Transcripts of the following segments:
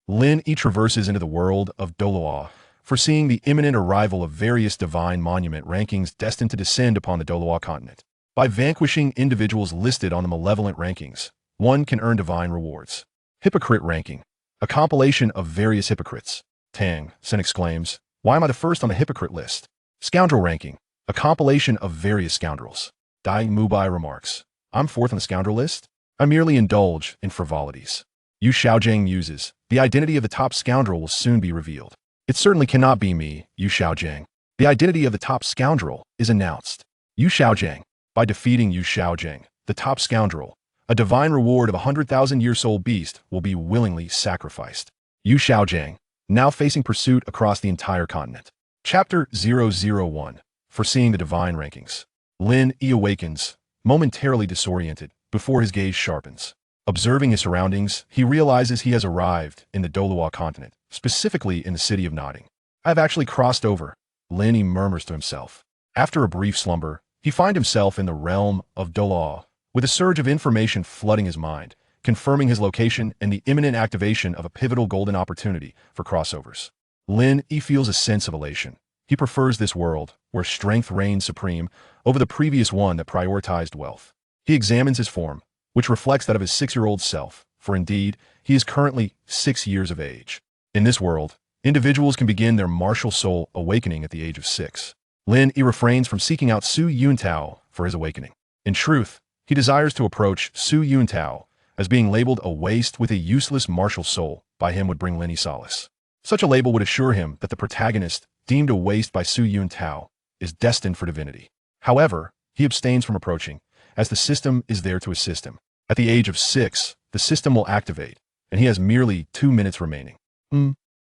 Lin Yi traverses into the world of Douluo, foreseeing the imminent arrival of various divine monument rankings destined to descend upon the Douluo Continent. By vanquishing individuals listed on the malevolent rankings, one can earn divine rewards. Hypocrite Ranking, a compilation of various hypocrites. Tang San exclaims, "Why am I the first on the hypocrite list?" Scoundrel Ranking, a compilation of various scoundrels. Dai Mubai remarks, "I'm fourth on the scoundrel list? I merely indulge in frivolities." Xiaogang muses, "The identity of the top scoundrel will soon be revealed." It certainly cannot be me, Xiaogang. The identity of the top scoundrel is announced. Xiaogang. By defeating Xiaogang, the top scoundrel, a divine reward of 100,000-year soul beast will be willingly sacrificed. Xiaogang, now facing pursuit across the entire continent. Chapter 001, Foreseeing the Divine Rankings. Lin Yi awakens, momentarily disoriented, before his gaze sharpens. Observing his surroundings, he realizes he has arrived in the Douluo Continent, specifically in the city of Nodding. "I have actually crossed over," Lin Yi murmurs to himself. After a brief slumber, he finds himself in the realm of Douluo, with a surge of information flooding his mind, confirming his location and the imminent activation of a pivotal golden opportunity for crossovers. Lin Yi feels a sense of elation. He prefers this world, where strength reigns supreme, over the previous one that prioritized wealth. He examines his form, which reflects that of his 6-year-old self, for indeed, he is currently 6 years of age. In this world, individuals can begin their martial soul awakening at the age of 6. Lin Yi refrains from seeking out Su Yuntao for his awakening. In truth, he desires to approach Su Yuntao, as being labeled a waste with a useless martial soul by him would bring Lin Yi solace. Such a label would assure him that the protagonist, deemed a waste by Su Yuntao, is destined for divinity. However, he abstains from approaching, as the system is there to assist him. At the age of 6, the system will activate, and he has merely 2 minutes remaining.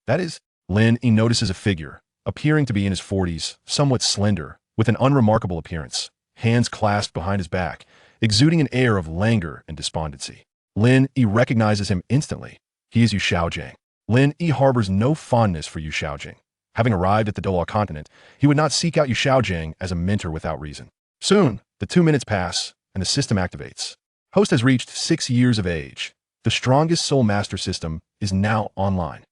That is, Lin Yi notices a figure, appearing to be in his 40s, somewhat slender, with an unremarkable appearance, hands clasped behind his back, exuding an air of languor and despondency. Lin Yi recognizes him instantly. He is Xiaogang. Lin Yi harbors no fondness for Xiaogang. Having arrived at the Douluo Continent, he would not seek out Xiaogang as a mentor without reason. Soon, the 2 minutes pass, and the system activates. Host has reached 6 years of age. The strongest Soul Master system is now online,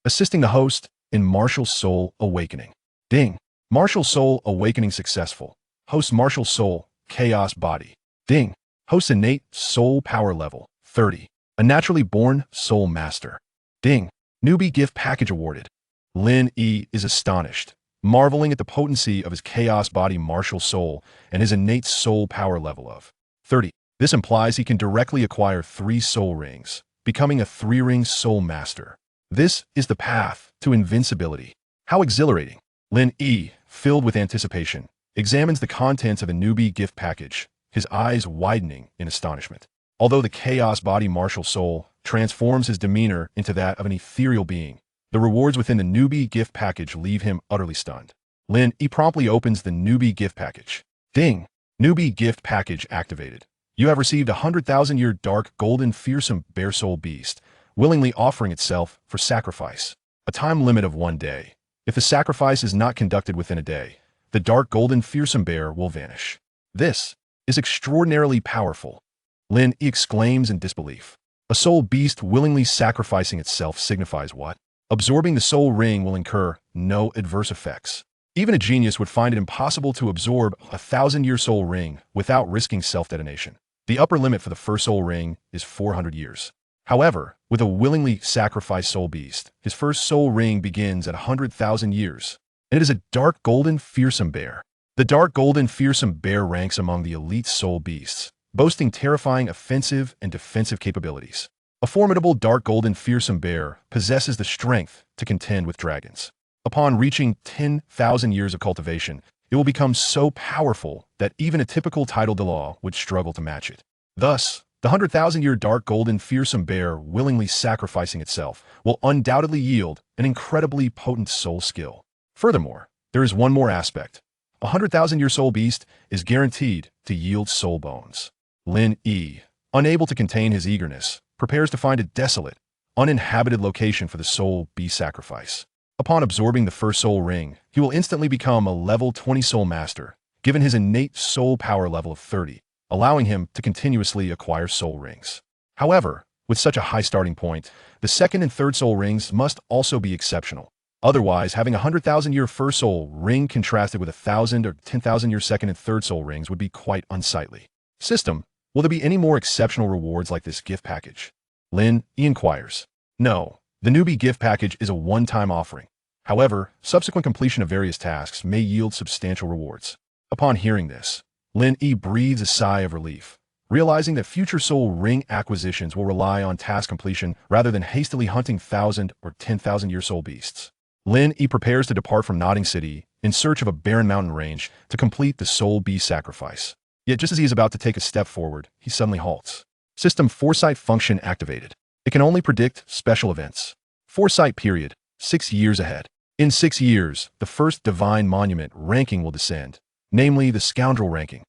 assisting the host in Martial Soul Awakening. Ding. Martial Soul Awakening successful. Host Martial Soul Chaos Body. Ding. Host Innate Soul Power Level 30. A naturally born Soul Master. Ding. Newbie Gift Package awarded. Lin Yi is astonished, marveling at the potency of his Chaos Body Martial Soul and his innate Soul Power level of 30. This implies he can directly acquire 3 Soul Rings, becoming a 3-ring Soul Master. This is the path to invincibility. How exhilarating! Lin Yi, filled with anticipation, examines the contents of a newbie gift package, his eyes widening in astonishment. Although the Chaos Body Martial Soul transforms his demeanor into that of an ethereal being, the rewards within the newbie gift package leave him utterly stunned. Lin Yi promptly opens the newbie gift package. Ding! Newbie gift package activated. You have received a 100,000-year dark golden fearsome bear soul beast, willingly offering itself for sacrifice. A time limit of 1 day. If the sacrifice is not conducted within a day, the dark golden fearsome bear will vanish. This is extraordinarily powerful. Lin Yi exclaims in disbelief. A soul beast willingly sacrificing itself signifies what? Absorbing the soul ring will incur no adverse effects. Even a genius would find it impossible to absorb a 1,000-year soul ring without risking self-detonation. The upper limit for the first soul ring is 400 years. However, with a willingly sacrificed soul beast, his first soul ring begins at 100,000 years, and it is a dark golden fearsome bear. The dark golden fearsome bear ranks among the elite soul beasts, boasting terrifying offensive and defensive capabilities. A formidable dark golden fearsome bear possesses the strength to contend with dragons. Upon reaching 10,000 years of cultivation, it will become so powerful that even a typical title de law would struggle to match it. Thus, the 100,000-year dark golden fearsome bear willingly sacrificing itself will undoubtedly yield an incredibly potent soul skill. Furthermore, there is one more aspect. A 100,000-year soul beast is guaranteed to yield soul bones. Lin Yi, unable to contain his eagerness, prepares to find a desolate, uninhabited location for the soul beast sacrifice. Upon absorbing the first soul ring, he will instantly become a level 20 soul master, given his innate soul power level of 30, allowing him to continuously acquire soul rings. However, With such a high starting point, the second and third soul rings must also be exceptional. Otherwise, having a 100,000-year first soul ring contrasted with 1,000 or 10,000-year second and third soul rings would be quite unsightly. System, will there be any more exceptional rewards like this gift package? Lin Yi inquires. No, the newbie gift package is a one-time offering. However, subsequent completion of various tasks may yield substantial rewards. Upon hearing this, Lin Yi breathes a sigh of relief, realizing that future soul ring acquisitions will rely on task completion rather than hastily hunting 1,000 or 10,000-year soul beasts. Lin Yi prepares to depart from Nodding City in search of a barren mountain range to complete the soul beast sacrifice. Yet just as he is about to take a step forward, he suddenly halts. System Foresight function activated. It can only predict special events. Foresight period, 6 years ahead. In 6 years, the first divine monument ranking will descend, namely the Scoundrel Ranking.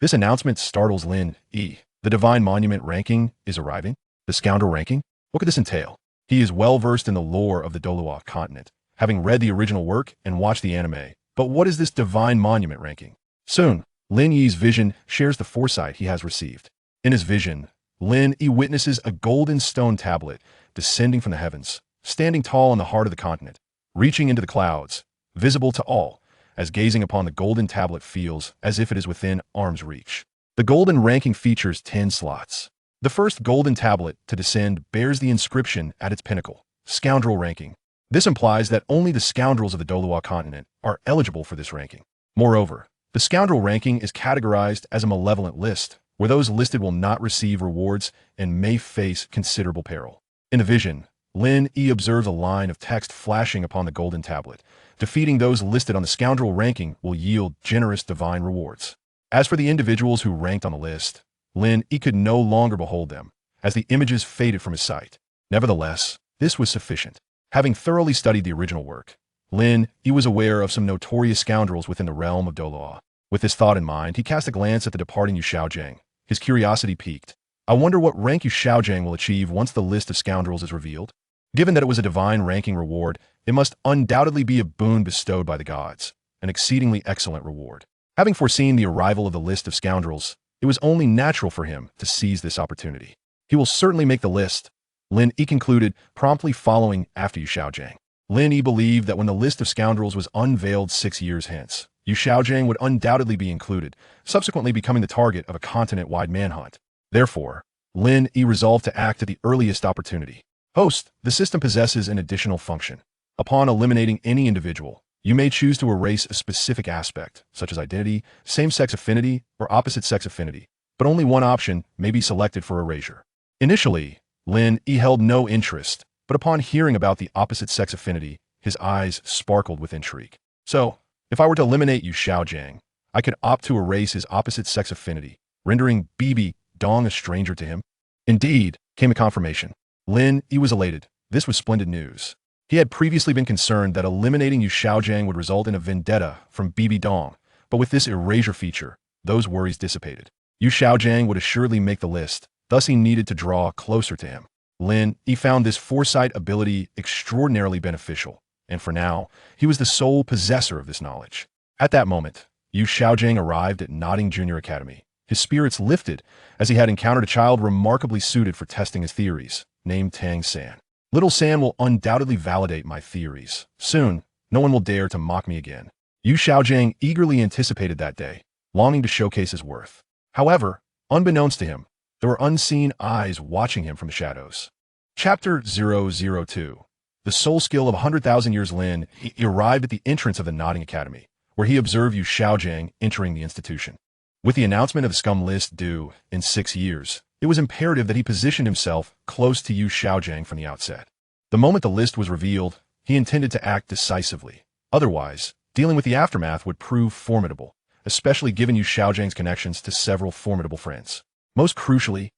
This announcement startles Lin Yi. The divine monument ranking is arriving? The Scoundrel Ranking? What could this entail? He is well versed in the lore of the Douluo Continent, having read the original work and watched the anime. But what is this divine monument ranking? Soon, Lin Yi's vision shares the foresight he has received. In his vision, Lin Yi witnesses a golden stone tablet descending from the heavens, standing tall in the heart of the continent, reaching into the clouds, visible to all, as gazing upon the golden tablet feels as if it is within arm's reach. The golden ranking features 10 slots. The first golden tablet to descend bears the inscription at its pinnacle, Scoundrel Ranking. This implies that only the scoundrels of the Douluo Continent are eligible for this ranking. Moreover, the Scoundrel Ranking is categorized as a malevolent list, where those listed will not receive rewards and may face considerable peril. In the vision, Lin Yi observes a line of text flashing upon the golden tablet. Defeating those listed on the Scoundrel Ranking will yield generous divine rewards. As for the individuals who ranked on the list, Lin Yi could no longer behold them, as the images faded from his sight. Nevertheless, this was sufficient. Having thoroughly studied the original work, Lin Yi was aware of some notorious scoundrels within the realm of Douluo. With this thought in mind, he cast a glance at the departing Xiaogang. His curiosity piqued. I wonder what rank Xiaogang will achieve once the list of scoundrels is revealed. Given that it was a divine ranking reward, it must undoubtedly be a boon bestowed by the gods, an exceedingly excellent reward. Having foreseen the arrival of the list of scoundrels, it was only natural for him to seize this opportunity. He will certainly make the list, Lin Yi concluded, promptly following after Xiaogang. Lin Yi believed that when the list of scoundrels was unveiled 6 years hence, Xiaogang would undoubtedly be included, subsequently becoming the target of a continent-wide manhunt. Therefore, Lin Yi resolved to act at the earliest opportunity. Host, the system possesses an additional function. Upon eliminating any individual, you may choose to erase a specific aspect, such as identity, same-sex affinity, or opposite-sex affinity, but only one option may be selected for erasure. Initially, Lin Yi held no interest, but upon hearing about the opposite-sex affinity, his eyes sparkled with intrigue. So, if I were to eliminate Xiaogang, I could opt to erase his opposite-sex affinity, rendering Bibi Dong a stranger to him. Indeed, came a confirmation. Lin Yi was elated. This was splendid news. He had previously been concerned that eliminating Xiaogang would result in a vendetta from Bibi Dong, but with this erasure feature, those worries dissipated. Xiaogang would assuredly make the list, thus he needed to draw closer to him. Lin Yi found this foresight ability extraordinarily beneficial, and for now, he was the sole possessor of this knowledge. At that moment, Xiaogang arrived at Nodding Junior Academy. His spirits lifted as he had encountered a child remarkably suited for testing his theories, named Tang San. Little San will undoubtedly validate my theories. Soon, no one will dare to mock me again. Xiaogang eagerly anticipated that day, longing to showcase his worth. However, unbeknownst to him, there were unseen eyes watching him from the shadows. Chapter 002. The soul skill of 100,000 years. Lin Yi arrived at the entrance of the Nodding Academy, where he observed Xiaogang entering the institution. With the announcement of the scum list due in 6 years, it was imperative that he positioned himself close to Xiaogang from the outset. The moment the list was revealed, he intended to act decisively. Otherwise, dealing with the aftermath would prove formidable, especially given Xiaogang's connections to several formidable friends. Most crucially,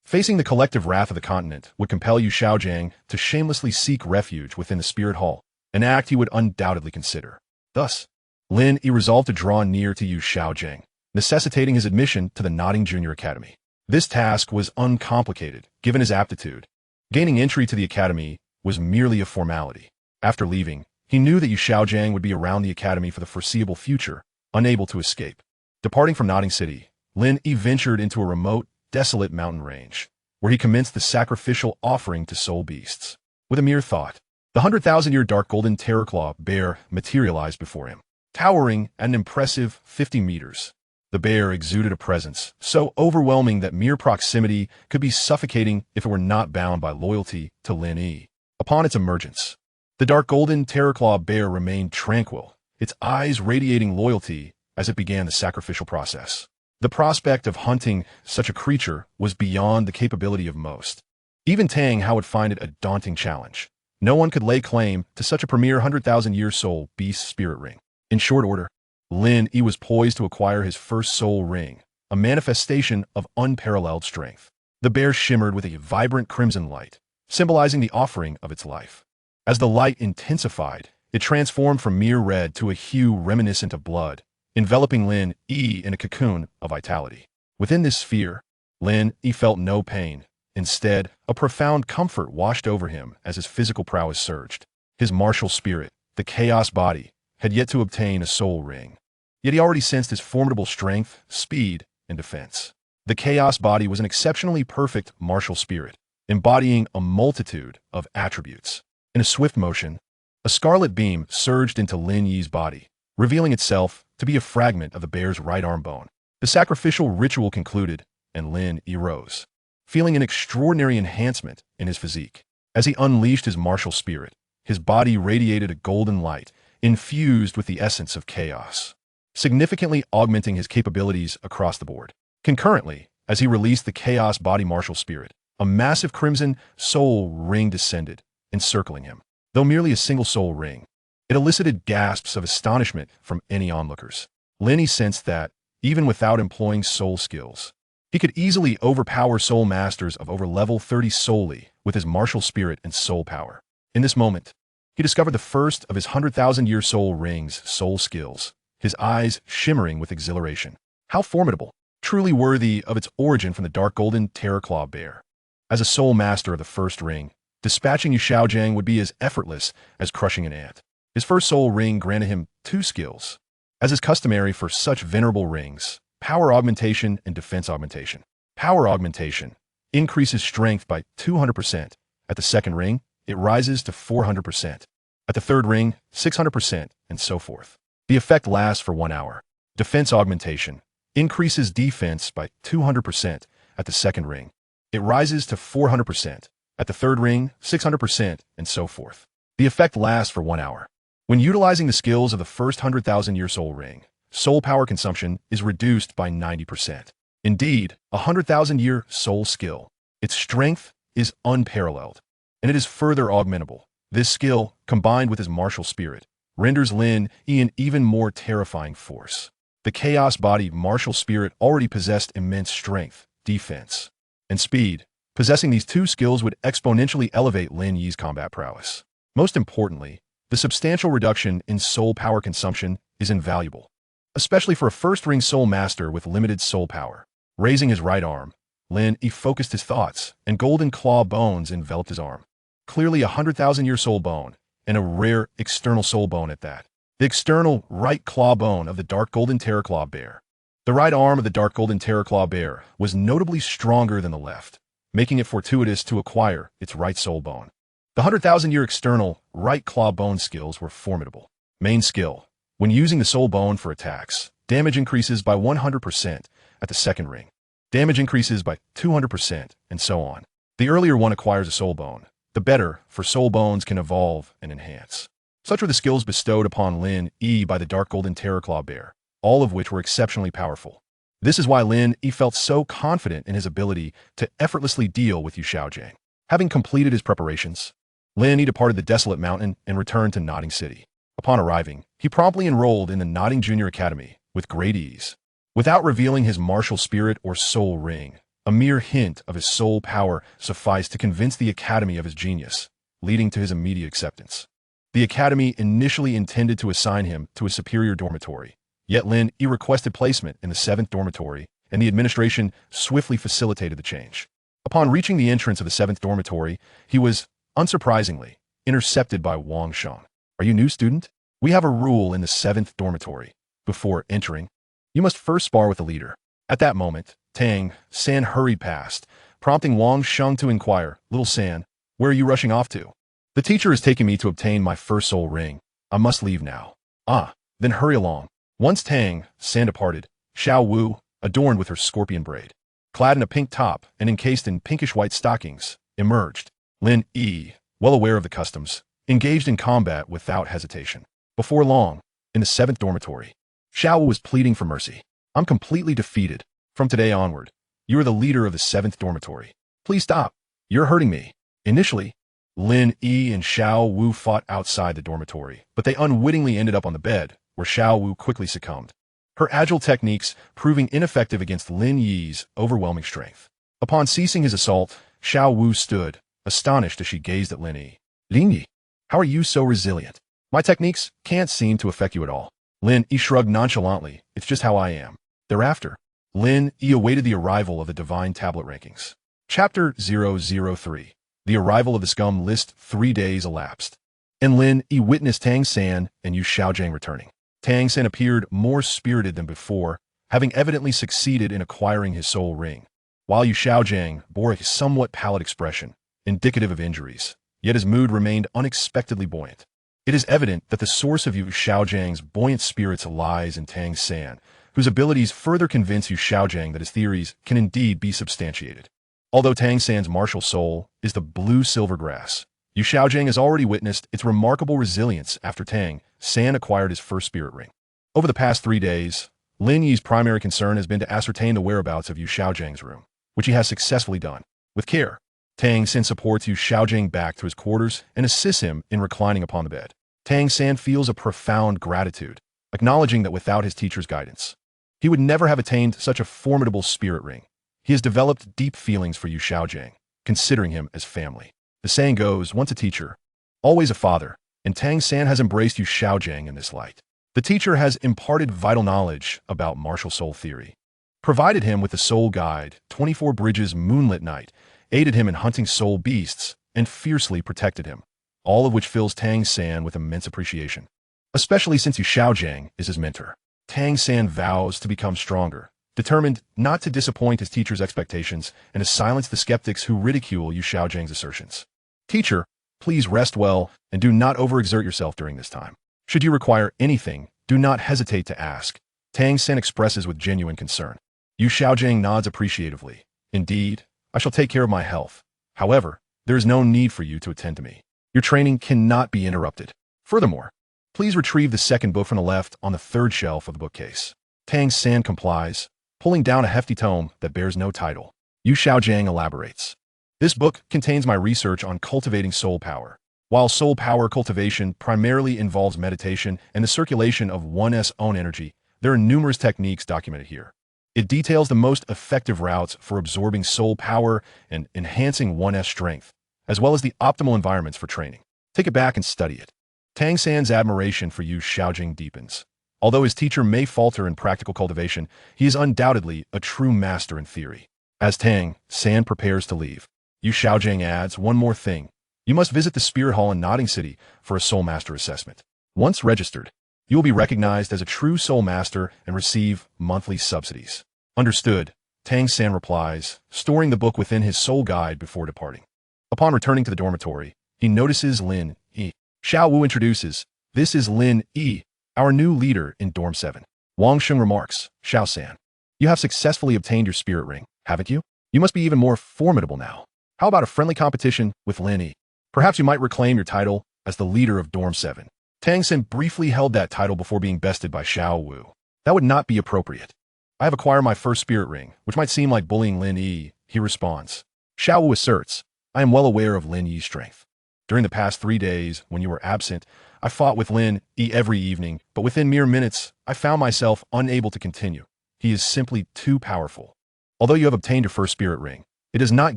facing the collective wrath of the continent would compel Xiaogang to shamelessly seek refuge within the Spirit Hall, an act he would undoubtedly consider. Thus, Lin Yi resolved to draw near to Xiaogang, necessitating his admission to the Nodding Junior Academy. This task was uncomplicated, given his aptitude. Gaining entry to the academy was merely a formality. After leaving, he knew that Xiaogang would be around the academy for the foreseeable future, unable to escape. Departing from Nodding City, Lin Yi ventured into a remote, desolate mountain range. where he commenced the sacrificial offering to soul beasts. With a mere thought, the 100,000-year dark golden terror claw bear materialized before him, towering at an impressive 50 meters. The bear exuded a presence so overwhelming that mere proximity could be suffocating if it were not bound by loyalty to Lin Yi. Upon its emergence, the dark golden terror claw bear remained tranquil, its eyes radiating loyalty as it began the sacrificial process. The prospect of hunting such a creature was beyond the capability of most. Even Tang Hao would find it a daunting challenge. No one could lay claim to such a premier 100,000-year soul beast spirit ring. In short order, Lin Yi was poised to acquire his first soul ring, a manifestation of unparalleled strength. The bear shimmered with a vibrant crimson light, symbolizing the offering of its life. As the light intensified, it transformed from mere red to a hue reminiscent of blood, enveloping Lin Yi in a cocoon of vitality. Within this sphere, Lin Yi felt no pain. Instead, a profound comfort washed over him as his physical prowess surged. His martial spirit, the chaos body, had yet to obtain a soul ring. Yet he already sensed his formidable strength, speed, and defense. The chaos body was an exceptionally perfect martial spirit, embodying a multitude of attributes. In a swift motion, a scarlet beam surged into Lin Yi's body, revealing itself to be a fragment of the bear's right arm bone. The sacrificial ritual concluded, and Lin Yi rose, feeling an extraordinary enhancement in his physique. As he unleashed his martial spirit, his body radiated a golden light, infused with the essence of chaos, significantly augmenting his capabilities across the board. Concurrently, as he released the chaos body martial spirit, a massive crimson soul ring descended, encircling him. Though merely a single soul ring, it elicited gasps of astonishment from any onlookers. Lin Yi sensed that, even without employing soul skills, he could easily overpower soul masters of over level 30 solely with his martial spirit and soul power. In this moment, he discovered the first of his 100,000-year soul ring's soul skills, his eyes shimmering with exhilaration. How formidable, truly worthy of its origin from the dark golden terror claw bear. As a soul master of the first ring, dispatching Xiaogang would be as effortless as crushing an ant. His first soul ring granted him 2 skills, as is customary for such venerable rings: power augmentation and defense augmentation. Power augmentation increases strength by 200%. At the second ring, it rises to 400%. At the third ring, 600%, and so forth. The effect lasts for 1 hour. Defense augmentation increases defense by 200%. At the second ring, it rises to 400%. At the third ring, 600%, and so forth. The effect lasts for 1 hour. When utilizing the skills of the first 100,000-year soul ring, soul power consumption is reduced by 90%. Indeed, a 100,000-year soul skill. Its strength is unparalleled, and it is further augmentable. This skill, combined with his martial spirit, renders Lin Yi an even more terrifying force. The chaos body martial spirit already possessed immense strength, defense, and speed. Possessing these 2 skills would exponentially elevate Lin Yi's combat prowess. Most importantly, the substantial reduction in soul power consumption is invaluable, especially for a first-ring soul master with limited soul power. Raising his right arm, Lin Yi focused his thoughts, and golden claw bones enveloped his arm. Clearly a 100,000-year soul bone, and a rare external soul bone at that. The external right claw bone of the dark golden terror claw bear. The right arm of the dark golden terror claw bear was notably stronger than the left, making it fortuitous to acquire its right soul bone. The 100,000-year external right claw bone skills were formidable. Main skill: when using the soul bone for attacks, damage increases by 100%. At the second ring, damage increases by 200%, and so on. The earlier one acquires a soul bone, the better, for soul bones can evolve and enhance. Such were the skills bestowed upon Lin Yi by the dark golden terror claw bear, all of which were exceptionally powerful. This is why Lin Yi felt so confident in his ability to effortlessly deal with Xiaogang. Having completed his preparations, Lin Yi departed the desolate mountain and returned to Notting City. Upon arriving, he promptly enrolled in the Notting Junior Academy with great ease. Without revealing his martial spirit or soul ring, a mere hint of his soul power sufficed to convince the Academy of his genius, leading to his immediate acceptance. The Academy initially intended to assign him to a superior dormitory, yet Lin Yi requested placement in the 7th dormitory, and the administration swiftly facilitated the change. Upon reaching the entrance of the 7th dormitory, he was, unsurprisingly, intercepted by Wang Shan. "Are you new, student? We have a rule in the 7th dormitory. Before entering, you must first spar with the leader." At that moment, Tang San hurried past, prompting Wang Sheng to inquire, "Little San, where are you rushing off to?" "The teacher is taking me to obtain my first soul ring. I must leave now." "Ah, then hurry along." Once Tang San departed, Xiao Wu, adorned with her scorpion braid, clad in a pink top and encased in pinkish-white stockings, emerged. Lin Yi, well aware of the customs, engaged in combat without hesitation. Before long, in the 7th dormitory, Xiao Wu was pleading for mercy. "I'm completely defeated. From today onward, you are the leader of the 7th dormitory. Please stop. You're hurting me." Initially, Lin Yi and Xiao Wu fought outside the dormitory, but they unwittingly ended up on the bed, where Xiao Wu quickly succumbed, her agile techniques proving ineffective against Lin Yi's overwhelming strength. Upon ceasing his assault, Xiao Wu stood, astonished as she gazed at Lin Yi. "Lin Yi, how are you so resilient? My techniques can't seem to affect you at all." Lin Yi shrugged nonchalantly. "It's just how I am." Thereafter, Lin Yi awaited the arrival of the Divine Tablet Rankings. Chapter 003. The arrival of the scum list. 3 days elapsed, and Lin Yi witnessed Tang San and Yu Xiaogang returning. Tang San appeared more spirited than before, having evidently succeeded in acquiring his soul ring, while Yu Xiaogang bore a somewhat pallid expression, indicative of injuries, yet his mood remained unexpectedly buoyant. It is evident that the source of Yu Xiaojiang's buoyant spirits lies in Tang San, whose abilities further convince Yu Xiaojiang that his theories can indeed be substantiated. Although Tang San's martial soul is the blue silver grass, Yu Xiaojiang has already witnessed its remarkable resilience after Tang San acquired his first spirit ring. Over the past 3 days, Lin Yi's primary concern has been to ascertain the whereabouts of Yu Xiaojiang's room, which he has successfully done. With care, Tang San supports Yu Xiaojiang back to his quarters and assists him in reclining upon the bed. Tang San feels a profound gratitude, acknowledging that without his teacher's guidance, he would never have attained such a formidable spirit ring. He has developed deep feelings for Yu Xiaojiang, considering him as family. The saying goes, once a teacher, always a father, and Tang San has embraced Yu Xiaojiang in this light. The teacher has imparted vital knowledge about martial soul theory, provided him with the soul guide, 24 Bridges Moonlit Night, aided him in hunting soul beasts, and fiercely protected him, all of which fills Tang San with immense appreciation. Especially since Yu Xiaojiang is his mentor, Tang San vows to become stronger, determined not to disappoint his teacher's expectations and to silence the skeptics who ridicule Yu Xiaojiang's assertions. "Teacher, please rest well and do not overexert yourself during this time. Should you require anything, do not hesitate to ask," Tang San expresses with genuine concern. Yu Xiaojiang nods appreciatively. "Indeed, I shall take care of my health. However, there is no need for you to attend to me. Your training cannot be interrupted. Furthermore, please retrieve the second book from the left on the 3rd shelf of the bookcase." Tang San complies, pulling down a hefty tome that bears no title. Yu Xiaojiang elaborates. "This book contains my research on cultivating soul power. While soul power cultivation primarily involves meditation and the circulation of one's own energy, there are numerous techniques documented here. It details the most effective routes for absorbing soul power and enhancing one's strength, as well as the optimal environments for training. Take it back and study it." Tang San's admiration for Yu Xiaojiang deepens. Although his teacher may falter in practical cultivation, he is undoubtedly a true master in theory. As Tang San prepares to leave, Yu Xiaojiang adds, "One more thing. You must visit the Spirit Hall in Nodding City for a Soul Master assessment. Once registered, you will be recognized as a true Soul Master and receive monthly subsidies." "Understood," Tang San replies, storing the book within his soul guide before departing. Upon returning to the dormitory, he notices Lin Yi. Xiao Wu introduces, "This is Lin Yi, our new leader in Dorm 7. Wang Sheng remarks, "Xiao San, you have successfully obtained your spirit ring, haven't you? You must be even more formidable now. How about a friendly competition with Lin Yi? Perhaps you might reclaim your title as the leader of Dorm 7. Tang San briefly held that title before being bested by Xiao Wu. "That would not be appropriate. I have acquired my first spirit ring, which might seem like bullying Lin Yi," he responds. Xiao Wu asserts, "I am well aware of Lin Yi's strength. During the past 3 days, when you were absent, I fought with Lin Yi every evening, but within mere minutes, I found myself unable to continue. He is simply too powerful. Although you have obtained your first spirit ring, it does not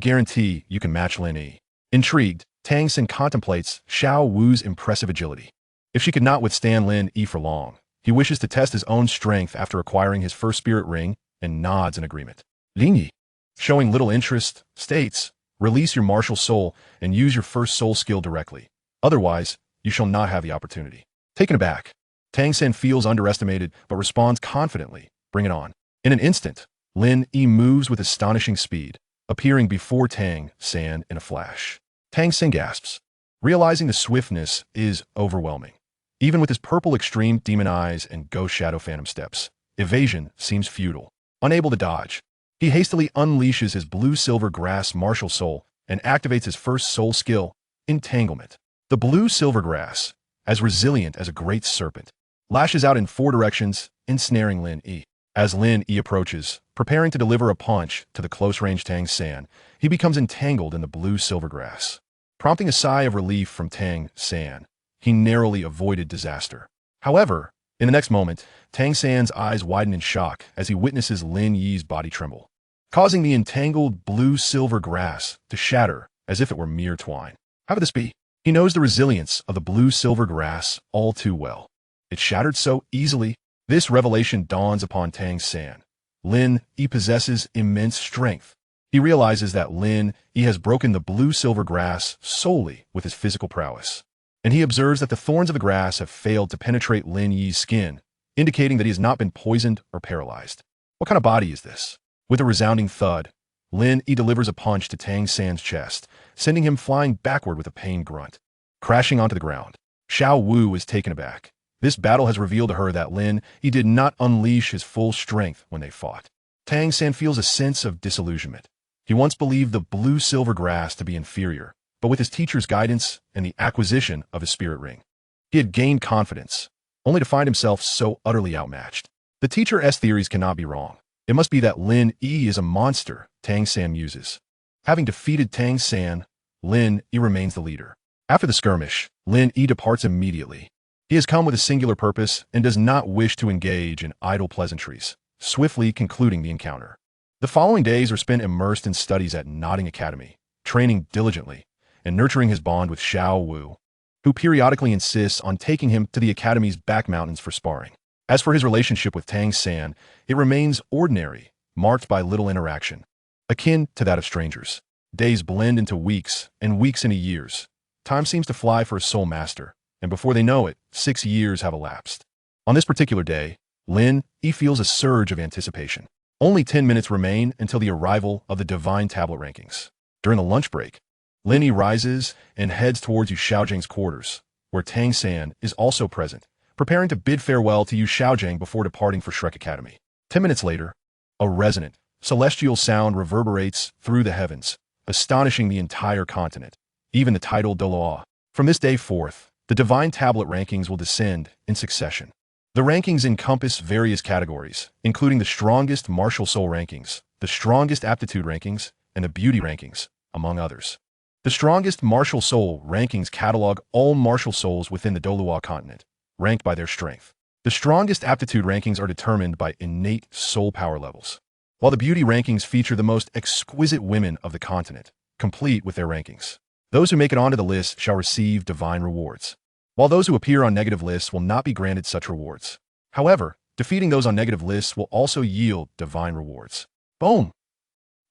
guarantee you can match Lin Yi." Intrigued, Tang San contemplates Xiao Wu's impressive agility. If she could not withstand Lin Yi for long, he wishes to test his own strength after acquiring his first spirit ring and nods in agreement. Lin Yi, showing little interest, states, "Release your martial soul and use your first soul skill directly. Otherwise, you shall not have the opportunity." Taken aback, Tang San feels underestimated but responds confidently, "Bring it on." In an instant, Lin Yi moves with astonishing speed, appearing before Tang San in a flash. Tang San gasps, realizing the swiftness is overwhelming. Even with his purple extreme demon eyes and ghost shadow phantom steps, evasion seems futile. Unable to dodge, he hastily unleashes his blue-silver grass martial soul and activates his first soul skill, Entanglement. The blue-silver grass, as resilient as a great serpent, lashes out in 4 directions, ensnaring Lin Yi. As Lin Yi approaches, preparing to deliver a punch to the close-range Tang San, he becomes entangled in the blue-silver grass. Prompting a sigh of relief from Tang San, he narrowly avoided disaster. However, in the next moment, Tang San's eyes widen in shock as he witnesses Lin Yi's body tremble, causing the entangled blue-silver grass to shatter as if it were mere twine. How could this be? He knows the resilience of the blue-silver grass all too well. It shattered so easily. This revelation dawns upon Tang San. Lin Yi possesses immense strength. He realizes that Lin Yi has broken the blue-silver grass solely with his physical prowess. And he observes that the thorns of the grass have failed to penetrate Lin Yi's skin, indicating that he has not been poisoned or paralyzed. What kind of body is this? With a resounding thud, Lin Yi delivers a punch to Tang San's chest, sending him flying backward with a pained grunt. Crashing onto the ground, Xiao Wu is taken aback. This battle has revealed to her that Lin Yi did not unleash his full strength when they fought. Tang San feels a sense of disillusionment. He once believed the blue-silver grass to be inferior, but with his teacher's guidance and the acquisition of his spirit ring, he had gained confidence, only to find himself so utterly outmatched. The teacher's theories cannot be wrong. It must be that Lin Yi is a monster, Tang San muses. Having defeated Tang San, Lin Yi remains the leader. After the skirmish, Lin Yi departs immediately. He has come with a singular purpose and does not wish to engage in idle pleasantries, swiftly concluding the encounter. The following days are spent immersed in studies at Notting Academy, training diligently, and nurturing his bond with Xiao Wu, who periodically insists on taking him to the Academy's back mountains for sparring. As for his relationship with Tang San, it remains ordinary, marked by little interaction, akin to that of strangers. Days blend into weeks, and weeks into years. Time seems to fly for a soul master, and before they know it, 6 years have elapsed. On this particular day, Lin Yi feels a surge of anticipation. Only 10 minutes remain until the arrival of the Divine Tablet rankings. During the lunch break, Lin Yi rises and heads towards Yu Xiaojang's quarters, where Tang San is also present, preparing to bid farewell to Yu Xiaojang before departing for Shrek Academy. 10 minutes later, a resonant, celestial sound reverberates through the heavens, astonishing the entire continent, even the titled Douluo. From this day forth, the Divine Tablet rankings will descend in succession. The rankings encompass various categories, including the strongest martial soul rankings, the strongest aptitude rankings, and the beauty rankings, among others. The strongest martial soul rankings catalog all martial souls within the Douluo Continent, ranked by their strength. The strongest aptitude rankings are determined by innate soul power levels, while the beauty rankings feature the most exquisite women of the continent, complete with their rankings. Those who make it onto the list shall receive divine rewards, while those who appear on negative lists will not be granted such rewards. However, defeating those on negative lists will also yield divine rewards. Boom!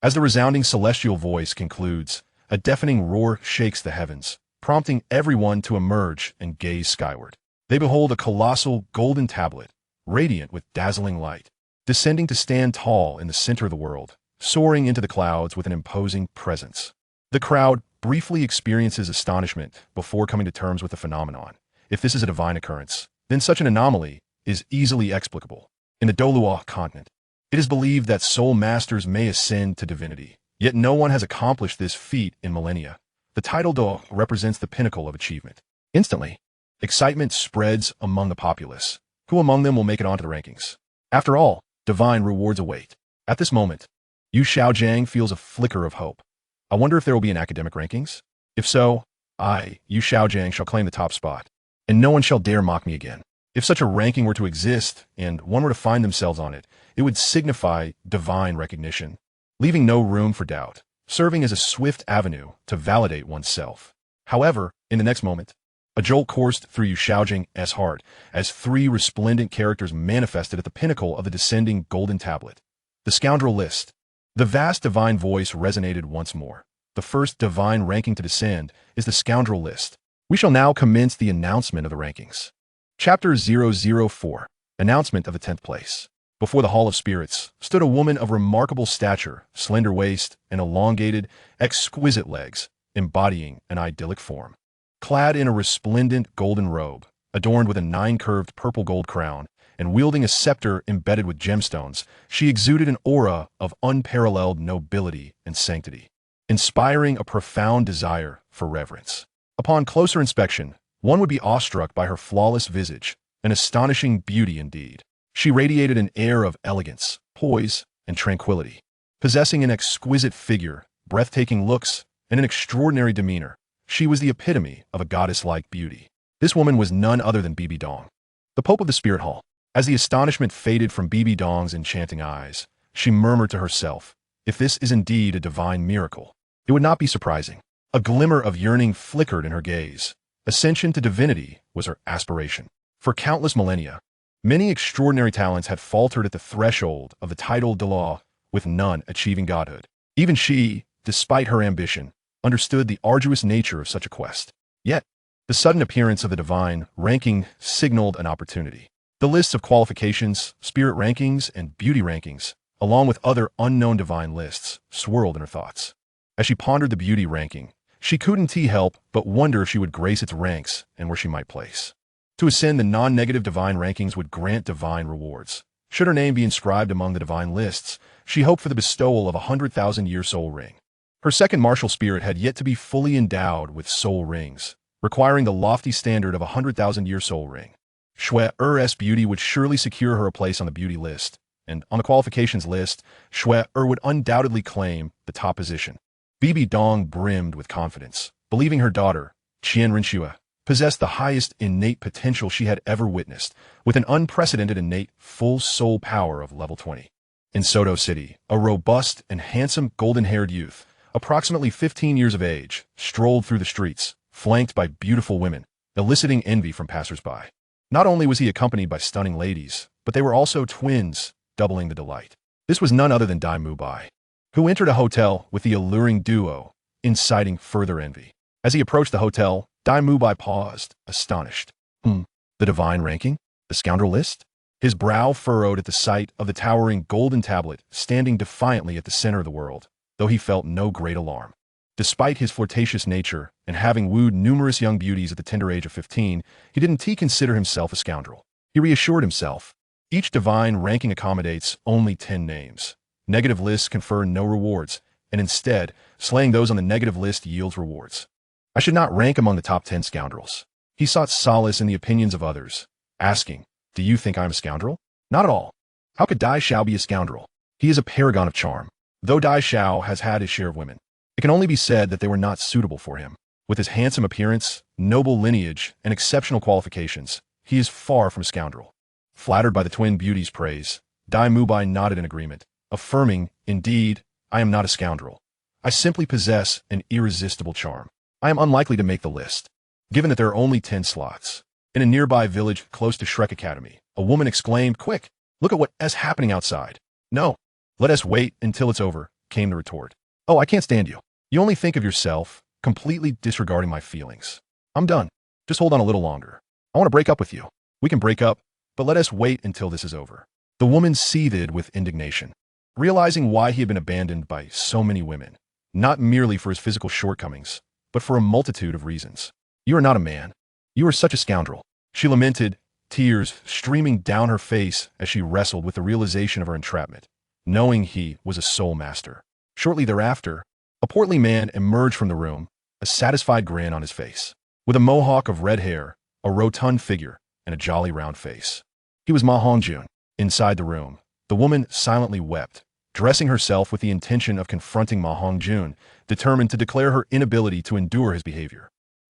As the resounding celestial voice concludes, a deafening roar shakes the heavens, prompting everyone to emerge and gaze skyward. They behold a colossal golden tablet, radiant with dazzling light, descending to stand tall in the center of the world, soaring into the clouds with an imposing presence. The crowd briefly experiences astonishment before coming to terms with the phenomenon. If this is a divine occurrence, then such an anomaly is easily explicable. In the Douluo Continent, it is believed that soul masters may ascend to divinity, yet no one has accomplished this feat in millennia. The title Do represents the pinnacle of achievement. Instantly, excitement spreads among the populace. Who among them will make it onto the rankings? After all, divine rewards await. At this moment, Yu Xiaojang feels a flicker of hope. I wonder if there will be an academic rankings? If so, I, Yu Xiaojang, shall claim the top spot, and no one shall dare mock me again. If such a ranking were to exist, and one were to find themselves on it, it would signify divine recognition, leaving no room for doubt, serving as a swift avenue to validate oneself. However, in the next moment, a jolt coursed through Yu Xiaojang's heart as 3 resplendent characters manifested at the pinnacle of the descending golden tablet. The scoundrel list. The vast divine voice resonated once more. The first divine ranking to descend is the scoundrel list. We shall now commence the announcement of the rankings. Chapter 004, Announcement of the 10th place. Before the Hall of Spirits stood a woman of remarkable stature, slender waist, and elongated, exquisite legs, embodying an idyllic form. Clad in a resplendent golden robe, adorned with a nine-curved purple-gold crown, and wielding a scepter embedded with gemstones, she exuded an aura of unparalleled nobility and sanctity, inspiring a profound desire for reverence. Upon closer inspection, one would be awestruck by her flawless visage, an astonishing beauty indeed. She radiated an air of elegance, poise, and tranquility. Possessing an exquisite figure, breathtaking looks, and an extraordinary demeanor, she was the epitome of a goddess-like beauty. This woman was none other than Bibi Dong, the Pope of the Spirit Hall. As the astonishment faded from Bibi Dong's enchanting eyes, she murmured to herself, if this is indeed a divine miracle, it would not be surprising. A glimmer of yearning flickered in her gaze. Ascension to divinity was her aspiration. For countless millennia, many extraordinary talents had faltered at the threshold of the title Douluo, with none achieving godhood. Even she, despite her ambition, understood the arduous nature of such a quest. Yet, the sudden appearance of the divine ranking signaled an opportunity. The lists of qualifications, spirit rankings, and beauty rankings, along with other unknown divine lists, swirled in her thoughts. As she pondered the beauty ranking, she couldn't help but wonder if she would grace its ranks and where she might place. To ascend the non-negative divine rankings would grant divine rewards. Should her name be inscribed among the divine lists, she hoped for the bestowal of a 100,000-year soul ring. Her second martial spirit had yet to be fully endowed with soul rings, requiring the lofty standard of a 100,000-year soul ring. Shui-Er's beauty would surely secure her a place on the beauty list, and on the qualifications list, Shui-Er would undoubtedly claim the top position. Bibi Dong brimmed with confidence, believing her daughter, Qian Rinxue, possessed the highest innate potential she had ever witnessed, with an unprecedented innate full soul power of level 20. In Soto City, a robust and handsome golden-haired youth, approximately 15 years of age, strolled through the streets, flanked by beautiful women, eliciting envy from passers-by. Not only was he accompanied by stunning ladies, but they were also twins, doubling the delight. This was none other than Dai Mubai, who entered a hotel with the alluring duo, inciting further envy. As he approached the hotel, Dai Mubai paused, astonished. The divine ranking? The scoundrel list? His brow furrowed at the sight of the towering golden tablet standing defiantly at the center of the world, though he felt no great alarm. Despite his flirtatious nature and having wooed numerous young beauties at the tender age of 15, he didn't consider himself a scoundrel. He reassured himself. Each divine ranking accommodates only 10 names. Negative lists confer no rewards, and instead, slaying those on the negative list yields rewards. I should not rank among the top 10 scoundrels. He sought solace in the opinions of others, asking, do you think I'm a scoundrel? Not at all. How could Dai Xiao be a scoundrel? He is a paragon of charm. Though Dai Xiao has had his share of women, it can only be said that they were not suitable for him. With his handsome appearance, noble lineage, and exceptional qualifications, he is far from a scoundrel. Flattered by the twin beauties' praise, Dai Mubai nodded in agreement, affirming, indeed, I am not a scoundrel. I simply possess an irresistible charm. I am unlikely to make the list, given that there are only 10 slots. In a nearby village close to Shrek Academy, a woman exclaimed, quick, look at what is happening outside. No, let us wait until it's over, came the retort. Oh, I can't stand you. You only think of yourself, completely disregarding my feelings. I'm done. Just hold on a little longer. I want to break up with you. We can break up, but let us wait until this is over. The woman seethed with indignation, realizing why he had been abandoned by so many women, not merely for his physical shortcomings, but for a multitude of reasons. You are not a man. You are such a scoundrel. She lamented, tears streaming down her face as she wrestled with the realization of her entrapment, knowing he was a soul master. Shortly thereafter, a portly man emerged from the room, a satisfied grin on his face. With a mohawk of red hair, a rotund figure, and a jolly round face. He was Ma Hongjun. Inside the room, the woman silently wept, dressing herself with the intention of confronting Ma Hongjun, determined to declare her inability to endure his behavior.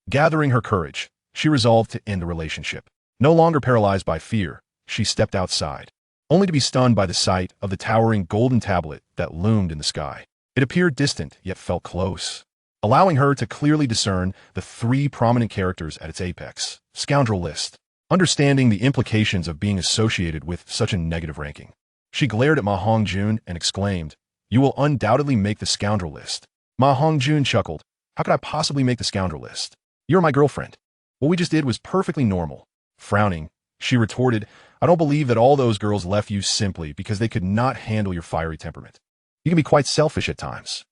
Gathering her courage, she resolved to end the relationship. No longer paralyzed by fear, she stepped outside, only to be stunned by the sight of the towering golden tablet that loomed in the sky. It appeared distant, yet felt close, allowing her to clearly discern the 3 prominent characters at its apex. Scoundrel list. Understanding the implications of being associated with such a negative ranking, she glared at Ma Hongjun and exclaimed, you will undoubtedly make the scoundrel list. Ma Hongjun chuckled, how could I possibly make the scoundrel list? You're my girlfriend. What we just did was perfectly normal. Frowning, she retorted, I don't believe that all those girls left you simply because they could not handle your fiery temperament. You can be quite selfish at times.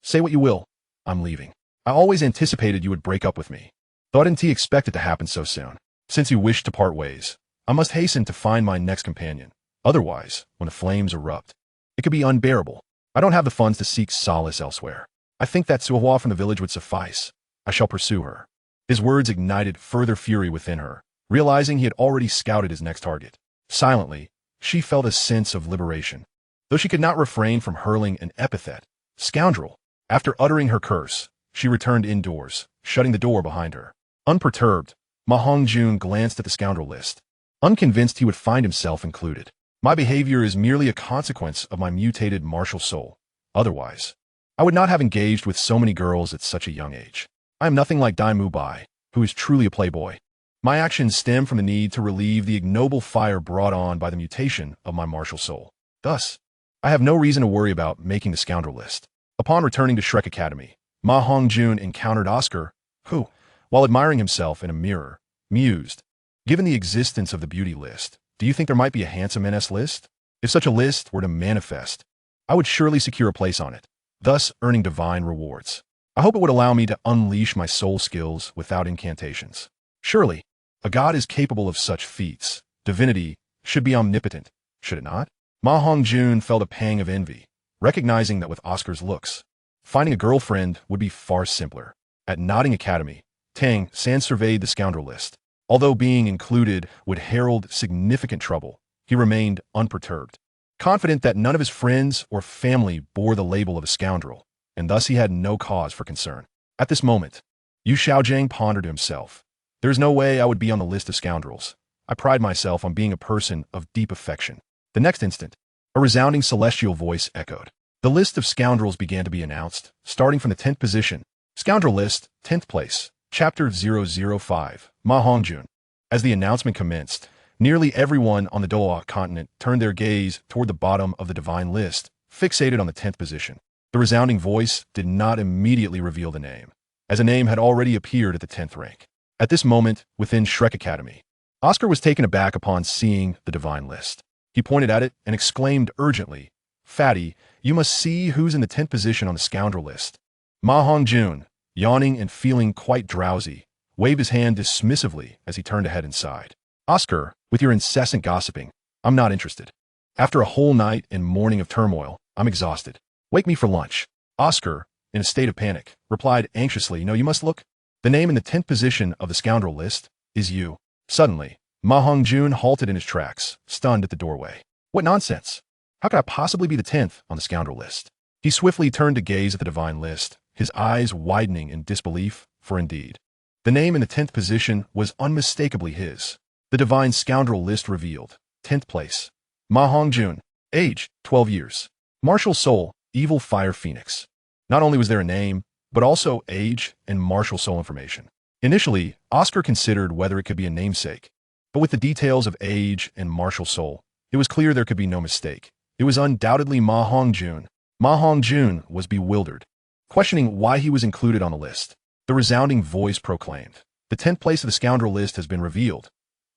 Say what you will. I'm leaving. I always anticipated you would break up with me. Though I didn't expect it to happen so soon. Since you wish to part ways, I must hasten to find my next companion. Otherwise, when the flames erupt, it could be unbearable. I don't have the funds to seek solace elsewhere. I think that Suihua from the village would suffice. I shall pursue her. His words ignited further fury within her, realizing he had already scouted his next target. Silently, she felt a sense of liberation, though she could not refrain from hurling an epithet. Scoundrel! After uttering her curse, she returned indoors, shutting the door behind her. Unperturbed, Ma Hongjun glanced at the scoundrel list, unconvinced he would find himself included. My behavior is merely a consequence of my mutated martial soul. Otherwise, I would not have engaged with so many girls at such a young age. I am nothing like Dai Mu Bai, who is truly a playboy. My actions stem from the need to relieve the ignoble fire brought on by the mutation of my martial soul. Thus, I have no reason to worry about making the scoundrel list. Upon returning to Shrek Academy, Ma Hongjun encountered Oscar, who, while admiring himself in a mirror, mused, "Given the existence of the beauty list, do you think there might be a handsome NS list? If such a list were to manifest, I would surely secure a place on it, thus earning divine rewards. I hope it would allow me to unleash my soul skills without incantations. Surely, a god is capable of such feats. Divinity should be omnipotent, should it not?" Ma Hongjun felt a pang of envy, recognizing that with Oscar's looks, finding a girlfriend would be far simpler. At Nodding Academy, Tang San surveyed the scoundrel list. Although being included would herald significant trouble, he remained unperturbed, confident that none of his friends or family bore the label of a scoundrel, and thus he had no cause for concern. At this moment, Yu Xiaogang pondered to himself, "There's no way I would be on the list of scoundrels. I pride myself on being a person of deep affection." The next instant, a resounding celestial voice echoed. The list of scoundrels began to be announced, starting from the 10th position. Scoundrel list, 10th place, Chapter 005, Ma Hongjun. As the announcement commenced, nearly everyone on the Douluo Continent turned their gaze toward the bottom of the divine list, fixated on the 10th position. The resounding voice did not immediately reveal the name, as a name had already appeared at the 10th rank. At this moment, within Shrek Academy, Oscar was taken aback upon seeing the divine list. He pointed at it and exclaimed urgently, "Fatty, you must see who's in the 10th position on the scoundrel list." Ma Hongjun, yawning and feeling quite drowsy, waved his hand dismissively as he turned to head inside. "Oscar, with your incessant gossiping, I'm not interested. After a whole night and morning of turmoil, I'm exhausted. Wake me for lunch." Oscar, in a state of panic, replied anxiously, "No, you must look. The name in the 10th position of the scoundrel list is you." Suddenly, Ma Hongjun halted in his tracks, stunned at the doorway. What nonsense! How could I possibly be the 10th on the scoundrel list? He swiftly turned to gaze at the divine list, his eyes widening in disbelief, for indeed, the name in the 10th position was unmistakably his. The divine scoundrel list revealed, 10th place, Ma Hongjun, age, 12 years, martial soul, evil fire phoenix. Not only was there a name, but also age and martial soul information. Initially, Oscar considered whether it could be a namesake, but with the details of age and martial soul, it was clear there could be no mistake. It was undoubtedly Ma Hongjun. Ma Hongjun was bewildered, questioning why he was included on the list. The resounding voice proclaimed, "The 10th place of the scoundrel list has been revealed.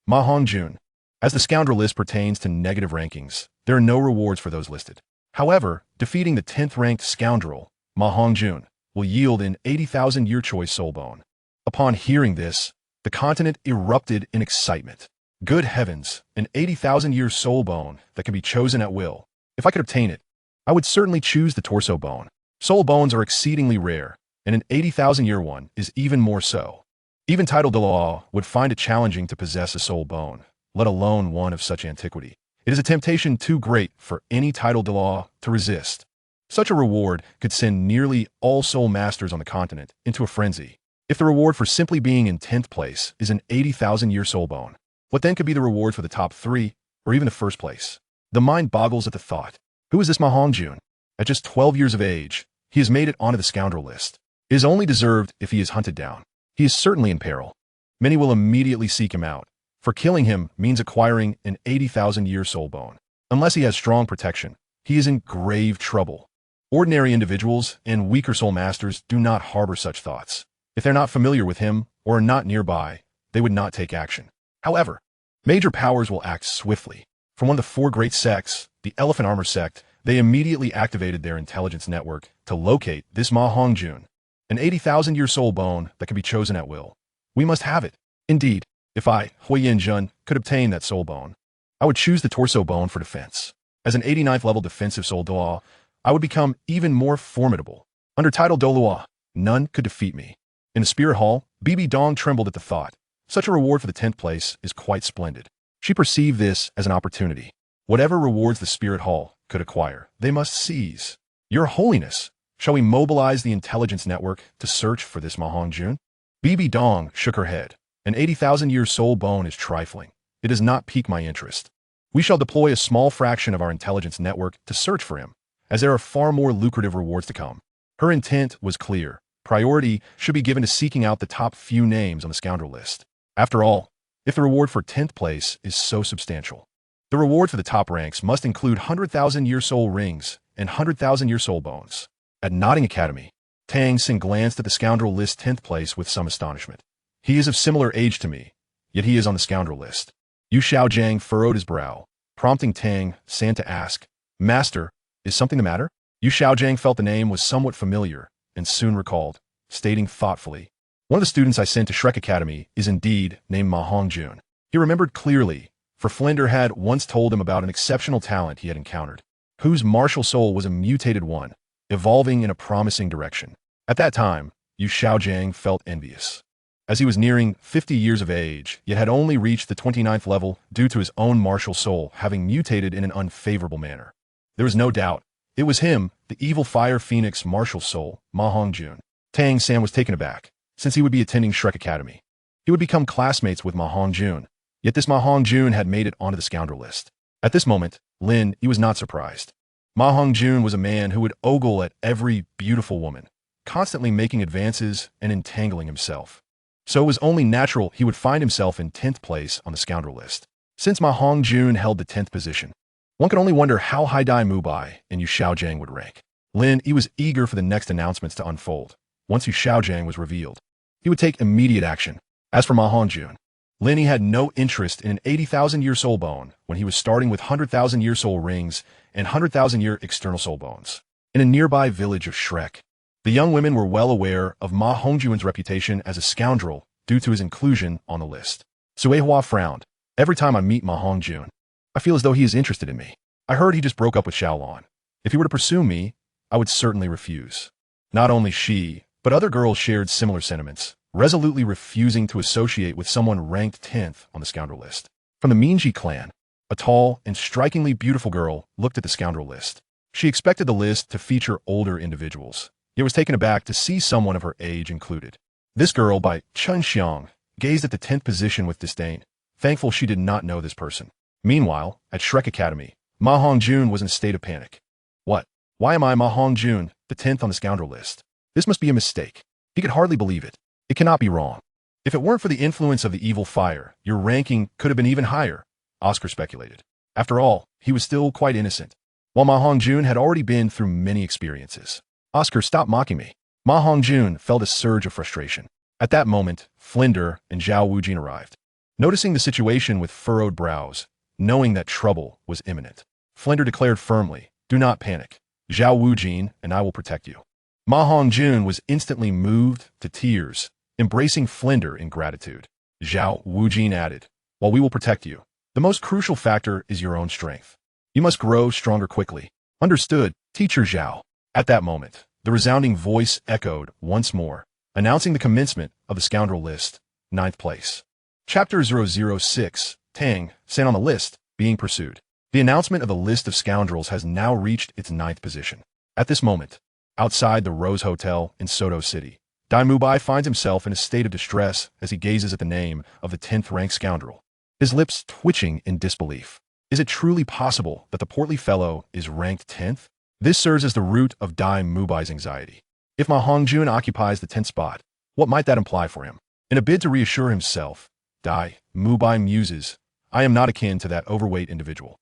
Ma Hongjun, as the scoundrel list pertains to negative rankings, there are no rewards for those listed. However, defeating the 10th ranked scoundrel, Ma Hongjun, will yield an 80,000 year choice soul bone." Upon hearing this, the continent erupted in excitement. Good heavens, an 80,000 year soul bone that can be chosen at will. If I could obtain it, I would certainly choose the torso bone. Soul bones are exceedingly rare, and an 80,000 year one is even more so. Even titled Douluo would find it challenging to possess a soul bone, let alone one of such antiquity. It is a temptation too great for any titled Douluo to resist. Such a reward could send nearly all soul masters on the continent into a frenzy. If the reward for simply being in 10th place is an 80,000 year soul bone, what then could be the reward for the top 3, or even the first place? The mind boggles at the thought. Who is this Ma Hongjun? At just 12 years of age, he has made it onto the scoundrel list. It is only deserved if he is hunted down. He is certainly in peril. Many will immediately seek him out, for killing him means acquiring an 80,000 year soul bone. Unless he has strong protection, he is in grave trouble. Ordinary individuals and weaker soul masters do not harbor such thoughts. If they're not familiar with him or are not nearby, they would not take action. However, Major powers will act swiftly. From one of the four great sects, the Elephant Armor sect, they immediately activated their intelligence network to locate this Ma Hongjun, an 80,000-year soul bone that can be chosen at will. We must have it. Indeed, if I, Hui Yanjun, could obtain that soul bone, I would choose the torso bone for defense. As an 89th level defensive soul Douluo, I would become even more formidable. Under title Douluo, none could defeat me. In the Spirit Hall, Bibi Dong trembled at the thought. Such a reward for the 10th place is quite splendid. She perceived this as an opportunity. Whatever rewards the Spirit Hall could acquire, they must seize. Your Holiness, shall we mobilize the intelligence network to search for this Ma Hongjun? Bibi Dong shook her head. An 80,000-year soul bone is trifling. It does not pique my interest. We shall deploy a small fraction of our intelligence network to search for him, as there are far more lucrative rewards to come. Her intent was clear. Priority should be given to seeking out the top few names on the scoundrel list. After all, if the reward for 10th place is so substantial, the reward for the top ranks must include 100,000-year soul rings and 100,000-year soul bones. At Notting Academy, Tang San glanced at the scoundrel list 10th place with some astonishment. He is of similar age to me, yet he is on the scoundrel list. Xiaogang furrowed his brow, prompting Tang San to ask, Master, is something the matter? Xiaogang felt the name was somewhat familiar and soon recalled, stating thoughtfully, one of the students I sent to Shrek Academy is indeed named Ma Hongjun. He remembered clearly, for Flinder had once told him about an exceptional talent he had encountered, whose martial soul was a mutated one, evolving in a promising direction. At that time, Xiaogang felt envious, as he was nearing 50 years of age, yet had only reached the 29th level due to his own martial soul having mutated in an unfavorable manner. There was no doubt, it was him, the evil fire phoenix martial soul, Ma Hongjun. Tang San was taken aback, since he would be attending Shrek Academy. He would become classmates with Ma Hongjun, yet this Ma Hongjun had made it onto the scoundrel list. At this moment, Lin Yi was not surprised. Ma Hongjun was a man who would ogle at every beautiful woman, constantly making advances and entangling himself. So it was only natural he would find himself in 10th place on the scoundrel list. Since Ma Hongjun held the 10th position, one could only wonder how Hai Dai Mubai and Xiaogang would rank. Lin Yi was eager for the next announcements to unfold. Once Xiaogang was revealed, he would take immediate action. As for Ma Hongjun, Lin Yi had no interest in an 80,000-year soul bone when he was starting with 100,000-year soul rings and 100,000-year external soul bones. In a nearby village of Shrek, the young women were well aware of Ma Hongjun's reputation as a scoundrel due to his inclusion on the list. Suehua frowned. Every time I meet Ma Hongjun, I feel as though he is interested in me. I heard he just broke up with SoulLand. If he were to pursue me, I would certainly refuse. Not only she, but other girls shared similar sentiments, resolutely refusing to associate with someone ranked 10th on the scoundrel list. From the Minji clan, a tall and strikingly beautiful girl looked at the scoundrel list. She expected the list to feature older individuals, yet was taken aback to see someone of her age included. This girl, by Chen Xiang, gazed at the 10th position with disdain, thankful she did not know this person. Meanwhile, at Shrek Academy, Ma Hongjun was in a state of panic. What? Why am I Ma Hongjun, the 10th on the scoundrel list? This must be a mistake. He could hardly believe it. It cannot be wrong. If it weren't for the influence of the evil fire, your ranking could have been even higher, Oscar speculated. After all, he was still quite innocent, while Ma Hongjun had already been through many experiences. Oscar, stop mocking me. Ma Hongjun felt a surge of frustration. At that moment, Flinder and Zhao Wujin arrived. Noticing the situation with furrowed brows, knowing that trouble was imminent, Flinder declared firmly, do not panic. Zhao Wujin and I will protect you. Ma Hongjun was instantly moved to tears, embracing Flinder in gratitude. Zhao Wujin added, while we will protect you, the most crucial factor is your own strength. You must grow stronger quickly. Understood, Teacher Zhao. At that moment, the resounding voice echoed once more, announcing the commencement of the scoundrel list, 9th place. Chapter 006, Tang San on the list, being pursued. The announcement of the list of scoundrels has now reached its 9th position. At this moment, outside the Rose Hotel in Soto City, Dai Mubai finds himself in a state of distress as he gazes at the name of the 10th-ranked scoundrel, his lips twitching in disbelief. Is it truly possible that the portly fellow is ranked 10th? This serves as the root of Dai Mubai's anxiety. If Ma Hongjun occupies the 10th spot, what might that imply for him? In a bid to reassure himself, Dai Mubai muses, I am not akin to that overweight individual.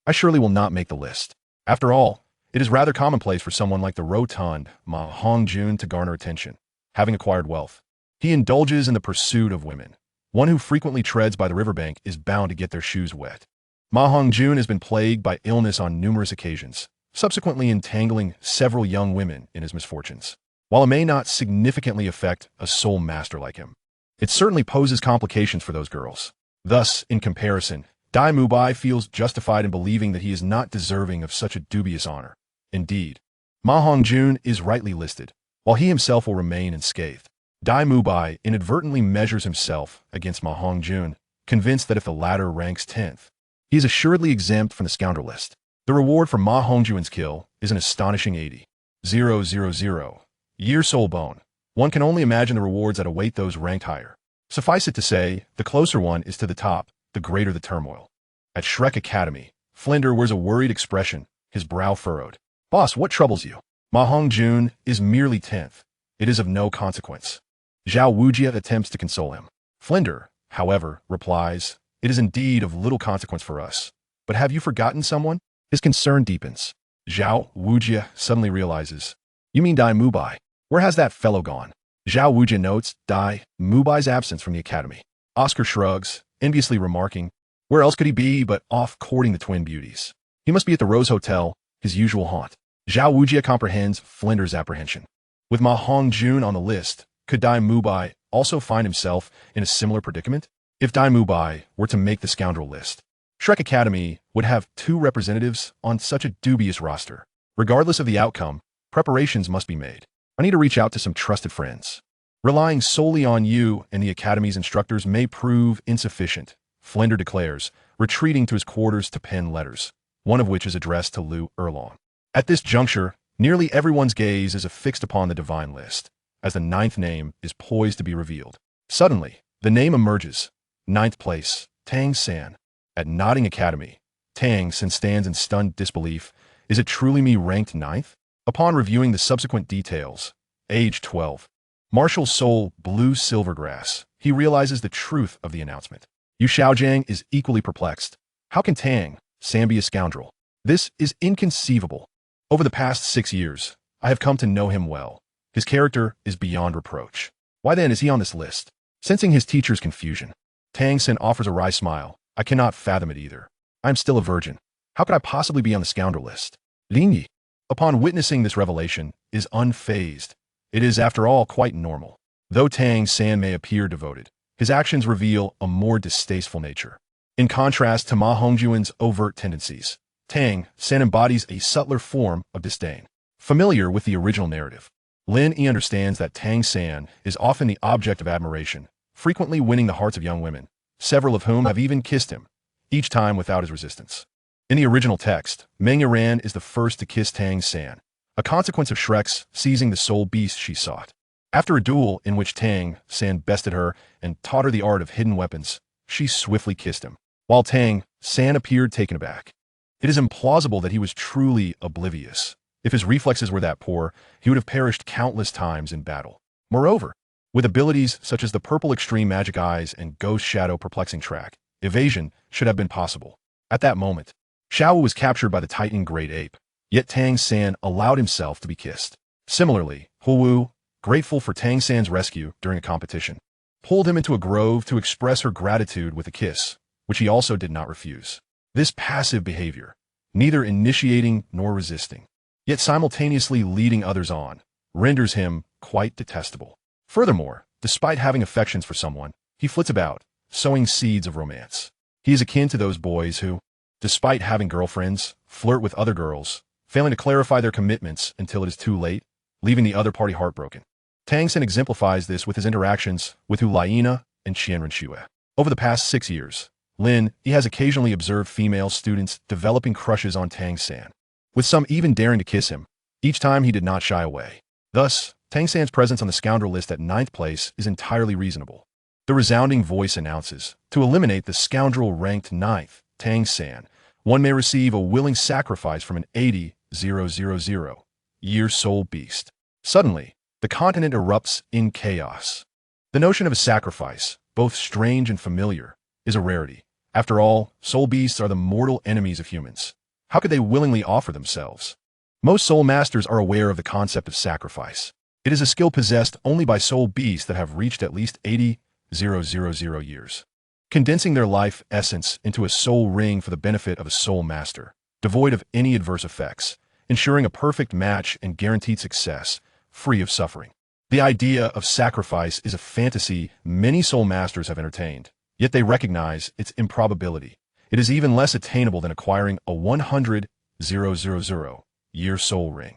I surely will not make the list. After all, it is rather commonplace for someone like the rotund Ma Hongjun to garner attention. Having acquired wealth, he indulges in the pursuit of women, One who frequently treads by the riverbank is bound to get their shoes wet. Ma Hongjun has been plagued by illness on numerous occasions, subsequently entangling several young women in his misfortunes. While it may not significantly affect a soul master like him, it certainly poses complications for those girls. Thus, in comparison, Dai Mubai feels justified in believing that he is not deserving of such a dubious honor. Indeed, Ma Hongjun is rightly listed, while he himself will remain unscathed. Dai Mubai inadvertently measures himself against Ma Hongjun, convinced that if the latter ranks 10th, he is assuredly exempt from the scoundrel list. The reward for Ma Hongjun's kill is an astonishing 80,000 year soul bone. One can only imagine the rewards that await those ranked higher. Suffice it to say, the closer one is to the top, the greater the turmoil. At Shrek Academy, Flinder wears a worried expression, his brow furrowed. Boss, what troubles you? Ma Hongjun is merely 10th. It is of no consequence. Zhao Wujia attempts to console him. Flinder, however, replies, it is indeed of little consequence for us. But have you forgotten someone? His concern deepens. Zhao Wujia suddenly realizes, you mean Dai Mubai? Where has that fellow gone? Zhao Wujia notes Dai Mubai's absence from the academy. Oscar shrugs, enviously remarking, where else could he be but off courting the twin beauties? He must be at the Rose Hotel, his usual haunt. Zhao Wujia comprehends Flinder's apprehension. With Ma Hongjun on the list, could Dai Mubai also find himself in a similar predicament? If Dai Mubai were to make the scoundrel list, Shrek Academy would have 2 representatives on such a dubious roster. Regardless of the outcome, preparations must be made. I need to reach out to some trusted friends. Relying solely on you and the Academy's instructors may prove insufficient, Flinder declares, retreating to his quarters to pen letters, one of which is addressed to Lu Erlong. At this juncture, nearly everyone's gaze is affixed upon the divine list, as the 9th name is poised to be revealed. Suddenly, the name emerges. 9th place, Tang San. At Nodding Academy, Tang San stands in stunned disbelief. Is it truly me ranked 9th? Upon reviewing the subsequent details, age 12, martial soul blue silvergrass, he realizes the truth of the announcement. Yu Xiaogang is equally perplexed. How can Tang San be a scoundrel? This is inconceivable. Over the past 6 years, I have come to know him well. His character is beyond reproach. Why then is he on this list? Sensing his teacher's confusion, Tang San offers a wry smile. I cannot fathom it either. I am still a virgin. How could I possibly be on the scoundrel list? Lin Yi, upon witnessing this revelation, is unfazed. It is, after all, quite normal. Though Tang San may appear devoted, his actions reveal a more distasteful nature. In contrast to Ma Hongjun's overt tendencies, Tang San embodies a subtler form of disdain. Familiar with the original narrative, Lin Yi understands that Tang San is often the object of admiration, frequently winning the hearts of young women, several of whom have even kissed him, each time without his resistance. In the original text, Meng Yaran is the first to kiss Tang San, a consequence of Shrek's seizing the soul beast she sought. After a duel in which Tang San bested her and taught her the art of hidden weapons, she swiftly kissed him, while Tang San appeared taken aback. It is implausible that he was truly oblivious. If his reflexes were that poor, he would have perished countless times in battle. Moreover, with abilities such as the purple extreme magic eyes and ghost shadow perplexing track, evasion should have been possible. At that moment, Xiao was captured by the Titan Great Ape, yet Tang San allowed himself to be kissed. Similarly, Huwu, grateful for Tang San's rescue during a competition, pulled him into a grove to express her gratitude with a kiss, which he also did not refuse. This passive behavior, neither initiating nor resisting, yet simultaneously leading others on, renders him quite detestable. Furthermore, despite having affections for someone, he flits about, sowing seeds of romance. He is akin to those boys who, despite having girlfriends, flirt with other girls, failing to clarify their commitments until it is too late, leaving the other party heartbroken. Tang San exemplifies this with his interactions with Hu Laina and Qianren Xue. Over the past 6 years, Lin Yi has occasionally observed female students developing crushes on Tang San, with some even daring to kiss him. Each time he did not shy away. Thus, Tang San's presence on the scoundrel list at 9th place is entirely reasonable. The resounding voice announces, to eliminate the scoundrel ranked 9th, Tang San, one may receive a willing sacrifice from an 80,000 year soul beast. Suddenly, the continent erupts in chaos. The notion of a sacrifice, both strange and familiar, is a rarity. After all, soul beasts are the mortal enemies of humans. How could they willingly offer themselves? Most soul masters are aware of the concept of sacrifice. It is a skill possessed only by soul beasts that have reached at least 80,000 years, condensing their life essence into a soul ring for the benefit of a soul master, devoid of any adverse effects, ensuring a perfect match and guaranteed success, free of suffering. The idea of sacrifice is a fantasy many soul masters have entertained, yet they recognize its improbability. It is even less attainable than acquiring a 100,000-year soul ring.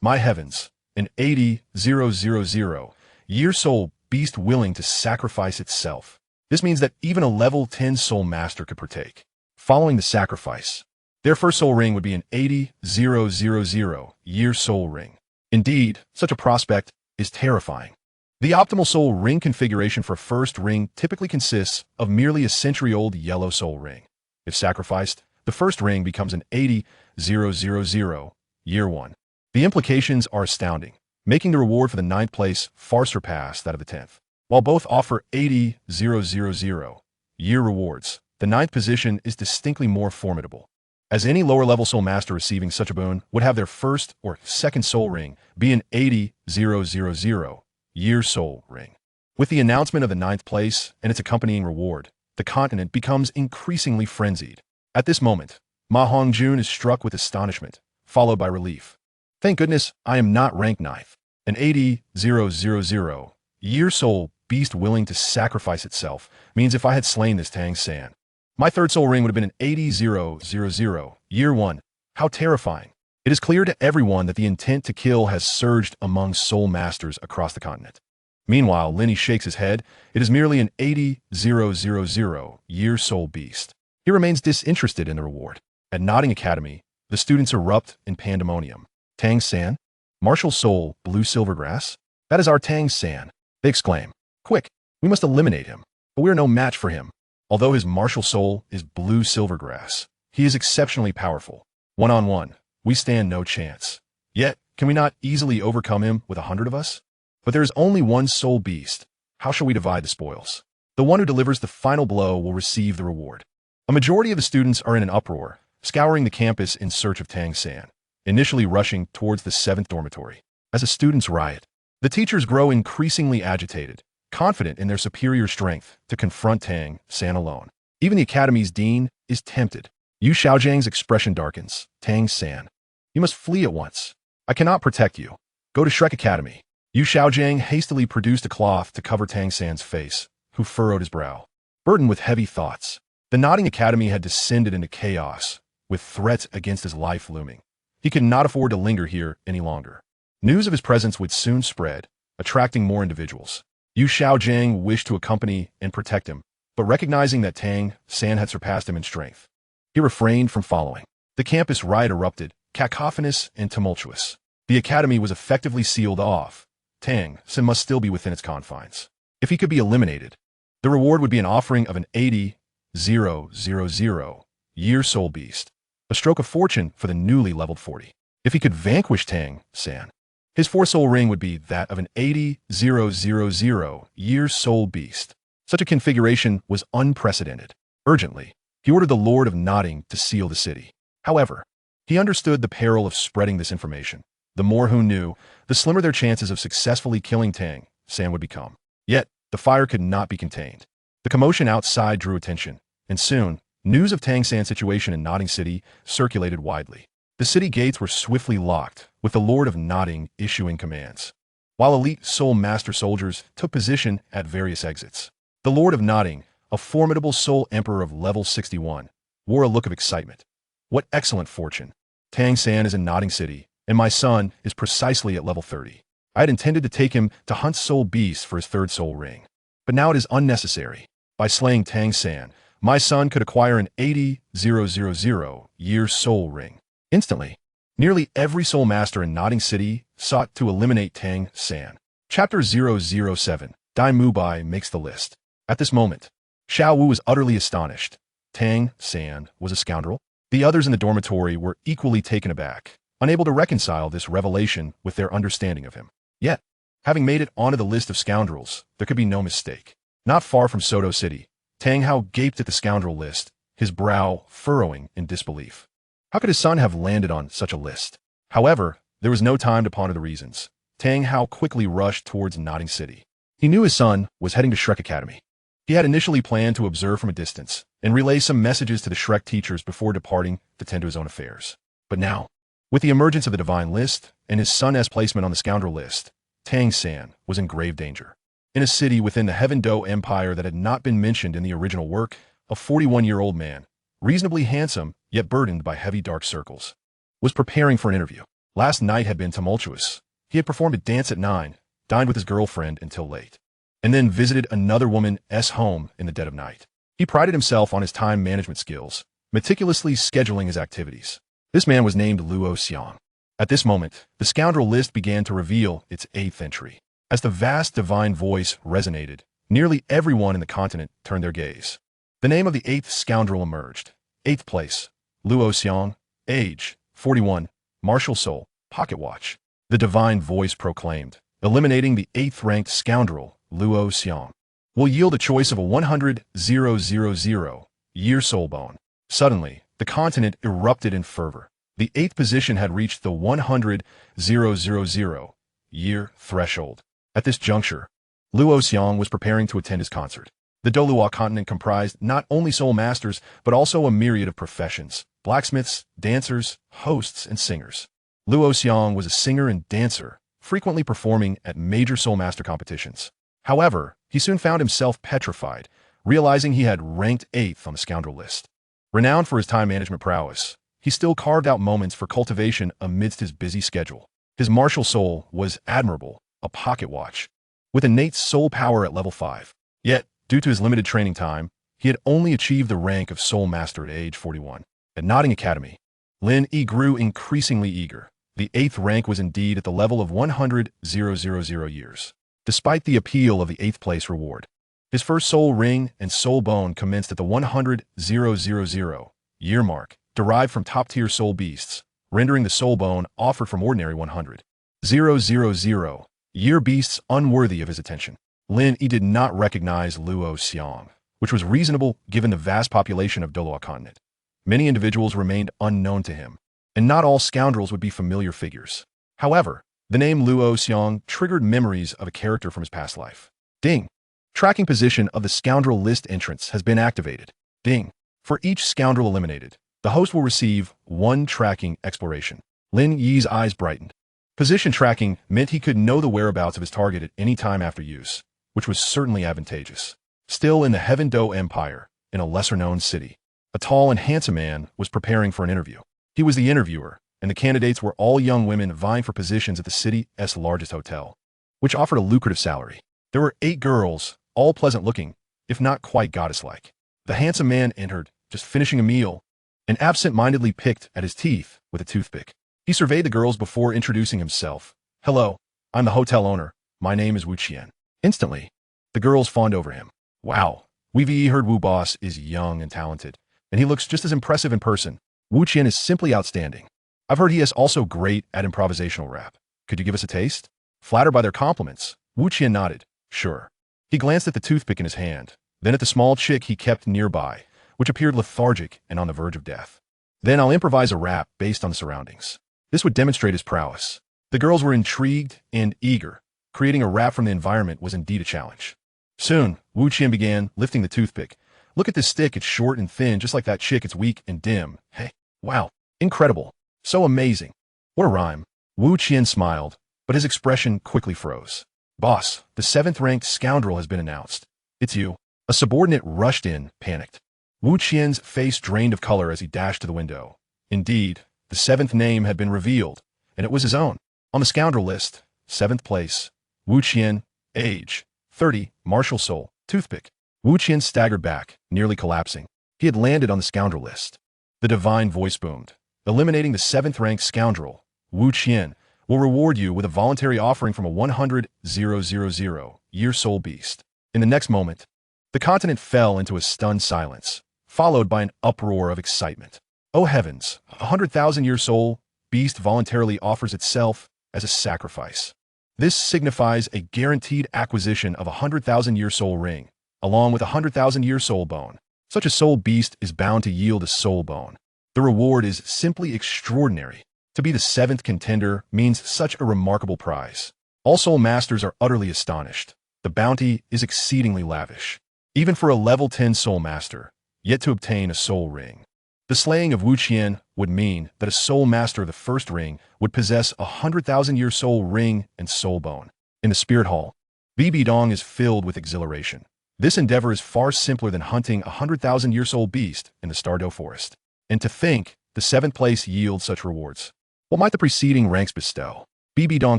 My heavens, an 80,000-year soul beast willing to sacrifice itself. This means that even a level 10 soul master could partake. Following the sacrifice, their first soul ring would be an 80,000-year soul ring. Indeed, such a prospect is terrifying. The optimal soul ring configuration for a first ring typically consists of merely a century-old yellow soul ring. If sacrificed, the first ring becomes an 80,000-year one. The implications are astounding, making the reward for the 9th place far surpass that of the 10th. While both offer 80,000-year rewards, the 9th position is distinctly more formidable, as any lower-level soul master receiving such a boon would have their first or second soul ring be an 80,000-year soul ring. With the announcement of the 9th place and its accompanying reward, the continent becomes increasingly frenzied. At this moment, Ma Hongjun is struck with astonishment, followed by relief. Thank goodness I am not ranked 9th. An 80,000-year soul beast willing to sacrifice itself means if I had slain this Tang San, my third soul ring would have been an 80,000-year one. How terrifying. It is clear to everyone that the intent to kill has surged among soul masters across the continent. Meanwhile, Lin Yi shakes his head. It is merely an 80,000-year soul beast. He remains disinterested in the reward. At Nodding Academy, the students erupt in pandemonium. Tang San? Martial soul, blue silvergrass? That is our Tang San, they exclaim. Quick, we must eliminate him. But we are no match for him. Although his martial soul is blue silvergrass, he is exceptionally powerful. One-on-one, we stand no chance. Yet, can we not easily overcome him with 100 of us? But there is only one soul beast. How shall we divide the spoils? The one who delivers the final blow will receive the reward. A majority of the students are in an uproar, scouring the campus in search of Tang San, initially rushing towards the 7th dormitory. As the students riot, the teachers grow increasingly agitated, confident in their superior strength to confront Tang San alone. Even the academy's dean is tempted. Yu Xiaojiang's expression darkens. Tang San, you must flee at once. I cannot protect you. Go to Shrek Academy. Yu Xiaojiang hastily produced a cloth to cover Tang San's face, who furrowed his brow. Burdened with heavy thoughts, the Nodding Academy had descended into chaos, with threats against his life looming. He could not afford to linger here any longer. News of his presence would soon spread, attracting more individuals. Yu Xiaojiang wished to accompany and protect him, but recognizing that Tang San had surpassed him in strength, he refrained from following. The campus riot erupted, cacophonous and tumultuous. The academy was effectively sealed off. Tang San must still be within its confines. If he could be eliminated, the reward would be an offering of an 80,000-year soul beast, a stroke of fortune for the newly leveled 40. If he could vanquish Tang San, his 4th soul ring would be that of an 80,000-year soul beast. Such a configuration was unprecedented. Urgently, he ordered the Lord of Nodding to seal the city. However, he understood the peril of spreading this information. The more who knew, the slimmer their chances of successfully killing Tang San would become. Yet, the fire could not be contained. The commotion outside drew attention, and soon, news of Tang San's situation in Nodding City circulated widely. The city gates were swiftly locked, with the Lord of Nodding issuing commands, while elite soul master soldiers took position at various exits. The Lord of Nodding, a formidable soul emperor of level 61, wore a look of excitement. What excellent fortune! Tang San is in Nodding City, and my son is precisely at level 30. I had intended to take him to hunt soul beasts for his 3rd soul ring, but now it is unnecessary. By slaying Tang San, my son could acquire an 80,000-year soul ring. Instantly, nearly every soul master in Nodding City sought to eliminate Tang San. Chapter 007, Dai Mubai makes the list. At this moment, Xiao Wu was utterly astonished. Tang San was a scoundrel? The others in the dormitory were equally taken aback, unable to reconcile this revelation with their understanding of him. Yet, having made it onto the list of scoundrels, there could be no mistake. Not far from Soto City, Tang Hao gaped at the scoundrel list, his brow furrowing in disbelief. How could his son have landed on such a list? However, there was no time to ponder the reasons. Tang Hao quickly rushed towards Nodding City. He knew his son was heading to Shrek Academy. He had initially planned to observe from a distance and relay some messages to the Shrek teachers before departing to tend to his own affairs. But now, with the emergence of the Divine List and his son's placement on the Scoundrel List, Tang San was in grave danger. In a city within the Heaven Do Empire that had not been mentioned in the original work, a 41-year-old man, reasonably handsome yet burdened by heavy dark circles, was preparing for an interview. Last night had been tumultuous. He had performed a dance at 9, dined with his girlfriend until late, and then visited another woman's home in the dead of night. He prided himself on his time management skills, meticulously scheduling his activities. This man was named Luo Xiang. At this moment, the Scoundrel List began to reveal its 8th entry. As the vast divine voice resonated, nearly everyone in the continent turned their gaze. The name of the 8th scoundrel emerged. 8th place, Luo Xiang, age, 41, martial soul, pocket watch. The divine voice proclaimed, eliminating the 8th-ranked scoundrel, Luo Xiang, will yield a choice of a 100,000-year soul bone. Suddenly, the continent erupted in fervor. The 8th position had reached the 100,000-year threshold. At this juncture, Luo Xiang was preparing to attend his concert. The Douluo Continent comprised not only soul masters, but also a myriad of professions: blacksmiths, dancers, hosts, and singers. Luo Xiang was a singer and dancer, frequently performing at major soul master competitions. However, he soon found himself petrified, realizing he had ranked 8th on the Scoundrel List. Renowned for his time management prowess, he still carved out moments for cultivation amidst his busy schedule. His martial soul was admirable, a pocket watch, with innate soul power at level 5. Yet, due to his limited training time, he had only achieved the rank of Soul Master at age 41. At Nodding Academy, Lin Yi grew increasingly eager. The 8th rank was indeed at the level of 100,000 years. Despite the appeal of the 8th place reward, his first soul ring and soul bone commenced at the 100,000 year mark, derived from top-tier soul beasts, rendering the soul bone offered from ordinary 100,000 year beasts unworthy of his attention. Lin Yi did not recognize Luo Xiang, which was reasonable given the vast population of Douluo Continent. Many individuals remained unknown to him, and not all scoundrels would be familiar figures. However, the name Luo Xiang triggered memories of a character from his past life. Ding! Tracking position of the Scoundrel List entrance has been activated. Ding! For each scoundrel eliminated, the host will receive 1 tracking exploration. Lin Yi's eyes brightened. Position tracking meant he could know the whereabouts of his target at any time after use, which was certainly advantageous. Still in the Heaven Do Empire, in a lesser-known city, a tall and handsome man was preparing for an interview. He was the interviewer, and the candidates were all young women vying for positions at the city's largest hotel, which offered a lucrative salary. There were 8 girls, all pleasant-looking, if not quite goddess-like. The handsome man entered, just finishing a meal, and absent-mindedly picked at his teeth with a toothpick. He surveyed the girls before introducing himself. "Hello, I'm the hotel owner. My name is Wu Qian." Instantly, the girls fawned over him. "Wow, we've heard Wu Boss is young and talented, and he looks just as impressive in person. Wu Qian is simply outstanding. I've heard he is also great at improvisational rap. Could you give us a taste?" Flattered by their compliments, Wu Qian nodded. "Sure." He glanced at the toothpick in his hand, then at the small chick he kept nearby, which appeared lethargic and on the verge of death. "Then I'll improvise a rap based on the surroundings." This would demonstrate his prowess. The girls were intrigued and eager. Creating a rap from the environment was indeed a challenge. Soon, Wu Qian began lifting the toothpick. "Look at this stick, it's short and thin, just like that chick, it's weak and dim. Hey, wow, incredible, so amazing. What a rhyme." Wu Qian smiled, but his expression quickly froze. "Boss, the 7th-ranked scoundrel has been announced. It's you." A subordinate rushed in, panicked. Wu Qian's face drained of color as he dashed to the window. Indeed, the 7th name had been revealed, and it was his own. On the Scoundrel List, 7th place, Wu Qian, age, 30, martial soul, toothpick. Wu Qian staggered back, nearly collapsing. He had landed on the Scoundrel List. The divine voice boomed. "Eliminating the 7th-ranked scoundrel, Wu Qian, will reward you with a voluntary offering from a 100,000 year soul beast." In the next moment, the continent fell into a stunned silence, followed by an uproar of excitement. Oh heavens, a 100,000 year soul beast voluntarily offers itself as a sacrifice. This signifies a guaranteed acquisition of a 100,000 year soul ring, along with a 100,000 year soul bone. Such a soul beast is bound to yield a soul bone. The reward is simply extraordinary. To be the 7th contender means such a remarkable prize. All soul masters are utterly astonished. The bounty is exceedingly lavish. even for a level 10 soul master, yet to obtain a soul ring. The slaying of Wu Qian would mean that a soul master of the first ring would possess a 100,000-year soul ring and soul bone. In the Spirit Hall, BB Dong is filled with exhilaration. This endeavor is far simpler than hunting a 100,000-year soul beast in the Stardow Forest. And to think, the 7th place yields such rewards. What might the preceding ranks bestow? BB Dong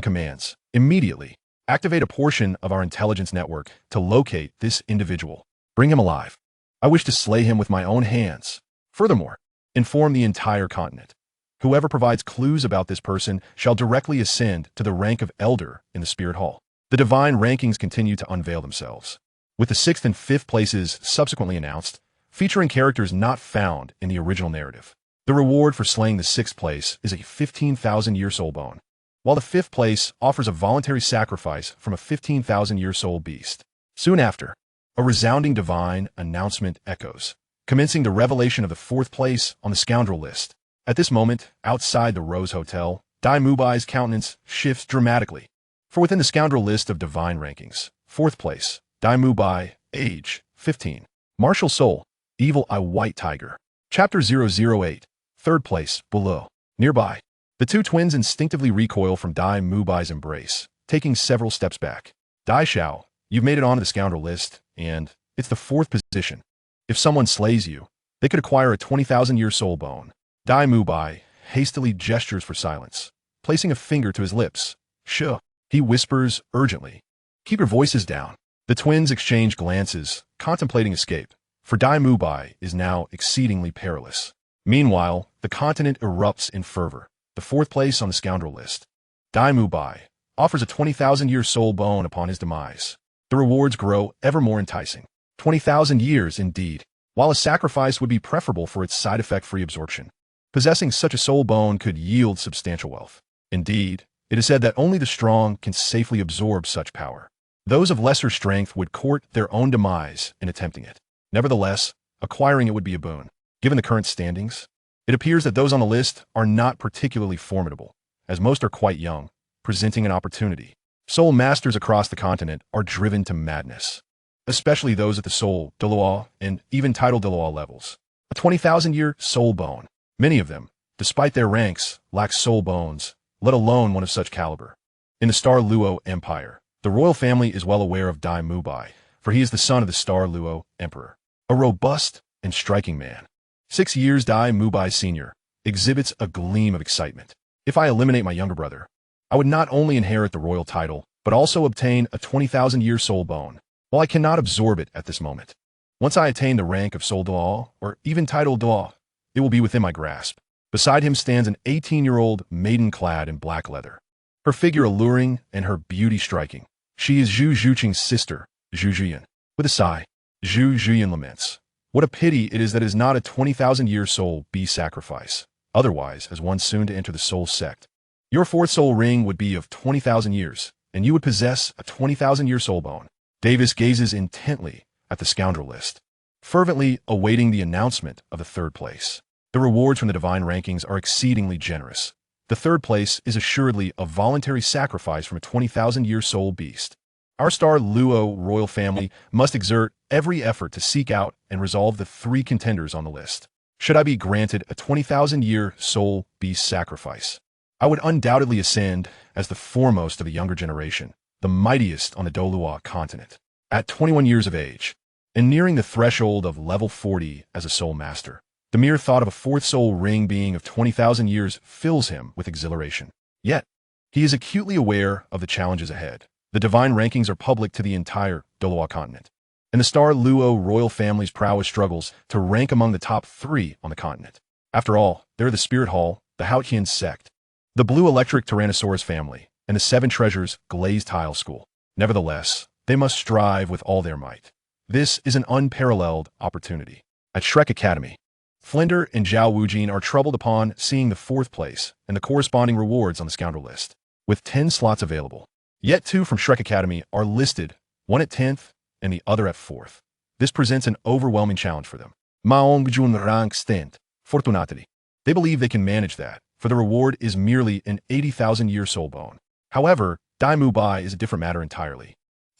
commands, immediately, activate a portion of our intelligence network to locate this individual. Bring him alive. I wish to slay him with my own hands. Furthermore, inform the entire continent. Whoever provides clues about this person shall directly ascend to the rank of Elder in the Spirit Hall. The divine rankings continue to unveil themselves, with the 6th and 5th places subsequently announced, featuring characters not found in the original narrative. The reward for slaying the 6th place is a 15,000-year soul bone, while the 5th place offers a voluntary sacrifice from a 15,000-year soul beast. Soon after, a resounding divine announcement echoes, commencing the revelation of the 4th place on the scoundrel list. At this moment, outside the Rose Hotel, Dai Mubai's countenance shifts dramatically. For within the scoundrel list of divine rankings, 4th place, Dai Mubai, age, 15. Martial soul, evil eye white tiger. Chapter 008, 3rd place, below. Nearby, the two twins instinctively recoil from Dai Mubai's embrace, taking several steps back. Dai Xiao, you've made it onto the scoundrel list, and it's the 4th position. If someone slays you, they could acquire a 20,000-year soul bone. Dai Mubai hastily gestures for silence, placing a finger to his lips. Shh, he whispers urgently. Keep your voices down. The twins exchange glances, contemplating escape, for Dai Mubai is now exceedingly perilous. Meanwhile, the continent erupts in fervor, the 4th place on the scoundrel list. Dai Mubai offers a 20,000-year soul bone upon his demise. The rewards grow ever more enticing. 20,000 years, indeed, while a sacrifice would be preferable for its side effect-free absorption. Possessing such a soul bone could yield substantial wealth. Indeed, it is said that only the strong can safely absorb such power. Those of lesser strength would court their own demise in attempting it. Nevertheless, acquiring it would be a boon. Given the current standings, it appears that those on the list are not particularly formidable, as most are quite young, presenting an opportunity. Soul masters across the continent are driven to madness, especially those at the Soul, Douluo, and even Title Douluo levels. A 20,000-year soul bone. Many of them, despite their ranks, lack soul bones, let alone one of such caliber. In the Star Luo Empire, the royal family is well aware of Dai Mubai, for he is the son of the Star Luo Emperor, a robust and striking man. 6 years Dai Mubai Sr. exhibits a gleam of excitement. If I eliminate my younger brother, I would not only inherit the royal title, but also obtain a 20,000-year soul bone, while I cannot absorb it at this moment. Once I attain the rank of Soul Duo, or even Title Duo, it will be within my grasp. Beside him stands an 18-year-old maiden clad in black leather, her figure alluring and her beauty striking. She is Zhu Zhuqing's sister, Zhu Zhuyan. With a sigh, Zhu Zhuyan laments. What a pity it is that it is not a 20,000-year soul be sacrifice. Otherwise, as one soon to enter the soul sect, your 4th soul ring would be of 20,000 years, and you would possess a 20,000-year soul bone. Davis gazes intently at the scoundrel list, fervently awaiting the announcement of the 3rd place. The rewards from the divine rankings are exceedingly generous. The 3rd place is assuredly a voluntary sacrifice from a 20,000-year soul beast. Our Star Luo royal family must exert every effort to seek out and resolve the 3 contenders on the list. Should I be granted a 20,000-year soul beast sacrifice, I would undoubtedly ascend as the foremost of the younger generation, the mightiest on the Douluo Continent. At 21 years of age, and nearing the threshold of level 40 as a soul master, the mere thought of a 4th soul ring being of 20,000 years fills him with exhilaration. Yet, he is acutely aware of the challenges ahead. The divine rankings are public to the entire Douluo Continent, and the Star Luo royal family's prowess struggles to rank among the top 3 on the continent. After all, there are the Spirit Hall, the Haotian sect, the Blue Electric Tyrannosaurus family, and the 7 Treasures Glazed Tile School. Nevertheless, they must strive with all their might. This is an unparalleled opportunity. At Shrek Academy, Flinder and Zhao Wujin are troubled upon seeing the 4th place and the corresponding rewards on the scoundrel list, with 10 slots available. Yet 2 from Shrek Academy are listed, one at 10th and the other at 4th. This presents an overwhelming challenge for them. Maongjun rank stent, fortunately. They believe they can manage that, for the reward is merely an 80,000-year soul bone. However, Dai Mubai is a different matter entirely.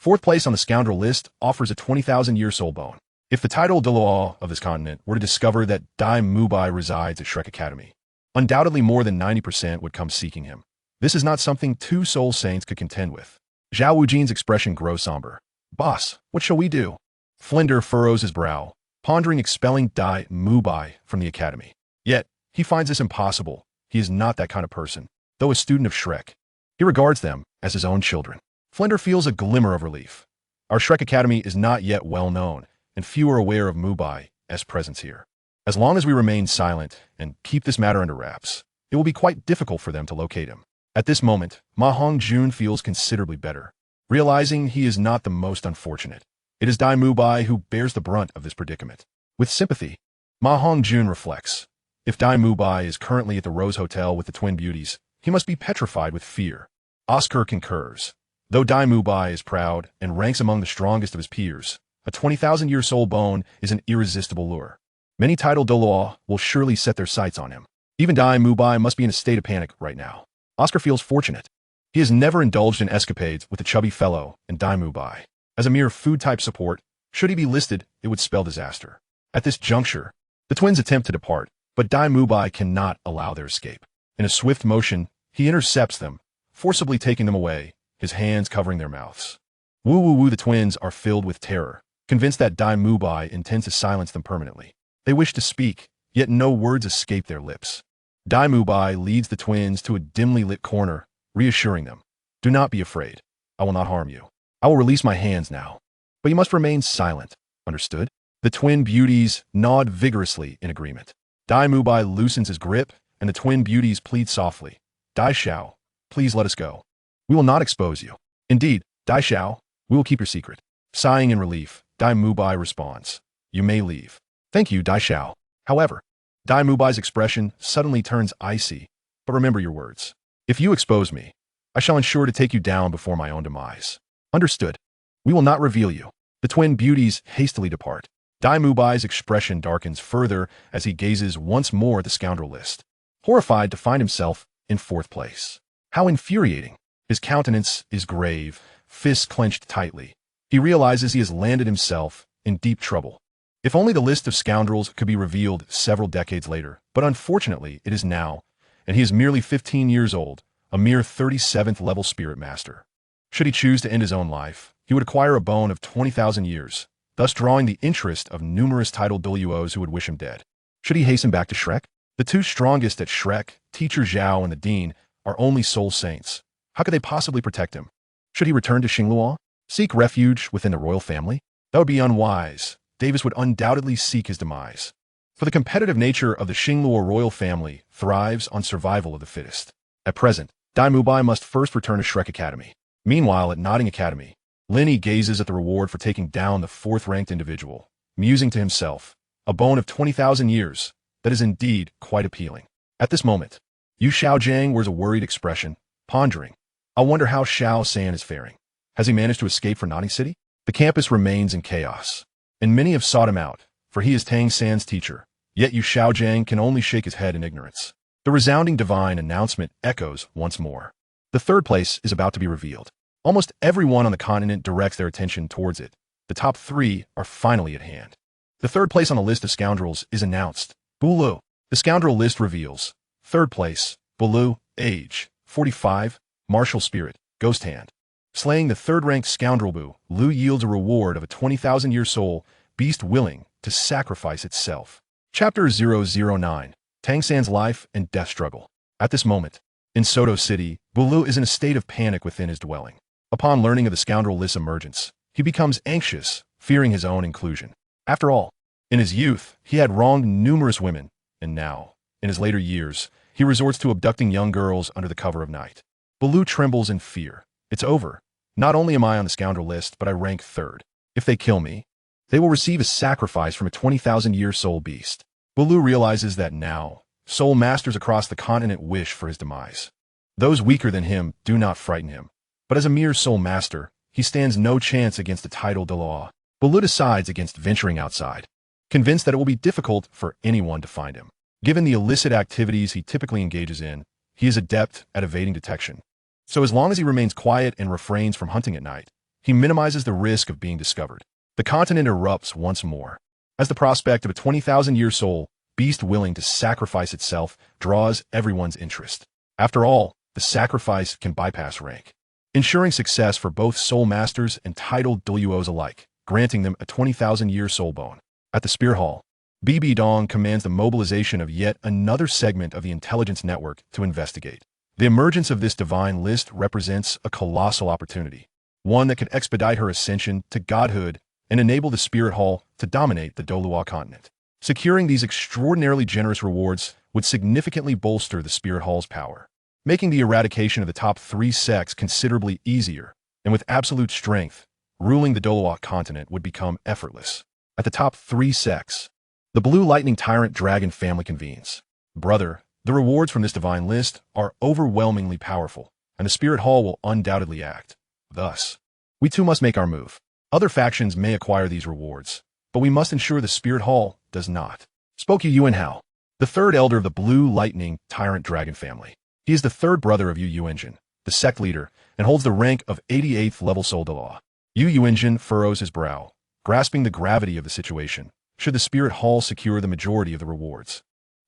Fourth place on the scoundrel list offers a 20,000-year soul bone. If the title Douluo of this continent were to discover that Dai Mubai resides at Shrek Academy, undoubtedly more than 90% would come seeking him. This is not something two soul saints could contend with. Zhao Wujin's expression grows somber. Boss, what shall we do? Flinder furrows his brow, pondering expelling Dai Mubai from the academy. Yet, he finds this impossible. He is not that kind of person, though a student of Shrek. He regards them as his own children. Flinder feels a glimmer of relief. Our Shrek Academy is not yet well known, and few are aware of Mubai's presence here. As long as we remain silent and keep this matter under wraps, it will be quite difficult for them to locate him. At this moment, Ma Hongjun feels considerably better, realizing he is not the most unfortunate. It is Dai Mubai who bears the brunt of this predicament. With sympathy, Ma Hongjun reflects. If Dai Mubai is currently at the Rose Hotel with the twin beauties, he must be petrified with fear. Oscar concurs. Though Dai Mubai is proud and ranks among the strongest of his peers, a 20,000-year soul bone is an irresistible lure. Many titled Douluo will surely set their sights on him. Even Dai Mubai must be in a state of panic right now. Oscar feels fortunate. He has never indulged in escapades with the chubby fellow and Dai Mubai. As a mere food-type support, should he be listed, it would spell disaster. At this juncture, the twins attempt to depart, but Dai Mubai cannot allow their escape. In a swift motion, he intercepts them, forcibly taking them away, his hands covering their mouths. Woo woo woo, the twins are filled with terror, convinced that Dai Mubai intends to silence them permanently. They wish to speak, yet no words escape their lips. Dai Mubai leads the twins to a dimly lit corner, reassuring them. Do not be afraid. I will not harm you. I will release my hands now. But you must remain silent. Understood? The twin beauties nod vigorously in agreement. Dai Mubai loosens his grip, and the twin beauties plead softly. Dai Xiao, please let us go. We will not expose you. Indeed, Dai Xiao, we will keep your secret. Sighing in relief, Dai Mubai responds. You may leave. Thank you, Dai Xiao. However, Dai Mubai's expression suddenly turns icy. But remember your words. If you expose me, I shall ensure to take you down before my own demise. Understood. We will not reveal you. The twin beauties hastily depart. Dai Mubai's expression darkens further as he gazes once more at the scoundrel list, horrified to find himself in fourth place. How infuriating. His countenance is grave, fists clenched tightly. He realizes he has landed himself in deep trouble. If only the list of scoundrels could be revealed several decades later, but unfortunately it is now, and he is merely 15 years old, a mere 37th level spirit master. Should he choose to end his own life, he would acquire a bone of 20,000 years, thus drawing the interest of numerous titled Douluos who would wish him dead. Should he hasten back to Shrek? The two strongest at Shrek, Teacher Zhao and the Dean, are only soul saints. How could they possibly protect him? Should he return to Xingluo? Seek refuge within the royal family? That would be unwise. Davis would undoubtedly seek his demise. For the competitive nature of the Xingluo royal family thrives on survival of the fittest. At present, Dai Mubai must first return to Shrek Academy. Meanwhile, at Notting Academy, Lin Yi gazes at the reward for taking down the fourth-ranked individual, musing to himself, a bone of 20,000 years, that is indeed quite appealing. At this moment, Xiaogang wears a worried expression, pondering. I wonder how Xiao San is faring. Has he managed to escape from Notting City? The campus remains in chaos, and many have sought him out, for he is Tang San's teacher, yet Xiaogang can only shake his head in ignorance. The resounding divine announcement echoes once more. The third place is about to be revealed. Almost everyone on the continent directs their attention towards it. The top three are finally at hand. The third place on the list of scoundrels is announced. Douluo. The scoundrel list reveals. Third place, Douluo, age, 45, martial spirit, ghost hand. Slaying the third-ranked scoundrel Bu, Lu yields a reward of a 20,000-year soul, beast willing to sacrifice itself. Chapter 009, Tang San's life and death struggle. At this moment, in Soto City, Douluo is in a state of panic within his dwelling. Upon learning of the scoundrel list's emergence, he becomes anxious, fearing his own inclusion. After all, in his youth, he had wronged numerous women, and now, in his later years, he resorts to abducting young girls under the cover of night. Douluo trembles in fear. It's over. Not only am I on the scoundrel list, but I rank third. If they kill me, they will receive a sacrifice from a 20,000-year soul beast. Douluo realizes that now, soul masters across the continent wish for his demise. Those weaker than him do not frighten him. But as a mere soul master, he stands no chance against the title Douluo. Douluo decides against venturing outside, convinced that it will be difficult for anyone to find him. Given the illicit activities he typically engages in, he is adept at evading detection. So as long as he remains quiet and refrains from hunting at night, he minimizes the risk of being discovered. The continent erupts once more, as the prospect of a 20,000-year soul beast willing to sacrifice itself draws everyone's interest. After all, the sacrifice can bypass rank, ensuring success for both soul masters and titled Douluos alike, granting them a 20,000-year soul bone. At the Spear Hall, BB Dong commands the mobilization of yet another segment of the intelligence network to investigate. The emergence of this divine list represents a colossal opportunity, one that could expedite her ascension to godhood and enable the Spirit Hall to dominate the Douluo Continent. Securing these extraordinarily generous rewards would significantly bolster the Spirit Hall's power, making the eradication of the top 3 sects considerably easier, and with absolute strength, ruling the Douluo Continent would become effortless. At the top 3 sects, the Blue Lightning Tyrant Dragon family convenes. Brother, the rewards from this divine list are overwhelmingly powerful, and the Spirit Hall will undoubtedly act. Thus, we too must make our move. Other factions may acquire these rewards, but we must ensure the Spirit Hall does not. Spoke Yu Yuanhao, the third elder of the Blue Lightning Tyrant Dragon family. He is the third brother of Yu Yuanjin, the sect leader, and holds the rank of 88th level Soul Law. Yu Yuanjin furrows his brow, grasping the gravity of the situation. Should the Spirit Hall secure the majority of the rewards,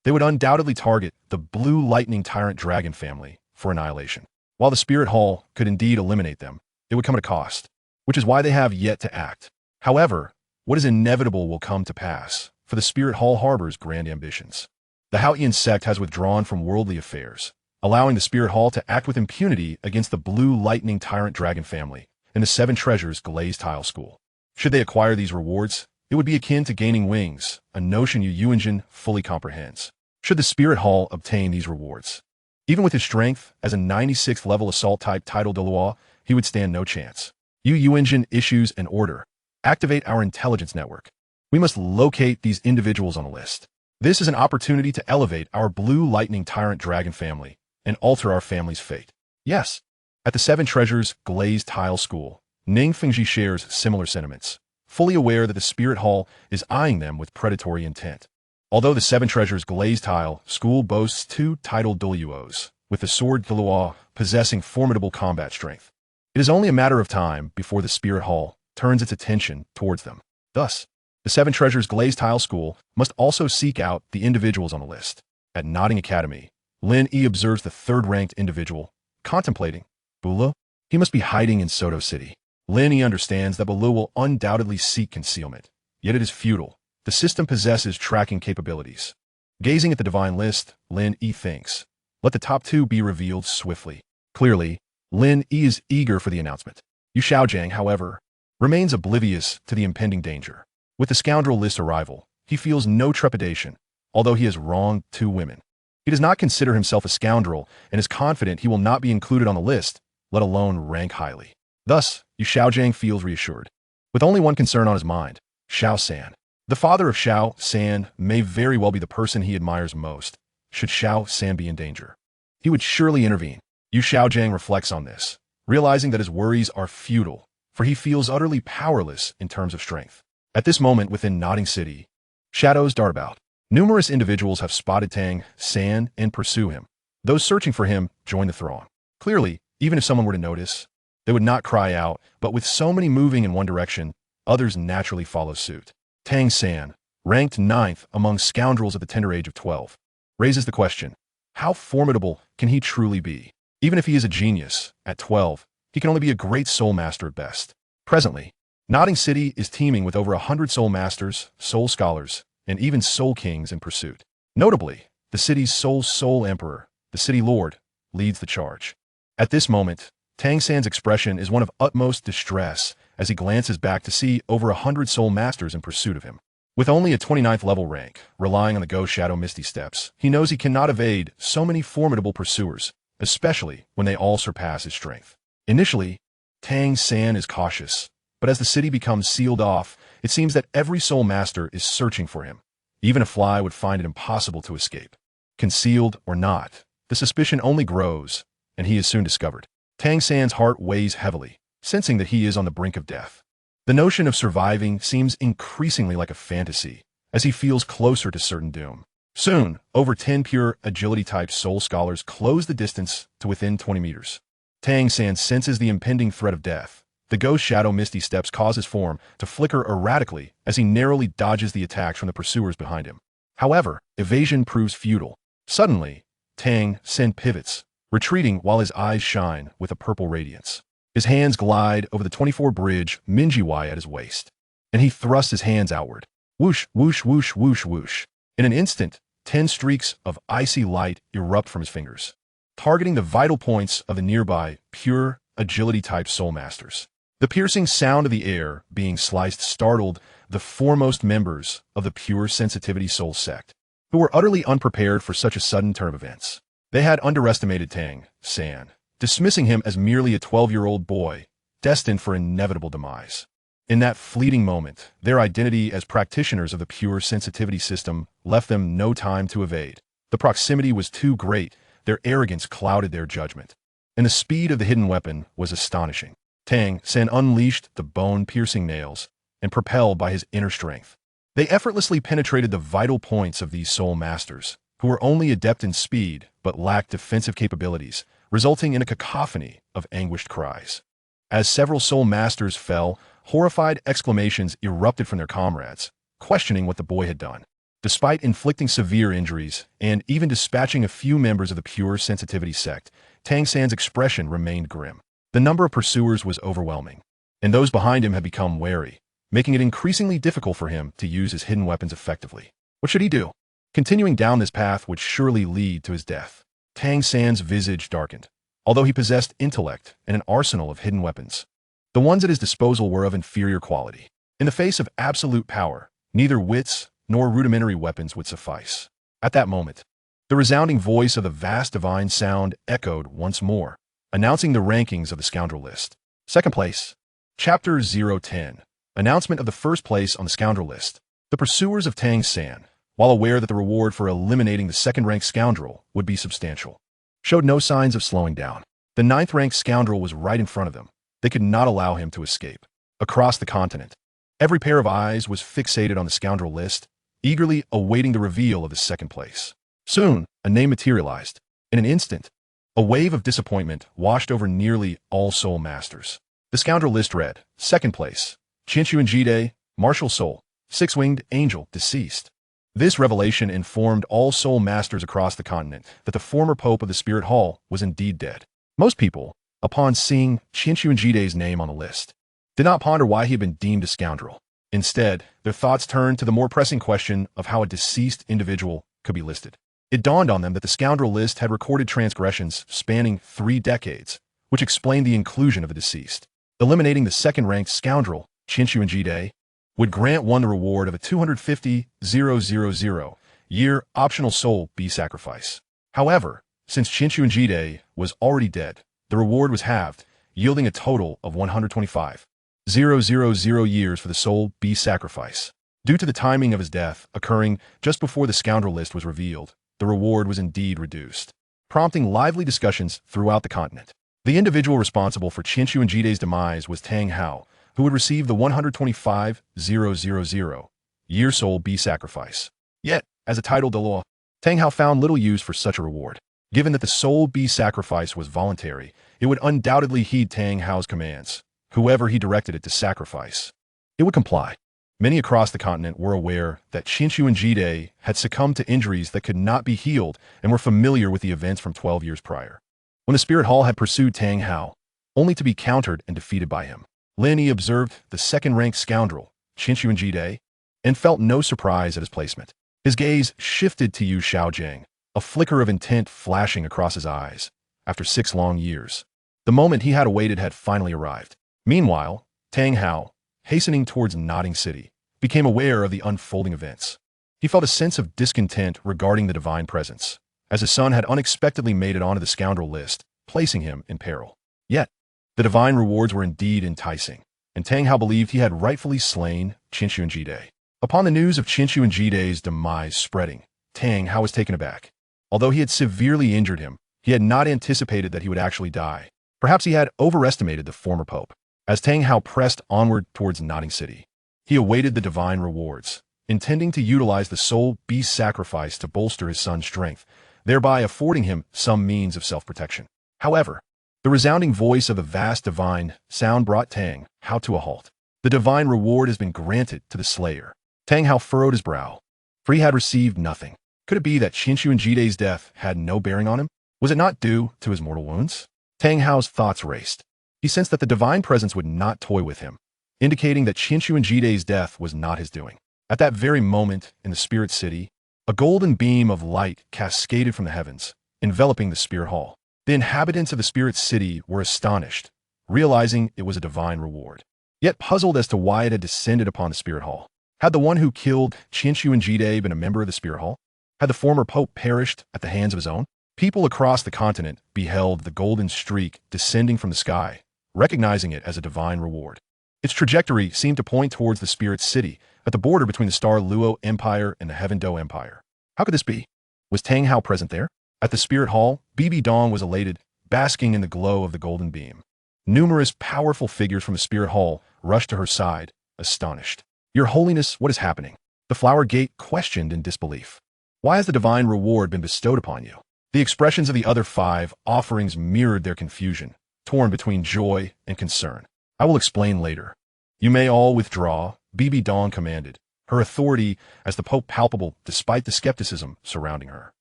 they would undoubtedly target the Blue Lightning Tyrant Dragon family for annihilation. While the Spirit Hall could indeed eliminate them, it would come at a cost, which is why they have yet to act. However, what is inevitable will come to pass, for the Spirit Hall harbors grand ambitions. The Haotian sect has withdrawn from worldly affairs, allowing the Spirit Hall to act with impunity against the Blue Lightning Tyrant Dragon family and the 7 Treasures Glazed Tile School. Should they acquire these rewards, it would be akin to gaining wings, a notion Yu Yuanjin fully comprehends. Should the Spirit Hall obtain these rewards, even with his strength as a 96th level assault-type title Douluo, he would stand no chance. Yu Yuanjin issues an order. Activate our intelligence network. We must locate these individuals on a list. This is an opportunity to elevate our Blue Lightning Tyrant Dragon family and alter our family's fate. Yes, at the 7 Treasures Glazed Tile School, Ning Fengji shares similar sentiments, fully aware that the Spirit Hall is eyeing them with predatory intent. Although the 7 Treasures Glazed Tile School boasts 2 titled Douluos, with the Sword Douluo possessing formidable combat strength, it is only a matter of time before the Spirit Hall turns its attention towards them. Thus, the 7 Treasures Glazed Tile School must also seek out the individuals on the list. At Nodding Academy, Lin Yi observes the 3rd-ranked individual, contemplating. Bula? He must be hiding in Soto City. Lin Yi understands that Bula will undoubtedly seek concealment, yet it is futile. The system possesses tracking capabilities. Gazing at the divine list, Lin Yi thinks, let the top 2 be revealed swiftly. Clearly, Lin Yi is eager for the announcement. Yu Xiaogang, however, remains oblivious to the impending danger. With the scoundrel list arrival, he feels no trepidation, although he has wronged 2 women. He does not consider himself a scoundrel and is confident he will not be included on the list, let alone rank highly. Thus, Yu Xiaogang feels reassured. With only one concern on his mind, Xiao San. The father of Xiao San may very well be the person he admires most. Should Xiao San be in danger, he would surely intervene. Yu Xiaogang reflects on this, realizing that his worries are futile, for he feels utterly powerless in terms of strength. At this moment within Nodding City, shadows dart about. Numerous individuals have spotted Tang San and pursue him. Those searching for him join the throng. Clearly, even if someone were to notice, they would not cry out, but with so many moving in one direction, others naturally follow suit. Tang San, ranked 9th among scoundrels at the tender age of 12, raises the question, how formidable can he truly be? Even if he is a genius, at 12, he can only be a great soul master at best. Presently, Nodding City is teeming with over 100 soul masters, soul scholars, and even soul kings in pursuit. Notably, the city's soul emperor, the city lord, leads the charge. At this moment, Tang San's expression is one of utmost distress as he glances back to see over 100 soul masters in pursuit of him. With only a 29th level rank, relying on the Ghost Shadow Misty Steps, he knows he cannot evade so many formidable pursuers, especially when they all surpass his strength. Initially, Tang San is cautious, but as the city becomes sealed off, it seems that every soul master is searching for him. Even a fly would find it impossible to escape. Concealed or not, the suspicion only grows, and he is soon discovered. Tang San's heart weighs heavily, sensing that he is on the brink of death. The notion of surviving seems increasingly like a fantasy, as he feels closer to certain doom. Soon, over 10 pure agility-type soul scholars close the distance to within 20 meters. Tang San senses the impending threat of death, The ghost shadow Misty Steps cause his form to flicker erratically as he narrowly dodges the attacks from the pursuers behind him. However, evasion proves futile. Suddenly, Tang San pivots, retreating while his eyes shine with a purple radiance. His hands glide over the 24 bridge Minjiwai at his waist, and he thrusts his hands outward. Whoosh, whoosh, whoosh, whoosh, whoosh. In an instant, 10 streaks of icy light erupt from his fingers, targeting the vital points of the nearby pure agility-type soul masters. The piercing sound of the air being sliced startled the foremost members of the pure sensitivity soul sect, who were utterly unprepared for such a sudden turn of events. They had underestimated Tang San, dismissing him as merely a 12-year-old boy, destined for inevitable demise. In that fleeting moment, their identity as practitioners of the pure sensitivity system left them no time to evade. The proximity was too great, their arrogance clouded their judgment, and the speed of the hidden weapon was astonishing. Tang San unleashed the bone-piercing nails, and propelled by his inner strength, they effortlessly penetrated the vital points of these soul masters, who were only adept in speed but lacked defensive capabilities, resulting in a cacophony of anguished cries. As several soul masters fell, horrified exclamations erupted from their comrades, questioning what the boy had done. Despite inflicting severe injuries and even dispatching a few members of the pure sensitivity sect, Tang San's expression remained grim. The number of pursuers was overwhelming, and those behind him had become wary, making it increasingly difficult for him to use his hidden weapons effectively. What should he do? Continuing down this path would surely lead to his death. Tang San's visage darkened, although he possessed intellect and an arsenal of hidden weapons. The ones at his disposal were of inferior quality. In the face of absolute power, neither wits nor rudimentary weapons would suffice. At that moment, the resounding voice of the vast divine sound echoed once more, announcing the rankings of the scoundrel list. Second place. Chapter 010. Announcement of the first place on the scoundrel list. The pursuers of Tang San, while aware that the reward for eliminating the second-ranked scoundrel would be substantial, showed no signs of slowing down. The ninth-ranked scoundrel was right in front of them. They could not allow him to escape. Across the continent, every pair of eyes was fixated on the scoundrel list, eagerly awaiting the reveal of the second place. Soon, a name materialized. In an instant, a wave of disappointment washed over nearly all soul masters. The scoundrel list read, second place, Qinshuan Jide, martial soul, six-winged angel, deceased. This revelation informed all soul masters across the continent that the former pope of the Spirit Hall was indeed dead. Most people, upon seeing Qinshuan Jide's name on the list, did not ponder why he had been deemed a scoundrel. Instead, their thoughts turned to the more pressing question of how a deceased individual could be listed. It dawned on them that the scoundrel list had recorded transgressions spanning 3 decades, which explained the inclusion of the deceased. Eliminating the second-ranked scoundrel, Qinshuan Jide, would grant one the reward of a 250,000 year optional soul be sacrifice. However, since Qinshuan Jide was already dead, the reward was halved, yielding a total of 125,000 years for the soul be sacrifice. Due to the timing of his death occurring just before the scoundrel list was revealed, the reward was indeed reduced, prompting lively discussions throughout the continent. The individual responsible for Qinshuan Jide's demise was Tang Hao, who would receive the 125,000 year soul be sacrifice. Yet, as a titled Douluo, Tang Hao found little use for such a reward. Given that the soul be sacrifice was voluntary, it would undoubtedly heed Tang Hao's commands. Whoever he directed it to sacrifice, it would comply. Many across the continent were aware that Qinshuan Jide had succumbed to injuries that could not be healed and were familiar with the events from 12 years prior, when the Spirit Hall had pursued Tang Hao, only to be countered and defeated by him. Lin Yi observed the second-ranked scoundrel, Qinshuan Jide, and felt no surprise at his placement. His gaze shifted to Xiaogang, a flicker of intent flashing across his eyes. After 6 long years, the moment he had awaited had finally arrived. Meanwhile, Tang Hao, hastening towards Nodding City, became aware of the unfolding events. He felt a sense of discontent regarding the divine presence, as his son had unexpectedly made it onto the scoundrel list, placing him in peril. Yet, the divine rewards were indeed enticing, and Tang Hao believed he had rightfully slain Qinshuan Jide. Upon the news of Qinshuan Jide's demise spreading, Tang Hao was taken aback. Although he had severely injured him, he had not anticipated that he would actually die. Perhaps he had overestimated the former pope. As Tang Hao pressed onward towards Nodding City, he awaited the divine rewards, intending to utilize the soul beast sacrifice to bolster his son's strength, thereby affording him some means of self-protection. However, The resounding voice of the vast divine sound brought Tang Hao to a halt. The divine reward has been granted to the slayer. Tang Hao furrowed his brow, for he had received nothing. Could it be that Qinshu Jide's death had no bearing on him? Was it not due to his mortal wounds? Tang Hao's thoughts raced. He sensed that the divine presence would not toy with him, indicating that Qinshu Jide's death was not his doing. At that very moment, in the spirit city, a golden beam of light cascaded from the heavens, enveloping the spirit hall. The inhabitants of the spirit city were astonished, realizing it was a divine reward, yet puzzled as to why it had descended upon the spirit hall. Had the one who killed Qinshu Jide been a member of the spirit hall? Had the former pope perished at the hands of his own? People across the continent beheld the golden streak descending from the sky, recognizing it as a divine reward. Its trajectory seemed to point towards the spirit city, at the border between the Star Luo Empire and the Heaven Do Empire. How could this be? Was Tang Hao present there? At the spirit hall, Bibi Dong was elated, basking in the glow of the golden beam. Numerous powerful figures from the spirit hall rushed to her side, astonished. Your Holiness, what is happening? The flower gate questioned in disbelief. Why has the divine reward been bestowed upon you? The expressions of the other 5 offerings mirrored their confusion, torn between joy and concern. I will explain later. You may all withdraw, Bibi Dong commanded, her authority as the Pope palpable despite the skepticism surrounding her.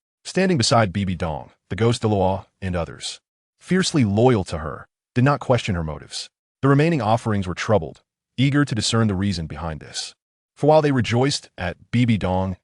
Standing beside Bibi Dong, the ghost Douluo and others, fiercely loyal to her, did not question her motives. The remaining offerings were troubled, eager to discern the reason behind this. For while they rejoiced at Bibi Dong's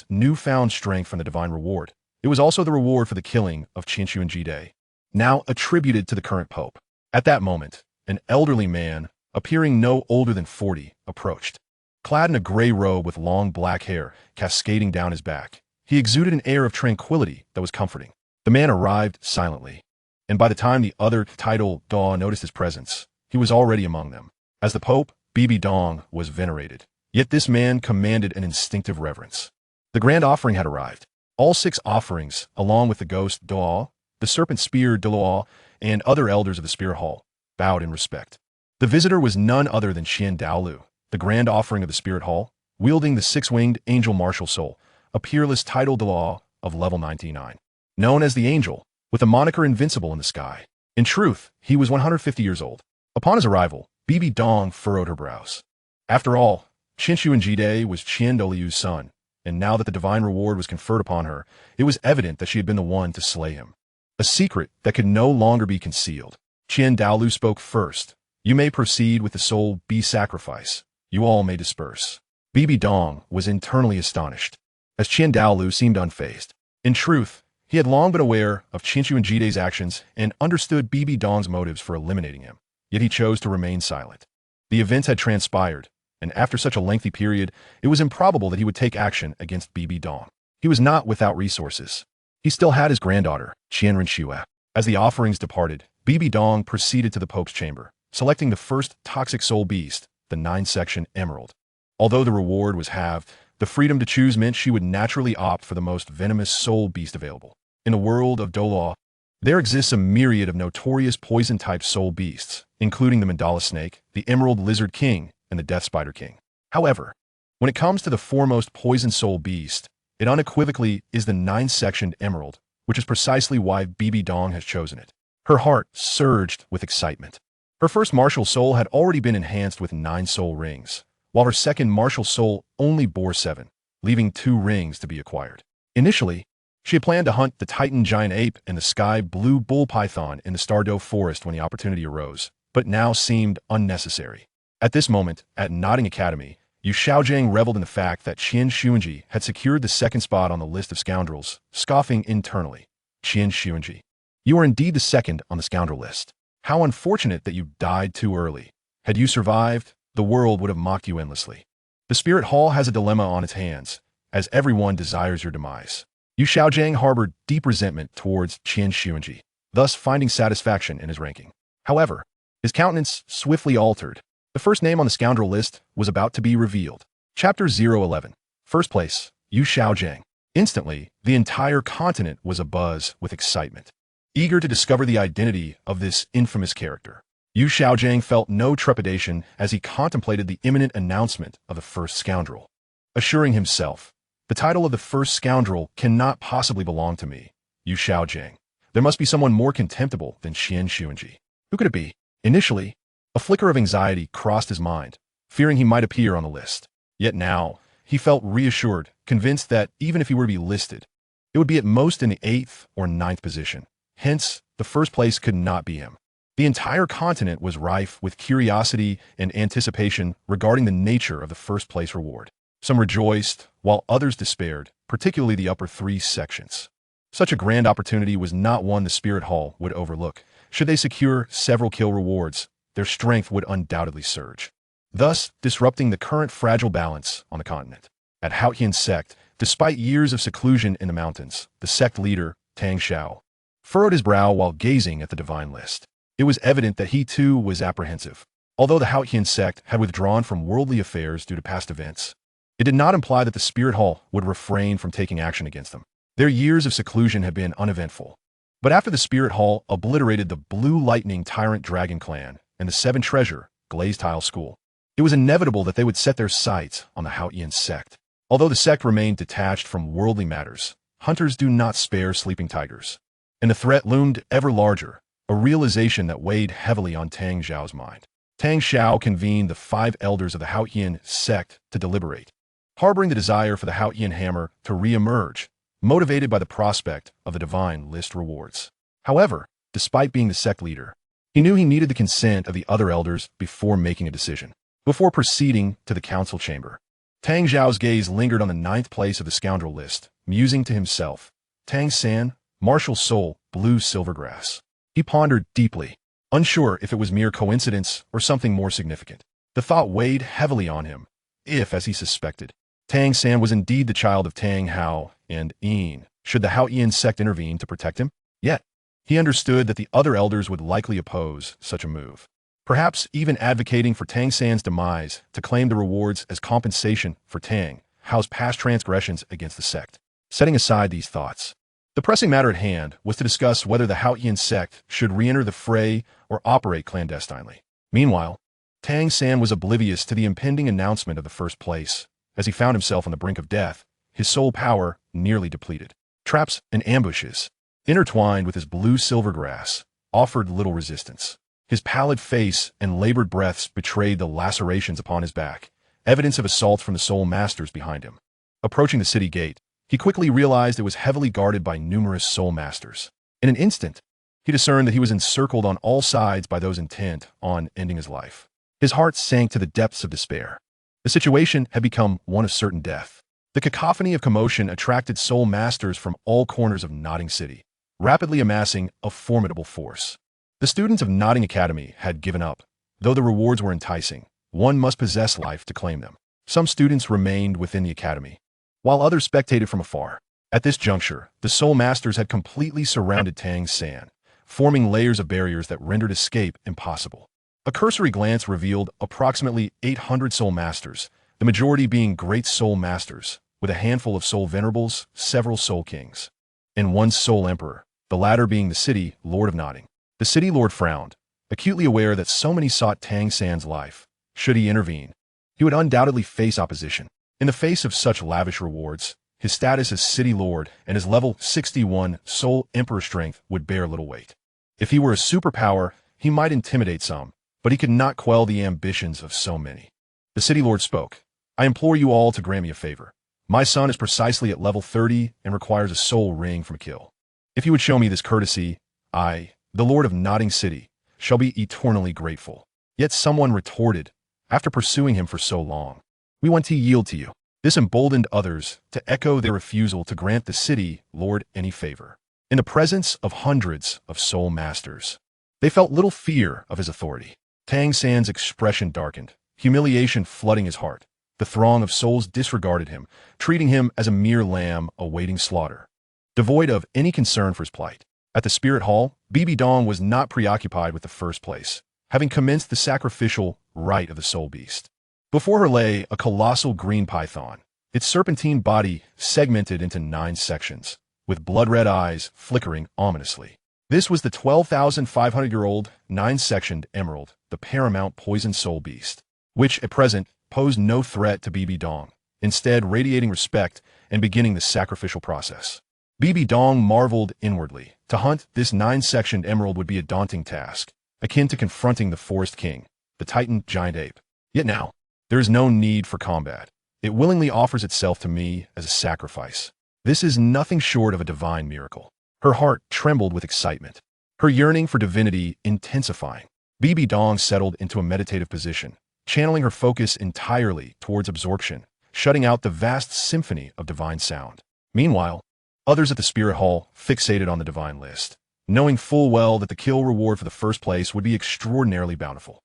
newfound strength from the divine reward, it was also the reward for the killing of Qinshu Jide, now attributed to the current pope. At that moment, an elderly man, appearing no older than 40, approached. Clad in a gray robe with long black hair cascading down his back, he exuded an air of tranquility that was comforting. The man arrived silently, and by the time the other title Daw noticed his presence, he was already among them. As the Pope, Bibi Dong was venerated, yet this man commanded an instinctive reverence. The grand offering had arrived. All 6 offerings, along with the ghost Douluo, the serpent spear Douluo, and other elders of the spirit hall, bowed in respect. The visitor was none other than Xian Daolu, the grand offering of the spirit hall, wielding the 6-winged angel martial soul, a peerless title Douluo of level 99. Known as the Angel, with a moniker invincible in the sky. In truth, he was 150 years old. Upon his arrival, Bibi Dong furrowed her brows. After all, Qinshu Jide was Qian Douliu's son, and now that the divine reward was conferred upon her, it was evident that she had been the one to slay him. A secret that could no longer be concealed. Qian Daolu spoke first. You may proceed with the soul be sacrifice. You all may disperse. Bibi Dong was internally astonished, as Qian Daolu seemed unfazed. In truth, he had long been aware of Qinshu Jide's actions and understood Bibi Dong's motives for eliminating him, yet he chose to remain silent. The events had transpired, and after such a lengthy period, it was improbable that he would take action against Bibi Dong. He was not without resources. He still had his granddaughter, Qian Renxue. As the offerings departed, Bibi Dong proceeded to the Pope's chamber, selecting the first toxic soul beast, the 9-section emerald. Although the reward was halved, the freedom to choose meant she would naturally opt for the most venomous soul beast available. In the world of Douluo, there exists a myriad of notorious poison-type soul beasts, including the Mandala snake, the Emerald Lizard King, and the Death Spider King. However, when it comes to the foremost poison soul beast, it unequivocally is the 9-sectioned emerald, which is precisely why Bibi Dong has chosen it. Her heart surged with excitement. Her first martial soul had already been enhanced with 9 soul rings, while her second martial soul only bore 7, leaving 2 rings to be acquired. Initially, she had planned to hunt the Titan giant ape and the sky blue bull python in the Stardow forest when the opportunity arose, but now seemed unnecessary. At this moment, at Nodding Academy, Yu Xiaogang reveled in the fact that Qian Xuanji had secured the 2nd spot on the list of scoundrels, scoffing internally. Qian Xuanji, you are indeed the 2nd on the scoundrel list. How unfortunate that you died too early. Had you survived, the world would have mocked you endlessly. The Spirit Hall has a dilemma on its hands, as everyone desires your demise. Yu Xiaogang harbored deep resentment towards Qian Xuanji, thus finding satisfaction in his ranking. However, his countenance swiftly altered. The first name on the scoundrel list was about to be revealed. Chapter 011. First place, Yu Xiaogang. Instantly, the entire continent was abuzz with excitement, eager to discover the identity of this infamous character. Yu Xiaogang felt no trepidation as he contemplated the imminent announcement of the first scoundrel, assuring himself, the title of the first scoundrel cannot possibly belong to me, Yu Xiaogang. There must be someone more contemptible than Xian Xuanji. Who could it be? Initially, a flicker of anxiety crossed his mind, fearing he might appear on the list. Yet now, he felt reassured, convinced that even if he were to be listed, it would be at most in the 8th or 9th position. Hence, the first place could not be him. The entire continent was rife with curiosity and anticipation regarding the nature of the first place reward. Some rejoiced, while others despaired, particularly the upper 3 sections. Such a grand opportunity was not one the Spirit Hall would overlook. Should they secure several kill rewards, their strength would undoubtedly surge, thus disrupting the current fragile balance on the continent. At Haotian sect, despite years of seclusion in the mountains, the sect leader, Tang Xiao, furrowed his brow while gazing at the divine list. It was evident that he too was apprehensive. Although the Haotian sect had withdrawn from worldly affairs due to past events, it did not imply that the Spirit Hall would refrain from taking action against them. Their years of seclusion had been uneventful. But after the Spirit Hall obliterated the Blue Lightning Tyrant Dragon Clan and the 7 Treasure Glazed Tile School, it was inevitable that they would set their sights on the Haotian sect. Although the sect remained detached from worldly matters, hunters do not spare sleeping tigers. And the threat loomed ever larger, a realization that weighed heavily on Tang Xiao's mind. Tang Xiao convened the 5 elders of the Haotian sect to deliberate, harboring the desire for the Haotian hammer to re-emerge, motivated by the prospect of the divine list rewards. However, despite being the sect leader, he knew he needed the consent of the other elders before making a decision. Before proceeding to the council chamber, Tang Xiao's gaze lingered on the 9th place of the scoundrel list, musing to himself, Tang San, martial soul, blue silvergrass. He pondered deeply, unsure if it was mere coincidence or something more significant. The thought weighed heavily on him, if, as he suspected, Tang San was indeed the child of Tang Hao and Yin. Should the Haotian sect intervene to protect him? Yet, he understood that the other elders would likely oppose such a move, perhaps even advocating for Tang San's demise to claim the rewards as compensation for Tang Hao's past transgressions against the sect. Setting aside these thoughts, the pressing matter at hand was to discuss whether the Haotian sect should re-enter the fray or operate clandestinely. Meanwhile, Tang San was oblivious to the impending announcement of the first place. As he found himself on the brink of death, his soul power nearly depleted. Traps and ambushes, intertwined with his blue silvergrass, offered little resistance. His pallid face and labored breaths betrayed the lacerations upon his back, evidence of assault from the soul masters behind him. Approaching the city gate, he quickly realized it was heavily guarded by numerous soul masters. In an instant, he discerned that he was encircled on all sides by those intent on ending his life. His heart sank to the depths of despair. The situation had become one of certain death. The cacophony of commotion attracted soul masters from all corners of Notting City, rapidly amassing a formidable force. The students of Notting Academy had given up. Though the rewards were enticing, one must possess life to claim them. Some students remained within the academy, while others spectated from afar. At this juncture, the soul masters had completely surrounded Tang San, forming layers of barriers that rendered escape impossible. A cursory glance revealed approximately 800 soul masters, the majority being great soul masters, with a handful of soul venerables, several soul kings, and one soul emperor, the latter being the city lord of Notting. The city lord frowned, acutely aware that so many sought Tang San's life. Should he intervene, he would undoubtedly face opposition. In the face of such lavish rewards, his status as city lord and his level 61 soul emperor strength would bear little weight. If he were a superpower, he might intimidate some, but he could not quell the ambitions of so many. The city lord spoke. I implore you all to grant me a favor. My son is precisely at level 30 and requires a soul ring from a kill. If you would show me this courtesy, I, the lord of Notting City, shall be eternally grateful. Yet someone retorted, after pursuing him for so long, we want to yield to you. This emboldened others to echo their refusal to grant the city lord any favor. In the presence of hundreds of soul masters, they felt little fear of his authority. Tang San's expression darkened, humiliation flooding his heart. The throng of souls disregarded him, treating him as a mere lamb awaiting slaughter, devoid of any concern for his plight. At the Spirit Hall, Bibi Dong was not preoccupied with the first place, having commenced the sacrificial rite of the soul beast. Before her lay a colossal green python, its serpentine body segmented into 9 sections, with blood-red eyes flickering ominously. This was the 12,500-year-old, 9-sectioned emerald, the paramount poison soul beast, which, at present, posed no threat to Bibi Dong, instead radiating respect and beginning the sacrificial process. Bibi Dong marveled inwardly. To hunt this 9-sectioned emerald would be a daunting task, akin to confronting the Forest King, the Titan giant ape. Yet now, there is no need for combat. It willingly offers itself to me as a sacrifice. This is nothing short of a divine miracle. Her heart trembled with excitement, her yearning for divinity intensifying. Bibi Dong settled into a meditative position, channeling her focus entirely towards absorption, shutting out the vast symphony of divine sound. Meanwhile, others at the Spirit Hall fixated on the divine list, knowing full well that the kill reward for the first place would be extraordinarily bountiful.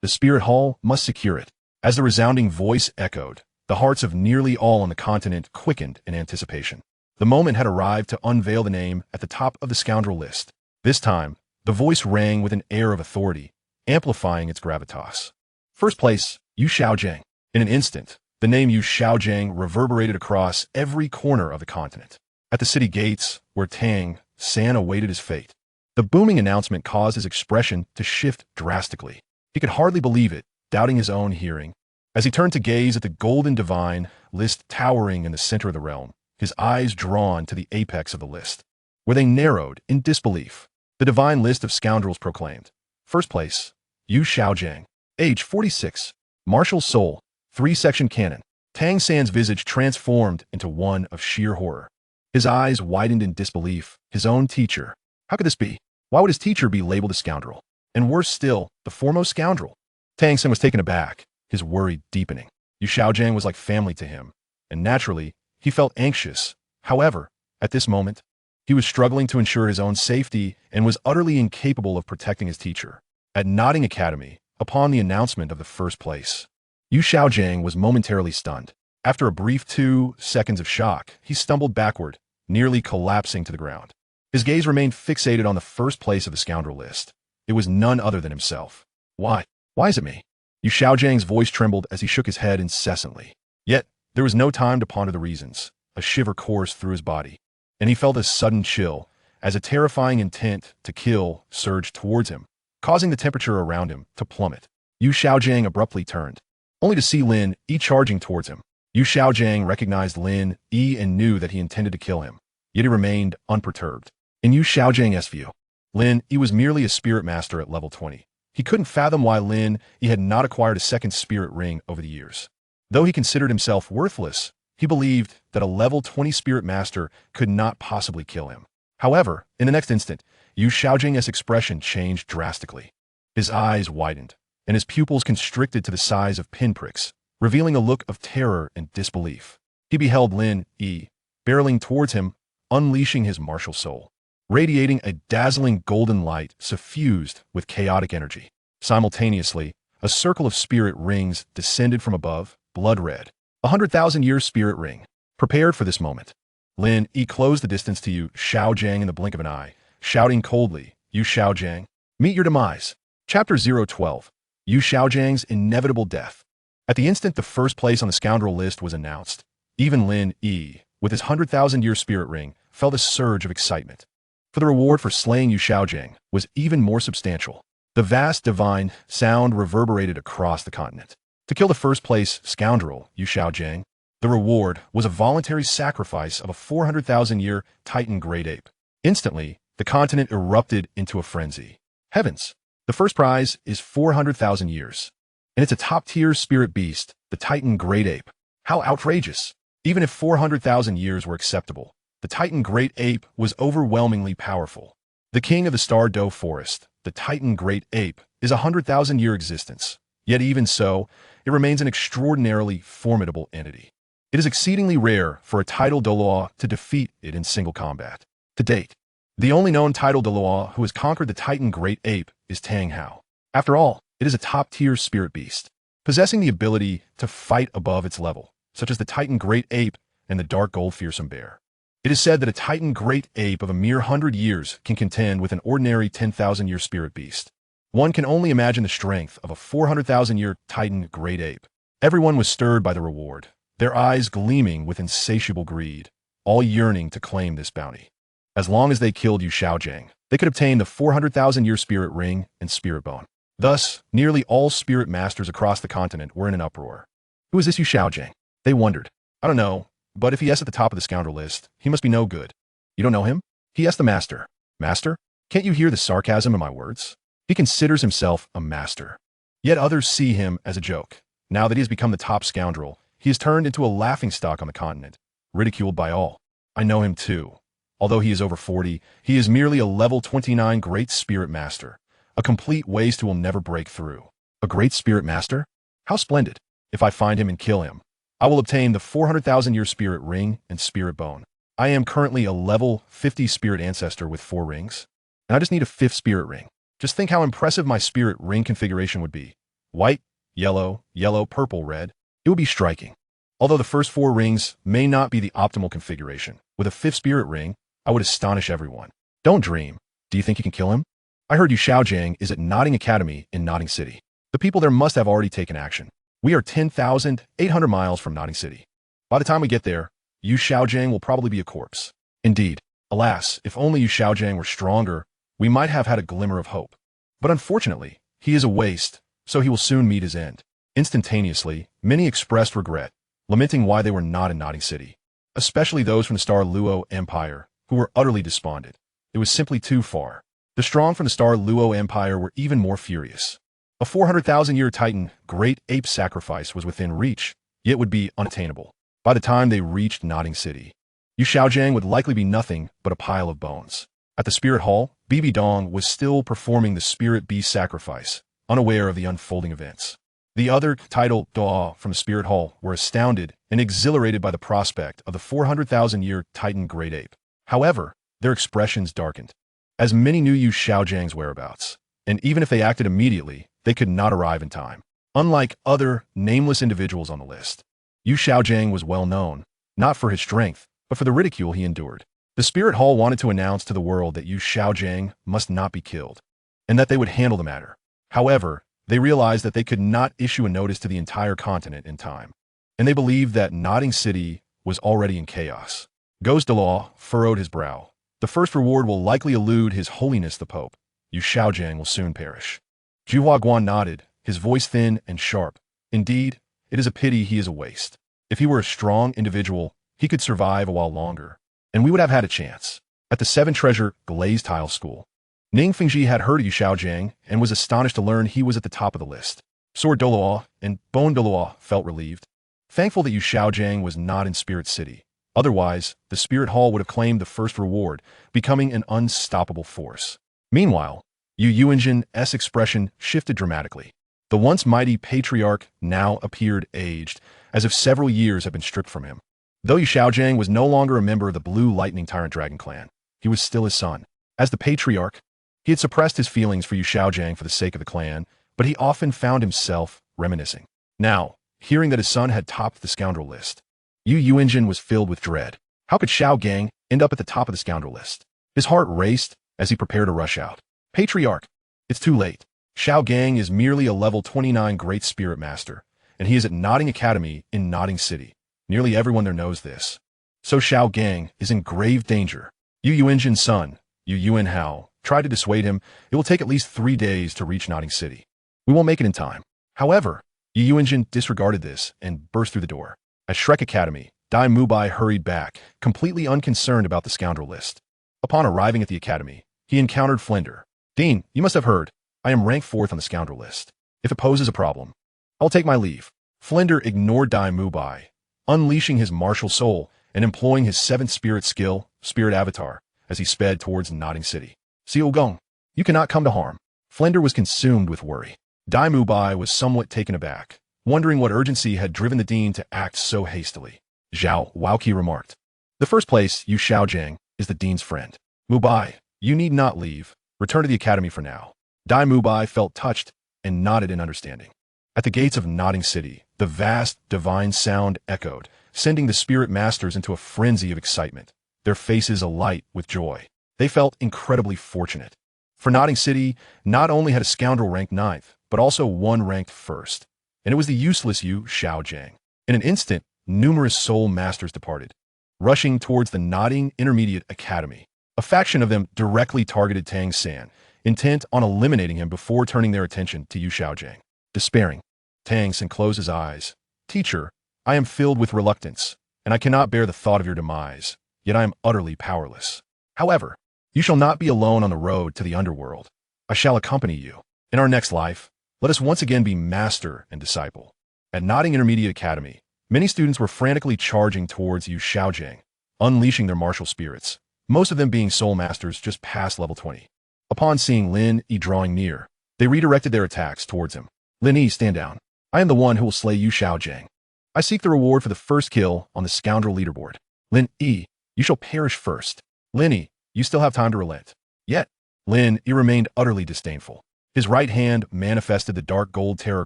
The Spirit Hall must secure it. As the resounding voice echoed, the hearts of nearly all on the continent quickened in anticipation. The moment had arrived to unveil the name at the top of the scoundrel list. This time, the voice rang with an air of authority, amplifying its gravitas. First place, Yu Xiaogang. In an instant, the name Yu Xiaogang reverberated across every corner of the continent. At the city gates, where Tang San awaited his fate, the booming announcement caused his expression to shift drastically. He could hardly believe it, doubting his own hearing. As he turned to gaze at the golden divine list towering in the center of the realm, his eyes drawn to the apex of the list, where they narrowed in disbelief. The divine list of scoundrels proclaimed. First place, Yu Xiaogang. Age 46. Martial soul. 3-section cannon. Tang San's visage transformed into one of sheer horror. His eyes widened in disbelief. His own teacher. How could this be? Why would his teacher be labeled a scoundrel? And worse still, the foremost scoundrel. Tang San was taken aback, his worry deepening. Yu Xiaogang was like family to him, and naturally, he felt anxious. However, at this moment, he was struggling to ensure his own safety and was utterly incapable of protecting his teacher. At Nodding Academy, upon the announcement of the first place, Yu Xiaogang was momentarily stunned. After a brief 2 seconds of shock, he stumbled backward, nearly collapsing to the ground. His gaze remained fixated on the first place of the scoundrel list. It was none other than himself. Why? Why is it me? Yu Xiaojiang's voice trembled as he shook his head incessantly. Yet, there was no time to ponder the reasons. A shiver coursed through his body, and he felt a sudden chill as a terrifying intent to kill surged towards him, causing the temperature around him to plummet. Yu Xiaojiang abruptly turned, only to see Lin Yi charging towards him. Yu Xiaojiang recognized Lin Yi and knew that he intended to kill him, yet he remained unperturbed. In Yu Xiaojiang's view, Lin Yi was merely a spirit master at level 20. He couldn't fathom why Lin Yi had not acquired a second spirit ring over the years. Though he considered himself worthless, he believed that a level 20 spirit master could not possibly kill him. However, in the next instant, Yu Xiaojiang's expression changed drastically. His eyes widened, and his pupils constricted to the size of pinpricks, revealing a look of terror and disbelief. He beheld Lin Yi, barreling towards him, unleashing his martial soul, radiating a dazzling golden light suffused with chaotic energy. Simultaneously, a circle of spirit rings descended from above, blood red. 100,000-year spirit ring. Prepared for this moment, Lin Yi closed the distance to Yu Xiaojiang in the blink of an eye, shouting coldly, Yu Xiaojiang, meet your demise. Chapter 012. Yu Xiaojiang's inevitable death. At the instant the first place on the scoundrel list was announced, even Lin Yi, with his 100,000-year spirit ring, felt a surge of excitement. For the reward for slaying Yu Xiaojiang was even more substantial. The vast divine sound reverberated across the continent. To kill the first place scoundrel, Yu Xiaojiang, the reward was a voluntary sacrifice of a 400,000-year Titan great ape. Instantly, the continent erupted into a frenzy. Heavens! The first prize is 400,000 years. And it's a top-tier spirit beast, the Titan great ape. How outrageous! Even if 400,000 years were acceptable, the Titan great ape was overwhelmingly powerful. The king of the Star Doe Forest, the Titan great ape, is a 100,000-year existence. Yet even so, it remains an extraordinarily formidable entity. It is exceedingly rare for a title Douluo to defeat it in single combat. To date, the only known title Douluo who has conquered the Titan Great Ape is Tang Hao. After all, it is a top-tier spirit beast, possessing the ability to fight above its level, such as the Titan Great Ape and the Dark Gold Fearsome Bear. It is said that a Titan Great Ape of a mere 100 years can contend with an ordinary 10,000-year spirit beast. One can only imagine the strength of a 400,000-year Titan Great Ape. Everyone was stirred by the reward, their eyes gleaming with insatiable greed, all yearning to claim this bounty. As long as they killed Yu Xiaojiang, they could obtain the 400,000-year spirit ring and spirit bone. Thus, nearly all spirit masters across the continent were in an uproar. Who is this Yu Xiaojiang? They wondered. I don't know, but if he is at the top of the scoundrel list, he must be no good. You don't know him? He asked the master. Master? Can't you hear the sarcasm in my words? He considers himself a master. Yet others see him as a joke. Now that he has become the top scoundrel, he is turned into a laughingstock on the continent, ridiculed by all. I know him too. Although he is over 40, he is merely a level 29 Great Spirit Master, a complete waste who will never break through. A Great Spirit Master? How splendid. If I find him and kill him, I will obtain the 400,000-year Spirit Ring and Spirit Bone. I am currently a level 50 Spirit Ancestor with 4 rings, and I just need a 5th Spirit Ring. Just think how impressive my Spirit Ring configuration would be. White, yellow, yellow, purple, red. It would be striking. Although the first 4 rings may not be the optimal configuration, with a 5th Spirit Ring, I would astonish everyone. Don't dream. Do you think you can kill him? I heard Xiaogang is at Notting Academy in Notting City. The people there must have already taken action. We are 10,800 miles from Notting City. By the time we get there, Xiaogang will probably be a corpse. Indeed, alas, if only Xiaogang were stronger, we might have had a glimmer of hope. But unfortunately, he is a waste, so he will soon meet his end. Instantaneously, many expressed regret, lamenting why they were not in Notting City, especially those from the Douluo Empire, who were utterly despondent. It was simply too far. The strong from the Douluo Empire were even more furious. A 400,000-year Titan, Great Ape Sacrifice was within reach, yet would be unattainable. By the time they reached Notting City, Xiaogang would likely be nothing but a pile of bones. At the Spirit Hall, Bibi Dong was still performing the Spirit Beast Sacrifice, unaware of the unfolding events. The other title Doa from the Spirit Hall were astounded and exhilarated by the prospect of the 400,000-year Titan Great Ape. However, their expressions darkened, as many knew Xiaogang's whereabouts, and even if they acted immediately, they could not arrive in time. Unlike other nameless individuals on the list, Xiaogang was well known, not for his strength, but for the ridicule he endured. The Spirit Hall wanted to announce to the world that Xiaogang must not be killed, and that they would handle the matter. However, they realized that they could not issue a notice to the entire continent in time, and they believed that Notting City was already in chaos. Ghost Douluo furrowed his brow. The first reward will likely elude His Holiness the Pope. Xiaogang will soon perish. Zhuhuaguan nodded, his voice thin and sharp. Indeed, it is a pity he is a waste. If he were a strong individual, he could survive a while longer, and we would have had a chance. At the 7 Treasure Glazed Tile School, Ning Fengji had heard of Xiaogang and was astonished to learn he was at the top of the list. Sword Douluo and Bone Douluo felt relieved, thankful that Xiaogang was not in Spirit City. Otherwise, the Spirit Hall would have claimed the first reward, becoming an unstoppable force. Meanwhile, Yuanjin's expression shifted dramatically. The once mighty patriarch now appeared aged, as if several years had been stripped from him. Though Xiaogang was no longer a member of the Blue Lightning Tyrant Dragon clan, he was still his son. As the patriarch, he had suppressed his feelings for Xiaogang for the sake of the clan, but he often found himself reminiscing. Now, hearing that his son had topped the scoundrel list, Yuanjin was filled with dread. How could Xiaogang end up at the top of the scoundrel list? His heart raced as he prepared to rush out. Patriarch, it's too late. Xiaogang is merely a level 29 Great Spirit Master, and he is at Notting Academy in Notting City. Nearly everyone there knows this. So Xiaogang is in grave danger. Yuanjin's son, Yuanhao, tried to dissuade him. It will take at least 3 days to reach Notting City. We won't make it in time. However, Yuanjin disregarded this and burst through the door. At Shrek Academy, Dai Mubai hurried back, completely unconcerned about the scoundrel list. Upon arriving at the academy, he encountered Flender. Dean, you must have heard. I am ranked 4th on the scoundrel list. If it poses a problem, I'll take my leave. Flender ignored Dai Mubai, unleashing his martial soul and employing his 7th spirit skill, Spirit Avatar, as he sped towards Notting City. Xiaogang, you cannot come to harm. Flender was consumed with worry. Dai Mubai was somewhat taken aback, wondering what urgency had driven the dean to act so hastily. Zhao Waoqi remarked, "The first place, Xiaogang, is the dean's friend. Mubai, you need not leave. Return to the academy for now." Dai Mubai felt touched and nodded in understanding. At the gates of Notting City, the vast, divine sound echoed, sending the spirit masters into a frenzy of excitement, their faces alight with joy. They felt incredibly fortunate. For Notting City, not only had a scoundrel ranked 9th, but also one ranked 1st, and it was the useless Xiaogang. In an instant, numerous soul masters departed, rushing towards the Notting Intermediate Academy. A faction of them directly targeted Tang San, intent on eliminating him before turning their attention to Xiaogang. Despairing, Tang San closed his eyes. "Teacher, I am filled with reluctance, and I cannot bear the thought of your demise, yet I am utterly powerless." However, you shall not be alone on the road to the underworld. I shall accompany you. In our next life, let us once again be master and disciple. At Notting Intermediate Academy, many students were frantically charging towards Xiaogang, unleashing their martial spirits, most of them being soul masters just past level 20. Upon seeing Lin Yi drawing near, they redirected their attacks towards him. Lin Yi, stand down. I am the one who will slay Xiaogang. I seek the reward for the first kill on the scoundrel leaderboard. Lin Yi, you shall perish first. Lin Yi, you still have time to relent. Yet, Lin Yi remained utterly disdainful. His right hand manifested the dark gold terror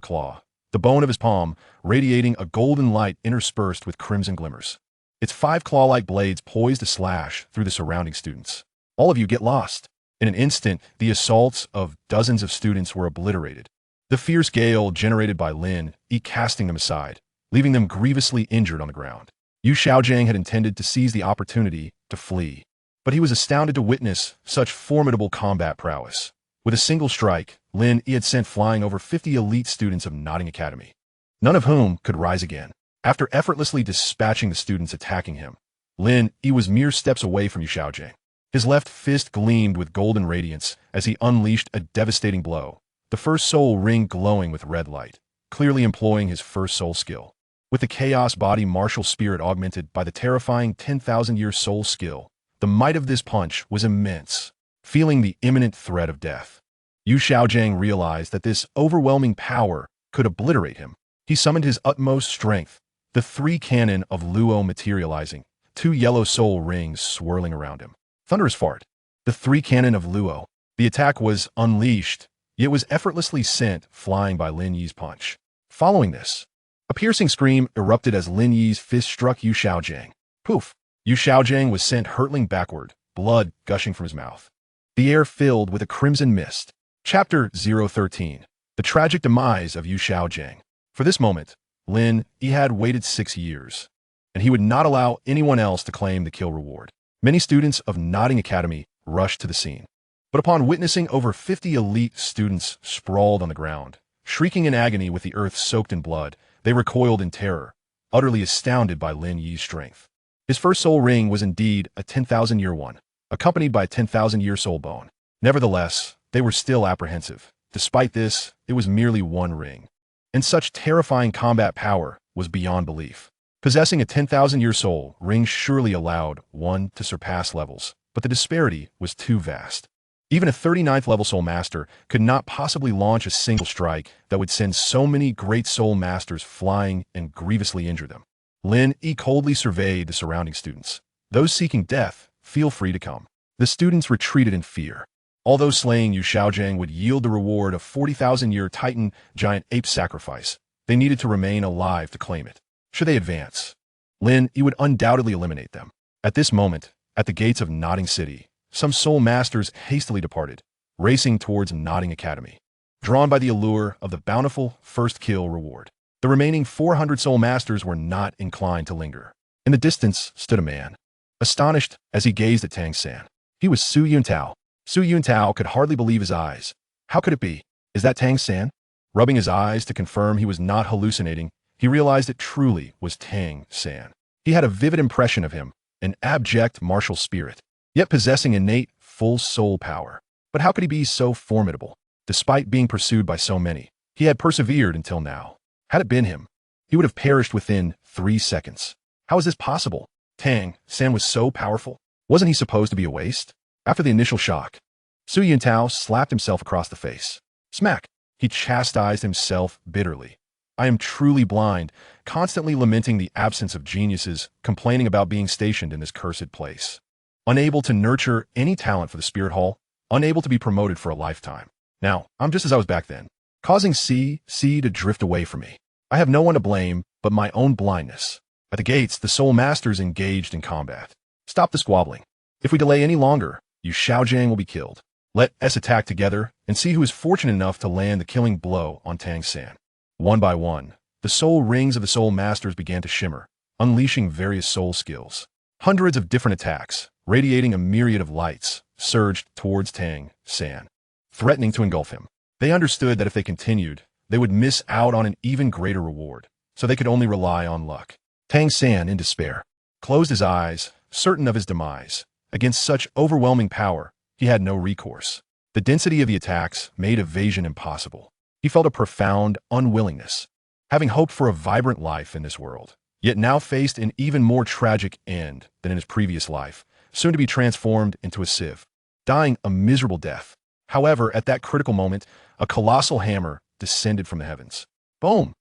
claw, the bone of his palm radiating a golden light interspersed with crimson glimmers. Its 5 claw-like blades poised to slash through the surrounding students. All of you get lost. In an instant, the assaults of dozens of students were obliterated. The fierce gale generated by Lin Yi casting them aside, leaving them grievously injured on the ground. Xiaogang had intended to seize the opportunity to flee, but he was astounded to witness such formidable combat prowess. With a single strike, Lin Yi had sent flying over 50 elite students of Notting Academy, none of whom could rise again. After effortlessly dispatching the students attacking him, Lin Yi was mere steps away from Xiaogang. His left fist gleamed with golden radiance as he unleashed a devastating blow, the first soul ring glowing with red light, clearly employing his first soul skill. With the chaos body martial spirit augmented by the terrifying 10,000-year soul skill, the might of this punch was immense. Feeling the imminent threat of death, Xiaogang realized that this overwhelming power could obliterate him. He summoned his utmost strength, the 3 cannon of Luo materializing, 2 yellow soul rings swirling around him. Thunderous fart. The 3 cannon of Luo. The attack was unleashed, yet was effortlessly sent flying by Lin Yi's punch. Following this, a piercing scream erupted as Lin Yi's fist struck Xiaogang. Poof! Xiaogang was sent hurtling backward, blood gushing from his mouth. The air filled with a crimson mist. Chapter 013. The Tragic Demise of Xiaogang. For this moment, Lin Yi had waited 6 years, and he would not allow anyone else to claim the kill reward. Many students of Notting Academy rushed to the scene, but upon witnessing over 50 elite students sprawled on the ground, shrieking in agony with the earth soaked in blood, they recoiled in terror, utterly astounded by Lin Yi's strength. His first soul ring was indeed a 10,000-year one, accompanied by a 10,000-year soul bone. Nevertheless, they were still apprehensive. Despite this, it was merely 1 ring. And such terrifying combat power was beyond belief. Possessing a 10,000-year soul ring surely allowed one to surpass levels, but the disparity was too vast. Even a 39th level soul master could not possibly launch a single strike that would send so many great soul masters flying and grievously injure them. Lin Yi coldly surveyed the surrounding students. Those seeking death, feel free to come. The students retreated in fear. Although slaying Xiaogang would yield the reward of 40,000-year Titan giant ape sacrifice, they needed to remain alive to claim it. Should they advance, Lin Yi would undoubtedly eliminate them. At this moment, at the gates of Notting City, some soul masters hastily departed, racing towards Notting Academy, drawn by the allure of the bountiful first kill reward. The remaining 400 soul masters were not inclined to linger. In the distance stood a man, astonished as he gazed at Tang San. He was Su Yuntao. Su Yuntao could hardly believe his eyes. How could it be? Is that Tang San? Rubbing his eyes to confirm he was not hallucinating, he realized it truly was Tang San. He had a vivid impression of him, an abject martial spirit, yet possessing innate full soul power. But how could he be so formidable? Despite being pursued by so many, he had persevered until now. Had it been him, he would have perished within 3 seconds. How is this possible? Tang San was so powerful. Wasn't he supposed to be a waste? After the initial shock, Su Yuntao slapped himself across the face. Smack! He chastised himself bitterly. I am truly blind, constantly lamenting the absence of geniuses, complaining about being stationed in this cursed place. Unable to nurture any talent for the Spirit Hall, unable to be promoted for a lifetime. Now, I'm just as I was back then, causing C to drift away from me. I have no one to blame but my own blindness. At the gates, the soul masters engaged in combat. Stop the squabbling. If we delay any longer, Xiaogang will be killed. Let us attack together and see who is fortunate enough to land the killing blow on Tang San. One by one, the soul rings of the soul masters began to shimmer, unleashing various soul skills. Hundreds of different attacks, radiating a myriad of lights, surged towards Tang San, threatening to engulf him. They understood that if they continued, they would miss out on an even greater reward, so they could only rely on luck. Tang San, in despair, closed his eyes, certain of his demise. Against such overwhelming power, he had no recourse. The density of the attacks made evasion impossible. He felt a profound unwillingness, having hoped for a vibrant life in this world, yet now faced an even more tragic end than in his previous life, soon to be transformed into a sieve, dying a miserable death. However, at that critical moment, a colossal hammer descended from the heavens. Boom!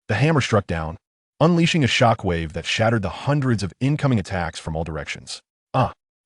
The hammer struck down, unleashing a shockwave that shattered the hundreds of incoming attacks from all directions.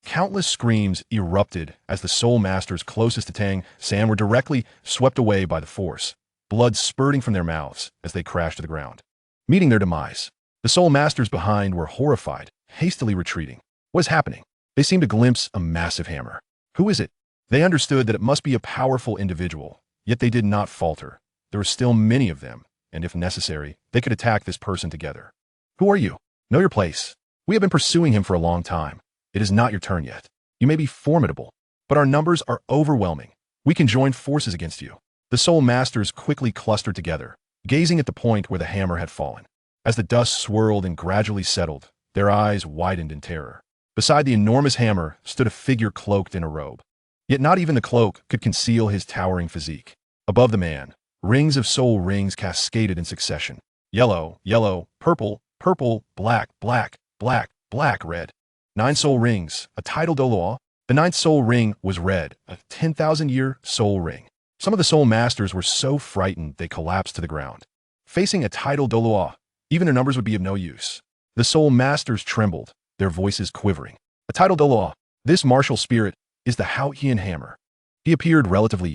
Countless screams erupted as the Soul Masters closest to Tang San were directly swept away by the force, blood spurting from their mouths as they crashed to the ground, meeting their demise. The Soul Masters behind were horrified, hastily retreating. What is happening? They seemed to glimpse a massive hammer. Who is it? They understood that it must be a powerful individual, yet they did not falter. There were still many of them, and if necessary, they could attack this person together. Who are you? Know your place. We have been pursuing him for a long time. It is not your turn yet. You may be formidable, but our numbers are overwhelming. We can join forces against you. The Soul Masters quickly clustered together, gazing at the point where the hammer had fallen. As the dust swirled and gradually settled, their eyes widened in terror. Beside the enormous hammer stood a figure cloaked in a robe. Yet not even the cloak could conceal his towering physique. Above the man, rings of soul rings cascaded in succession. Yellow, yellow, purple, purple, black, black, black, black, red. 9 soul rings, a title Douluo. The 9th soul ring was red, a 10,000-year soul ring. Some of the Soul Masters were so frightened they collapsed to the ground. Facing a title Douluo, even their numbers would be of no use. The Soul Masters trembled, their voices quivering. A title Douluo. This martial spirit is the Haotian hammer. He appeared relatively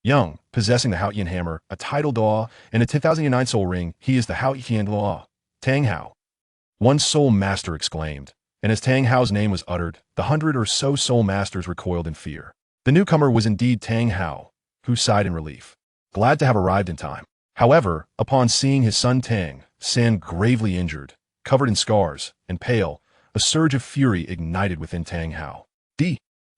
young, possessing the Haotian hammer, a title Douluo, and a 10,009 soul ring. He is the Haotian Douluo. Tang Hao. One Soul Master exclaimed, and as Tang Hao's name was uttered, the 100 or so Soul Masters recoiled in fear. The newcomer was indeed Tang Hao, who sighed in relief, glad to have arrived in time. However, upon seeing his son Tang San gravely injured, covered in scars, and pale, a surge of fury ignited within Tang Hao.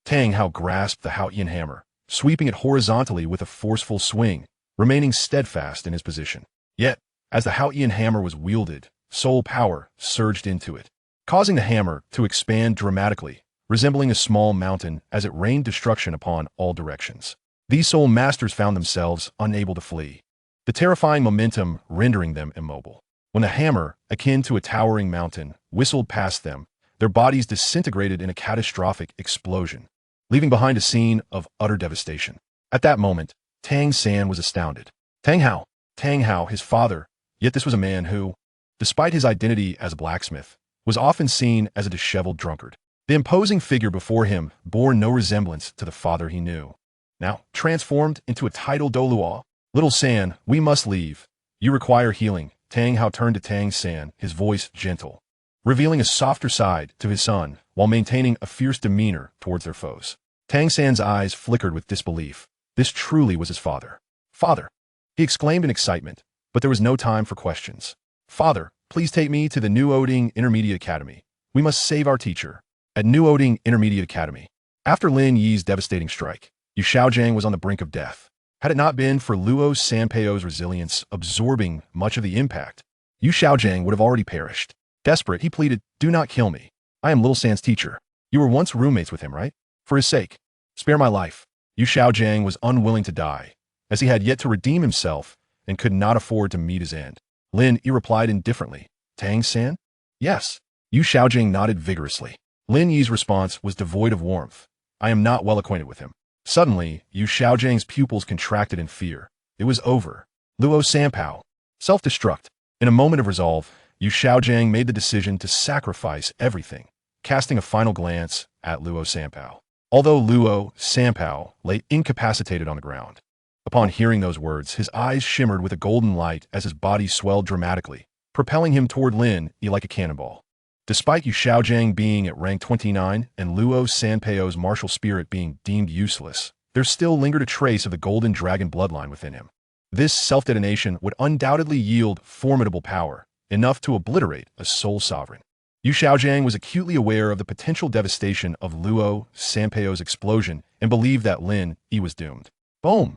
Tang Hao grasped the Haotian hammer, sweeping it horizontally with a forceful swing, remaining steadfast in his position. Yet, as the Haotian hammer was wielded, soul power surged into it, causing the hammer to expand dramatically, resembling a small mountain as it rained destruction upon all directions. These Soul Masters found themselves unable to flee, the terrifying momentum rendering them immobile. When the hammer, akin to a towering mountain, whistled past them, their bodies disintegrated in a catastrophic explosion, leaving behind a scene of utter devastation. At that moment, Tang San was astounded. Tang Hao, his father, yet this was a man who, despite his identity as a blacksmith, was often seen as a disheveled drunkard. The imposing figure before him bore no resemblance to the father he knew. Now, transformed into a title Douluo, "Little San, we must leave. You require healing." Tang Hao turned to Tang San, his voice gentle, revealing a softer side to his son while maintaining a fierce demeanor towards their foes. Tang San's eyes flickered with disbelief. This truly was his father. "Father!" he exclaimed in excitement, but there was no time for questions. "Father, please take me to the No.1 Intermediate Academy. We must save our teacher." At No.1 Intermediate Academy, after Lin Yi's devastating strike, Xiaogang was on the brink of death. Had it not been for Luo Sanpao's resilience absorbing much of the impact, Xiaogang would have already perished. Desperate, he pleaded, "Do not kill me. I am Little San's teacher. You were once roommates with him, right? For his sake, spare my life." Xiaogang was unwilling to die, as he had yet to redeem himself and could not afford to meet his end. Lin Yi replied indifferently, "Tang San?" "Yes." Xiaogang nodded vigorously. Lin Yi's response was devoid of warmth. "I am not well acquainted with him." Suddenly, Xiaogan's pupils contracted in fear. It was over. Luo Sanpao. Self-destruct. In a moment of resolve, Xiaogang made the decision to sacrifice everything, casting a final glance at Luo Sanpao. Although Luo Sanpao lay incapacitated on the ground. Upon hearing those words, his eyes shimmered with a golden light as his body swelled dramatically, propelling him toward Lin Yi like a cannonball. Despite Xiaogang being at rank 29 and Luo Sanpao's martial spirit being deemed useless, there still lingered a trace of the golden dragon bloodline within him. This self-detonation would undoubtedly yield formidable power, enough to obliterate a soul sovereign. Xiaogang was acutely aware of the potential devastation of Luo Sanpao's explosion and believed that Lin Yi was doomed. Boom!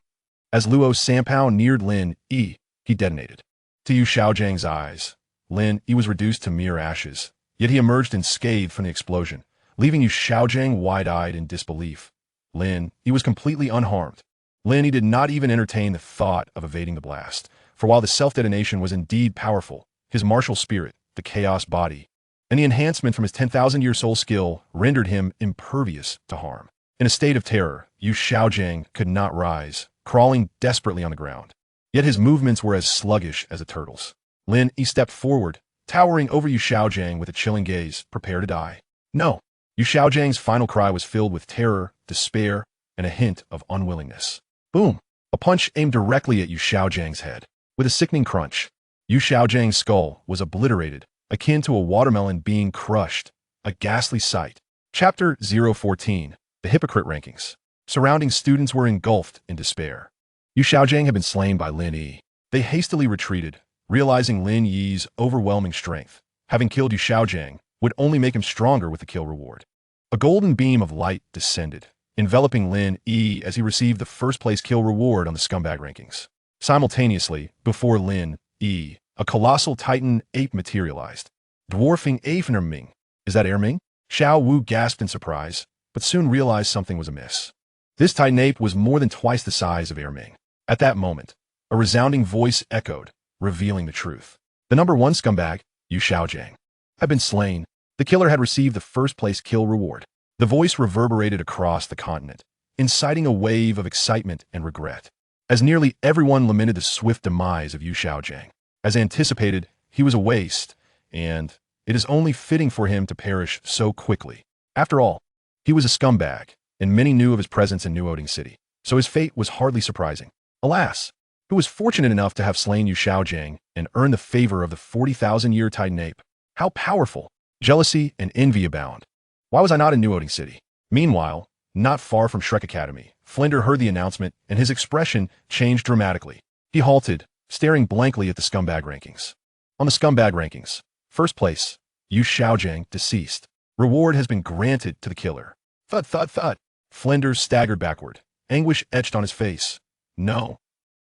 As Luo Sanpao neared Lin Yi, he detonated. To Xiaogang's eyes, Lin Yi was reduced to mere ashes. Yet he emerged unscathed from the explosion, leaving Yu Xiaogang wide-eyed in disbelief. Lin Yi was completely unharmed. Lin Yi did not even entertain the thought of evading the blast, for while the self-detonation was indeed powerful, his martial spirit, the chaos body, and the enhancement from his 10,000-year soul skill rendered him impervious to harm. In a state of terror, Yu Xiaogang could not rise, crawling desperately on the ground. Yet his movements were as sluggish as a turtle's. Lin Yi stepped forward, towering over Yu Xiaogang with a chilling gaze, prepare to die. No! Yu Xiaojiang's final cry was filled with terror, despair, and a hint of unwillingness. Boom! A punch aimed directly at Yu Xiaojiang's head. With a sickening crunch, Yu Xiaojiang's skull was obliterated, akin to a watermelon being crushed. A ghastly sight. Chapter 014. The Hypocrite Rankings. Surrounding students were engulfed in despair. Yu Xiaogang had been slain by Lin Yi. They hastily retreated, realizing Lin Yi's overwhelming strength. Having killed Yu Xiaogang would only make him stronger with the kill reward. A golden beam of light descended, enveloping Lin Yi as he received the first-place kill reward on the Scumbag Rankings. Simultaneously, before Lin Yi, a colossal titan ape materialized, dwarfing Ming. Is that Ming? Xiao Wu gasped in surprise, but soon realized something was amiss. This titan ape was more than twice the size of Ming. At that moment, a resounding voice echoed, revealing the truth. The No.1 Scumbag, Yu Xiaogang, had been slain. The killer had received the first-place kill reward. The voice reverberated across the continent, inciting a wave of excitement and regret, as nearly everyone lamented the swift demise of Yu Xiaogang. As anticipated, he was a waste, and it is only fitting for him to perish so quickly. After all, he was a scumbag, and many knew of his presence in No.1 City, so his fate was hardly surprising. Alas, who was fortunate enough to have slain Yu Xiaogang and earned the favor of the 40,000-year Titan Ape. How powerful! Jealousy and envy abound. Why was I not in No.1 City? Meanwhile, not far from Shrek Academy, Flinder heard the announcement and his expression changed dramatically. He halted, staring blankly at the Scumbag Rankings. On the Scumbag Rankings, first place, Yu Xiaogang deceased. Reward has been granted to the killer. Thud, thud, thud. Flinder staggered backward, anguish etched on his face. No.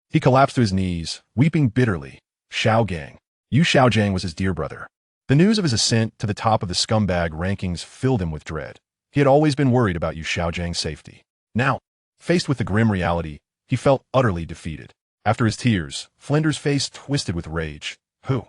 He collapsed to his knees, weeping bitterly. Xiaogang. Yu Xiaogang was his dear brother. The news of his ascent to the top of the Scumbag Rankings filled him with dread. He had always been worried about Yu Xiaojiang's safety. Now, faced with the grim reality, he felt utterly defeated. After his tears, Flinder's face twisted with rage. Who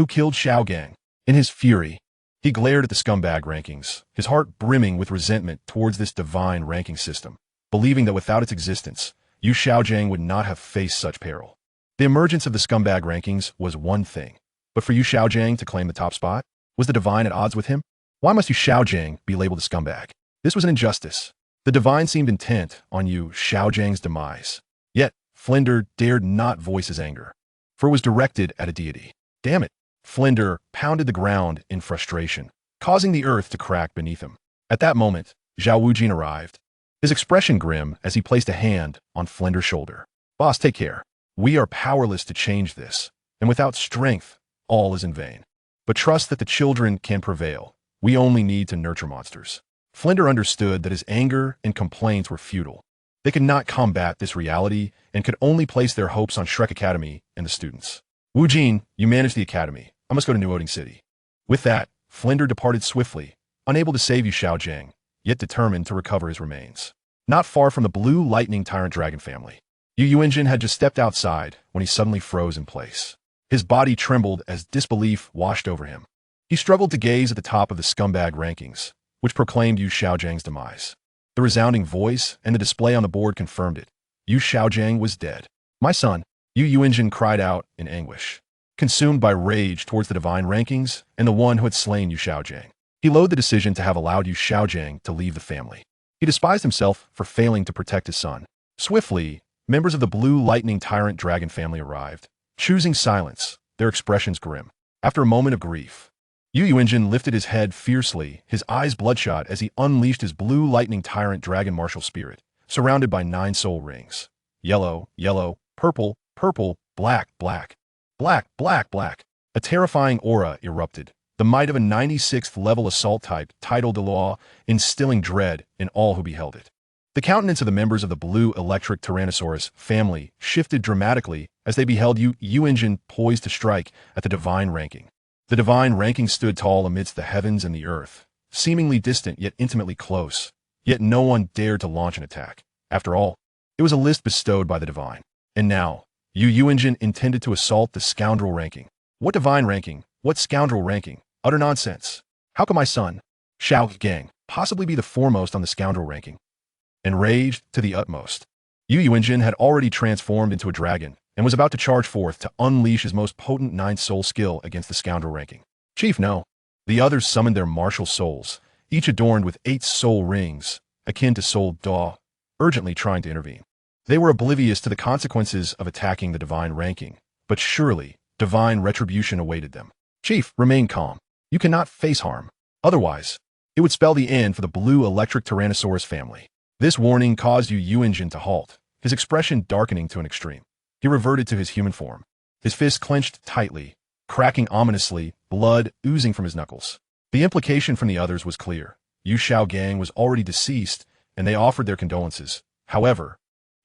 killed Xiaogang? In his fury, he glared at the Scumbag Rankings, his heart brimming with resentment towards this divine ranking system, believing that without its existence, Yu Xiaogang would not have faced such peril. The emergence of the Scumbag Rankings was one thing, but for Yu Xiaogang to claim the top spot, was the divine at odds with him? Why must Yu Xiaogang be labeled a scumbag? This was an injustice. The divine seemed intent on Yu Xiaojiang's demise. Yet, Flinder dared not voice his anger, for it was directed at a deity. Damn it! Flinder pounded the ground in frustration, causing the earth to crack beneath him. At that moment, Zhao Wujin arrived, his expression grim as he placed a hand on Flinder's shoulder. Boss, take care. We are powerless to change this, and without strength, all is in vain. But trust that the children can prevail. We only need to nurture monsters. Flinder understood that his anger and complaints were futile. They could not combat this reality and could only place their hopes on Shrek Academy and the students. Wu Jin, you manage the academy. I must go to No.1 City. With that, Flinder departed swiftly, unable to save Yu Xiaogang, yet determined to recover his remains. Not far from the Blue Lightning Tyrant Dragon family, Yu Yuanjin had just stepped outside when he suddenly froze in place. His body trembled as disbelief washed over him. He struggled to gaze at the top of the Scumbag Rankings, which proclaimed Yu Xiaojiang's demise. The resounding voice and the display on the board confirmed it. Yu Xiaogang was dead. My son, Yu Yuanjin cried out in anguish, consumed by rage towards the divine rankings and the one who had slain Yu Xiaogang. He loathed the decision to have allowed Yu Xiaogang to leave the family. He despised himself for failing to protect his son. Swiftly, members of the Blue Lightning Tyrant Dragon family arrived, choosing silence, their expressions grim. After a moment of grief, Yu Yuanjin lifted his head fiercely, his eyes bloodshot as he unleashed his Blue Lightning Tyrant Dragon martial spirit, surrounded by 9 soul rings. Yellow, yellow, purple, purple, black, black, black, black, black. A terrifying aura erupted, the might of a 96th level assault type titled Douluo, instilling dread in all who beheld it. The countenance of the members of the Blue Electric Tyrannosaurus family shifted dramatically as they beheld Yu Yuanjin poised to strike at the divine ranking. The divine ranking stood tall amidst the heavens and the earth, seemingly distant yet intimately close, yet no one dared to launch an attack. After all, it was a list bestowed by the divine. And now, Yu Engine intended to assault the scoundrel ranking. What divine ranking? What scoundrel ranking? Utter nonsense. How could my son, Xiaogang, possibly be the foremost on the scoundrel ranking? Enraged to the utmost, Yu Engine had already transformed into a dragon and was about to charge forth to unleash his most potent ninth soul skill against the scoundrel ranking. Chief, no. The others summoned their martial souls, each adorned with 8 soul rings, akin to soul daw, urgently trying to intervene. They were oblivious to the consequences of attacking the divine ranking, but surely divine retribution awaited them. Chief, remain calm. You cannot face harm. Otherwise, it would spell the end for the blue electric Tyrannosaurus family. This warning caused Yu Engine to halt, his expression darkening to an extreme. He reverted to his human form, his fists clenched tightly, cracking ominously, blood oozing from his knuckles. The implication from the others was clear. Yu Xiaogang was already deceased, and they offered their condolences. However,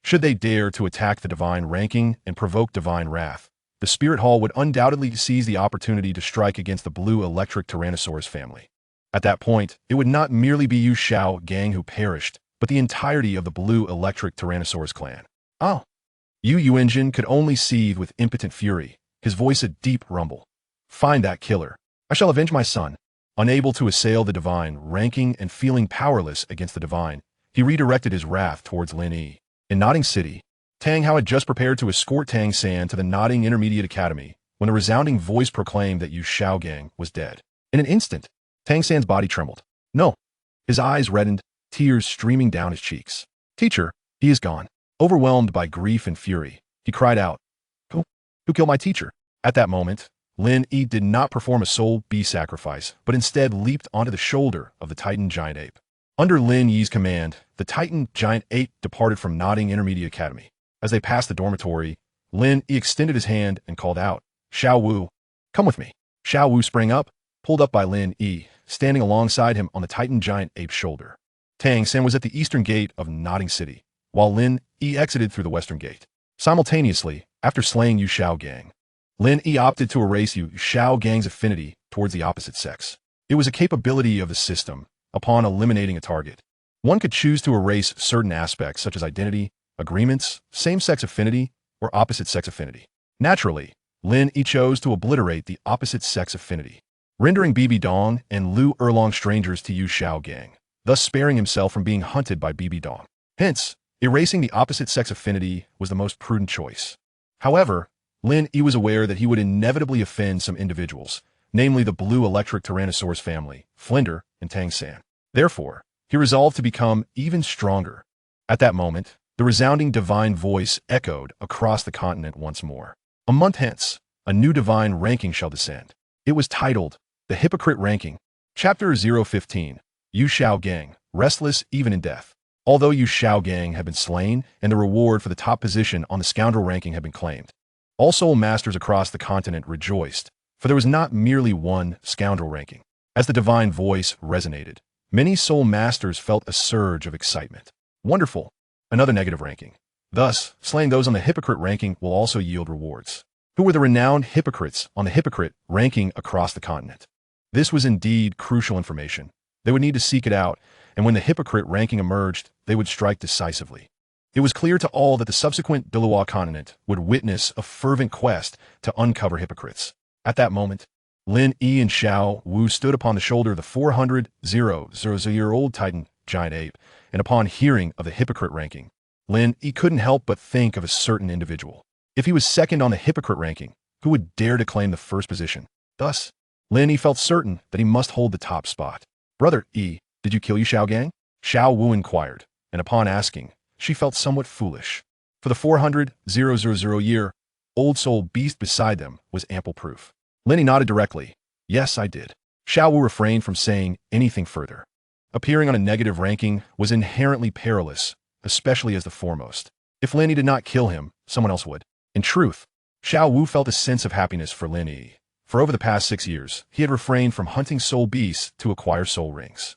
should they dare to attack the divine ranking and provoke divine wrath, the Spirit Hall would undoubtedly seize the opportunity to strike against the blue electric Tyrannosaurus family. At that point, it would not merely be Yu Xiaogang who perished, but the entirety of the blue electric Tyrannosaurus clan. Oh! Yu Engine could only seethe with impotent fury, his voice a deep rumble. Find that killer. I shall avenge my son. Unable to assail the divine ranking and feeling powerless against the divine, he redirected his wrath towards Lin Yi. In Nodding City, Tang Hao had just prepared to escort Tang San to the Nodding Intermediate Academy when a resounding voice proclaimed that Yu Xiaogang was dead. In an instant, Tang San's body trembled. No. His eyes reddened, tears streaming down his cheeks. Teacher, he is gone. Overwhelmed by grief and fury, he cried out, Who killed my teacher? At that moment, Lin Yi did not perform a soul bee sacrifice, but instead leaped onto the shoulder of the Titan giant ape. Under Lin Yi's command, the Titan giant ape departed from Nodding Intermediate Academy. As they passed the dormitory, Lin Yi extended his hand and called out, Xiao Wu, come with me. Xiao Wu sprang up, pulled up by Lin Yi, standing alongside him on the Titan giant ape's shoulder. Tang San was at the eastern gate of Nodding City, while Lin Yi exited through the western gate. Simultaneously, after slaying Yu Xiaogang, Lin Yi opted to erase Yu Xiaogang's affinity towards the opposite sex. It was a capability of the system, upon eliminating a target. One could choose to erase certain aspects such as identity, agreements, same-sex affinity, or opposite-sex affinity. Naturally, Lin Yi chose to obliterate the opposite-sex affinity, rendering Bibi Dong and Lu Erlong strangers to Yu Xiaogang, thus sparing himself from being hunted by Bibi Dong. Hence, erasing the opposite-sex affinity was the most prudent choice. However, Lin Yi was aware that he would inevitably offend some individuals, namely the blue electric Tyrannosaurus family, Flinder, and Tang San. Therefore, he resolved to become even stronger. At that moment, the resounding divine voice echoed across the continent once more. A month hence, a new divine ranking shall descend. It was titled, The Hypocrite Ranking. Chapter 015, Yu Xiaogang, Restless Even in Death. Although Yu Xiaogang had been slain and the reward for the top position on the scoundrel ranking had been claimed, all soul masters across the continent rejoiced, for there was not merely one scoundrel ranking. As the divine voice resonated, many soul masters felt a surge of excitement. Wonderful! Another negative ranking. Thus, slaying those on the hypocrite ranking will also yield rewards. Who were the renowned hypocrites on the hypocrite ranking across the continent? This was indeed crucial information. They would need to seek it out, and when the hypocrite ranking emerged, they would strike decisively. It was clear to all that the subsequent Douluo Continent would witness a fervent quest to uncover hypocrites. At that moment, Lin Yi and Xiao Wu stood upon the shoulder of the 400,000-year-old Titan giant ape, and upon hearing of the hypocrite ranking, Lin Yi couldn't help but think of a certain individual. If he was second on the hypocrite ranking, who would dare to claim the first position? Thus, Lin Yi felt certain that he must hold the top spot. Brother Yi, did you kill Yu Xiaogang? Xiao Wu inquired, and upon asking, she felt somewhat foolish. For the 400,000-year-old soul beast beside them was ample proof. Lin Yi nodded directly. Yes, I did. Xiao Wu refrained from saying anything further. Appearing on a negative ranking was inherently perilous, especially as the foremost. If Lin Yi did not kill him, someone else would. In truth, Xiao Wu felt a sense of happiness for Lin Yi. For over the past 6 years, he had refrained from hunting soul beasts to acquire soul rings.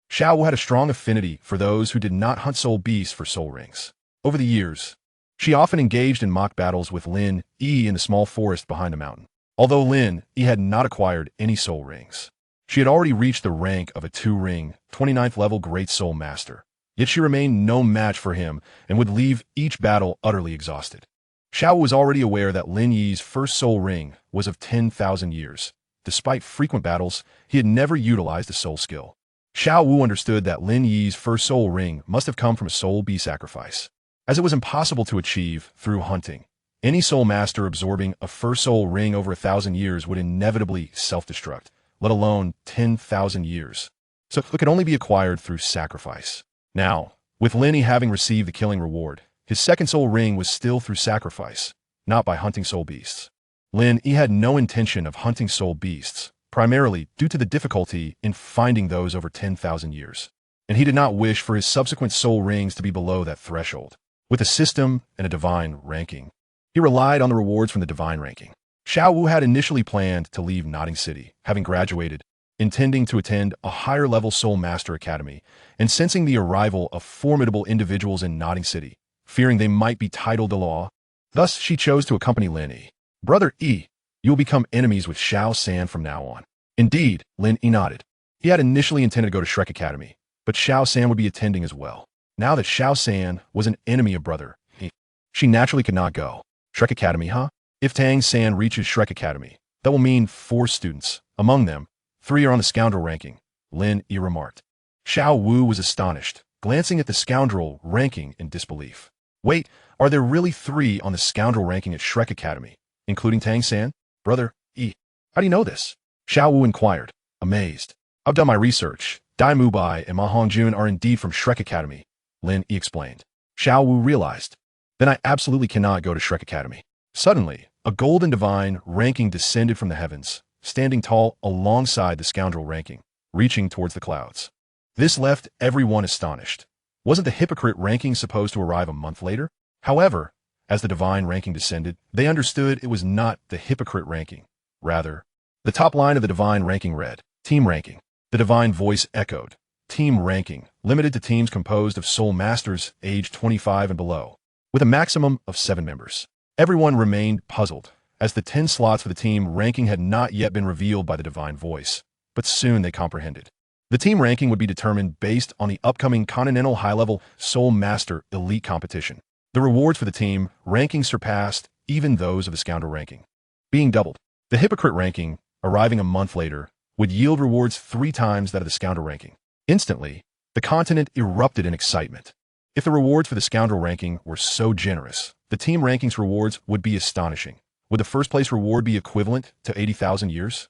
Xiao Wu had a strong affinity for those who did not hunt soul beasts for soul rings. Over the years, she often engaged in mock battles with Lin Yi in the small forest behind a mountain. Although Lin Yi had not acquired any soul rings, She had already reached the rank of a 2-ring, 29th level Great Soul Master. Yet she remained no match for him and would leave each battle utterly exhausted. Xiao was already aware that Lin Yi's first soul ring was of 10,000 years. Despite frequent battles, he had never utilized a soul skill. Xiao Wu understood that Lin Yi's first soul ring must have come from a soul bee sacrifice, as it was impossible to achieve through hunting. Any soul master absorbing a first soul ring over 1,000 years would inevitably self-destruct, let alone 10,000 years. So it could only be acquired through sacrifice. Now, with Lin Yi having received the killing reward, his second soul ring was still through sacrifice, not by hunting soul beasts. Lin Yi had no intention of hunting soul beasts, primarily due to the difficulty in finding those over 10,000 years. And he did not wish for his subsequent soul rings to be below that threshold. With a system and a divine ranking, he relied on the rewards from the divine ranking. Xiao Wu had initially planned to leave Notting City, having graduated, intending to attend a higher-level Soul Master Academy, and sensing the arrival of formidable individuals in Notting City, fearing they might be titled the law. Thus, she chose to accompany Lin Yi. Brother Yi, you will become enemies with Xiao San from now on. Indeed, Lin Yi nodded. He had initially intended to go to Shrek Academy, but Xiao San would be attending as well. Now that Xiao San was an enemy of Brother Yi, she naturally could not go. Shrek Academy, huh? If Tang San reaches Shrek Academy, that will mean 4 students. Among them, 3 are on the scoundrel ranking, Lin Yi remarked. Xiao Wu was astonished, glancing at the scoundrel ranking in disbelief. Wait, are there really 3 on the scoundrel ranking at Shrek Academy, including Tang San? Brother Yi, how do you know this? Xiao Wu inquired, amazed. I've done my research. Dai Mubai and Ma Hongjun are indeed from Shrek Academy, Lin Yi explained. Xiao Wu realized. Then I absolutely cannot go to Shrek Academy. Suddenly, a golden divine ranking descended from the heavens, standing tall alongside the scoundrel ranking, reaching towards the clouds. This left everyone astonished. Wasn't the hypocrite ranking supposed to arrive a month later? However, as the divine ranking descended, they understood it was not the hypocrite ranking. Rather, the top line of the divine ranking read, Team Ranking. The divine voice echoed, Team Ranking, limited to teams composed of soul masters aged 25 and below, with a maximum of 7 members. Everyone remained puzzled, as the 10 slots for the team ranking had not yet been revealed by the divine voice, but soon they comprehended. The team ranking would be determined based on the upcoming Continental High-Level Soul Master Elite Competition. The rewards for the team ranking surpassed even those of the scoundrel ranking, being doubled. The hypocrite ranking, arriving a month later, would yield rewards 3 times that of the scoundrel ranking. Instantly, the continent erupted in excitement. If the rewards for the scoundrel ranking were so generous, the team ranking's rewards would be astonishing. Would the first place reward be equivalent to 80,000 years?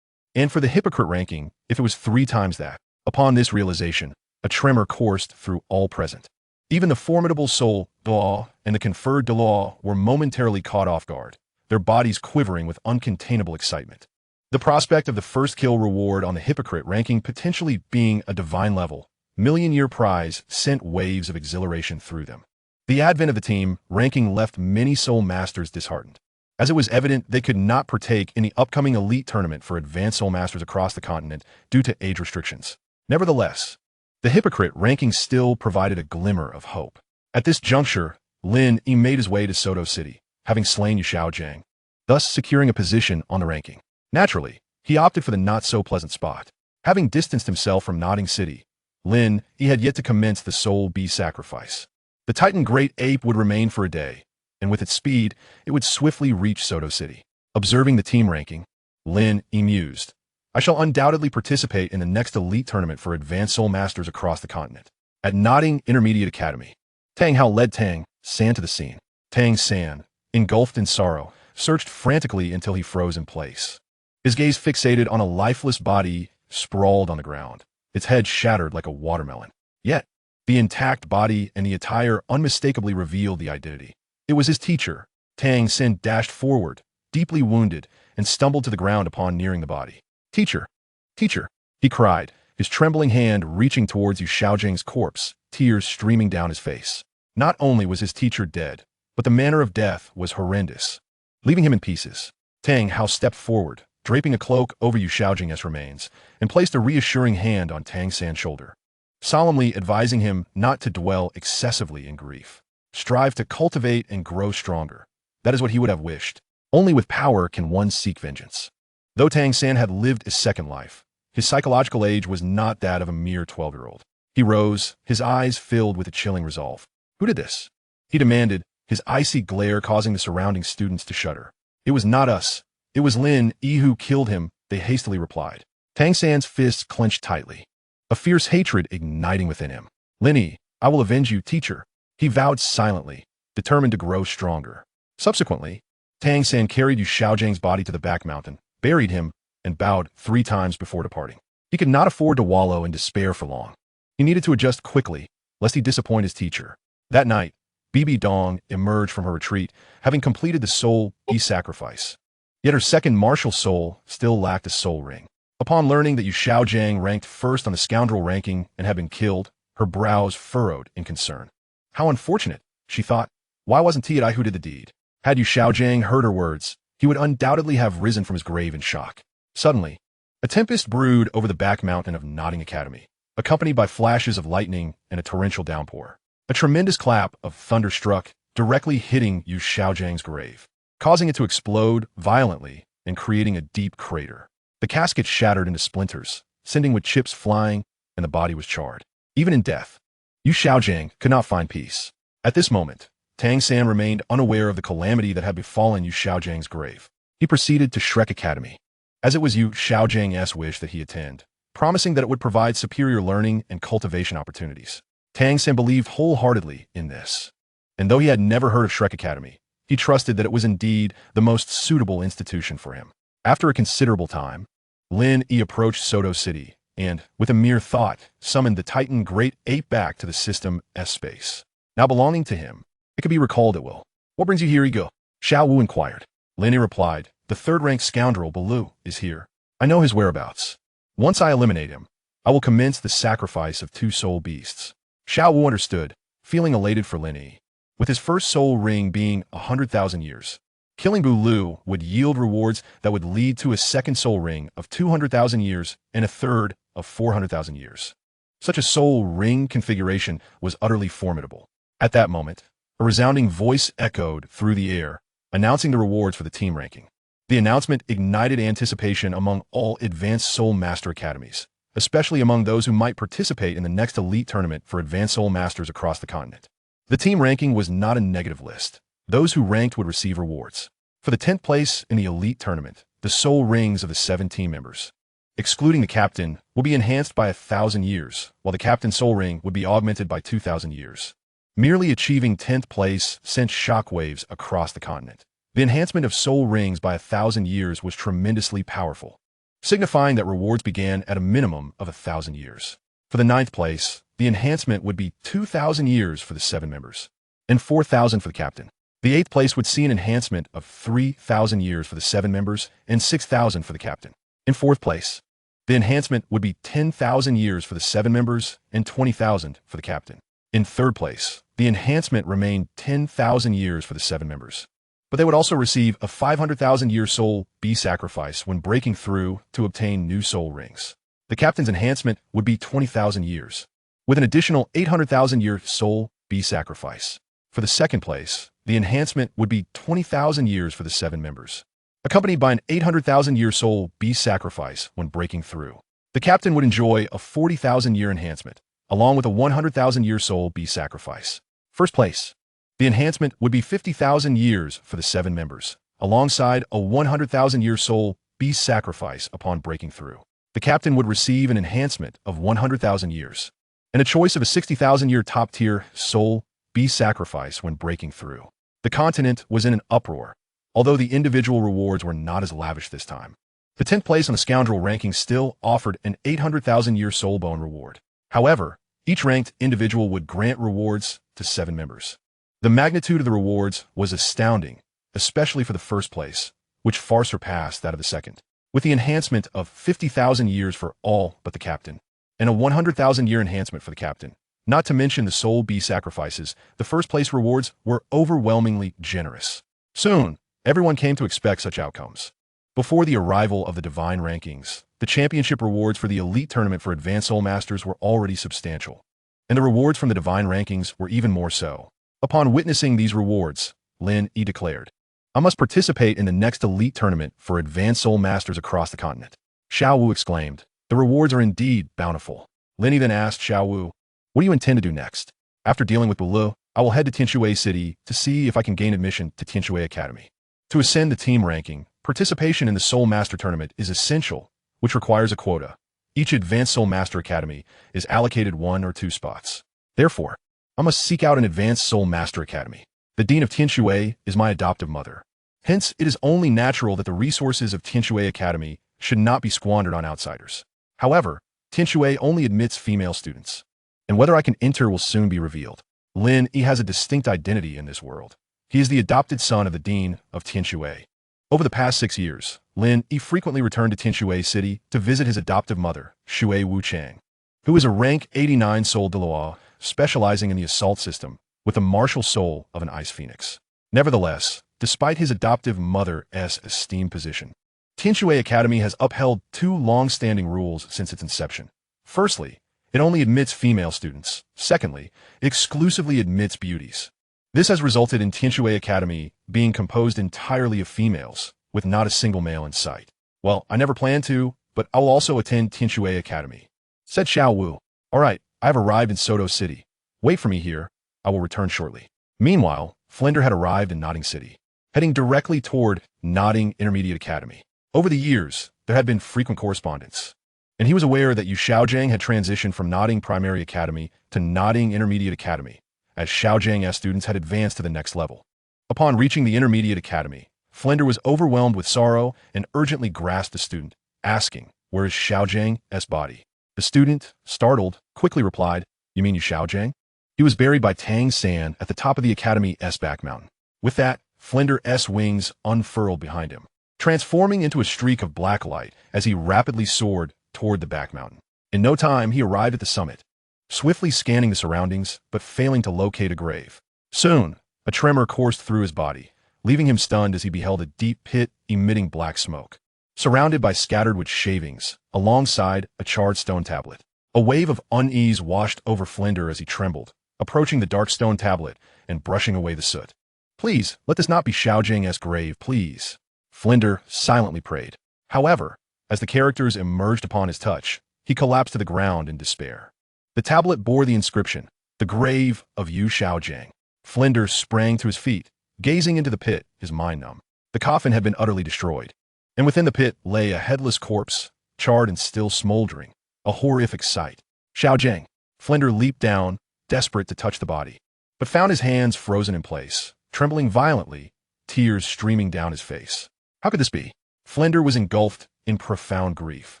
And for the hypocrite ranking, if it was 3 times that? Upon this realization, a tremor coursed through all present. Even the formidable soul, Douluo, and the conferred Douluo were momentarily caught off guard, their bodies quivering with uncontainable excitement. The prospect of the first kill reward on the hypocrite ranking potentially being a divine level, million-year prize sent waves of exhilaration through them. The advent of the team ranking left many soul masters disheartened, as it was evident they could not partake in the upcoming elite tournament for advanced soul masters across the continent due to age restrictions. Nevertheless, the hypocrite ranking still provided a glimmer of hope. At this juncture, Lin Yi made his way to Soto City, having slain Xiaogang, thus securing a position on the ranking. Naturally, he opted for the not-so-pleasant spot. Having distanced himself from Notting City, Lin Yi had yet to commence the soul bee sacrifice. The Titan Great Ape would remain for a day, and with its speed, it would swiftly reach Soto City. Observing the team ranking, Lin Yi mused, I shall undoubtedly participate in the next elite tournament for advanced soul masters across the continent. At Notting Intermediate Academy, Tang Hao led Tang San to the scene. Tang San, engulfed in sorrow, searched frantically until he froze in place. His gaze fixated on a lifeless body sprawled on the ground, its head shattered like a watermelon. Yet, the intact body and the attire unmistakably revealed the identity. It was his teacher. Tang San dashed forward, deeply wounded, and stumbled to the ground upon nearing the body. Teacher! Teacher! He cried, his trembling hand reaching towards Yu Xiaojing's corpse, tears streaming down his face. Not only was his teacher dead, but the manner of death was horrendous. Leaving him in pieces, Tang Hao stepped forward, draping a cloak over Yu Xiaojing's remains, and placed a reassuring hand on Tang San's shoulder, solemnly advising him not to dwell excessively in grief. Strive to cultivate and grow stronger. That is what he would have wished. Only with power can one seek vengeance. Though Tang San had lived a second life, his psychological age was not that of a mere 12-year-old. He rose, his eyes filled with a chilling resolve. Who did this? He demanded, his icy glare causing the surrounding students to shudder. It was not us. It was Lin Yi who killed him, they hastily replied. Tang San's fists clenched tightly, a fierce hatred igniting within him. Lin Yi, I will avenge you, teacher. He vowed silently, determined to grow stronger. Subsequently, Tang San carried Xiaogang's body to the back mountain, buried him, and bowed 3 times before departing. He could not afford to wallow in despair for long. He needed to adjust quickly, lest he disappoint his teacher. That night, Bibi Dong emerged from her retreat, having completed the soul sacrifice. Yet her second martial soul still lacked a soul ring. Upon learning that Xiaogang ranked first on the scoundrel ranking and had been killed, her brows furrowed in concern. How unfortunate, she thought. Why wasn't he I who did the deed? Had Xiaogang heard her words, he would undoubtedly have risen from his grave in shock. Suddenly, a tempest brewed over the back mountain of Nodding Academy, accompanied by flashes of lightning and a torrential downpour. A tremendous clap of thunder struck, directly hitting Xiaogang's grave, causing it to explode violently and creating a deep crater. The casket shattered into splinters, sending with chips flying, and the body was charred. Even in death, Xiaogang could not find peace. At this moment, Tang San remained unaware of the calamity that had befallen Xiaogang's grave. He proceeded to Shrek Academy, as it was Xiaogang's wish that he attend, promising that it would provide superior learning and cultivation opportunities. Tang San believed wholeheartedly in this, and though he had never heard of Shrek Academy, he trusted that it was indeed the most suitable institution for him. After a considerable time, Lin Yi approached Soto City and, with a mere thought, summoned the Titan Great Ape back to the system S-Space, now belonging to him. It could be recalled at will. What brings you here, Ego? Xiao Wu inquired. Lin Yi replied, the third-ranked scoundrel Douluo is here. I know his whereabouts. Once I eliminate him, I will commence the sacrifice of 2 soul beasts. Xiao Wu understood, feeling elated for Lin Yi. With his first soul ring being 100,000 years, killing Douluo would yield rewards that would lead to a second soul ring of 200,000 years and a third of 400,000 years. Such a soul ring configuration was utterly formidable. At that moment, a resounding voice echoed through the air, announcing the rewards for the team ranking. The announcement ignited anticipation among all Advanced Soul Master Academies, especially among those who might participate in the next elite tournament for Advanced Soul Masters across the continent. The team ranking was not a negative list. Those who ranked would receive rewards. For the 10th place in the elite tournament, the soul rings of the 7 team members, excluding the captain, will be enhanced by 1,000 years, while the captain's soul ring would be augmented by 2,000 years. Merely achieving 10th place sent shockwaves across the continent. The enhancement of soul rings by 1,000 years was tremendously powerful, signifying that rewards began at a minimum of 1,000 years. For the 9th place, the enhancement would be 2,000 years for the 7 members, and 4,000 for the captain. The 8th place would see an enhancement of 3,000 years for the 7 members and 6,000 for the captain. In 4th place, the enhancement would be 10,000 years for the 7 members and 20,000 for the captain. In 3rd place, the enhancement remained 10,000 years for the 7 members, but they would also receive a 500,000-year soul sacrifice when breaking through to obtain new soul rings. The captain's enhancement would be 20,000 years, with an additional 800,000-year soul sacrifice. For the 2nd place, the enhancement would be 20,000 years for the 7 members, accompanied by an 800,000-year soul sacrifice when breaking through. The captain would enjoy a 40,000-year enhancement, along with a 100,000-year soul sacrifice. 1st place, the enhancement would be 50,000 years for the 7 members, alongside a 100,000-year soul sacrifice upon breaking through. The captain would receive an enhancement of 100,000 years, and a choice of a 60,000-year top-tier soul sacrifice when breaking through. The continent was in an uproar, although the individual rewards were not as lavish this time. The 10th place on the scoundrel ranking still offered an 800,000-year soul bone reward. However, each ranked individual would grant rewards to 7 members. The magnitude of the rewards was astounding, especially for the 1st place, which far surpassed that of the 2nd. With the enhancement of 50,000 years for all but the captain, and a 100,000-year enhancement for the captain, not to mention the soul sacrifices, the 1st place rewards were overwhelmingly generous. Soon, everyone came to expect such outcomes. Before the arrival of the divine rankings, the championship rewards for the elite tournament for Advanced Soul Masters were already substantial, and the rewards from the divine rankings were even more so. Upon witnessing these rewards, Lin Yi declared, I must participate in the next elite tournament for Advanced Soul Masters across the continent. Xiao Wu exclaimed, The rewards are indeed bountiful. Lin Yi then asked Xiao Wu, what do you intend to do next? After dealing with Douluo, I will head to Tianshui City to see if I can gain admission to Tianshui Academy. To ascend the team ranking, participation in the Soul Master Tournament is essential, which requires a quota. Each Advanced Soul Master Academy is allocated 1 or 2 spots. Therefore, I must seek out an Advanced Soul Master Academy. The Dean of Tianshui is my adoptive mother. Hence, it is only natural that the resources of Tianshui Academy should not be squandered on outsiders. However, Tianshui only admits female students, and whether I can enter will soon be revealed. Lin Yi has a distinct identity in this world. He is the adopted son of the Dean of Tianshui. Over the past 6 years, Lin Yi frequently returned to Tianshui City to visit his adoptive mother, Shui Wuchang, who is a rank 89 soul Douluo, specializing in the assault system, with the martial soul of an ice phoenix. Nevertheless, despite his adoptive mother's esteemed position, Tianshui Academy has upheld 2 long-standing rules since its inception. Firstly, it only admits female students. Secondly, it exclusively admits beauties. This has resulted in Tianshui Academy being composed entirely of females, with not a single male in sight. Well, I never planned to, but I will also attend Tianshui Academy, said Xiao Wu. All right, I have arrived in Soto City. Wait for me here. I will return shortly. Meanwhile, Flender had arrived in Notting City, heading directly toward Notting Intermediate Academy. Over the years, there had been frequent correspondence, and he was aware that Xiaogang had transitioned from Notting Primary Academy to Notting Intermediate Academy, as Xiaogang students had advanced to the next level. Upon reaching the Intermediate Academy, Flender was overwhelmed with sorrow and urgently grasped the student, asking, where is Xiaogang's body? The student, startled, quickly replied, you mean Xiaogang? He was buried by Tang San at the top of the Academy's back mountain. With that, Flender's wings unfurled behind him, transforming into a streak of black light as he rapidly soared toward the back mountain. In no time, he arrived at the summit, swiftly scanning the surroundings, but failing to locate a grave. Soon, a tremor coursed through his body, leaving him stunned as he beheld a deep pit emitting black smoke, surrounded by scattered wood shavings, alongside a charred stone tablet. A wave of unease washed over Flender as he trembled, approaching the dark stone tablet and brushing away the soot. Please, let this not be Xiaogan's grave, please. Flender silently prayed. However, as the characters emerged upon his touch, he collapsed to the ground in despair. The tablet bore the inscription, the grave of Yu Xiaogang. Flender sprang to his feet, gazing into the pit, his mind numb. The coffin had been utterly destroyed, and within the pit lay a headless corpse, charred and still smoldering, a horrific sight. Xiaogang. Flender leaped down, desperate to touch the body, but found his hands frozen in place, trembling violently, tears streaming down his face. How could this be? Flender was engulfed in profound grief,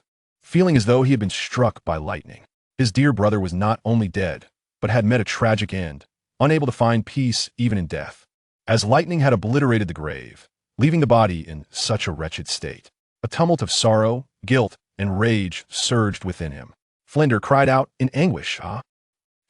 feeling as though he had been struck by lightning. His dear brother was not only dead, but had met a tragic end, unable to find peace even in death, as lightning had obliterated the grave, leaving the body in such a wretched state. A tumult of sorrow, guilt, and rage surged within him. Flender cried out in anguish,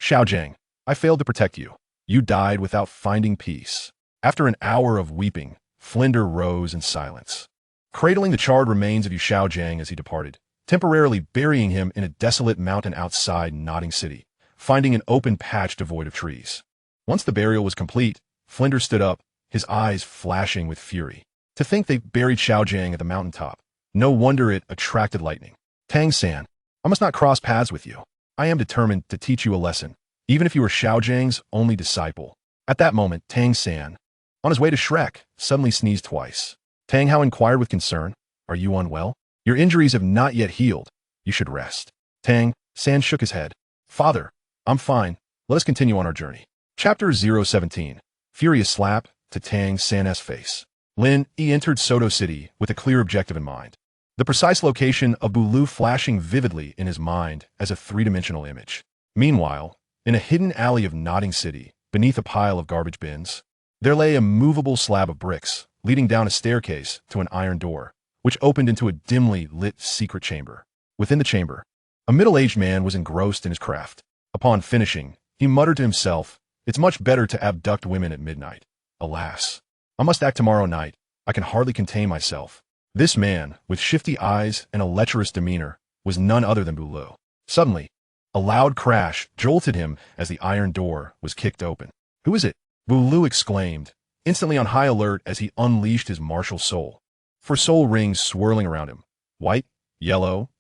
Xiaogang, I failed to protect you. You died without finding peace. After an hour of weeping, Flender rose in silence, cradling the charred remains of Yu Xiaogang as he departed, temporarily burying him in a desolate mountain outside Notting City, finding an open patch devoid of trees. Once the burial was complete, Flender stood up, his eyes flashing with fury. To think they buried Xiaogang at the mountaintop. No wonder it attracted lightning. Tang San, I must not cross paths with you. I am determined to teach you a lesson, even if you were Xiaogang's only disciple. At that moment, Tang San, on his way to Shrek, suddenly sneezed twice. Tang Hao inquired with concern, are you unwell? Your injuries have not yet healed. You should rest. Tang San shook his head. Father, I'm fine. Let us continue on our journey. Chapter 017. Furious slap to Tang San's face. Lin Yi entered Soto City with a clear objective in mind. The precise location of Douluo flashing vividly in his mind as a three-dimensional image. Meanwhile, in a hidden alley of Notting City, beneath a pile of garbage bins, there lay a movable slab of bricks, leading down a staircase to an iron door, which opened into a dimly lit secret chamber. Within the chamber, a middle-aged man was engrossed in his craft. Upon finishing, he muttered to himself, it's much better to abduct women at midnight. Alas, I must act tomorrow night. I can hardly contain myself. This man, with shifty eyes and a lecherous demeanor, was none other than Douluo. Suddenly, a loud crash jolted him as the iron door was kicked open. Who is it? Douluo exclaimed, instantly on high alert as he unleashed his martial soul. For soul rings swirling around him. White, yellow,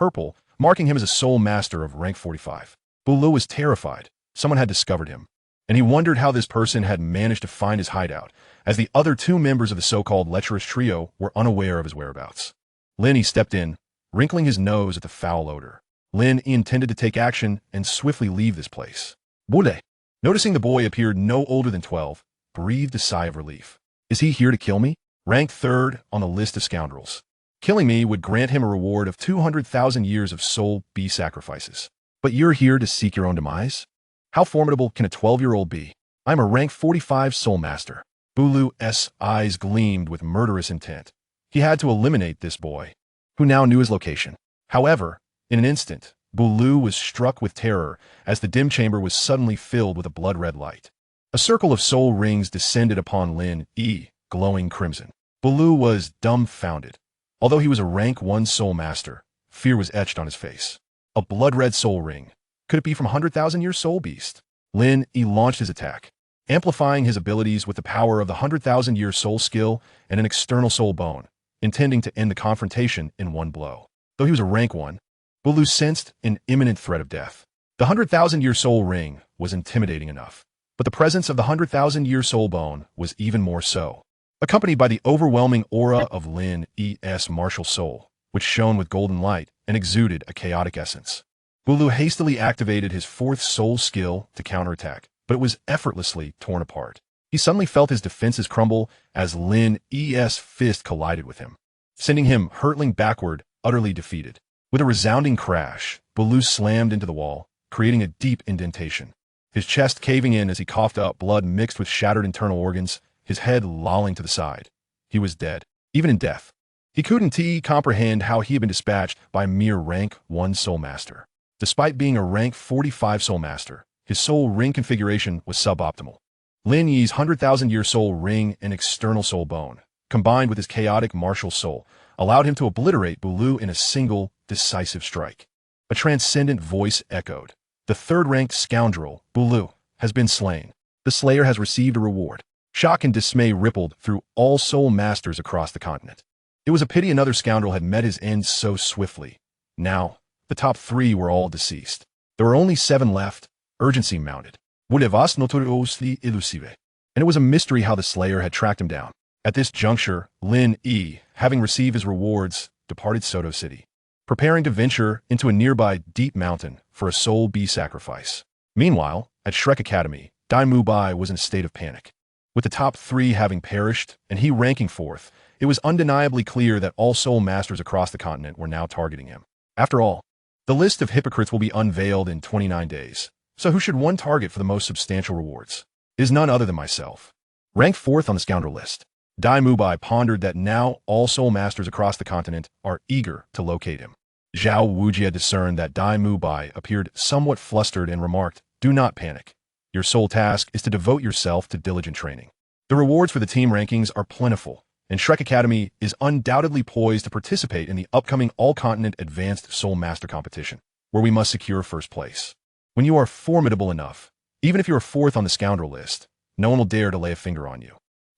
purple, marking him as a soul master of rank 45. Douluo was terrified. Someone had discovered him, and he wondered how this person had managed to find his hideout, as the other two members of the so-called lecherous trio were unaware of his whereabouts. Lin Yi stepped in, wrinkling his nose at the foul odor. Lin Yi intended to take action and swiftly leave this place. Bule, noticing the boy appeared no older than 12, breathed a sigh of relief. Is he here to kill me? Ranked third on the list of scoundrels. Killing me would grant him a reward of 200,000 years of soul B sacrifices. But you're here to seek your own demise? How formidable can a 12-year-old be? I'm a rank 45 soul master. Douluo's eyes gleamed with murderous intent. He had to eliminate this boy, who now knew his location. However, in an instant, Douluo was struck with terror as the dim chamber was suddenly filled with a blood-red light. A circle of soul rings descended upon Lin Yi, glowing crimson. Douluo was dumbfounded. Although he was a rank 1 soul master, fear was etched on his face. A blood-red soul ring. Could it be from 100,000-year soul beast? Lin Yi launched his attack, amplifying his abilities with the power of the 100,000-year soul skill and an external soul bone, intending to end the confrontation in one blow. Though he was a rank 1, Douluo sensed an imminent threat of death. The 100,000-year soul ring was intimidating enough, but the presence of the 100,000-year soul bone was even more so. Accompanied by the overwhelming aura of Lin Yi's martial soul, which shone with golden light and exuded a chaotic essence. Douluo hastily activated his fourth soul skill to counterattack, but it was effortlessly torn apart. He suddenly felt his defenses crumble as Lin Yi's fist collided with him, sending him hurtling backward, utterly defeated. With a resounding crash, Douluo slammed into the wall, creating a deep indentation. His chest caving in as he coughed up blood mixed with shattered internal organs, his head lolling to the side. He was dead, even in death. He couldn't comprehend how he had been dispatched by a mere rank 1 soul master. Despite being a rank 45 soul master, his soul ring configuration was suboptimal. Lin Yi's 100,000-year soul ring and external soul bone, combined with his chaotic martial soul, allowed him to obliterate Douluo in a single, decisive strike. A transcendent voice echoed. The third-ranked scoundrel, Douluo, has been slain. The slayer has received a reward. Shock and dismay rippled through all soul masters across the continent. It was a pity another scoundrel had met his end so swiftly. Now, the top 3 were all deceased. There were only 7 left. Urgency mounted. Volevas notoriously elusive. And it was a mystery how the slayer had tracked him down. At this juncture, Lin Yi, having received his rewards, departed Soto City, preparing to venture into a nearby deep mountain for a soul B sacrifice. Meanwhile, at Shrek Academy, Dai Mubai was in a state of panic. With the top 3 having perished, and he ranking 4th, it was undeniably clear that all soul masters across the continent were now targeting him. After all, the list of hypocrites will be unveiled in 29 days, so who should one target for the most substantial rewards? It is none other than myself. Ranked 4th on the scoundrel list, Dai Mubai pondered that now all soul masters across the continent are eager to locate him. Zhao Wujia discerned that Dai Mubai appeared somewhat flustered and remarked, "Do not panic. Your sole task is to devote yourself to diligent training. The rewards for the team rankings are plentiful, and Shrek Academy is undoubtedly poised to participate in the upcoming all-continent Advanced Soul Master Competition, where we must secure first place. When you are formidable enough, even if you are 4th on the scoundrel list, no one will dare to lay a finger on you."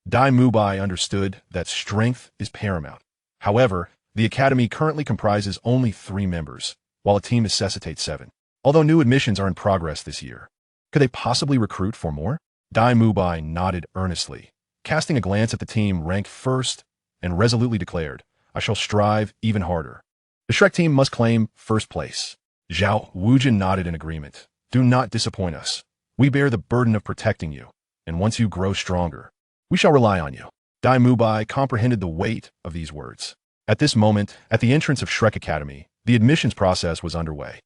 Dai Mubai understood that strength is paramount. However, the academy currently comprises only 3 members, while a team necessitates 7. Although new admissions are in progress this year, could they possibly recruit for more? Dai Mubai nodded earnestly, casting a glance at the team ranked 1st, and resolutely declared, "I shall strive even harder. The Shrek team must claim 1st place." Zhao Wujin nodded in agreement. "Do not disappoint us. We bear the burden of protecting you, and once you grow stronger, we shall rely on you." Dai Mubai comprehended the weight of these words. At this moment, at the entrance of Shrek Academy, the admissions process was underway.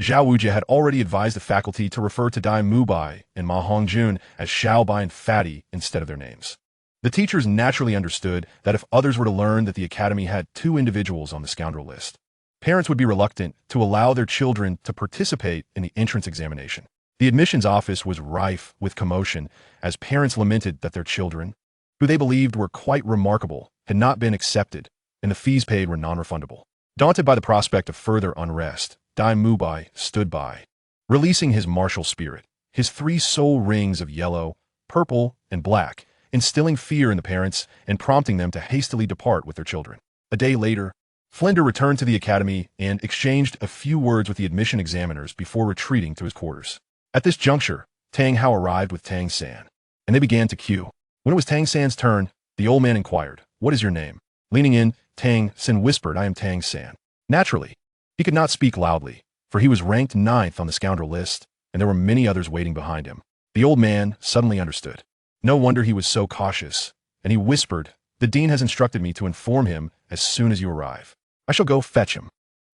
Zhao Wujia had already advised the faculty to refer to Dai Mubai and Ma Hongjun as Xiaobai and Fatty instead of their names. The teachers naturally understood that if others were to learn that the academy had 2 individuals on the scoundrel list, parents would be reluctant to allow their children to participate in the entrance examination. The admissions office was rife with commotion as parents lamented that their children, who they believed were quite remarkable, had not been accepted, and the fees paid were non-refundable. Daunted by the prospect of further unrest, Dai Mubai stood by, releasing his martial spirit, his 3 soul rings of yellow, purple, and black, instilling fear in the parents and prompting them to hastily depart with their children. A day later, Flinder returned to the academy and exchanged a few words with the admission examiners before retreating to his quarters. At this juncture, Tang Hao arrived with Tang San, and they began to queue. When it was Tang San's turn, the old man inquired, "What is your name?" Leaning in, Tang San whispered, "I am Tang San." Naturally, he could not speak loudly, for he was ranked 9th on the scoundrel list, and there were many others waiting behind him. The old man suddenly understood. No wonder he was so cautious, and he whispered, "The dean has instructed me to inform him as soon as you arrive. I shall go fetch him."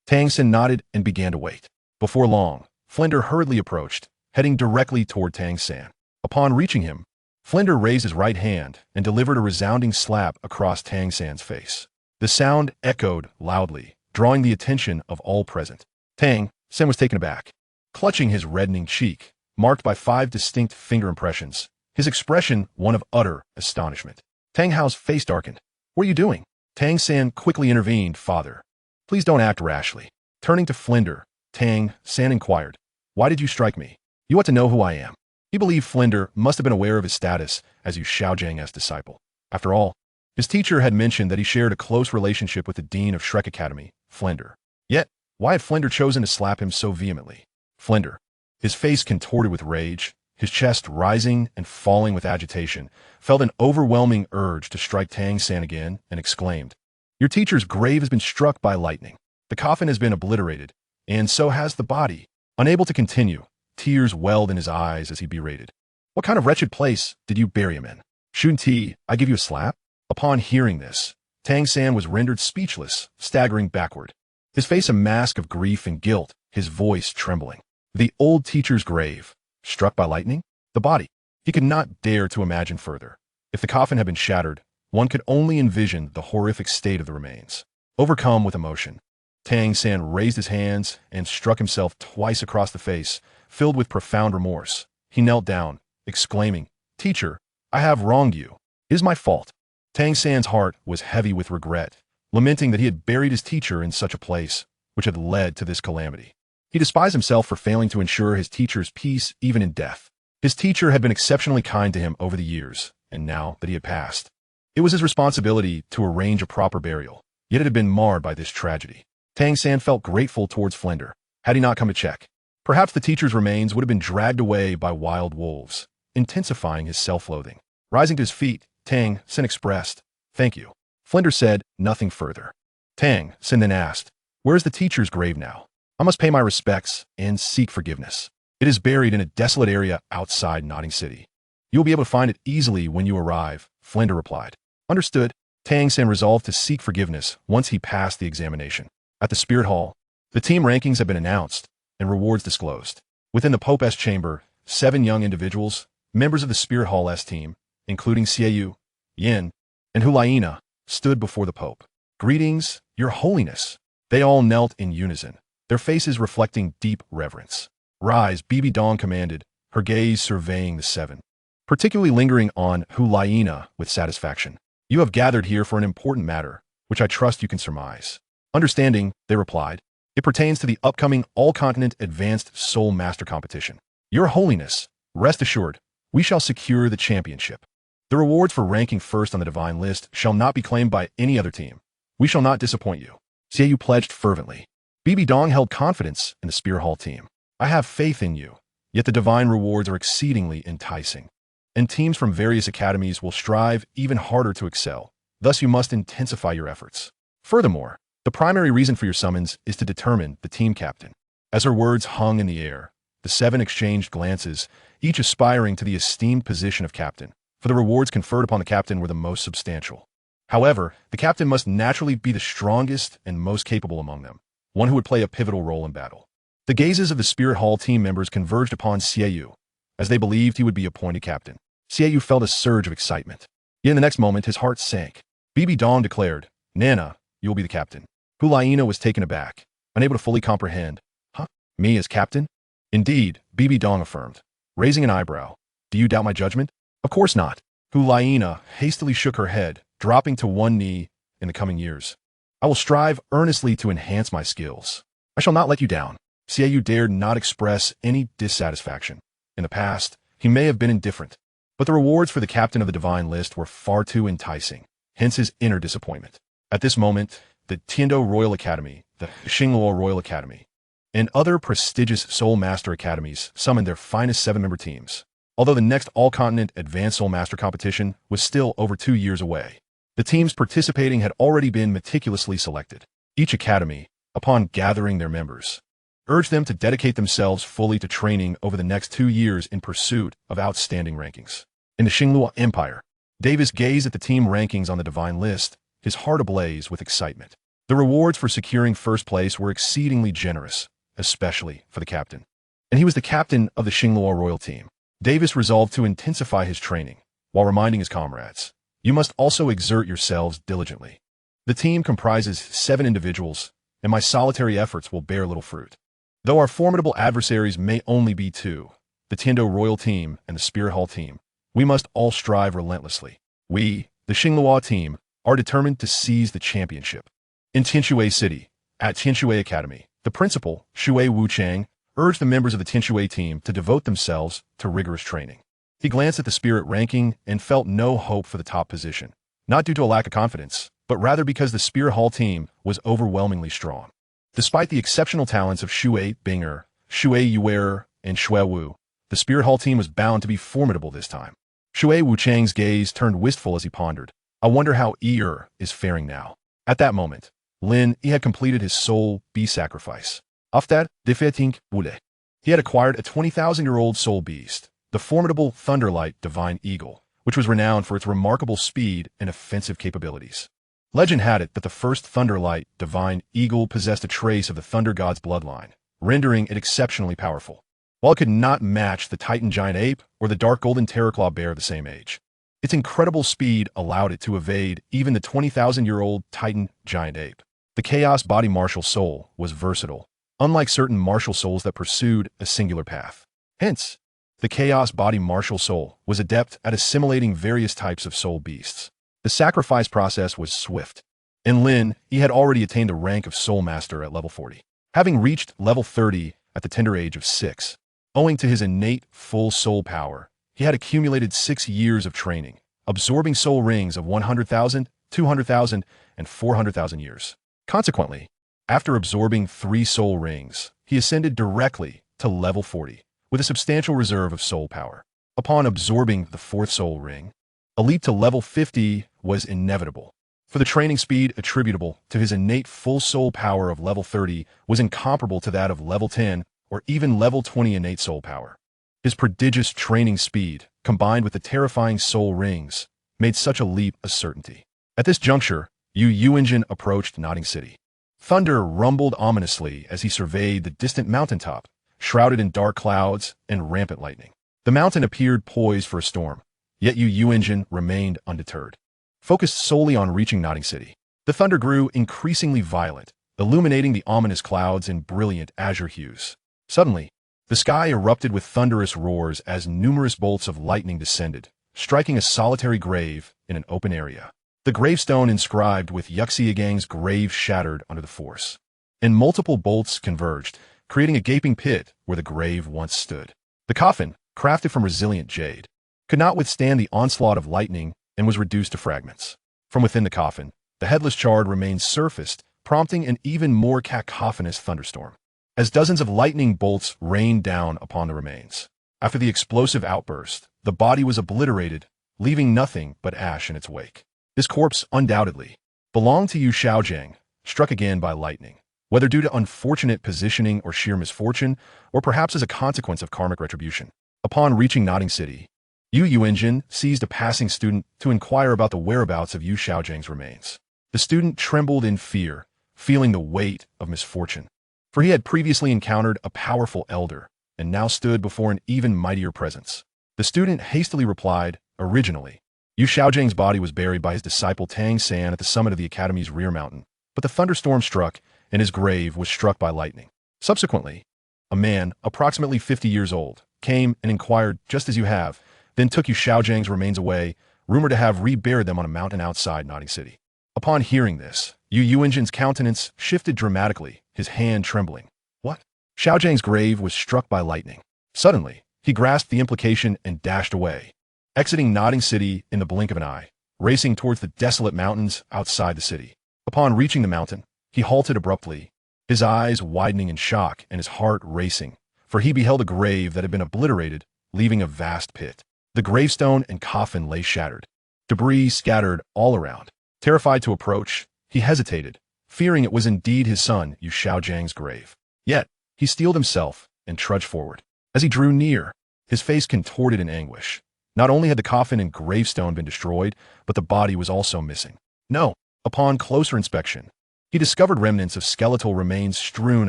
Tang San nodded and began to wait. Before long, Flinder hurriedly approached, heading directly toward Tang San. Upon reaching him, Flinder raised his right hand and delivered a resounding slap across Tang San's face. The sound echoed loudly, drawing the attention of all present. Tang San was taken aback. Clutching his reddening cheek, marked by 5 distinct finger impressions, his expression one of utter astonishment. Tang Hao's face darkened. "What are you doing?" Tang San quickly intervened. "Father, please don't act rashly." Turning to Flinder, Tang San inquired, "Why did you strike me? You ought to know who I am." He believed Flinder must have been aware of his status as Xiaogan's disciple. After all, his teacher had mentioned that he shared a close relationship with the dean of Shrek Academy, Flinder. Yet, why had Flinder chosen to slap him so vehemently? Flinder, his face contorted with rage, his chest rising and falling with agitation, felt an overwhelming urge to strike Tang San again and exclaimed, "Your teacher's grave has been struck by lightning. The coffin has been obliterated, and so has the body." Unable to continue, tears welled in his eyes as he berated. "What kind of wretched place did you bury him in? Shouldn't I give you a slap?" Upon hearing this, Tang San was rendered speechless, staggering backward, his face a mask of grief and guilt, his voice trembling. The old teacher's grave, struck by lightning? The body. He could not dare to imagine further. If the coffin had been shattered, one could only envision the horrific state of the remains. Overcome with emotion, Tang San raised his hands and struck himself twice across the face, filled with profound remorse. He knelt down, exclaiming, "Teacher, I have wronged you. It is my fault." Tang San's heart was heavy with regret, lamenting that he had buried his teacher in such a place, which had led to this calamity. He despised himself for failing to ensure his teacher's peace even in death. His teacher had been exceptionally kind to him over the years, and now that he had passed, it was his responsibility to arrange a proper burial, yet it had been marred by this tragedy. Tang San felt grateful towards Flinder, had he not come to check. Perhaps the teacher's remains would have been dragged away by wild wolves, intensifying his self-loathing. Rising to his feet, Tang San expressed, "Thank you." Flinder said nothing further. Tang San then asked, "Where is the teacher's grave now? I must pay my respects and seek forgiveness. It is buried in a desolate area outside Notting City. You will be able to find it easily when you arrive," Flinder replied. Understood. Tang San resolved to seek forgiveness once he passed the examination. At the Spirit Hall, the team rankings had been announced and rewards disclosed. Within the Pope's chamber, 7 young individuals, members of the Spirit Hall S team, including Xiaoyu, Yin, and Hulaina, stood before the Pope. "Greetings, Your Holiness." They all knelt in unison, their faces reflecting deep reverence. "Rise," Bibi Dong commanded, her gaze surveying the 7, particularly lingering on Hulaina with satisfaction. "You have gathered here for an important matter, which I trust you can surmise." Understanding, they replied, "It pertains to the upcoming all-continent advanced Soul Master competition. Your Holiness, rest assured, we shall secure the championship. The rewards for ranking first on the divine list shall not be claimed by any other team. We shall not disappoint you." Xiaoyu pledged fervently. Bibi Dong held confidence in the Spirit Hall team. "I have faith in you, yet the divine rewards are exceedingly enticing, and teams from various academies will strive even harder to excel. Thus you must intensify your efforts. Furthermore, the primary reason for your summons is to determine the team captain." As her words hung in the air, the 7 exchanged glances, each aspiring to the esteemed position of captain, for the rewards conferred upon the captain were the most substantial. However, the captain must naturally be the strongest and most capable among them, one who would play a pivotal role in battle. The gazes of the Spirit Hall team members converged upon Xiaoyu, as they believed he would be appointed captain. Xiaoyu felt a surge of excitement. Yet in the next moment, his heart sank. Bibi Dong declared, "Nana, you will be the captain." Hulaina was taken aback, unable to fully comprehend. "Huh? Me as captain?" "Indeed," Bibi Dong affirmed, raising an eyebrow. "Do you doubt my judgment?" "Of course not." Hulaina hastily shook her head, dropping to one knee. "In the coming years, I will strive earnestly to enhance my skills. I shall not let you down." Xiaoyu dared not express any dissatisfaction. In the past, he may have been indifferent, but the rewards for the captain of the divine list were far too enticing, hence his inner disappointment. At this moment, the Tiando Royal Academy, the Xingluo Royal Academy, and other prestigious Soul Master Academies summoned their finest 7-member teams. Although the next all-continent Advanced Soul Master competition was still over 2 years away, the teams participating had already been meticulously selected. Each academy, upon gathering their members, urged them to dedicate themselves fully to training over the next 2 years in pursuit of outstanding rankings. In the Xingluo Empire, Davis gazed at the team rankings on the divine list, his heart ablaze with excitement. The rewards for securing first place were exceedingly generous, especially for the captain. And he was the captain of the Xingluo Royal team. Davis resolved to intensify his training, while reminding his comrades, "You must also exert yourselves diligently. The team comprises 7 individuals, and my solitary efforts will bear little fruit. Though our formidable adversaries may only be 2, the Tiando Royal team and the Spirit Hall team, we must all strive relentlessly. We, the Xingluo team, are determined to seize the championship." In Tianshui City, at Tianshui Academy, the principal, Shui Wuchang, urged the members of the Tianshui team to devote themselves to rigorous training. He glanced at the spirit ranking and felt no hope for the top position, not due to a lack of confidence, but rather because the Spirit Hall team was overwhelmingly strong. Despite the exceptional talents of Shui Binger, Shui Yuer, and Shui Wu, the Spirit Hall team was bound to be formidable this time. Shui Wuchang's gaze turned wistful as he pondered, "I wonder how Yi is faring now." At that moment, Lin Yi had completed his soul beast sacrifice. After defeating Wule, he had acquired a 20,000-year-old soul beast, the formidable Thunderlight Divine Eagle, which was renowned for its remarkable speed and offensive capabilities. Legend had it that the first Thunderlight Divine Eagle possessed a trace of the Thunder God's bloodline, rendering it exceptionally powerful. While it could not match the Titan Giant Ape or the Dark Golden Terraclaw Bear of the same age, its incredible speed allowed it to evade even the 20,000-year-old Titan Giant Ape. The Chaos Body Martial Soul was versatile, unlike certain martial souls that pursued a singular path. Hence, the Chaos Body Martial Soul was adept at assimilating various types of soul beasts. The sacrifice process was swift. In Lin, he had already attained the rank of Soul Master at level 40, having reached level 30 at the tender age of 6. Owing to his innate full soul power, he had accumulated 6 years of training, absorbing soul rings of 100,000, 200,000, and 400,000 years. Consequently, after absorbing 3 soul rings, he ascended directly to level 40, with a substantial reserve of soul power. Upon absorbing the 4th soul ring, a leap to level 50 was inevitable, for the training speed attributable to his innate full soul power of level 30 was incomparable to that of level 10 or even level 20 innate soul power. His prodigious training speed, combined with the terrifying soul rings, made such a leap a certainty. At this juncture, Yu Yuanjin approached Nodding City. Thunder rumbled ominously as he surveyed the distant mountaintop, shrouded in dark clouds and rampant lightning. The mountain appeared poised for a storm, yet Yu Yuanjin remained undeterred. Focused solely on reaching Nodding City, the thunder grew increasingly violent, illuminating the ominous clouds in brilliant azure hues. Suddenly, the sky erupted with thunderous roars as numerous bolts of lightning descended, striking a solitary grave in an open area. The gravestone inscribed with Xiaogang's grave shattered under the force, and multiple bolts converged, creating a gaping pit where the grave once stood. The coffin, crafted from resilient jade, could not withstand the onslaught of lightning and was reduced to fragments. From within the coffin, the headless shard remained surfaced, prompting an even more cacophonous thunderstorm, as dozens of lightning bolts rained down upon the remains. After the explosive outburst, the body was obliterated, leaving nothing but ash in its wake. This corpse undoubtedly belonged to Yu Xiaogang, struck again by lightning, whether due to unfortunate positioning or sheer misfortune, or perhaps as a consequence of karmic retribution. Upon reaching Nodding City, Yu Yuanjin seized a passing student to inquire about the whereabouts of Yu Xiaogang's remains. The student trembled in fear, feeling the weight of misfortune, for he had previously encountered a powerful elder and now stood before an even mightier presence. The student hastily replied, "Originally, Yu Xiaogang's body was buried by his disciple Tang San at the summit of the academy's rear mountain, but the thunderstorm struck and his grave was struck by lightning. Subsequently, a man, approximately 50 years old, came and inquired just as you have, then took Yu Xiaogang's remains away, rumored to have reburied them on a mountain outside Nodding City." Upon hearing this, Yu Yuanjin's countenance shifted dramatically, his hand trembling. What? Xiaogang's grave was struck by lightning. Suddenly, he grasped the implication and dashed away, exiting Nodding City in the blink of an eye, racing towards the desolate mountains outside the city. Upon reaching the mountain, he halted abruptly, his eyes widening in shock and his heart racing, for he beheld a grave that had been obliterated, leaving a vast pit. The gravestone and coffin lay shattered, debris scattered all around. Terrified to approach, he hesitated, fearing it was indeed his son Yu Xiaogang's grave. Yet, he steeled himself and trudged forward. As he drew near, his face contorted in anguish. Not only had the coffin and gravestone been destroyed, but the body was also missing. No, upon closer inspection, he discovered remnants of skeletal remains strewn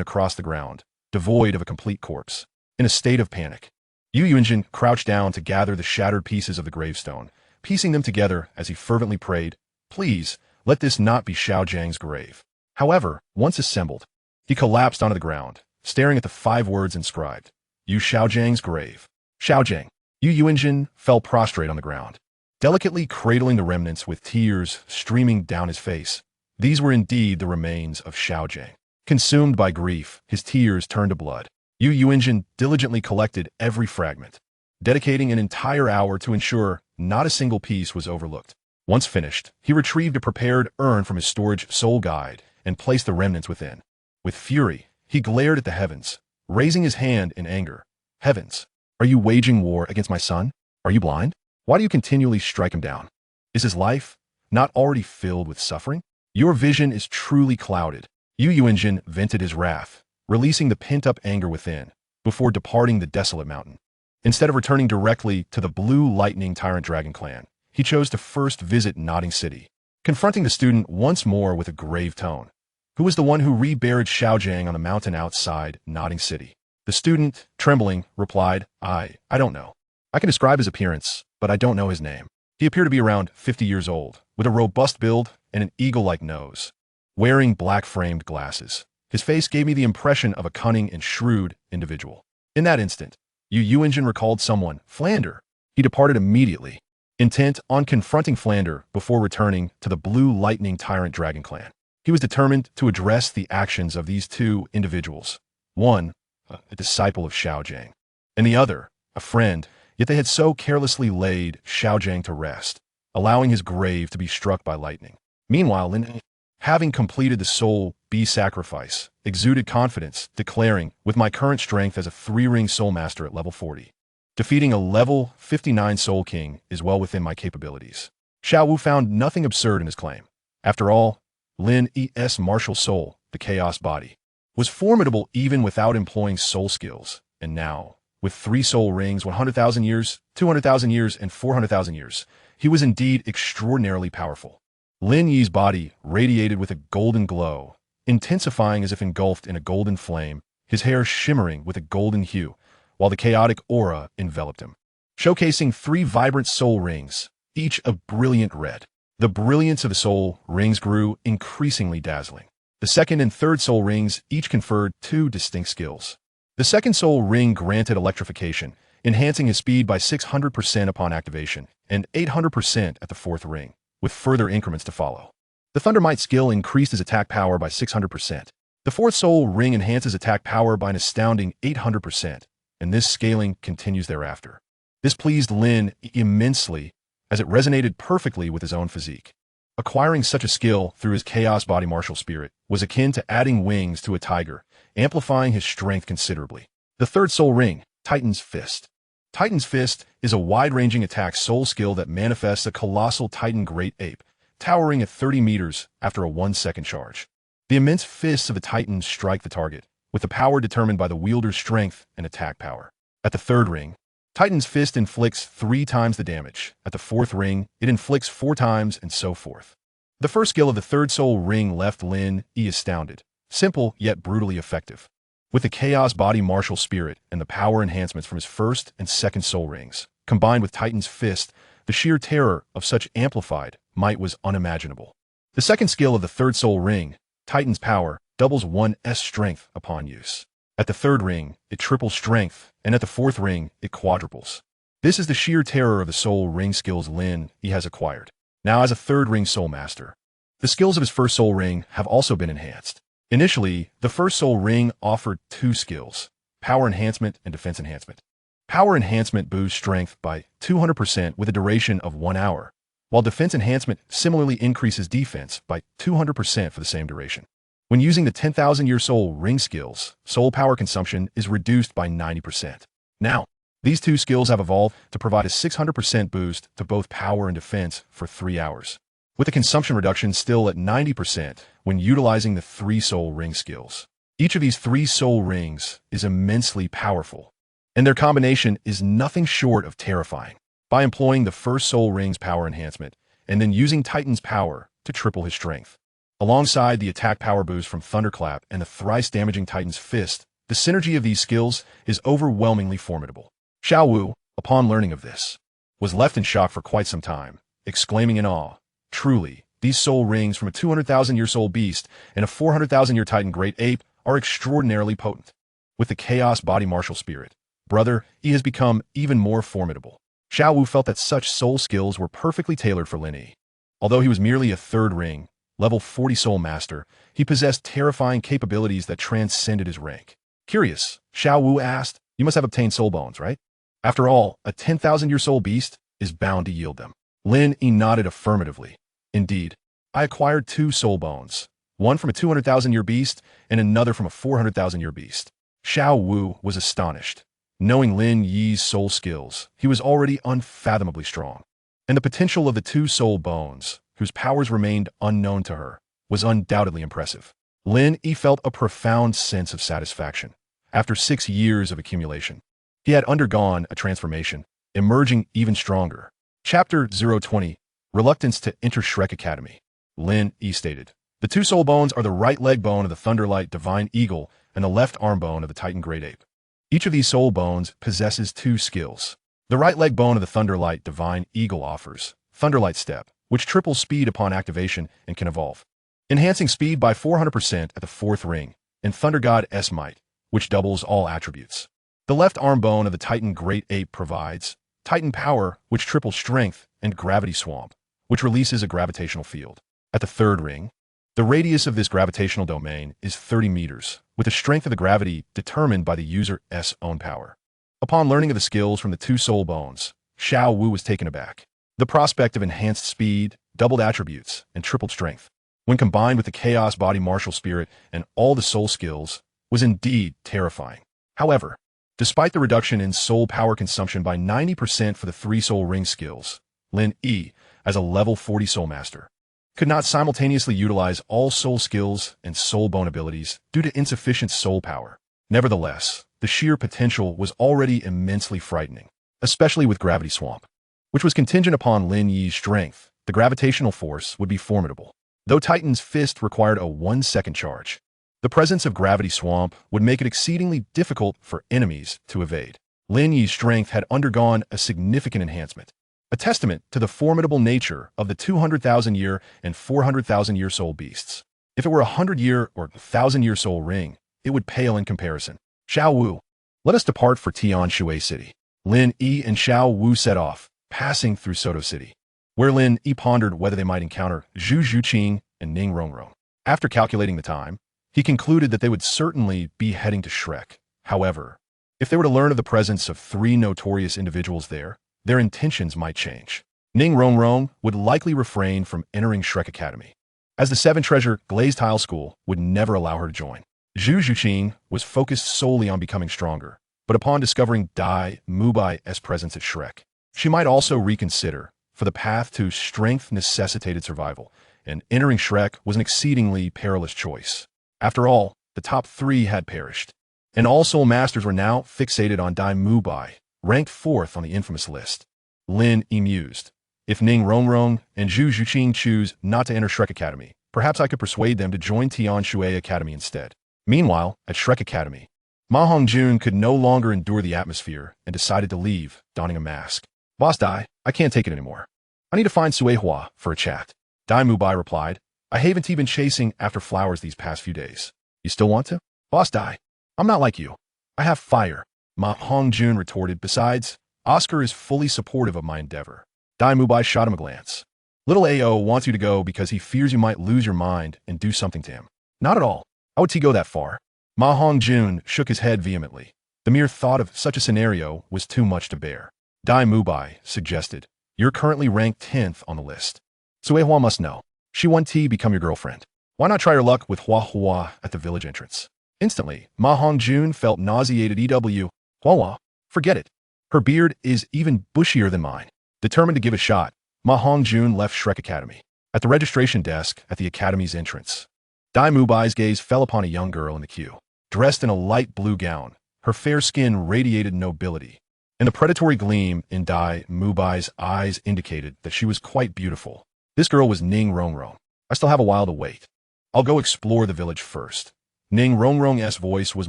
across the ground, devoid of a complete corpse. In a state of panic, Yu Yuanjin crouched down to gather the shattered pieces of the gravestone, piecing them together as he fervently prayed, "Please, let this not be Xiaojiang's grave." However, once assembled, he collapsed onto the ground, staring at the 5 words inscribed, "Yu Xiaojiang's grave." Xiaojiang. Yu Yuanjin fell prostrate on the ground, delicately cradling the remnants with tears streaming down his face. These were indeed the remains of Xiaojiang. Consumed by grief, his tears turned to blood. Yu Yuanjin diligently collected every fragment, dedicating an entire hour to ensure not a single piece was overlooked. Once finished, he retrieved a prepared urn from his storage soul guide and placed the remnants within. With fury, he glared at the heavens, raising his hand in anger. "Heavens, are you waging war against my son? Are you blind? Why do you continually strike him down? Is his life not already filled with suffering? Your vision is truly clouded." Yu Yuanjin vented his wrath, releasing the pent-up anger within, before departing the desolate mountain. Instead of returning directly to the Blue Lightning Tyrant Dragon clan, he chose to first visit Nodding City, confronting the student once more with a grave tone. Who was the one who reburied Xiaojiang on the mountain outside Nodding City? The student, trembling, replied, I don't know. I can describe his appearance, but I don't know his name. He appeared to be around 50 years old, with a robust build and an eagle-like nose. Wearing black-framed glasses, his face gave me the impression of a cunning and shrewd individual. In that instant, Yu Yuanjin recalled someone, Flander. He departed immediately, intent on confronting Flander before returning to the Blue Lightning Tyrant Dragon clan. He was determined to address the actions of these 2 individuals. One, a disciple of Xiaojiang, and the other, a friend, yet they had so carelessly laid Xiaojiang to rest, allowing his grave to be struck by lightning. Meanwhile, Lin Yi, having completed the soul B sacrifice, exuded confidence, declaring, with my current strength as a 3-ring soul master at level 40, defeating a level 59 soul king is well within my capabilities. Xiao Wu found nothing absurd in his claim. After all, Lin Yi's martial soul, the chaos body, was formidable even without employing soul skills, and now, with 3 soul rings, 100,000 years, 200,000 years, and 400,000 years, he was indeed extraordinarily powerful. Lin Yi's body radiated with a golden glow, intensifying as if engulfed in a golden flame, his hair shimmering with a golden hue, while the chaotic aura enveloped him, showcasing 3 vibrant soul rings, each of brilliant red. The brilliance of the soul rings grew increasingly dazzling. The second and third soul rings each conferred 2 distinct skills. The second soul ring granted electrification, enhancing his speed by 600% upon activation, and 800% at the 4th ring, with further increments to follow. The Thundermite skill increased his attack power by 600%. The 4th soul ring enhances attack power by an astounding 800%, and this scaling continues thereafter. This pleased Lin immensely, as it resonated perfectly with his own physique. Acquiring such a skill through his chaos body martial spirit was akin to adding wings to a tiger, amplifying his strength considerably. The 3rd soul ring, Titan's Fist. Titan's Fist is a wide-ranging attack soul skill that manifests a colossal Titan great ape, towering at 30 meters after a 1-second charge. The immense fists of the Titan strike the target, with the power determined by the wielder's strength and attack power. At the 3rd ring, Titan's Fist inflicts 3 times the damage. At the 4th ring, it inflicts 4 times, and so forth. The first skill of the 3rd soul ring left Lin Yi astounded. Simple, yet brutally effective. With the chaos body martial spirit and the power enhancements from his 1st and 2nd soul rings, combined with Titan's Fist, the sheer terror of such amplified might was unimaginable. The second skill of the 3rd soul ring, Titan's Power, doubles 1's strength upon use. At the 3rd ring, it triples strength, and at the 4th ring, it quadruples. This is the sheer terror of the soul ring skills Lin Yi has acquired. Now as a 3rd ring soul master, the skills of his 1st soul ring have also been enhanced. Initially, the 1st soul ring offered 2 skills, power enhancement and defense enhancement. Power enhancement boosts strength by 200% with a duration of 1 hour, while defense enhancement similarly increases defense by 200% for the same duration. When using the 10,000-year soul ring skills, soul power consumption is reduced by 90%. Now, these two skills have evolved to provide a 600% boost to both power and defense for 3 hours, with the consumption reduction still at 90% when utilizing the 3 soul ring skills. Each of these 3 soul rings is immensely powerful, and their combination is nothing short of terrifying. By employing the first soul ring's power enhancement, and then using Titan's power to triple his strength, alongside the attack power boost from Thunderclap and the thrice-damaging Titan's Fist, the synergy of these skills is overwhelmingly formidable. Xiao Wu, upon learning of this, was left in shock for quite some time, exclaiming in awe, "Truly, these soul rings from a 200,000-year soul beast and a 400,000-year Titan Great Ape are extraordinarily potent. With the Chaos Body Martial Spirit, brother, he has become even more formidable." Xiao Wu felt that such soul skills were perfectly tailored for Lin Yi. Although he was merely a 3rd ring, level 40 soul master, he possessed terrifying capabilities that transcended his rank. Curious, Xiao Wu asked, "You must have obtained soul bones, right? After all, a 10,000-year soul beast is bound to yield them." Lin Yi nodded affirmatively. "Indeed, I acquired 2 soul bones, one from a 200,000-year beast and another from a 400,000-year beast." Xiao Wu was astonished. Knowing Lin Yi's soul skills, he was already unfathomably strong, and the potential of the 2 soul bones, whose powers remained unknown to her, was undoubtedly impressive. Lin Yi felt a profound sense of satisfaction. After 6 years of accumulation, he had undergone a transformation, emerging even stronger. Chapter 020, Reluctance to Enter Shrek Academy. Lin Yi stated, "The 2 soul bones are the right leg bone of the Thunderlight Divine Eagle and the left arm bone of the Titan Great Ape. Each of these soul bones possesses 2 skills. The right leg bone of the Thunderlight Divine Eagle offers Thunderlight Step, which triples speed upon activation and can evolve, enhancing speed by 400% at the 4th ring, and Thunder God S Might, which doubles all attributes. The left arm bone of the Titan Great Ape provides Titan Power, which triples strength, and Gravity Swamp, which releases a gravitational field. At the 3rd ring, the radius of this gravitational domain is 30 meters, with the strength of the gravity determined by the user's own power. Upon learning of the skills from the 2 soul bones, Xiao Wu was taken aback. The prospect of enhanced speed, doubled attributes, and tripled strength, when combined with the Chaos Body Martial Spirit and all the soul skills, was indeed terrifying. However, despite the reduction in soul power consumption by 90% for the 3 soul ring skills, Lin Yi, as a level 40 soul master, could not simultaneously utilize all soul skills and soul bone abilities due to insufficient soul power. Nevertheless, the sheer potential was already immensely frightening, especially with Gravity Swamp, which was contingent upon Lin Yi's strength. The gravitational force would be formidable. Though Titan's Fist required a 1-second charge, the presence of Gravity Swamp would make it exceedingly difficult for enemies to evade. Lin Yi's strength had undergone a significant enhancement, a testament to the formidable nature of the 200,000-year and 400,000-year soul beasts. If it were a 100-year or 1,000-year soul ring, it would pale in comparison. Xiao Wu, let us depart for Tianshui City. Lin Yi and Xiao Wu set off, passing through Soto City, where Lin Yi pondered whether they might encounter Zhu Zhuqing and Ning Rongrong. After calculating the time, he concluded that they would certainly be heading to Shrek. However, if they were to learn of the presence of 3 notorious individuals there, their intentions might change. Ning Rongrong would likely refrain from entering Shrek Academy, as the 7-treasure Glazed Tile School would never allow her to join. Zhu Zhuqing was focused solely on becoming stronger, but upon discovering Dai Mubai's presence at Shrek, she might also reconsider, for the path to strength necessitated survival, and entering Shrek was an exceedingly perilous choice. After all, the top 3 had perished, and all soul masters were now fixated on Dai Mubai, ranked 4th on the infamous list. Lin Yi mused, if Ning Rongrong and Zhu Zhuqing choose not to enter Shrek Academy, perhaps I could persuade them to join Tianshui Academy instead. Meanwhile, at Shrek Academy, Ma Hongjun could no longer endure the atmosphere and decided to leave, donning a mask. Boss Dai, I can't take it anymore. I need to find Suehua for a chat. Dai Mubai replied, I haven't been chasing after flowers these past few days. You still want to? Boss Dai, I'm not like you. I have fire. Ma Hongjun retorted. Besides, Oscar is fully supportive of my endeavor. Dai Mubai shot him a glance. Little AO wants you to go because he fears you might lose your mind and do something to him. Not at all. How would he go that far? Ma Hongjun shook his head vehemently. The mere thought of such a scenario was too much to bear. Dai Mubai suggested, You're currently ranked 10th on the list. Suehua must know. She want T become your girlfriend. Why not try your luck with Hua Hua at the village entrance? Instantly, Ma Hongjun felt nauseated. Hua Hua, forget it. Her beard is even bushier than mine. Determined to give a shot, Ma Hongjun left Shrek Academy. At the registration desk at the academy's entrance, Dai Mubai's gaze fell upon a young girl in the queue. Dressed in a light blue gown, her fair skin radiated nobility, and the predatory gleam in Dai Mubai's eyes indicated that she was quite beautiful. This girl was Ning Rongrong. I still have a while to wait. I'll go explore the village first. Ning Rongrong's voice was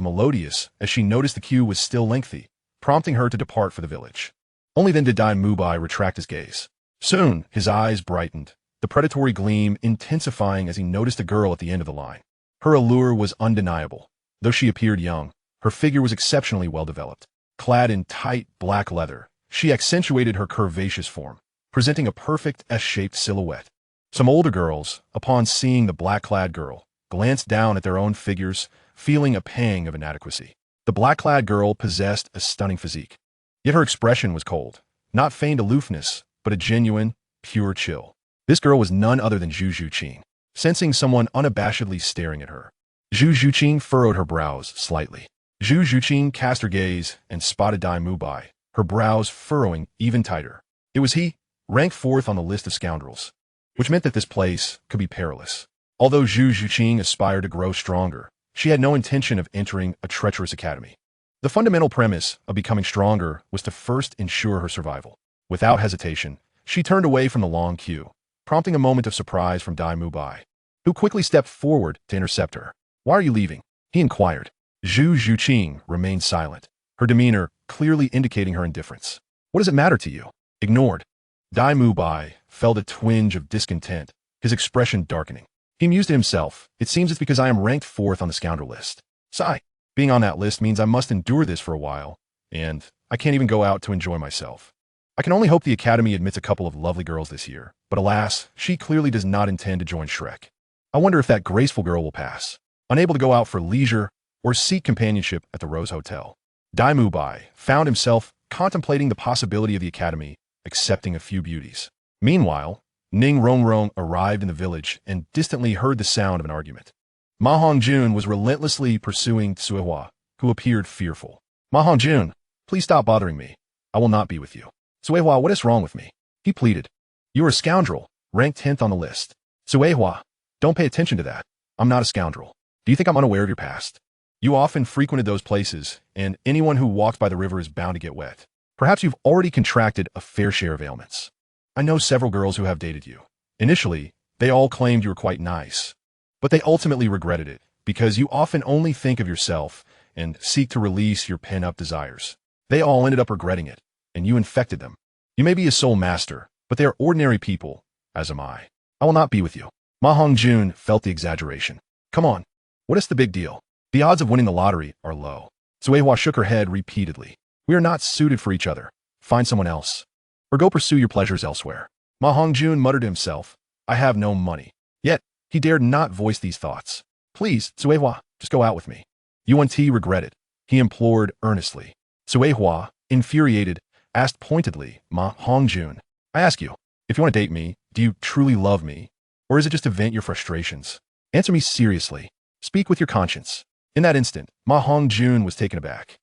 melodious as she noticed the queue was still lengthy, prompting her to depart for the village. Only then did Dai Mubai retract his gaze. Soon, his eyes brightened, the predatory gleam intensifying as he noticed a girl at the end of the line. Her allure was undeniable. Though she appeared young, her figure was exceptionally well developed. Clad in tight black leather, she accentuated her curvaceous form, presenting a perfect S-shaped silhouette. Some older girls, upon seeing the black-clad girl, glanced down at their own figures, feeling a pang of inadequacy. The black-clad girl possessed a stunning physique. Yet her expression was cold, not feigned aloofness, but a genuine, pure chill. This girl was none other than Zhu Zhuqing. Sensing someone unabashedly staring at her, Zhu Zhuqing furrowed her brows slightly. Zhu Zhuqing cast her gaze and spotted Dai Mubai, her brows furrowing even tighter. It was he, ranked 4th on the list of scoundrels, which meant that this place could be perilous. Although Zhu Zhuqing aspired to grow stronger, she had no intention of entering a treacherous academy. The fundamental premise of becoming stronger was to first ensure her survival. Without hesitation, she turned away from the long queue, prompting a moment of surprise from Dai Mubai, who quickly stepped forward to intercept her. Why are you leaving? He inquired. Zhu Zhuqing remained silent, her demeanor clearly indicating her indifference. What does it matter to you? Ignored. Dai Mubai felt a twinge of discontent, his expression darkening. He mused to himself, it seems it's because I am ranked 4th on the scoundrel list. Sigh. Being on that list means I must endure this for a while, and I can't even go out to enjoy myself. I can only hope the Academy admits a couple of lovely girls this year, but alas, she clearly does not intend to join Shrek. I wonder if that graceful girl will pass. Unable to go out for leisure or seek companionship at the Rose Hotel, Dai Mubai found himself contemplating the possibility of the Academy accepting a few beauties. Meanwhile, Ning Rongrong arrived in the village and distantly heard the sound of an argument. Ma Hongjun was relentlessly pursuing Suehua, who appeared fearful. Ma Hongjun, please stop bothering me. I will not be with you. Suehua, what is wrong with me? He pleaded. You are a scoundrel, ranked 10th on the list. Suehua, don't pay attention to that. I'm not a scoundrel. Do you think I'm unaware of your past? You often frequented those places, and anyone who walks by the river is bound to get wet. Perhaps you've already contracted a fair share of ailments. I know several girls who have dated you. Initially, they all claimed you were quite nice, but they ultimately regretted it because you often only think of yourself and seek to release your pent-up desires. They all ended up regretting it, and you infected them. You may be a soul master, but they are ordinary people, as am I. I will not be with you. Ma Hongjun felt the exaggeration. Come on. What is the big deal? The odds of winning the lottery are low. Suehua shook her head repeatedly. We are not suited for each other. Find someone else. Or go pursue your pleasures elsewhere. Ma Hongjun muttered to himself, I have no money. Yet, he dared not voice these thoughts. Please, Suehua, just go out with me. Yuan Ti regretted. He implored earnestly. Suehua, infuriated, asked pointedly, Ma Hongjun, I ask you, if you want to date me, do you truly love me? Or is it just to vent your frustrations? Answer me seriously. Speak with your conscience. In that instant, Ma Hongjun was taken aback.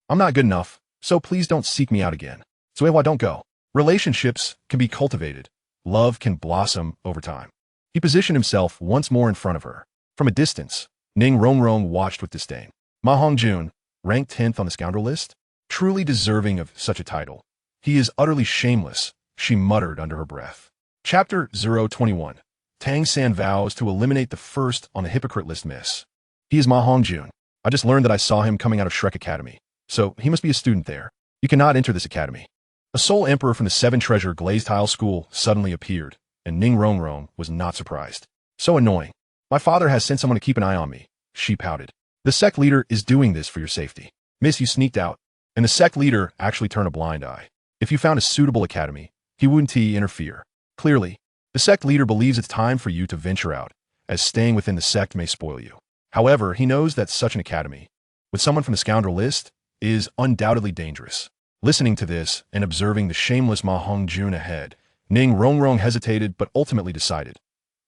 I'm not good enough, so please don't seek me out again. Suehua, don't go. Relationships can be cultivated. Love can blossom over time. He positioned himself once more in front of her. From a distance, Ning Rongrong watched with disdain. Ma Hongjun, ranked 10th on the scoundrel list? Truly deserving of such a title. He is utterly shameless, she muttered under her breath. Chapter 021. Tang San vows to eliminate the first on the hypocrite list miss. He is Ma Hongjun. I just learned that I saw him coming out of Shrek Academy. So he must be a student there. You cannot enter this academy. A soul emperor from the Seven Treasure Glazed Tile School suddenly appeared, and Ning Rongrong was not surprised. So annoying. My father has sent someone to keep an eye on me, she pouted. The sect leader is doing this for your safety. Miss, you sneaked out, and the sect leader actually turned a blind eye. If you found a suitable academy, he wouldn't interfere. Clearly, the sect leader believes it's time for you to venture out, as staying within the sect may spoil you. However, he knows that such an academy, with someone from the scoundrel list, is undoubtedly dangerous. Listening to this and observing the shameless Ma Hongjun ahead, Ning Rongrong hesitated but ultimately decided.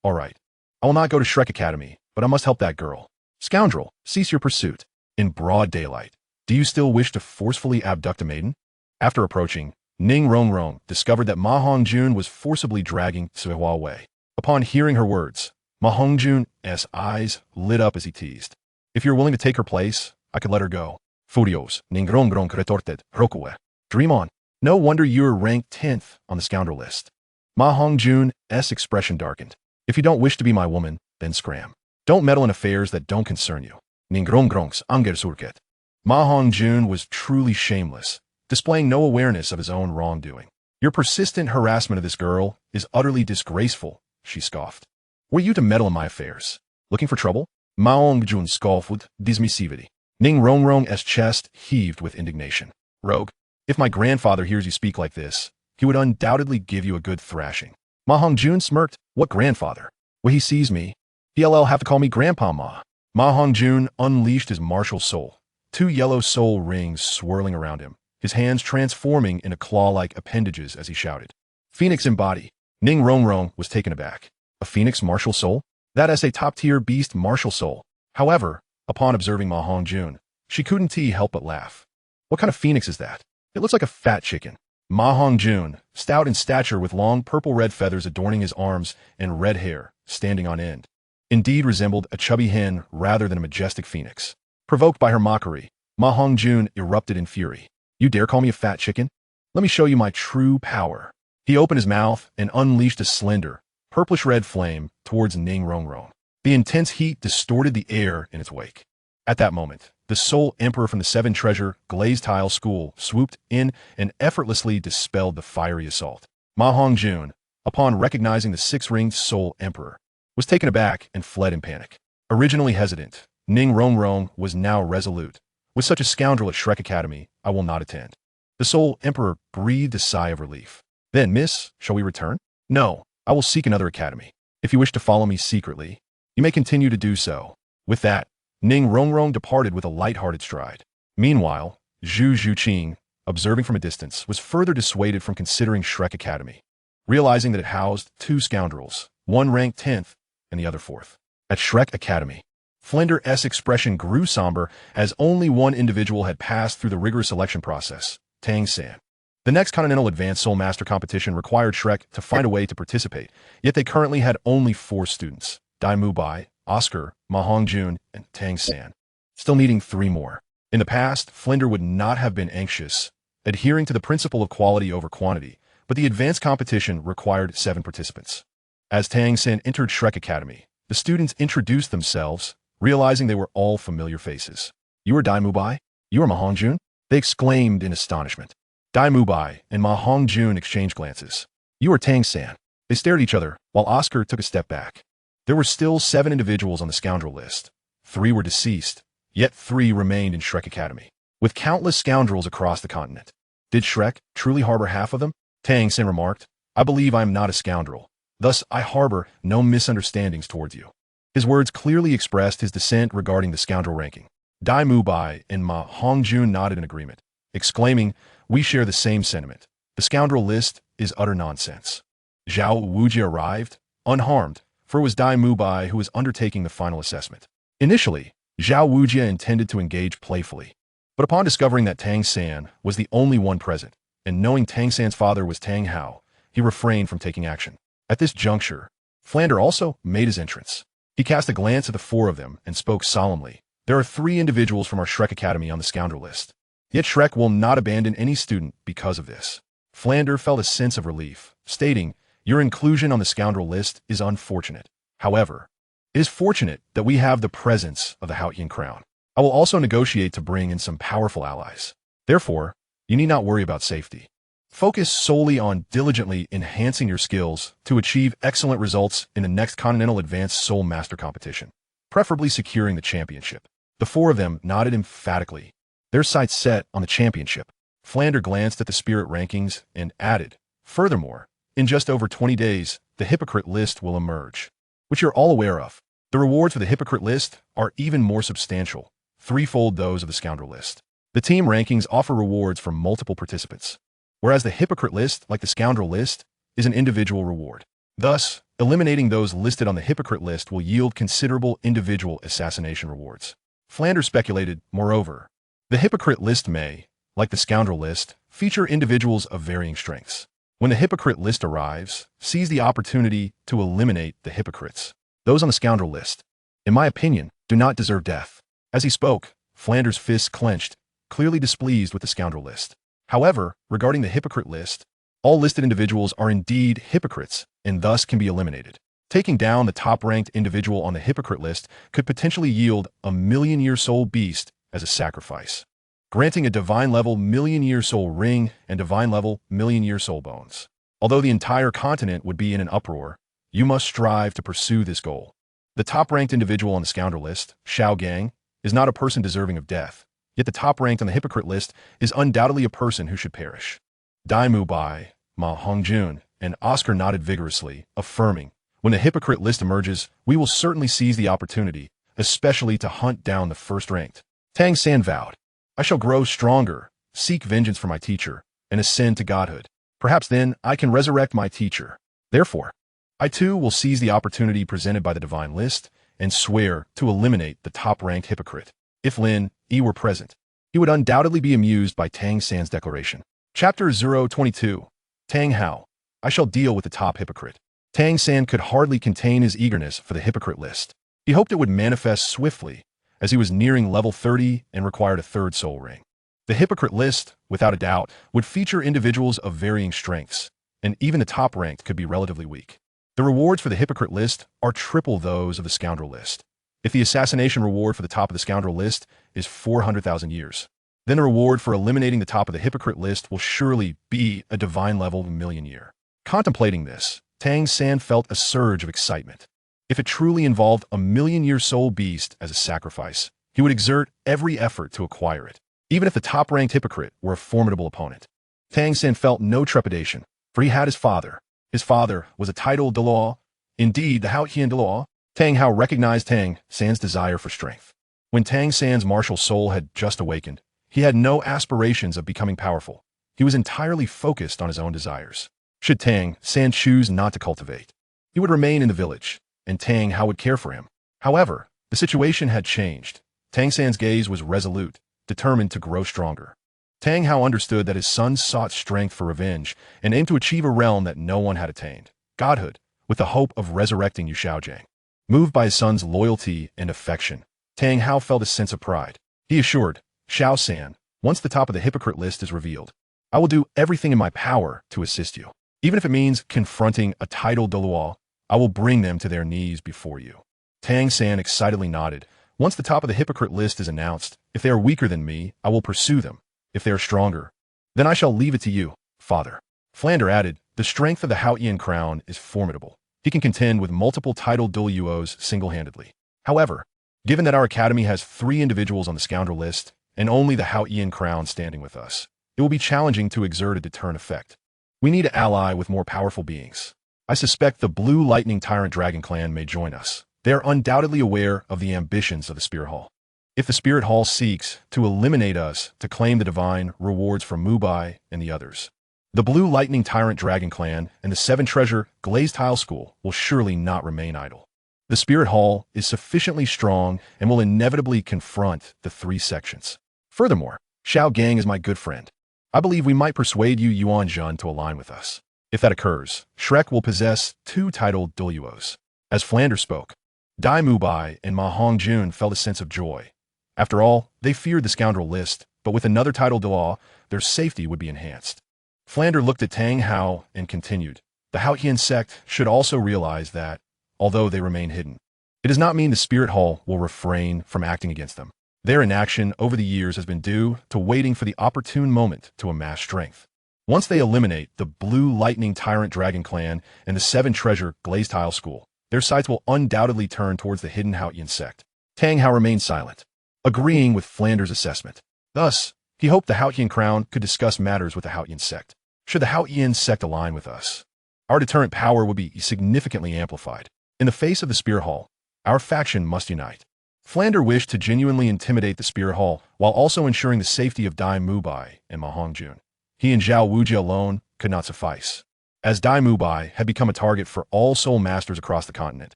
All right, I will not go to Shrek Academy, but I must help that girl. Scoundrel, cease your pursuit. In broad daylight, do you still wish to forcefully abduct a maiden? After approaching, Ning Rongrong discovered that Ma Hongjun was forcibly dragging Suihua away. Upon hearing her words, Ma Hongjun's eyes lit up as he teased. If you're willing to take her place, I could let her go. Furios, Ning Rongrong retorted, Rokue. Dream on. No wonder you're ranked 10th on the scoundrel list. Ma Hongjun's expression darkened. If you don't wish to be my woman, then scram. Don't meddle in affairs that don't concern you. Ning Rongrong's anger surket. Ma Hongjun was truly shameless, displaying no awareness of his own wrongdoing. Your persistent harassment of this girl is utterly disgraceful, she scoffed. Were you to meddle in my affairs? Looking for trouble? Ma Hongjun scoffed with dismissivity. Ning Rongrong's chest heaved with indignation. Rogue, if my grandfather hears you speak like this, he would undoubtedly give you a good thrashing. Ma Hongjun smirked. What grandfather? When he sees me, he'll have to call me Grandpa Ma. Ma Hongjun unleashed his martial soul, 2 yellow soul rings swirling around him, his hands transforming into claw-like appendages as he shouted. Phoenix embody. Ning Rongrong was taken aback. A phoenix martial soul? That is a top-tier beast martial soul. However, upon observing Ma Hongjun, she couldn't help but laugh. What kind of phoenix is that? It looks like a fat chicken. Ma Hongjun, stout in stature with long purple-red feathers adorning his arms and red hair, standing on end, indeed resembled a chubby hen rather than a majestic phoenix. Provoked by her mockery, Ma Hongjun erupted in fury. You dare call me a fat chicken? Let me show you my true power. He opened his mouth and unleashed a slender, purplish-red flame towards Ning Rongrong. The intense heat distorted the air in its wake. At that moment, the Soul Emperor from the 7 Treasure Glazed Tile School swooped in and effortlessly dispelled the fiery assault. Ma Hongjun, upon recognizing the 6-ringed Soul Emperor, was taken aback and fled in panic. Originally hesitant, Ning Rongrong was now resolute. With such a scoundrel at Shrek Academy, I will not attend. The Soul Emperor breathed a sigh of relief. Then, miss, shall we return? No, I will seek another academy. If you wish to follow me secretly, you may continue to do so. With that, Ning Rongrong departed with a light-hearted stride. Meanwhile, Zhu Zhuqing, observing from a distance, was further dissuaded from considering Shrek Academy, realizing that it housed 2 scoundrels, one ranked 10th and the other 4th. At Shrek Academy, Flender's expression grew somber as only one individual had passed through the rigorous selection process, Tang San. The next Continental Advanced Soul Master competition required Shrek to find a way to participate, yet they currently had only 4 students, Dai Mubai, Oscar, Ma Hongjun, and Tang San, still needing 3 more. In the past, Flender would not have been anxious, adhering to the principle of quality over quantity, but the advanced competition required 7 participants. As Tang San entered Shrek Academy, the students introduced themselves, realizing they were all familiar faces. You are Dai Mubai? You are Ma Hongjun? They exclaimed in astonishment. Dai Mubai and Ma Hongjun exchanged glances. You are Tang San. They stared at each other, while Oscar took a step back. There were still 7 individuals on the scoundrel list. 3 were deceased, yet 3 remained in Shrek Academy, with countless scoundrels across the continent. Did Shrek truly harbor half of them? Tang San remarked. I believe I am not a scoundrel. Thus, I harbor no misunderstandings towards you. His words clearly expressed his dissent regarding the scoundrel ranking. Dai Mubai and Ma Hongjun nodded in agreement, exclaiming, we share the same sentiment. The scoundrel list is utter nonsense. Zhao Wuji arrived, unharmed, for it was Dai Mubai who was undertaking the final assessment. Initially, Zhao Wujia intended to engage playfully, but upon discovering that Tang San was the only one present, and knowing Tang San's father was Tang Hao, he refrained from taking action. At this juncture, Flander also made his entrance. He cast a glance at the 4 of them and spoke solemnly. There are 3 individuals from our Shrek Academy on the scoundrel list. Yet Shrek will not abandon any student because of this. Flander felt a sense of relief, stating, your inclusion on the scoundrel list is unfortunate. However, it is fortunate that we have the presence of the Haotian crown. I will also negotiate to bring in some powerful allies. Therefore, you need not worry about safety. Focus solely on diligently enhancing your skills to achieve excellent results in the next Continental Advanced Soul Master competition, preferably securing the championship. The 4 of them nodded emphatically, their sights set on the championship. Flander glanced at the spirit rankings and added, furthermore, in just over 20 days, the Hypocrite list will emerge, which you're all aware of. The rewards for the Hypocrite list are even more substantial, 3-fold those of the scoundrel list. The team rankings offer rewards for multiple participants, whereas the hypocrite list, like the scoundrel list, is an individual reward. Thus, eliminating those listed on the hypocrite list will yield considerable individual assassination rewards. Flanders speculated, moreover, the hypocrite list may, like the scoundrel list, feature individuals of varying strengths. When the hypocrite list arrives, seize the opportunity to eliminate the hypocrites. Those on the scoundrel list, in my opinion, do not deserve death. As he spoke, Flanders' fists clenched, clearly displeased with the scoundrel list. However, regarding the hypocrite list, all listed individuals are indeed hypocrites and thus can be eliminated. Taking down the top-ranked individual on the hypocrite list could potentially yield a million-year soul beast as a sacrifice, granting a divine-level million-year soul ring and divine-level million-year soul bones. Although the entire continent would be in an uproar, you must strive to pursue this goal. The top-ranked individual on the scoundrel list, Xiaogang, is not a person deserving of death, yet the top-ranked on the hypocrite list is undoubtedly a person who should perish. Dai Mubai, Ma Hongjun, and Oscar nodded vigorously, affirming, when the hypocrite list emerges, we will certainly seize the opportunity, especially to hunt down the first-ranked. Tang San vowed, I shall grow stronger, seek vengeance for my teacher, and ascend to godhood. Perhaps then I can resurrect my teacher. Therefore, I too will seize the opportunity presented by the divine list and swear to eliminate the top-ranked hypocrite. If Lin Yi were present, he would undoubtedly be amused by Tang San's declaration. Chapter 022. Tang Hao. I shall deal with the top hypocrite. Tang San could hardly contain his eagerness for the hypocrite list. He hoped it would manifest swiftly, as he was nearing level 30 and required a third soul ring. The hypocrite list, without a doubt, would feature individuals of varying strengths, and even the top-ranked could be relatively weak. The rewards for the hypocrite list are triple those of the scoundrel list. If the assassination reward for the top of the scoundrel list is 400,000 years, then the reward for eliminating the top of the hypocrite list will surely be a divine level of a million year. Contemplating this, Tang San felt a surge of excitement. If it truly involved a million-year soul beast as a sacrifice, he would exert every effort to acquire it, even if the top-ranked hypocrite were a formidable opponent. Tang San felt no trepidation, for he had his father. His father was a titled Douluo, indeed the Haotian Douluo. Tang Hao recognized Tang San's desire for strength. When Tang San's martial soul had just awakened, he had no aspirations of becoming powerful. He was entirely focused on his own desires. Should Tang San choose not to cultivate, he would remain in the village, and Tang Hao would care for him. However, the situation had changed. Tang San's gaze was resolute, determined to grow stronger. Tang Hao understood that his son sought strength for revenge and aimed to achieve a realm that no one had attained, godhood, with the hope of resurrecting Xiaogang. Moved by his son's loyalty and affection, Tang Hao felt a sense of pride. He assured Xiao San, once the top of the hypocrite list is revealed, I will do everything in my power to assist you. Even if it means confronting a titled Douluo, I will bring them to their knees before you. Tang San excitedly nodded. Once the top of the hypocrite list is announced, if they are weaker than me, I will pursue them. If they are stronger, then I shall leave it to you, father. Flander added, the strength of the Haotian crown is formidable. He can contend with multiple titled Douluos single-handedly. However, given that our academy has 3 individuals on the scoundrel list, and only the Haotian crown standing with us, it will be challenging to exert a deterrent effect. We need to ally with more powerful beings. I suspect the Blue Lightning Tyrant Dragon clan may join us. They are undoubtedly aware of the ambitions of the Spirit Hall. If the Spirit Hall seeks to eliminate us to claim the divine rewards from Mubai and the others, the Blue Lightning Tyrant Dragon clan and the 7 Treasure Glazed Tile School will surely not remain idle. The Spirit Hall is sufficiently strong and will inevitably confront the 3 sections. Furthermore, Xiaogang is my good friend. I believe we might persuade Yuan Zhen to align with us. If that occurs, Shrek will possess 2 titled Douluos. As Flanders spoke, Dai Mubai and Ma Hongjun felt a sense of joy. After all, they feared the scoundrel list, but with another titled Douluo, their safety would be enhanced. Flander looked at Tang Hao and continued, the Haotian sect should also realize that, although they remain hidden, it does not mean the Spirit Hall will refrain from acting against them. Their inaction over the years has been due to waiting for the opportune moment to amass strength. Once they eliminate the Blue Lightning Tyrant Dragon clan and the 7 Treasure Glazed Tile School, their sights will undoubtedly turn towards the hidden Haotian sect. Tang Hao remained silent, agreeing with Flanders' assessment. Thus, he hoped the Haotian crown could discuss matters with the Haotian sect. Should the Haotian sect align with us, our deterrent power would be significantly amplified. In the face of the Spirit Hall, our faction must unite. Flander wished to genuinely intimidate the Spirit Hall, while also ensuring the safety of Dai Mubai and Ma Hongjun. He and Zhao Wujie alone could not suffice, as Dai Mubai had become a target for all soul masters across the continent,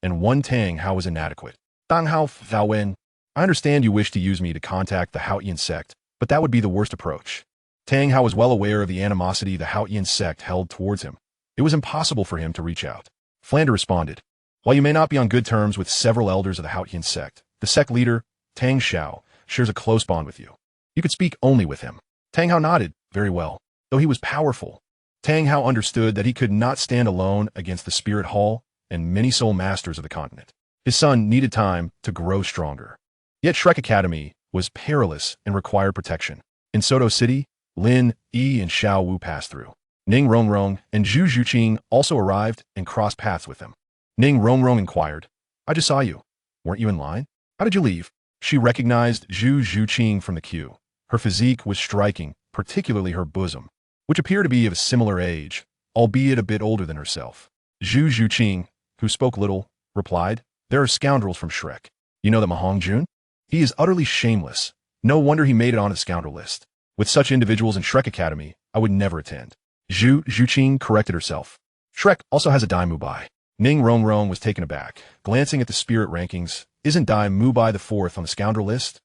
and one Tang Hao was inadequate. Tang Hao Thao Wen, I understand you wish to use me to contact the Haotian sect, but that would be the worst approach. Tang Hao was well aware of the animosity the Haotian sect held towards him. It was impossible for him to reach out. Flander responded, while you may not be on good terms with several elders of the Haotian sect, the sect leader, Tang Xiao, shares a close bond with you. You could speak only with him. Tang Hao nodded, very well. Though he was powerful, Tang Hao understood that he could not stand alone against the Spirit Hall and many soul masters of the continent. His son needed time to grow stronger. Yet Shrek Academy was perilous and required protection. In Soto City, Lin Yi and Xiao Wu passed through. Ning Rongrong and Zhu Zhuqing also arrived and crossed paths with him. Ning Rongrong inquired, I just saw you. Weren't you in line? How did you leave? She recognized Zhu Zhuqing from the queue. Her physique was striking, particularly her bosom, which appeared to be of a similar age, albeit a bit older than herself. Zhu Zhuqing, who spoke little, replied, there are scoundrels from Shrek. You know that Ma Hongjun? He is utterly shameless. No wonder he made it on the scoundrel list. With such individuals in Shrek Academy, I would never attend. Zhu Zhuqing corrected herself. Shrek also has a Dai Mubai. Ning Rongrong was taken aback, glancing at the spirit rankings. Isn't Dai Mubai the fourth on the scoundrel list?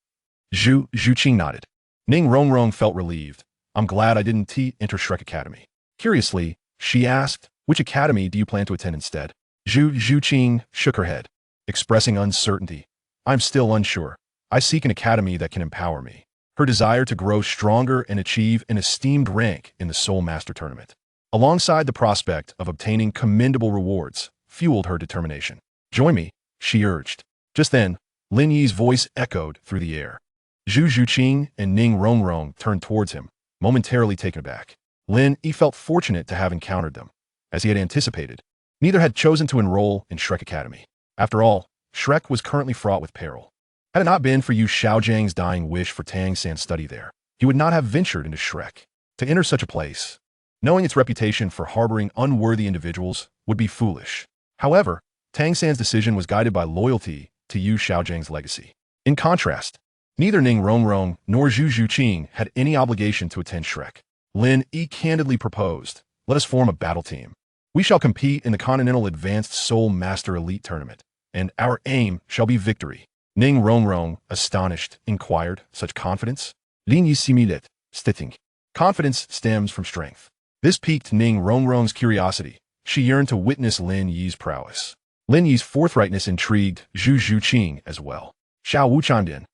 Zhu Zhuqing nodded. Ning Rongrong felt relieved. I'm glad I didn't enter Shrek Academy. Curiously, she asked, which academy do you plan to attend instead? Zhu Zhuqing shook her head, expressing uncertainty. I'm still unsure. I seek an academy that can empower me. Her desire to grow stronger and achieve an esteemed rank in the Soul Master Tournament, alongside the prospect of obtaining commendable rewards, fueled her determination. Join me, she urged. Just then, Lin Yi's voice echoed through the air. Zhu Zhuqing and Ning Rongrong turned towards him, momentarily taken aback. Lin Yi felt fortunate to have encountered them. As he had anticipated, neither had chosen to enroll in Shrek Academy. After all, Shrek was currently fraught with peril. Had it not been for Yu Xiaojiang's dying wish for Tang San's study there, he would not have ventured into Shrek. To enter such a place, knowing its reputation for harboring unworthy individuals, would be foolish. However, Tang San's decision was guided by loyalty to Yu Xiaojiang's legacy. In contrast, neither Ning Rongrong nor Zhu Zhuqing had any obligation to attend Shrek. Lin Yi candidly proposed, let us form a battle team. We shall compete in the Continental Advanced Soul Master Elite Tournament, and our aim shall be victory. Ning Rongrong, astonished, inquired, such confidence? Lin Yi similed, stitting. Confidence stems from strength. This piqued Ning Rongrong's curiosity. She yearned to witness Lin Yi's prowess. Lin Yi's forthrightness intrigued Zhu Zhuqing as well. Xiao Wu chimed in.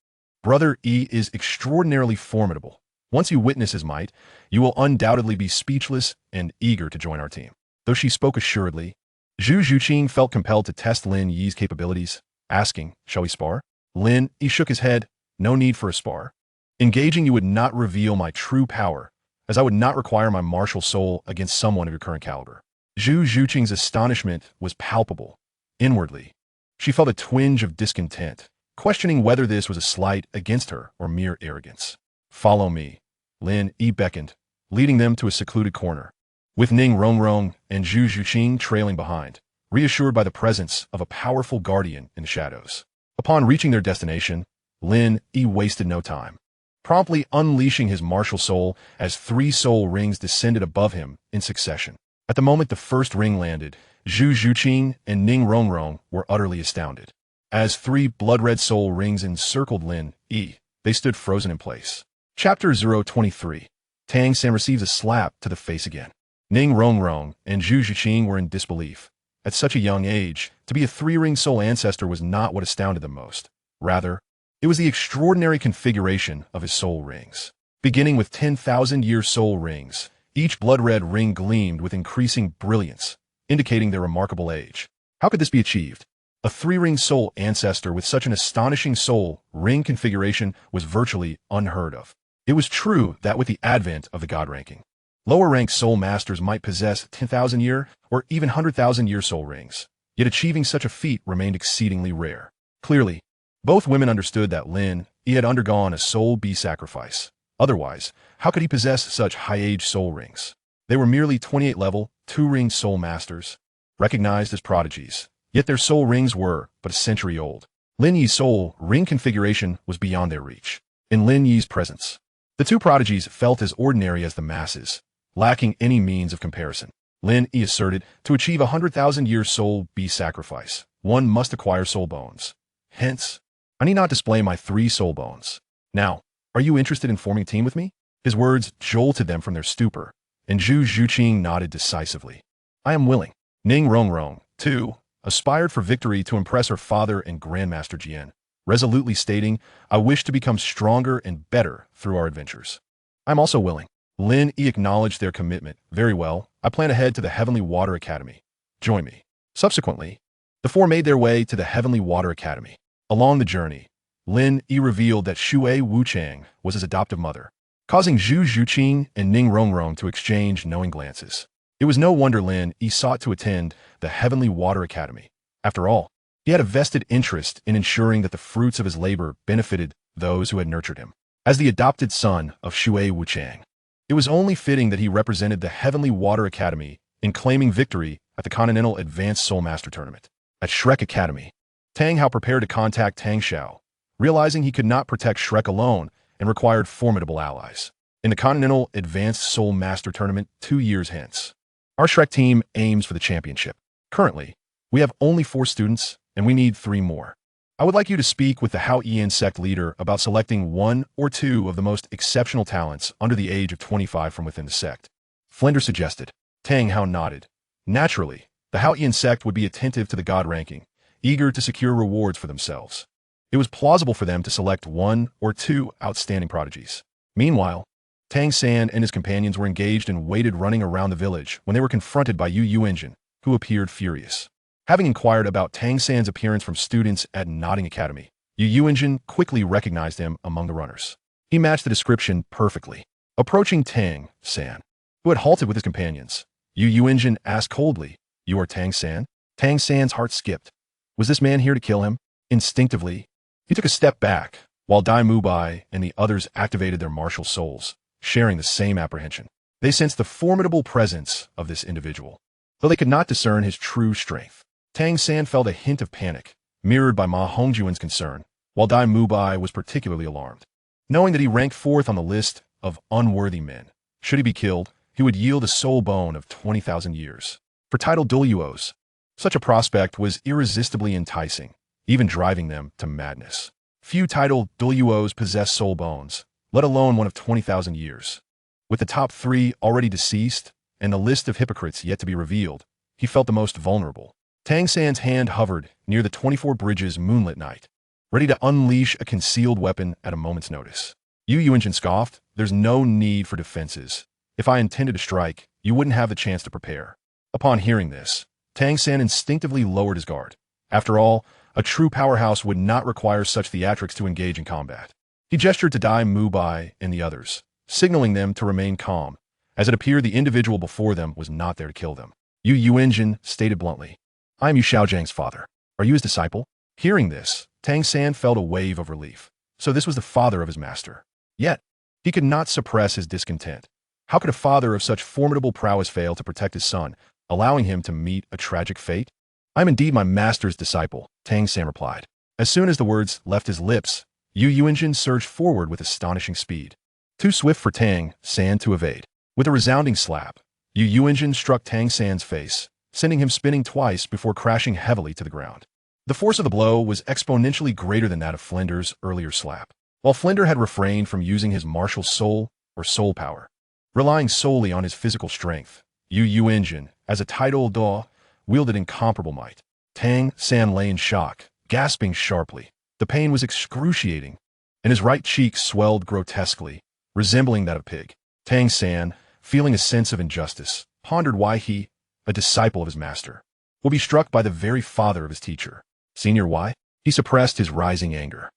Brother Yi is extraordinarily formidable. Once you witness his might, you will undoubtedly be speechless and eager to join our team. Though she spoke assuredly, Zhu Zhuqing felt compelled to test Lin Yi's capabilities, asking, shall we spar? Lin Yi shook his head. No need for a spar. Engaging you would not reveal my true power, as I would not require my martial soul against someone of your current caliber. Zhu Zhuqing's astonishment was palpable. Inwardly, she felt a twinge of discontent, questioning whether this was a slight against her or mere arrogance. Follow me. Lin Yi beckoned, leading them to a secluded corner, with Ning Rongrong and Zhu Zhuqing trailing behind, reassured by the presence of a powerful guardian in the shadows. Upon reaching their destination, Lin Yi wasted no time, promptly unleashing his martial soul as 3 soul rings descended above him in succession. At the moment the first ring landed, Zhu Zhuqing and Ning Rongrong were utterly astounded. As 3 blood-red soul rings encircled Lin Yi, they stood frozen in place. Chapter 023. Tang San receives a slap to the face again. Ning Rongrong and Zhu Zhuqing were in disbelief. At such a young age, to be a 3-ring soul ancestor was not what astounded them most. Rather, it was the extraordinary configuration of his soul rings. Beginning with 10,000-year soul rings, each blood-red ring gleamed with increasing brilliance, indicating their remarkable age. How could this be achieved? A 3-ring soul ancestor with such an astonishing soul ring configuration was virtually unheard of. It was true that with the advent of the God ranking, lower-ranked soul masters might possess 10,000-year or even 100,000-year soul rings, yet achieving such a feat remained exceedingly rare. Clearly, both women understood that Lin Yi had undergone a soul bee sacrifice. Otherwise, how could he possess such high-age soul rings? They were merely 28-level, 2-ring soul masters, recognized as prodigies, yet their soul rings were but a century old. Lin Yi's soul ring configuration was beyond their reach. In Lin Yi's presence, the two prodigies felt as ordinary as the masses, lacking any means of comparison. Lin Yi asserted, to achieve 100,000-year soul be sacrifice, one must acquire soul bones. Hence, I need not display my 3 soul bones. Now, are you interested in forming a team with me? His words jolted them from their stupor, and Zhu Zhuqing nodded decisively. I am willing. Ning Rongrong, too, aspired for victory to impress her father and Grandmaster Jian, resolutely stating, I wish to become stronger and better through our adventures. I'm also willing. Lin Yi acknowledged their commitment. Very well, I plan to head to the Heavenly Water Academy. Join me. Subsequently, the 4 made their way to the Heavenly Water Academy. Along the journey, Lin Yi revealed that Shui Wuchang was his adoptive mother, causing Zhu Zhuqing and Ning Rongrong to exchange knowing glances. It was no wonder Lin Yi sought to attend the Heavenly Water Academy. After all, he had a vested interest in ensuring that the fruits of his labor benefited those who had nurtured him. As the adopted son of Shui Wuchang, it was only fitting that he represented the Heavenly Water Academy in claiming victory at the Continental Advanced Soul Master Tournament. At Shrek Academy, Tang Hao prepared to contact Tang Xiao, realizing he could not protect Shrek alone and required formidable allies. In the Continental Advanced Soul Master Tournament 2 years hence, our Shrek team aims for the championship. Currently, we have only 4 students, and we need 3 more. I would like you to speak with the Hao Ian sect leader about selecting 1 or 2 of the most exceptional talents under the age of 25 from within the sect. Flender suggested. Tang Hao nodded. Naturally, the Hao Ian sect would be attentive to the God ranking, eager to secure rewards for themselves. It was plausible for them to select 1 or 2 outstanding prodigies. Meanwhile, Tang San and his companions were engaged and waited running around the village when they were confronted by Yu Yuanjin, who appeared furious. Having inquired about Tang San's appearance from students at Nodding Academy, Yu Yuanjin quickly recognized him among the runners. He matched the description perfectly. Approaching Tang San, who had halted with his companions, Yu Yuanjin asked coldly, You are Tang San? Tang San's heart skipped. Was this man here to kill him? Instinctively, he took a step back, while Dai Mubai and the others activated their martial souls, sharing the same apprehension. They sensed the formidable presence of this individual, though they could not discern his true strength. Tang San felt a hint of panic, mirrored by Ma Hongjuan's concern, while Dai Mubai was particularly alarmed. Knowing that he ranked 4th on the list of unworthy men, should he be killed, he would yield a soul bone of 20,000 years. For titled Douluos, such a prospect was irresistibly enticing, even driving them to madness. Few titled Douluos possess soul bones, let alone one of 20,000 years. With the top 3 already deceased and the list of hypocrites yet to be revealed, he felt the most vulnerable. Tang San's hand hovered near the 24 Bridges moonlit night, ready to unleash a concealed weapon at a moment's notice. Yu Yuanjin scoffed, There's no need for defenses. If I intended to strike, you wouldn't have the chance to prepare. Upon hearing this, Tang San instinctively lowered his guard. After all, a true powerhouse would not require such theatrics to engage in combat. He gestured to Dai Mubai and the others, signaling them to remain calm, as it appeared the individual before them was not there to kill them. Yu Yuanjin stated bluntly, I am Yu Xiaojiang's father. Are you his disciple? Hearing this, Tang San felt a wave of relief. So this was the father of his master. Yet, he could not suppress his discontent. How could a father of such formidable prowess fail to protect his son, allowing him to meet a tragic fate? I am indeed my master's disciple, Tang San replied. As soon as the words left his lips, Yu Yuanjin surged forward with astonishing speed. Too swift for Tang San to evade. With a resounding slap, Yu Yuanjin struck Tang San's face, sending him spinning twice before crashing heavily to the ground. The force of the blow was exponentially greater than that of Flender's earlier slap. While Flender had refrained from using his martial soul or soul power, relying solely on his physical strength, Yu Yuanjin, as a title Da, wielded incomparable might. Tang San lay in shock, gasping sharply. The pain was excruciating, and his right cheek swelled grotesquely, resembling that of a pig. Tang San, feeling a sense of injustice, pondered why he, a disciple of his master, will be struck by the very father of his teacher. Senior why? He suppressed his rising anger.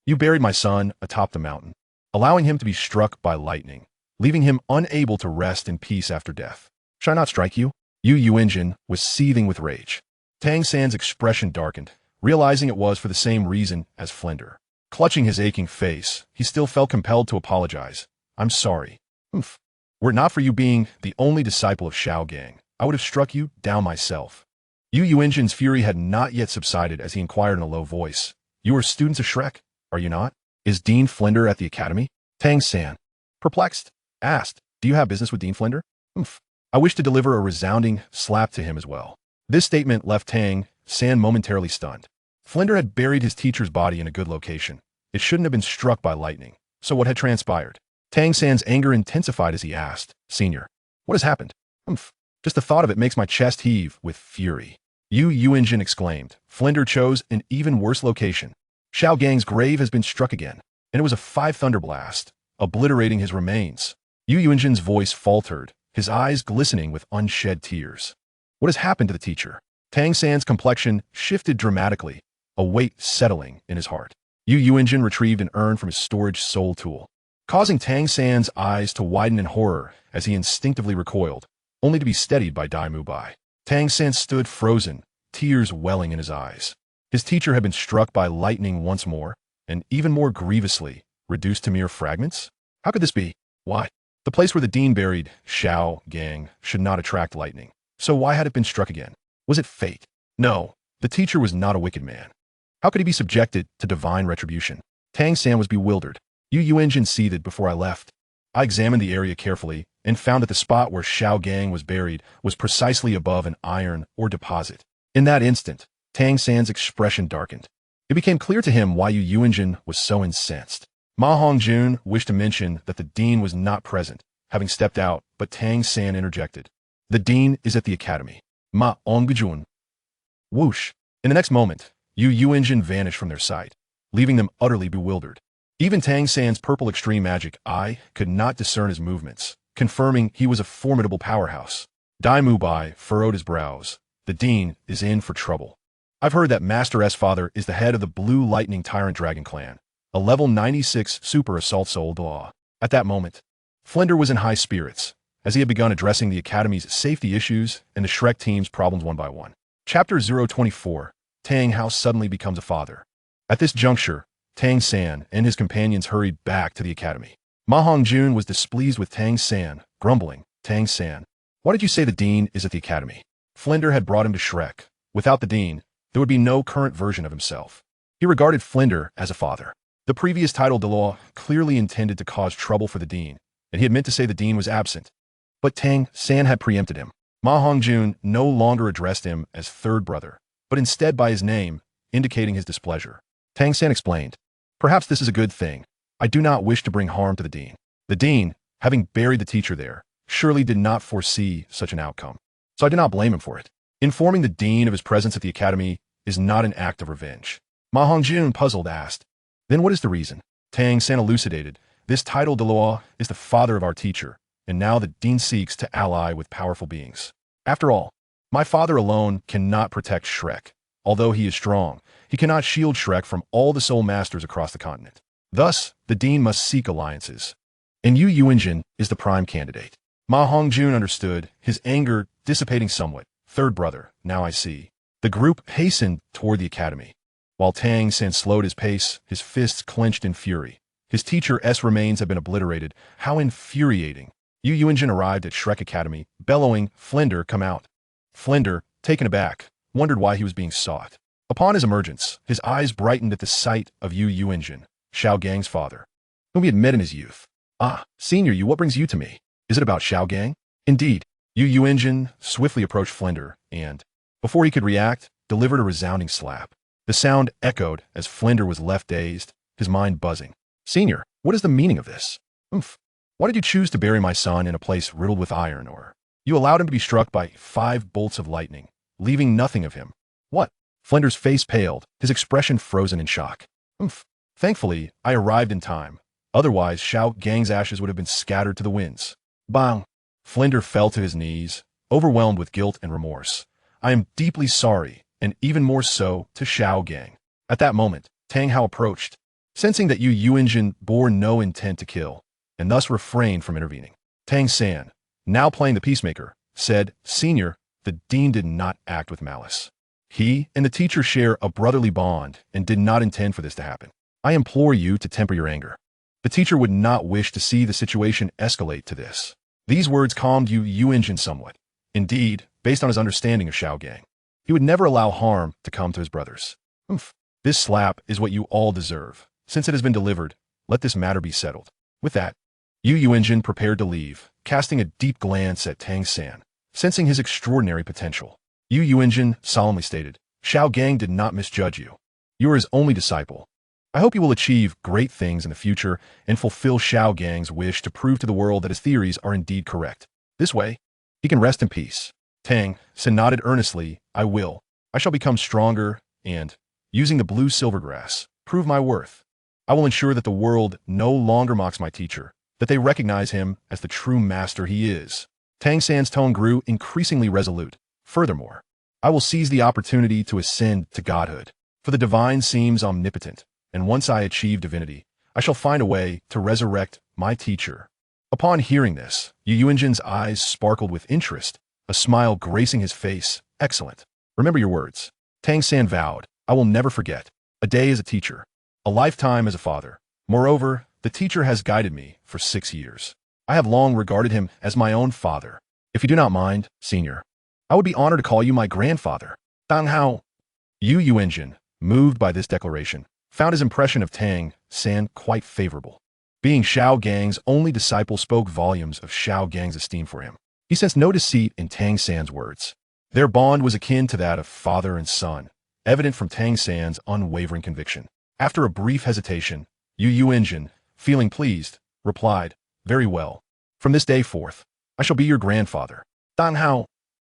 You buried my son atop the mountain, allowing him to be struck by lightning, leaving him unable to rest in peace after death. Shall I not strike you? Yu Yuanjin was seething with rage. Tang San's expression darkened, realizing it was for the same reason as Flender. Clutching his aching face, he still felt compelled to apologize. I'm sorry. Were it not for you being the only disciple of Xiaogang, I would have struck you down myself. Yu Yuanjin's fury had not yet subsided as he inquired in a low voice. You are students of Shrek, are you not? Is Dean Flinder at the academy? Tang San, perplexed, asked, do you have business with Dean Flinder? Oomph. I wish to deliver a resounding slap to him as well. This statement left Tang San momentarily stunned. Flinder had buried his teacher's body in a good location. It shouldn't have been struck by lightning. So what had transpired? Tang San's anger intensified as he asked, Senior, what has happened? Oomph. Just the thought of it makes my chest heave with fury. Yu Yuanjin exclaimed. Flinder chose an even worse location. Xiaogang's grave has been struck again, and it was a 5 thunderblast, obliterating his remains. Yu Yuanjin's voice faltered, his eyes glistening with unshed tears. What has happened to the teacher? Tang San's complexion shifted dramatically, a weight settling in his heart. Yu Yuanjin retrieved an urn from his storage soul tool, causing Tang San's eyes to widen in horror as he instinctively recoiled, only to be steadied by Dai Mubai. Tang San stood frozen, tears welling in his eyes. His teacher had been struck by lightning once more, and even more grievously, reduced to mere fragments? How could this be? Why? The place where the dean buried Xiaogang should not attract lightning. So why had it been struck again? Was it fate? No, the teacher was not a wicked man. How could he be subjected to divine retribution? Tang San was bewildered. Yu Yuanjin seethed before I left. I examined the area carefully and found that the spot where Xiaogang was buried was precisely above an iron ore deposit. In that instant, Tang San's expression darkened. It became clear to him why Yu Yuanjin was so incensed. Ma Hongjun wished to mention that the dean was not present, having stepped out, but Tang San interjected. The dean is at the academy. Ma Hongjun. Whoosh. In the next moment, Yu Yuanjin vanished from their sight, leaving them utterly bewildered. Even Tang San's purple extreme magic eye could not discern his movements, confirming he was a formidable powerhouse. Dai Mubai furrowed his brows. The dean is in for trouble. I've heard that Master S father is the head of the Blue Lightning Tyrant Dragon clan, a level 96 super assault soul law. At that moment, Flinder was in high spirits, as he had begun addressing the academy's safety issues and the Shrek team's problems one by one. Chapter 024, Tang How Suddenly Becomes a Father. At this juncture, Tang San and his companions hurried back to the academy. Ma Hongjun was displeased with Tang San, grumbling, Tang San, why did you say the dean is at the academy? Flinder had brought him to Shrek. Without the dean, there would be no current version of himself. He regarded Flinder as a father. The previous title Douluo clearly intended to cause trouble for the dean, and he had meant to say the dean was absent. But Tang San had preempted him. Ma Hongjun no longer addressed him as third brother, but instead by his name, indicating his displeasure. Tang San explained, perhaps this is a good thing. I do not wish to bring harm to the dean. The dean, having buried the teacher there, surely did not foresee such an outcome. So I do not blame him for it. Informing the dean of his presence at the academy is not an act of revenge. Ma Hongjun, puzzled, asked, then what is the reason? Tang San elucidated, this title Douluo is the father of our teacher, and now the dean seeks to ally with powerful beings. After all, my father alone cannot protect Shrek. Although he is strong, he cannot shield Shrek from all the soul masters across the continent. Thus, the dean must seek alliances. And Yu Yuanjin is the prime candidate. Ma Hongjun understood, his anger dissipating somewhat. Third brother, now I see. The group hastened toward the academy. While Tang San slowed his pace, his fists clenched in fury. His teacher's remains had been obliterated. How infuriating. Yu Yuanjin arrived at Shrek Academy, bellowing, Flinder, come out. Flinder, taken aback, wondered why he was being sought. Upon his emergence, his eyes brightened at the sight of Yu Yuanjin, Xiaogang's father, whom he had met in his youth. Ah, Senior Yu, what brings you to me? Is it about Xiaogang? Indeed. Yu Yuanjin swiftly approached Flinder and, before he could react, delivered a resounding slap. The sound echoed as Flinder was left dazed, his mind buzzing. Senior, what is the meaning of this? Oomph. Why did you choose to bury my son in a place riddled with iron, or you allowed him to be struck by 5 bolts of lightning, leaving nothing of him? What? Flinder's face paled, his expression frozen in shock. Oomph. Thankfully, I arrived in time. Otherwise, Xiaogang's ashes would have been scattered to the winds. Bang! Flinder fell to his knees, overwhelmed with guilt and remorse. I am deeply sorry, and even more so to Xiaogang. At that moment, Tang Hao approached, sensing that Yu Yuanjin bore no intent to kill, and thus refrained from intervening. Tang San, now playing the peacemaker, said, Senior, the dean did not act with malice. He and the teacher share a brotherly bond and did not intend for this to happen. I implore you to temper your anger. The teacher would not wish to see the situation escalate to this. These words calmed Yu Yuanjin somewhat. Indeed, based on his understanding of Xiaogang, He would never allow harm to come to his brothers. Oomph. This slap is what you all deserve. Since it has been delivered, let this matter be settled. With that, Yu Yuanjin prepared to leave, casting a deep glance at Tang San, sensing his extraordinary potential. Yu Yuanjin solemnly stated, Xiaogang did not misjudge you. You are his only disciple. I hope you will achieve great things in the future and fulfill Xiaogang's wish to prove to the world that his theories are indeed correct. This way, he can rest in peace. Tang San nodded earnestly, I will. I shall become stronger and, using the blue silvergrass, prove my worth. I will ensure that the world no longer mocks my teacher, that they recognize him as the true master he is. Tang San's tone grew increasingly resolute. Furthermore, I will seize the opportunity to ascend to godhood, for the divine seems omnipotent, and once I achieve divinity, I shall find a way to resurrect my teacher. Upon hearing this, Yu Yuanjin's eyes sparkled with interest, a smile gracing his face. Excellent. Remember your words. Tang San vowed, I will never forget. A day as a teacher, a lifetime as a father. Moreover, the teacher has guided me for 6 years. I have long regarded him as my own father. If you do not mind, senior, I would be honored to call you my grandfather. Dang Hao. Yu Yuanjin, moved by this declaration, found his impression of Tang San quite favorable. Being Xiaogang's only disciple spoke volumes of Xiaogang's esteem for him. He sensed no deceit in Tang San's words. Their bond was akin to that of father and son, evident from Tang San's unwavering conviction. After a brief hesitation, Yu Yuanjin, feeling pleased, replied, Very well. From this day forth, I shall be your grandfather. Dang Hao.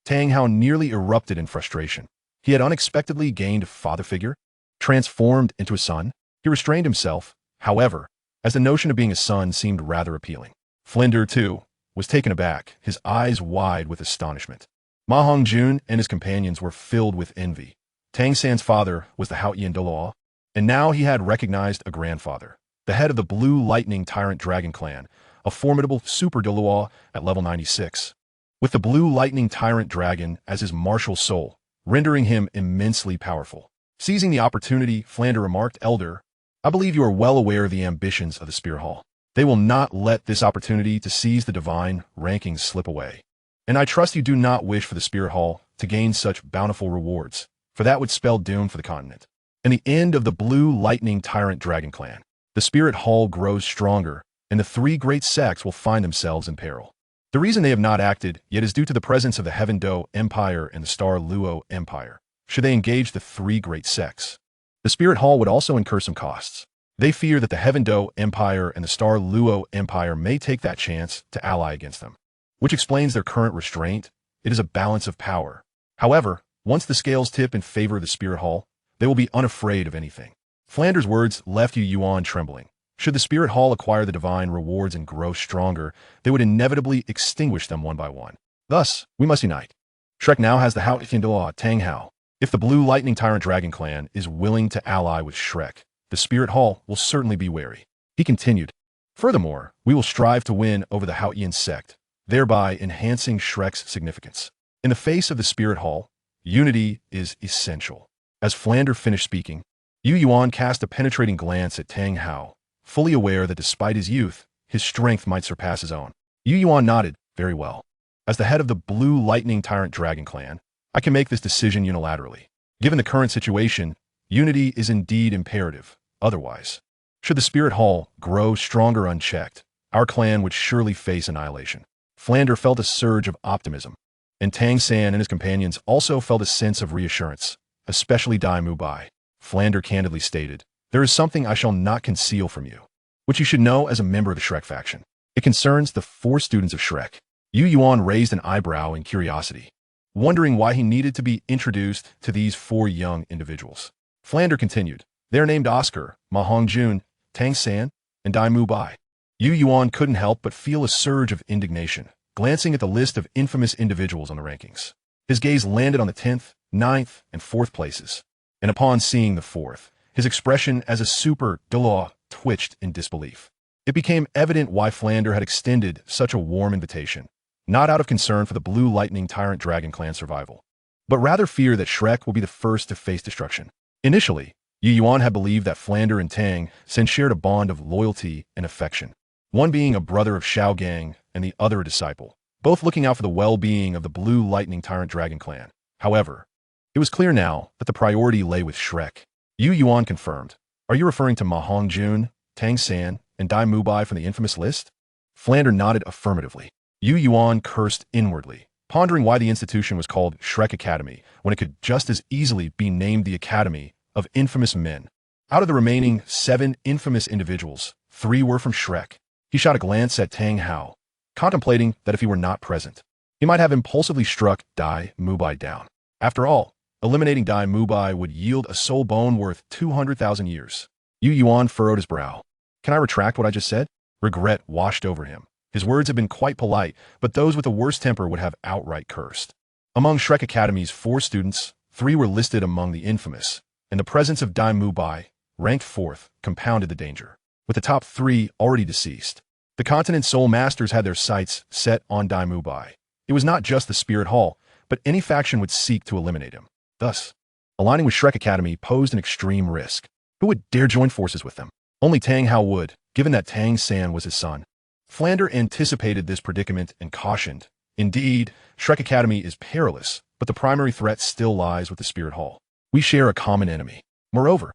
Tang Hao nearly erupted in frustration. He had unexpectedly gained a father figure, transformed into a son. He restrained himself, however, as the notion of being a son seemed rather appealing. Flinder, too, was taken aback, his eyes wide with astonishment. Ma Hongjun and his companions were filled with envy. Tang San's father was the Haotian Douluo, and now he had recognized a grandfather, the head of the Blue Lightning Tyrant Dragon Clan, a formidable super Douluo at level 96. With the Blue Lightning Tyrant Dragon as his martial soul, rendering him immensely powerful. Seizing the opportunity, Flander remarked, Elder, I believe you are well aware of the ambitions of the Spear Hall. They will not let this opportunity to seize the divine rankings slip away. And I trust you do not wish for the Spear Hall to gain such bountiful rewards, for that would spell doom for the continent. In the end of the Blue Lightning Tyrant Dragon Clan, the Spirit Hall grows stronger, and the 3 great sects will find themselves in peril. The reason they have not acted yet is due to the presence of the Heaven Do Empire and the Star Luo Empire, should they engage the 3 great sects. The Spirit Hall would also incur some costs. They fear that the Heaven Do Empire and the Star Luo Empire may take that chance to ally against them, which explains their current restraint. It is a balance of power. However, once the scales tip in favor of the Spirit Hall, they will be unafraid of anything. Flander's words left Yu Yuan trembling. Should the Spirit Hall acquire the divine rewards and grow stronger, they would inevitably extinguish them one by one. Thus, we must unite. Shrek now has the Haotian Douluo Tang Hao. If the Blue Lightning Tyrant Dragon Clan is willing to ally with Shrek, the Spirit Hall will certainly be wary. He continued, Furthermore, we will strive to win over the Haotian sect, thereby enhancing Shrek's significance. In the face of the Spirit Hall, unity is essential. As Flander finished speaking, Yu Yuan cast a penetrating glance at Tang Hao, fully aware that despite his youth, his strength might surpass his own. Yu Yuan nodded, Very well. As the head of the Blue Lightning Tyrant Dragon Clan, I can make this decision unilaterally. Given the current situation, unity is indeed imperative. Otherwise, should the Spirit Hall grow stronger unchecked, our clan would surely face annihilation. Flander felt a surge of optimism, and Tang San and his companions also felt a sense of reassurance, especially Dai Mu Bai. Flander candidly stated, There is something I shall not conceal from you, which you should know as a member of the Shrek faction. It concerns the 4 students of Shrek. Yu Yuan raised an eyebrow in curiosity, wondering why he needed to be introduced to these 4 young individuals. Flander continued, They are named Oscar, Ma Hongjun, Tang San, and Dai Mu Bai. Yu Yuan couldn't help but feel a surge of indignation, glancing at the list of infamous individuals on the rankings. His gaze landed on the 10th, 9th, and 4th places, and upon seeing the 4th, his expression as a super Douluo twitched in disbelief. It became evident why Flander had extended such a warm invitation, not out of concern for the Blue Lightning Tyrant Dragon Clan survival, but rather fear that Shrek will be the first to face destruction. Initially, Yu Yuan had believed that Flander and Tang San shared a bond of loyalty and affection, one being a brother of Xiaogang and the other a disciple, both looking out for the well-being of the Blue Lightning Tyrant Dragon Clan. However, It was clear now that the priority lay with Shrek. Yu Yuan confirmed. Are you referring to Ma Hongjun, Tang San, and Dai Mubai from the infamous list? Flander nodded affirmatively. Yu Yuan cursed inwardly, pondering why the institution was called Shrek Academy when it could just as easily be named the Academy of Infamous Men. Out of the remaining 7 infamous individuals, 3 were from Shrek. He shot a glance at Tang Hao, contemplating that if he were not present, he might have impulsively struck Dai Mubai down. After all, eliminating Dai Mubai would yield a soul bone worth 200,000 years. Yu Yuan furrowed his brow. Can I retract what I just said? Regret washed over him. His words had been quite polite, but those with the worst temper would have outright cursed. Among Shrek Academy's 4 students, 3 were listed among the infamous, and the presence of Dai Mubai, ranked 4th, compounded the danger. With the top 3 already deceased, the continent's soul masters had their sights set on Dai Mubai. It was not just the Spirit Hall, but any faction would seek to eliminate him. Thus, aligning with Shrek Academy posed an extreme risk. Who would dare join forces with them? Only Tang Hao would, given that Tang San was his son. Flander anticipated this predicament and cautioned. Indeed, Shrek Academy is perilous, but the primary threat still lies with the Spirit Hall. We share a common enemy. Moreover,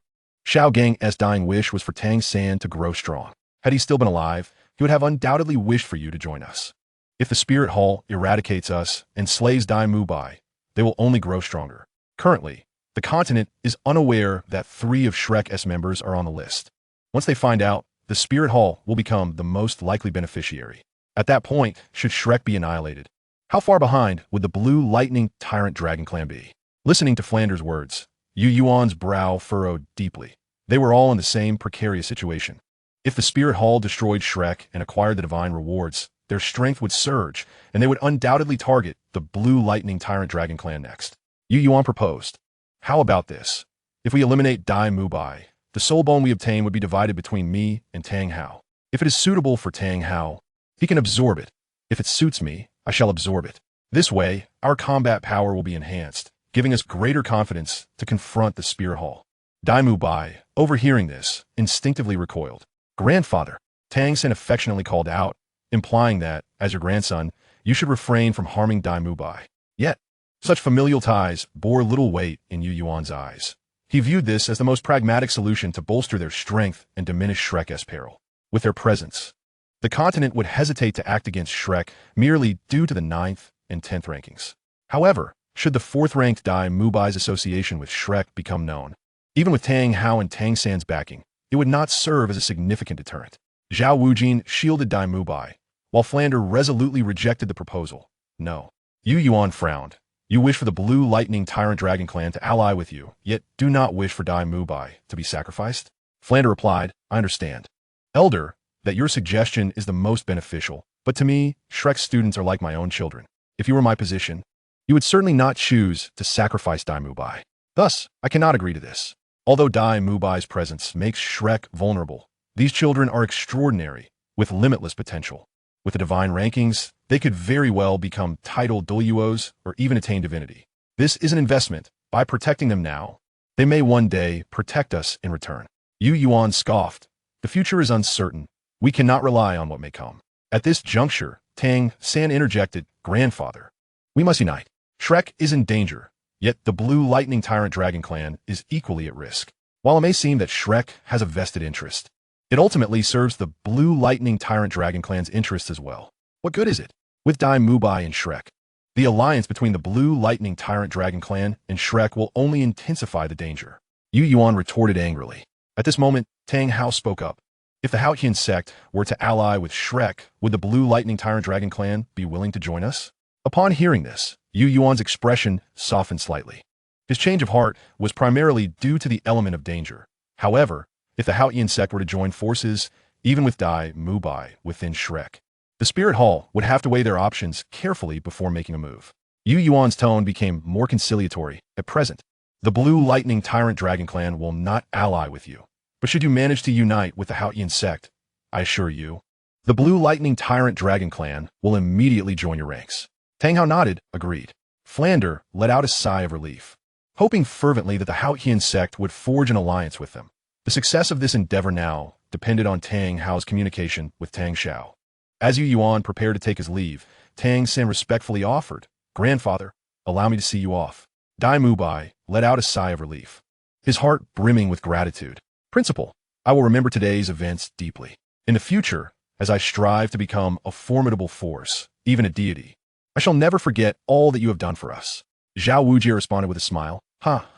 Xiaogang's dying wish was for Tang San to grow strong. Had he still been alive, he would have undoubtedly wished for you to join us. If the Spirit Hall eradicates us and slays Dai Mubai, they will only grow stronger. Currently, the continent is unaware that 3 of Shrek's members are on the list. Once they find out, the Spirit Hall will become the most likely beneficiary. At that point, should Shrek be annihilated, how far behind would the Blue Lightning Tyrant Dragon Clan be? Listening to Flander's words, Yu Yuan's brow furrowed deeply. They were all in the same precarious situation. If the Spirit Hall destroyed Shrek and acquired the divine rewards, their strength would surge, and they would undoubtedly target the Blue Lightning Tyrant Dragon Clan next. Yu Yuan proposed. How about this? If we eliminate Dai Mubai, the soul bone we obtain would be divided between me and Tang Hao. If it is suitable for Tang Hao, he can absorb it. If it suits me, I shall absorb it. This way, our combat power will be enhanced, giving us greater confidence to confront the Spirit Hall. Dai Mubai, overhearing this, instinctively recoiled. Grandfather, Tang San affectionately called out, implying that, as your grandson, you should refrain from harming Dai Mubai. Yet, such familial ties bore little weight in Yu Yuan's eyes. He viewed this as the most pragmatic solution to bolster their strength and diminish Shrek's peril. With their presence, the continent would hesitate to act against Shrek merely due to the 9th and 10th rankings. However, should the 4th-ranked Dai Mubai's association with Shrek become known, even with Tang Hao and Tang San's backing, it would not serve as a significant deterrent. Zhao Wujin shielded Dai Mubai, while Flander resolutely rejected the proposal. No. Yu Yuan frowned. You wish for the Blue Lightning Tyrant Dragon Clan to ally with you, yet do not wish for Dai Mubai to be sacrificed? Flander replied, I understand. Elder, that your suggestion is the most beneficial, but to me, Shrek's students are like my own children. If you were in my position, you would certainly not choose to sacrifice Dai Mubai. Thus, I cannot agree to this. Although Dai Mubai's presence makes Shrek vulnerable, these children are extraordinary, with limitless potential. With the divine rankings, they could very well become titled Douluos or even attain divinity. This is an investment. By protecting them now, they may one day protect us in return. Yu Yuan scoffed. The future is uncertain. We cannot rely on what may come. At this juncture, Tang San interjected, Grandfather, we must unite. Shrek is in danger, yet the Blue Lightning Tyrant Dragon Clan is equally at risk. While it may seem that Shrek has a vested interest, it ultimately serves the Blue Lightning Tyrant Dragon Clan's interests as well. What good is it? With Dai Mubai and Shrek, the alliance between the Blue Lightning Tyrant Dragon Clan and Shrek will only intensify the danger. Yu Yuan retorted angrily. At this moment, Tang Hao spoke up. If the Haotian sect were to ally with Shrek, would the Blue Lightning Tyrant Dragon Clan be willing to join us? Upon hearing this, Yu Yuan's expression softened slightly. His change of heart was primarily due to the element of danger. However, if the Haotian sect were to join forces, even with Dai Mubai within Shrek, the Spirit Hall would have to weigh their options carefully before making a move. Yu Yuan's tone became more conciliatory. At present, the Blue Lightning Tyrant Dragon Clan will not ally with you. But should you manage to unite with the Haotian sect, I assure you, the Blue Lightning Tyrant Dragon Clan will immediately join your ranks. Tang Hao nodded, agreed. Flander let out a sigh of relief, hoping fervently that the Haotian sect would forge an alliance with them. The success of this endeavor now depended on Tang Hao's communication with Tang Xiao. As Yu Yuan prepared to take his leave, Tang San respectfully offered, Grandfather, allow me to see you off. Dai Mubai let out a sigh of relief, his heart brimming with gratitude. Principal, I will remember today's events deeply. In the future, as I strive to become a formidable force, even a deity, I shall never forget all that you have done for us. Zhao Wujie responded with a smile.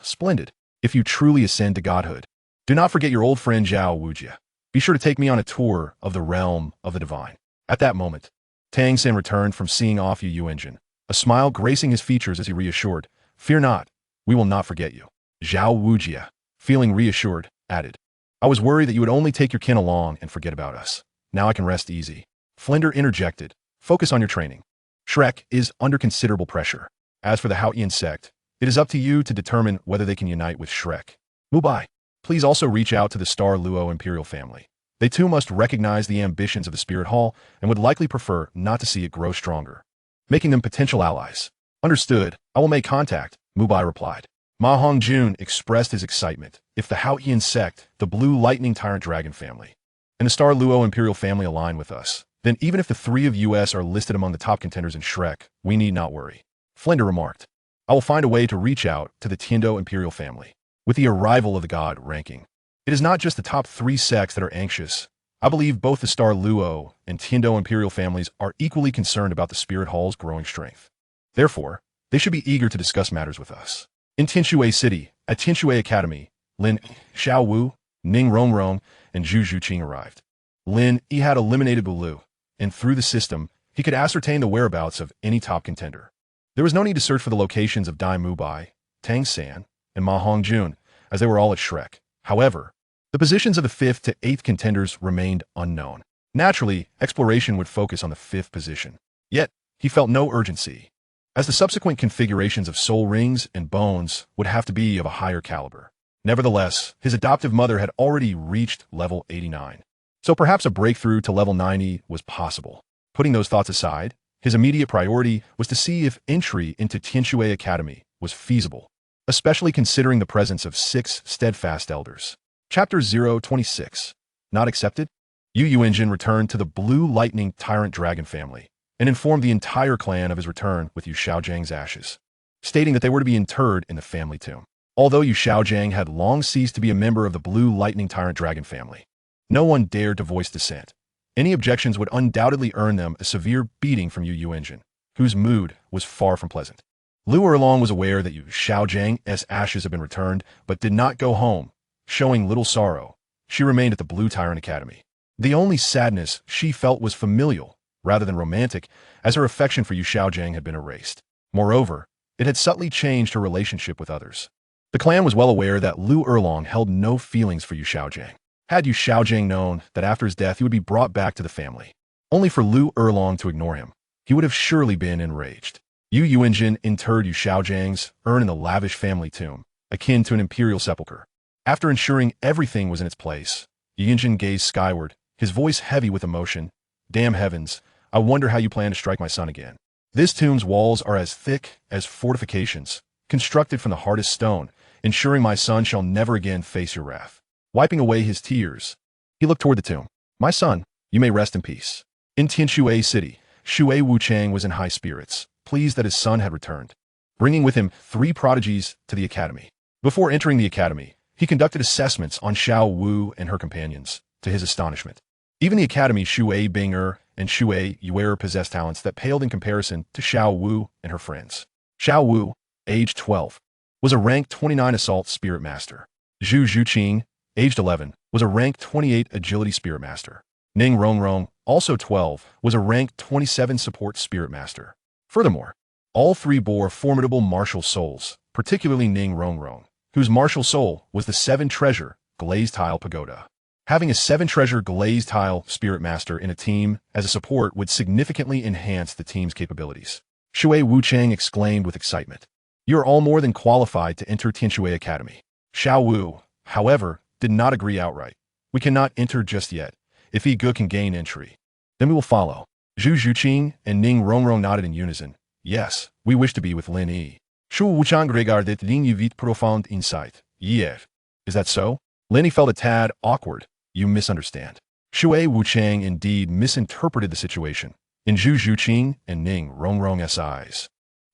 Splendid. If you truly ascend to godhood, do not forget your old friend Zhao Wujie. Be sure to take me on a tour of the realm of the divine. At that moment, Tang San returned from seeing off Yu engine, a smile gracing his features as he reassured, Fear not, we will not forget you. Zhao Wujie, feeling reassured, added, I was worried that you would only take your kin along and forget about us. Now I can rest easy. Flinder interjected, Focus on your training. Shrek is under considerable pressure. As for the Haotian sect, it is up to you to determine whether they can unite with Shrek. Mubai, please also reach out to the Star Luo Imperial family. They too must recognize the ambitions of the Spirit Hall and would likely prefer not to see it grow stronger, making them potential allies. Understood, I will make contact, Mubai replied. Ma Hongjun expressed his excitement. If the Haotian sect, the Blue Lightning Tyrant Dragon family, and the Star Luo Imperial family align with us, then even if the three of us are listed among the top contenders in Shrek, we need not worry. Flinder remarked, I will find a way to reach out to the Tiendo Imperial family. With the arrival of the God ranking, it is not just the top 3 sects that are anxious. I believe both the Star Luo and Tiendo Imperial families are equally concerned about the Spirit Hall's growing strength. Therefore, they should be eager to discuss matters with us. In Tianshui City, at Tianshui Academy, Lin, Xiaowu, Ning Rongrong, and Zhu Zhuqing arrived. Lin Yi had eliminated Bulu, and through the system, he could ascertain the whereabouts of any top contender. There was no need to search for the locations of Dai Mubai, Tang San, and Ma Hongjun, as they were all at Shrek. However, the positions of the 5th to 8th contenders remained unknown. Naturally, exploration would focus on the 5th position. Yet, he felt no urgency, as the subsequent configurations of soul rings and bones would have to be of a higher caliber. Nevertheless, his adoptive mother had already reached level 89, so perhaps a breakthrough to level 90 was possible. Putting those thoughts aside, his immediate priority was to see if entry into Tianshui Academy was feasible, especially considering the presence of 6 steadfast elders. Chapter 026. Not accepted? Yu Engine returned to the Blue Lightning Tyrant Dragon family and informed the entire clan of his return with Yu Xiaojiang's ashes, stating that they were to be interred in the family tomb. Although Yu Xiaojiang had long ceased to be a member of the Blue Lightning Tyrant Dragon family, no one dared to voice dissent. Any objections would undoubtedly earn them a severe beating from Yu Engine, whose mood was far from pleasant. Lu Erlong was aware that Yu Xiaojiang's ashes had been returned, but did not go home. Showing little sorrow, she remained at the Blue Tyrant Academy. The only sadness she felt was familial, rather than romantic, as her affection for Yu Xiaojiang had been erased. Moreover, it had subtly changed her relationship with others. The clan was well aware that Lu Erlong held no feelings for Yu Xiaojiang. Had Yu Xiaojiang known that after his death he would be brought back to the family, only for Lu Erlong to ignore him, he would have surely been enraged. Yu Yuanjin interred Yu Xiaojiang's urn in the lavish family tomb, akin to an imperial sepulchre. After ensuring everything was in its place, Yu Yunjin gazed skyward, his voice heavy with emotion. Damn heavens, I wonder how you plan to strike my son again. This tomb's walls are as thick as fortifications, constructed from the hardest stone, ensuring my son shall never again face your wrath. Wiping away his tears, he looked toward the tomb. My son, you may rest in peace. In Tianshui City, Shui Wuchang was in high spirits, pleased that his son had returned, bringing with him 3 prodigies to the academy. Before entering the academy, he conducted assessments on Xiao Wu and her companions, to his astonishment. Even the academy Shui Binger and Shui Yuer possessed talents that paled in comparison to Xiao Wu and her friends. Xiao Wu, age 12, was a rank 29 assault spirit master. Zhu Zhuqing, aged 11, was a rank 28 agility spirit master. Ning Rongrong, also 12, was a rank 27 support spirit master. Furthermore, all 3 bore formidable martial souls, particularly Ning Rongrong, whose martial soul was the 7 treasure glazed tile pagoda. Having a 7 treasure glazed tile spirit master in a team as a support would significantly enhance the team's capabilities. Shui Wuchang exclaimed with excitement. You are all more than qualified to enter Tianshui Academy. Xiao Wu, however, did not agree outright. We cannot enter just yet. If Yi Ge can gain entry, then we will follow. Zhu Zhuqing and Ning Rongrong nodded in unison. Yes, we wish to be with Lin Yi. Shu Wuchang regarded Lin Yi with profound insight. Yes. Is that so? Lin Yi felt a tad awkward. You misunderstand. Shui Wuchang indeed misinterpreted the situation in Zhu Zhuqing and Ning Rongrong's eyes.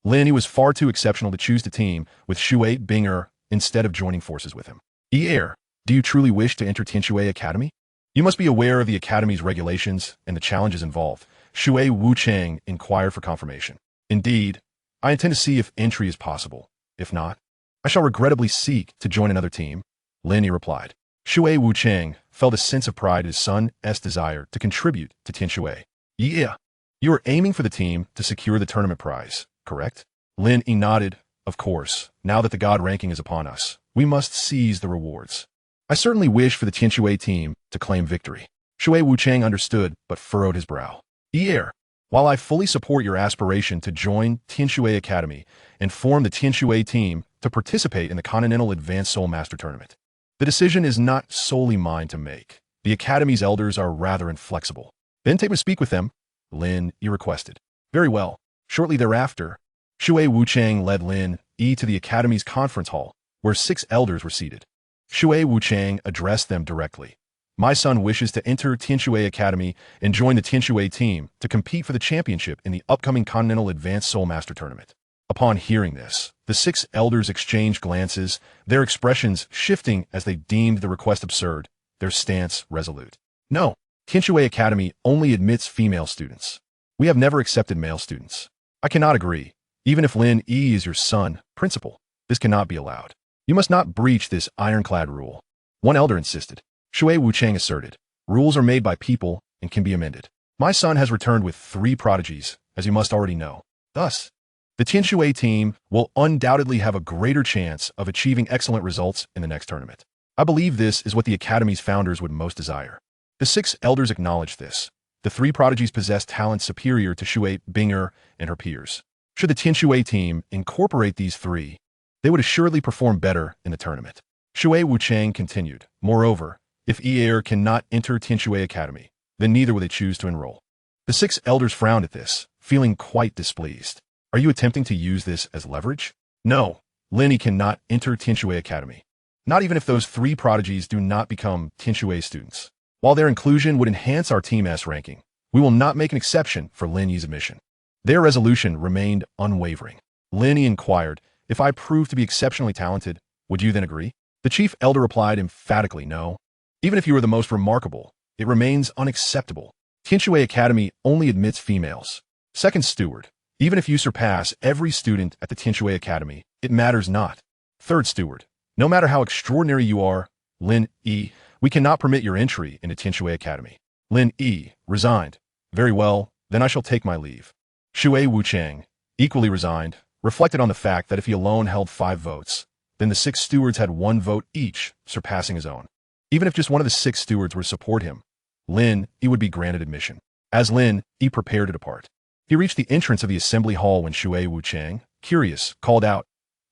Lin Yi was far too exceptional to choose to team with Shui Binger instead of joining forces with him. Heir, do you truly wish to enter Tianshui Academy? You must be aware of the Academy's regulations and the challenges involved. Shui Wuchang inquired for confirmation. Indeed, I intend to see if entry is possible. If not, I shall regrettably seek to join another team, Lin Yi replied. Shui Wuchang felt a sense of pride at his son's desire to contribute to Tianshui. Yeah, you are aiming for the team to secure the tournament prize, correct? Lin Yi nodded. Of course, now that the God ranking is upon us, we must seize the rewards. I certainly wish for the Tianshui team to claim victory. Shui Wuchang understood, but furrowed his brow. Heir, while I fully support your aspiration to join Tianshui Academy and form the Tianshui team to participate in the Continental Advanced Soul Master Tournament, the decision is not solely mine to make. The Academy's elders are rather inflexible. Then take me to speak with them, Lin Yi requested. Very well. Shortly thereafter, Shui Wuchang led Lin Yi to the Academy's conference hall, where 6 elders were seated. Shui Wuchang addressed them directly. My son wishes to enter Tianshui Academy and join the Tianshui team to compete for the championship in the upcoming Continental Advanced Soul Master Tournament. Upon hearing this, the 6 elders exchanged glances, their expressions shifting as they deemed the request absurd, their stance resolute. No, Tianshui Academy only admits female students. We have never accepted male students. I cannot agree. Even if Lin Yi is your son, principal, this cannot be allowed. You must not breach this ironclad rule. One elder insisted. Shui Wuchang asserted. Rules are made by people and can be amended. My son has returned with 3 prodigies, as you must already know. Thus, the Tianshui team will undoubtedly have a greater chance of achieving excellent results in the next tournament. I believe this is what the Academy's founders would most desire. The 6 elders acknowledged this. The 3 prodigies possessed talents superior to Shui Binger and her peers. Should the Tianshui team incorporate these 3, they would assuredly perform better in the tournament. Shui Wuchang continued. Moreover, if Heir cannot enter Tianshui Academy, then neither will they choose to enroll. The 6 elders frowned at this, feeling quite displeased. Are you attempting to use this as leverage? No, Lin Yi cannot enter Tianshui Academy. Not even if those 3 prodigies do not become Tianshui students. While their inclusion would enhance our Team S ranking, we will not make an exception for Lin Yi's admission. Their resolution remained unwavering. Lin Yi inquired, if I prove to be exceptionally talented, would you then agree? The chief elder replied emphatically, no. Even if you are the most remarkable, it remains unacceptable. Tianshui Academy only admits females. Second steward, even if you surpass every student at the Tianshui Academy, it matters not. Third steward, no matter how extraordinary you are, Lin Yi, we cannot permit your entry into Tianshui Academy. Lin Yi resigned. Very well, then I shall take my leave. Shui Wuchang, equally resigned, reflected on the fact that if he alone held 5 votes, then the 6 stewards had 1 vote each, surpassing his own. Even if just one of the 6 stewards were to support him, Lin Yi would be granted admission. As Lin Yi prepared to depart, he reached the entrance of the assembly hall when Shui Wuchang, curious, called out,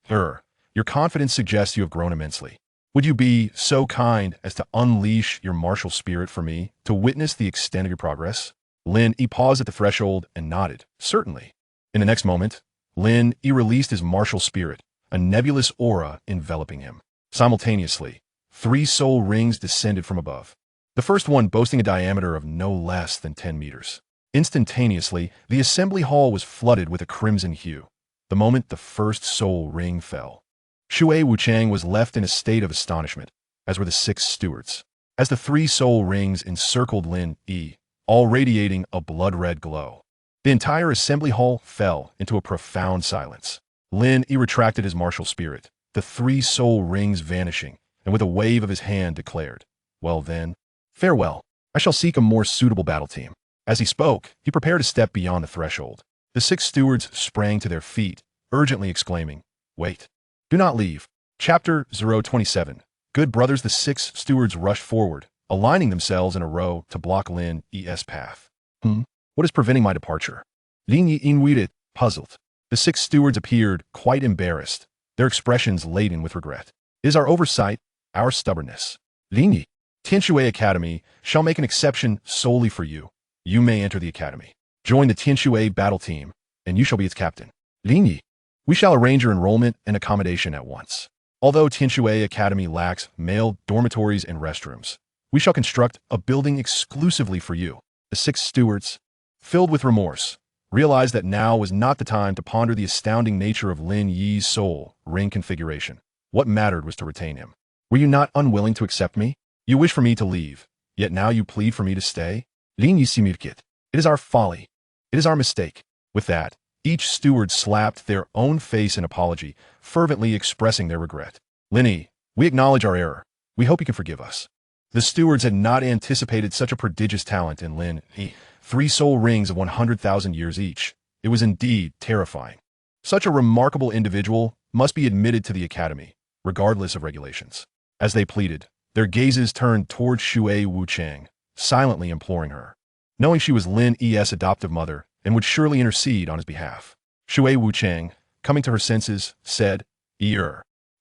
your confidence suggests you have grown immensely. Would you be so kind as to unleash your martial spirit for me to witness the extent of your progress? Lin Yi paused at the threshold and nodded, certainly. In the next moment, Lin Yi released his martial spirit, a nebulous aura enveloping him. Simultaneously, 3 soul rings descended from above. The first one boasting a diameter of no less than 10 meters. Instantaneously, the assembly hall was flooded with a crimson hue. The moment the first soul ring fell, Shui Wuchang was left in a state of astonishment, as were the 6 stewards. As the 3 soul rings encircled Lin Yi, all radiating a blood-red glow, the entire assembly hall fell into a profound silence. Lin Yi retracted his martial spirit, the 3 soul rings vanishing, and with a wave of his hand declared, well then, farewell. I shall seek a more suitable battle team. As he spoke, he prepared to step beyond the threshold. The 6 stewards sprang to their feet, urgently exclaiming, wait. Do not leave. Chapter 027. Good brothers, the 6 stewards rushed forward, aligning themselves in a row to block Lin Yi's path. What is preventing my departure? Lin Yi inwaited, puzzled. The 6 stewards appeared quite embarrassed, their expressions laden with regret. It is our oversight, our stubbornness. Lin Yi, Tianshui Academy shall make an exception solely for you. You may enter the academy. Join the Tianshui battle team, and you shall be its captain. Lin Yi, we shall arrange your enrollment and accommodation at once. Although Tianshui Academy lacks male dormitories and restrooms, we shall construct a building exclusively for you. The 6 stewards, filled with remorse, realized that now was not the time to ponder the astounding nature of Lin Yi's soul ring configuration. What mattered was to retain him. Were you not unwilling to accept me? You wish for me to leave, yet now you plead for me to stay? Lin Yi It is our folly. It is our mistake. With that, each steward slapped their own face in apology, fervently expressing their regret. Lin Yi, we acknowledge our error. We hope you can forgive us. The stewards had not anticipated such a prodigious talent in Lin Yi. 3 soul rings of 100,000 years each. It was indeed terrifying. Such a remarkable individual must be admitted to the academy, regardless of regulations. As they pleaded, their gazes turned toward Shui Wuchang, silently imploring her. Knowing she was Lin Yi's adoptive mother and would surely intercede on his behalf, Shui Wuchang, coming to her senses, said,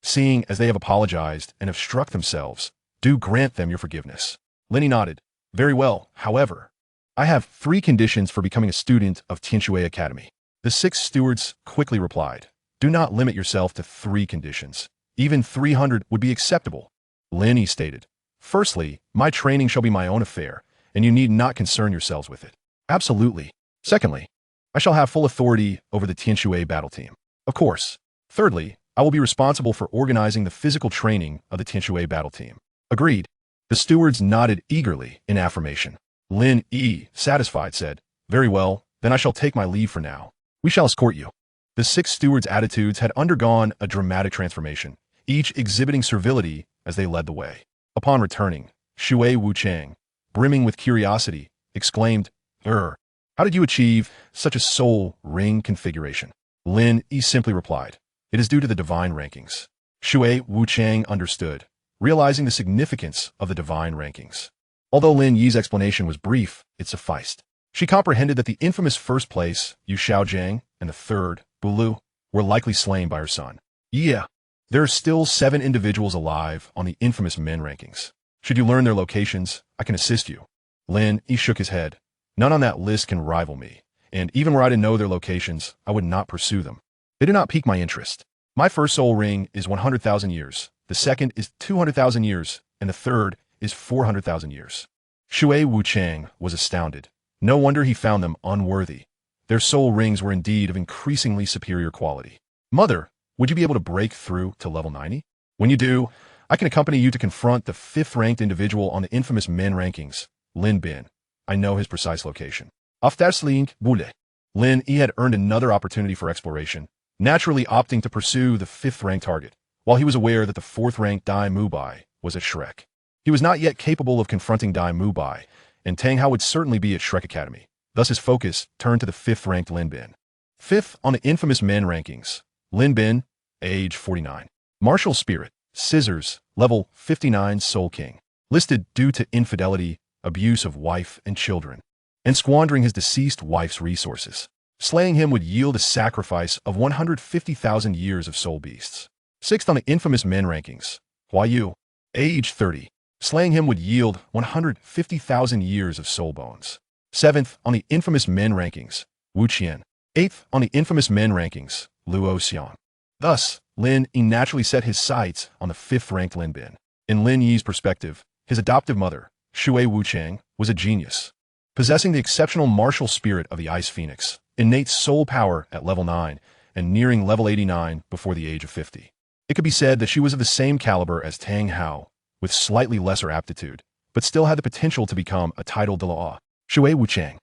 Seeing as they have apologized and have struck themselves, do grant them your forgiveness. Lin Yi nodded. Very well, however. I have 3 conditions for becoming a student of Tianshui Academy. The 6 stewards quickly replied, do not limit yourself to 3 conditions. Even 300 would be acceptable. Lin Yi stated, firstly, my training shall be my own affair, and you need not concern yourselves with it. Absolutely. Secondly, I shall have full authority over the Tianshui battle team. Of course. Thirdly, I will be responsible for organizing the physical training of the Tianshui battle team. Agreed. The stewards nodded eagerly in affirmation. Lin Yi, satisfied, said, very well, then I shall take my leave for now. We shall escort you. The 6 stewards' attitudes had undergone a dramatic transformation, each exhibiting servility as they led the way. Upon returning, Shui Wuchang, brimming with curiosity, exclaimed, how did you achieve such a soul ring configuration? Lin Yi simply replied, it is due to the divine rankings. Shui Wuchang understood, realizing the significance of the divine rankings. Although Lin Yi's explanation was brief, it sufficed. She comprehended that the infamous first place, Yu Xiaogang, and the third, Douluo, were likely slain by her son. Yeah, there are still 7 individuals alive on the infamous men rankings. Should you learn their locations, I can assist you. Lin Yi shook his head. None on that list can rival me, and even were I to know their locations, I would not pursue them. They do not pique my interest. My first soul ring is 100,000 years, the second is 200,000 years, and the third is 400,000 years. Shui Wuchang was astounded. No wonder he found them unworthy. Their soul rings were indeed of increasingly superior quality. Mother, would you be able to break through to level 90? When you do, I can accompany you to confront the 5th-ranked individual on the infamous men rankings, Lin Bin. I know his precise location. Lin Yi had earned another opportunity for exploration, naturally opting to pursue the 5th-ranked target, while he was aware that the 4th-ranked Dai Mubai was at Shrek. He was not yet capable of confronting Dai Mubai, and Tang Hao would certainly be at Shrek Academy. Thus his focus turned to the 5th-ranked Lin Bin. 5th on the infamous men rankings, Lin Bin, age 49. Martial spirit, scissors, level 59 Soul King. Listed due to infidelity, abuse of wife and children, and squandering his deceased wife's resources. Slaying him would yield a sacrifice of 150,000 years of soul beasts. 6th on the infamous men rankings, Huayu, age 30. Slaying him would yield 150,000 years of soul bones. 7th on the infamous men rankings, Wu Qian. 8th on the infamous men rankings, Luo Xiang. Thus, Lin Yi naturally set his sights on the 5th-ranked Lin Bin. In Lin Yi's perspective, his adoptive mother, Shui Wuchang, was a genius. Possessing the exceptional martial spirit of the Ice Phoenix, innate soul power at level 9, and nearing level 89 before the age of 50. It could be said that she was of the same caliber as Tang Hao, with slightly lesser aptitude, but still had the potential to become a title de la. Shui Wuchang,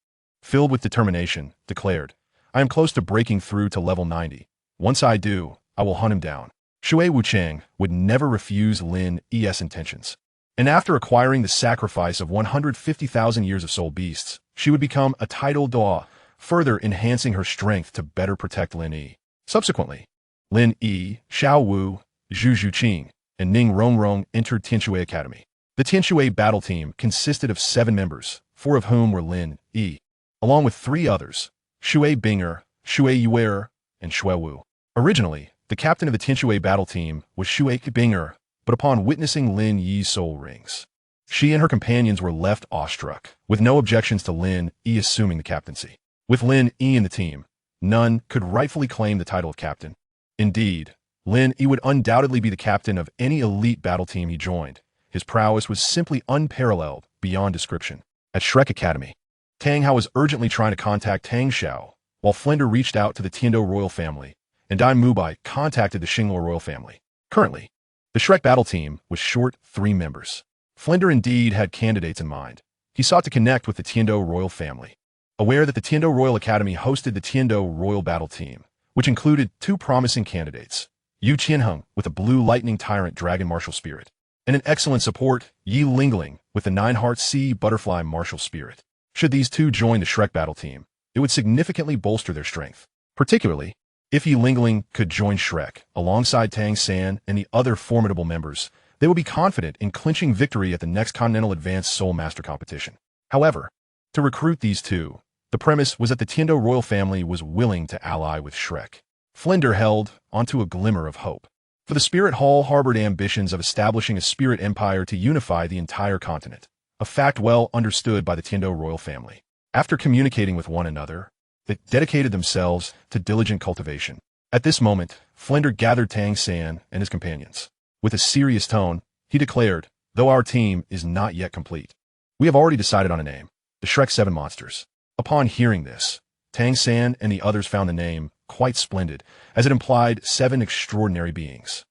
filled with determination, declared, I am close to breaking through to level 90. Once I do, I will hunt him down. Shui Wuchang would never refuse Lin Yi's intentions. And after acquiring the sacrifice of 150,000 years of soul beasts, she would become a title de, further enhancing her strength to better protect Lin Yi. Subsequently, Lin Yi, Xiao Wu, Zhu Zhuqing, and Ning Rongrong entered Tianshui Academy. The Tianshui battle team consisted of 7 members, 4 of whom were Lin Yi, along with 3 others, Shui Binger, Shui Yuer, and Shui Wu. Originally, the captain of the Tianshui battle team was Shui Binger, but upon witnessing Lin Yi's soul rings, she and her companions were left awestruck, with no objections to Lin Yi assuming the captaincy. With Lin Yi in the team, none could rightfully claim the title of captain. Indeed, Lin Yi would undoubtedly be the captain of any elite battle team he joined. His prowess was simply unparalleled, beyond description. At Shrek Academy, Tang Hao was urgently trying to contact Tang Xiao, while Flinder reached out to the Tiando royal family, and Dai Mubai contacted the Xingluo royal family. Currently, the Shrek battle team was short 3 members. Flinder indeed had candidates in mind. He sought to connect with the Tiando royal family. Aware that the Tiando Royal Academy hosted the Tiando Royal Battle Team, which included 2 promising candidates, Yu Qianheng with a Blue Lightning Tyrant Dragon Martial Spirit, and an excellent support, Yi Lingling with the 9-Heart Sea Butterfly Martial Spirit. Should these 2 join the Shrek battle team, it would significantly bolster their strength. Particularly, if Yi Lingling could join Shrek alongside Tang San and the other formidable members, they would be confident in clinching victory at the next Continental Advanced Soul Master competition. However, to recruit these 2, the premise was that the Tiando royal family was willing to ally with Shrek. Flinder held onto a glimmer of hope. For the Spirit Hall harbored ambitions of establishing a spirit empire to unify the entire continent, a fact well understood by the Tiando royal family. After communicating with one another, they dedicated themselves to diligent cultivation. At this moment, Flinder gathered Tang San and his companions. With a serious tone, he declared, "Though our team is not yet complete, we have already decided on a name, the Shrek 7 Monsters." Upon hearing this, Tang San and the others found the name quite splendid, as it implied 7 extraordinary beings.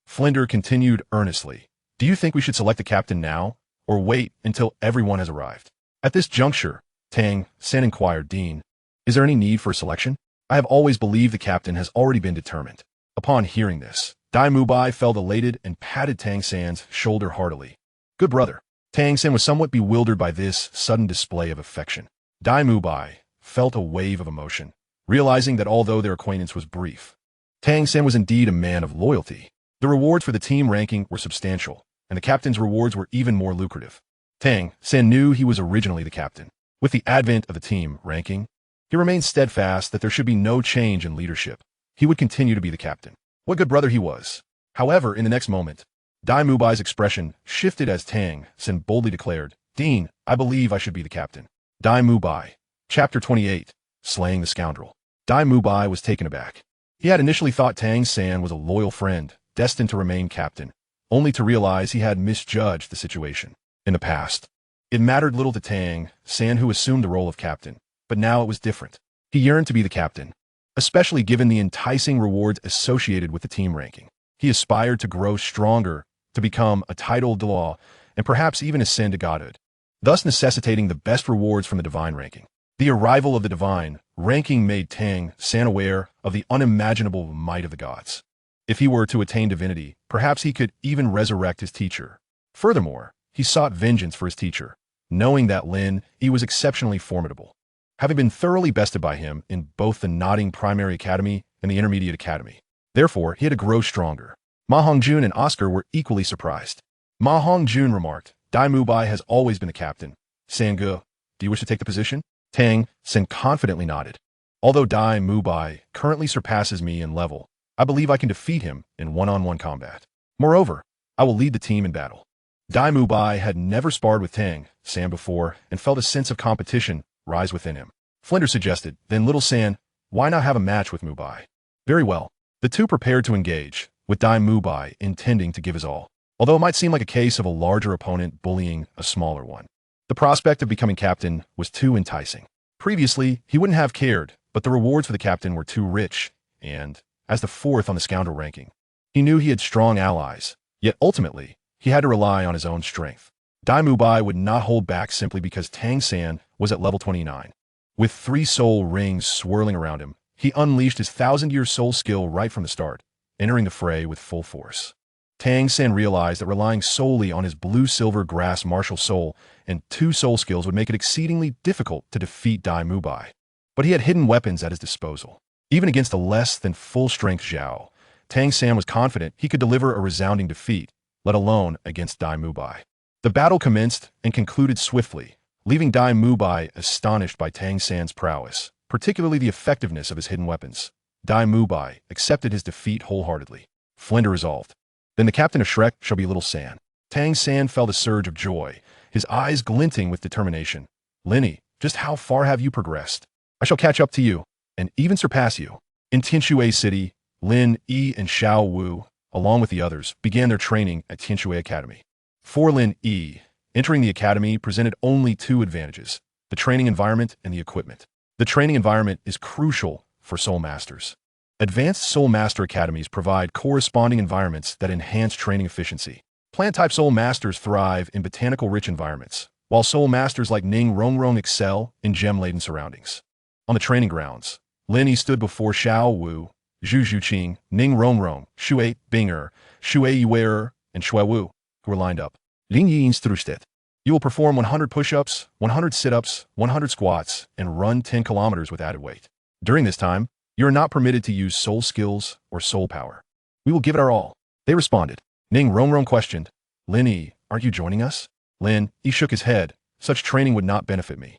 Flinder continued earnestly, "Do you think we should select the captain now, or wait until everyone has arrived?" At this juncture, Tang San inquired, "Dean, is there any need for a selection? I have always believed the captain has already been determined." Upon hearing this, Dai Mubai felt elated and patted Tang San's shoulder heartily. "Good brother." Tang San was somewhat bewildered by this sudden display of affection. Dai Mubai felt a wave of emotion, realizing that although their acquaintance was brief, Tang San was indeed a man of loyalty. The rewards for the team ranking were substantial, and the captain's rewards were even more lucrative. Tang San knew he was originally the captain. With the advent of the team ranking, he remained steadfast that there should be no change in leadership. He would continue to be the captain. What good brother he was. However, in the next moment, Dai Mubai's expression shifted as Tang San boldly declared, "Dean, I believe I should be the captain." Dai Mubai. Chapter 28. Slaying the Scoundrel. Dai Mubai was taken aback. He had initially thought Tang San was a loyal friend, destined to remain captain, only to realize he had misjudged the situation. In the past, it mattered little to Tang San, who assumed the role of captain, but now it was different. He yearned to be the captain, especially given the enticing rewards associated with the team ranking. He aspired to grow stronger, to become a titled Douluo, and perhaps even ascend to godhood, thus necessitating the best rewards from the divine ranking. The arrival of the divine ranking made Tang San aware of the unimaginable might of the gods. If he were to attain divinity, perhaps he could even resurrect his teacher. Furthermore, he sought vengeance for his teacher, knowing that Lin Yi was exceptionally formidable, having been thoroughly bested by him in both the Nodding Primary Academy and the Intermediate Academy. Therefore, he had to grow stronger. Ma Hongjun and Oscar were equally surprised. Ma Hongjun remarked, "Dai Mubai has always been the captain. Sange, do you wish to take the position?" Tang San confidently nodded. "Although Dai Mubai currently surpasses me in level, I believe I can defeat him in one-on-one combat. Moreover, I will lead the team in battle." Dai Mubai had never sparred with Tang San before and felt a sense of competition rise within him. Flinder suggested, "Then little San, why not have a match with Mubai?" Very well. The two prepared to engage, with Dai Mubai intending to give his all, although it might seem like a case of a larger opponent bullying a smaller one. The prospect of becoming captain was too enticing. Previously, he wouldn't have cared, but the rewards for the captain were too rich, and, as the 4th on the scoundrel ranking, he knew he had strong allies, yet ultimately, he had to rely on his own strength. Dai Mubai would not hold back simply because Tang San was at level 29. With 3 soul rings swirling around him, he unleashed his 1,000-year soul skill right from the start, entering the fray with full force. Tang San realized that relying solely on his blue-silver grass martial soul and 2 soul skills would make it exceedingly difficult to defeat Dai Mubai. But he had hidden weapons at his disposal. Even against a less than full-strength Zhao, Tang San was confident he could deliver a resounding defeat, let alone against Dai Mubai. The battle commenced and concluded swiftly, leaving Dai Mubai astonished by Tang San's prowess, particularly the effectiveness of his hidden weapons. Dai Mubai accepted his defeat wholeheartedly. Flinder resolved, "Then the captain of Shrek shall be little San." Tang San felt a surge of joy, his eyes glinting with determination. "Lin Yi, just how far have you progressed? I shall catch up to you, and even surpass you." In Tianshui City, Lin Yi and Xiao Wu, along with the others, began their training at Tianshui Academy. For Lin Yi, entering the academy presented only 2 advantages, the training environment and the equipment. The training environment is crucial for Soul Masters. Advanced Soul Master Academies provide corresponding environments that enhance training efficiency. Plant-type Soul Masters thrive in botanical-rich environments, while Soul Masters like Ning Rongrong excel in gem-laden surroundings. On the training grounds, Lin Yi stood before Xiao Wu, Zhu Zhuqing, Ning Rongrong, Shui Binger, Shui Yuer, and Shui Wu, who were lined up. Lin Yi instructed. You will perform 100 push-ups, 100 sit-ups, 100 squats, and run 10 kilometers with added weight. During this time, you are not permitted to use soul skills or soul power. We will give it our all. They responded. Ning Rongrong questioned, Lin Yi, aren't you joining us? Lin Yi shook his head. Such training would not benefit me.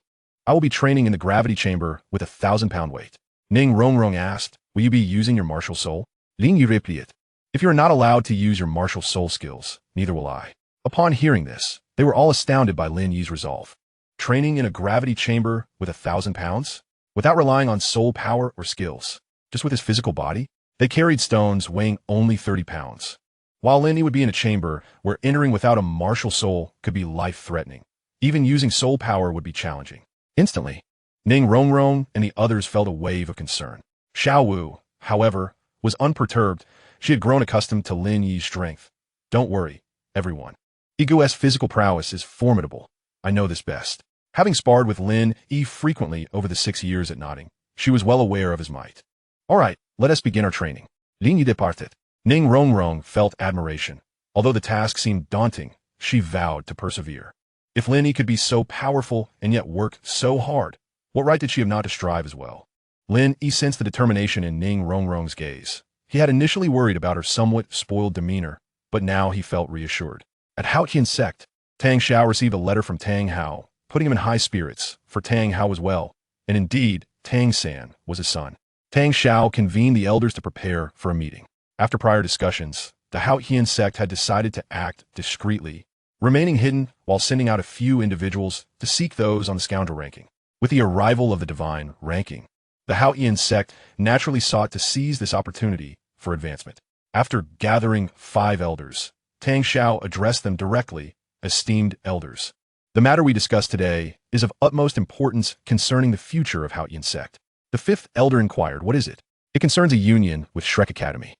I will be training in the gravity chamber with a 1,000-pound weight. Ning Rongrong asked, will you be using your martial soul? Lin Yi replied, if you are not allowed to use your martial soul skills, neither will I. Upon hearing this, they were all astounded by Lin Yi's resolve. Training in a gravity chamber with 1,000 pounds? Without relying on soul power or skills, just with his physical body? They carried stones weighing only 30 pounds. While Lin Yi would be in a chamber where entering without a martial soul could be life-threatening. Even using soul power would be challenging. Instantly, Ning Rongrong and the others felt a wave of concern. Xiao Wu, however, was unperturbed. She had grown accustomed to Lin Yi's strength. Don't worry, everyone. Igu's physical prowess is formidable. I know this best. Having sparred with Lin Yi frequently over the 6 years at Notting, she was well aware of his might. All right, let us begin our training. Lin Yi departed. Ning Rongrong felt admiration. Although the task seemed daunting, she vowed to persevere. If Lin Yi could be so powerful and yet work so hard, what right did she have not to strive as well? Lin Yi sensed the determination in Ning Rongrong's gaze. He had initially worried about her somewhat spoiled demeanor, but now he felt reassured. At Haotian sect, Tang Xiao received a letter from Tang Hao, putting him in high spirits, for Tang Hao was well, and indeed, Tang San was his son. Tang Xiao convened the elders to prepare for a meeting. After prior discussions, the Haotian sect had decided to act discreetly, remaining hidden while sending out a few individuals to seek those on the scoundrel ranking. With the arrival of the divine ranking, the Haotian sect naturally sought to seize this opportunity for advancement. After gathering 5 elders, Tang Xiao addressed them directly, esteemed elders. The matter we discuss today is of utmost importance concerning the future of Haotian sect. The 5th elder inquired, what is it? It concerns a union with Shrek Academy.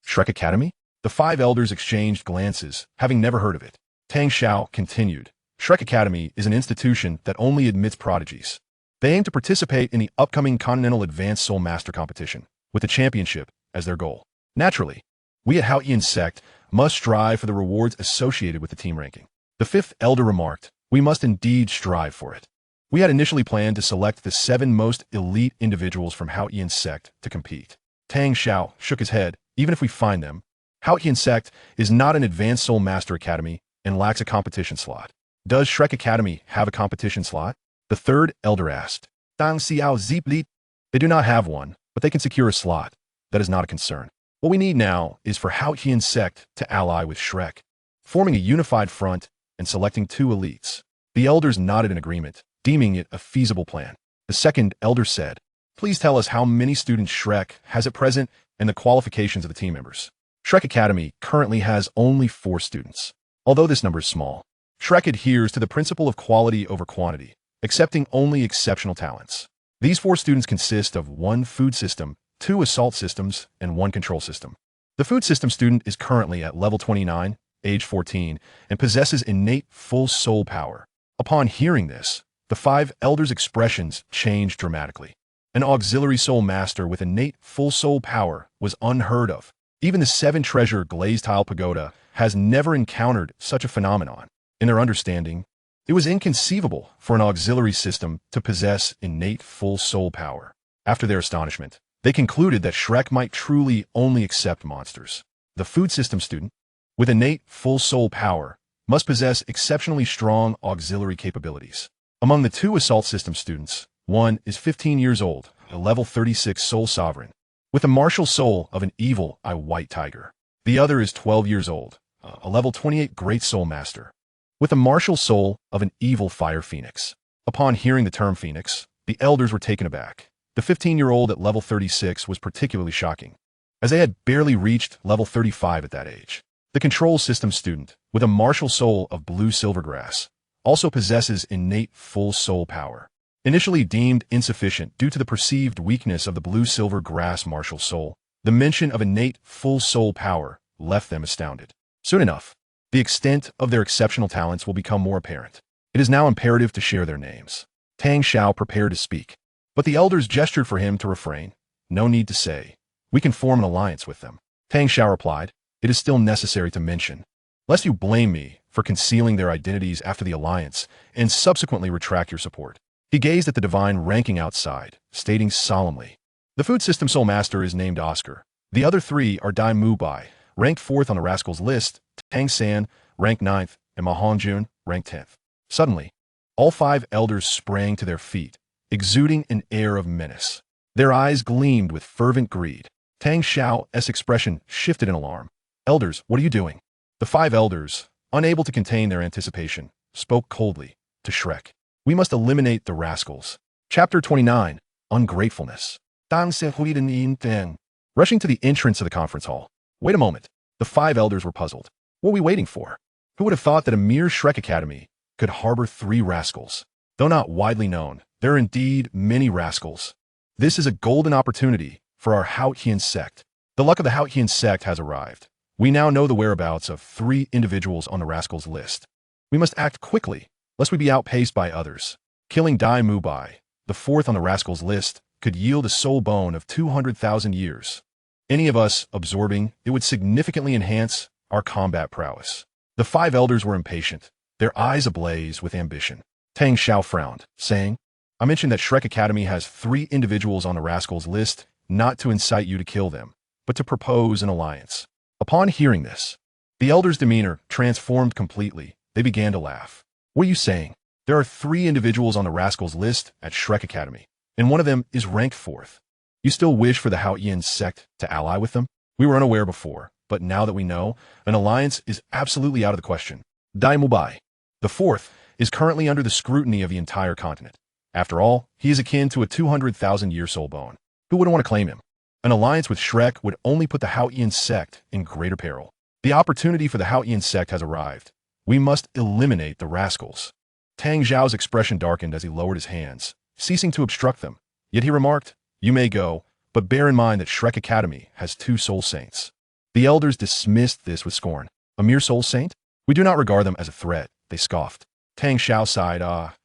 Shrek Academy? The 5 elders exchanged glances, having never heard of it. Tang Xiao continued, Shrek Academy is an institution that only admits prodigies. They aim to participate in the upcoming Continental Advanced Soul Master Competition, with the championship as their goal. Naturally, we at Haotian sect must strive for the rewards associated with the team ranking. The 5th elder remarked, we must indeed strive for it. We had initially planned to select the 7 most elite individuals from Haotian sect to compete. Tang Xiao shook his head. Even if we find them, Haotian sect is not an Advanced Soul Master Academy and lacks a competition slot. Does Shrek Academy have a competition slot? The 3rd elder asked. Tang Xiao Zipli. They do not have one, but they can secure a slot. That is not a concern. What we need now is for Haotian sect to ally with Shrek, forming a unified front and selecting 2 elites. The elders nodded in agreement, deeming it a feasible plan. The 2nd elder said, please tell us how many students Shrek has at present and the qualifications of the team members. Shrek Academy currently has only 4 students. Although this number is small, Shrek adheres to the principle of quality over quantity, accepting only exceptional talents. These 4 students consist of 1 food system, 2 assault systems, and 1 control system. The food system student is currently at level 29, age 14, and possesses innate full soul power. Upon hearing this, the 5 elders' expressions changed dramatically. An auxiliary soul master with innate full soul power was unheard of. Even the 7-treasure glazed tile pagoda has never encountered such a phenomenon. In their understanding, it was inconceivable for an auxiliary system to possess innate full soul power. After their astonishment, they concluded that Shrek might truly only accept monsters. The food system student, with innate full soul power, must possess exceptionally strong auxiliary capabilities. Among the 2 assault system students, one is 15 years old, a level 36 soul sovereign, with the martial soul of an evil eye white tiger. The other is 12 years old, a level 28 great soul master, with the martial soul of an evil fire phoenix. Upon hearing the term phoenix, the elders were taken aback. The 15-year-old at level 36 was particularly shocking, as they had barely reached level 35 at that age. The control system student, with a martial soul of blue silvergrass, also possesses innate full soul power. Initially deemed insufficient due to the perceived weakness of the blue-silver grass martial soul, the mention of innate full soul power left them astounded. Soon enough, the extent of their exceptional talents will become more apparent. It is now imperative to share their names. Tang Xiao prepared to speak, but the elders gestured for him to refrain. No need to say. We can form an alliance with them. Tang Xiao replied, it is still necessary to mention, lest you blame me for concealing their identities after the alliance and subsequently retract your support. He gazed at the divine ranking outside, stating solemnly, the food system soul master is named Oscar. The other three are Dai Mubai, ranked 4th on the rascals list, Tang San, ranked 9th, and Ma Hongjun, ranked 10th. Suddenly, all 5 elders sprang to their feet, exuding an air of menace. Their eyes gleamed with fervent greed. Tang Xiao's expression shifted in alarm. Elders, what are you doing? The 5 elders, unable to contain their anticipation, spoke coldly to Shrek. We must eliminate the rascals. Chapter 29, Ungratefulness. Tang San. Rushing to the entrance of the conference hall. Wait a moment. The 5 elders were puzzled. What were we waiting for? Who would have thought that a mere Shrek Academy could harbor 3 rascals? Though not widely known, there are indeed many rascals. This is a golden opportunity for our Haotian sect. The luck of the Haotian sect has arrived. We now know the whereabouts of 3 individuals on the rascals list. We must act quickly, lest we be outpaced by others. Killing Dai Mubai, the 4th on the rascals list, could yield a soul bone of 200,000 years. Any of us absorbing it would significantly enhance our combat prowess. The 5 elders were impatient, their eyes ablaze with ambition. Tang Xiao frowned, saying, I mentioned that Shrek Academy has 3 individuals on the rascals list, not to incite you to kill them, but to propose an alliance. Upon hearing this, the elders' demeanor transformed completely. They began to laugh. What are you saying? There are 3 individuals on the rascals list at Shrek Academy, and one of them is ranked 4th. You still wish for the Haotian sect to ally with them? We were unaware before, but now that we know, an alliance is absolutely out of the question. Dai Mubai, the 4th, is currently under the scrutiny of the entire continent. After all, he is akin to a 200,000-year soul bone. Who wouldn't want to claim him? An alliance with Shrek would only put the Haotian sect in greater peril. The opportunity for the Haotian sect has arrived. We must eliminate the rascals. Tang Xiao's expression darkened as he lowered his hands, ceasing to obstruct them. Yet he remarked, you may go, but bear in mind that Shrek Academy has 2 soul saints. The elders dismissed this with scorn. A mere soul saint? We do not regard them as a threat, they scoffed. Tang Xiao sighed,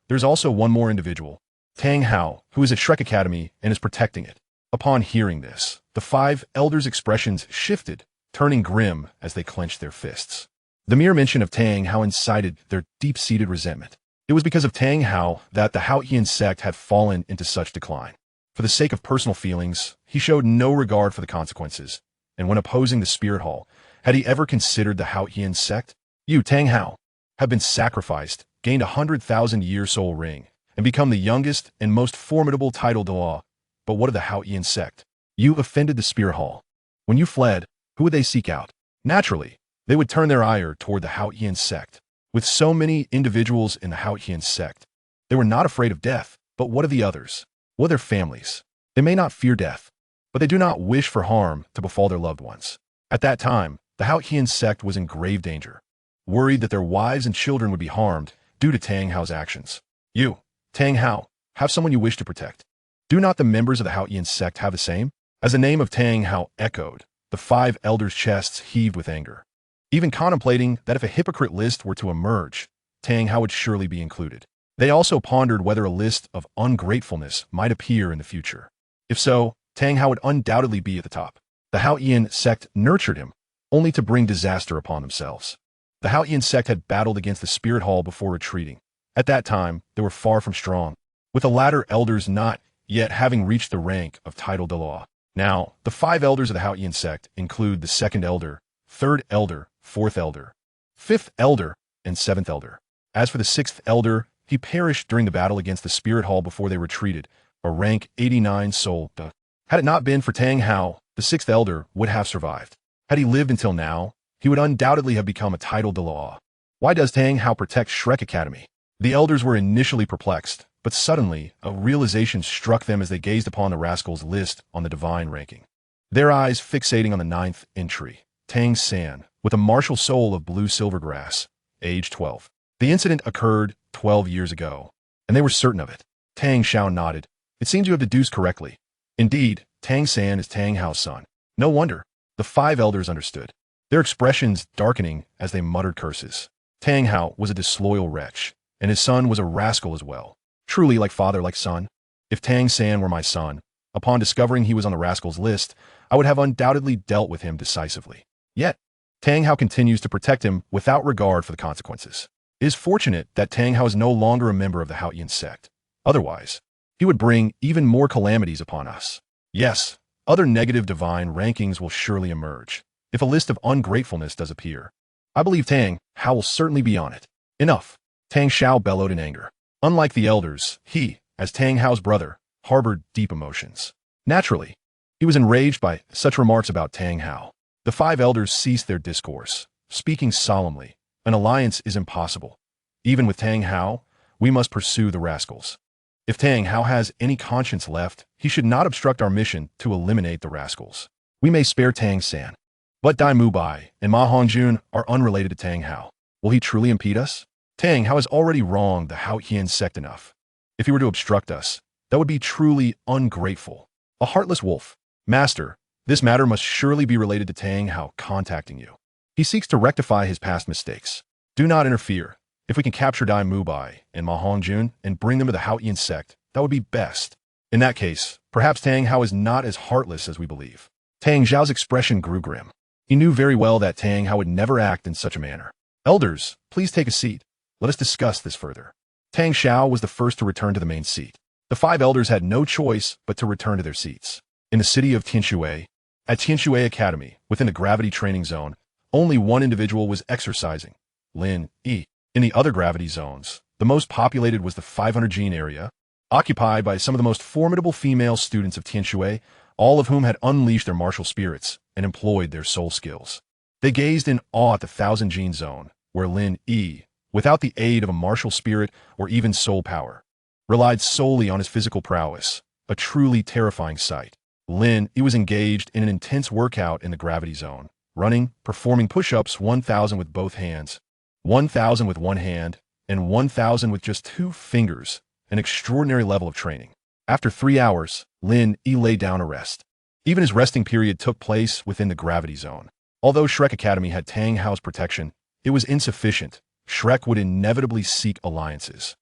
there's also one more individual, Tang Hao, who is at Shrek Academy and is protecting it. Upon hearing this, the 5 elders' expressions shifted, turning grim as they clenched their fists. The mere mention of Tang Hao incited their deep-seated resentment. It was because of Tang Hao that the Haotian sect had fallen into such decline. For the sake of personal feelings, he showed no regard for the consequences, and when opposing the Spirit Hall, had he ever considered the Haotian sect? You, Tang Hao, have been sacrificed, gained 100,000-year soul ring, and become the youngest and most formidable title Douluo. But what of the Haotian sect? You offended the Spirit Hall. When you fled, who would they seek out? Naturally, they would turn their ire toward the Haotian sect. With so many individuals in the Haotian sect, they were not afraid of death. But what of the others? What of their families? They may not fear death, but they do not wish for harm to befall their loved ones. At that time, the Haotian sect was in grave danger, worried that their wives and children would be harmed due to Tang Hao's actions. You, Tang Hao, have someone you wish to protect. Do not the members of the Haotian sect have the same? As the name of Tang Hao echoed, the 5 elders' chests heaved with anger. Even contemplating that if a hypocrite list were to emerge, Tang Hao would surely be included. They also pondered whether a list of ungratefulness might appear in the future. If so, Tang Hao would undoubtedly be at the top. The Haotian sect nurtured him, only to bring disaster upon themselves. The Haotian sect had battled against the Spirit Hall before retreating. At that time, they were far from strong, with the latter elders not yet having reached the rank of title Douluo. Now, the 5 elders of the Haotian sect include the 2nd elder, 3rd elder, 4th elder, 5th elder, and 7th elder. As for the 6th elder, he perished during the battle against the Spirit Hall before they retreated, a rank 89 soul. Had it not been for Tang Hao, the 6th elder would have survived. Had he lived until now, he would undoubtedly have become a title Douluo. Why does Tang Hao protect Shrek Academy? The elders were initially perplexed, but suddenly a realization struck them as they gazed upon the rascals list on the divine ranking. Their eyes fixating on the 9th entry, Tang San, with a martial soul of blue silver grass, age 12. The incident occurred 12 years ago, and they were certain of it. Tang Xiao nodded. It seems you have deduced correctly. Indeed, Tang San is Tang Hao's son. No wonder. The 5 elders understood, their expressions darkening as they muttered curses. Tang Hao was a disloyal wretch, and his son was a rascal as well. Truly like father, like son. If Tang San were my son, upon discovering he was on the rascals list, I would have undoubtedly dealt with him decisively. Yet, Tang Hao continues to protect him without regard for the consequences. It is fortunate that Tang Hao is no longer a member of the Haotian sect. Otherwise, he would bring even more calamities upon us. Yes, other negative divine rankings will surely emerge, if a list of ungratefulness does appear. I believe Tang Hao will certainly be on it. Enough, Tang Xiao bellowed in anger. Unlike the elders, he, as Tang Hao's brother, harbored deep emotions. Naturally, he was enraged by such remarks about Tang Hao. The 5 elders ceased their discourse, speaking solemnly. An alliance is impossible. Even with Tang Hao, we must pursue the rascals. If Tang Hao has any conscience left, he should not obstruct our mission to eliminate the rascals. We may spare Tang San. But Dai Mubai and Ma Hongjun are unrelated to Tang Hao. Will he truly impede us? Tang Hao has already wronged the Haotian sect enough. If he were to obstruct us, that would be truly ungrateful. A heartless wolf. Master, this matter must surely be related to Tang Hao contacting you. He seeks to rectify his past mistakes. Do not interfere. If we can capture Dai Mubai and Ma Hongjun and bring them to the Haotian sect, that would be best. In that case, perhaps Tang Hao is not as heartless as we believe. Tang Zhao's expression grew grim. He knew very well that Tang Hao would never act in such a manner. Elders, please take a seat. Let us discuss this further. Tang Xiao was the first to return to the main seat. The 5 elders had no choice but to return to their seats. In the city of Tianshui, at Tianshui Academy, within the gravity training zone, only one individual was exercising, Lin Yi. In the other gravity zones, the most populated was the 500 gene area, occupied by some of the most formidable female students of Tianshui, all of whom had unleashed their martial spirits and employed their soul skills. They gazed in awe at the 1000 gene zone, where Lin Yi, without the aid of a martial spirit or even soul power, relied solely on his physical prowess, a truly terrifying sight. Lin Yi was engaged in an intense workout in the gravity zone, running, performing push-ups 1,000 with both hands, 1,000 with one hand, and 1,000 with just 2 fingers, an extraordinary level of training. After 3 hours, Lin Yi lay down to rest. Even his resting period took place within the gravity zone. Although Shrek Academy had Tang Hao's protection, it was insufficient. Shrek would inevitably seek alliances.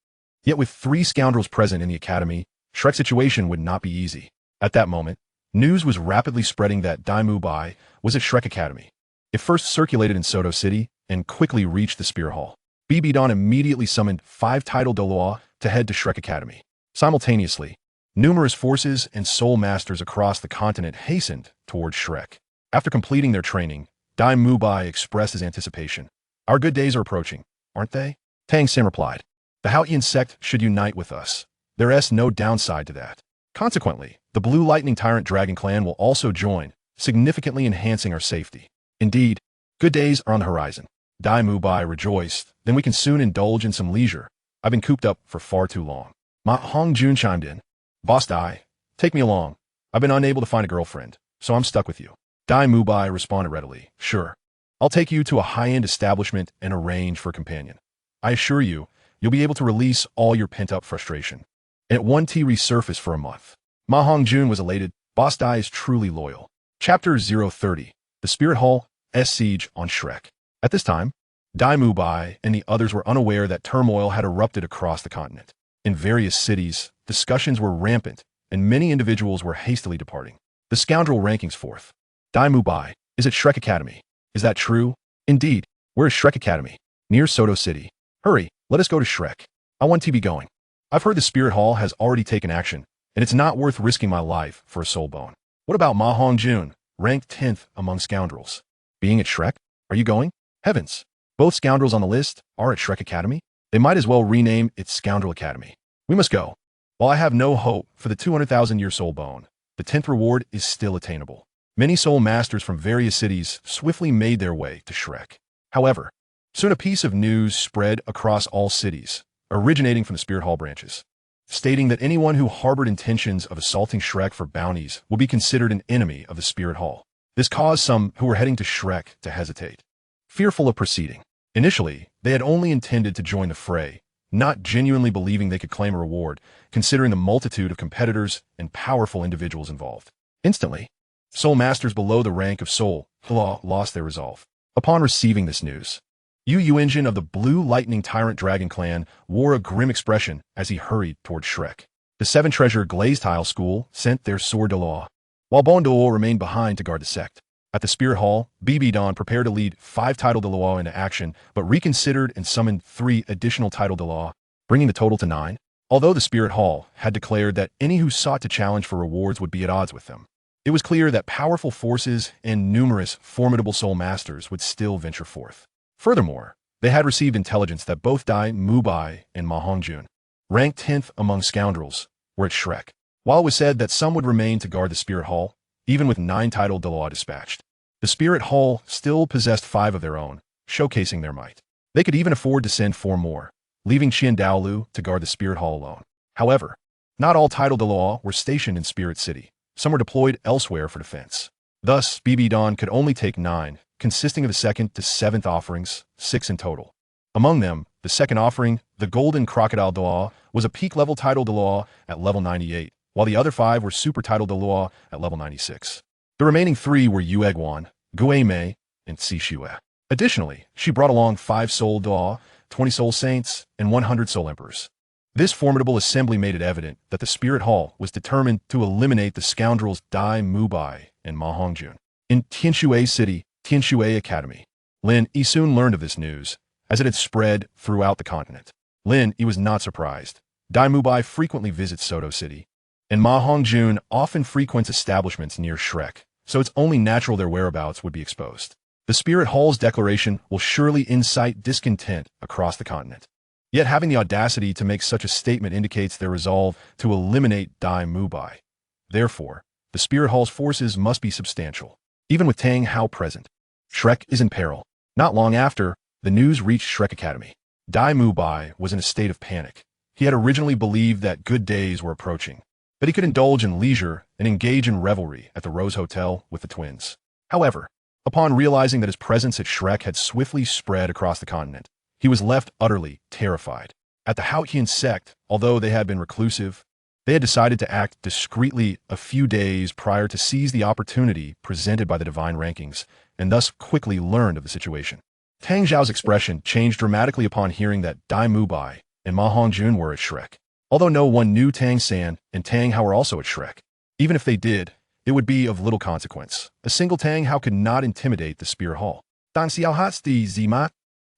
Yet with 3 scoundrels present in the academy, Shrek's situation would not be easy. At that moment, news was rapidly spreading that Dai Mubai was at Shrek Academy. It first circulated in Soto City and quickly reached the Spear Hall. Bibidon immediately summoned 5 title Douluo to head to Shrek Academy. Simultaneously, numerous forces and soul masters across the continent hastened towards Shrek. After completing their training, Dai Mubai expressed his anticipation. Our good days are approaching, aren't they? Tang San replied. The Haotian sect should unite with us. There is no downside to that. Consequently, the Blue Lightning Tyrant Dragon Clan will also join, significantly enhancing our safety. Indeed, good days are on the horizon. Dai Mubai rejoiced. Then we can soon indulge in some leisure. I've been cooped up for far too long. Ma Hongjun chimed in. Boss Dai, take me along. I've been unable to find a girlfriend, so I'm stuck with you. Dai Mubai responded readily. Sure. I'll take you to a high-end establishment and arrange for a companion. I assure you, you'll be able to release all your pent-up frustration. And at 1T resurface for a month. Ma Hongjun was elated. Boss Dai is truly loyal. Chapter 030. The Spirit Hall, Siege on Shrek. At this time, Dai Mubai and the others were unaware that turmoil had erupted across the continent. In various cities, discussions were rampant, and many individuals were hastily departing. The scoundrel rankings forth. Dai Mubai is at Shrek Academy. Is that true? Indeed. Where is Shrek Academy? Near Soto City. Hurry, let us go to Shrek. I want to be going. I've heard the Spirit Hall has already taken action, and it's not worth risking my life for a soul bone. What about Ma Hongjun, ranked 10th among scoundrels? Being at Shrek? Are you going? Heavens! Both scoundrels on the list are at Shrek Academy? They might as well rename it Scoundrel Academy. We must go. While I have no hope for the 200,000-year soul bone, the 10th reward is still attainable. Many soul masters from various cities swiftly made their way to Shrek. However, soon a piece of news spread across all cities, originating from the Spirit Hall branches, stating that anyone who harbored intentions of assaulting Shrek for bounties would be considered an enemy of the Spirit Hall. This caused some who were heading to Shrek to hesitate, fearful of proceeding. Initially, they had only intended to join the fray, not genuinely believing they could claim a reward, considering the multitude of competitors and powerful individuals involved. Instantly, Soul Masters below the rank of Soul Law lost their resolve. Upon receiving this news, Yu Engine of the Blue Lightning Tyrant Dragon Clan wore a grim expression as he hurried toward Shrek. The Seven Treasure Glazed Tile School sent their sword de law, while Bon Douluo remained behind to guard the sect. At the Spirit Hall, BB Don prepared to lead 5 title de law into action, but reconsidered and summoned 3 additional title de law, bringing the total to 9. Although the Spirit Hall had declared that any who sought to challenge for rewards would be at odds with them, it was clear that powerful forces and numerous formidable soul masters would still venture forth. Furthermore, they had received intelligence that both Dai Mubai and Ma Hongjun, ranked 10th among scoundrels, were at Shrek. While it was said that some would remain to guard the Spirit Hall, even with 9 title de law dispatched, the Spirit Hall still possessed 5 of their own, showcasing their might. They could even afford to send 4 more, leaving Qian Daolu to guard the Spirit Hall alone. However, not all title de law were stationed in Spirit City. Some were deployed elsewhere for defense. Thus, BB Don could only take 9, consisting of the 2nd to 7th offerings, 6 in total. Among them, the 2nd offering, the Golden Crocodile de law, was a peak-level title de law at level 98, while the other 5 were super title de law at level 96. The remaining 3 were Yu Eguan, Gui Mei, and Si Shue. Additionally, she brought along 5 soul de law, 20 soul saints, and 100 soul emperors. This formidable assembly made it evident that the Spirit Hall was determined to eliminate the scoundrels Dai Mubai and Ma Hongjun. In Tianshui City, Tianshui Academy, Lin Yi soon learned of this news, as it had spread throughout the continent. Lin Yi was not surprised. Dai Mubai frequently visits Soto City, and Ma Hongjun often frequents establishments near Shrek, so it's only natural their whereabouts would be exposed. The Spirit Hall's declaration will surely incite discontent across the continent. Yet having the audacity to make such a statement indicates their resolve to eliminate Dai Mubai. Therefore, the Spirit Hall's forces must be substantial. Even with Tang Hao present, Shrek is in peril. Not long after, the news reached Shrek Academy. Dai Mubai was in a state of panic. He had originally believed that good days were approaching, that he could indulge in leisure and engage in revelry at the Rose Hotel with the twins. However, upon realizing that his presence at Shrek had swiftly spread across the continent, he was left utterly terrified. At the Haotian sect, although they had been reclusive, they had decided to act discreetly a few days prior to seize the opportunity presented by the divine rankings, and thus quickly learned of the situation. Tang Zhao's expression changed dramatically upon hearing that Dai Mubai and Ma Hongjun were at Shrek. Although no one knew Tang San and Tang Hao were also at Shrek, even if they did, it would be of little consequence. A single Tang Hao could not intimidate the Spirit Hall. Dan Xiao Hats di Zima.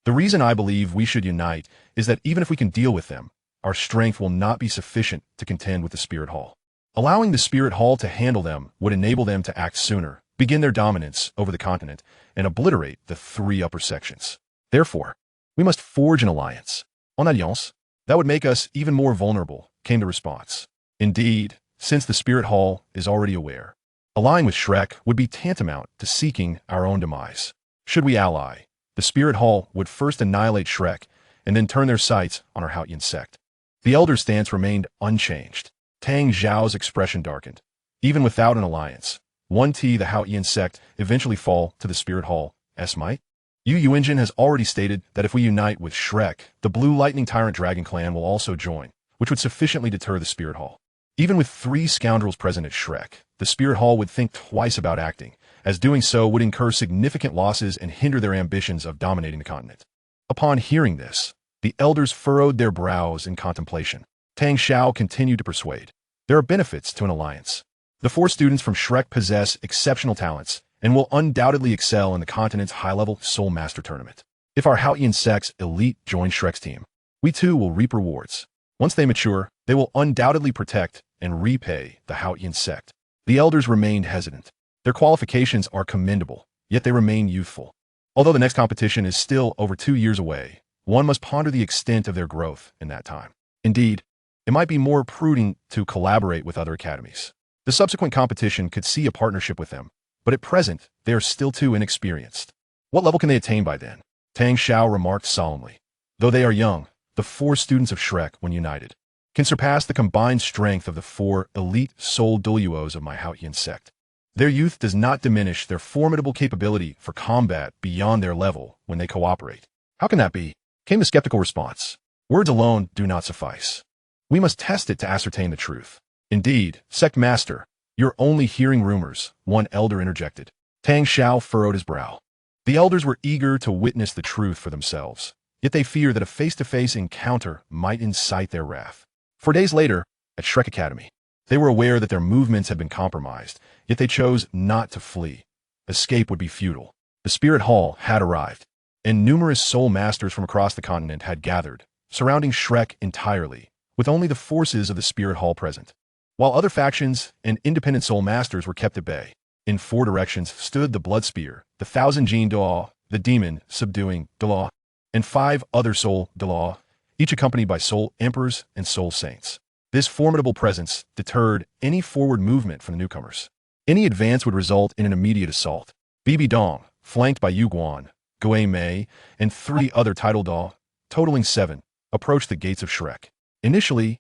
The reason I believe we should unite is that even if we can deal with them, our strength will not be sufficient to contend with the Spirit Hall. Allowing the Spirit Hall to handle them would enable them to act sooner, begin their dominance over the continent, and obliterate the 3 upper sections. Therefore, we must forge an alliance. En alliance, that would make us even more vulnerable, came the response. Indeed, since the Spirit Hall is already aware, allying with Shrek would be tantamount to seeking our own demise. Should we ally, the Spirit Hall would first annihilate Shrek and then turn their sights on our Haotian sect. The elder's stance remained unchanged. Tang Zhao's expression darkened. Even without an alliance, the Haotian sect eventually fall to the Spirit Hall, might. Yu Engine has already stated that if we unite with Shrek, the Blue Lightning Tyrant Dragon Clan will also join, which would sufficiently deter the Spirit Hall. Even with 3 scoundrels present at Shrek, the Spirit Hall would think twice about acting, as doing so would incur significant losses and hinder their ambitions of dominating the continent. Upon hearing this, the elders furrowed their brows in contemplation. Tang Xiao continued to persuade. There are benefits to an alliance. The 4 students from Shrek possess exceptional talents and will undoubtedly excel in the continent's high-level Soul Master Tournament. If our Haotian sect's elite join Shrek's team, we too will reap rewards. Once they mature, they will undoubtedly protect and repay the Haotian sect. The elders remained hesitant. Their qualifications are commendable, yet they remain youthful. Although the next competition is still over 2 years away, one must ponder the extent of their growth in that time. Indeed, it might be more prudent to collaborate with other academies. The subsequent competition could see a partnership with them, but at present, they are still too inexperienced. What level can they attain by then? Tang Xiao remarked solemnly. Though they are young, the 4 students of Shrek, when united, can surpass the combined strength of the 4 elite soul Douluos of my Haotian sect. Their youth does not diminish their formidable capability for combat beyond their level when they cooperate. How can that be? Came the skeptical response. Words alone do not suffice. We must test it to ascertain the truth. Indeed, sect master, you're only hearing rumors, one elder interjected. Tang Xiao furrowed his brow. The elders were eager to witness the truth for themselves, yet they feared that a face-to-face encounter might incite their wrath. 4 days later, at Shrek Academy, they were aware that their movements had been compromised, yet they chose not to flee. Escape would be futile. The Spirit Hall had arrived, and numerous soul masters from across the continent had gathered, surrounding Shrek entirely, with only the forces of the Spirit Hall present. While other factions and independent soul masters were kept at bay, in 4 directions stood the Blood Spear, the Thousand Gene Douluo, the Demon Subduing Douluo, and 5 other Soul Douluo, each accompanied by Soul Emperors and Soul Saints. This formidable presence deterred any forward movement from the newcomers. Any advance would result in an immediate assault. Bibi Dong, flanked by Yu Guan, Gui Mei, and 3 other title Dao, totaling 7, approached the gates of Shrek. Initially,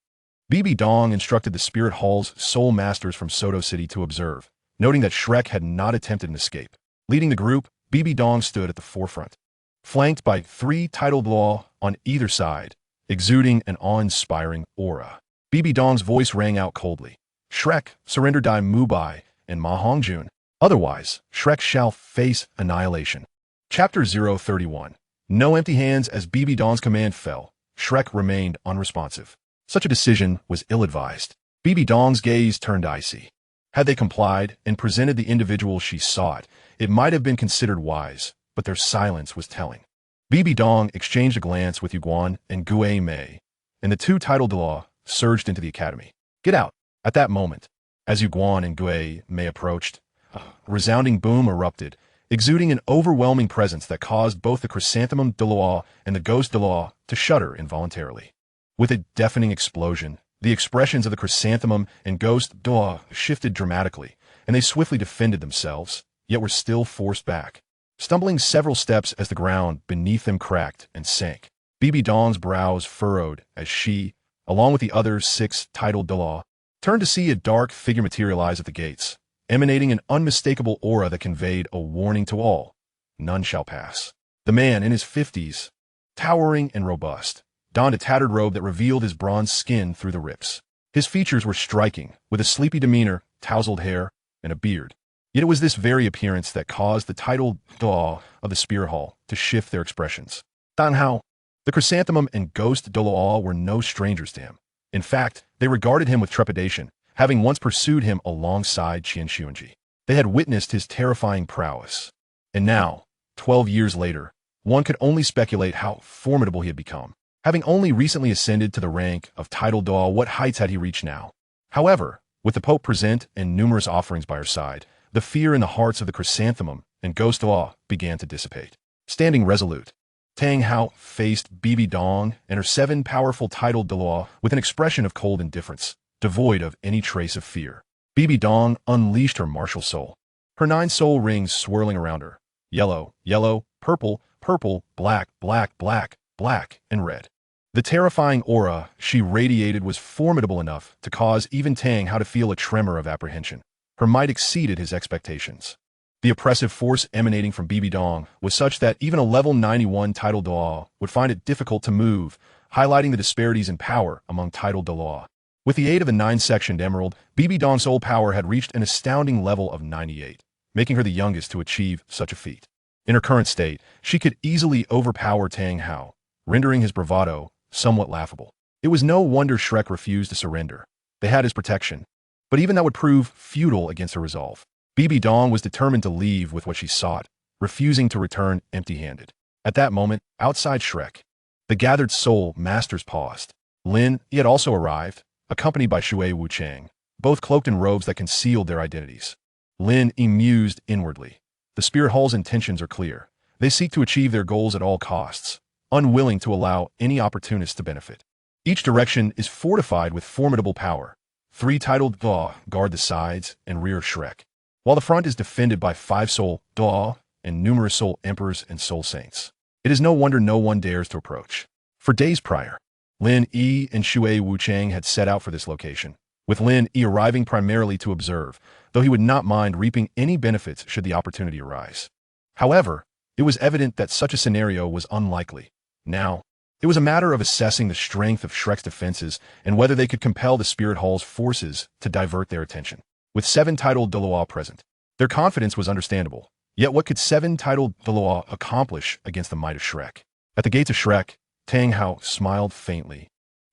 Bibi Dong instructed the Spirit Hall's soul masters from Soto City to observe, noting that Shrek had not attempted an escape. Leading the group, Bibi Dong stood at the forefront, flanked by 3 titled law on either side, exuding an awe-inspiring aura. Bibi Dong's voice rang out coldly. Shrek, surrender Dai Mubai and Ma Hongjun. Otherwise, Shrek shall face annihilation. Chapter 031. No empty hands. As Bibi Dong's command fell, Shrek remained unresponsive. Such a decision was ill-advised. Bibi Dong's gaze turned icy. Had they complied and presented the individual she sought, it might have been considered wise, but their silence was telling. Bibi Dong exchanged a glance with Yuguan and Gui Mei, and the 2 titled law surged into the academy. Get out! At that moment, as Yuguan and Gui Mei approached, a resounding boom erupted, exuding an overwhelming presence that caused both the Chrysanthemum Douluo and the Ghost Douluo to shudder involuntarily. With a deafening explosion, the expressions of the Chrysanthemum and Ghost Douluo shifted dramatically, and they swiftly defended themselves, yet were still forced back, stumbling several steps as the ground beneath them cracked and sank. Bibi Dong's brows furrowed as she, along with the other 6 titled Douluo, turned to see a dark figure materialize at the gates, emanating an unmistakable aura that conveyed a warning to all. None shall pass. The man, in his 50s, towering and robust, donned a tattered robe that revealed his bronze skin through the rips. His features were striking, with a sleepy demeanor, tousled hair, and a beard. Yet it was this very appearance that caused the titled Douluo of the Spirit Hall to shift their expressions. Dan Hao. The Chrysanthemum and Ghost Douluo were no strangers to him. In fact, they regarded him with trepidation, having once pursued him alongside Qian Xuanji. They had witnessed his terrifying prowess. And now, 12 years later, one could only speculate how formidable he had become. Having only recently ascended to the rank of titled Douluo, what heights had he reached now? However, with the Pope present and numerous offerings by her side, the fear in the hearts of the Chrysanthemum and Ghost Douluo began to dissipate. Standing resolute, Tang Hao faced Bibi Dong and her 7 powerful titled Douluo with an expression of cold indifference, devoid of any trace of fear. Bibi Dong unleashed her martial soul, her 9 soul rings swirling around her. Yellow, yellow, purple, purple, black, black, black, black, and red. The terrifying aura she radiated was formidable enough to cause even Tang Hao to feel a tremor of apprehension. Her might exceeded his expectations. The oppressive force emanating from Bibi Dong was such that even a level 91 titled Douluo would find it difficult to move, highlighting the disparities in power among titled Douluo. With the aid of the 9-sectioned emerald, Bibi Dong's soul power had reached an astounding level of 98, making her the youngest to achieve such a feat. In her current state, she could easily overpower Tang Hao, rendering his bravado somewhat laughable. It was no wonder Shrek refused to surrender. They had his protection, but even that would prove futile against her resolve. Bibi Dong was determined to leave with what she sought, refusing to return empty-handed. At that moment, outside Shrek, the gathered soul masters paused. Lin Yi had also arrived, accompanied by Shui Wuchang, both cloaked in robes that concealed their identities. Lin Yi mused inwardly. The Spirit Hall's intentions are clear. They seek to achieve their goals at all costs, unwilling to allow any opportunists to benefit. Each direction is fortified with formidable power. 3 titled Douluo guard the sides and rear of Shrek, while the front is defended by 5 soul Douluo and numerous soul emperors and soul saints. It is no wonder no one dares to approach. For days prior, Lin Yi and Shui Wuchang had set out for this location, with Lin Yi arriving primarily to observe, though he would not mind reaping any benefits should the opportunity arise. However, it was evident that such a scenario was unlikely. Now, It was a matter of assessing the strength of Shrek's defenses and whether they could compel the Spirit Hall's forces to divert their attention. With 7 titled Douluo present, their confidence was understandable. Yet what could 7 titled Douluo accomplish against the might of Shrek? At the gates of Shrek, Tang Hao smiled faintly,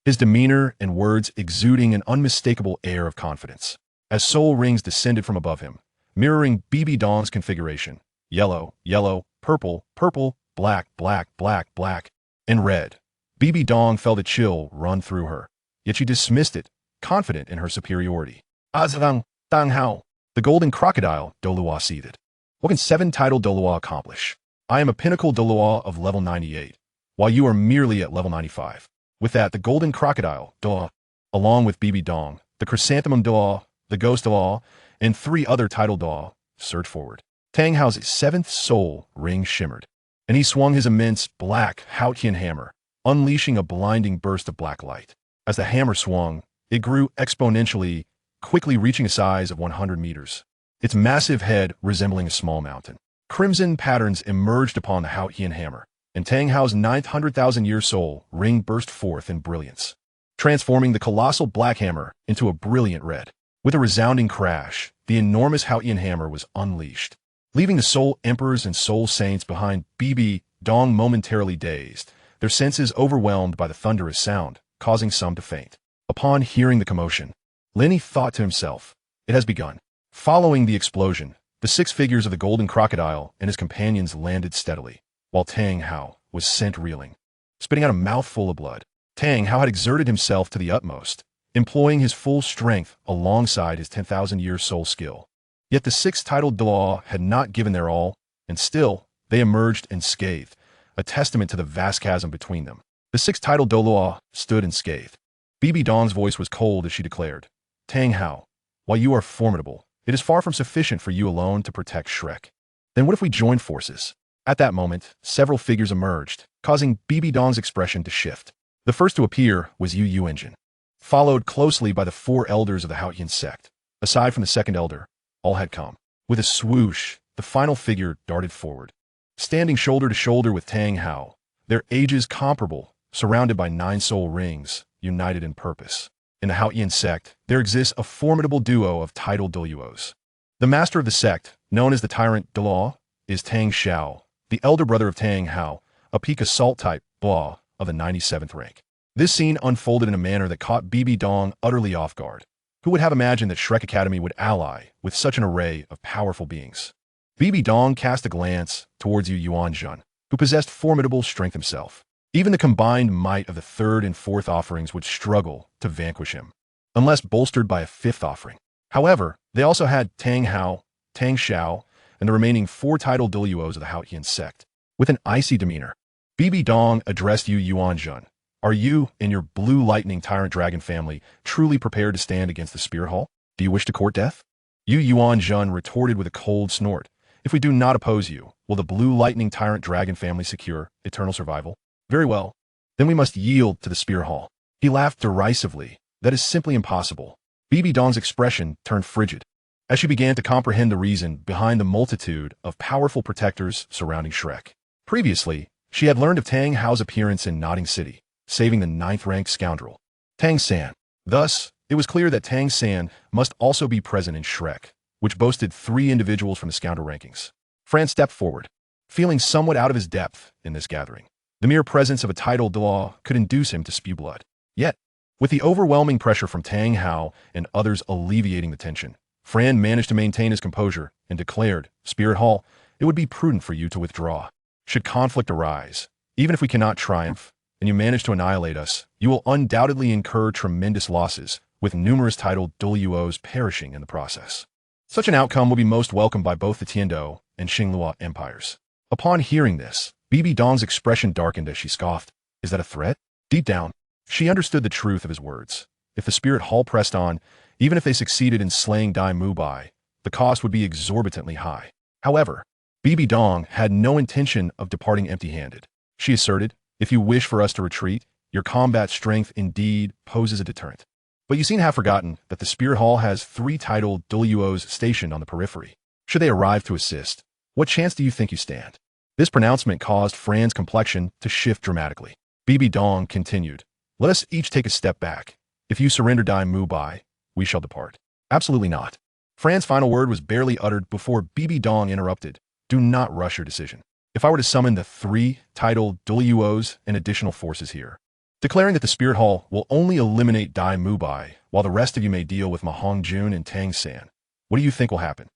his demeanor and words exuding an unmistakable air of confidence. As soul rings descended from above him, mirroring BB Dong's configuration, yellow, yellow, purple, purple, black, black, black, black, and red. BB Dong felt a chill run through her, yet she dismissed it, confident in her superiority. Azang, Tang Hao, the golden crocodile, Douluo seethed. What can 7 titled Douluo accomplish? I am a pinnacle Douluo of level 98, while you are merely at level 95. With that, the golden crocodile, Douluo, along with BB Dong, the chrysanthemum Douluo, the ghost Douluo, and 3 other titled Douluo, surged forward. Tang Hao's 7th soul ring shimmered, and he swung his immense black Haotian hammer, unleashing a blinding burst of black light. As the hammer swung, it grew exponentially, quickly reaching a size of 100 meters, its massive head resembling a small mountain. Crimson patterns emerged upon the Haotian hammer, and Tang Hao's 900,000-year soul ring burst forth in brilliance, transforming the colossal black hammer into a brilliant red. With a resounding crash, the enormous Haotian hammer was unleashed, leaving the Soul Emperors and Soul Saints behind. BB Dong momentarily dazed, their senses overwhelmed by the thunderous sound, causing some to faint. Upon hearing the commotion, Lin Yi thought to himself, it has begun. Following the explosion, the 6 figures of the golden crocodile and his companions landed steadily, while Tang Hao was sent reeling, spitting out a mouthful of blood. Tang Hao had exerted himself to the utmost, employing his full strength alongside his 10,000-year soul skill. Yet the 6 titled Douluo had not given their all, and still, they emerged unscathed, a testament to the vast chasm between them. The 6 titled Douluo stood unscathed. BB Dong's voice was cold as she declared, Tang Hao, while you are formidable, it is far from sufficient for you alone to protect Shrek. Then what if we join forces? At that moment, several figures emerged, causing BB Dong's expression to shift. The first to appear was Yu Engine, followed closely by the 4 elders of the Haotian sect. Aside from the second elder, all had come. With a swoosh, the final figure darted forward, standing shoulder to shoulder with Tang Hao, their ages comparable, surrounded by 9 soul rings, united in purpose. In the Haotian sect, there exists a formidable duo of titled Douluos. The master of the sect, known as the Tyrant Douluo, is Tang Xiao, the elder brother of Tang Hao, a peak assault type Douluo of the 97th rank. This scene unfolded in a manner that caught BB Dong utterly off guard. Who would have imagined that Shrek Academy would ally with such an array of powerful beings? BB Dong cast a glance towards Yu Yuanzhen, who possessed formidable strength himself. Even the combined might of the 3rd and 4th offerings would struggle to vanquish him, unless bolstered by a 5th offering. However, they also had Tang Hao, Tang Xiao, and the remaining 4 titled Douluos of the Haotian sect. With an icy demeanor, BB Dong addressed Yu Yuanzhen. Are you and your Blue Lightning Tyrant Dragon family truly prepared to stand against the Spirit Hall? Do you wish to court death? Yu Yuanzhen retorted with a cold snort. If we do not oppose you, will the Blue Lightning Tyrant Dragon family secure eternal survival? Very well. Then we must yield to the Spirit Hall. He laughed derisively. That is simply impossible. BB Dong's expression turned frigid, as she began to comprehend the reason behind the multitude of powerful protectors surrounding Shrek. Previously, she had learned of Tang Hao's appearance in Nodding City, saving the 9th-ranked scoundrel, Tang San. Thus, it was clear that Tang San must also be present in Shrek, which boasted 3 individuals from the scoundrel rankings. Fran stepped forward, feeling somewhat out of his depth in this gathering. The mere presence of a titled Douluo could induce him to spew blood. Yet, with the overwhelming pressure from Tang Hao and others alleviating the tension, Fran managed to maintain his composure and declared, Spirit Hall, it would be prudent for you to withdraw. Should conflict arise, even if we cannot triumph, and you manage to annihilate us, you will undoubtedly incur tremendous losses, with numerous titled Douluos perishing in the process. Such an outcome will be most welcomed by both the Tiandou and Xinglua empires. Upon hearing this, BB Dong's expression darkened as she scoffed. Is that a threat? Deep down, she understood the truth of his words. If the Spirit Hall pressed on, even if they succeeded in slaying Dai Mubai, the cost would be exorbitantly high. However, BB Dong had no intention of departing empty-handed. She asserted, if you wish for us to retreat, your combat strength indeed poses a deterrent. But you seem to have forgotten that the Spirit Hall has 3 titled Douluos stationed on the periphery. Should they arrive to assist, what chance do you think you stand? This pronouncement caused Fran's complexion to shift dramatically. Bibi Dong continued. Let us each take a step back. If you surrender Dai Mu Bai, we shall depart. Absolutely not. Fran's final word was barely uttered before Bibi Dong interrupted. Do not rush your decision. If I were to summon the 3 titled Douluos and additional forces here, declaring that the Spirit Hall will only eliminate Dai Mu Bai, while the rest of you may deal with Ma Hongjun and Tang San, what do you think will happen?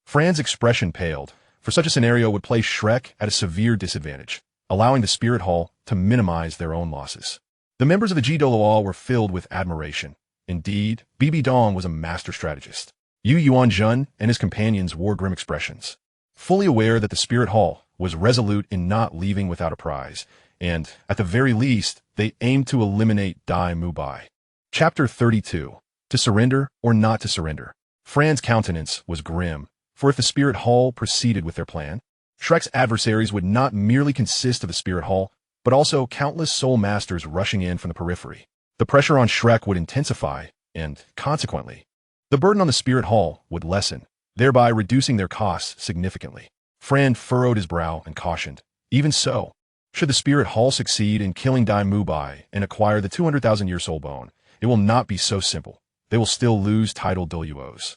Fran's expression paled, for such a scenario would place Shrek at a severe disadvantage, allowing the Spirit Hall to minimize their own losses. The members of the Douluo were filled with admiration. Indeed, Bibi Dong was a master strategist. Yu Yuanzhen and his companions wore grim expressions, fully aware that the Spirit Hall was resolute in not leaving without a prize, and, at the very least, they aimed to eliminate Dai Mu Bai. Chapter 32. To surrender or not to surrender. Fran's countenance was grim, for if the Spirit Hall proceeded with their plan, Shrek's adversaries would not merely consist of the Spirit Hall, but also countless soul masters rushing in from the periphery. The pressure on Shrek would intensify, and, consequently, the burden on the Spirit Hall would lessen, thereby reducing their costs significantly. Fran furrowed his brow and cautioned, even so, should the Spirit Hall succeed in killing Dai Mu Bai and acquire the 200,000-year soul bone, it will not be so simple. They will still lose titled Douluos,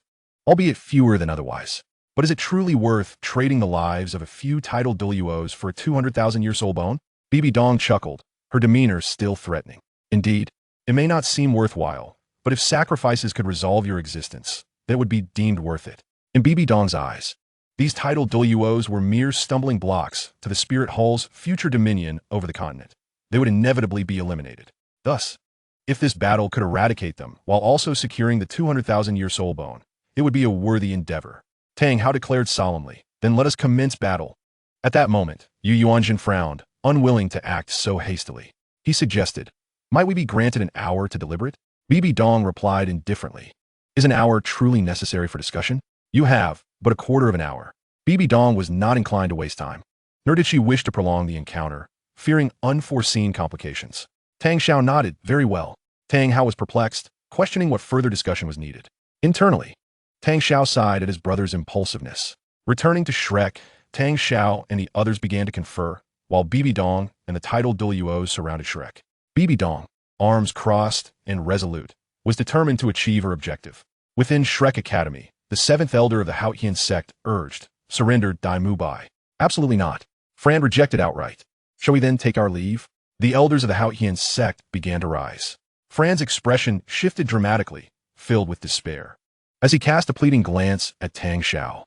albeit fewer than otherwise. But is it truly worth trading the lives of a few titled Douluos for a 200,000-year soul bone? Bibi Dong chuckled, her demeanor still threatening. Indeed, it may not seem worthwhile, but if sacrifices could resolve your existence, then it would be deemed worth it. In Bibi Dong's eyes, these titled Douluos were mere stumbling blocks to the Spirit Hall's future dominion over the continent. They would inevitably be eliminated. Thus, if this battle could eradicate them while also securing the 200,000-year soul bone, it would be a worthy endeavor. Tang Hao declared solemnly, then let us commence battle. At that moment, Yu Yuanzhen frowned, unwilling to act so hastily. He suggested, might we be granted an hour to deliberate? Bibi Dong replied indifferently. Is an hour truly necessary for discussion? You have but a quarter of an hour. Bibi Dong was not inclined to waste time, nor did she wish to prolong the encounter, fearing unforeseen complications. Tang Xiao nodded, very well. Tang Hao was perplexed, questioning what further discussion was needed. Internally, Tang Xiao sighed at his brother's impulsiveness. Returning to Shrek, Tang Xiao and the others began to confer, while Bibi Dong and the titled Douluos surrounded Shrek. Bibi Dong, arms crossed and resolute, was determined to achieve her objective. Within Shrek Academy, the 7th elder of the Haotian sect urged, surrender Dai Mu Bai. Absolutely not. Fran rejected outright. Shall we then take our leave? The elders of the Haotian sect began to rise. Fran's expression shifted dramatically, filled with despair. As he cast a pleading glance at Tang Xiao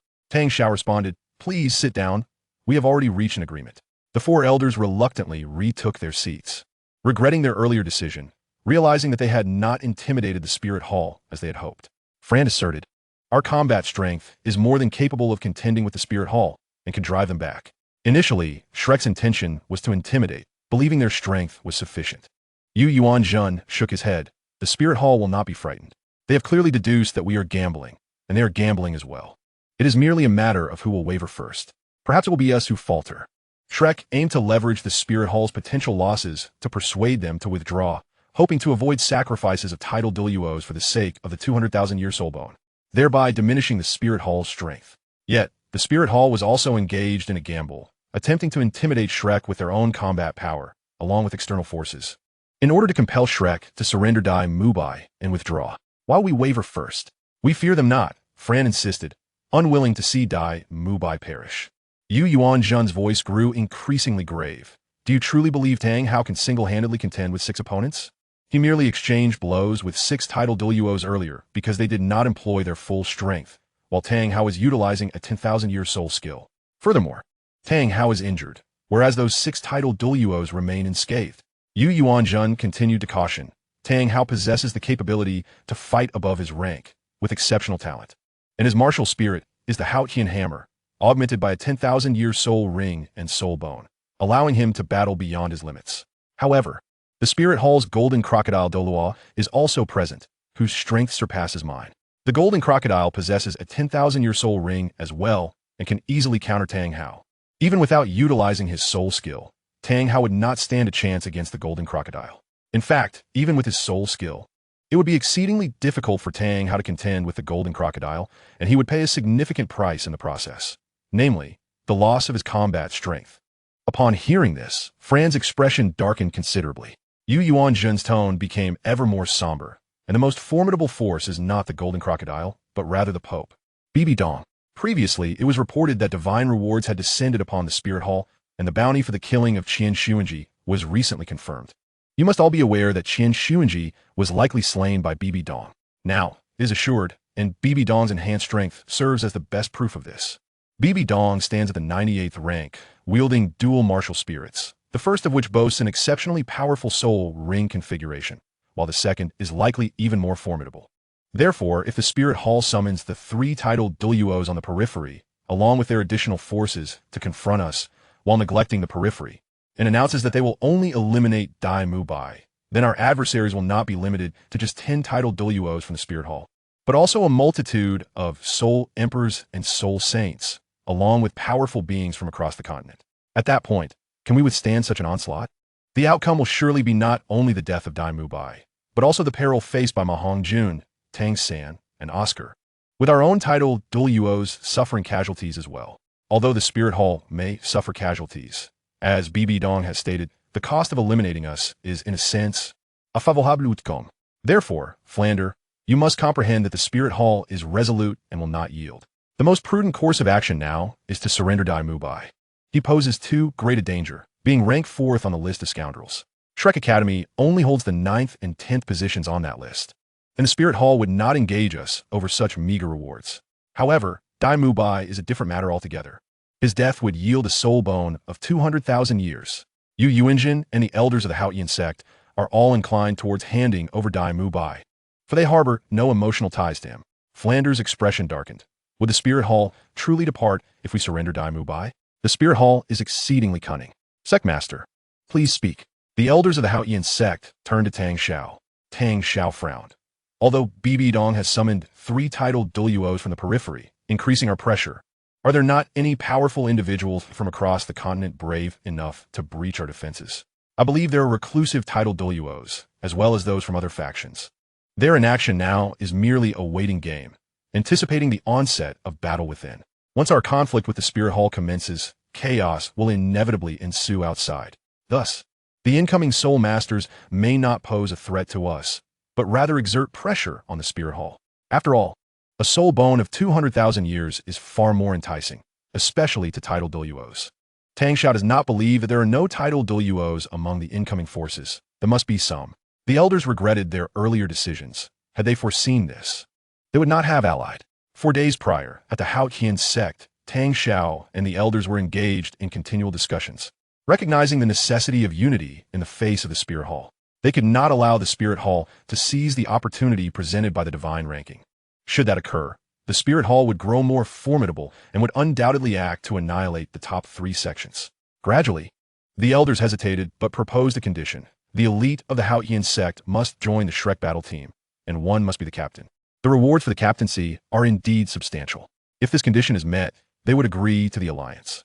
responded, please sit down. We have already reached an agreement. The 4 elders reluctantly retook their seats, regretting their earlier decision, realizing that they had not intimidated the Spirit Hall as they had hoped. Fran asserted, our combat strength is more than capable of contending with the Spirit Hall and can drive them back. Initially, Shrek's intention was to intimidate, believing their strength was sufficient. Yu Yuanzhen shook his head. The Spirit Hall will not be frightened. They have clearly deduced that we are gambling, and they are gambling as well. It is merely a matter of who will waver first. Perhaps it will be us who falter. Shrek aimed to leverage the Spirit Hall's potential losses to persuade them to withdraw, hoping to avoid sacrifices of titled Douluos for the sake of the 200,000-year soul bone, thereby diminishing the Spirit Hall's strength. Yet, the Spirit Hall was also engaged in a gamble, attempting to intimidate Shrek with their own combat power, along with external forces, in order to compel Shrek to surrender Dai Mu Bai and withdraw. While we waver first, we fear them not, Fran insisted, unwilling to see Dai Mu Bai perish. Yu Yuanzhen's voice grew increasingly grave. Do you truly believe Tang Hao can single-handedly contend with 6 opponents? He merely exchanged blows with 6 titled Douluos earlier because they did not employ their full strength, while Tang Hao is utilizing a 10,000-year soul skill. Furthermore, Tang Hao is injured, whereas those 6 titled Douluos remain unscathed. Yu Yuanzhen continued to caution, Tang Hao possesses the capability to fight above his rank, with exceptional talent, and his martial spirit is the Haotian hammer, augmented by a 10,000-year soul ring and soul bone, allowing him to battle beyond his limits. However, the Spirit Hall's golden crocodile Douluo is also present, whose strength surpasses mine. The golden crocodile possesses a 10,000-year soul ring as well and can easily counter Tang Hao. Even without utilizing his soul skill, Tang Hao would not stand a chance against the golden crocodile. In fact, even with his soul skill, it would be exceedingly difficult for Tang Hao to contend with the golden crocodile, and he would pay a significant price in the process, namely, the loss of his combat strength. Upon hearing this, Fran's expression darkened considerably. Yu Yuanzhen's tone became ever more somber, and the most formidable force is not the golden crocodile, but rather the Pope. Bibi Dong. Previously, it was reported that divine rewards had descended upon the Spirit Hall, and the bounty for the killing of Qian Xuanji was recently confirmed. You must all be aware that Qian Xuanji was likely slain by Bibi Dong. Now, it is assured, and Bibi Dong's enhanced strength serves as the best proof of this. Bibi Dong stands at the 98th rank, wielding dual martial spirits, the first of which boasts an exceptionally powerful soul ring configuration, while the second is likely even more formidable. Therefore, if the Spirit Hall summons the 3 titled Douluos on the periphery, along with their additional forces to confront us while neglecting the periphery, and announces that they will only eliminate Dai Mu Bai, then our adversaries will not be limited to just 10 titled Douluos from the Spirit Hall, but also a multitude of Soul Emperors and Soul Saints, along with powerful beings from across the continent. At that point, can we withstand such an onslaught? The outcome will surely be not only the death of Dai Mu Bai, but also the peril faced by Ma Hongjun, Tang San, and Oscar, with our own titled Douluos suffering casualties as well. Although the Spirit Hall may suffer casualties, as Bibi Dong has stated, the cost of eliminating us is, in a sense, a favorable outcome. Therefore, Flander, you must comprehend that the Spirit Hall is resolute and will not yield. The most prudent course of action now is to surrender Dai Mu Bai. He poses too great a danger, being ranked 4th on the list of scoundrels. Shrek Academy only holds the 9th and 10th positions on that list, and the Spirit Hall would not engage us over such meager rewards. However, Dai Mu Bai is a different matter altogether. His death would yield a soul bone of 200,000 years. Yu Yuanzhen and the elders of the Haotian sect are all inclined towards handing over Dai Mu Bai, for they harbor no emotional ties to him. Flanders' expression darkened. Would the Spirit Hall truly depart if we surrender Dai Mu Bai? The Spirit Hall is exceedingly cunning. Sectmaster, please speak. The elders of the Haotian sect turned to Tang Xiao. Tang Xiao frowned. Although Bibi Dong has summoned 3 titled Douluos from the periphery, increasing our pressure, are there not any powerful individuals from across the continent brave enough to breach our defenses? I believe there are reclusive titled Douluos, as well as those from other factions. Their inaction now is merely a waiting game, anticipating the onset of battle within. Once our conflict with the Spirit Hall commences, chaos will inevitably ensue outside. Thus, the incoming Soul Masters may not pose a threat to us, but rather exert pressure on the Spirit Hall. After all, a soul bone of 200,000 years is far more enticing, especially to titled Douluos. Tang Xiao does not believe that there are no titled Douluos among the incoming forces. There must be some. The elders regretted their earlier decisions. Had they foreseen this, they would not have allied. 4 days prior, at the Haotian sect, Tang Xiao and the elders were engaged in continual discussions, recognizing the necessity of unity in the face of the Spirit Hall. They could not allow the Spirit Hall to seize the opportunity presented by the divine ranking. Should that occur, the Spirit Hall would grow more formidable and would undoubtedly act to annihilate the top 3 sections. Gradually, the elders hesitated but proposed a condition. The elite of the Haotian sect must join the Shrek battle team, and one must be the captain. The rewards for the captaincy are indeed substantial. If this condition is met, they would agree to the alliance.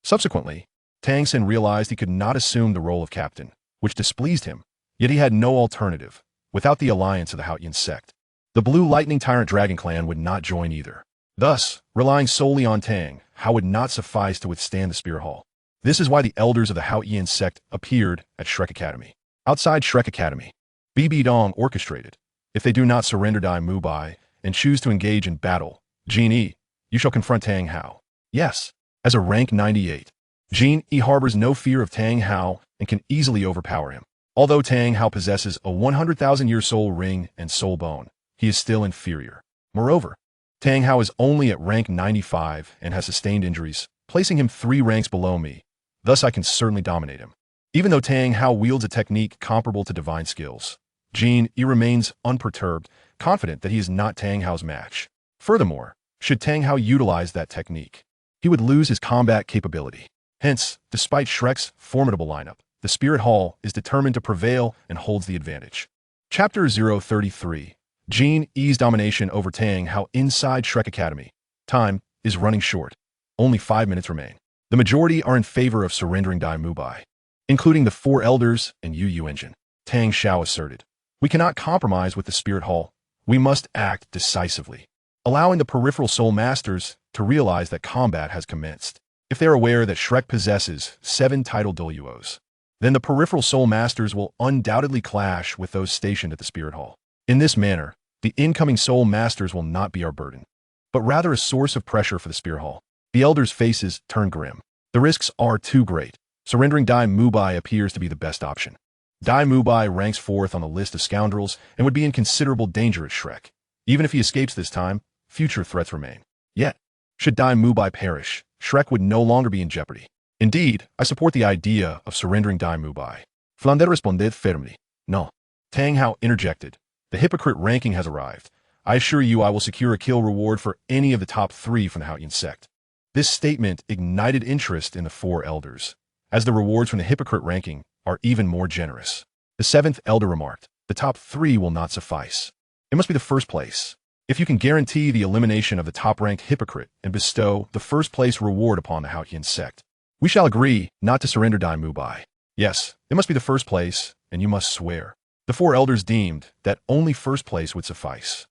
Subsequently, Tang San realized he could not assume the role of captain, which displeased him, yet he had no alternative. Without the alliance of the Haotian sect, the Blue Lightning Tyrant Dragon clan would not join either. Thus, relying solely on Tang, Hao would not suffice to withstand the Spirit Hall. This is why the elders of the Haotian sect appeared at Shrek Academy. Outside Shrek Academy, Bibi Dong orchestrated. If they do not surrender Dai Mu Bai and choose to engage in battle, Jin Yi, you shall confront Tang Hao. Yes, as a rank 98. Jin Yi harbors no fear of Tang Hao and can easily overpower him. Although Tang Hao possesses a 100,000-year soul ring and soul bone, he is still inferior. Moreover, Tang Hao is only at rank 95 and has sustained injuries, placing him 3 ranks below me. Thus I can certainly dominate him. Even though Tang Hao wields a technique comparable to divine skills, Jin Yi remains unperturbed, confident that he is not Tang Hao's match. Furthermore, should Tang Hao utilize that technique, he would lose his combat capability. Hence, despite Shrek's formidable lineup, the Spirit Hall is determined to prevail and holds the advantage. Chapter 033. Jin Yi's domination over Tang Hao inside Shrek Academy. Time is running short. Only 5 minutes remain. The majority are in favor of surrendering Dai Mu Bai, including the 4 elders and Yu Yuanzhen. Tang Xiao asserted, "We cannot compromise with the Spirit Hall. We must act decisively," allowing the peripheral soul masters to realize that combat has commenced. If they are aware that Shrek possesses 7 titled Douluos, then the peripheral soul masters will undoubtedly clash with those stationed at the spirit hall. In this manner, the incoming soul masters will not be our burden, but rather a source of pressure for the spirit hall. The elders' faces turn grim. The risks are too great. Surrendering Dai Mubai appears to be the best option. Dai Mubai ranks 4th on the list of scoundrels and would be in considerable danger at Shrek. Even if he escapes this time, future threats remain. Yet, should Dai Mubai perish, Shrek would no longer be in jeopardy. Indeed, I support the idea of surrendering Dai Mubai. Flander responded firmly. No. Tang Hao interjected. The hypocrite ranking has arrived. I assure you I will secure a kill reward for any of the top 3 from the Haotian sect. This statement ignited interest in the 4 elders, as the rewards from the hypocrite ranking are even more generous. The 7th elder remarked, the top 3 will not suffice. It must be the first place. If you can guarantee the elimination of the top-ranked hypocrite and bestow the first-place reward upon the Haotian sect, we shall agree not to surrender Dai Mubai. Yes, it must be the first place, and you must swear. The 4 elders deemed that only first place would suffice,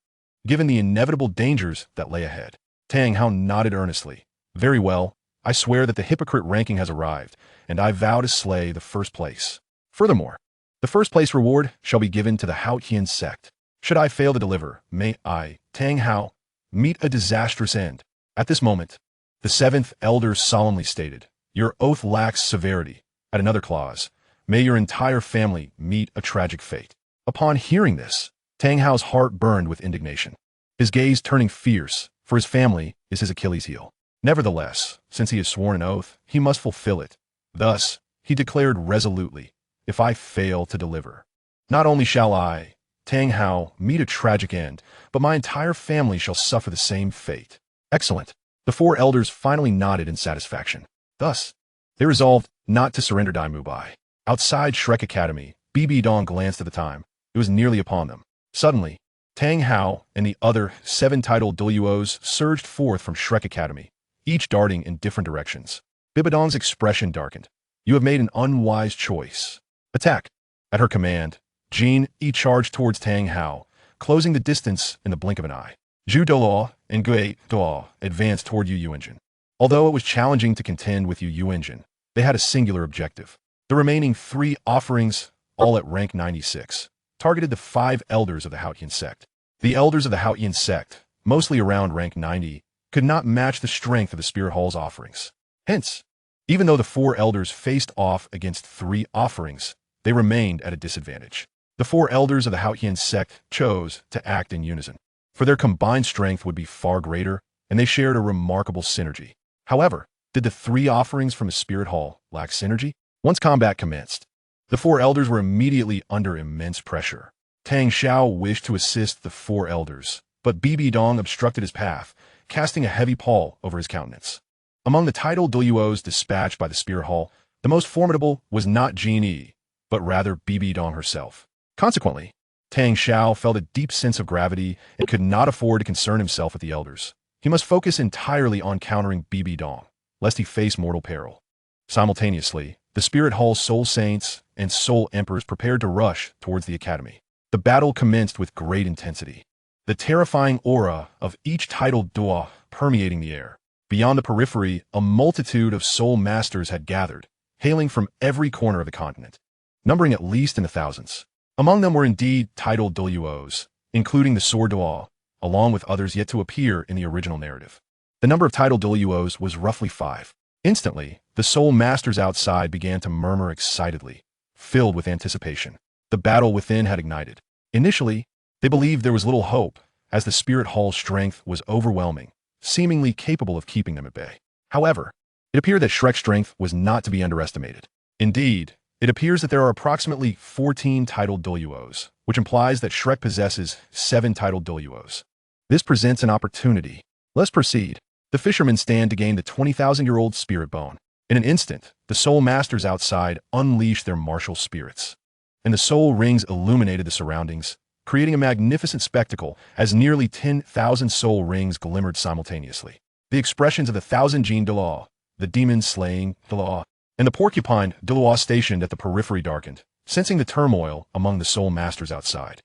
given the inevitable dangers that lay ahead. Tang Hao nodded earnestly. Very well, I swear that the hypocrite ranking has arrived, and I vow to slay the first place. Furthermore, the first place reward shall be given to the Haotian sect. Should I fail to deliver, may I, Tang Hao, meet a disastrous end. At this moment, the 7th elder solemnly stated, your oath lacks severity. At another clause, may your entire family meet a tragic fate. Upon hearing this, Tang Hao's heart burned with indignation, his gaze turning fierce, for his family is his Achilles heel. Nevertheless, since he has sworn an oath, he must fulfill it. Thus, he declared resolutely, if I fail to deliver, not only shall I, Tang Hao, meet a tragic end, but my entire family shall suffer the same fate. Excellent. The 4 elders finally nodded in satisfaction. Thus, they resolved not to surrender Dai Mubai. Outside Shrek Academy, BB Dong glanced at the time. It was nearly upon them. Suddenly, Tang Hao and the other 7 titled Douluos surged forth from Shrek Academy, each darting in different directions. Bibidong's expression darkened. You have made an unwise choice. Attack. At her command, Jin Yi charged towards Tang Hao, closing the distance in the blink of an eye. Zhu Douluo and Gui Duo advanced toward Yu Yuanjin. Although it was challenging to contend with Yu Yuanjin, they had a singular objective. The remaining 3 offerings, all at rank 96, targeted the 5 elders of the Haotian sect. The elders of the Haotian sect, mostly around rank 90, could not match the strength of the Spirit Hall's offerings. Hence, even though the 4 elders faced off against 3 offerings, they remained at a disadvantage. The 4 elders of the Haotian sect chose to act in unison, for their combined strength would be far greater, and they shared a remarkable synergy. However, did the 3 offerings from the Spirit Hall lack synergy? Once combat commenced, the 4 elders were immediately under immense pressure. Tang Xiao wished to assist the 4 elders, but BB Dong obstructed his path, casting a heavy pall over his countenance. Among the titled Douluos dispatched by the Spirit Hall, the most formidable was not Jin Yi, but rather BB Dong herself. Consequently, Tang Xiao felt a deep sense of gravity and could not afford to concern himself with the elders. He must focus entirely on countering BB Dong, lest he face mortal peril. Simultaneously, the Spirit Hall's Soul Saints and Soul Emperors prepared to rush towards the academy. The battle commenced with great intensity, the terrifying aura of each titled Duo permeating the air. Beyond the periphery, a multitude of soul masters had gathered, hailing from every corner of the continent, numbering at least in the thousands. Among them were indeed titled Douluos, including the Sword Duo, along with others yet to appear in the original narrative. The number of titled Douluos was roughly 5. Instantly, the soul masters outside began to murmur excitedly, filled with anticipation. The battle within had ignited. Initially, they believed there was little hope, as the Spirit Hall's strength was overwhelming, seemingly capable of keeping them at bay. However, it appeared that Shrek's strength was not to be underestimated. Indeed, it appears that there are approximately 14 titled Douluos, which implies that Shrek possesses 7 titled Douluos. This presents an opportunity. Let's proceed. The fishermen stand to gain the 20,000-year-old spirit bone. In an instant, the soul masters outside unleashed their martial spirits, and the soul rings illuminated the surroundings, creating a magnificent spectacle as nearly 10,000 soul rings glimmered simultaneously. The expressions of the 1,000 Jin Douluo, the demon-slaying Douluo, and the porcupine Douluo stationed at the periphery darkened, sensing the turmoil among the soul masters outside.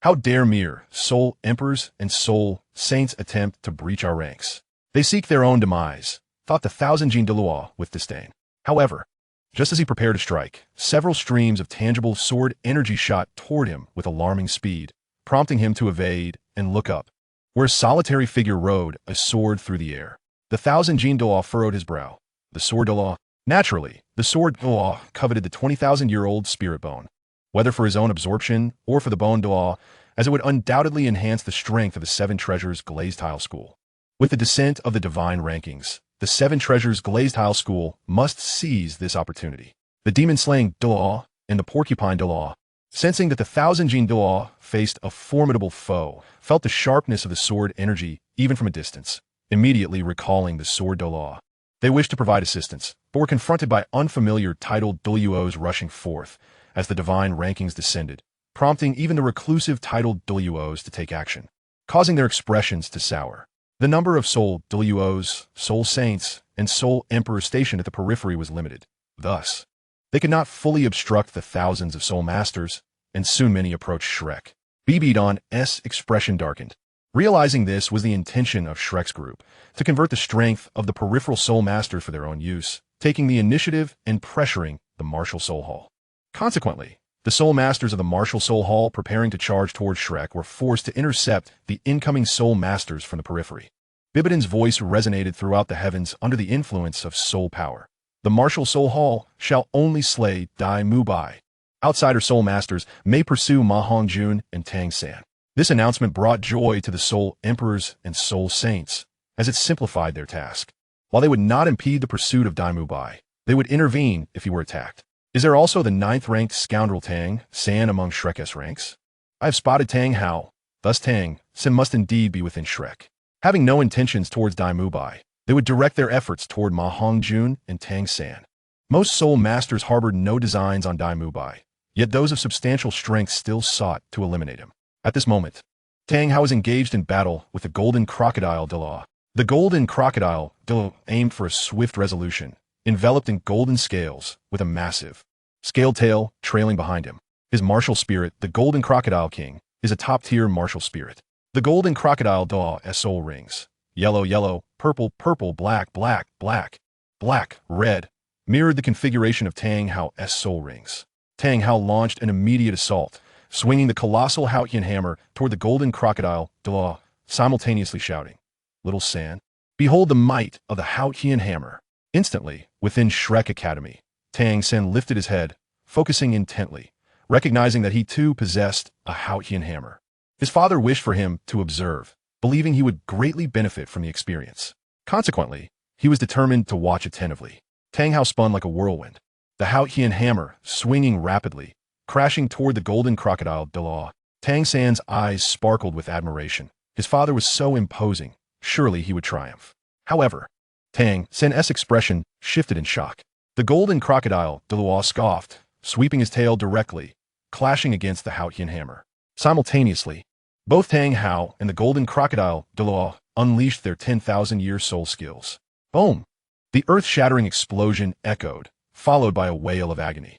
How dare mere soul emperors and soul saints attempt to breach our ranks? They seek their own demise. thought the thousand Jean Douluo with disdain. However, just as he prepared to strike, several streams of tangible sword energy shot toward him with alarming speed, prompting him to evade and look up, where a solitary figure rode a sword through the air. The thousand Jean Douluo furrowed his brow. The sword Douluo. Naturally, the sword Douluo coveted the 20,000-year-old spirit bone, whether for his own absorption or for the bone Douluo, as it would undoubtedly enhance the strength of the Seven Treasures Glazed Tile School. With the descent of the divine rankings, the Seven Treasures Glazed Tile School must seize this opportunity. The demon-slaying Douluo and the porcupine Douluo, sensing that the thousand Jean Douluo faced a formidable foe, felt the sharpness of the sword energy even from a distance, immediately recalling the sword Douluo. They wished to provide assistance, but were confronted by unfamiliar titled Douluos rushing forth as the divine rankings descended, prompting even the reclusive titled Douluos to take action, causing their expressions to sour. The number of soul Douluos, soul saints, and soul emperors stationed at the periphery was limited. Thus, they could not fully obstruct the thousands of soul masters, and soon many approached Shrek. BB-Don's expression darkened. Realizing this was the intention of Shrek's group, to convert the strength of the peripheral soul masters for their own use, taking the initiative and pressuring the martial soul hall. Consequently, the soul masters of the martial soul hall preparing to charge towards Shrek were forced to intercept the incoming soul masters from the periphery. Bibidon's voice resonated throughout the heavens under the influence of soul power. The martial soul hall shall only slay Dai Mubai. Outsider soul masters may pursue Ma Hongjun and Tang San. This announcement brought joy to the soul emperors and soul saints, as it simplified their task. While they would not impede the pursuit of Dai Mubai, they would intervene if he were attacked. Is there also the 9th-ranked scoundrel Tang San among Shrek's ranks? I have spotted Tang Hao. Thus Tang San must indeed be within Shrek. Having no intentions towards Dai Mubai, they would direct their efforts toward Ma Hongjun and Tang San. Most soul masters harbored no designs on Dai Mubai, yet those of substantial strength still sought to eliminate him. At this moment, Tang Hao was engaged in battle with the golden crocodile Douluo. The golden crocodile Douluo aimed for a swift resolution, enveloped in golden scales, with a massive, scaled tail trailing behind him. His martial spirit, the golden crocodile king, is a top-tier martial spirit. The golden crocodile Douluo's soul rings, yellow, yellow, purple, purple, black, black, black, black, red, mirrored the configuration of Tang Hao's soul rings. Tang Hao launched an immediate assault, swinging the colossal Haotian hammer toward the golden crocodile Douluo, simultaneously shouting, "Little San, behold the might of the Haotian hammer." Instantly, within Shrek Academy, Tang San lifted his head, focusing intently, recognizing that he too possessed a Haotian hammer. His father wished for him to observe, believing he would greatly benefit from the experience. Consequently, he was determined to watch attentively. Tang Hao spun like a whirlwind, the Haotian hammer swinging rapidly, crashing toward the golden crocodile Douluo. Tang San's eyes sparkled with admiration. His father was so imposing, surely he would triumph. However, Tang San's expression shifted in shock. The golden crocodile Douluo scoffed, sweeping his tail directly, clashing against the Haotian hammer. Simultaneously, both Tang Hao and the golden crocodile Douluo unleashed their 10,000-year soul skills. Boom! The earth-shattering explosion echoed, followed by a wail of agony.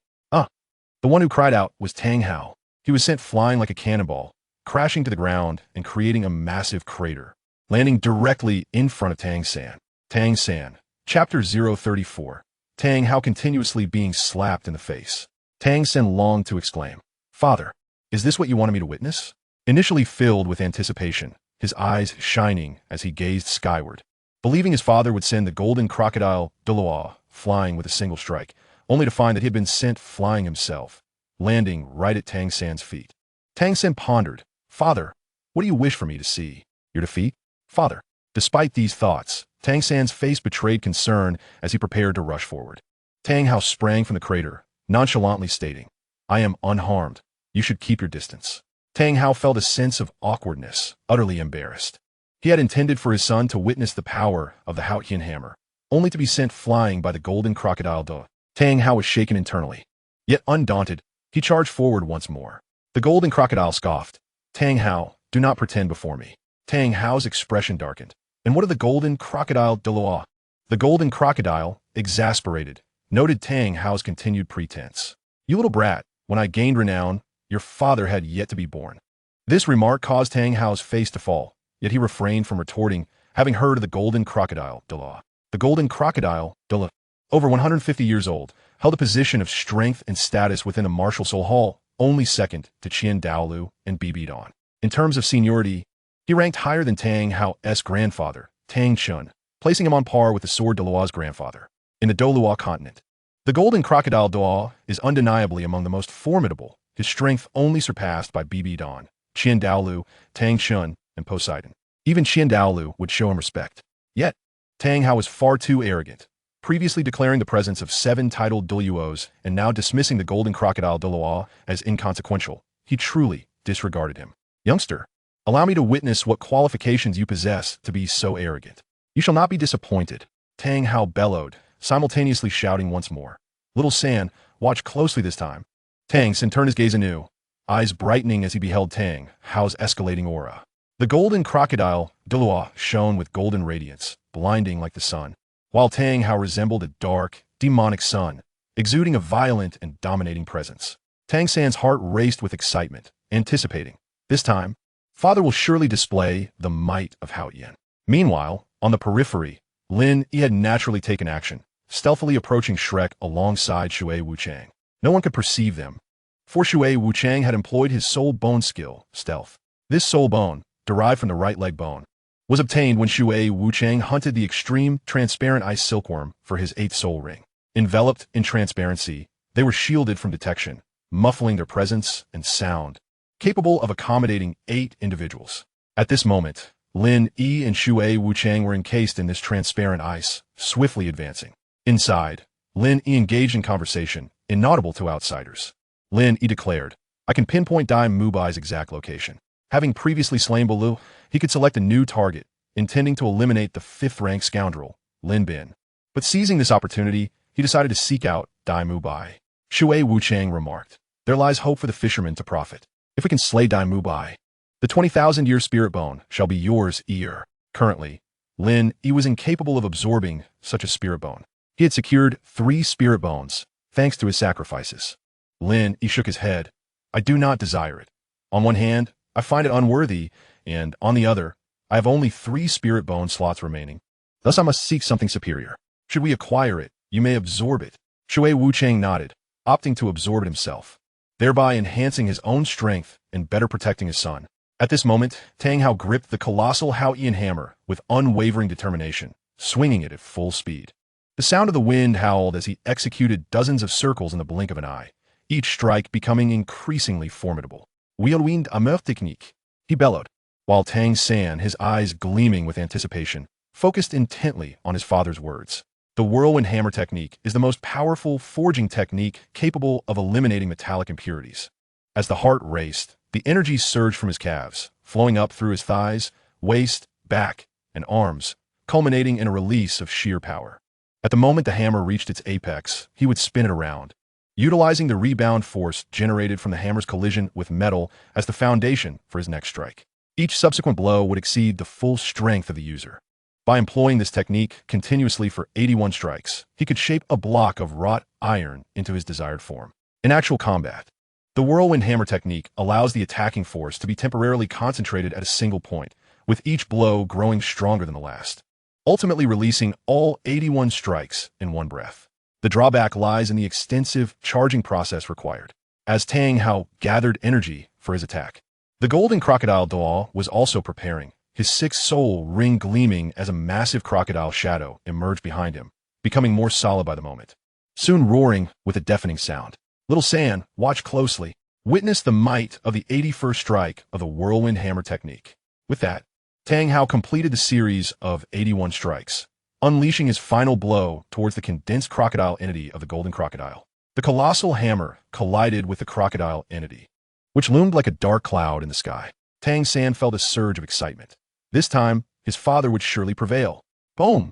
The one who cried out was Tang Hao. He was sent flying like a cannonball, crashing to the ground and creating a massive crater, landing directly in front of Tang San. Tang San, Chapter 034. Tang Hao continuously being slapped in the face. Tang San longed to exclaim, "Father, is this what you wanted me to witness?" Initially filled with anticipation, his eyes shining as he gazed skyward, believing his father would send the golden crocodile Douluo flying with a single strike, only to find that he had been sent flying himself, landing right at Tang San's feet. Tang San pondered, "Father, what do you wish for me to see? Your defeat? Father." Despite these thoughts, Tang San's face betrayed concern as he prepared to rush forward. Tang Hao sprang from the crater, nonchalantly stating, "I am unharmed. You should keep your distance." Tang Hao felt a sense of awkwardness, utterly embarrassed. He had intended for his son to witness the power of the Haotian hammer, only to be sent flying by the golden crocodile Douluo. Tang Hao was shaken internally. Yet undaunted, he charged forward once more. The golden crocodile scoffed, "Tang Hao, do not pretend before me." Tang Hao's expression darkened. "And what of the golden crocodile Douluo?" The golden crocodile, exasperated, noted Tang Hao's continued pretense. "You little brat, when I gained renown, your father had yet to be born." This remark caused Tang Hao's face to fall, yet he refrained from retorting, having heard of the golden crocodile Douluo. The golden crocodile, Douluo, over 150 years old, held a position of strength and status within the martial soul hall, only second to Qian Daolu and Bibi Dan. In terms of seniority, he ranked higher than Tang Hao's grandfather, Tang Chun, placing him on par with the sword Douluo's grandfather. In the Douluo Continent, the golden crocodile Douluo is undeniably among the most formidable, his strength only surpassed by Bibi Dan, Qian Daolu, Tang Chun, and Poseidon. Even Qian Daolu would show him respect. Yet, Tang Hao was far too arrogant, previously declaring the presence of 7 titled Douluos and now dismissing the golden crocodile Douluo as inconsequential. He truly disregarded him. Youngster, allow me to witness what qualifications you possess to be so arrogant. You shall not be disappointed, Tang Hao bellowed, simultaneously shouting once more. Little San, watch closely this time. Tang San turned his gaze anew, eyes brightening as he beheld Tang Hao's escalating aura. The golden crocodile, Douluo, shone with golden radiance, blinding like the sun, while Tang Hao resembled a dark, demonic sun, exuding a violent and dominating presence. Tang San's heart raced with excitement, anticipating. This time, Father will surely display the might of Hao Yan. Meanwhile, on the periphery, Lin Yi had naturally taken action, stealthily approaching Shrek alongside Shui Wuchang. No one could perceive them, for Shui Wuchang had employed his soul bone skill, stealth. This soul bone, derived from the right leg bone, was obtained when Shui Wuchang hunted the extreme transparent ice silkworm for his 8th soul ring. Enveloped in transparency, they were shielded from detection, muffling their presence and sound, capable of accommodating 8 individuals. At this moment, Lin Yi and Shui Wuchang were encased in this transparent ice, swiftly advancing. Inside, Lin Yi engaged in conversation, inaudible to outsiders. Lin Yi declared, I can pinpoint Dai Mubai's exact location. Having previously slain Douluo, he could select a new target, intending to eliminate the 5th-rank scoundrel, Lin Bin. But seizing this opportunity, he decided to seek out Dai Mubai. Shui Wuchang remarked, there lies hope for the fisherman to profit. If we can slay Dai Mubai, the 20,000-year spirit bone shall be yours, Ear. Currently, Lin Yi was incapable of absorbing such a spirit bone. He had secured 3 spirit bones, thanks to his sacrifices. Lin Yi shook his head. I do not desire it. On one hand, I find it unworthy, and on the other, I have only 3 spirit bone slots remaining. Thus I must seek something superior. Should we acquire it, you may absorb it. Shui Wuchang nodded, opting to absorb it himself, thereby enhancing his own strength and better protecting his son. At this moment, Tang Hao gripped the colossal Haoyan hammer with unwavering determination, swinging it at full speed. The sound of the wind howled as he executed dozens of circles in the blink of an eye, each strike becoming increasingly formidable. Whirlwind à meilleure technique, he bellowed, while Tang San, his eyes gleaming with anticipation, focused intently on his father's words. The whirlwind hammer technique is the most powerful forging technique capable of eliminating metallic impurities. As the heart raced, the energy surged from his calves, flowing up through his thighs, waist, back, and arms, culminating in a release of sheer power. At the moment the hammer reached its apex, he would spin it around, utilizing the rebound force generated from the hammer's collision with metal as the foundation for his next strike. Each subsequent blow would exceed the full strength of the user. By employing this technique continuously for 81 strikes, he could shape a block of wrought iron into his desired form. In actual combat, the whirlwind hammer technique allows the attacking force to be temporarily concentrated at a single point, with each blow growing stronger than the last, ultimately releasing all 81 strikes in one breath. The drawback lies in the extensive charging process required, as Tang Hao gathered energy for his attack. The golden crocodile Douluo was also preparing, his 6th soul ring gleaming as a massive crocodile shadow emerged behind him, becoming more solid by the moment, soon roaring with a deafening sound. Little San, watch closely. Witness the might of the 81st strike of the whirlwind hammer technique. With that, Tang Hao completed the series of 81 strikes, unleashing his final blow towards the condensed crocodile entity of the golden crocodile. The colossal hammer collided with the crocodile entity, which loomed like a dark cloud in the sky. Tang San felt a surge of excitement. This time, his father would surely prevail. Boom!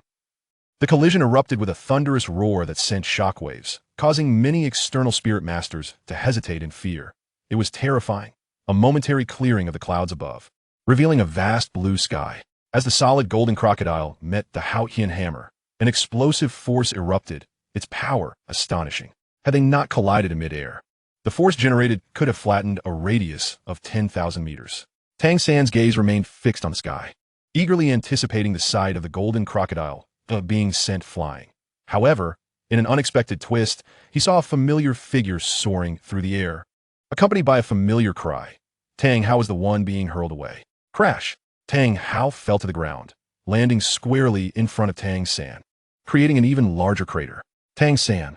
The collision erupted with a thunderous roar that sent shockwaves, causing many external spirit masters to hesitate in fear. It was terrifying, a momentary clearing of the clouds above, revealing a vast blue sky. As the solid golden crocodile met the Haoyan hammer, an explosive force erupted, its power astonishing. Had they not collided in midair, the force generated could have flattened a radius of 10,000 meters. Tang San's gaze remained fixed on the sky, eagerly anticipating the sight of the golden crocodile of being sent flying. However, in an unexpected twist, he saw a familiar figure soaring through the air, accompanied by a familiar cry. Tang Hao was the one being hurled away. Crash! Tang Hao fell to the ground, landing squarely in front of Tang San, creating an even larger crater. Tang San.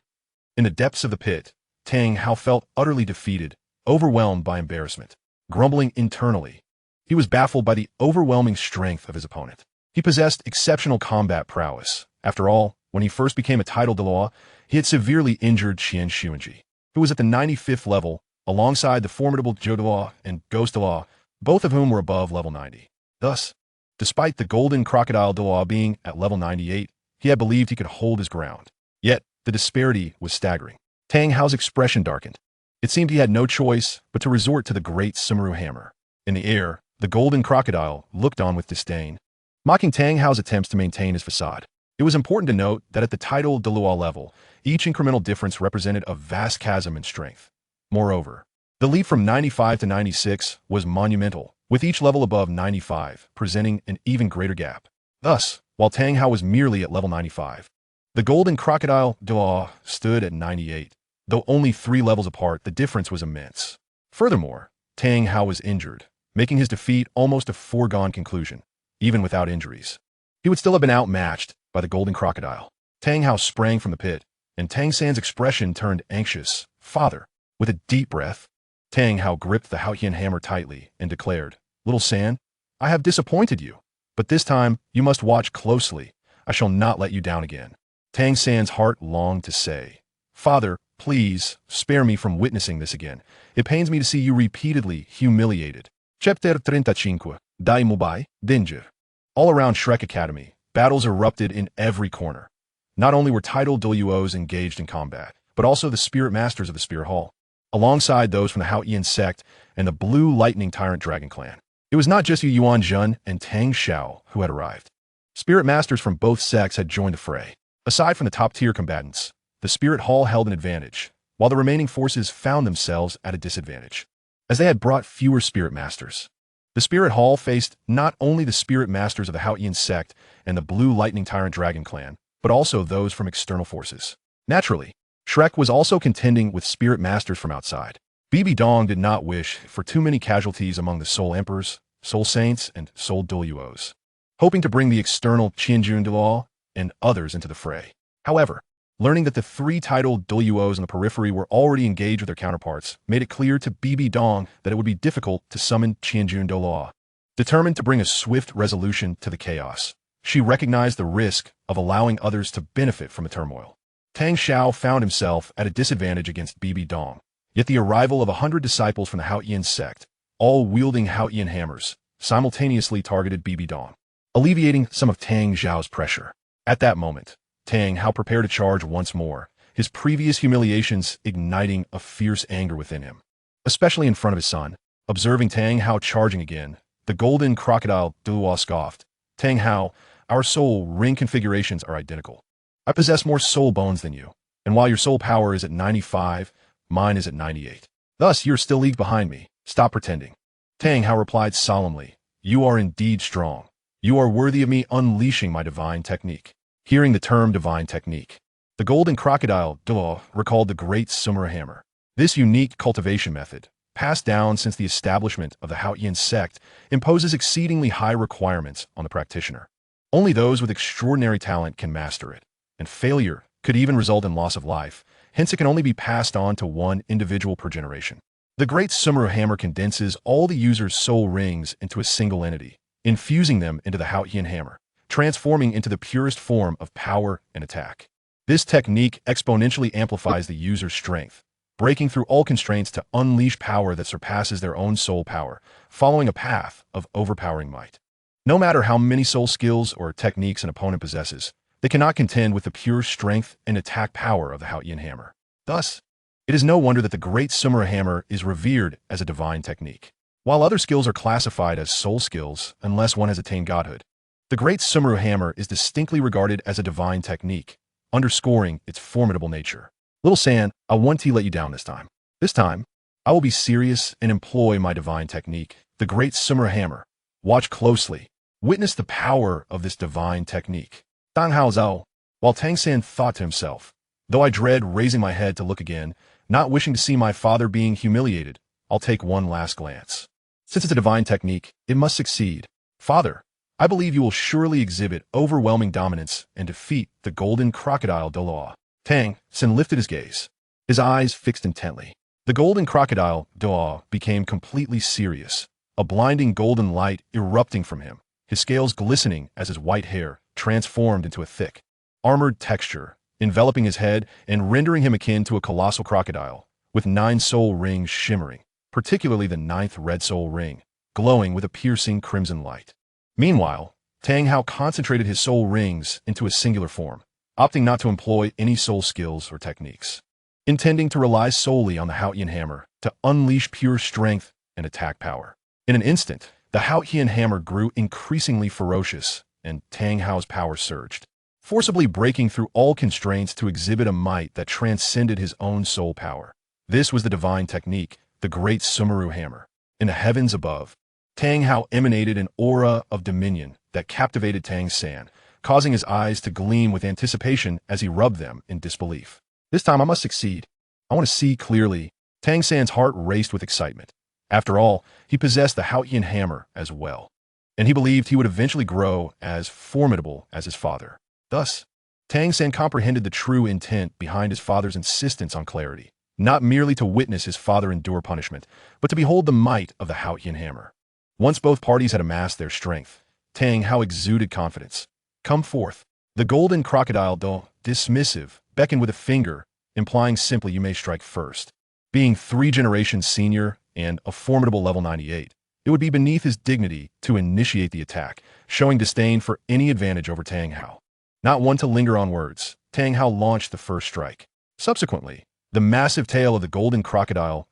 In the depths of the pit, Tang Hao felt utterly defeated, overwhelmed by embarrassment. Grumbling internally, he was baffled by the overwhelming strength of his opponent. He possessed exceptional combat prowess. After all, when he first became a title Douluo, he had severely injured Qian Xuanji, who was at the 95th level, alongside the formidable Zhou Douluo and Ghost Douluo, both of whom were above level 90. Thus, despite the Golden Crocodile Douluo being at level 98, he had believed he could hold his ground. Yet, the disparity was staggering. Tang Hao's expression darkened. It seemed he had no choice but to resort to the great Sumeru hammer. In the air, the Golden Crocodile looked on with disdain, mocking Tang Hao's attempts to maintain his facade. It was important to note that at the title Douluo level, each incremental difference represented a vast chasm in strength. Moreover, the leap from 95 to 96 was monumental, with each level above 95 presenting an even greater gap. Thus, while Tang Hao was merely at level 95, the Golden Crocodile Douluo stood at 98. Though only 3 levels apart, the difference was immense. Furthermore, Tang Hao was injured, making his defeat almost a foregone conclusion. Even without injuries, he would still have been outmatched by the Golden Crocodile. Tang Hao sprang from the pit, and Tang San's expression turned anxious. Father, with a deep breath, Tang Hao gripped the Haotian hammer tightly and declared, "Little San, I have disappointed you, but this time you must watch closely. I shall not let you down again." Tang San's heart longed to say, "Father, please spare me from witnessing this again. It pains me to see you repeatedly humiliated." Chapter 35. Dai Mubai, Danger. All around Shrek Academy, battles erupted in every corner. Not only were titled Douluos engaged in combat, but also the spirit masters of the Spirit Hall, alongside those from the Haotian sect and the Blue Lightning Tyrant Dragon Clan. It was not just Yuan Jun and Tang Xiao who had arrived. Spirit masters from both sects had joined the fray. Aside from the top-tier combatants, the Spirit Hall held an advantage, while the remaining forces found themselves at a disadvantage, as they had brought fewer spirit masters. The Spirit Hall faced not only the spirit masters of the Haotian sect and the Blue Lightning Tyrant Dragon Clan, but also those from external forces. Naturally, Shrek was also contending with spirit masters from outside. Bibi Dong did not wish for too many casualties among the Soul Emperors, Soul Saints, and Soul Douluos, hoping to bring the external Qianjun Douluo and others into the fray. However, learning that the 3 titled Douluos in the periphery were already engaged with their counterparts made it clear to Bibi Dong that it would be difficult to summon Qianjun Douluo. Determined to bring a swift resolution to the chaos, she recognized the risk of allowing others to benefit from the turmoil. Tang Xiao found himself at a disadvantage against Bibi Dong, yet the arrival of 100 disciples from the Haotian sect, all wielding Haotian hammers, simultaneously targeted Bibi Dong, alleviating some of Tang Xiao's pressure. At that moment, Tang Hao prepared to charge once more, his previous humiliations igniting a fierce anger within him. Especially in front of his son, observing Tang Hao charging again, the Golden Crocodile Douluo scoffed, "Tang Hao, our soul ring configurations are identical. I possess more soul bones than you, and while your soul power is at 95, mine is at 98. Thus, you're still leagues behind me. Stop pretending." Tang Hao replied solemnly, "You are indeed strong. You are worthy of me unleashing my divine technique." Hearing the term divine technique, the Golden Crocodile Douluo recalled the great Sumeru hammer. This unique cultivation method, passed down since the establishment of the Haotian sect, imposes exceedingly high requirements on the practitioner. Only those with extraordinary talent can master it, and failure could even result in loss of life, hence it can only be passed on to one individual per generation. The great Sumeru hammer condenses all the user's soul rings into a single entity, infusing them into the Haotian hammer, transforming into the purest form of power and attack. This technique exponentially amplifies the user's strength, breaking through all constraints to unleash power that surpasses their own soul power, following a path of overpowering might. No matter how many soul skills or techniques an opponent possesses, they cannot contend with the pure strength and attack power of the Haotian hammer. Thus, it is no wonder that the great Sumeru hammer is revered as a divine technique. While other skills are classified as soul skills unless one has attained godhood, the great Sumeru hammer is distinctly regarded as a divine technique, underscoring its formidable nature. Little San, I won't let you down this time. This time, I will be serious and employ my divine technique, the great Sumeru hammer. Watch closely. Witness the power of this divine technique. Dang Hao Zhao. While Tang San thought to himself, though I dread raising my head to look again, not wishing to see my father being humiliated, I'll take one last glance. Since it's a divine technique, it must succeed. Father, I believe you will surely exhibit overwhelming dominance and defeat the golden crocodile Douluo. Tang San lifted his gaze, his eyes fixed intently. The golden crocodile Douluo became completely serious, a blinding golden light erupting from him, his scales glistening as his white hair transformed into a thick, armored texture, enveloping his head and rendering him akin to a colossal crocodile, with 9 soul rings shimmering, particularly the 9th red soul ring, glowing with a piercing crimson light. Meanwhile, Tang Hao concentrated his soul rings into a singular form, opting not to employ any soul skills or techniques, intending to rely solely on the Haotian hammer to unleash pure strength and attack power. In an instant, the Haotian hammer grew increasingly ferocious, and Tang Hao's power surged, forcibly breaking through all constraints to exhibit a might that transcended his own soul power. This was the divine technique, the great Sumeru hammer. In the heavens above, Tang Hao emanated an aura of dominion that captivated Tang San, causing his eyes to gleam with anticipation as he rubbed them in disbelief. This time I must succeed. I want to see clearly. Tang San's heart raced with excitement. After all, he possessed the Haotian hammer as well, and he believed he would eventually grow as formidable as his father. Thus, Tang San comprehended the true intent behind his father's insistence on clarity, not merely to witness his father endure punishment, but to behold the might of the Haotian hammer. Once both parties had amassed their strength, Tang Hao exuded confidence. Come forth. The golden crocodile, though dismissive, beckoned with a finger, implying simply you may strike first. Being 3 generations senior and a formidable level 98, it would be beneath his dignity to initiate the attack, showing disdain for any advantage over Tang Hao. Not one to linger on words, Tang Hao launched the first strike. Subsequently, the massive tail of the golden crocodile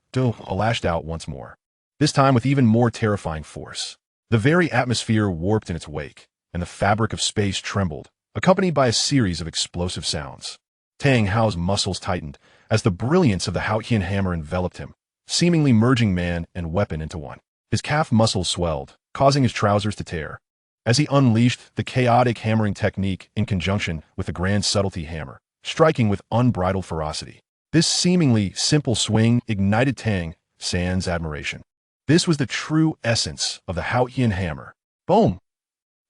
lashed out once more, this time with even more terrifying force. The very atmosphere warped in its wake, and the fabric of space trembled, accompanied by a series of explosive sounds. Tang Hao's muscles tightened as the brilliance of the Haotian hammer enveloped him, seemingly merging man and weapon into one. His calf muscles swelled, causing his trousers to tear, as he unleashed the chaotic hammering technique in conjunction with the grand subtlety hammer, striking with unbridled ferocity. This seemingly simple swing ignited Tang San's admiration. This was the true essence of the Haotian hammer. Boom!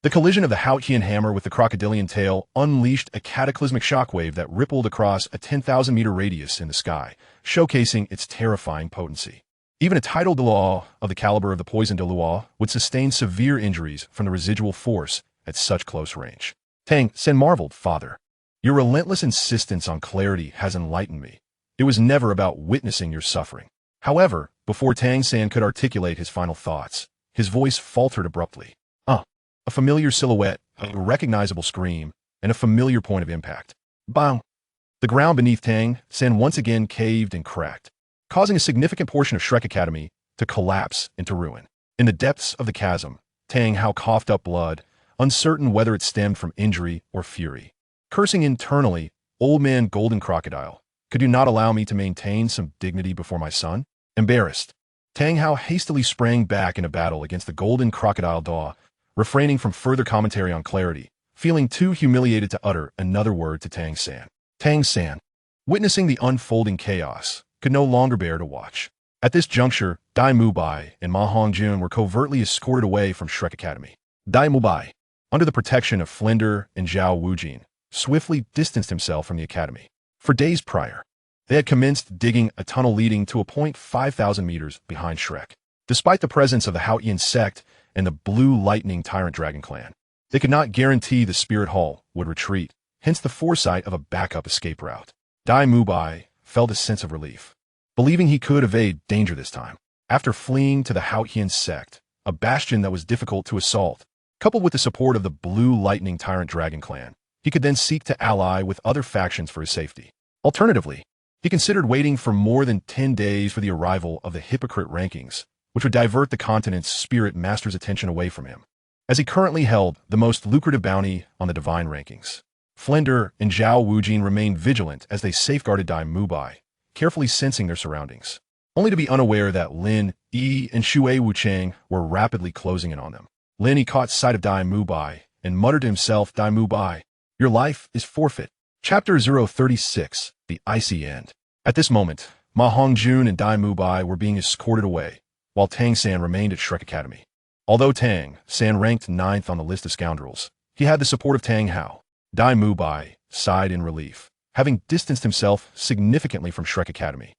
The collision of the Haotian hammer with the crocodilian tail unleashed a cataclysmic shockwave that rippled across a 10,000-meter radius in the sky, showcasing its terrifying potency. Even a tidal Douluo of the caliber of the poisoned Douluo would sustain severe injuries from the residual force at such close range. Tang San marveled, Father, your relentless insistence on clarity has enlightened me. It was never about witnessing your suffering. However, before Tang San could articulate his final thoughts, his voice faltered abruptly. A familiar silhouette, a recognizable scream, and a familiar point of impact. Bang! The ground beneath Tang San once again caved and cracked, causing a significant portion of Shrek Academy to collapse into ruin. In the depths of the chasm, Tang Hao coughed up blood, uncertain whether it stemmed from injury or fury. Cursing internally, old man Golden Crocodile, could you not allow me to maintain some dignity before my son? Embarrassed, Tang Hao hastily sprang back into battle against the Golden Crocodile Douluo, refraining from further commentary on clarity, feeling too humiliated to utter another word to Tang San. Tang San, witnessing the unfolding chaos, could no longer bear to watch. At this juncture, Dai Mubai and Ma Hongjun were covertly escorted away from Shrek Academy. Dai Mubai, under the protection of Flinder and Zhao Wujin, swiftly distanced himself from the academy. For days prior, they had commenced digging a tunnel leading to a point 5,000 meters behind Shrek. Despite the presence of the Haotian sect and the Blue Lightning Tyrant Dragon clan, they could not guarantee the Spirit Hall would retreat, hence the foresight of a backup escape route. Dai Mubai felt a sense of relief, believing he could evade danger this time. After fleeing to the Haotian sect, a bastion that was difficult to assault, coupled with the support of the Blue Lightning Tyrant Dragon clan, he could then seek to ally with other factions for his safety. Alternatively, he considered waiting for more than 10 days for the arrival of the Hypocrite Rankings, which would divert the continent's spirit master's attention away from him, as he currently held the most lucrative bounty on the divine rankings. Flinder and Zhao Wujin remained vigilant as they safeguarded Dai Mubai, carefully sensing their surroundings, only to be unaware that Lin Yi and Shui Wuchang were rapidly closing in on them. Lin Yi caught sight of Dai Mubai and muttered to himself, Dai Mubai, Your life is forfeit. Chapter 036, The Icy End. At this moment, Ma Hongjun and Dai Mubai were being escorted away, while Tang San remained at Shrek Academy. Although Tang San ranked 9th on the list of scoundrels, he had the support of Tang Hao. Dai Mubai sighed in relief, having distanced himself significantly from Shrek Academy.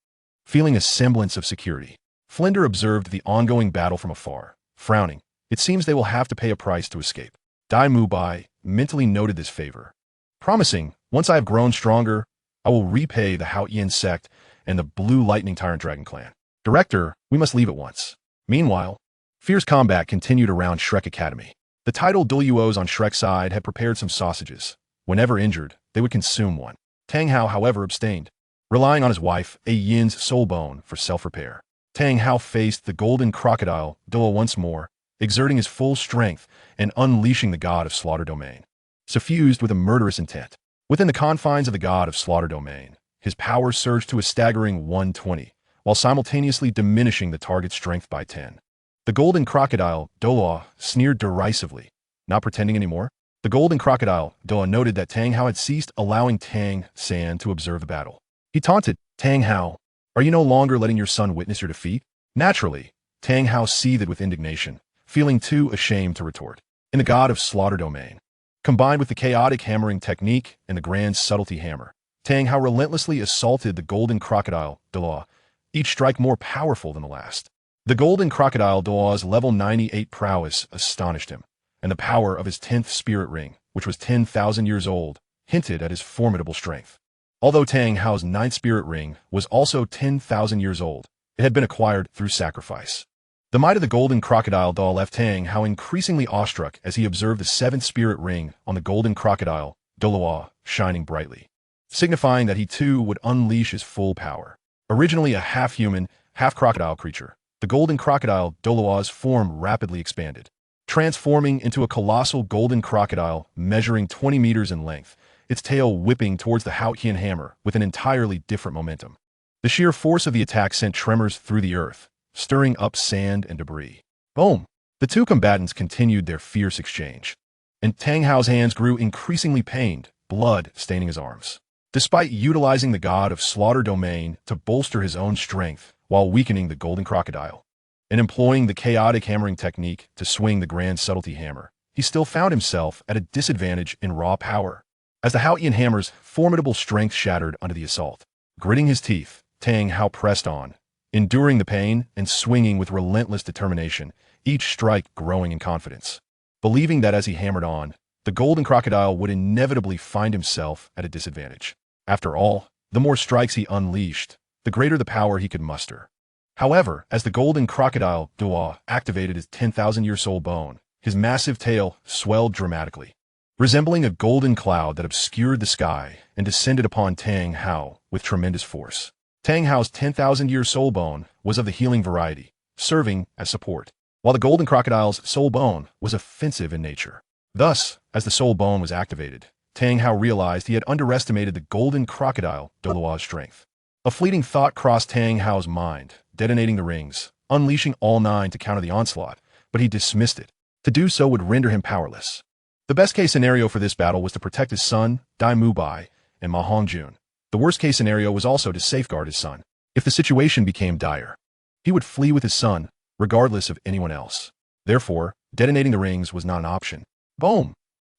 Feeling a semblance of security, Flinder observed the ongoing battle from afar, frowning. It seems they will have to pay a price to escape. Dai Mubai mentally noted this favor, promising, once I have grown stronger, I will repay the Hao Yin sect and the Blue Lightning Tyrant Dragon clan. Director, we must leave at once. Meanwhile, fierce combat continued around Shrek Academy. The titled Douluos on Shrek's side had prepared some sausages. Whenever injured, they would consume one. Tang Hao, however, abstained, relying on his wife, A Yin's soul bone, for self-repair. Tang Hao faced the golden crocodile, Douluo, once more, exerting his full strength and unleashing the god of Slaughter Domain. Suffused with a murderous intent. Within the confines of the god of Slaughter Domain, his power surged to a staggering 120, while simultaneously diminishing the target's strength by 10. The golden crocodile, Douluo, sneered derisively. Not pretending anymore? The golden crocodile, Douluo, noted that Tang Hao had ceased allowing Tang San to observe the battle. He taunted, Tang Hao, are you no longer letting your son witness your defeat? Naturally, Tang Hao seethed with indignation, feeling too ashamed to retort. In the god of Slaughter Domain, combined with the chaotic hammering technique and the grand subtlety hammer, Tang Hao relentlessly assaulted the golden crocodile, Douluo, each strike more powerful than the last. The golden crocodile Douluo's level 98 prowess astonished him, and the power of his 10th spirit ring, which was 10,000 years old, hinted at his formidable strength. Although Tang Hao's 9th spirit ring was also 10,000 years old, it had been acquired through sacrifice. The might of the golden crocodile Douluo left Tang Hao increasingly awestruck as he observed the 7th spirit ring on the golden crocodile, Douluo, shining brightly, signifying that he too would unleash his full power. Originally a half-human, half-crocodile creature, the golden crocodile Douluo's form rapidly expanded, transforming into a colossal golden crocodile measuring 20 meters in length, its tail whipping towards the Haotian hammer with an entirely different momentum. The sheer force of the attack sent tremors through the earth, stirring up sand and debris. Boom! The two combatants continued their fierce exchange, and Tang Hao's hands grew increasingly pained, blood staining his arms. Despite utilizing the god of Slaughter Domain to bolster his own strength while weakening the golden crocodile, and employing the chaotic hammering technique to swing the grand subtlety hammer, he still found himself at a disadvantage in raw power. As the Haotian hammer's formidable strength shattered under the assault, gritting his teeth, Tang Hao pressed on, enduring the pain and swinging with relentless determination, each strike growing in confidence, believing that as he hammered on, the golden crocodile would inevitably find himself at a disadvantage. After all, the more strikes he unleashed, the greater the power he could muster. However, as the golden crocodile Douluo activated his 10,000-year soul bone, his massive tail swelled dramatically, resembling a golden cloud that obscured the sky and descended upon Tang Hao with tremendous force. Tang Hao's 10,000-year soul bone was of the healing variety, serving as support, while the golden crocodile's soul bone was offensive in nature. Thus, as the soul bone was activated, Tang Hao realized he had underestimated the golden crocodile Douluo's strength. A fleeting thought crossed Tang Hao's mind, detonating the rings, unleashing all 9 to counter the onslaught, but he dismissed it. To do so would render him powerless. The best-case scenario for this battle was to protect his son, Dai Mubai, and Ma Hongjun. The worst-case scenario was also to safeguard his son. If the situation became dire, he would flee with his son, regardless of anyone else. Therefore, detonating the rings was not an option. Boom!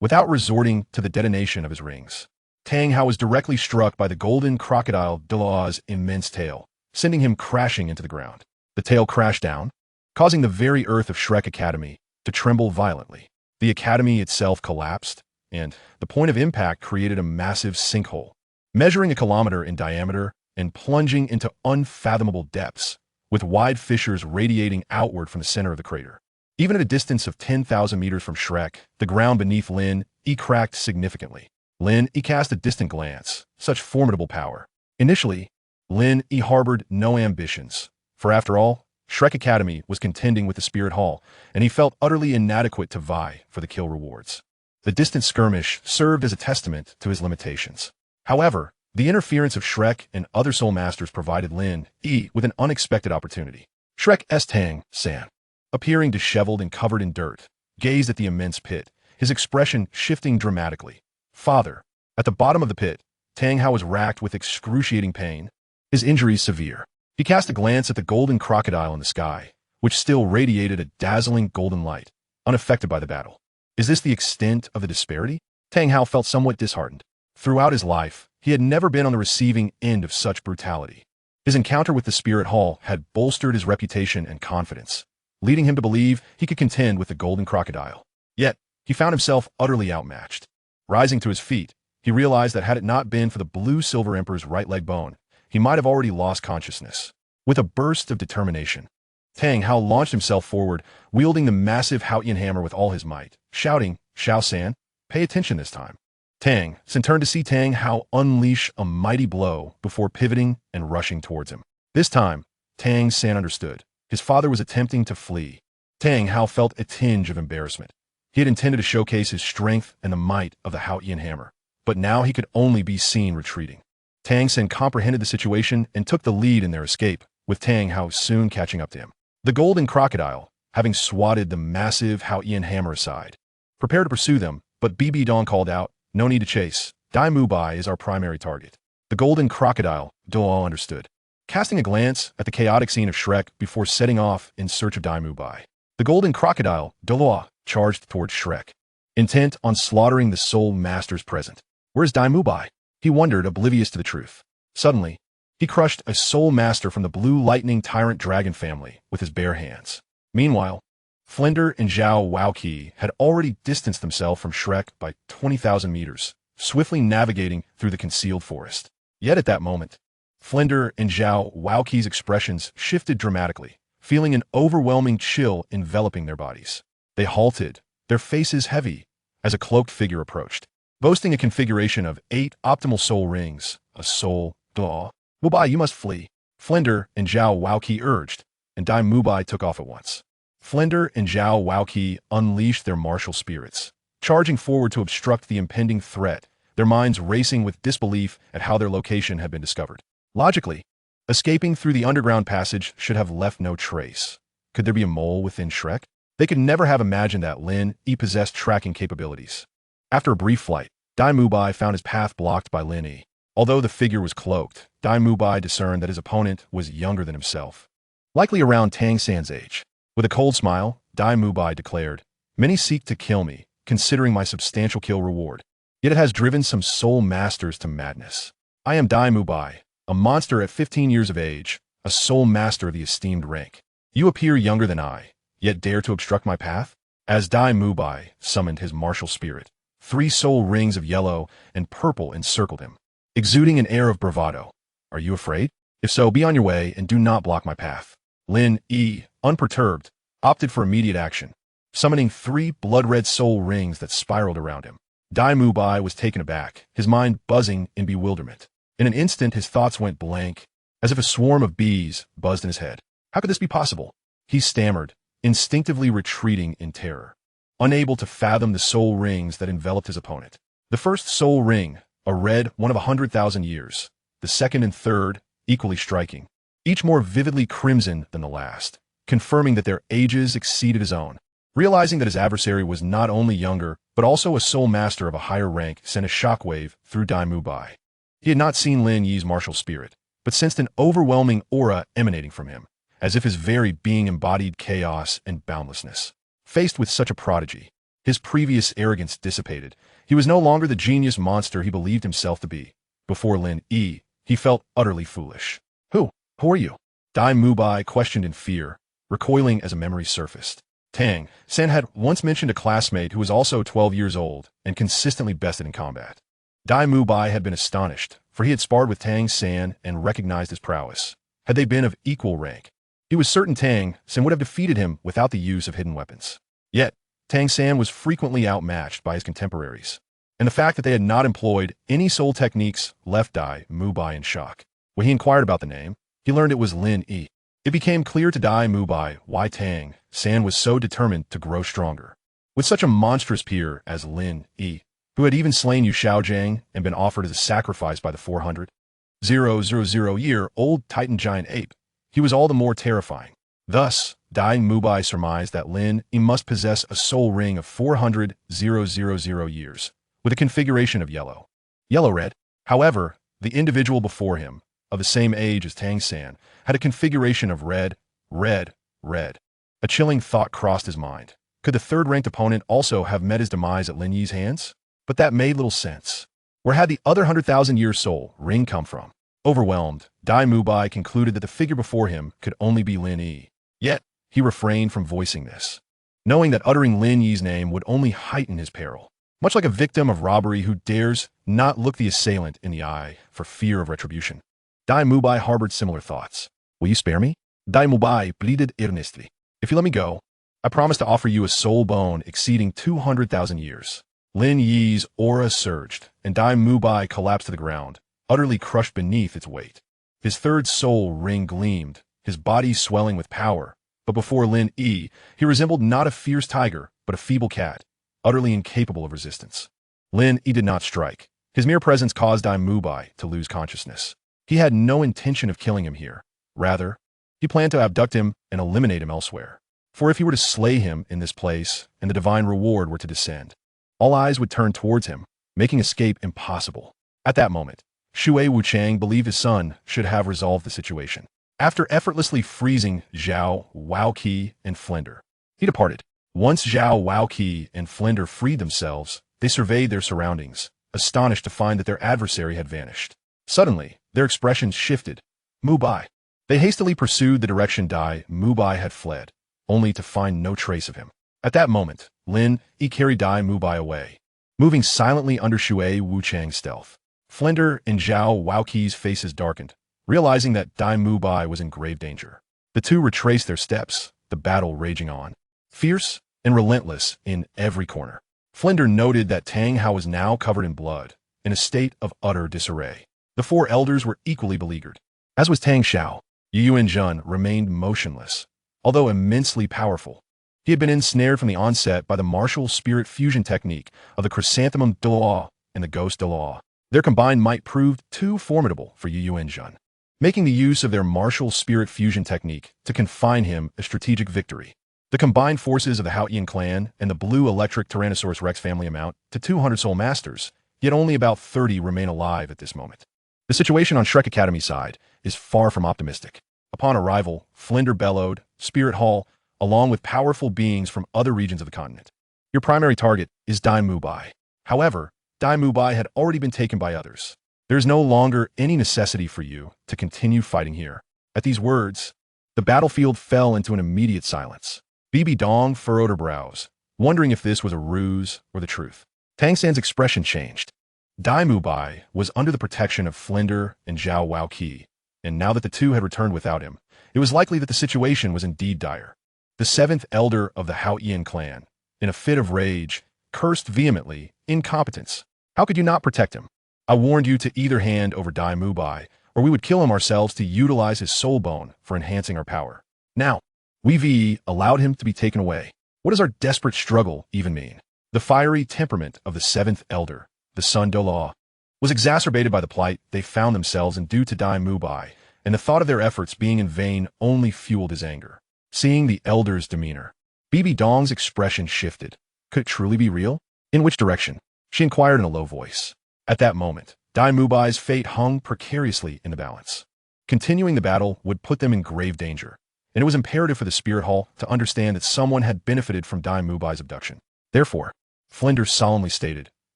Without resorting to the detonation of his rings, Tang Hao was directly struck by the golden crocodile Douluo's immense tail, sending him crashing into the ground. The tail crashed down, causing the very earth of Shrek Academy to tremble violently. The academy itself collapsed, and the point of impact created a massive sinkhole, measuring a kilometer in diameter and plunging into unfathomable depths, with wide fissures radiating outward from the center of the crater. Even at a distance of 10,000 meters from Shrek, the ground beneath Lin Yi cracked significantly. Lin Yi cast a distant glance, such formidable power. Initially, Lin Yi harbored no ambitions, for after all, Shrek Academy was contending with the Spirit Hall, and he felt utterly inadequate to vie for the kill rewards. The distant skirmish served as a testament to his limitations. However, the interference of Shrek and other Soul Masters provided Lin Yi with an unexpected opportunity. Shrek's Tang San, appearing disheveled and covered in dirt, gazed at the immense pit, his expression shifting dramatically. Father. At the bottom of the pit, Tang Hao was racked with excruciating pain, his injuries severe. He cast a glance at the golden crocodile in the sky, which still radiated a dazzling golden light, unaffected by the battle. Is this the extent of the disparity? Tang Hao felt somewhat disheartened. Throughout his life, he had never been on the receiving end of such brutality. His encounter with the Spirit Hall had bolstered his reputation and confidence, leading him to believe he could contend with the golden crocodile. Yet, he found himself utterly outmatched. Rising to his feet, he realized that had it not been for the blue silver emperor's right leg bone, he might have already lost consciousness. With a burst of determination, Tang Hao launched himself forward, wielding the massive Haotian hammer with all his might, shouting, "Xiao San, pay attention this time." Tang San turned to see Tang Hao unleash a mighty blow before pivoting and rushing towards him. This time, Tang San understood. His father was attempting to flee. Tang Hao felt a tinge of embarrassment. He had intended to showcase his strength and the might of the Haotian hammer, but now he could only be seen retreating. Tang San comprehended the situation and took the lead in their escape, with Tang Hao soon catching up to him. The golden crocodile, having swatted the massive Haotian hammer aside, prepared to pursue them, but Bibi Dong called out, "No need to chase. Dai Mubai is our primary target." The golden crocodile, Douluo understood, casting a glance at the chaotic scene of Shrek before setting off in search of Dai Mubai. The golden crocodile, Douluo, charged towards Shrek, intent on slaughtering the soul masters present. Where's Dai Mubai? He wondered, oblivious to the truth. Suddenly, he crushed a soul master from the blue lightning tyrant dragon family with his bare hands. Meanwhile, Flender and Zhao Waoqi had already distanced themselves from Shrek by 20,000 meters, swiftly navigating through the concealed forest. Yet at that moment, Flender and Zhao Waoqi's expressions shifted dramatically, feeling an overwhelming chill enveloping their bodies. They halted, their faces heavy, as a cloaked figure approached, boasting a configuration of 8 optimal soul rings, a soul, Douluo. "Mubai, you must flee," Flender and Zhao Waoqi urged, and Dai Mubai took off at once. Flender and Zhao Waoqi unleashed their martial spirits, charging forward to obstruct the impending threat, their minds racing with disbelief at how their location had been discovered. Logically, escaping through the underground passage should have left no trace. Could there be a mole within Shrek? They could never have imagined that Lin Yi possessed tracking capabilities. After a brief flight, Dai Mubai found his path blocked by Lin Yi. Although the figure was cloaked, Dai Mubai discerned that his opponent was younger than himself, likely around Tang San's age. With a cold smile, Dai Mubai declared, "Many seek to kill me, considering my substantial kill reward. Yet it has driven some soul masters to madness. I am Dai Mubai, a monster at 15 years of age, a soul master of the esteemed rank. You appear younger than I, yet dare to obstruct my path?" As Dai Mubai summoned his martial spirit, 3 soul rings of yellow and purple encircled him, exuding an air of bravado. "Are you afraid? If so, be on your way and do not block my path." Lin Yi, unperturbed, opted for immediate action, summoning 3 blood-red soul rings that spiraled around him. Dai Mubai was taken aback, his mind buzzing in bewilderment. In an instant, his thoughts went blank, as if a swarm of bees buzzed in his head. How could this be possible? He stammered, instinctively retreating in terror, unable to fathom the soul rings that enveloped his opponent. The first soul ring, a red one of 100,000 years. The second and third, equally striking, each more vividly crimson than the last, confirming that their ages exceeded his own. Realizing that his adversary was not only younger, but also a soul master of a higher rank, sent a shockwave through Dai Mubai. He had not seen Lin Yi's martial spirit, but sensed an overwhelming aura emanating from him, as if his very being embodied chaos and boundlessness. Faced with such a prodigy, his previous arrogance dissipated. He was no longer the genius monster he believed himself to be. Before Lin Yi, he felt utterly foolish. Who are you?" Dai Mubai questioned in fear, recoiling as a memory surfaced. Tang San had once mentioned a classmate who was also 12 years old and consistently bested in combat. Dai Mubai had been astonished, for he had sparred with Tang San and recognized his prowess. Had they been of equal rank, he was certain Tang San would have defeated him without the use of hidden weapons. Yet, Tang San was frequently outmatched by his contemporaries, and the fact that they had not employed any soul techniques left Dai Mubai in shock. When he inquired about the name, he learned it was Lin Yi. It became clear to Dai Mubai why Tang San was so determined to grow stronger. With such a monstrous peer as Lin Yi, who had even slain Xiaogang and been offered as a sacrifice by the 400,000-year-old Titan giant ape, he was all the more terrifying. Thus, Dai Mubai surmised that Lin Yi must possess a soul ring of 400,000 years, with a configuration of yellow. Yellow-red. However, the individual before him, of the same age as Tang San, had a configuration of red, red, red. A chilling thought crossed his mind. Could the third-ranked opponent also have met his demise at Lin Yi's hands? But that made little sense. Where had the other 100,000-year soul ring come from? Overwhelmed, Dai Mubai concluded that the figure before him could only be Lin Yi. Yet, he refrained from voicing this, knowing that uttering Lin Yi's name would only heighten his peril. Much like a victim of robbery who dares not look the assailant in the eye for fear of retribution. Dai Mubai harbored similar thoughts. Will you spare me? Dai Mubai pleaded earnestly. If you let me go, I promise to offer you a soul bone exceeding 200,000 years. Lin Yi's aura surged, and Dai Mubai collapsed to the ground, utterly crushed beneath its weight. His third soul ring gleamed, his body swelling with power. But before Lin Yi, he resembled not a fierce tiger, but a feeble cat, utterly incapable of resistance. Lin Yi did not strike. His mere presence caused Dai Mubai to lose consciousness. He had no intention of killing him here. Rather, he planned to abduct him and eliminate him elsewhere. For if he were to slay him in this place, and the divine reward were to descend, all eyes would turn towards him, making escape impossible. At that moment, Shui Wuchang believed his son should have resolved the situation. After effortlessly freezing Zhao, Waoqi, and Flender, he departed. Once Zhao, Waoqi, and Flender freed themselves, they surveyed their surroundings, astonished to find that their adversary had vanished. Suddenly, their expressions shifted. Mubai. They hastily pursued the direction Dai Mubai had fled, only to find no trace of him. At that moment, Lin Yi carried Dai Mubai away, moving silently under Shui Wuchang's stealth. Flender and Zhao Waoqi's faces darkened, realizing that Dai Mubai was in grave danger. The two retraced their steps, the battle raging on, fierce and relentless in every corner. Flender noted that Tang Hao was now covered in blood, in a state of utter disarray. The four elders were equally beleaguered. As was Tang Xiao, Yuan Zhen remained motionless, although immensely powerful. He had been ensnared from the onset by the martial spirit fusion technique of the Chrysanthemum Douluo and the Ghost Douluo. Their combined might proved too formidable for Yuan Zhen, making the use of their martial spirit fusion technique to confine him a strategic victory. The combined forces of the Haotian clan and the blue electric Tyrannosaurus Rex family amount to 200 soul masters, yet only about 30 remain alive at this moment. The situation on Shrek Academy's side is far from optimistic. Upon arrival, Flender bellowed, Spirit Hall, along with powerful beings from other regions of the continent. Your primary target is Dai Mubai. However, Dai Mubai had already been taken by others. There is no longer any necessity for you to continue fighting here. At these words, the battlefield fell into an immediate silence. Bibi Dong furrowed her brows, wondering if this was a ruse or the truth. Tang San's expression changed. Dai Mubai was under the protection of Flender and Zhao Waoqi, and now that the two had returned without him, it was likely that the situation was indeed dire. The seventh elder of the Haotian clan, in a fit of rage, cursed vehemently, incompetence. How could you not protect him? I warned you to either hand over Dai Mubai, or we would kill him ourselves to utilize his soul bone for enhancing our power. Now, we allowed him to be taken away. What does our desperate struggle even mean? The fiery temperament of the seventh elder, the Sun Douluo, was exacerbated by the plight they found themselves in due to Dai Mubai, and the thought of their efforts being in vain only fueled his anger. Seeing the elder's demeanor, Bibi Dong's expression shifted. Could it truly be real? In which direction? She inquired in a low voice. At that moment, Dai Mubai's fate hung precariously in the balance. Continuing the battle would put them in grave danger, and it was imperative for the Spirit Hall to understand that someone had benefited from Dai Mubai's abduction. Therefore, Flender solemnly stated,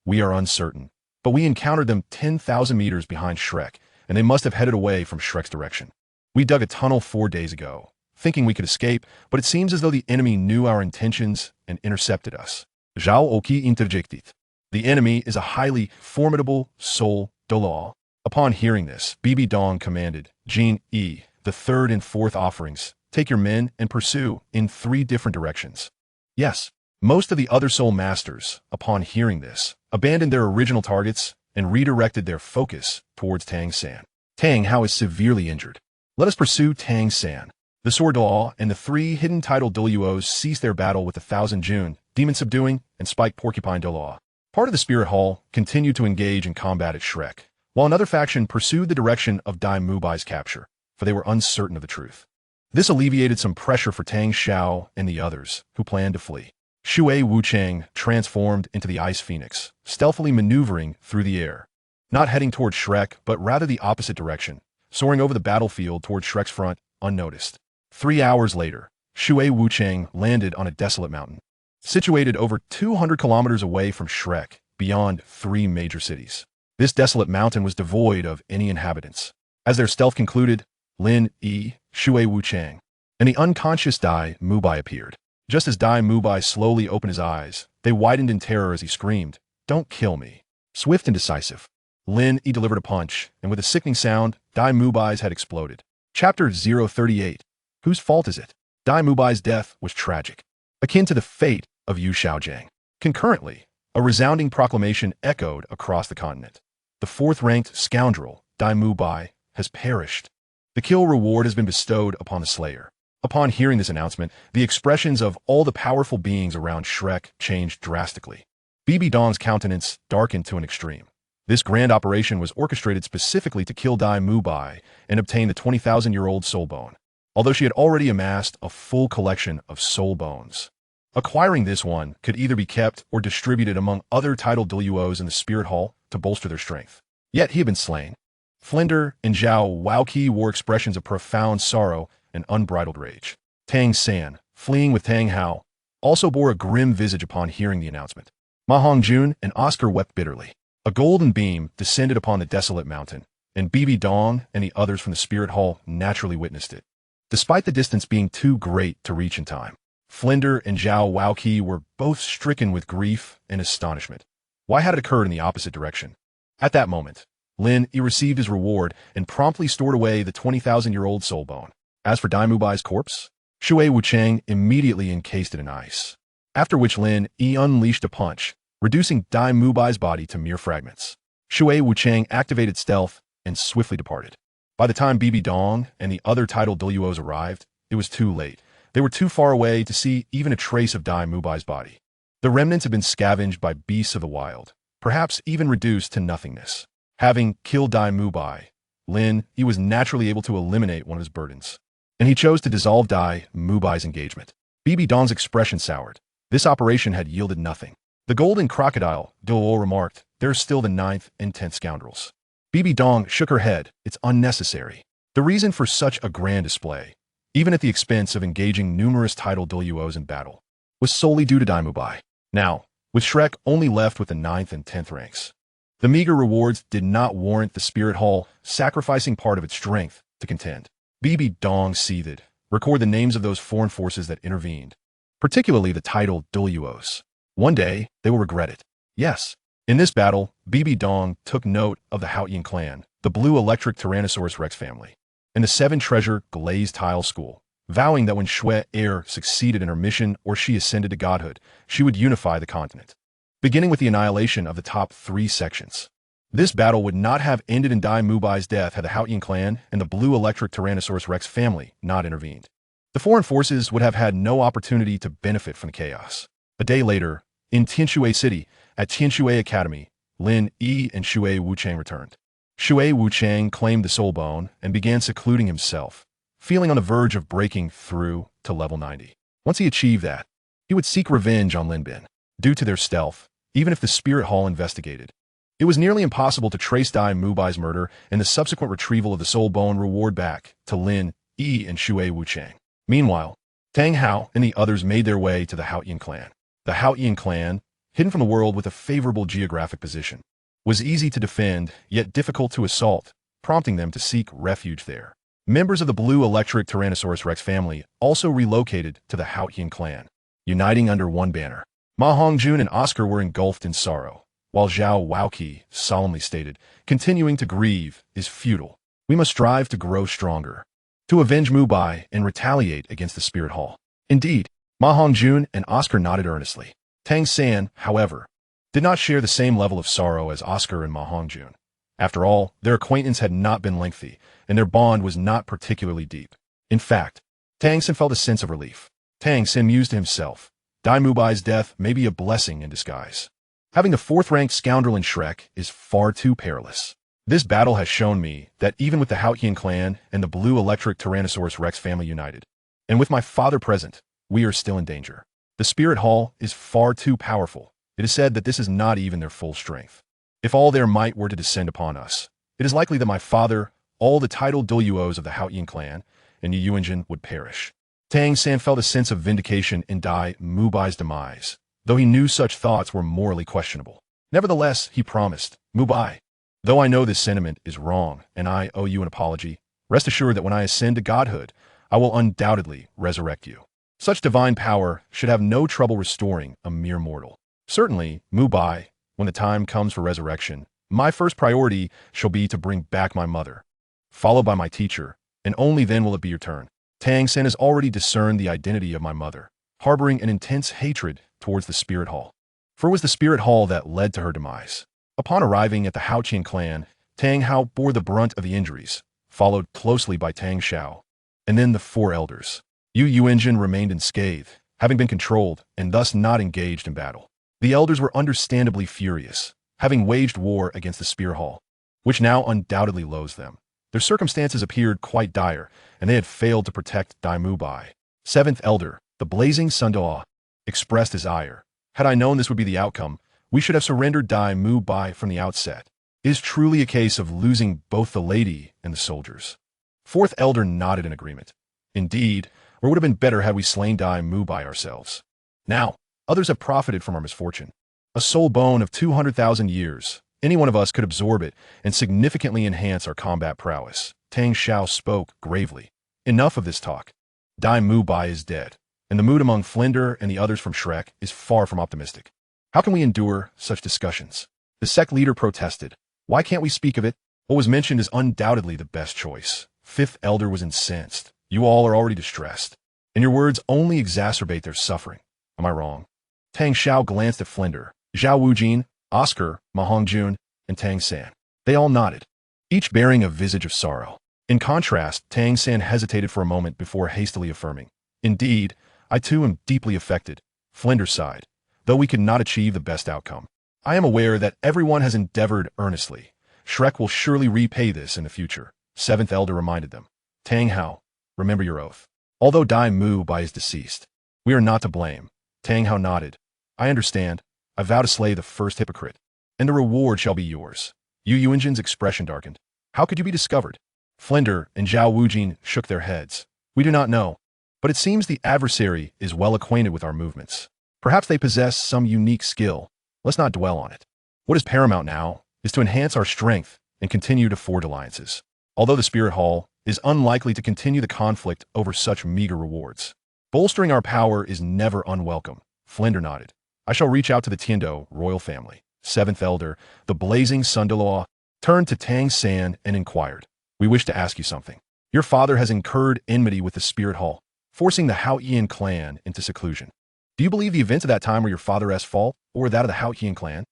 "We are uncertain, but we encountered them 10,000 meters behind Shrek, and they must have headed away from Shrek's direction. We dug a tunnel 4 days ago, thinking we could escape, but it seems as though the enemy knew our intentions and intercepted us." Zhao Oki interjected. The enemy is a highly formidable soul Douluo. Upon hearing this, Bibi Dong commanded, Jin Yi, the third and fourth offerings, take your men and pursue in 3 different directions. Yes, most of the other soul masters, upon hearing this, abandoned their original targets and redirected their focus towards Tang San. Tang Hao is severely injured. Let us pursue Tang San. The Sword Douluo and the 3 hidden title Douluos ceased their battle with the 1,000 June, Demon Subduing, and Spike Porcupine Douluo. Part of the Spirit Hall continued to engage in combat at Shrek, while another faction pursued the direction of Dai Mubai's capture, for they were uncertain of the truth. This alleviated some pressure for Tang Xiao and the others, who planned to flee. Shui Wuchang transformed into the Ice Phoenix, stealthily maneuvering through the air. Not heading toward Shrek, but rather the opposite direction, soaring over the battlefield toward Shrek's front, unnoticed. 3 hours later, Shui Wuchang landed on a desolate mountain, situated over 200 kilometers away from Shrek, beyond 3 major cities. This desolate mountain was devoid of any inhabitants. As their stealth concluded, Lin Yi, Shui Wuchang, and the unconscious Dai Mubai appeared. Just as Dai Mubai slowly opened his eyes, they widened in terror as he screamed, "Don't kill me." Swift and decisive, Lin Yi delivered a punch, and with a sickening sound, Dai Mubai's head exploded. Chapter 038. Whose fault is it? Dai Mubai's death was tragic, akin to the fate of Yu Xiaogang. Concurrently, a resounding proclamation echoed across the continent. The 4th-ranked scoundrel, Dai Mubai, has perished. The kill reward has been bestowed upon the slayer. Upon hearing this announcement, the expressions of all the powerful beings around Shrek changed drastically. Bibi Dong's countenance darkened to an extreme. This grand operation was orchestrated specifically to kill Dai Mubai and obtain the 20,000-year-old soul bone, although she had already amassed a full collection of soul bones. Acquiring this one could either be kept or distributed among other titled Douluos in the Spirit Hall to bolster their strength. Yet he had been slain. Flinder and Zhao Waoqi wore expressions of profound sorrow and unbridled rage. Tang San, fleeing with Tang Hao, also bore a grim visage upon hearing the announcement. Ma Hongjun and Oscar wept bitterly. A golden beam descended upon the desolate mountain, and Bibi Dong and the others from the Spirit Hall naturally witnessed it. Despite the distance being too great to reach in time, Flinder and Zhao Waoqi were both stricken with grief and astonishment. Why had it occurred in the opposite direction? At that moment, Lin Yi received his reward and promptly stored away the 20,000-year-old soul bone. As for Dai Mubai's corpse, Shui Wuchang immediately encased it in ice, after which Lin Yi unleashed a punch, reducing Dai Mubai's body to mere fragments. Shui Wuchang activated stealth and swiftly departed. By the time Bibi Dong and the other titled Douluos arrived, it was too late. They were too far away to see even a trace of Dai Mubai's body. The remnants had been scavenged by beasts of the wild, perhaps even reduced to nothingness. Having killed Dai Mubai, Lin Yi was naturally able to eliminate one of his burdens, and he chose to dissolve Dai Mubai's engagement. Bibi Dong's expression soured. This operation had yielded nothing. The golden crocodile, Douluo remarked, "There's still the 9th and 10th scoundrels." Bibi Dong shook her head. "It's unnecessary." The reason for such a grand display, even at the expense of engaging numerous titled Douluos in battle, was solely due to Dai Mubai. Now, with Shrek only left with the 9th and 10th ranks, the meager rewards did not warrant the Spirit Hall sacrificing part of its strength to contend. Bibi Dong seethed. Record the names of those foreign forces that intervened, particularly the titled Douluos. One day, they will regret it. Yes, in this battle, Bibi Dong took note of the Haotian clan, the Blue Electric Tyrannosaurus Rex family, and the 7-treasure Glazed Tile School, vowing that when Xue Er succeeded in her mission or she ascended to godhood, she would unify the continent, beginning with the annihilation of the top 3 sections. This battle would not have ended in Dai Mubai's death had the Haotian clan and the Blue Electric Tyrannosaurus Rex family not intervened. The foreign forces would have had no opportunity to benefit from the chaos. A day later, in Tianshui City, at Tianshui Academy, Lin Yi and Shui Wuchang returned. Shui Wuchang claimed the soul bone and began secluding himself, feeling on the verge of breaking through to level 90. Once he achieved that, he would seek revenge on Lin Bin. Due to their stealth, even if the Spirit Hall investigated, it was nearly impossible to trace Dai Mubai's murder and the subsequent retrieval of the soul bone reward back to Lin Yi and Shui Wuchang. Meanwhile, Tang Hao and the others made their way to the Haotian clan. The Haotian clan, hidden from the world with a favorable geographic position, was easy to defend, yet difficult to assault, prompting them to seek refuge there. Members of the Blue Electric Tyrannosaurus Rex family also relocated to the Haotian clan, uniting under one banner. Ma Hongjun and Oscar were engulfed in sorrow, while Zhao Waoqi solemnly stated, "Continuing to grieve is futile. We must strive to grow stronger, to avenge Mubai and retaliate against the Spirit Hall." Indeed, Ma Hongjun and Oscar nodded earnestly. Tang San, however, did not share the same level of sorrow as Oscar and Ma Hongjun. After all, their acquaintance had not been lengthy, and their bond was not particularly deep. In fact, Tang San felt a sense of relief. Tang San mused to himself, Dai Mubai's death may be a blessing in disguise. Having the 4th-ranked scoundrel in Shrek is far too perilous. This battle has shown me that even with the Haotian clan and the Blue Electric Tyrannosaurus Rex family united, and with my father present, we are still in danger. The The Spirit Hall is far too powerful. It is said that this is not even their full strength. If all their might were to descend upon us, it is likely that my father, all the titled Douluos of the Haotian clan, and Yu Yuanjin would perish. Tang San felt a sense of vindication in Dai Mubai's demise, though he knew such thoughts were morally questionable. Nevertheless, he promised, Mubai, though I know this sentiment is wrong and I owe you an apology, rest assured that when I ascend to godhood, I will undoubtedly resurrect you. Such divine power should have no trouble restoring a mere mortal. Certainly, Mubai, when the time comes for resurrection, my first priority shall be to bring back my mother, followed by my teacher, and only then will it be your turn. Tang San has already discerned the identity of my mother, harboring an intense hatred towards the Spirit Hall. For it was the Spirit Hall that led to her demise. Upon arriving at the Haotian clan, Tang Hao bore the brunt of the injuries, followed closely by Tang Xiao, and then the four elders. Yu Yuanjin remained unscathed, having been controlled and thus not engaged in battle. The elders were understandably furious, having waged war against the Spirit Hall, which now undoubtedly loathes them. Their circumstances appeared quite dire, and they had failed to protect Dai Mubai. Seventh elder, the blazing Sundoa, expressed his ire. Had I known this would be the outcome, we should have surrendered Dai Mubai from the outset. It is truly a case of losing both the lady and the soldiers. Fourth elder nodded in agreement. Indeed, or it would have been better had we slain Dai Mubai ourselves. Now, others have profited from our misfortune. A soul bone of 200,000 years. Any one of us could absorb it and significantly enhance our combat prowess. Tang Xiao spoke gravely. Enough of this talk. Dai Mubai is dead, and the mood among Flinder and the others from Shrek is far from optimistic. How can we endure such discussions? The sect leader protested. Why can't we speak of it? What was mentioned is undoubtedly the best choice. Fifth elder was incensed. You all are already distressed, and your words only exacerbate their suffering. Am I wrong? Tang Xiao glanced at Flinder, Zhao Wujin, Oscar, Ma Hongjun, and Tang San. They all nodded, each bearing a visage of sorrow. In contrast, Tang San hesitated for a moment before hastily affirming, Indeed, I too am deeply affected. Flinder sighed, though we could not achieve the best outcome. I am aware that everyone has endeavored earnestly. Shrek will surely repay this in the future. Seventh elder reminded them. Tang Hao, remember your oath. Although Dai Mubai is deceased, we are not to blame. Tang Hao nodded. I understand. I vow to slay the first hypocrite, and the reward shall be yours. Yu Yuanjin's expression darkened. How could you be discovered? Flinder and Zhao Wujin shook their heads. We do not know, but it seems the adversary is well acquainted with our movements. Perhaps they possess some unique skill. Let's not dwell on it. What is paramount now is to enhance our strength and continue to forge alliances. Although the Spirit Hall is unlikely to continue the conflict over such meager rewards, bolstering our power is never unwelcome. Flinder nodded. I shall reach out to the Tiendo royal family. Seventh elder, the blazing Sundoa, turned to Tang San and inquired. We wish to ask you something. Your father has incurred enmity with the Spirit Hall, forcing the Haotian clan into seclusion. Do you believe the events of that time were your father's fault, or that of the Haotian clan?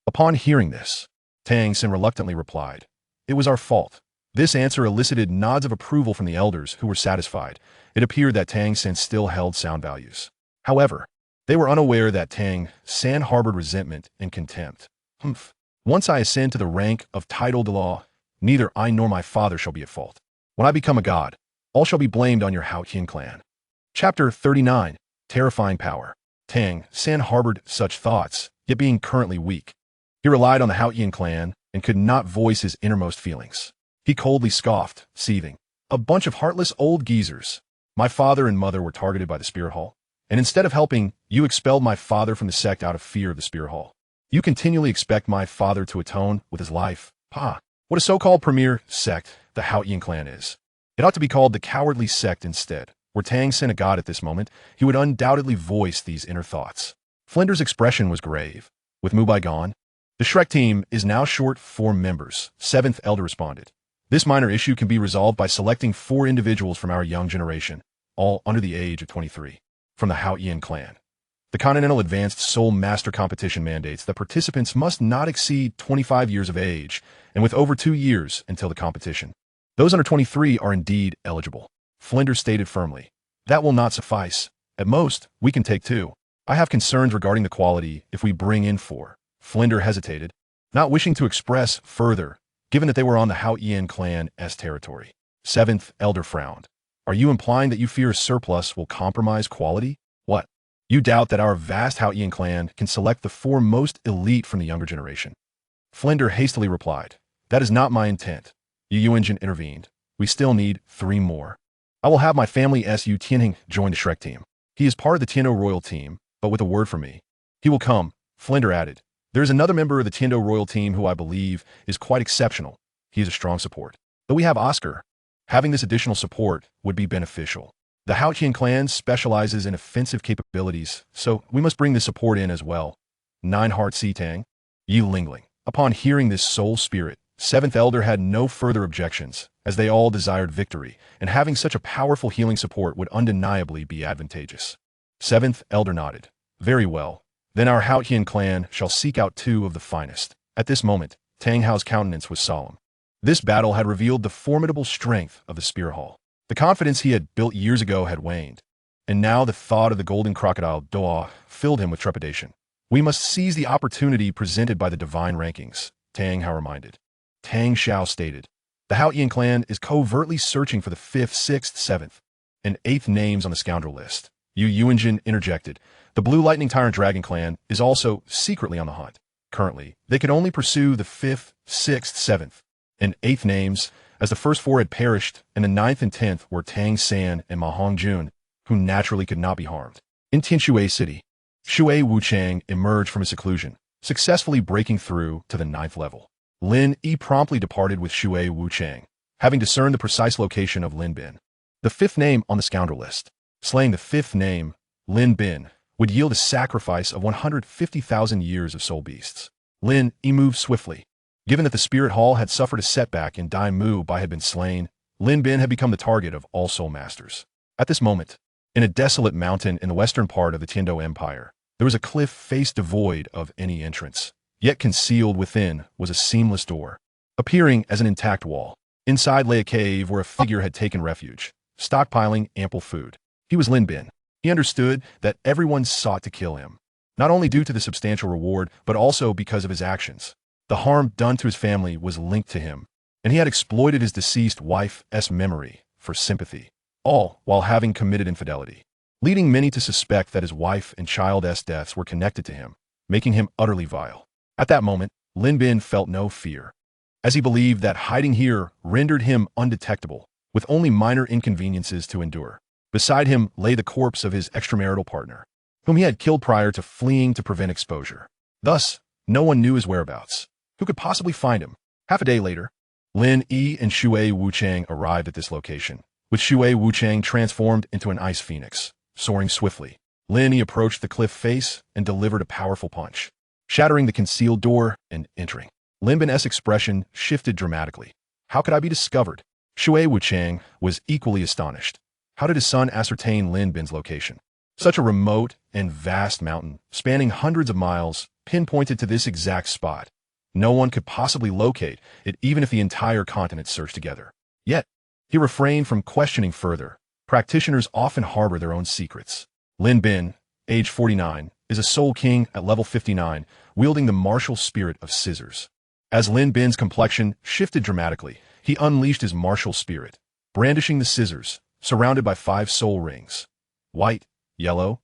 Upon hearing this, Tang San reluctantly replied, It was our fault. This answer elicited nods of approval from the elders, who were satisfied. It appeared that Tang San still held sound values. However, they were unaware that Tang San harbored resentment and contempt. Once I ascend to the rank of titled law, neither I nor my father shall be at fault. When I become a god, all shall be blamed on your Haotian clan. Chapter 39. Terrifying Power. Tang San harbored such thoughts, yet being currently weak. He relied on the Haotian clan and could not voice his innermost feelings. He coldly scoffed, seething. A bunch of heartless old geezers. My father and mother were targeted by the Spirit Hall, and instead of helping, you expelled my father from the sect out of fear of the Spirit Hall. You continually expect my father to atone with his life. What a so-called premier sect the Haotian clan is. It ought to be called the Cowardly Sect instead. Were Tang San a god at this moment, he would undoubtedly voice these inner thoughts. Flinder's expression was grave. With Mubai gone, the Shrek team is now short 4 members. Seventh elder responded. This minor issue can be resolved by selecting 4 individuals from our young generation, all under the age of 23, from the Haotian clan. The Continental Advanced Soul Master Competition mandates that participants must not exceed 25 years of age, and with over 2 years until the competition. Those under 23 are indeed eligible. Flinder stated firmly. That will not suffice. At most, we can take 2. I have concerns regarding the quality if we bring in 4. Flinder hesitated, not wishing to express further, given that they were on the Haotian clan's territory. Seventh elder frowned. Are you implying that you fear a surplus will compromise quality? What? You doubt that our vast Haotian clan can select the four most elite from the younger generation. Flinder hastily replied, "That is not my intent." Yu Yuanjin intervened. "We still need 3 more. I will have my family Su Tianhing join the Shrek team. He is part of the Tiando royal team, but with a word for me. He will come," Flinder added. "There is another member of the Tiando royal team who I believe is quite exceptional. He is a strong support. Though we have Oscar, having this additional support would be beneficial. The Haotian clan specializes in offensive capabilities, so we must bring the support in as well." Nine-Heart Sitang, Yi Lingling. Upon hearing this soul spirit, 7th Elder had no further objections, as they all desired victory, and having such a powerful healing support would undeniably be advantageous. 7th Elder nodded. "Very well. Then our Haotian clan shall seek out 2 of the finest." At this moment, Tang Hao's countenance was solemn. This battle had revealed the formidable strength of the Spear Hall. The confidence he had built years ago had waned, and now the thought of the golden crocodile Douluo filled him with trepidation. "We must seize the opportunity presented by the divine rankings," Tang Hao reminded. Tang Xiao stated, "The Haotian clan is covertly searching for the 5th, 6th, 7th, and 8th names on the scoundrel list." Yu Yuanjin interjected, "The Blue Lightning Tyrant Dragon clan is also secretly on the hunt. Currently, they could only pursue the 5th, 6th, 7th, and 8th names, as the first 4 had perished, and the 9th and 10th were Tang San and Ma Hongjun, who naturally could not be harmed." In Tianshui City, Shui Wuchang emerged from his seclusion, successfully breaking through to the 9th level. Lin Yi promptly departed with Shui Wuchang, having discerned the precise location of Lin Bin, the 5th name on the scoundrel list. Slaying the 5th name, Lin Bin, would yield a sacrifice of 150,000 years of soul beasts. Lin Yi moved swiftly. Given that the Spirit Hall had suffered a setback and Dai Mu Bai had been slain, Lin Bin had become the target of all soul masters. At this moment, in a desolate mountain in the western part of the Tiando Empire, there was a cliff face devoid of any entrance. Yet concealed within was a seamless door, appearing as an intact wall. Inside lay a cave where a figure had taken refuge, stockpiling ample food. He was Lin Bin. He understood that everyone sought to kill him, not only due to the substantial reward, but also because of his actions. The harm done to his family was linked to him, and he had exploited his deceased wife's memory for sympathy, all while having committed infidelity, leading many to suspect that his wife and child's deaths were connected to him, making him utterly vile. At that moment, Lin Bin felt no fear, as he believed that hiding here rendered him undetectable, with only minor inconveniences to endure. Beside him lay the corpse of his extramarital partner, whom he had killed prior to fleeing to prevent exposure. Thus, no one knew his whereabouts. Who could possibly find him? Half a day later, Lin Yi and Shui Wuchang arrived at this location, with Shui Wuchang transformed into an ice phoenix, soaring swiftly. Lin Yi approached the cliff face and delivered a powerful punch, shattering the concealed door and entering. Lin Bin's expression shifted dramatically. "How could I be discovered?" Shui Wuchang was equally astonished. How did his son ascertain Lin Bin's location? Such a remote and vast mountain, spanning hundreds of miles, pinpointed to this exact spot. No one could possibly locate it even if the entire continent searched together. Yet, he refrained from questioning further. Practitioners often harbor their own secrets. Lin Bin, age 49, is a soul king at level 59, wielding the martial spirit of scissors. As Lin Bin's complexion shifted dramatically, he unleashed his martial spirit, brandishing the scissors, surrounded by 5 soul rings: white, yellow,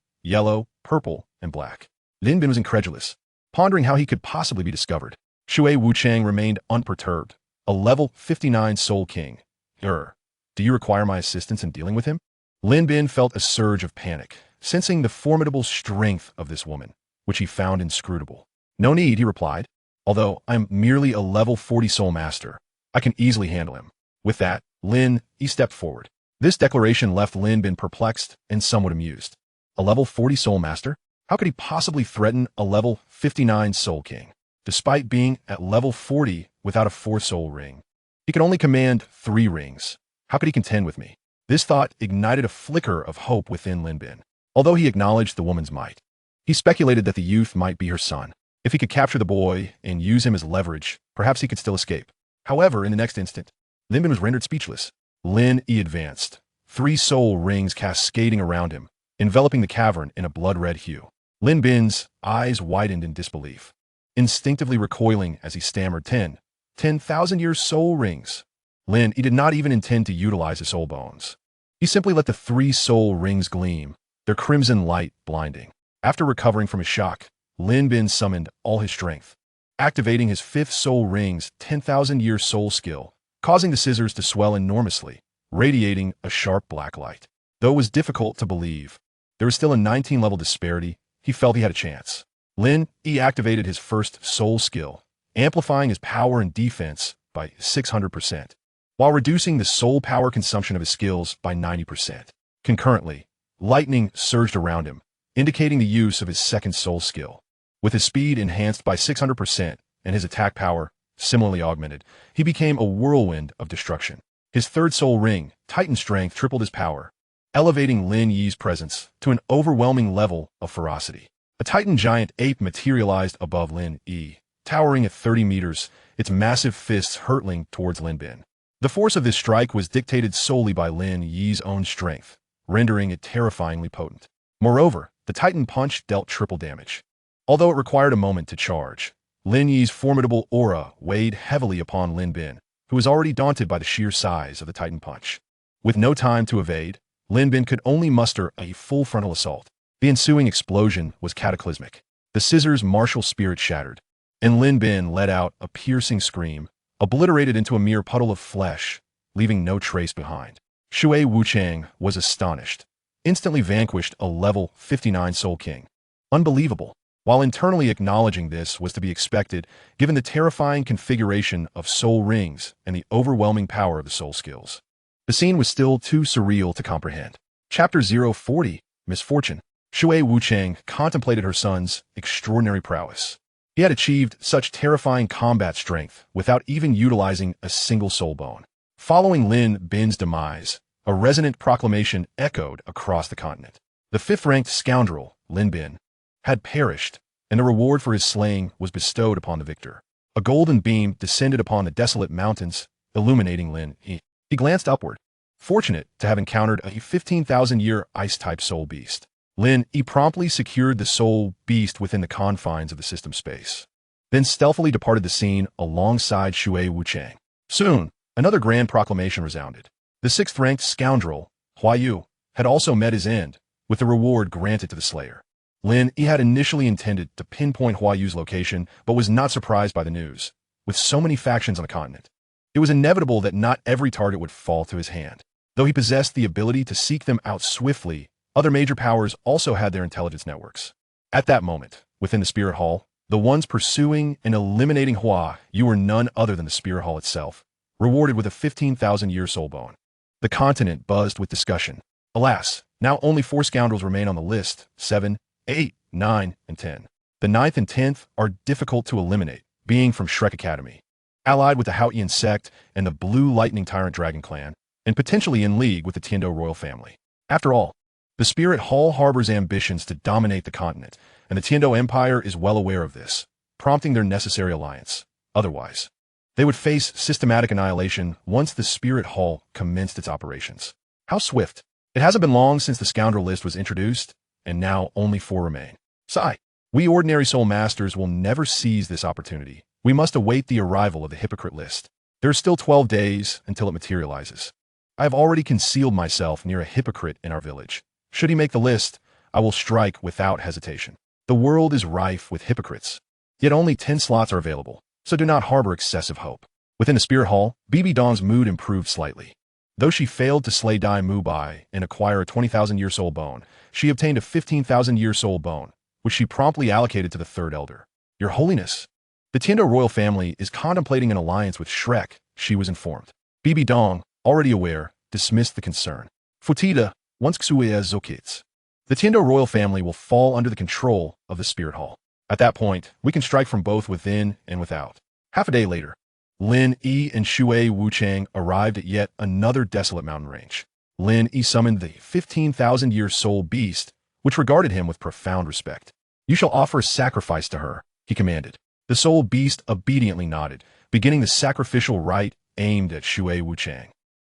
purple, and black. Lin Bin was incredulous, pondering how he could possibly be discovered. Shui Wuchang remained unperturbed. "A level 59 soul king. Do you require my assistance in dealing with him?" Lin Bin felt a surge of panic, sensing the formidable strength of this woman, which he found inscrutable. "No need," he replied. "Although I'm merely a level 40 soul master, I can easily handle him." With that, Lin Yi stepped forward. This declaration left Lin Bin perplexed and somewhat amused. A level 40 soul master? How could he possibly threaten a level 59 soul king? Despite being at level 40 without a 4th soul ring, he could only command 3 rings. How could he contend with me? This thought ignited a flicker of hope within Lin Bin. Although he acknowledged the woman's might, he speculated that the youth might be her son. If he could capture the boy and use him as leverage, perhaps he could still escape. However, in the next instant, Lin Bin was rendered speechless. Lin Yi advanced, 3 soul rings cascading around him, enveloping the cavern in a blood-red hue. Lin Bin's eyes widened in disbelief, instinctively recoiling as he stammered 10,000 years soul rings. Lin Yi did not even intend to utilize his soul bones. He simply let the 3 soul rings gleam, their crimson light blinding. After recovering from his shock, Lin Bin summoned all his strength, activating his 5th Soul Ring's 10,000-year soul skill, causing the scissors to swell enormously, radiating a sharp black light. Though it was difficult to believe, there was still a 19-level disparity. He felt he had a chance. Lin Yi activated his 1st soul skill, amplifying his power and defense by 600%, while reducing the soul power consumption of his skills by 90%. Concurrently, lightning surged around him, indicating the use of his 2nd soul skill. With his speed enhanced by 600% and his attack power similarly augmented, he became a whirlwind of destruction. His 3rd soul ring, Titan Strength, tripled his power, elevating Lin Yi's presence to an overwhelming level of ferocity. A Titan giant ape materialized above Lin Yi, towering at 30 meters, its massive fists hurtling towards Lin Bin. The force of this strike was dictated solely by Lin Yi's own strength, rendering it terrifyingly potent. Moreover, the Titan punch dealt triple damage. Although it required a moment to charge, Lin Yi's formidable aura weighed heavily upon Lin Bin, who was already daunted by the sheer size of the Titan punch. With no time to evade, Lin Bin could only muster a full frontal assault. The ensuing explosion was cataclysmic. The scissors' martial spirit shattered, and Lin Bin let out a piercing scream, obliterated into a mere puddle of flesh, leaving no trace behind. Shui Wuchang was astonished, instantly vanquished a level 59 Soul King. Unbelievable. While internally acknowledging this was to be expected, given the terrifying configuration of soul rings and the overwhelming power of the soul skills. The scene was still too surreal to comprehend. Chapter 040, Misfortune. Shui Wuchang contemplated her son's extraordinary prowess. He had achieved such terrifying combat strength without even utilizing a single soul bone. Following Lin Bin's demise, a resonant proclamation echoed across the continent. The 5th-ranked scoundrel, Lin Bin, had perished, and the reward for his slaying was bestowed upon the victor. A golden beam descended upon the desolate mountains, illuminating Lin Yi. He glanced upward, fortunate to have encountered a 15,000-year ice-type soul beast. Lin Yi promptly secured the soul beast within the confines of the system space, then stealthily departed the scene alongside Shui Wuchang. Soon, another grand proclamation resounded. The 6th-ranked scoundrel, Huayu, had also met his end, with the reward granted to the slayer. Lin Yi had initially intended to pinpoint Huayu's location, but was not surprised by the news. With so many factions on the continent, it was inevitable that not every target would fall to his hand. Though he possessed the ability to seek them out swiftly, other major powers also had their intelligence networks. At that moment, within the Spirit Hall, the ones pursuing and eliminating Huayu were none other than the Spirit Hall itself, rewarded with a 15,000-year soul bone. The continent buzzed with discussion. Alas, now only 4 scoundrels remain on the list: 7, 8, 9, and 10. The 9th and 10th are difficult to eliminate, being from Shrek Academy, allied with the Haotian sect and the Blue Lightning Tyrant Dragon clan, and potentially in league with the Tiando royal family. After all, the Spirit Hall harbors ambitions to dominate the continent, and the Tiando Empire is well aware of this, prompting their necessary alliance. Otherwise, they would face systematic annihilation once the Spirit Hall commenced its operations. How swift! It hasn't been long since the scoundrel list was introduced, and now only 4 remain. Sigh. We ordinary soul masters will never seize this opportunity. We must await the arrival of the hypocrite list. There are still 12 days until it materializes. I have already concealed myself near a hypocrite in our village. Should he make the list, I will strike without hesitation. The world is rife with hypocrites, yet only 10 slots are available, so do not harbor excessive hope. Within the Spirit Hall, Bibi Dong's mood improved slightly. Though she failed to slay Dai Mubai and acquire a 20,000-year soul bone, she obtained a 15,000-year soul bone, which she promptly allocated to the 3rd elder. Your Holiness, the Tiando royal family is contemplating an alliance with Shrek, she was informed. Bibi Dong, already aware, dismissed the concern. Futida, once Xue's Zokits. The Tiando royal family will fall under the control of the Spirit Hall. At that point, we can strike from both within and without. Half a day later, Lin Yi and Shui Wuchang arrived at yet another desolate mountain range. Lin Yi summoned the 15,000-year soul beast, which regarded him with profound respect. You shall offer a sacrifice to her, he commanded. The soul beast obediently nodded, beginning the sacrificial rite aimed at Shui Wuchang.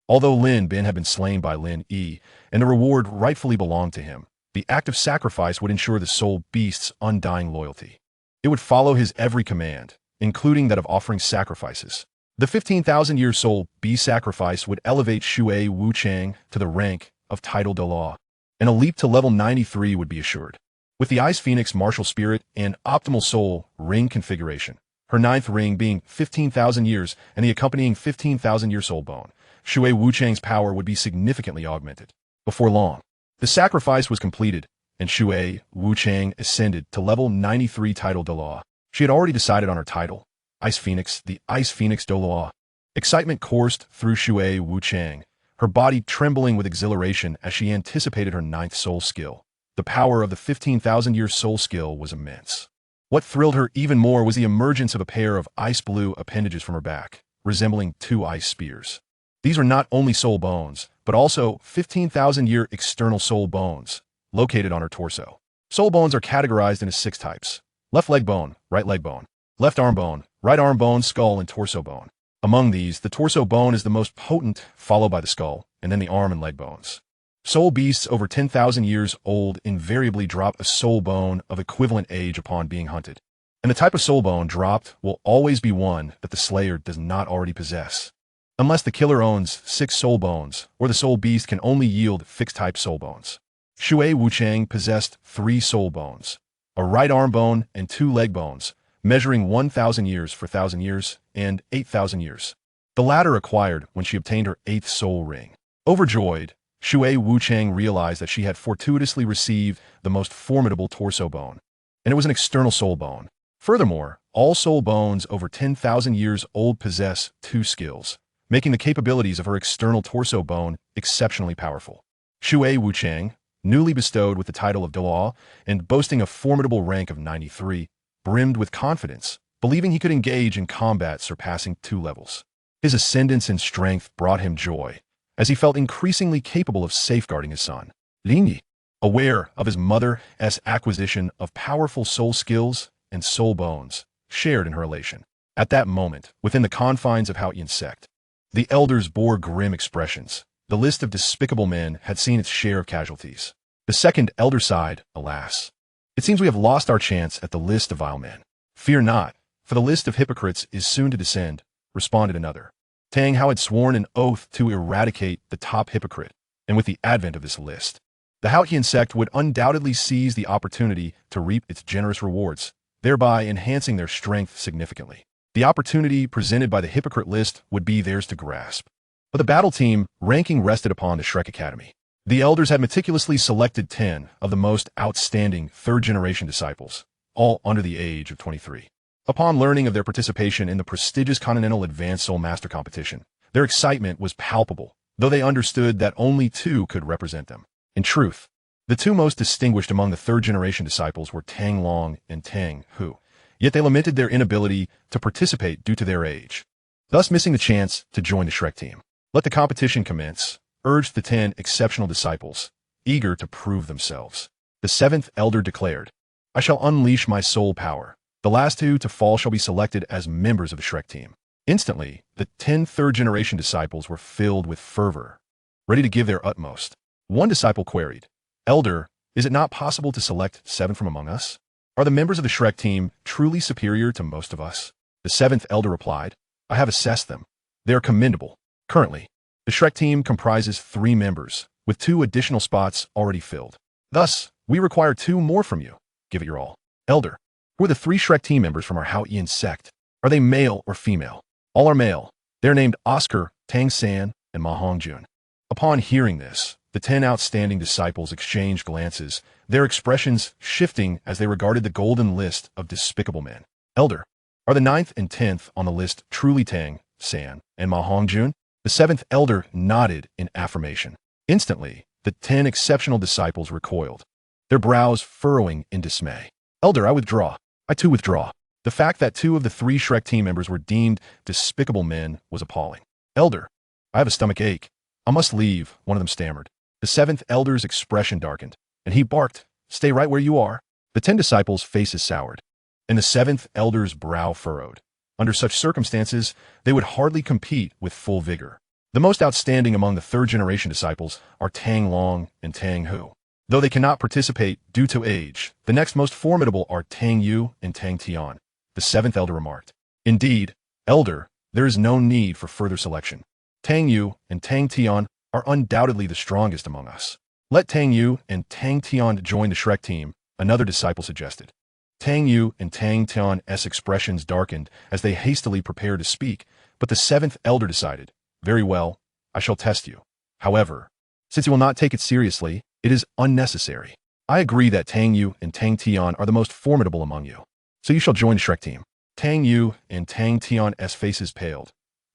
Although Lin Bin had been slain by Lin Yi, and the reward rightfully belonged to him, the act of sacrifice would ensure the soul beast's undying loyalty. It would follow his every command, including that of offering sacrifices. The 15,000-year soul beast sacrifice would elevate Shui Wuchang to the rank of title Douluo, and a leap to level 93 would be assured. with the Ice Phoenix martial spirit and optimal soul ring configuration. Her ninth ring being 15,000 years and the accompanying 15,000-year soul bone. Shui Wuchang's power would be significantly augmented. Before long, the sacrifice was completed, and Shui Wuchang ascended to level 93 title Douluo. She had already decided on her title, Ice Phoenix, the Ice Phoenix Douluo. Excitement coursed through Shui Wuchang, her body trembling with exhilaration as she anticipated her ninth soul skill. The power of the 15,000-year soul skill was immense. What thrilled her even more was the emergence of a pair of ice blue appendages from her back, resembling two ice spears. These were not only soul bones, but also 15,000-year external soul bones, located on her torso. Soul bones are categorized into 6 types: left leg bone, right leg bone, left arm bone, right arm bone, skull, and torso bone. Among these, the torso bone is the most potent, followed by the skull, and then the arm and leg bones. Soul beasts over 10,000 years old invariably drop a soul bone of equivalent age upon being hunted, and the type of soul bone dropped will always be one that the slayer does not already possess. Unless the killer owns 6 soul bones, or the soul beast can only yield fixed-type soul bones. Shui Wuchang possessed 3 soul bones, a right arm bone and 2 leg bones, measuring 1,000 years for 1,000 years and 8,000 years. The latter acquired when she obtained her 8th soul ring. Overjoyed, Shui Wuchang realized that she had fortuitously received the most formidable torso bone, and it was an external soul bone. Furthermore, all soul bones over 10,000 years old possess 2 skills, making the capabilities of her external torso bone exceptionally powerful. Shui Wuchang, newly bestowed with the title of Douluo and boasting a formidable rank of 93, brimmed with confidence, believing he could engage in combat surpassing 2 levels. His ascendance in strength brought him joy, as he felt increasingly capable of safeguarding his son. Lin Yi, aware of his mother's acquisition of powerful soul skills and soul bones, shared in her elation. At that moment, within the confines of Hypocrite sect, the elders bore grim expressions. The list of despicable men had seen its share of casualties. The second elder sighed, alas. It seems we have lost our chance at the list of vile men. Fear not, for the list of hypocrites is soon to descend, responded another. Tang Hao had sworn an oath to eradicate the top hypocrite, and with the advent of this list, the Hypocrite sect would undoubtedly seize the opportunity to reap its generous rewards, thereby enhancing their strength significantly. The opportunity presented by the hypocrite list would be theirs to grasp. But the battle team ranking rested upon the Shrek Academy. The elders had meticulously selected 10 of the most outstanding third-generation disciples, all under the age of 23. Upon learning of their participation in the prestigious Continental Advanced Soul Master Competition, their excitement was palpable, though they understood that only 2 could represent them. In truth, the 2 most distinguished among the third-generation disciples were Tang Long and Tang Hu, yet they lamented their inability to participate due to their age, thus missing the chance to join the Shrek team. Let the competition commence, urged the 10 exceptional disciples, eager to prove themselves. The 7th elder declared, I shall unleash my soul power. The last 2 to fall shall be selected as members of the Shrek team. Instantly, the 10 third-generation disciples were filled with fervor, ready to give their utmost. One disciple queried, Elder, is it not possible to select 7 from among us? Are the members of the Shrek team truly superior to most of us? The 7th elder replied, I have assessed them. They are commendable. Currently, the Shrek team comprises 3 members, with 2 additional spots already filled. Thus, we require 2 more from you. Give it your all. Elder, who are the 3 Shrek team members from our Hypocrite sect? Are they male or female? All are male. They are named Oscar, Tang San, and Ma Hongjun. Upon hearing this, the 10 outstanding disciples exchanged glances, their expressions shifting as they regarded the golden list of despicable men. Elder, are the 9th and 10th on the list truly Tang San and Ma Hongjun? The 7th elder nodded in affirmation. Instantly, the 10 exceptional disciples recoiled, their brows furrowing in dismay. Elder, I withdraw. I too withdraw. The fact that 2 of the 3 Shrek team members were deemed despicable men was appalling. Elder, I have a stomach ache. I must leave, one of them stammered. The 7th elder's expression darkened, and he barked, Stay right where you are. The 10 disciples' faces soured, and the 7th elder's brow furrowed. Under such circumstances, they would hardly compete with full vigor. The most outstanding among the third-generation disciples are Tang Long and Tang Hu. Though they cannot participate due to age, the next most formidable are Tang Yu and Tang Tian, the 7th elder remarked. Indeed, elder, there is no need for further selection. Tang Yu and Tang Tian are undoubtedly the strongest among us. Let Tang Yu and Tang Tian join the Shrek team, another disciple suggested. Tang Yu and Tang Tian's expressions darkened as they hastily prepared to speak, but the seventh elder decided, very well, I shall test you. However, since you will not take it seriously, it is unnecessary. I agree that Tang Yu and Tang Tian are the most formidable among you, so you shall join the Shrek team. Tang Yu and Tang Tian's faces paled.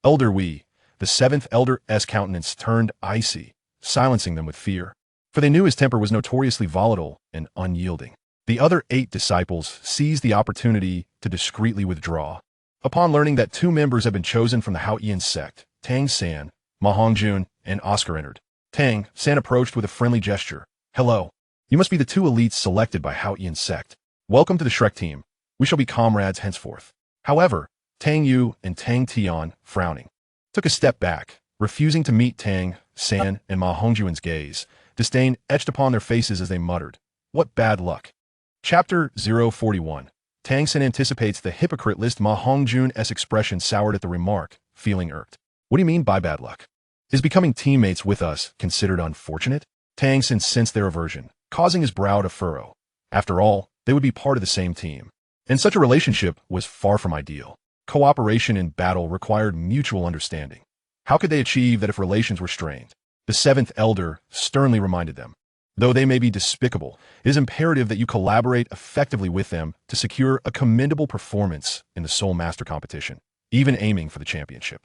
Elder Wei, the seventh elder's countenance turned icy, silencing them with fear, for they knew his temper was notoriously volatile and unyielding. The other 8 disciples seized the opportunity to discreetly withdraw. Upon learning that 2 members had been chosen from the Haoyan sect, Tang San, Ma Hongjun, and Oscar entered. Tang San approached with a friendly gesture. Hello. You must be the 2 elites selected by Haoyan sect. Welcome to the Shrek team. We shall be comrades henceforth. However, Tang Yu and Tang Tian, frowning, took a step back, refusing to meet Tang San and Ma Hongjun's gaze. Disdain etched upon their faces as they muttered, what bad luck. Chapter 041. Tang San anticipates the hypocrite list. Ma Hongjun's expression soured at the remark, feeling irked. What do you mean by bad luck? Is becoming teammates with us considered unfortunate? Tang San sensed their aversion, causing his brow to furrow. After all, they would be part of the same team. And such a relationship was far from ideal. Cooperation in battle required mutual understanding. How could they achieve that if relations were strained? The seventh elder sternly reminded them. Though they may be despicable, it is imperative that you collaborate effectively with them to secure a commendable performance in the Soul Master competition, even aiming for the championship.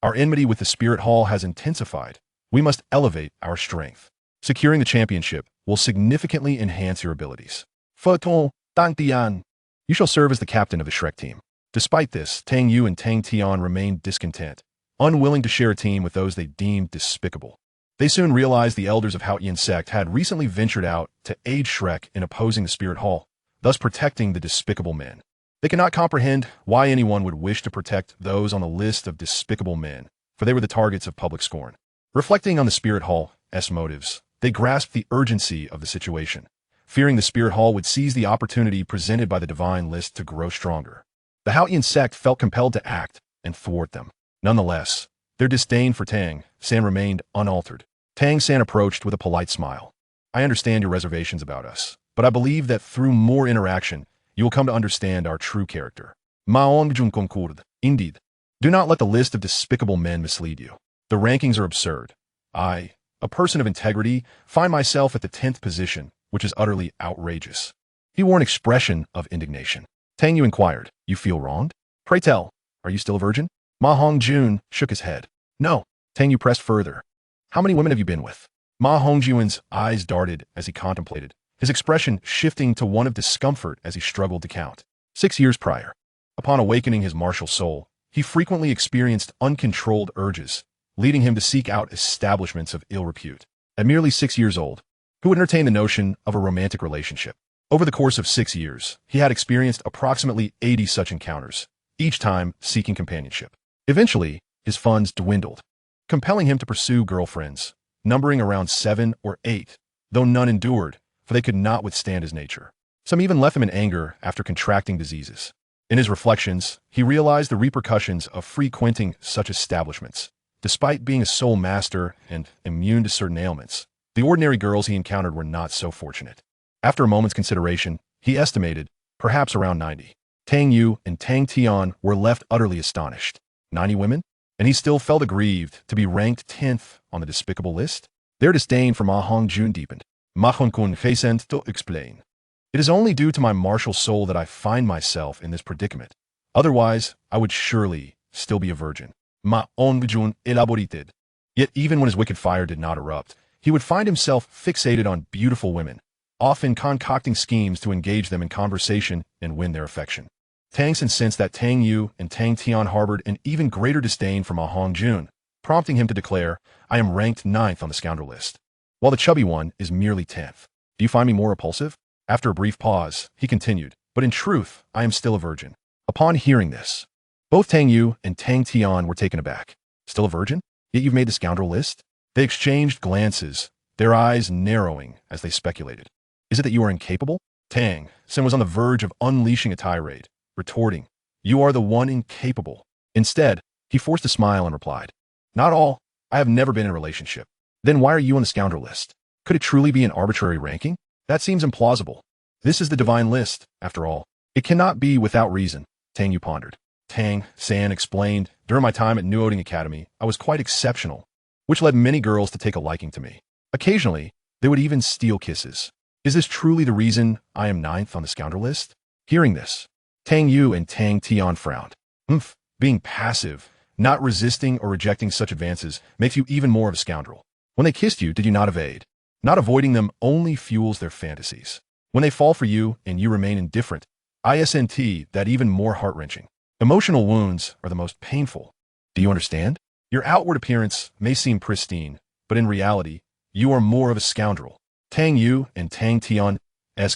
Our enmity with the Spirit Hall has intensified. We must elevate our strength. Securing the championship will significantly enhance your abilities. Photon, Tang Tian. You shall serve as the captain of the Shrek team. Despite this, Tang Yu and Tang Tian remained discontent, unwilling to share a team with those they deemed despicable. They soon realized the elders of Haoyan sect had recently ventured out to aid Shrek in opposing the Spirit Hall, thus protecting the despicable men. They cannot comprehend why anyone would wish to protect those on the list of despicable men, for they were the targets of public scorn. Reflecting on the Spirit Hall's motives, they grasped the urgency of the situation, fearing the Spirit Hall would seize the opportunity presented by the divine list to grow stronger. The Haoyan sect felt compelled to act and thwart them. Nonetheless, their disdain for Tang San remained unaltered. Tang San approached with a polite smile. I understand your reservations about us, but I believe that through more interaction, you will come to understand our true character. Maongjun concord. Indeed. Do not let the list of despicable men mislead you. The rankings are absurd. I, a person of integrity, find myself at the 10th position, which is utterly outrageous. He wore an expression of indignation. Tang Yu inquired, you feel wronged? Pray tell, are you still a virgin? Ma Hongjun shook his head. No. Tang Yu pressed further. How many women have you been with? Ma Hongjun's eyes darted as he contemplated, his expression shifting to one of discomfort as he struggled to count. 6 years prior, upon awakening his martial soul, he frequently experienced uncontrolled urges, leading him to seek out establishments of ill repute. At merely 6 years old, who would entertain the notion of a romantic relationship? Over the course of 6 years, he had experienced approximately 80 such encounters, each time seeking companionship. Eventually, his funds dwindled, compelling him to pursue girlfriends, numbering around 7 or 8, though none endured, for they could not withstand his nature. Some even left him in anger after contracting diseases. In his reflections, he realized the repercussions of frequenting such establishments. Despite being a soul master and immune to certain ailments, the ordinary girls he encountered were not so fortunate. After a moment's consideration, he estimated, perhaps around 90. Tang Yu and Tang Tian were left utterly astonished. 90 women? And he still felt aggrieved to be ranked 10th on the despicable list? Their disdain for Ma Hongjun deepened. Ma Hongjun hastened to explain. It is only due to my martial soul that I find myself in this predicament. Otherwise, I would surely still be a virgin. Ma Hongjun elaborated. Yet even when his wicked fire did not erupt, he would find himself fixated on beautiful women, often concocting schemes to engage them in conversation and win their affection. Tang San sensed that Tang Yu and Tang Tian harbored an even greater disdain for Ma Hongjun, prompting him to declare, I am ranked 9th on the scoundrel list, while the chubby one is merely 10th. Do you find me more repulsive? After a brief pause, he continued, but in truth, I am still a virgin. Upon hearing this, both Tang Yu and Tang Tian were taken aback. Still a virgin? Yet you've made the scoundrel list? They exchanged glances, their eyes narrowing as they speculated. Is it that you are incapable? Tang San was on the verge of unleashing a tirade, retorting, you are the one incapable. Instead, he forced a smile and replied, not all. I have never been in a relationship. Then why are you on the scoundrel list? Could it truly be an arbitrary ranking? That seems implausible. This is the divine list, after all. It cannot be without reason, Tang Yu pondered. Tang San explained, during my time at No.1 Academy, I was quite exceptional, which led many girls to take a liking to me. Occasionally, they would even steal kisses. Is this truly the reason I am 9th on the scoundrel list? Hearing this, Tang Yu and Tang Tian frowned. Being passive, not resisting or rejecting such advances makes you even more of a scoundrel. When they kissed you, did you not evade? Not avoiding them only fuels their fantasies. When they fall for you and you remain indifferent, ISNT, that even more heart-wrenching. Emotional wounds are the most painful. Do you understand? Your outward appearance may seem pristine, but in reality, you are more of a scoundrel. Tang Yu and Tang Tian's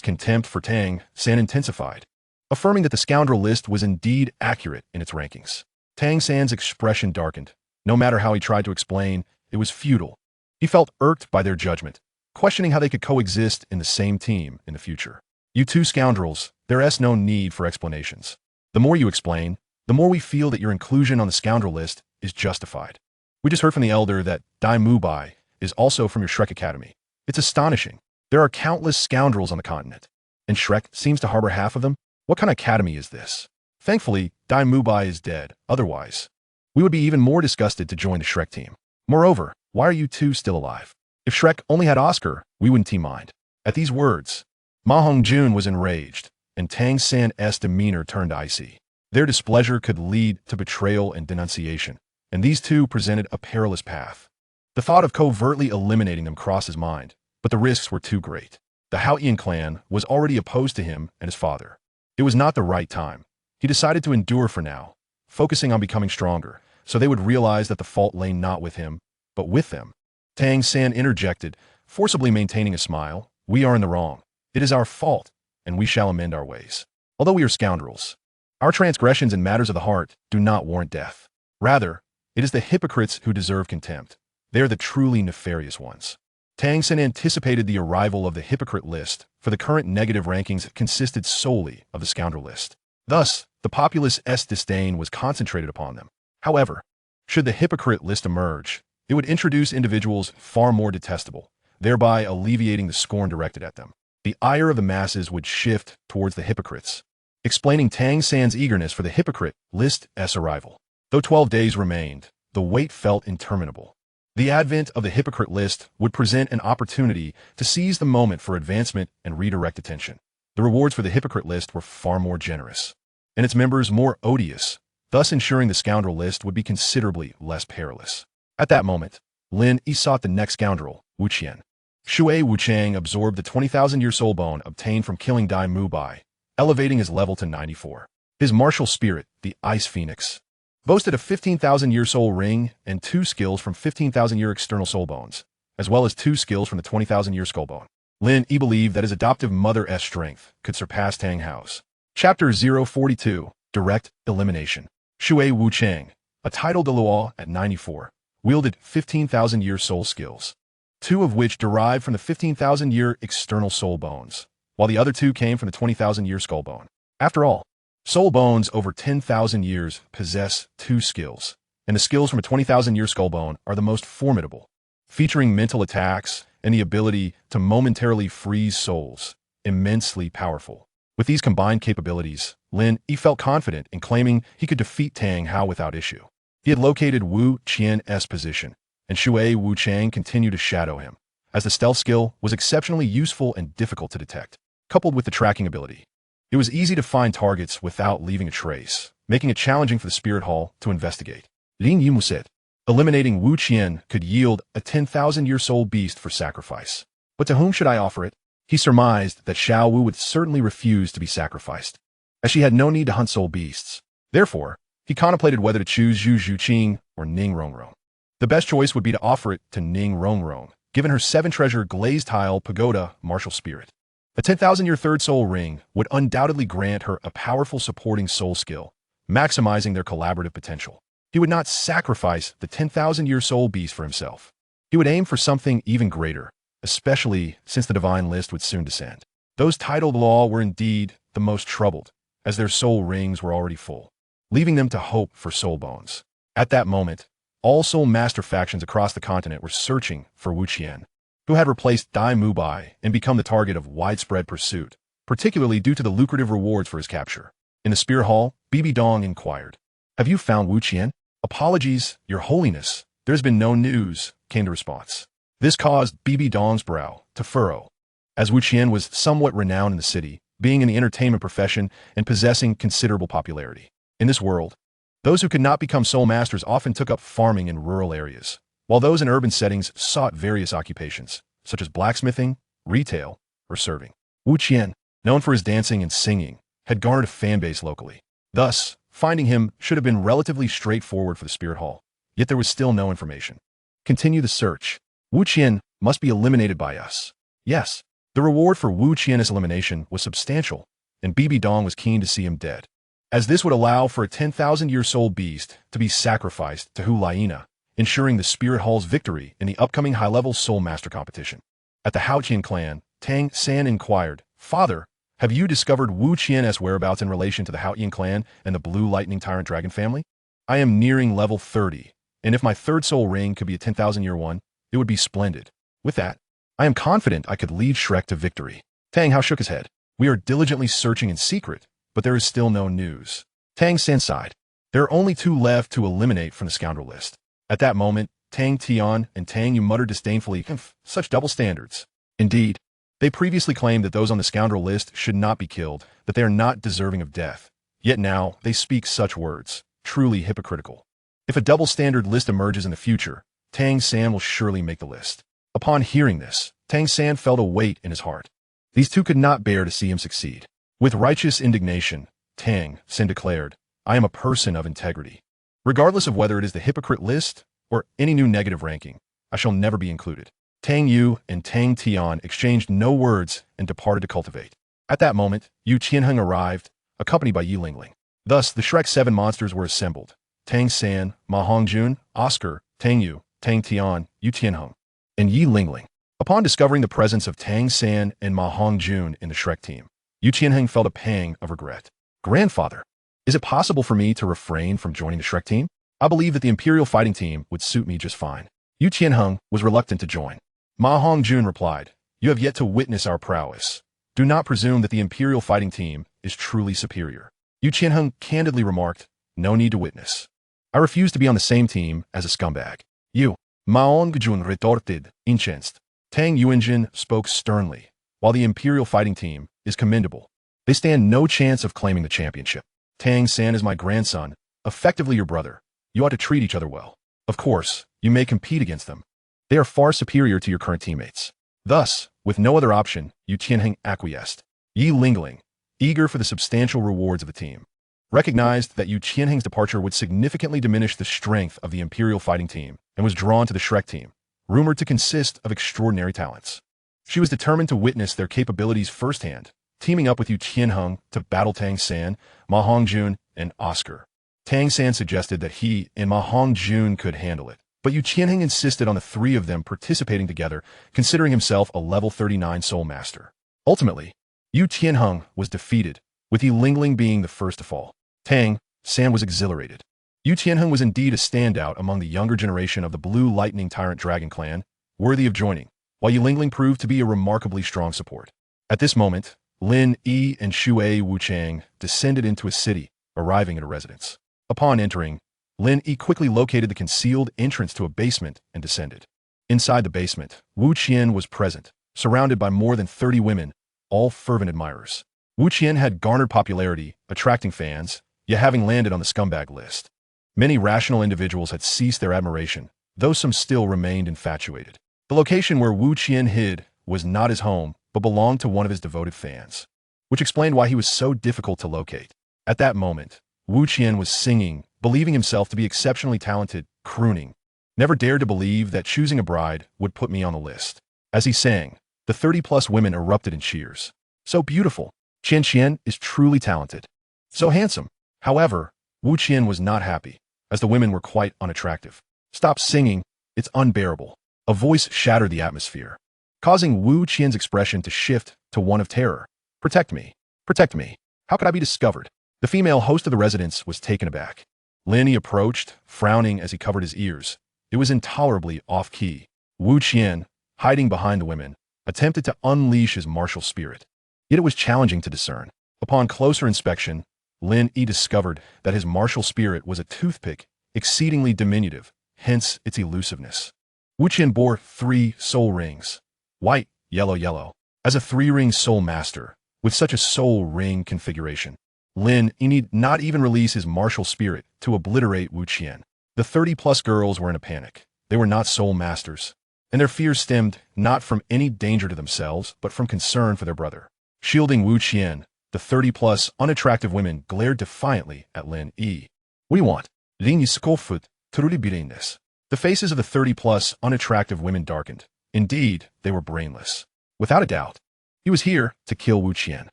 contempt for Tang San intensified, affirming that the scoundrel list was indeed accurate in its rankings. Tang San's expression darkened. No matter how he tried to explain, it was futile. He felt irked by their judgment, questioning how they could coexist in the same team in the future. You two scoundrels, there is no need for explanations. The more you explain, the more we feel that your inclusion on the scoundrel list is justified. We just heard from the elder that Dai Mubai is also from your Shrek Academy. It's astonishing. There are countless scoundrels on the continent, and Shrek seems to harbor half of them. What kind of academy is this? Thankfully, Dai Mubai is dead. Otherwise, we would be even more disgusted to join the Shrek team. Moreover, why are you two still alive? If Shrek only had Oscar, we wouldn't mind. At these words, Ma Hongjun was enraged, and Tang San's demeanor turned icy. Their displeasure could lead to betrayal and denunciation, and these two presented a perilous path. The thought of covertly eliminating them crossed his mind, but the risks were too great. The Haoyan clan was already opposed to him and his father. It was not the right time. He decided to endure for now, focusing on becoming stronger, so they would realize that the fault lay not with him, but with them. Tang San interjected, forcibly maintaining a smile. We are in the wrong. It is our fault, and we shall amend our ways. Although we are scoundrels, our transgressions in matters of the heart do not warrant death. Rather, it is the hypocrites who deserve contempt. They are the truly nefarious ones. Tang San anticipated the arrival of the hypocrite list, for the current negative rankings consisted solely of the scoundrel list. Thus, the populace's disdain was concentrated upon them. However, should the hypocrite list emerge, it would introduce individuals far more detestable, thereby alleviating the scorn directed at them. The ire of the masses would shift towards the hypocrites, explaining Tang San's eagerness for the hypocrite list's arrival. Though 12 days remained, the wait felt interminable. The advent of the hypocrite list would present an opportunity to seize the moment for advancement and redirect attention. The rewards for the hypocrite list were far more generous, and its members more odious, thus ensuring the scoundrel list would be considerably less perilous. At that moment, Lin Yi sought the next scoundrel, Wu Qian. Shui Wuchang absorbed the 20,000-year soul bone obtained from killing Dai Mubai, elevating his level to 94. His martial spirit, the Ice Phoenix, boasted a 15,000-year soul ring and 2 skills from 15,000-year external soul bones, as well as 2 skills from the 20,000-year skull bone. Lin Yi believed that his adoptive mother's strength could surpass Tang Hao's. Chapter 042, Direct Elimination. Shui Wuchang, a title Douluo at 94, wielded 15,000-year soul skills, 2 of which derived from the 15,000-year external soul bones, while the other 2 came from the 20,000-year skull bone. After all, soul bones over 10,000 years possess 2 skills, and the skills from a 20,000-year skull bone are the most formidable, featuring mental attacks and the ability to momentarily freeze souls, immensely powerful. With these combined capabilities, Lin Yi felt confident in claiming he could defeat Tang Hao without issue. He had located Wu Qian's position, and Shui Wuchang continued to shadow him, as the stealth skill was exceptionally useful and difficult to detect. Coupled with the tracking ability, it was easy to find targets without leaving a trace, making it challenging for the Spirit Hall to investigate. Lin Yi said, eliminating Wu Qian could yield a 10,000-year soul beast for sacrifice. But to whom should I offer it? He surmised that Xiao Wu would certainly refuse to be sacrificed, as she had no need to hunt soul beasts. Therefore, he contemplated whether to choose Zhu Zhuqing or Ning Rongrong. The best choice would be to offer it to Ning Rongrong, given her 7-treasure glazed tile pagoda martial spirit. A 10,000-year third soul ring would undoubtedly grant her a powerful supporting soul skill, maximizing their collaborative potential. He would not sacrifice the 10,000-year soul beast for himself. He would aim for something even greater, especially since the divine list would soon descend. Those titled law were indeed the most troubled, as their soul rings were already full, leaving them to hope for soul bones. At that moment, all soul master factions across the continent were searching for Wu Qian, who had replaced Dai Mubai and become the target of widespread pursuit. particularly due to the lucrative rewards for his capture. In the Spirit Hall, Bibi Dong inquired, "Have you found Wu Qian?" "Apologies, Your Holiness. There's been no news," came the response. This caused Bibi Dong's brow to furrow, as Wu Qian was somewhat renowned in the city, being in the entertainment profession and possessing considerable popularity. In this world, those who could not become soul masters often took up farming in rural areas, while those in urban settings sought various occupations, such as blacksmithing, retail, or serving. Wu Qian, known for his dancing and singing, had garnered a fan base locally. Thus, finding him should have been relatively straightforward for the Spirit Hall, yet there was still no information. "Continue the search. Wu Qian must be eliminated by us." Yes, the reward for Wu Qian's elimination was substantial, and Bibi Dong was keen to see him dead, as this would allow for a 10,000-year soul beast to be sacrificed to Hu Laina, ensuring the Spirit Hall's victory in the upcoming high-level Soul Master competition. At the Haoqian clan, Tang San inquired, "Father, have you discovered Wu Qian's whereabouts in relation to the Haoqian clan and the Blue Lightning Tyrant Dragon family? I am nearing level 30, and if my third soul ring could be a 10,000-year one, it would be splendid. With that, I am confident I could lead Shrek to victory." Tang Hao shook his head. "We are diligently searching in secret, but there is still no news." Tang San sighed. There are only 2 left to eliminate from the scoundrel list. At that moment, Tang Tian and Tang Yu muttered disdainfully, "Such double standards." Indeed, they previously claimed that those on the scoundrel list should not be killed, that they are not deserving of death. Yet now, they speak such words, truly hypocritical. If a double standard list emerges in the future, Tang San will surely make the list. Upon hearing this, Tang San felt a weight in his heart. These 2 could not bear to see him succeed. With righteous indignation, Tang San declared, "I am a person of integrity. Regardless of whether it is the hypocrite list or any new negative ranking, I shall never be included." Tang Yu and Tang Tian exchanged no words and departed to cultivate. At that moment, Yu Qianheng arrived, accompanied by Yi Lingling. Thus, the Shrek 7 monsters were assembled: Tang San, Ma Hongjun, Oscar, Tang Yu, Tang Tian, Yu Tianheng, and Yi Lingling. Upon discovering the presence of Tang San and Ma Hongjun in the Shrek team, Yu Qianheng felt a pang of regret. "Grandfather, is it possible for me to refrain from joining the Shrek team? I believe that the Imperial Fighting Team would suit me just fine." Yu Qianheng was reluctant to join. Ma Hongjun replied, "You have yet to witness our prowess. Do not presume that the Imperial Fighting Team is truly superior." Yu Qianheng candidly remarked, "No need to witness. I refuse to be on the same team as a scumbag." "You." Ma Hongjun retorted, incensed. Tang Yuanjin spoke sternly. "While the Imperial Fighting Team is commendable, they stand no chance of claiming the championship. Tang San is my grandson, effectively your brother. You ought to treat each other well. Of course, you may compete against them. They are far superior to your current teammates." Thus, with no other option, Yu Qianheng acquiesced. Yi Lingling, eager for the substantial rewards of the team, recognized that Yu Qianheng's departure would significantly diminish the strength of the Imperial Fighting Team and was drawn to the Shrek team, rumored to consist of extraordinary talents. She was determined to witness their capabilities firsthand, teaming up with Yu Qianheng to battle Tang San, Ma Hongjun, and Oscar. Tang San suggested that he and Ma Hongjun could handle it, but Yu Qianheng insisted on the 3 of them participating together, considering himself a level 39 Soul Master. Ultimately, Yu Qianheng was defeated, with Yi Lingling being the first to fall. Tang San was exhilarated. Yu Qianheng was indeed a standout among the younger generation of the Blue Lightning Tyrant Dragon clan, worthy of joining, while Yi Lingling proved to be a remarkably strong support. At this moment, Lin Yi and Shui Wuchang descended into a city, arriving at a residence. Upon entering, Lin Yi quickly located the concealed entrance to a basement and descended. Inside the basement, Wu Qian was present, surrounded by more than 30 women, all fervent admirers. Wu Qian had garnered popularity, attracting fans, yet having landed on the scumbag list. Many rational individuals had ceased their admiration, though some still remained infatuated. The location where Wu Qian hid was not his home, but belonged to one of his devoted fans, which explained why he was so difficult to locate. At that moment, Wu Qian was singing, believing himself to be exceptionally talented, crooning, "Never dared to believe that choosing a bride would put me on the list." As he sang, the 30-plus women erupted in cheers. "So beautiful. Qian Qian is truly talented. So handsome." However, Wu Qian was not happy, as the women were quite unattractive. "Stop singing, it's unbearable." A voice shattered the atmosphere, causing Wu Qian's expression to shift to one of terror. "Protect me. Protect me. How could I be discovered?" The female host of the residence was taken aback. Lin Yi approached, frowning as he covered his ears. It was intolerably off-key. Wu Qian, hiding behind the women, attempted to unleash his martial spirit. yet it was challenging to discern. Upon closer inspection, Lin Yi discovered that his martial spirit was a toothpick, exceedingly diminutive, hence its elusiveness. Wu Qian bore 3 soul rings, white, yellow, yellow. As a 3-ring soul master, with such a soul ring configuration, Lin Yi need not even release his martial spirit to obliterate Wu Qian. The 30-plus girls were in a panic. They were not soul masters, and their fears stemmed not from any danger to themselves, but from concern for their brother. Shielding Wu Qian, the 30-plus unattractive women glared defiantly at Lin Yi. What do you want? Lin Yi scoffed, truly brainless. The faces of the 30-plus unattractive women darkened. Indeed, they were brainless. Without a doubt, he was here to kill Wu Qian.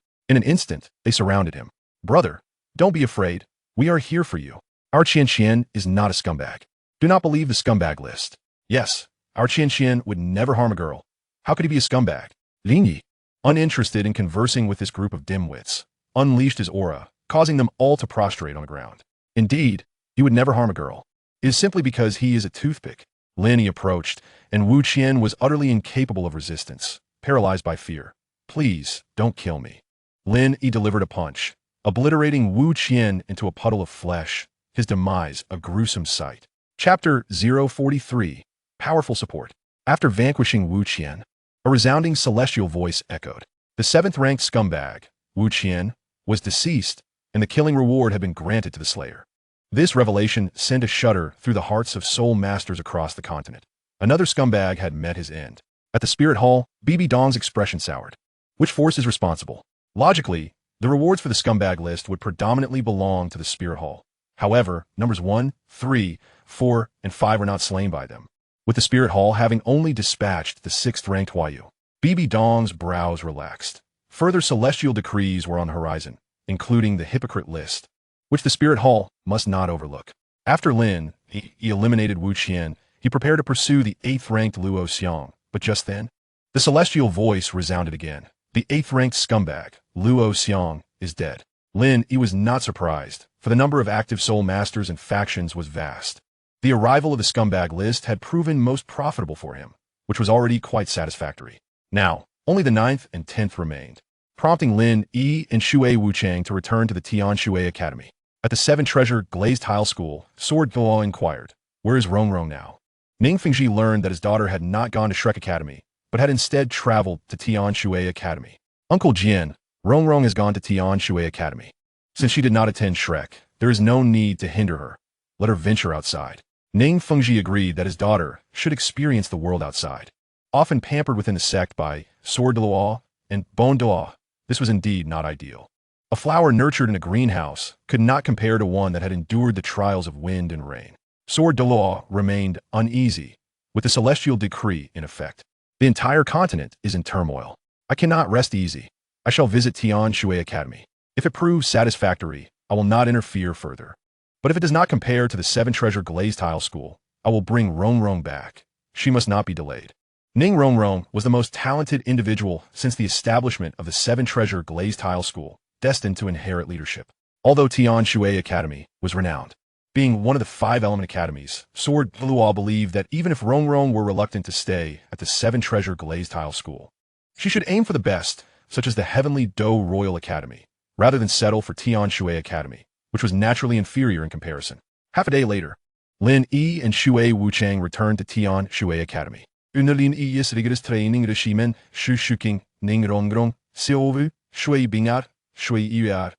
In an instant, they surrounded him. Brother, don't be afraid. We are here for you. Our Qian Qian is not a scumbag. Do not believe the scumbag list. Yes, our Qian Qian would never harm a girl. How could he be a scumbag? Lin Yi, uninterested in conversing with this group of dimwits, unleashed his aura, causing them all to prostrate on the ground. Indeed, he would never harm a girl. It is simply because he is a toothpick. Lin Yi approached, and Wu Qian was utterly incapable of resistance, paralyzed by fear. Please, don't kill me. Lin Yi delivered a punch, obliterating Wu Qian into a puddle of flesh, his demise a gruesome sight. Chapter 043, Powerful Support. After vanquishing Wu Qian, a resounding celestial voice echoed. The 7th-ranked scumbag, Wu Qian, was deceased, and the killing reward had been granted to the slayer. This revelation sent a shudder through the hearts of soul masters across the continent. Another scumbag had met his end. At the Spirit Hall, BB Dong's expression soured. Which force is responsible? Logically, the rewards for the scumbag list would predominantly belong to the Spirit Hall. However, numbers 1, 3, 4, and 5 were not slain by them, with the Spirit Hall having only dispatched the 6th-ranked Huayu. BB Dong's brows relaxed. Further celestial decrees were on the horizon, including the hypocrite list, which the Spirit Hall must not overlook. After Lin Yi eliminated Wu Qian, he prepared to pursue the 8th-ranked Luo Xiong, but just then, the celestial voice resounded again. The 8th-ranked scumbag, Luo Xiong, is dead. Lin Yi was not surprised, for the number of active soul masters and factions was vast. The arrival of the scumbag list had proven most profitable for him, which was already quite satisfactory. Now, only the 9th and 10th remained, prompting Lin Yi and Shui Wuchang to return to the Tian Shui Academy. At the 7-treasure glazed tile school, Sword Douluo inquired, "Where is Rongrong now?" Ning Fengji learned that his daughter had not gone to Shrek Academy, but had instead traveled to Tian Shui Academy. Uncle Jian, Rongrong has gone to Tian Shui Academy. Since she did not attend Shrek, there is no need to hinder her. Let her venture outside. Ning Fengji agreed that his daughter should experience the world outside. Often pampered within the sect by Sword Douluo and Bon Douluo, this was indeed not ideal. A flower nurtured in a greenhouse could not compare to one that had endured the trials of wind and rain. Sword Douluo remained uneasy, with the celestial decree in effect. The entire continent is in turmoil. I cannot rest easy. I shall visit Tian Shui Academy. If it proves satisfactory, I will not interfere further. But if it does not compare to the 7-treasure glazed tile school, I will bring Rongrong back. She must not be delayed. Ning Rongrong was the most talented individual since the establishment of the 7-treasure glazed tile school, destined to inherit leadership. Although Tian Shui Academy was renowned, being one of the 5 element academies, Sword Douluo believed that even if Rongrong were reluctant to stay at the 7-treasure glazed tile school, she should aim for the best, such as the Heavenly Dou Royal Academy, rather than settle for Tian Shui Academy, which was naturally inferior in comparison. Half a day later, Lin Yi and Shui Wuchang returned to Tian Shui Academy. Under Lin Yi's rigorous training regimen, Shu Shuking, Ning Rongrong, Xiao Wu, Shui Bingar, Shui Yuar,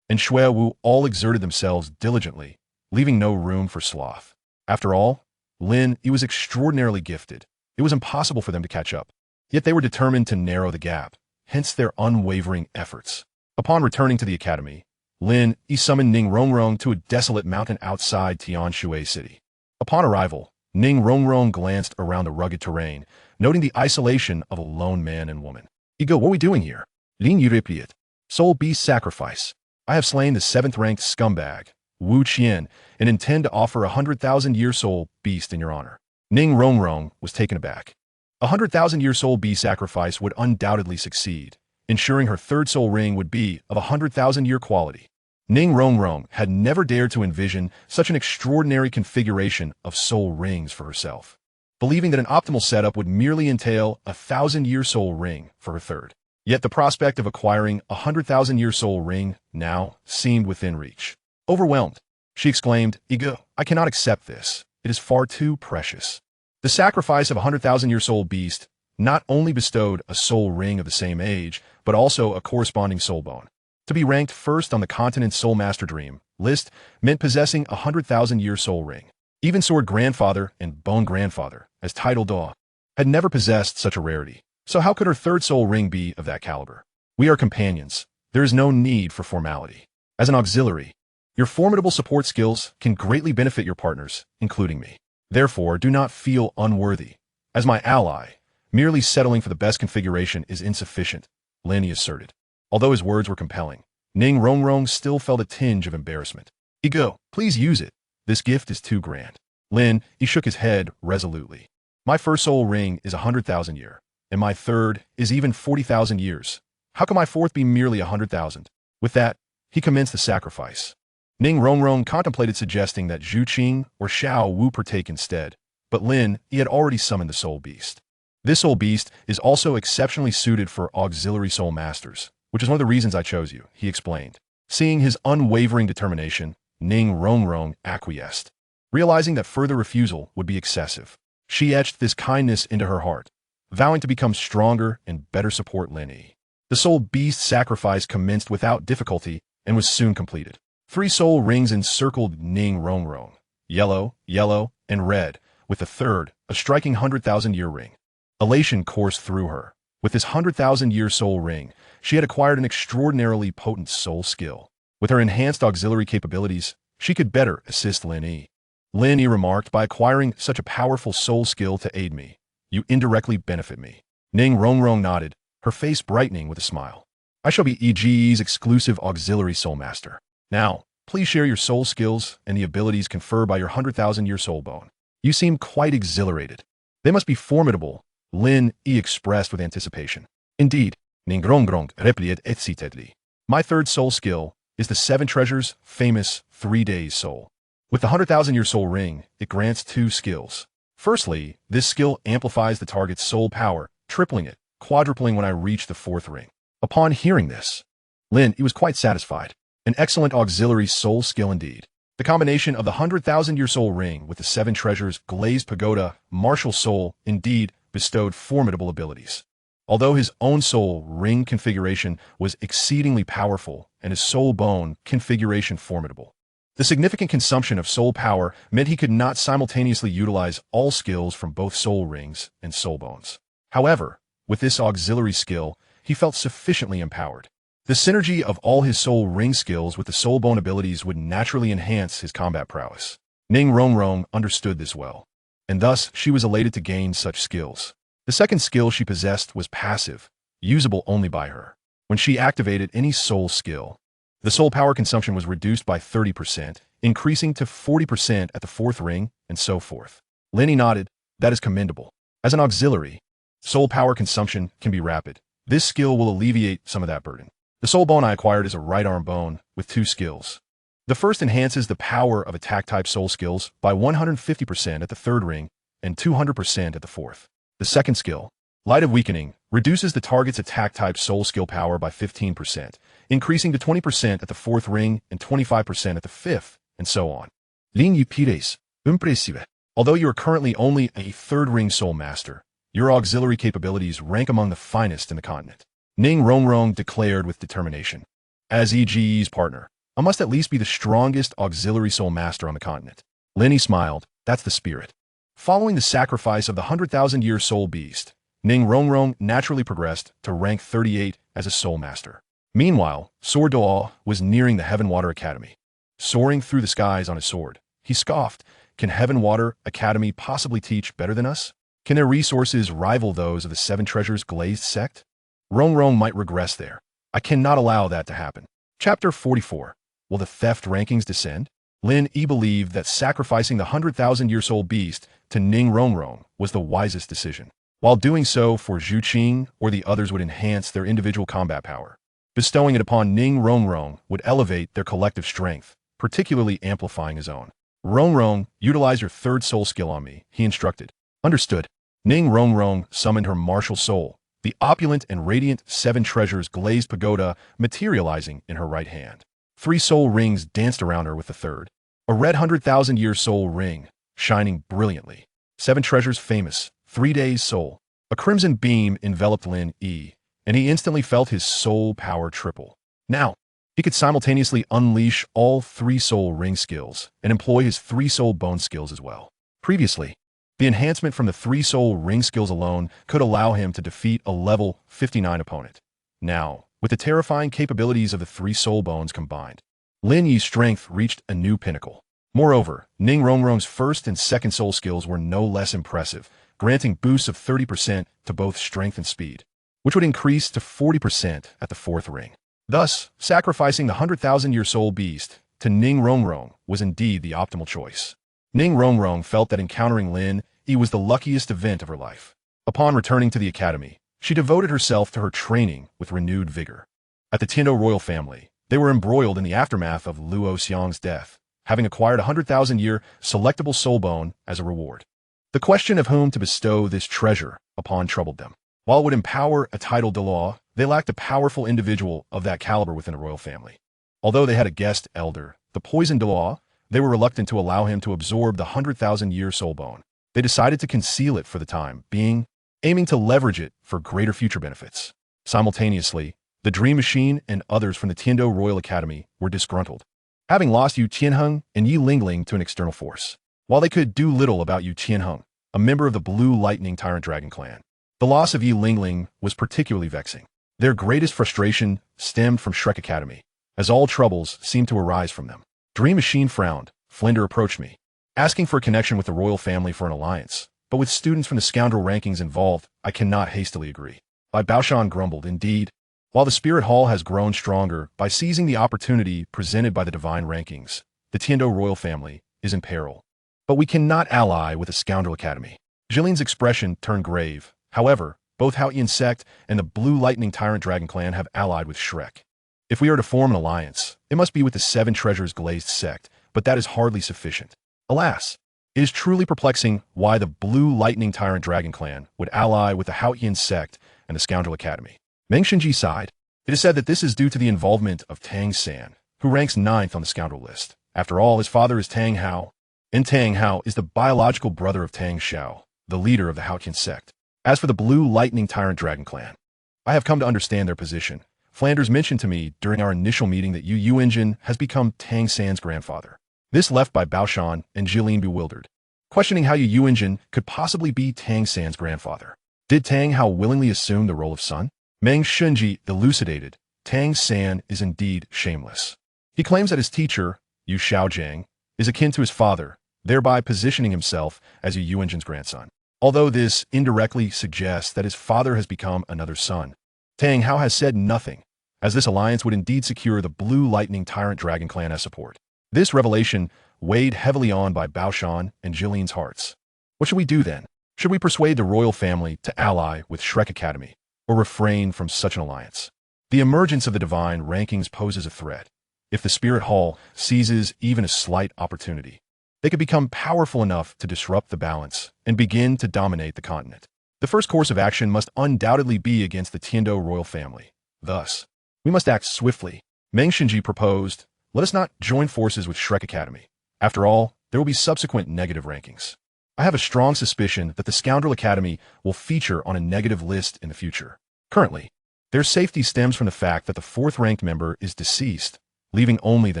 and Shui Wu all exerted themselves diligently, leaving no room for sloth. After all, Lin Yi was extraordinarily gifted. It was impossible for them to catch up. Yet they were determined to narrow the gap, hence their unwavering efforts. Upon returning to the academy, Lin Yi summoned Ning Rongrong to a desolate mountain outside Tian Shui City. Upon arrival, Ning Rongrong glanced around the rugged terrain, noting the isolation of a lone man and woman. "Ego, what are we doing here?" Lin Yi replied. "Soul beast sacrifice. I have slain the 7th-ranked scumbag, Wu Qian, and intend to offer 100,000-year soul beast in your honor." Ning Rongrong was taken aback. 100,000-year soul beast sacrifice would undoubtedly succeed, ensuring her 3rd soul ring would be of 100,000-year quality. Ning Rongrong had never dared to envision such an extraordinary configuration of soul rings for herself, believing that an optimal setup would merely entail a 1,000-year soul ring for her 3rd. Yet the prospect of acquiring a 100,000-year soul ring now seemed within reach. Overwhelmed, she exclaimed, "Ego, I cannot accept this. It is far too precious." The sacrifice of a 100,000-year soul beast not only bestowed a soul ring of the same age, but also a corresponding soul bone. To be ranked first on the continent's Soul Master Dream list meant possessing a 100,000-year soul ring. Even Sword Grandfather and Bone Grandfather, as titled Douluo, had never possessed such a rarity. So how could her third soul ring be of that caliber? We are companions. There is no need for formality. As an auxiliary, your formidable support skills can greatly benefit your partners, including me. Therefore, do not feel unworthy. As my ally, merely settling for the best configuration is insufficient, Lin Yi asserted. Although his words were compelling, Ning Rongrong still felt a tinge of embarrassment. "Ego, please use it. This gift is too grand." Lin Yi shook his head resolutely. "My first soul ring is 100,000 year, and my third is even 40,000 years. How can my fourth be merely 100,000? With that, he commenced the sacrifice." Ning Rongrong contemplated suggesting that Zhu Qing or Xiao Wu partake instead, but Lin Yi had already summoned the soul beast. This soul beast is also exceptionally suited for auxiliary soul masters, which is one of the reasons I chose you, he explained. Seeing his unwavering determination, Ning Rongrong acquiesced. Realizing that further refusal would be excessive, she etched this kindness into her heart, vowing to become stronger and better support Lin Yi. The soul beast sacrifice commenced without difficulty and was soon completed. 3 soul rings encircled Ning Rongrong, yellow, yellow, and red, with the third, a striking 100,000-year ring. Elation coursed through her. With this 100,000-year soul ring, she had acquired an extraordinarily potent soul skill. With her enhanced auxiliary capabilities, she could better assist Lin Yi. Lin Yi remarked, "By acquiring such a powerful soul skill to aid me, you indirectly benefit me." Ning Rongrong nodded, her face brightening with a smile. "I shall be EGE's exclusive auxiliary soul master. Now, please share your soul skills and the abilities conferred by your 100,000-year soul bone. You seem quite exhilarated. They must be formidable," Lin Yi expressed with anticipation. "Indeed," Ning Rongrong replied excitedly. "My third soul skill is the 7 treasures famous 3 days soul. With the 100,000-year soul ring, it grants 2 skills. Firstly, this skill amplifies the target's soul power, tripling it, quadrupling when I reach the 4th ring." Upon hearing this, Lin Yi was quite satisfied. An excellent auxiliary soul skill indeed. The combination of the 100,000-year soul ring with the 7 treasures glazed pagoda, martial soul, indeed bestowed formidable abilities. Although his own soul ring configuration was exceedingly powerful and his soul bone configuration formidable, the significant consumption of soul power meant he could not simultaneously utilize all skills from both soul rings and soul bones. However, with this auxiliary skill, he felt sufficiently empowered. The synergy of all his soul ring skills with the soul bone abilities would naturally enhance his combat prowess. Ning Rongrong understood this well, and thus she was elated to gain such skills. The second skill she possessed was passive, usable only by her. When she activated any soul skill, the soul power consumption was reduced by 30%, increasing to 40% at the 4th ring, and so forth. Lin Yi nodded. "That is commendable. As an auxiliary, soul power consumption can be rapid. This skill will alleviate some of that burden." The soul bone I acquired is a right arm bone with 2 skills. The first enhances the power of attack-type soul skills by 150% at the 3rd ring and 200% at the 4th. The second skill, Light of Weakening, reduces the target's attack-type soul skill power by 15%, increasing to 20% at the 4th ring and 25% at the 5th, and so on. Lin Yi pires, impressive. Although you are currently only a 3rd ring soul master, your auxiliary capabilities rank among the finest in the continent, Ning Rongrong declared with determination. "As EGE's partner, I must at least be the strongest auxiliary soul master on the continent." Lin Yi smiled. "That's the spirit." Following the sacrifice of the 100,000-year soul beast, Ning Rongrong naturally progressed to rank 38 as a soul master. Meanwhile, Sword Douluo was nearing the Heaven Water Academy. Soaring through the skies on his sword, he scoffed. "Can Heaven Water Academy possibly teach better than us? Can their resources rival those of the 7 treasures glazed sect? Rongrong might regress there. I cannot allow that to happen." Chapter 44. Will the theft rankings descend? Lin Yi believed that sacrificing the 100,000-year soul beast to Ning Rongrong was the wisest decision. While doing so for Zhu Qing or the others would enhance their individual combat power, bestowing it upon Ning Rongrong would elevate their collective strength, particularly amplifying his own. "Rongrong, utilize your 3rd soul skill on me," he instructed. "Understood." Ning Rongrong summoned her martial soul, the opulent and radiant 7 treasures glazed pagoda materializing in her right hand. 3 soul rings danced around her with the third. A red 100,000-year soul ring, shining brilliantly. 7 treasures famous, 3 days soul. A crimson beam enveloped Lin Yi, and he instantly felt his soul power triple. Now, he could simultaneously unleash all 3 soul ring skills and employ his 3 soul bone skills as well. Previously, the enhancement from the 3 soul ring skills alone could allow him to defeat a level 59 opponent. Now, with the terrifying capabilities of the 3 soul bones combined, Lin Yi's strength reached a new pinnacle. Moreover, Ning Rongrong's first and second soul skills were no less impressive, granting boosts of 30% to both strength and speed, which would increase to 40% at the 4th ring. Thus, sacrificing the 100,000-year soul beast to Ning Rongrong was indeed the optimal choice. Ning Rongrong felt that encountering Lin Yi was the luckiest event of her life. Upon returning to the academy, she devoted herself to her training with renewed vigor. At the Tiando royal family, they were embroiled in the aftermath of Luo Xiang's death, having acquired a 100,000-year selectable soul bone as a reward. The question of whom to bestow this treasure upon troubled them. While it would empower a titled Douluo, they lacked a powerful individual of that caliber within the royal family. Although they had a guest elder, the poisoned Douluo, they were reluctant to allow him to absorb the 100,000-year soul bone. They decided to conceal it for the time being, aiming to leverage it for greater future benefits. Simultaneously, the Dream Machine and others from the Tiando Royal Academy were disgruntled, having lost Yu Tianheng and Yi Lingling to an external force. While they could do little about Yu Tianheng, a member of the Blue Lightning Tyrant Dragon clan, the loss of Yi Lingling was particularly vexing. Their greatest frustration stemmed from Shrek Academy, as all troubles seemed to arise from them. Dream Machine frowned. Flender approached me, asking for a connection with the royal family for an alliance, but with students from the scoundrel rankings involved, I cannot hastily agree. Bai Baoshan grumbled, indeed, while the Spirit Hall has grown stronger by seizing the opportunity presented by the divine rankings, the Tiando royal family is in peril. But we cannot ally with the scoundrel academy. Jillian's expression turned grave. However, both Haoyan sect and the Blue Lightning Tyrant Dragon clan have allied with Shrek. If we are to form an alliance, it must be with the 7 Treasures Glazed sect, but that is hardly sufficient. Alas, it is truly perplexing why the Blue Lightning Tyrant Dragon clan would ally with the Haoyan sect and the Scoundrel Academy. Meng Shenji sighed. It is said that this is due to the involvement of Tang San, who ranks 9th on the scoundrel list. After all, his father is Tang Hao, and Tang Hao is the biological brother of Tang Xiao, the leader of the Haoyan sect. As for the Blue Lightning Tyrant Dragon clan, I have come to understand their position. Flanders mentioned to me during our initial meeting that Yu Yuanjin has become Tang San's grandfather. This left Bai Baoshan and Jilin bewildered, questioning how Yu Yuanjin could possibly be Tang San's grandfather. Did Tang Hao willingly assume the role of son? Meng Shunji elucidated. Tang San is indeed shameless. He claims that his teacher, Yu Xiaogang, is akin to his father, thereby positioning himself as Yu Yuanjin's grandson. Although this indirectly suggests that his father has become another son, Tang Hao has said nothing, as this alliance would indeed secure the Blue Lightning Tyrant Dragon clan as support. This revelation weighed heavily on Bai Baoshan and Jillian's hearts. What should we do then? Should we persuade the royal family to ally with Shrek Academy, or refrain from such an alliance? The emergence of the divine rankings poses a threat. If the Spirit Hall seizes even a slight opportunity, they could become powerful enough to disrupt the balance and begin to dominate the continent. The first course of action must undoubtedly be against the Tiando royal family. Thus, we must act swiftly. Meng Shinji proposed, let us not join forces with Shrek Academy. After all, there will be subsequent negative rankings. I have a strong suspicion that the Scoundrel Academy will feature on a negative list in the future. Currently, their safety stems from the fact that the 4th ranked member is deceased, leaving only the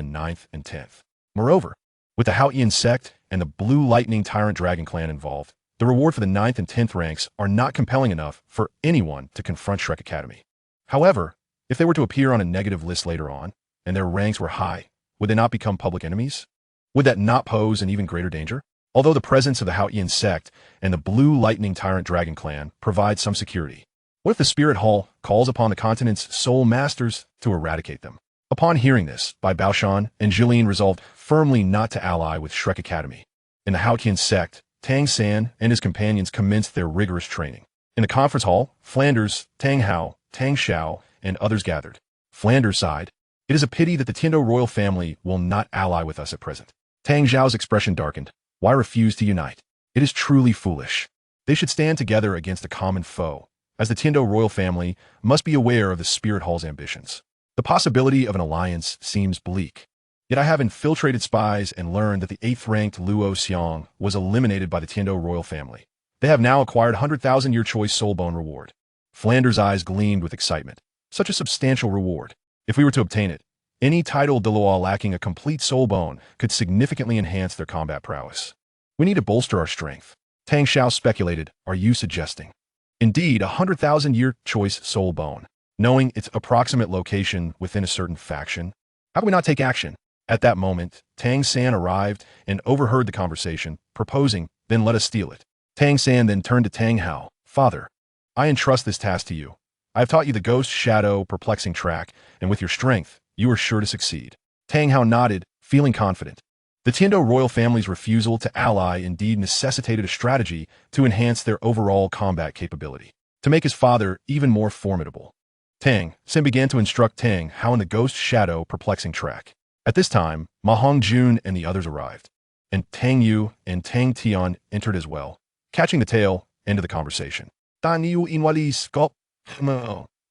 9th and 10th. Moreover, with the Haoyan sect and the Blue Lightning Tyrant Dragon clan involved, the reward for the 9th and 10th ranks are not compelling enough for anyone to confront Shrek Academy. However, if they were to appear on a negative list later on, and their ranks were high, would they not become public enemies? Would that not pose an even greater danger? Although the presence of the Haoyan sect and the Blue Lightning Tyrant Dragon clan provides some security, what if the Spirit Hall calls upon the continent's soul masters to eradicate them? Upon hearing this, Bai Baoshan and Jilin resolved firmly not to ally with Shrek Academy. In the Haoyan sect, Tang San and his companions commenced their rigorous training. In the conference hall, Flanders, Tang Hao, Tang Xiao, and others gathered. Flanders sighed. It is a pity that the Tiando royal family will not ally with us at present. Tang Xiao's expression darkened. Why refuse to unite? It is truly foolish. They should stand together against a common foe, as the Tiando royal family must be aware of the Spirit Hall's ambitions. The possibility of an alliance seems bleak. Yet I have infiltrated spies and learned that the 8th-ranked Luo Xiong was eliminated by the Tiando royal family. They have now acquired 100,000-year choice soul bone reward. Flanders' eyes gleamed with excitement. Such a substantial reward. If we were to obtain it, any title Douluo lacking a complete soul bone could significantly enhance their combat prowess. We need to bolster our strength. Tang Xiao speculated, are you suggesting? Indeed, 100,000-year choice soul bone. Knowing its approximate location within a certain faction, how can we not take action? At that moment, Tang San arrived and overheard the conversation, proposing, then let us steal it. Tang San then turned to Tang Hao. Father, I entrust this task to you. I have taught you the ghost, shadow, perplexing track, and with your strength, you are sure to succeed. Tang Hao nodded, feeling confident. The Tiando royal family's refusal to ally indeed necessitated a strategy to enhance their overall combat capability, to make his father even more formidable. Tang San began to instruct Tang Hao in the ghost, shadow, perplexing track. At this time, Ma Hongjun and the others arrived, and Tang Yu and Tang Tian entered as well, catching the tail end of the conversation. Dan Yu inwali scop,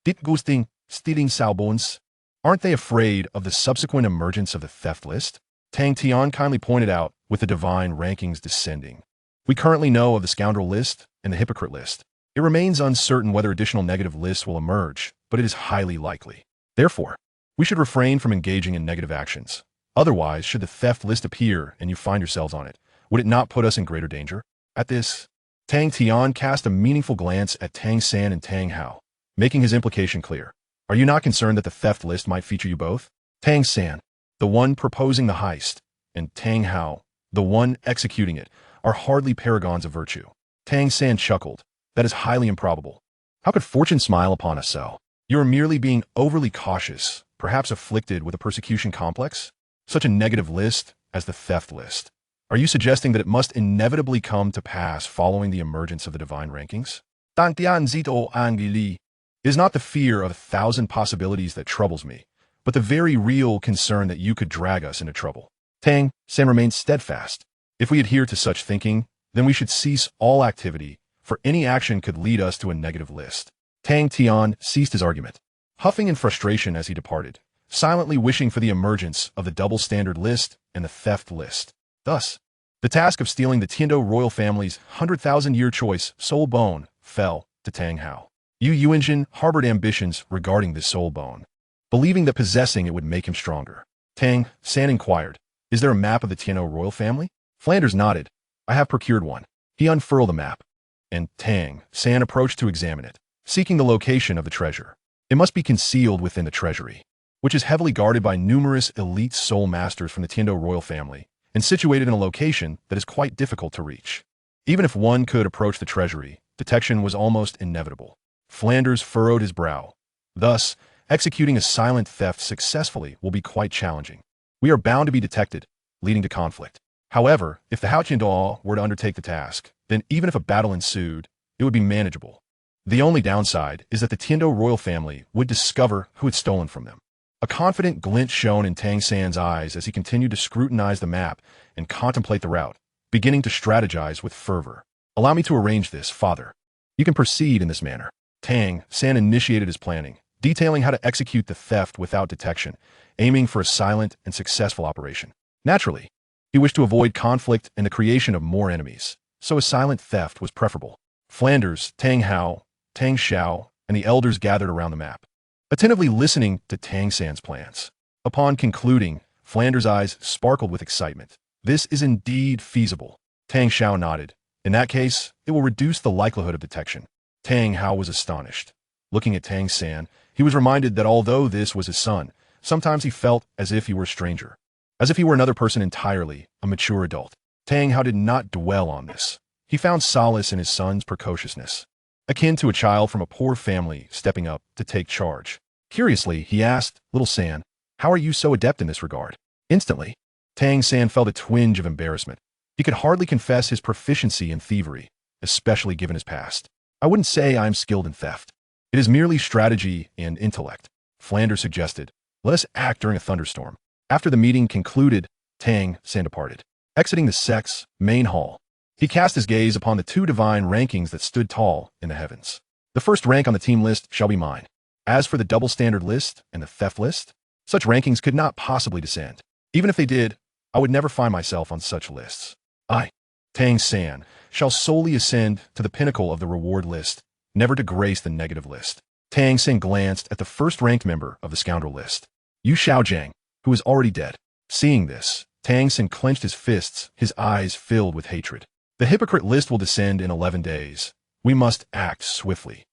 dit gusting, stealing salbones. Aren't they afraid of the subsequent emergence of the theft list? Tang Tian kindly pointed out, with the divine rankings descending. We currently know of the scoundrel list and the hypocrite list. It remains uncertain whether additional negative lists will emerge, but it is highly likely. Therefore, we should refrain from engaging in negative actions. Otherwise, should the theft list appear and you find yourselves on it, would it not put us in greater danger? At this, Tang Tian cast a meaningful glance at Tang San and Tang Hao, making his implication clear. Are you not concerned that the theft list might feature you both? Tang San, the one proposing the heist, and Tang Hao, the one executing it, are hardly paragons of virtue. Tang San chuckled. That is highly improbable. How could fortune smile upon us so? You are merely being overly cautious, perhaps afflicted with a persecution complex? Such a negative list as the theft list. Are you suggesting that it must inevitably come to pass following the emergence of the divine rankings? Tang Tian zito angili. It is not the fear of 1,000 possibilities that troubles me, but the very real concern that you could drag us into trouble. Tang San remained steadfast. If we adhere to such thinking, then we should cease all activity, for any action could lead us to a negative list. Tang Tian ceased his argument, huffing in frustration as he departed, silently wishing for the emergence of the double standard list and the theft list. Thus, the task of stealing the Tiando royal family's 100,000-year choice soul bone fell to Tang Hao. Yu Yuanjin harbored ambitions regarding this soul bone, believing that possessing it would make him stronger. Tang San inquired, is there a map of the Tiando royal family? Flanders nodded. I have procured one. He unfurled the map, and Tang San approached to examine it, seeking the location of the treasure. It must be concealed within the treasury, which is heavily guarded by numerous elite soul masters from the Tiando royal family, and situated in a location that is quite difficult to reach. Even if one could approach the treasury, detection was almost inevitable. Flanders furrowed his brow. Thus, executing a silent theft successfully will be quite challenging. We are bound to be detected, leading to conflict. However, if the Haoqian were to undertake the task, then even if a battle ensued, it would be manageable. The only downside is that the Tiando royal family would discover who had stolen from them. A confident glint shone in Tang San's eyes as he continued to scrutinize the map and contemplate the route, beginning to strategize with fervor. Allow me to arrange this, father. You can proceed in this manner. Tang San initiated his planning, detailing how to execute the theft without detection, aiming for a silent and successful operation. Naturally, he wished to avoid conflict and the creation of more enemies, so a silent theft was preferable. Flanders, Tang Hao, Tang Xiao, and the elders gathered around the map, attentively listening to Tang San's plans. Upon concluding, Flanders' eyes sparkled with excitement. This is indeed feasible. Tang Xiao nodded. In that case, it will reduce the likelihood of detection. Tang Hao was astonished. Looking at Tang San, he was reminded that although this was his son, sometimes he felt as if he were a stranger, as if he were another person entirely, a mature adult. Tang Hao did not dwell on this. He found solace in his son's precociousness, akin to a child from a poor family stepping up to take charge. Curiously, he asked, Little San, how are you so adept in this regard? Instantly, Tang San felt a twinge of embarrassment. He could hardly confess his proficiency in thievery, especially given his past. I wouldn't say I am skilled in theft. It is merely strategy and intellect. Flanders suggested, let us act during a thunderstorm. After the meeting concluded, Tang San departed. Exiting the sect's main hall, he cast his gaze upon the two divine rankings that stood tall in the heavens. The first rank on the team list shall be mine. As for the double standard list and the theft list, such rankings could not possibly descend. Even if they did, I would never find myself on such lists. I, Tang San, shall solely ascend to the pinnacle of the reward list, never to grace the negative list. Tang San glanced at the first-ranked member of the scoundrel list, Xiaogang, who was already dead. Seeing this, Tang San clenched his fists, his eyes filled with hatred. The hypocrite list will descend in 11 days. We must act swiftly.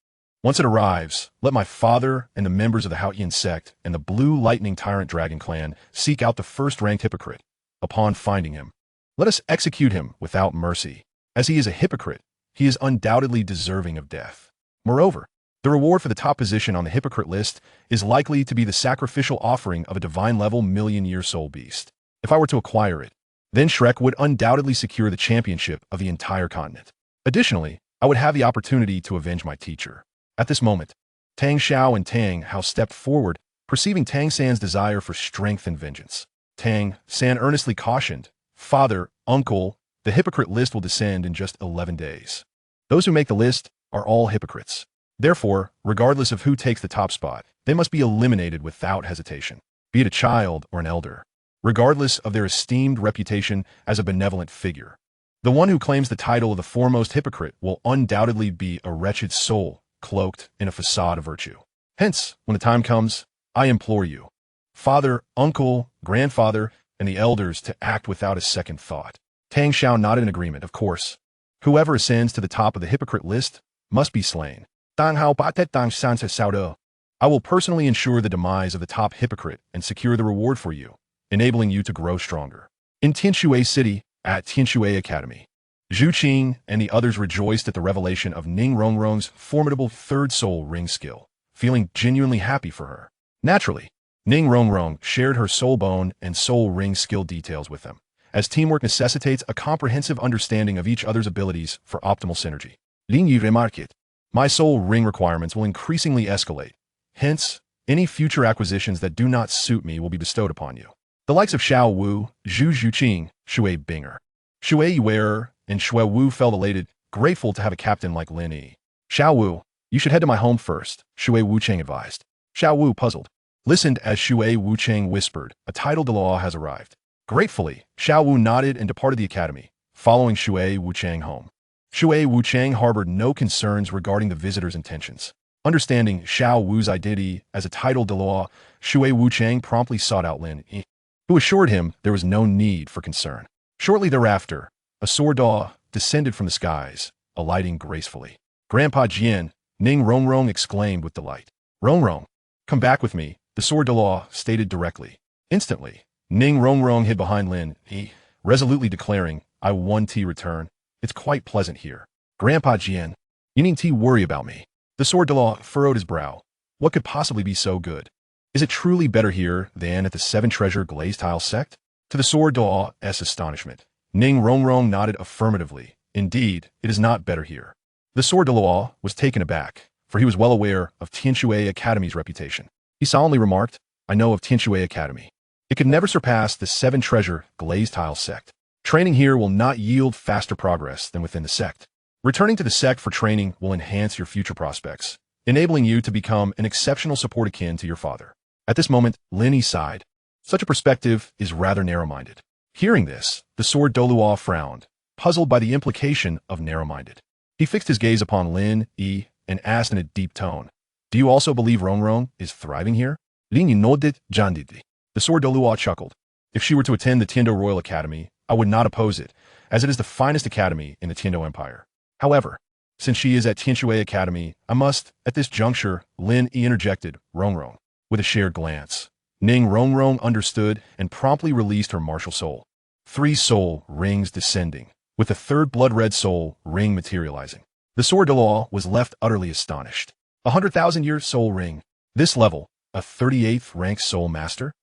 Once it arrives, let my father and the members of the Haotian sect and the Blue Lightning Tyrant Dragon clan seek out the first-ranked hypocrite. Upon finding him, let us execute him without mercy. As he is a hypocrite, he is undoubtedly deserving of death. Moreover, the reward for the top position on the hypocrite list is likely to be the sacrificial offering of a divine-level million-year soul beast. If I were to acquire it, then Shrek would undoubtedly secure the championship of the entire continent. Additionally, I would have the opportunity to avenge my teacher. At this moment, Tang Xiao and Tang Hao stepped forward, perceiving Tang San's desire for strength and vengeance. Tang San earnestly cautioned, "Father, uncle, the hypocrite list will descend in just 11 days. Those who make the list are all hypocrites. Therefore, regardless of who takes the top spot, they must be eliminated without hesitation, be it a child or an elder, regardless of their esteemed reputation as a benevolent figure. The one who claims the title of the foremost hypocrite will undoubtedly be a wretched soul, cloaked in a facade of virtue. Hence, when the time comes, I implore you, father, uncle, grandfather, and the elders to act without a second thought." Tang Xiao nodded in agreement. Of course, whoever ascends to the top of the hypocrite list must be slain. Tang Hao Batet Tang San Sao. I will personally ensure the demise of the top hypocrite and secure the reward for you, enabling you to grow stronger. In Tianshui City, at Tianshui Academy, Zhu Qing and the others rejoiced at the revelation of Ning Rongrong's formidable third soul ring skill, feeling genuinely happy for her. Naturally, Ning Rongrong shared her soul bone and soul ring skill details with them, as teamwork necessitates a comprehensive understanding of each other's abilities for optimal synergy. Lin Yi remarked, "My soul ring requirements will increasingly escalate. Hence, any future acquisitions that do not suit me will be bestowed upon you." The likes of Xiao Wu, Zhu Zhuqing, Shui Binger, Shui Yuerer, and Shui Wu felt elated, grateful to have a captain like Lin Yi. "Xiao Wu, you should head to my home first," Shui Wucheng advised. Xiao Wu, puzzled, listened as Shui Wucheng whispered, "A title de law has arrived." Gratefully, Xiao Wu nodded and departed the academy, following Shui Wucheng home. Shui Wucheng harbored no concerns regarding the visitor's intentions. Understanding Xiao Wu's identity as a title de law, Shui Wucheng promptly sought out Lin Yi, who assured him there was no need for concern. Shortly thereafter, a sword daw descended from the skies, alighting gracefully. "Grandpa Jian," Ning Rongrong exclaimed with delight. "Rongrong, come back with me," the sword daw stated directly. Instantly, Ning Rongrong hid behind Lin Yi, resolutely declaring, "I want to return. It's quite pleasant here." "Grandpa Jian, you needn't worry about me." The sword daw furrowed his brow. What could possibly be so good? Is it truly better here than at the Seven Treasure Glazed Tile sect? To the sword daw's astonishment, Ning Rongrong nodded affirmatively. Indeed, it is not better here. The sword daw was taken aback, for he was well aware of Tianshui Academy's reputation. He solemnly remarked, "I know of Tianshui Academy. It could never surpass the Seven Treasure Glazed Tile sect. Training here will not yield faster progress than within the sect. Returning to the sect for training will enhance your future prospects, enabling you to become an exceptional support akin to your father." At this moment, Lin Yi sighed. Such a perspective is rather narrow-minded. Hearing this, the sword Douluo frowned, puzzled by the implication of narrow-minded. He fixed his gaze upon Lin Yi and asked in a deep tone, "Do you also believe Rongrong is thriving here?" Lin Yi nodded jandidly. The sword Douluo chuckled. "If she were to attend the Tiando Royal Academy, I would not oppose it, as it is the finest academy in the Tiando Empire. However, since she is at Tianshui Academy, I must, at this juncture," Lin Yi interjected, "Rongrong." With a shared glance, Ning Rongrong understood and promptly released her martial soul. 3 soul rings descending, with the third blood-red soul ring materializing. The sword Douluo was left utterly astonished. 100,000-year soul ring. This level, a 38th rank soul master?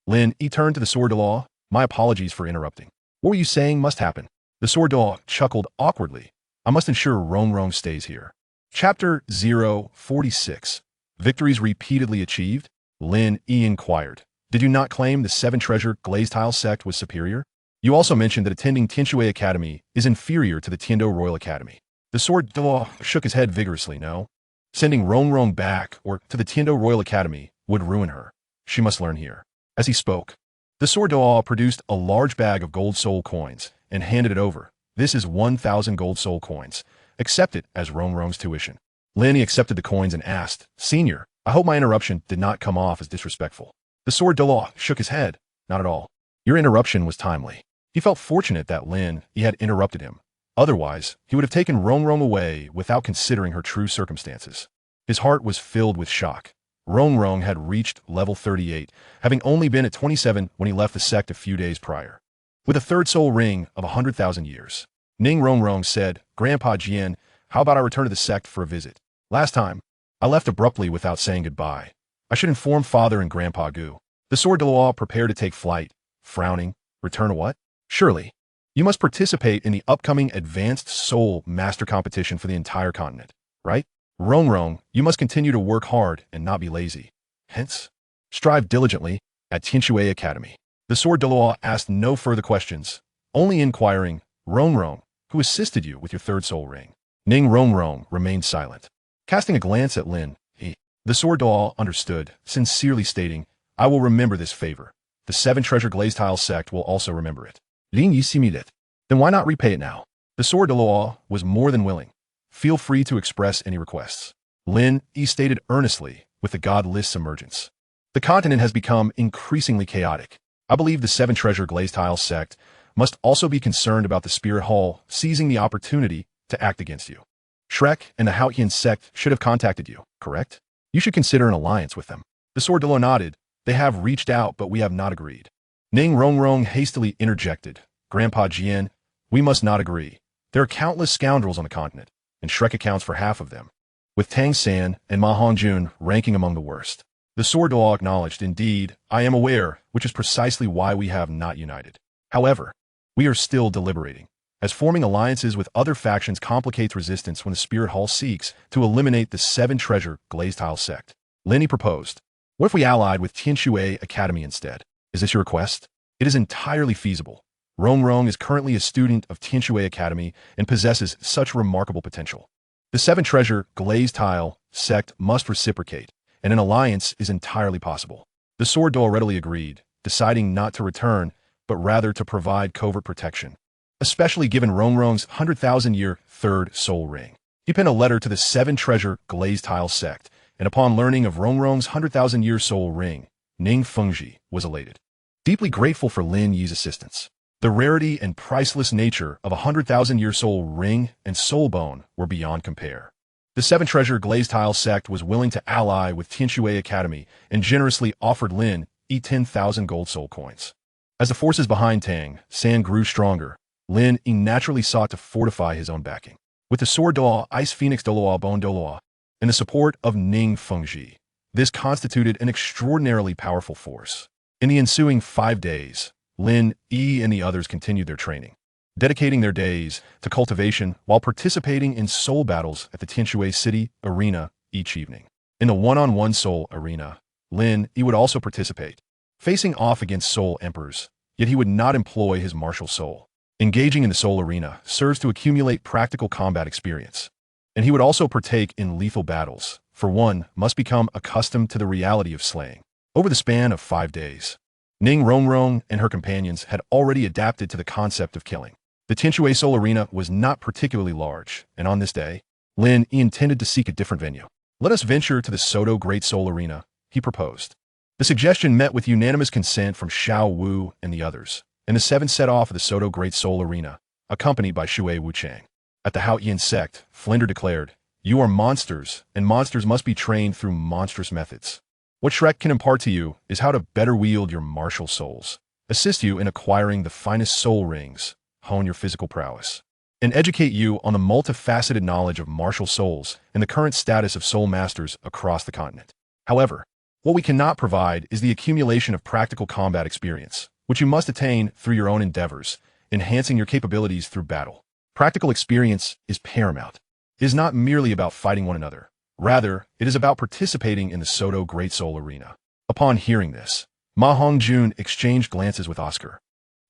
Lin Yi turned to the sword Douluo. "My apologies for interrupting. What were you saying must happen?" The sword Douluo chuckled awkwardly. "I must ensure Rongrong stays here." Chapter 046. Victories repeatedly achieved? Lin Yi inquired. "Did you not claim the Seven Treasure Glazed Tile sect was superior? You also mentioned that attending Tianshui Academy is inferior to the Tiando Royal Academy." The sword Douluo shook his head vigorously. "No. Sending Rong back or to the Tiando Royal Academy would ruin her. She must learn here. As he spoke, the Sword Douluo produced a large bag of gold soul coins and handed it over. This is 1,000 gold soul coins. Accept it as Rong's tuition. Lin Yi accepted the coins and asked, Senior, I hope my interruption did not come off as disrespectful. The Sword Douluo shook his head. Not at all. Your interruption was timely. He felt fortunate that Lin Yi had interrupted him. Otherwise, he would have taken Rong away without considering her true circumstances. His heart was filled with shock. Rong had reached level 38, having only been at 27 when he left the sect a few days prior. With a third soul ring of 100,000 years, Ning Rong said, Grandpa Jian, how about I return to the sect for a visit? Last time, I left abruptly without saying goodbye. I should inform Father and Grandpa Gu. The Sword Douluo prepared to take flight, frowning. Return to what? Surely. You must participate in the upcoming Advanced Soul Master Competition for the entire continent, right? Rong, you must continue to work hard and not be lazy. Hence, strive diligently at Tianshui Academy. The Sword Douluo asked no further questions, only inquiring, Rong, who assisted you with your third soul ring? Ning Rong remained silent. Casting a glance at Lin Yi, the Sword Douluo understood, sincerely stating, I will remember this favor. The 7 Treasure Glazed Tile sect will also remember it. Lin Yi simulated it. Then why not repay it now? The Sword Douluo was more than willing. Feel free to express any requests. Lin Yi stated earnestly with the godless emergence. The continent has become increasingly chaotic. I believe the 7 Treasure Glazed Tile sect must also be concerned about the Spirit Hall seizing the opportunity to act against you. Shrek and the Haotian sect should have contacted you, correct? You should consider an alliance with them. The Sword Douluo nodded. They have reached out, but we have not agreed. Ning Rong hastily interjected. Grandpa Jian, we must not agree. There are countless scoundrels on the continent, and Shrek accounts for half of them, with Tang San and Ma Hongjun ranking among the worst. The Sword Douluo acknowledged, indeed, I am aware, which is precisely why we have not united. However, we are still deliberating, as forming alliances with other factions complicates resistance when the Spirit Hall seeks to eliminate the 7 Treasure Glazed Tile sect. Lin Yi proposed, what if we allied with Tianshui Academy instead? Is this your request? It is entirely feasible. Rong is currently a student of Tianshui Academy and possesses such remarkable potential. The 7 Treasure Glazed Tile sect must reciprocate, and an alliance is entirely possible. The Sword Douluo readily agreed, deciding not to return, but rather to provide covert protection, especially given Rong's 100,000-year third soul ring. He penned a letter to the 7 Treasure Glazed Tile sect, and upon learning of Rong's 100,000-year soul ring, Ning Fengji was elated, deeply grateful for Lin Yi's assistance. The rarity and priceless nature of a 100,000-year soul ring and soul bone were beyond compare. The 7 Treasure Glazed Tile sect was willing to ally with Tianshui Academy and generously offered Lin Yi 10,000 gold soul coins. As the forces behind Tang San grew stronger, Lin Yi naturally sought to fortify his own backing. With the Sword Douluo, Ice Phoenix Douluo, Bone Douluo, and the support of Ning Fengji, this constituted an extraordinarily powerful force. In the ensuing 5 days, Lin Yi and the others continued their training, dedicating their days to cultivation while participating in soul battles at the Tianshui City Arena each evening. In the one-on-one soul arena, Lin Yi would also participate, facing off against soul emperors, yet he would not employ his martial soul. Engaging in the soul arena serves to accumulate practical combat experience, and he would also partake in lethal battles, for one must become accustomed to the reality of slaying. Over the span of 5 days, Ning Rong and her companions had already adapted to the concept of killing. The Tianshui Soul Arena was not particularly large, and on this day, Lin Yi intended to seek a different venue. Let us venture to the Soto Great Soul Arena, he proposed. The suggestion met with unanimous consent from Xiao Wu and the others, and the 7 set off of the Soto Great Soul Arena, accompanied by Shui Wuchang. At the Haotian sect, Flinder declared, you are monsters, and monsters must be trained through monstrous methods. What Shrek can impart to you is how to better wield your martial souls, assist you in acquiring the finest soul rings, hone your physical prowess, and educate you on the multifaceted knowledge of martial souls and the current status of soul masters across the continent. However, what we cannot provide is the accumulation of practical combat experience, which you must attain through your own endeavors, enhancing your capabilities through battle. Practical experience is paramount. It is not merely about fighting one another. Rather, it is about participating in the Soto Great Soul Arena. Upon hearing this, Ma Hongjun exchanged glances with Oscar,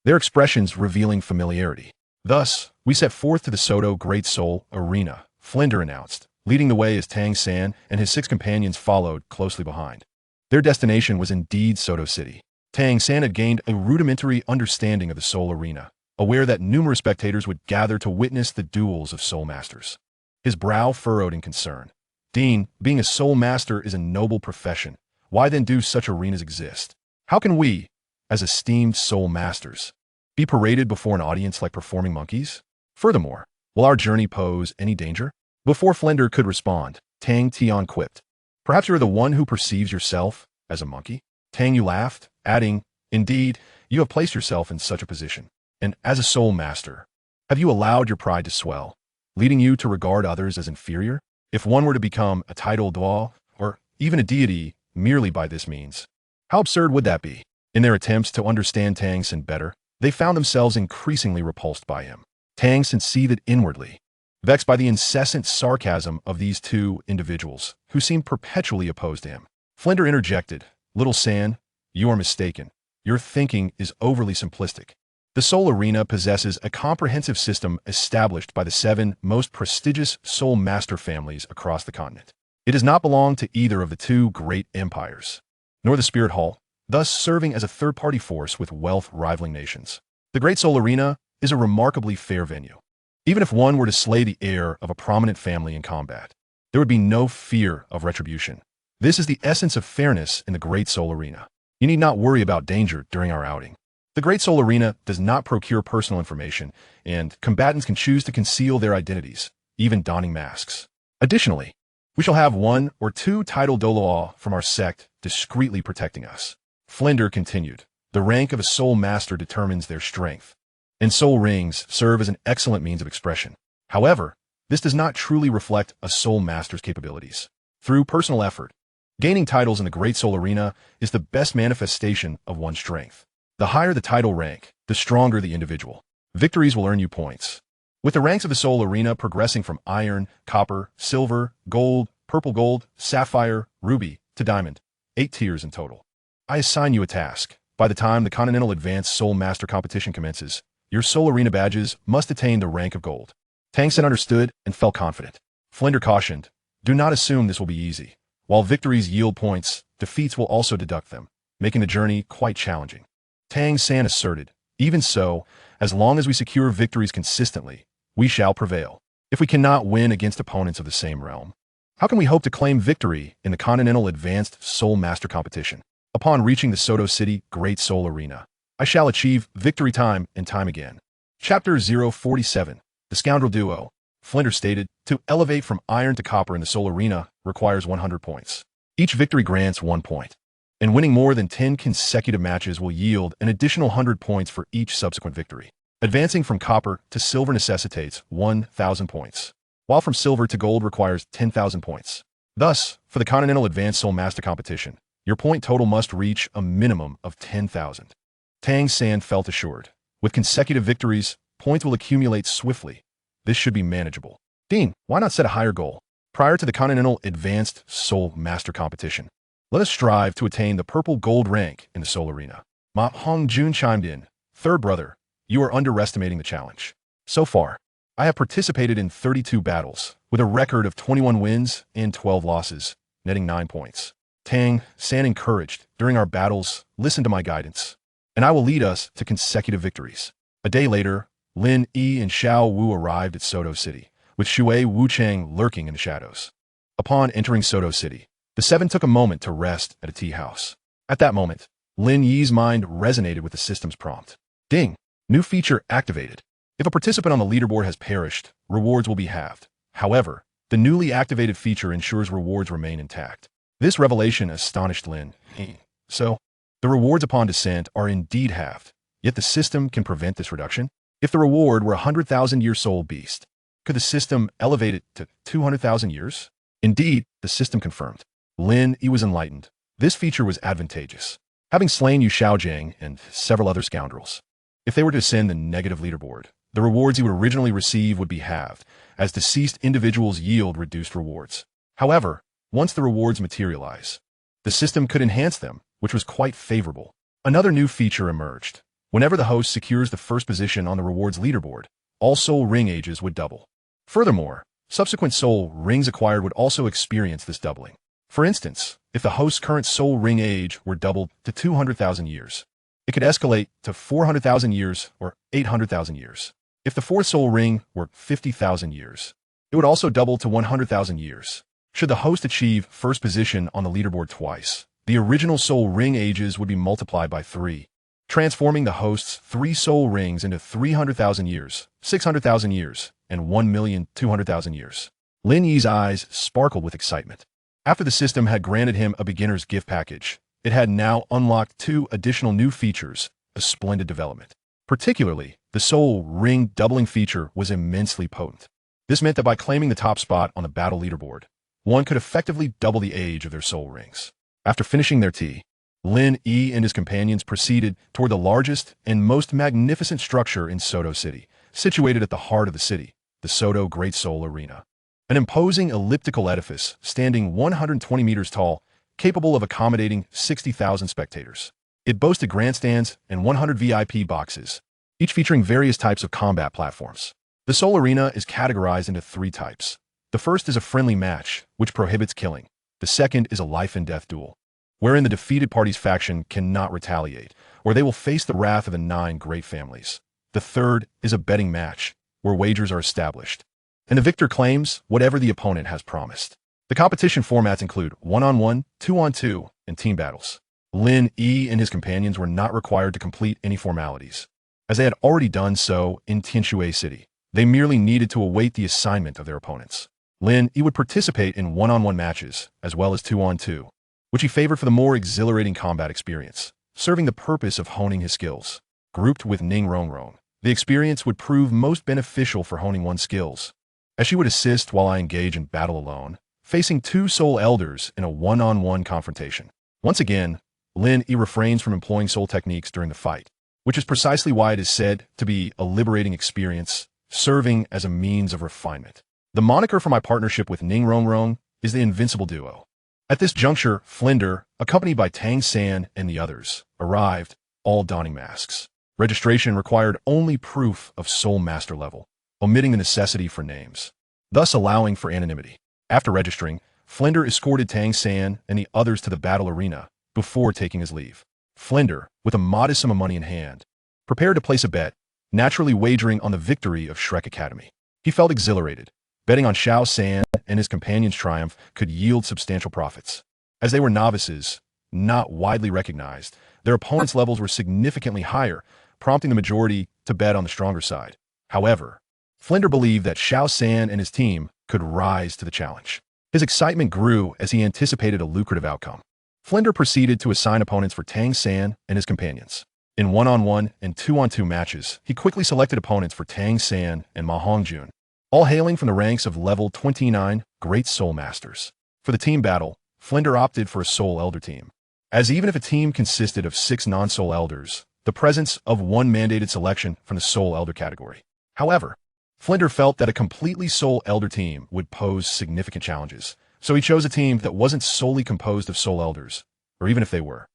their expressions revealing familiarity. Thus, we set forth to the Soto Great Soul Arena, Flinder announced, Leading the way as Tang San and his 6 companions followed closely behind. Their destination was indeed Soto City. Tang San had gained a rudimentary understanding of the Soul Arena, aware that numerous spectators would gather to witness the duels of Soul Masters. His brow furrowed in concern. Dean, being a Soul Master is a noble profession. Why then do such arenas exist? How can we, as esteemed Soul Masters, be paraded before an audience like performing monkeys? Furthermore, will our journey pose any danger? Before Flender could respond, Tang Tian quipped, "Perhaps you are the one who perceives yourself as a monkey?" Tang Yu laughed, adding, "Indeed, you have placed yourself in such a position. And as a Soul Master, have you allowed your pride to swell, leading you to regard others as inferior? If one were to become a title Duo, or even a deity merely by this means, how absurd would that be?" In their attempts to understand Tang San better, they found themselves increasingly repulsed by him. Tang San seethed inwardly, vexed by the incessant sarcasm of these two individuals, who seemed perpetually opposed to him. Flender interjected, "Little San, you are mistaken. Your thinking is overly simplistic. The Soul Arena possesses a comprehensive system established by the 7 most prestigious Soul Master families across the continent. It does not belong to either of the 2 great empires, nor the Spirit Hall, thus serving as a third-party force with wealth rivaling nations. The Great Soul Arena is a remarkably fair venue. Even if one were to slay the heir of a prominent family in combat, there would be no fear of retribution. This is the essence of fairness in the Great Soul Arena. You need not worry about danger during our outing. The Great Soul Arena does not procure personal information, and combatants can choose to conceal their identities, even donning masks. Additionally, we shall have 1 or 2 title Douluo from our sect discreetly protecting us." Flender continued, "The rank of a Soul Master determines their strength, and soul rings serve as an excellent means of expression. However, this does not truly reflect a Soul Master's capabilities. Through personal effort, gaining titles in the Great Soul Arena is the best manifestation of one's strength. The higher the title rank, the stronger the individual. Victories will earn you points. With the ranks of the Soul Arena progressing from iron, copper, silver, gold, purple gold, sapphire, ruby, to diamond, 8 tiers in total. I assign you a task. By the time the Continental Advanced Soul Master competition commences, your Soul Arena badges must attain the rank of gold." Tang San understood and felt confident. Flender cautioned, "Do not assume this will be easy. While victories yield points, defeats will also deduct them, making the journey quite challenging." Tang San asserted, "Even so, as long as we secure victories consistently, we shall prevail. If we cannot win against opponents of the same realm, how can we hope to claim victory in the Continental Advanced Soul Master competition? Upon reaching the Soto City Great Soul Arena, I shall achieve victory time and time again." Chapter 047, The Scoundrel Duo. Flender stated, "To elevate from iron to copper in the Soul Arena requires 100 points. Each victory grants 1 point, and winning more than 10 consecutive matches will yield an additional 100 points for each subsequent victory. Advancing from copper to silver necessitates 1,000 points, while from silver to gold requires 10,000 points. Thus, for the Continental Advanced Soul Master competition, your point total must reach a minimum of 10,000. Tang San felt assured. With consecutive victories, points will accumulate swiftly. This should be manageable. Dean, why not set a higher goal? Prior to the Continental Advanced Soul Master competition, let us strive to attain the purple gold rank in the Soul Arena. Ma Hongjun chimed in, "Third brother, you are underestimating the challenge. So far, I have participated in 32 battles, with a record of 21 wins and 12 losses, netting 9 points. Tang San encouraged, during our battles, listen to my guidance, and I will lead us to consecutive victories." A day later, Lin Yi and Xiao Wu arrived at Soto City, with Shui Wuchang lurking in the shadows. Upon entering Soto City, the 7 took a moment to rest at a tea house. At that moment, Lin Yi's mind resonated with the system's prompt. Ding! New feature activated. If a participant on the leaderboard has perished, rewards will be halved. However, the newly activated feature ensures rewards remain intact. This revelation astonished Lin Yi. So, the rewards upon descent are indeed halved, yet the system can prevent this reduction? If the reward were a 100,000-year soul beast, could the system elevate it to 200,000 years? Indeed, the system confirmed. Lin Yi was enlightened. This feature was advantageous. Having slain Xiaogang and several other scoundrels, if they were to ascend the negative leaderboard, the rewards he would originally receive would be halved, as deceased individuals yield reduced rewards. However, once the rewards materialize, the system could enhance them, which was quite favorable. Another new feature emerged. Whenever the host secures the first position on the rewards leaderboard, all soul ring ages would double. Furthermore, Subsequent soul rings acquired would also experience this doubling. For instance, if the host's current soul ring age were doubled to 200,000 years, it could escalate to 400,000 years or 800,000 years. If the fourth soul ring were 50,000 years, it would also double to 100,000 years. Should the host achieve first position on the leaderboard twice, the original soul ring ages would be multiplied by 3, transforming the host's 3 soul rings into 300,000 years, 600,000 years, and 1,200,000 years. Lin Yi's eyes sparkled with excitement. After the system had granted him a beginner's gift package, it had now unlocked 2 additional new features, a splendid development. Particularly, the soul ring doubling feature was immensely potent. This meant that by claiming the top spot on the battle leaderboard, one could effectively double the age of their soul rings. After finishing their tea, Lin Yi and his companions proceeded toward the largest and most magnificent structure in Soto City, situated at the heart of the city, the Soto Great Soul Arena. An imposing elliptical edifice standing 120 meters tall, capable of accommodating 60,000 spectators. It boasted grandstands and 100 VIP boxes, each featuring various types of combat platforms. The Soul Arena is categorized into 3 types. The first is a friendly match, which prohibits killing. The second is a life-and-death duel, wherein the defeated party's faction cannot retaliate, or they will face the wrath of the 9 great families. The third is a betting match, where wagers are established, and the victor claims whatever the opponent has promised. The competition formats include 1-on-1, 2-on-2, and team battles. Lin Yi and his companions were not required to complete any formalities, as they had already done so in Tianshui City. They merely needed to await the assignment of their opponents. Lin Yi would participate in 1-on-1 matches, as well as 2-on-2, which he favored for the more exhilarating combat experience, serving the purpose of honing his skills. Grouped with Ning Rongrong, the experience would prove most beneficial for honing one's skills, as she would assist while I engage in battle alone, facing 2 soul elders in a 1-on-1 confrontation. Once again, Lin Yi refrains from employing soul techniques during the fight, which is precisely why it is said to be a liberating experience, serving as a means of refinement. The moniker for my partnership with Ning Rongrong is the Invincible Duo. At this juncture, Flinder, accompanied by Tang San and the others, arrived, all donning masks. Registration required only proof of Soul Master level, omitting the necessity for names, thus allowing for anonymity. After registering, Flinder escorted Tang San and the others to the battle arena before taking his leave. Flinder, with a modest sum of money in hand, prepared to place a bet, naturally wagering on the victory of Shrek Academy. He felt exhilarated. Betting on Xiao San and his companion's triumph could yield substantial profits. As they were novices, not widely recognized, their opponents' levels were significantly higher, prompting the majority to bet on the stronger side. However, Flinder believed that Xiao San and his team could rise to the challenge. His excitement grew as he anticipated a lucrative outcome. Flinder proceeded to assign opponents for Tang San and his companions. In 1-on-1 and 2-on-2 matches, he quickly selected opponents for Tang San and Ma Hongjun, all hailing from the ranks of level 29 Great Soul Masters. For the team battle, Flinder opted for a Soul Elder team, as even if a team consisted of 6 non-Soul Elders, the presence of one mandated selection from the Soul Elder category. However, Flinder felt that a completely Soul Elder team would pose significant challenges, so he chose a team that wasn't solely composed of Soul Elders, or even if they were,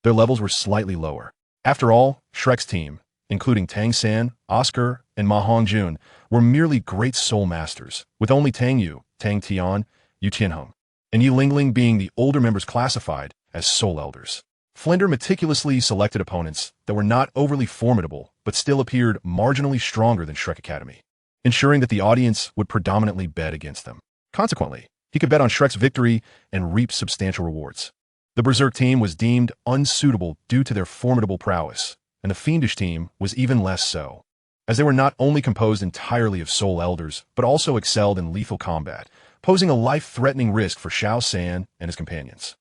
their levels were slightly lower. After all, Shrek's team, including Tang San, Oscar, and Ma Hongjun, were merely great soul masters, with only Tang Yu, Tang Tian, Yu Tianheng, and Yi Lingling being the older members classified as Soul Elders. Flinder meticulously selected opponents that were not overly formidable, but still appeared marginally stronger than Shrek Academy, ensuring that the audience would predominantly bet against them. Consequently, he could bet on Shrek's victory and reap substantial rewards. The Berserk team was deemed unsuitable due to their formidable prowess, and the Fiendish team was even less so, as they were not only composed entirely of Soul Elders, but also excelled in lethal combat, posing a life-threatening risk for Xiao San and his companions.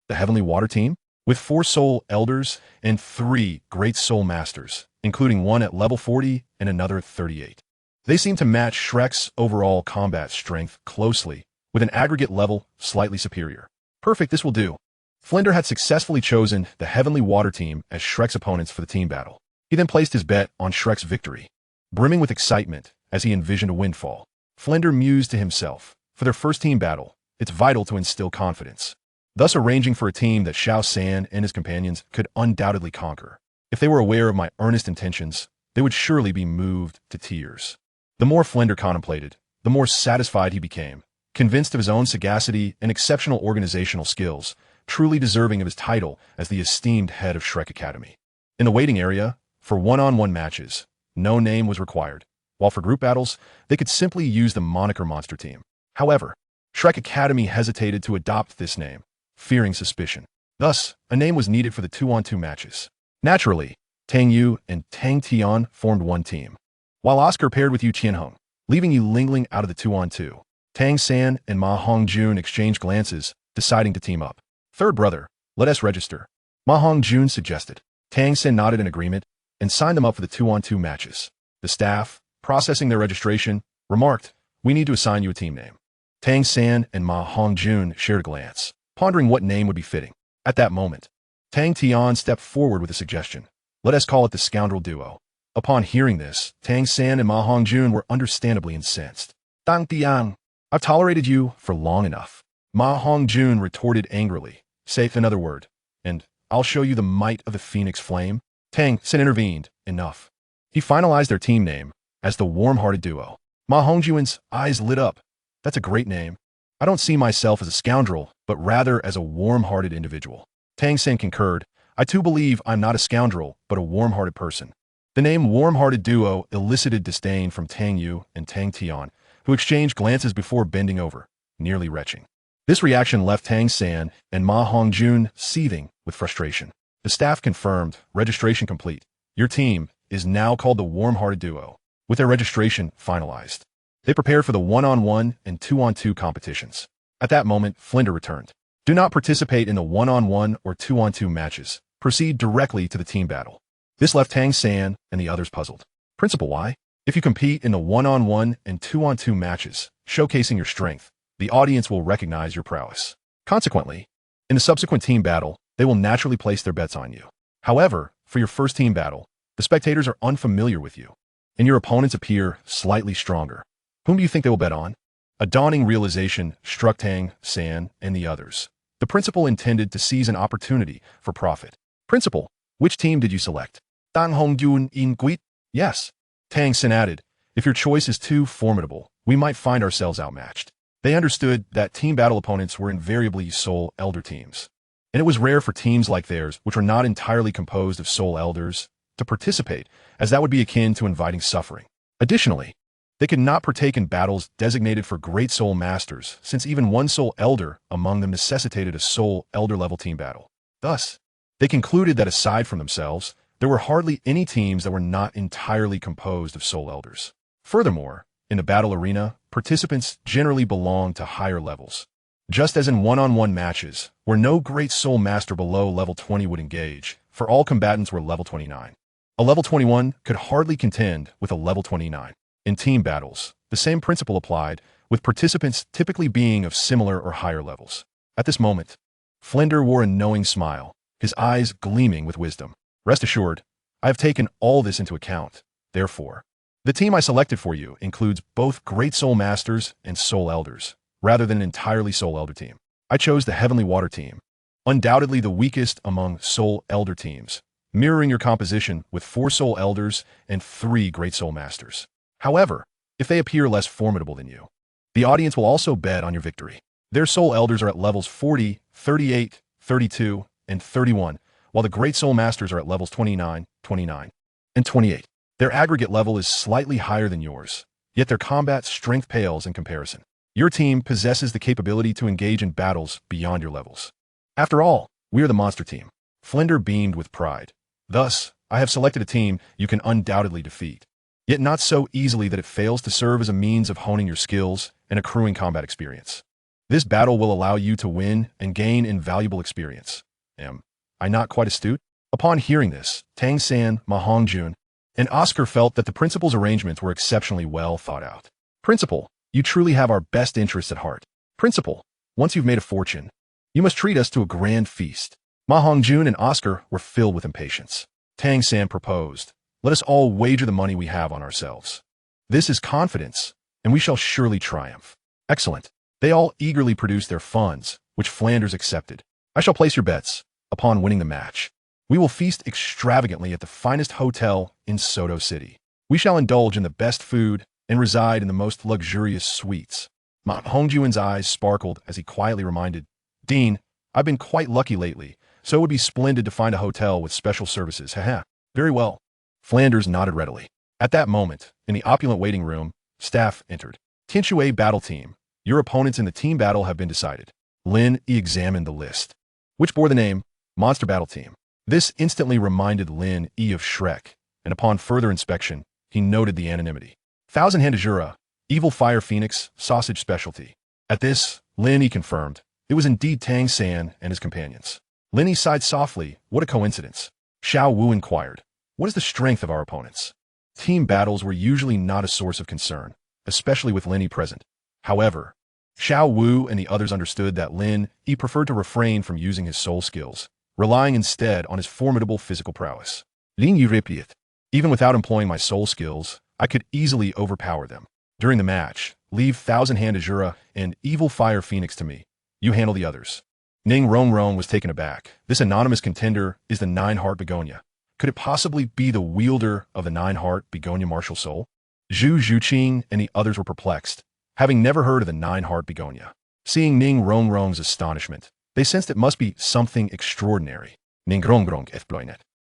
The Heavenly Water team? With 4 Soul Elders and 3 Great Soul Masters, including one at level 40 and another at 38. They seemed to match Shrek's overall combat strength closely, with an aggregate level slightly superior. Perfect, this will do. Flinder had successfully chosen the Heavenly Water team as Shrek's opponents for the team battle. He then placed his bet on Shrek's victory. Brimming with excitement as he envisioned a windfall, Flinder mused to himself, for their first team battle, it's vital to instill confidence, thus arranging for a team that Xiao San and his companions could undoubtedly conquer. If they were aware of my earnest intentions, they would surely be moved to tears. The more Flinder contemplated, the more satisfied he became, convinced of his own sagacity and exceptional organizational skills, truly deserving of his title as the esteemed head of Shrek Academy. In the waiting area, for one-on-one matches, no name was required, while for group battles, they could simply use the moniker Monster Team. However, Shrek Academy hesitated to adopt this name, fearing suspicion. Thus, a name was needed for the 2-on-2 matches. Naturally, Tang Yu and Tang Tian formed one team, while Oscar paired with Yu Qianheng, leaving Yu Lingling out of the 2-on-2. Tang San and Ma Hongjun exchanged glances, deciding to team up. Third brother, let us register, Ma Hongjun suggested. Tang San nodded in agreement and signed them up for the 2-on-2 matches. The staff, processing their registration, remarked, "We need to assign you a team name." Tang San and Ma Hongjun shared a glance, pondering what name would be fitting. At that moment, Tang Tian stepped forward with a suggestion. "Let us call it the Scoundrel Duo." Upon hearing this, Tang San and Ma Hongjun were understandably incensed. "Tang Tian, I've tolerated you for long enough." Ma Hongjun retorted angrily, "Say another word, and I'll show you the might of the Phoenix Flame." Tang San intervened, "Enough." He finalized their team name as the Warm-Hearted Duo. Ma Hongjun's eyes lit up. "That's a great name. I don't see myself as a scoundrel, but rather as a warm-hearted individual." Tang San concurred, "I too believe I'm not a scoundrel, but a warm-hearted person." The name Warm-Hearted Duo elicited disdain from Tang Yu and Tang Tian, who exchanged glances before bending over, nearly retching. This reaction left Tang San and Ma Hongjun seething with frustration. The staff confirmed, registration complete. Your team is now called the Warm-Hearted Duo. With their registration finalized, they prepared for the 1-on-1 and 2-on-2 competitions. At that moment, Flinder returned. "Do not participate in the 1-on-1 or 2-on-2 matches. Proceed directly to the team battle." This left Tang San and the others puzzled. Principal, why? If you compete in the 1-on-1 and 2-on-2 matches, showcasing your strength, the audience will recognize your prowess. Consequently, in the subsequent team battle, they will naturally place their bets on you. However, for your first team battle, the spectators are unfamiliar with you, and your opponents appear slightly stronger. Whom do you think they will bet on? A dawning realization struck Tang San and the others. The principal intended to seize an opportunity for profit. "Principal, which team did you select?" "Tang Hongjun in Guit." "Yes." Tang San added, "If your choice is too formidable, we might find ourselves outmatched." They understood that team battle opponents were invariably Soul Elder teams, and it was rare for teams like theirs, which were not entirely composed of Soul Elders, to participate, as that would be akin to inviting suffering. Additionally, they could not partake in battles designated for Great Soul Masters, since even one Soul Elder among them necessitated a Soul Elder-level team battle. Thus, they concluded that aside from themselves, there were hardly any teams that were not entirely composed of Soul Elders. Furthermore, in the battle arena, participants generally belonged to higher levels. Just as in one-on-one matches, where no Great Soul Master below level 20 would engage, for all combatants were level 29. A level 21 could hardly contend with a level 29. In team battles, the same principle applied, with participants typically being of similar or higher levels. At this moment, Flinder wore a knowing smile, his eyes gleaming with wisdom. "Rest assured, I have taken all this into account. Therefore, the team I selected for you includes both Great Soul Masters and Soul Elders, rather than an entirely Soul Elder team. I chose the Heavenly Water team, undoubtedly the weakest among Soul Elder teams, mirroring your composition with 4 Soul Elders and 3 Great Soul Masters. However, if they appear less formidable than you, the audience will also bet on your victory. Their Soul Elders are at levels 40, 38, 32, and 31, while the Great Soul Masters are at levels 29, 29, and 28. Their aggregate level is slightly higher than yours, yet their combat strength pales in comparison. Your team possesses the capability to engage in battles beyond your levels. After all, we are the Monster Team." Flinder beamed with pride. "Thus, I have selected a team you can undoubtedly defeat, yet not so easily that it fails to serve as a means of honing your skills and accruing combat experience. This battle will allow you to win and gain invaluable experience. Am I not quite astute?" Upon hearing this, Tang San, Ma Hongjun, and Oscar felt that the principal's arrangements were exceptionally well thought out. "Principal, you truly have our best interests at heart. Principal, once you've made a fortune, you must treat us to a grand feast." Ma Hongjun and Oscar were filled with impatience. Tang San proposed, "Let us all wager the money we have on ourselves. This is confidence, and we shall surely triumph." "Excellent." They all eagerly produced their funds, which Flanders accepted. "I shall place your bets. Upon winning the match, we will feast extravagantly at the finest hotel in Soto City. We shall indulge in the best food and reside in the most luxurious suites. Ma Hongjuan's eyes sparkled as he quietly reminded, Dean, I've been quite lucky lately, so it would be splendid to find a hotel with special services. Haha. Very well. Flanders nodded readily. At that moment, in the opulent waiting room, staff entered. Tinshui battle team. Your opponents in the team battle have been decided. Lin Yi examined the list, which bore the name Monster Battle Team. This instantly reminded Lin Yi of Shrek, and upon further inspection, he noted the anonymity. Thousand-Hand Azura, Evil Fire Phoenix, Sausage Specialty. At this, Lin Yi confirmed, it was indeed Tang San and his companions. Lin Yi sighed softly, what a coincidence. Xiao Wu inquired, what is the strength of our opponents? Team battles were usually not a source of concern, especially with Lin Yi present. However, Xiao Wu and the others understood that Lin Yi preferred to refrain from using his soul skills, relying instead on his formidable physical prowess. Lin Yi repeated, even without employing my soul skills, I could easily overpower them. During the match, leave Thousand-Hand Azura and Evil Fire Phoenix to me. You handle the others. Ning Rongrong was taken aback. This anonymous contender is the Nine-Heart Begonia. Could it possibly be the wielder of the Nine-Heart Begonia martial soul? Zhu Zhuqing and the others were perplexed, having never heard of the Nine-Heart Begonia. Seeing Ning Rongrong's astonishment, they sensed it must be something extraordinary. Ning Rongrong exploited.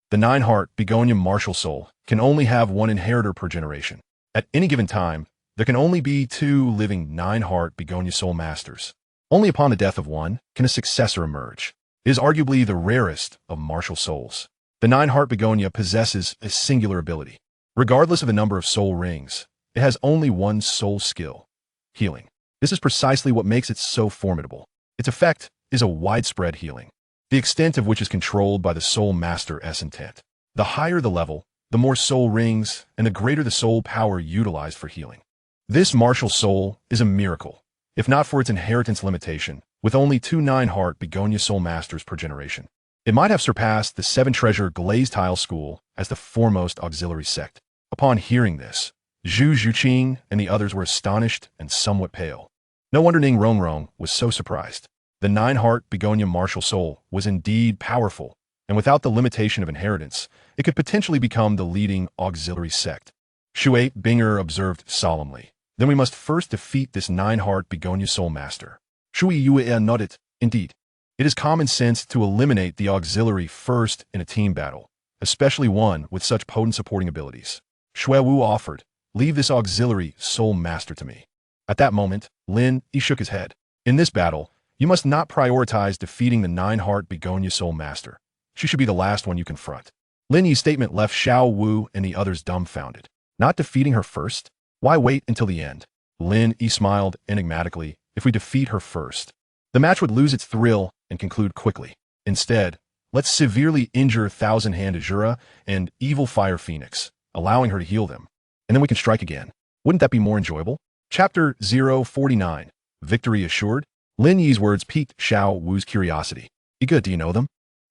The Nine-Heart Begonia martial soul can only have one inheritor per generation. At any given time, there can only be 2 living Nine-Heart Begonia soul masters. Only upon the death of one can a successor emerge. It is arguably the rarest of martial souls. The Nine-Heart Begonia possesses a singular ability. Regardless of the number of soul rings, it has only one soul skill: healing. This is precisely what makes it so formidable. Its effect is a widespread healing, the extent of which is controlled by the soul master's intent. The higher the level, the more soul rings, and the greater the soul power utilized for healing. This martial soul is a miracle, if not for its inheritance limitation, with only 2 Nine-Heart Begonia soul masters per generation. It might have surpassed the 7-treasure glazed tile school as the foremost auxiliary sect. Upon hearing this, Zhu Zhuqing and the others were astonished and somewhat pale. No wonder Ning Rongrong was so surprised. The Nine-Heart Begonia martial soul was indeed powerful, and without the limitation of inheritance, it could potentially become the leading auxiliary sect. Shui Binger observed solemnly, then we must first defeat this Nine-Heart Begonia soul master. Shui Yue nodded, indeed. It is common sense to eliminate the auxiliary first in a team battle, especially one with such potent supporting abilities. Shui Wu offered, leave this auxiliary soul master to me. At that moment, Lin Yi shook his head. In this battle, you must not prioritize defeating the Nine-Heart Begonia soul master. She should be the last one you confront. Lin Yi's statement left Xiao Wu and the others dumbfounded. Not defeating her first? Why wait until the end? Lin Yi smiled enigmatically. If we defeat her first, the match would lose its thrill and conclude quickly. Instead, let's severely injure Thousand-Hand Azura and Evil Fire Phoenix, allowing her to heal them. And then we can strike again. Wouldn't that be more enjoyable? Chapter 049. Victory Assured? Lin Yi's words piqued Xiao Wu's curiosity. Iga, do you know them?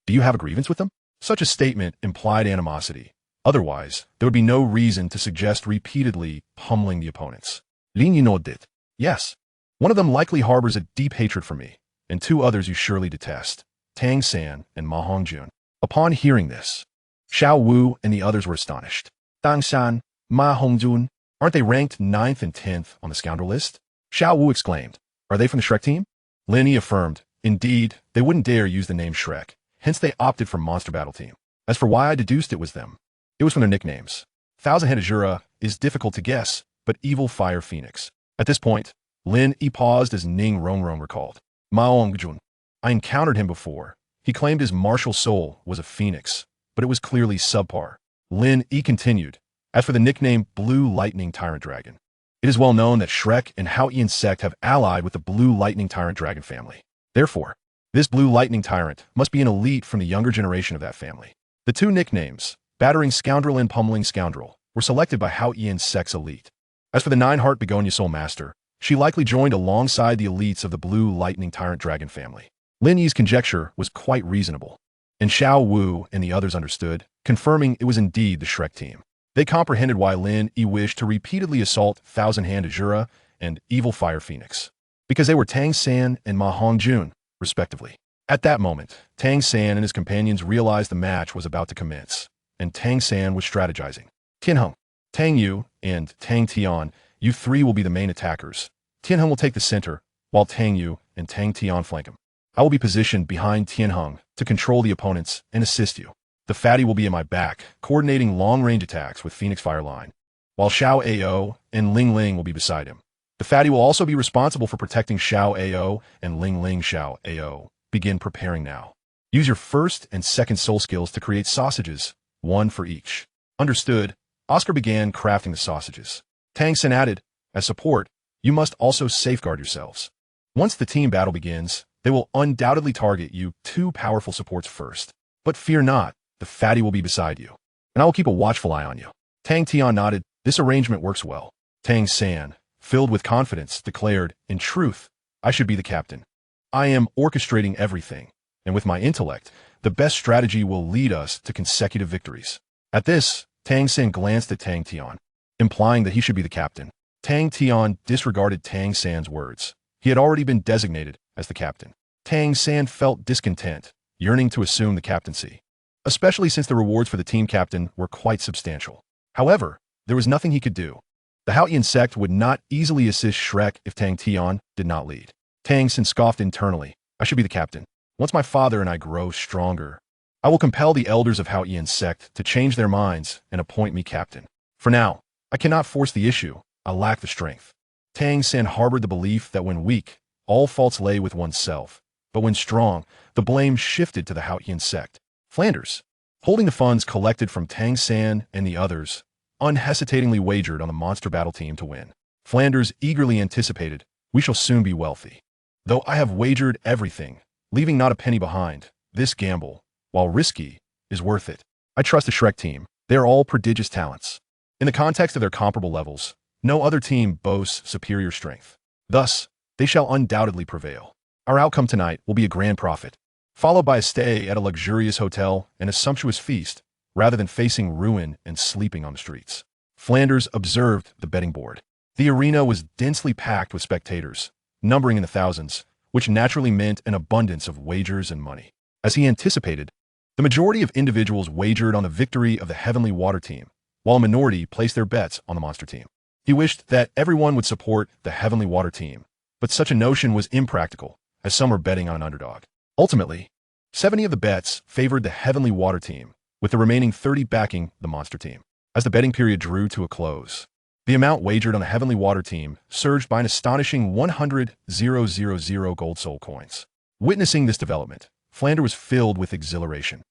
Do you have a grievance with them? Such a statement implied animosity. Otherwise, there would be no reason to suggest repeatedly pummeling the opponents. Lin Yi nodded. Yes. One of them likely harbors a deep hatred for me, and 2 others you surely detest, Tang San and Ma Hongjun. Upon hearing this, Xiao Wu and the others were astonished. Tang San, Ma Hongjun, aren't they ranked 9th and 10th on the scoundrel list? Xiao Wu exclaimed. Are they from the Shrek team? Lin Yi affirmed. Indeed, they wouldn't dare use the name Shrek, hence they opted for Monster Battle Team. As for why I deduced it was them, it was from their nicknames. Thousand-Hand Azura is difficult to guess, but Evil Fire Phoenix. At this point, Lin Yi paused as Ning Rongrong recalled. Maongjun. I encountered him before. He claimed his martial soul was a phoenix, but it was clearly subpar. Lin Yi continued. As for the nickname Blue Lightning Tyrant Dragon, it is well known that Shrek and Hao-Ian sect have allied with the Blue Lightning Tyrant Dragon family. Therefore, this Blue Lightning Tyrant must be an elite from the younger generation of that family. The 2 nicknames, Battering Scoundrel and Pummeling Scoundrel, were selected by Hao-Ian sect's elite. As for the Nine-Heart Begonia soul master, she likely joined alongside the elites of the Blue Lightning Tyrant Dragon family. Lin Yi's conjecture was quite reasonable, and Xiao Wu and the others understood, confirming it was indeed the Shrek team. They comprehended why Lin Yi wished to repeatedly assault Thousand-Hand Azura and Evil Fire Phoenix, because they were Tang San and Ma Hongjun, respectively. At that moment, Tang San and his companions realized the match was about to commence, and Tang San was strategizing. Tianheng, Tang Yu, and Tang Tian You three will be the main attackers. Tianheng will take the center, while Tang Yu and Tang Tian flank him. I will be positioned behind Tianheng to control the opponents and assist you. The fatty will be at my back, coordinating long-range attacks with Phoenix Fire Line, while Xiao Ao and Ling Ling will be beside him. The fatty will also be responsible for protecting Xiao Ao and Ling Ling. Xiao Ao. Begin preparing now. Use your first and second soul skills to create sausages, one for each. Understood. Oscar began crafting the sausages. Tang San added, as support, you must also safeguard yourselves. Once the team battle begins, they will undoubtedly target you two powerful supports first. But fear not, the fatty will be beside you, and I will keep a watchful eye on you. Tang Tian nodded. This arrangement works well. Tang San, filled with confidence, declared, in truth, I should be the captain. I am orchestrating everything, and with my intellect, the best strategy will lead us to consecutive victories. At this, Tang San glanced at Tang Tian, implying that he should be the captain. Tang Tian disregarded Tang San's words. He had already been designated as the captain. Tang San felt discontent, yearning to assume the captaincy, especially since the rewards for the team captain were quite substantial. However, there was nothing he could do. The Haotian sect would not easily assist Shrek if Tang Tian did not lead. Tang San scoffed internally. I should be the captain. Once my father and I grow stronger, I will compel the elders of Haotian sect to change their minds and appoint me captain. For now, I cannot force the issue. I lack the strength. Tang San harbored the belief that when weak, all faults lay with oneself, but when strong, the blame shifted to the Haotian sect. Flanders, holding the funds collected from Tang San and the others, unhesitatingly wagered on the monster battle team to win. Flanders eagerly anticipated, we shall soon be wealthy. Though I have wagered everything, leaving not a penny behind, this gamble, while risky, is worth it. I trust the Shrek team. They are all prodigious talents. In the context of their comparable levels, no other team boasts superior strength. Thus, they shall undoubtedly prevail. Our outcome tonight will be a grand profit, followed by a stay at a luxurious hotel and a sumptuous feast, rather than facing ruin and sleeping on the streets. Flanders observed the betting board. The arena was densely packed with spectators, numbering in the thousands, which naturally meant an abundance of wagers and money. As he anticipated, the majority of individuals wagered on the victory of the Heavenly Water team, while a minority placed their bets on the Monster team. He wished that everyone would support the Heavenly Water team, but such a notion was impractical, as some were betting on an underdog. Ultimately, 70 of the bets favored the Heavenly Water team, with the remaining 30 backing the Monster team. As the betting period drew to a close, the amount wagered on the Heavenly Water team surged by an astonishing 100,000 gold soul coins. Witnessing this development, Flanders was filled with exhilaration.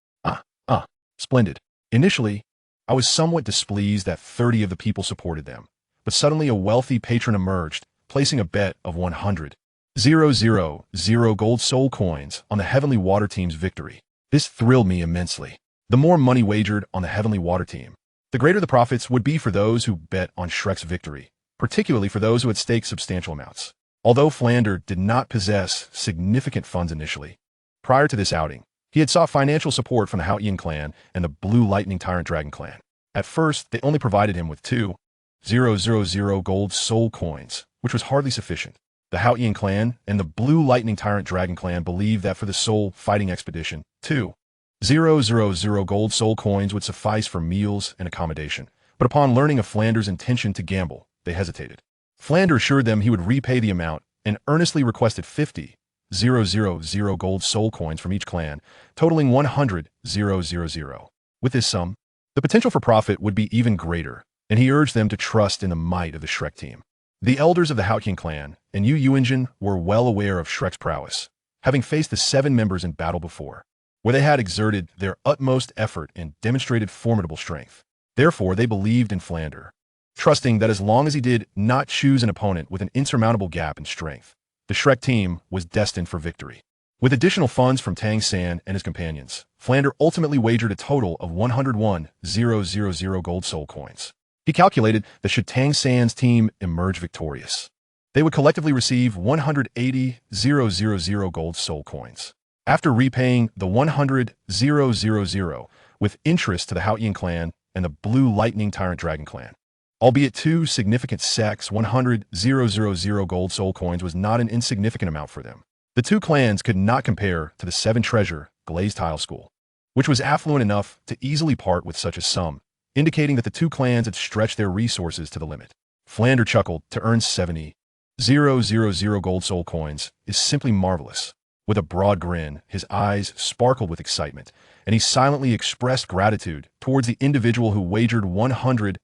Splendid. Initially, I was somewhat displeased that 30 of the people supported them, but suddenly a wealthy patron emerged, placing a bet of 100,000 gold soul coins on the Heavenly Water team's victory. This thrilled me immensely. The more money wagered on the Heavenly Water team, the greater the profits would be for those who bet on Shrek's victory, particularly for those who had staked substantial amounts. Although Flanders did not possess significant funds initially, prior to this outing, he had sought financial support from the Haotian clan and the Blue Lightning Tyrant Dragon clan. At first, they only provided him with 2,000 gold soul coins, which was hardly sufficient. The Haotian clan and the Blue Lightning Tyrant Dragon clan believed that for the soul fighting expedition, 2,000 gold soul coins would suffice for meals and accommodation. But upon learning of Flanders' intention to gamble, they hesitated. Flanders assured them he would repay the amount and earnestly requested 50,000 gold soul coins from each clan, totaling 100,000. With this sum, the potential for profit would be even greater, and he urged them to trust in the might of the Shrek team. The elders of the Haotian clan and Yu Yuanjin were well aware of Shrek's prowess, having faced the 7 members in battle before, where they had exerted their utmost effort and demonstrated formidable strength. Therefore, they believed in Flanders, trusting that as long as he did not choose an opponent with an insurmountable gap in strength, the Shrek team was destined for victory. With additional funds from Tang San and his companions, Flanders ultimately wagered a total of 101,000 gold soul coins. He calculated that should Tang San's team emerge victorious, they would collectively receive 180,000 gold soul coins. After repaying the 100,000 with interest to the Haotian clan and the Blue Lightning Tyrant Dragon clan, albeit 2 significant sects, 100,000 gold soul coins was not an insignificant amount for them. The 2 clans could not compare to the 7 Treasure Glazed Tile School, which was affluent enough to easily part with such a sum, indicating that the 2 clans had stretched their resources to the limit. Flander chuckled. To earn 70,000 gold soul coins is simply marvelous. With a broad grin, his eyes sparkled with excitement, and he silently expressed gratitude towards the individual who wagered 100,000.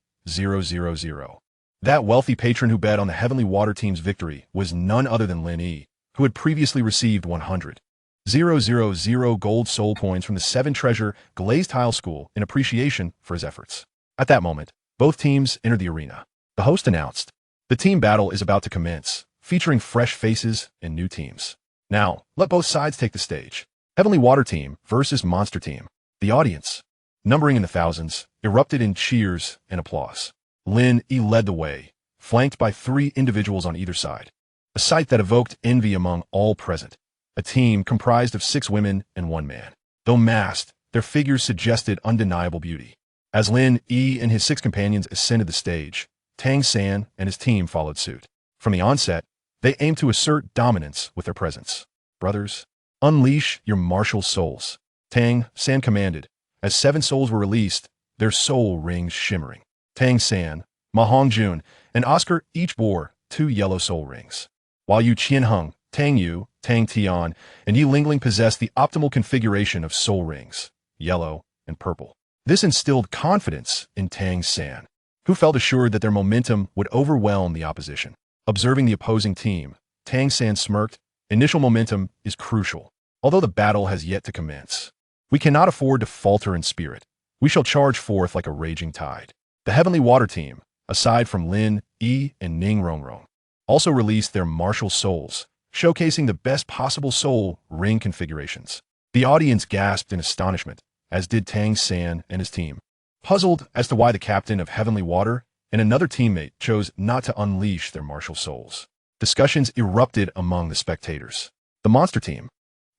That wealthy patron who bet on the Heavenly Water team's victory was none other than Lin Yi, who had previously received 100,000 gold soul coins from the Seven Treasure Glazed Tile School in appreciation for his efforts. At that moment, both teams entered the arena. The host announced, "The team battle is about to commence, featuring fresh faces and new teams. Now, let both sides take the stage. Heavenly Water Team versus Monster Team." The audience, numbering in the thousands, erupted in cheers and applause. Lin Yi led the way, flanked by 3 individuals on either side, a sight that evoked envy among all present. A team comprised of 6 women and 1 man. Though masked, their figures suggested undeniable beauty. As Lin Yi and his 6 companions ascended the stage, Tang San and his team followed suit. From the onset, they aimed to assert dominance with their presence. "Brothers, unleash your martial souls," Tang San commanded. As 7 souls were released, their soul rings shimmering. Tang San, Ma Hongjun, and Oscar each bore 2 yellow soul rings, while Yu Qianheng, Tang Yu, Tang Tian, and Yi Lingling possessed the optimal configuration of soul rings, yellow and purple. This instilled confidence in Tang San, who felt assured that their momentum would overwhelm the opposition. Observing the opposing team, Tang San smirked. "Initial momentum is crucial, although the battle has yet to commence. We cannot afford to falter in spirit. We shall charge forth like a raging tide." The Heavenly Water Team, aside from Lin Yi and Ning Rongrong, also released their martial souls, showcasing the best possible soul ring configurations. The audience gasped in astonishment, as did Tang San and his team, puzzled as to why the captain of Heavenly Water and another teammate chose not to unleash their martial souls. Discussions erupted among the spectators. The Monster Team,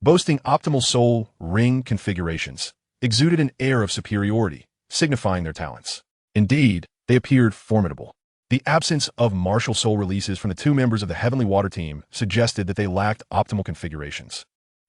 boasting optimal soul ring configurations, exuded an air of superiority, signifying their talents. Indeed, they appeared formidable. The absence of martial soul releases from the 2 members of the Heavenly Water Team suggested that they lacked optimal configurations.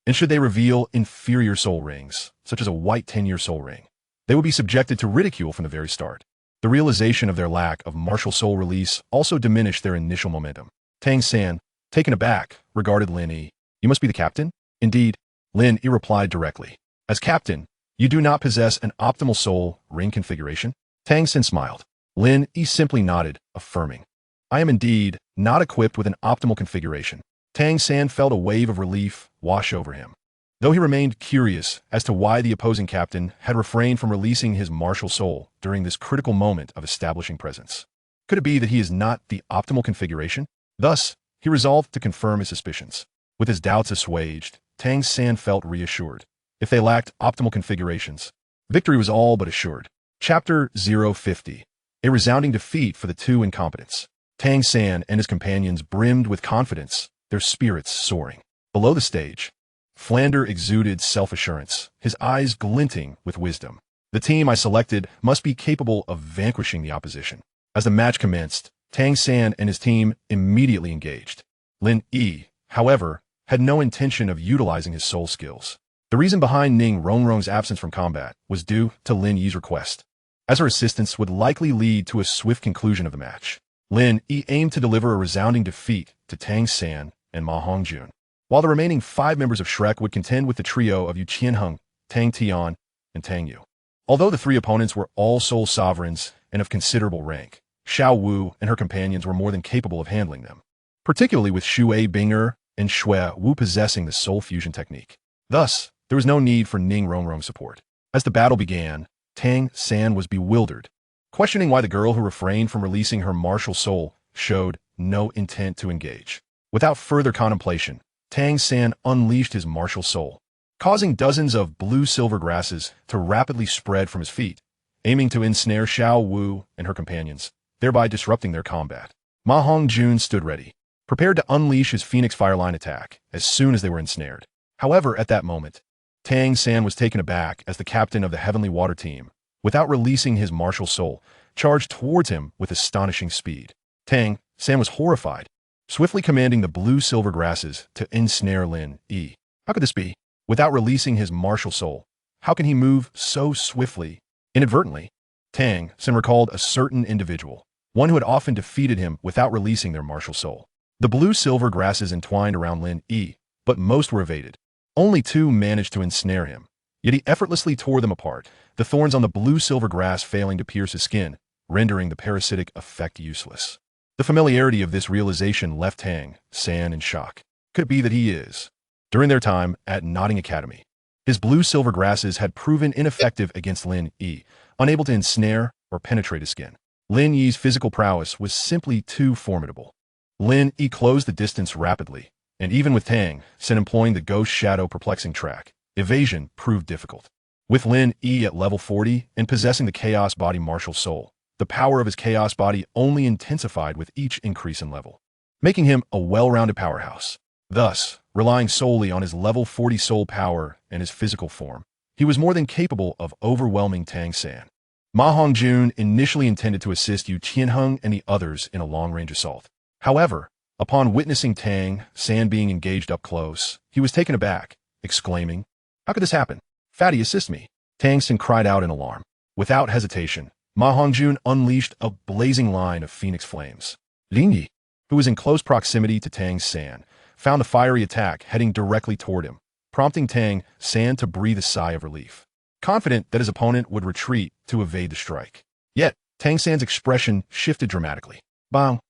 And should they reveal inferior soul rings, such as a white 10-year soul ring, they would be subjected to ridicule from the very start. The realization of their lack of martial soul release also diminished their initial momentum. Tang San, taken aback, regarded Lin Yi. "You must be the captain?" "Indeed," Lin Yi replied directly. "As captain, you do not possess an optimal soul ring configuration?" Tang San smiled. Lin Yi simply nodded, affirming, "I am indeed not equipped with an optimal configuration." Tang San felt a wave of relief wash over him, though he remained curious as to why the opposing captain had refrained from releasing his martial soul during this critical moment of establishing presence. Could it be that he is not the optimal configuration? Thus, he resolved to confirm his suspicions. With his doubts assuaged, Tang San felt reassured. If they lacked optimal configurations, victory was all but assured. Chapter 050. A resounding defeat for the 2 incompetents. Tang San and his companions brimmed with confidence, their spirits soaring. Below the stage, Flander exuded self-assurance, his eyes glinting with wisdom. "The team I selected must be capable of vanquishing the opposition." As the match commenced, Tang San and his team immediately engaged. Lin Yi, however, had no intention of utilizing his soul skills. The reason behind Ning Rongrong's absence from combat was due to Lin Yi's request, as her assistance would likely lead to a swift conclusion of the match. Lin Yi aimed to deliver a resounding defeat to Tang San and Ma Hongjun, while the remaining 5 members of Shrek would contend with the trio of Yu Qianheng, Tang Tian, and Tang Yu. Although the 3 opponents were all soul sovereigns and of considerable rank, Xiao Wu and her companions were more than capable of handling them, particularly with Xue Binger and Xue Wu possessing the soul fusion technique. Thus, there was no need for Ning Rongrong's support. As the battle began, Tang San was bewildered, questioning why the girl who refrained from releasing her martial soul showed no intent to engage. Without further contemplation, Tang San unleashed his martial soul, causing dozens of blue-silver grasses to rapidly spread from his feet, aiming to ensnare Xiao Wu and her companions, thereby disrupting their combat. Ma Hongjun stood ready, prepared to unleash his Phoenix Fireline attack as soon as they were ensnared. However, at that moment, Tang San was taken aback as the captain of the Heavenly Water Team, without releasing his martial soul, charged towards him with astonishing speed. Tang San was horrified, swiftly commanding the blue-silver grasses to ensnare Lin Yi. How could this be? Without releasing his martial soul, how can he move so swiftly? Inadvertently, Tang San recalled a certain individual, one who had often defeated him without releasing their martial soul. The blue-silver grasses entwined around Lin Yi, but most were evaded. Only two managed to ensnare him, yet he effortlessly tore them apart, the thorns on the blue-silver grass failing to pierce his skin, rendering the parasitic effect useless. The familiarity of this realization left Tang San in shock. Could it be that he is? During their time at Notting Academy, his blue-silver grasses had proven ineffective against Lin Yi, unable to ensnare or penetrate his skin. Lin Yi's physical prowess was simply too formidable. Lin Yi closed the distance rapidly, and even with Tang San employing the Ghost Shadow perplexing track, evasion proved difficult. With Lin Yi at level 40 and possessing the Chaos Body martial soul, the power of his Chaos Body only intensified with each increase in level, making him a well-rounded powerhouse. Thus, relying solely on his level 40 soul power and his physical form, he was more than capable of overwhelming Tang San. Ma Hongjun initially intended to assist Yu Qianheng and the others in a long-range assault. However, upon witnessing Tang San being engaged up close, he was taken aback, exclaiming, "How could this happen? Fatty, assist me." Tang San cried out in alarm. Without hesitation, Ma Hongjun unleashed a blazing line of phoenix flames. Lin Yi, who was in close proximity to Tang San, found the fiery attack heading directly toward him, prompting Tang San to breathe a sigh of relief, confident that his opponent would retreat to evade the strike. Yet, Tang San's expression shifted dramatically. Bang!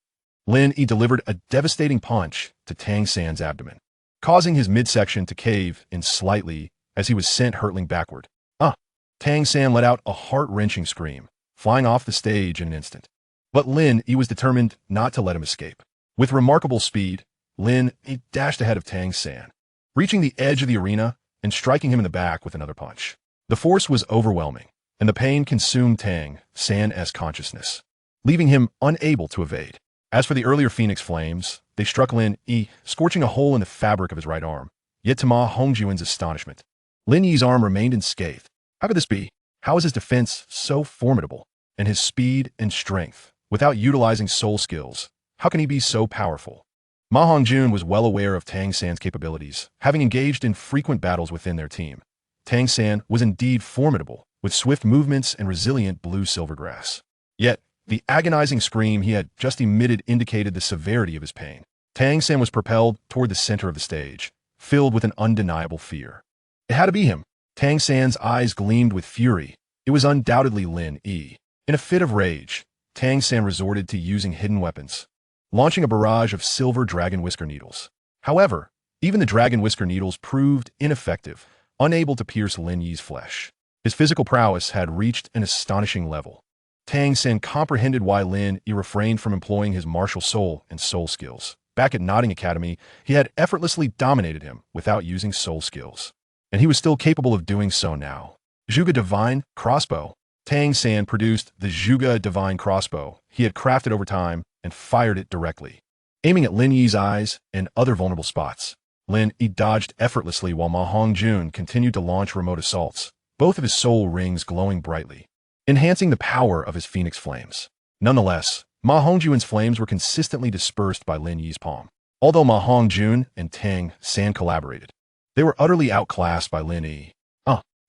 Lin Yi delivered a devastating punch to Tang San's abdomen, causing his midsection to cave in slightly as he was sent hurtling backward. Tang San let out a heart-wrenching scream, flying off the stage in an instant. But Lin Yi was determined not to let him escape. With remarkable speed, Lin Yi dashed ahead of Tang San, reaching the edge of the arena and striking him in the back with another punch. The force was overwhelming, and the pain consumed Tang San's consciousness, leaving him unable to evade. As for the earlier phoenix flames, they struck Lin Yi, scorching a hole in the fabric of his right arm. Yet to Ma Hongjun's astonishment, Lin Yi's arm remained unscathed. How could this be? How is his defense so formidable? And his speed and strength, without utilizing soul skills, how can he be so powerful? Ma Hongjun was well aware of Tang San's capabilities, having engaged in frequent battles within their team. Tang San was indeed formidable, with swift movements and resilient blue-silver grass. Yet, the agonizing scream he had just emitted indicated the severity of his pain. Tang San was propelled toward the center of the stage, filled with an undeniable fear. It had to be him. Tang San's eyes gleamed with fury. It was undoubtedly Lin Yi. In a fit of rage, Tang San resorted to using hidden weapons, launching a barrage of silver dragon whisker needles. However, even the dragon whisker needles proved ineffective, unable to pierce Lin Yi's flesh. His physical prowess had reached an astonishing level. Tang San comprehended why Lin Yi refrained from employing his martial soul and soul skills. Back at Notting Academy, he had effortlessly dominated him without using soul skills, and he was still capable of doing so now. Zhuge Divine Crossbow. Tang San produced the Zhuge Divine Crossbow he had crafted over time and fired it directly, aiming at Lin Yi's eyes and other vulnerable spots. Lin Yi dodged effortlessly while Ma Hongjun continued to launch remote assaults, both of his soul rings glowing brightly, enhancing the power of his phoenix flames. Nonetheless, Ma Hongjun's flames were consistently dispersed by Lin Yi's palm. Although Ma Hongjun and Tang San collaborated, they were utterly outclassed by Lin Yi.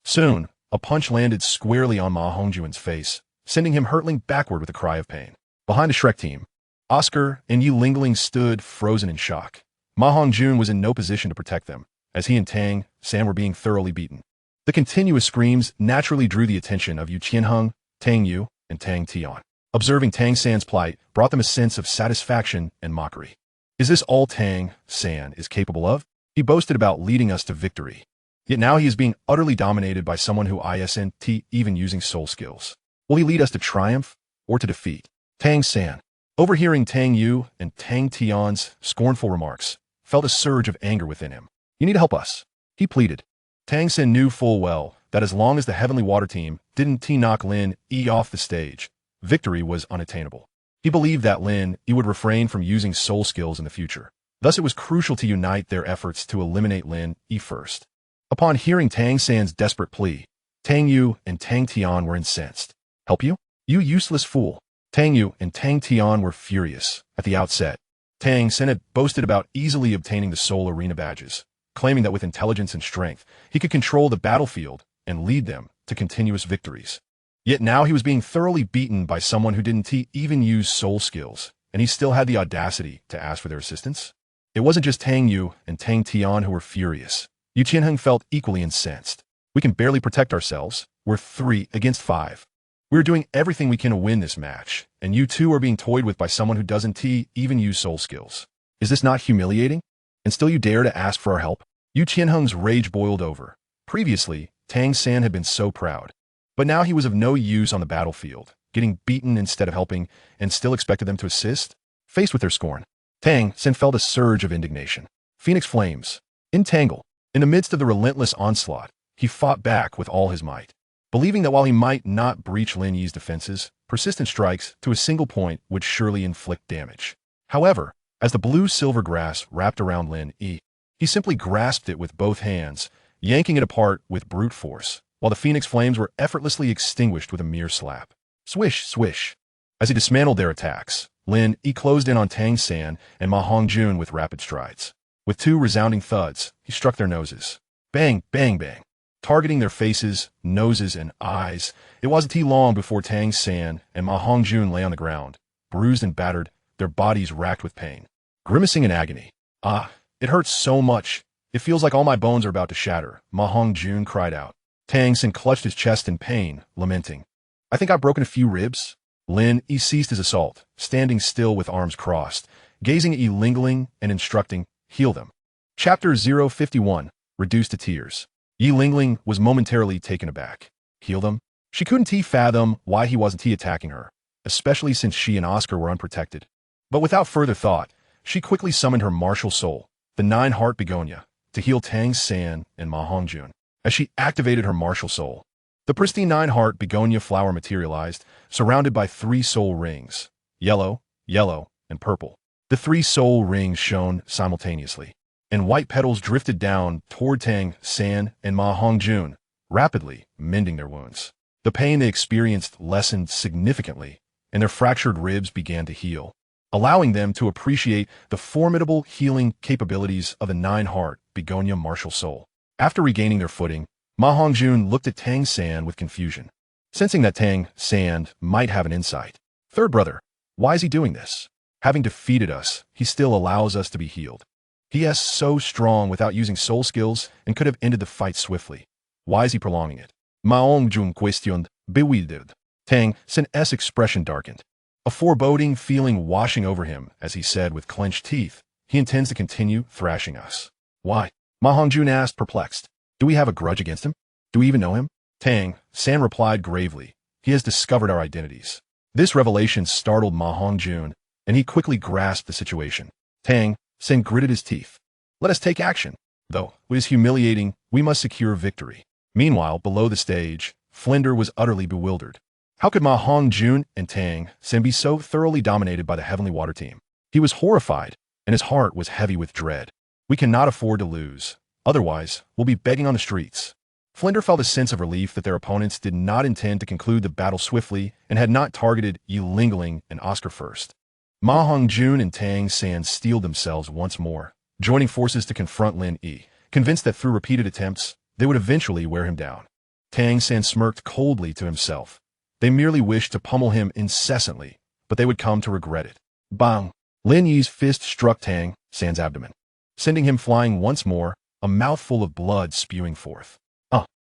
Soon, a punch landed squarely on Ma Hongjun's face, sending him hurtling backward with a cry of pain. Behind the Shrek team, Oscar and Yu Lingling stood frozen in shock. Ma Hongjun was in no position to protect them, as he and Tang San were being thoroughly beaten. The continuous screams naturally drew the attention of Yu Qianheng, Tang Yu, and Tang Tian. Observing Tang San's plight brought them a sense of satisfaction and mockery. Is this all Tang San is capable of? He boasted about leading us to victory. Yet now he is being utterly dominated by someone who isn't even using soul skills. Will he lead us to triumph or to defeat? Tang San, overhearing Tang Yu and Tang Tian's scornful remarks, felt a surge of anger within him. You need to help us, he pleaded. Tang San knew full well that as long as the Heavenly Water team didn't knock Lin Yi off the stage, victory was unattainable. He believed that Lin Yi would refrain from using soul skills in the future. Thus, it was crucial to unite their efforts to eliminate Lin Yi first. Upon hearing Tang San's desperate plea, Tang Yu and Tang Tian were incensed. Help you? You useless fool. Tang Yu and Tang Tian were furious. At the outset, Tang San had boasted about easily obtaining the Soul Arena badges, claiming that with intelligence and strength, he could control the battlefield and lead them to continuous victories. Yet now he was being thoroughly beaten by someone who didn't even use soul skills, and he still had the audacity to ask for their assistance. It wasn't just Tang Yu and Tang Tian who were furious. Yu Qianheng felt equally incensed. We can barely protect ourselves. We're 3 against 5. We're doing everything we can to win this match, and you two are being toyed with by someone who doesn't even use soul skills. Is this not humiliating? And still you dare to ask for our help? Yu Qianheng's rage boiled over. Previously, Tang San had been so proud. But now he was of no use on the battlefield, getting beaten instead of helping, and still expected them to assist? Faced with their scorn, Tang San felt a surge of indignation. Phoenix flames. Entangle. In the midst of the relentless onslaught, he fought back with all his might, believing that while he might not breach Lin Yi's defenses, persistent strikes to a single point would surely inflict damage. However, as the blue-silver grass wrapped around Lin Yi, he simply grasped it with both hands, yanking it apart with brute force, while the Phoenix flames were effortlessly extinguished with a mere slap. Swish, swish. As he dismantled their attacks, Lin Yi closed in on Tang San and Ma Hongjun with rapid strides. With 2 resounding thuds, he struck their noses. Bang, bang, bang. Targeting their faces, noses, and eyes, it wasn't long before Tang San and Ma Hongjun lay on the ground, bruised and battered, their bodies racked with pain. Grimacing in agony. Ah, it hurts so much. It feels like all my bones are about to shatter, Ma Hongjun cried out. Tang San clutched his chest in pain, lamenting. I think I've broken a few ribs. Lin Yi ceased his assault, standing still with arms crossed, gazing at Yi Lingling and instructing, heal them. Chapter 051, reduced to tears. Yi Lingling was momentarily taken aback. Heal them? She couldn't fathom why he wasn't attacking her, especially since she and Oscar were unprotected. But without further thought, she quickly summoned her martial soul, the 9-heart begonia, to heal Tang San and Ma Hongjun. As she activated her martial soul, the pristine 9-heart begonia flower materialized, surrounded by 3 soul rings, yellow, yellow, and purple. The 3 soul rings shone simultaneously, and white petals drifted down toward Tang San and Ma Hongjun, rapidly mending their wounds. The pain they experienced lessened significantly, and their fractured ribs began to heal, allowing them to appreciate the formidable healing capabilities of the 9-heart begonia martial soul. After regaining their footing, Ma Hongjun looked at Tang San with confusion, sensing that Tang San might have an insight. Third brother, why is he doing this? Having defeated us, he still allows us to be healed. He is so strong without using soul skills and could have ended the fight swiftly. Why is he prolonging it? Ma Hongjun questioned, bewildered. Tang San's expression darkened, a foreboding feeling washing over him as he said with clenched teeth, he intends to continue thrashing us. Why? Ma Hongjun asked, perplexed. Do we have a grudge against him? Do we even know him? Tang San replied gravely, he has discovered our identities. This revelation startled Ma Hongjun, and he quickly grasped the situation. Tang San gritted his teeth. Let us take action. Though it is humiliating, we must secure victory. Meanwhile, below the stage, Flinder was utterly bewildered. How could Ma Hongjun and Tang San be so thoroughly dominated by the Heavenly Water team? He was horrified, and his heart was heavy with dread. We cannot afford to lose. Otherwise, we'll be begging on the streets. Flinder felt a sense of relief that their opponents did not intend to conclude the battle swiftly and had not targeted Yi Lingling and Oscar first. Ma Hongjun and Tang San steeled themselves once more, joining forces to confront Lin Yi, convinced that through repeated attempts, they would eventually wear him down. Tang San smirked coldly to himself. They merely wished to pummel him incessantly, but they would come to regret it. Bang! Lin Yi's fist struck Tang San's abdomen, sending him flying once more, a mouthful of blood spewing forth.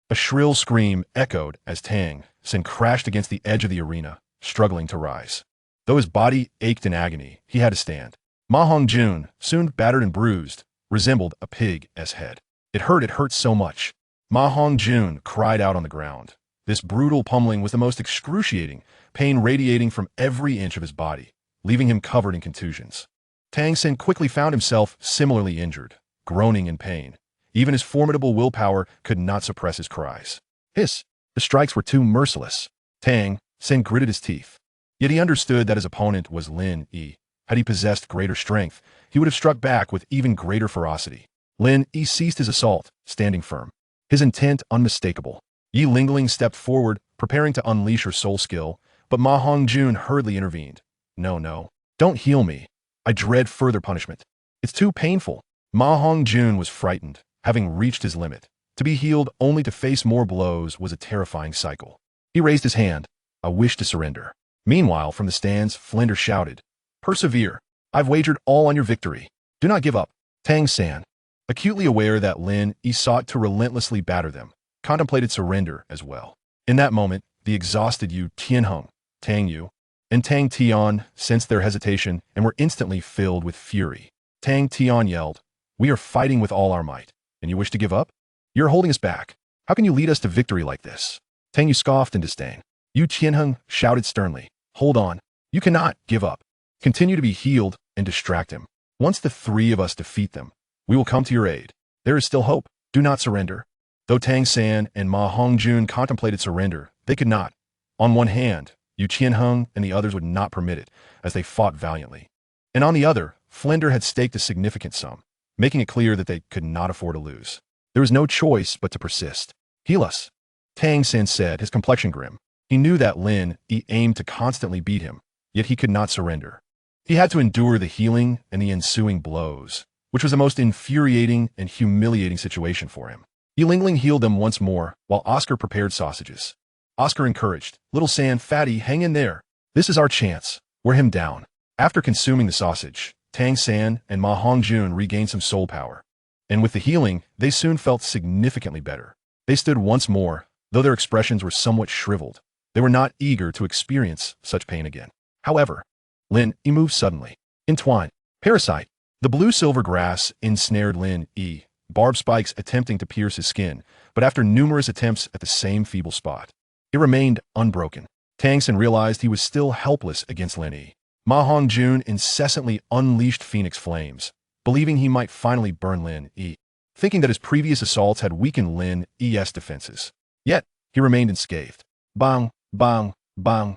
A shrill scream echoed as Tang San crashed against the edge of the arena, struggling to rise. Though his body ached in agony, he had to stand. Ma Hongjun, soon battered and bruised, resembled a pig's head. It hurt so much. Ma Hongjun cried out on the ground. This brutal pummeling was the most excruciating, pain radiating from every inch of his body, leaving him covered in contusions. Tang San quickly found himself similarly injured, groaning in pain. Even his formidable willpower could not suppress his cries. Hiss! The strikes were too merciless. Tang San gritted his teeth. Yet he understood that his opponent was Lin Yi. Had he possessed greater strength, he would have struck back with even greater ferocity. Lin Yi ceased his assault, standing firm, his intent unmistakable. Yi Lingling stepped forward, preparing to unleash her soul skill, but Ma Hongjun hurriedly intervened. No, don't heal me. I dread further punishment. It's too painful. Ma Hongjun was frightened, having reached his limit. To be healed only to face more blows was a terrifying cycle. He raised his hand, a wish to surrender. Meanwhile, from the stands, Flinder shouted, "Persevere. I've wagered all on your victory. Do not give up." Tang San, acutely aware that Lin Yi sought to relentlessly batter them, contemplated surrender as well. In that moment, the exhausted Yu Tianheng, Tang Yu, and Tang Tian sensed their hesitation and were instantly filled with fury. Tang Tian yelled, "We are fighting with all our might, and you wish to give up? You're holding us back. How can you lead us to victory like this?" Tang Yu scoffed in disdain. Yu Tianheng shouted sternly, "Hold on. You cannot give up. Continue to be healed and distract him. Once the three of us defeat them, we will come to your aid. There is still hope. Do not surrender." Though Tang San and Ma Hongjun contemplated surrender, they could not. On one hand, Yu Qianheng and the others would not permit it, as they fought valiantly. And on the other, Flinder had staked a significant sum, making it clear that they could not afford to lose. There was no choice but to persist. "Heal us," Tang San said, his complexion grim. He knew that Lin Yi aimed to constantly beat him, yet he could not surrender. He had to endure the healing and the ensuing blows, which was the most infuriating and humiliating situation for him. Yilingling healed them once more, while Oscar prepared sausages. Oscar encouraged, "Little San, fatty, hang in there. This is our chance. Wear him down." After consuming the sausage, Tang San and Ma Hongjun regained some soul power. And with the healing, they soon felt significantly better. They stood once more, though their expressions were somewhat shriveled. They were not eager to experience such pain again. However, Lin Yi moved suddenly. Entwine. Parasite. The blue-silver grass ensnared Lin Yi, barbed spikes attempting to pierce his skin, but after numerous attempts at the same feeble spot, it remained unbroken. Tang San realized he was still helpless against Lin Yi. Ma Hongjun incessantly unleashed phoenix flames, believing he might finally burn Lin Yi, thinking that his previous assaults had weakened Lin Yi's defenses. Yet, he remained unscathed. Bang, bang, bang.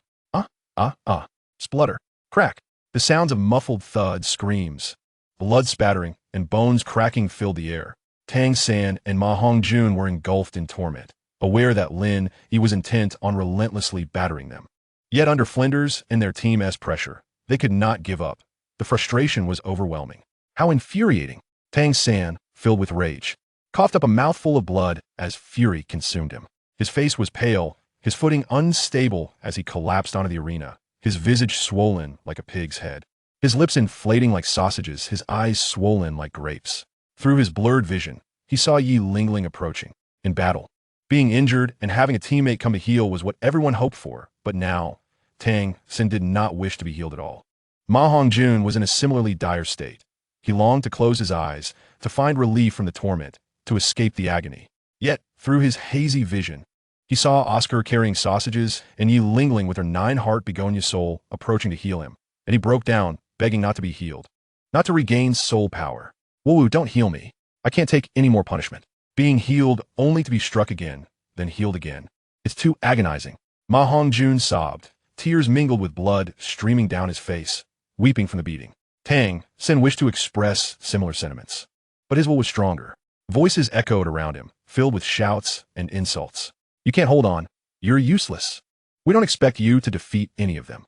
Splutter. Crack. The sounds of muffled thuds, screams, blood spattering, and bones cracking filled the air. Tang San and Ma Hongjun were engulfed in torment, aware that Lin Yi was intent on relentlessly battering them. Yet under Flinder's and their team's pressure, they could not give up. The frustration was overwhelming. How infuriating! Tang San, filled with rage, coughed up a mouthful of blood as fury consumed him. His face was pale, his footing unstable as he collapsed onto the arena, his visage swollen like a pig's head, his lips inflating like sausages, his eyes swollen like grapes. Through his blurred vision, he saw Yilingling approaching, in battle. Being injured and having a teammate come to heal was what everyone hoped for, but now, Tang San did not wish to be healed at all. Ma Hongjun was in a similarly dire state. He longed to close his eyes, to find relief from the torment, to escape the agony. Yet, through his hazy vision, he saw Oscar carrying sausages and Yilingling with her 9-heart begonia soul approaching to heal him, and he broke down, begging not to be healed, not to regain soul power. "Woo, don't heal me. I can't take any more punishment. Being healed only to be struck again, then healed again. It's too agonizing." Ma Hongjun sobbed, tears mingled with blood streaming down his face, weeping from the beating. Tang San wished to express similar sentiments, but his will was stronger. Voices echoed around him, filled with shouts and insults. "You can't hold on. You're useless. We don't expect you to defeat any of them.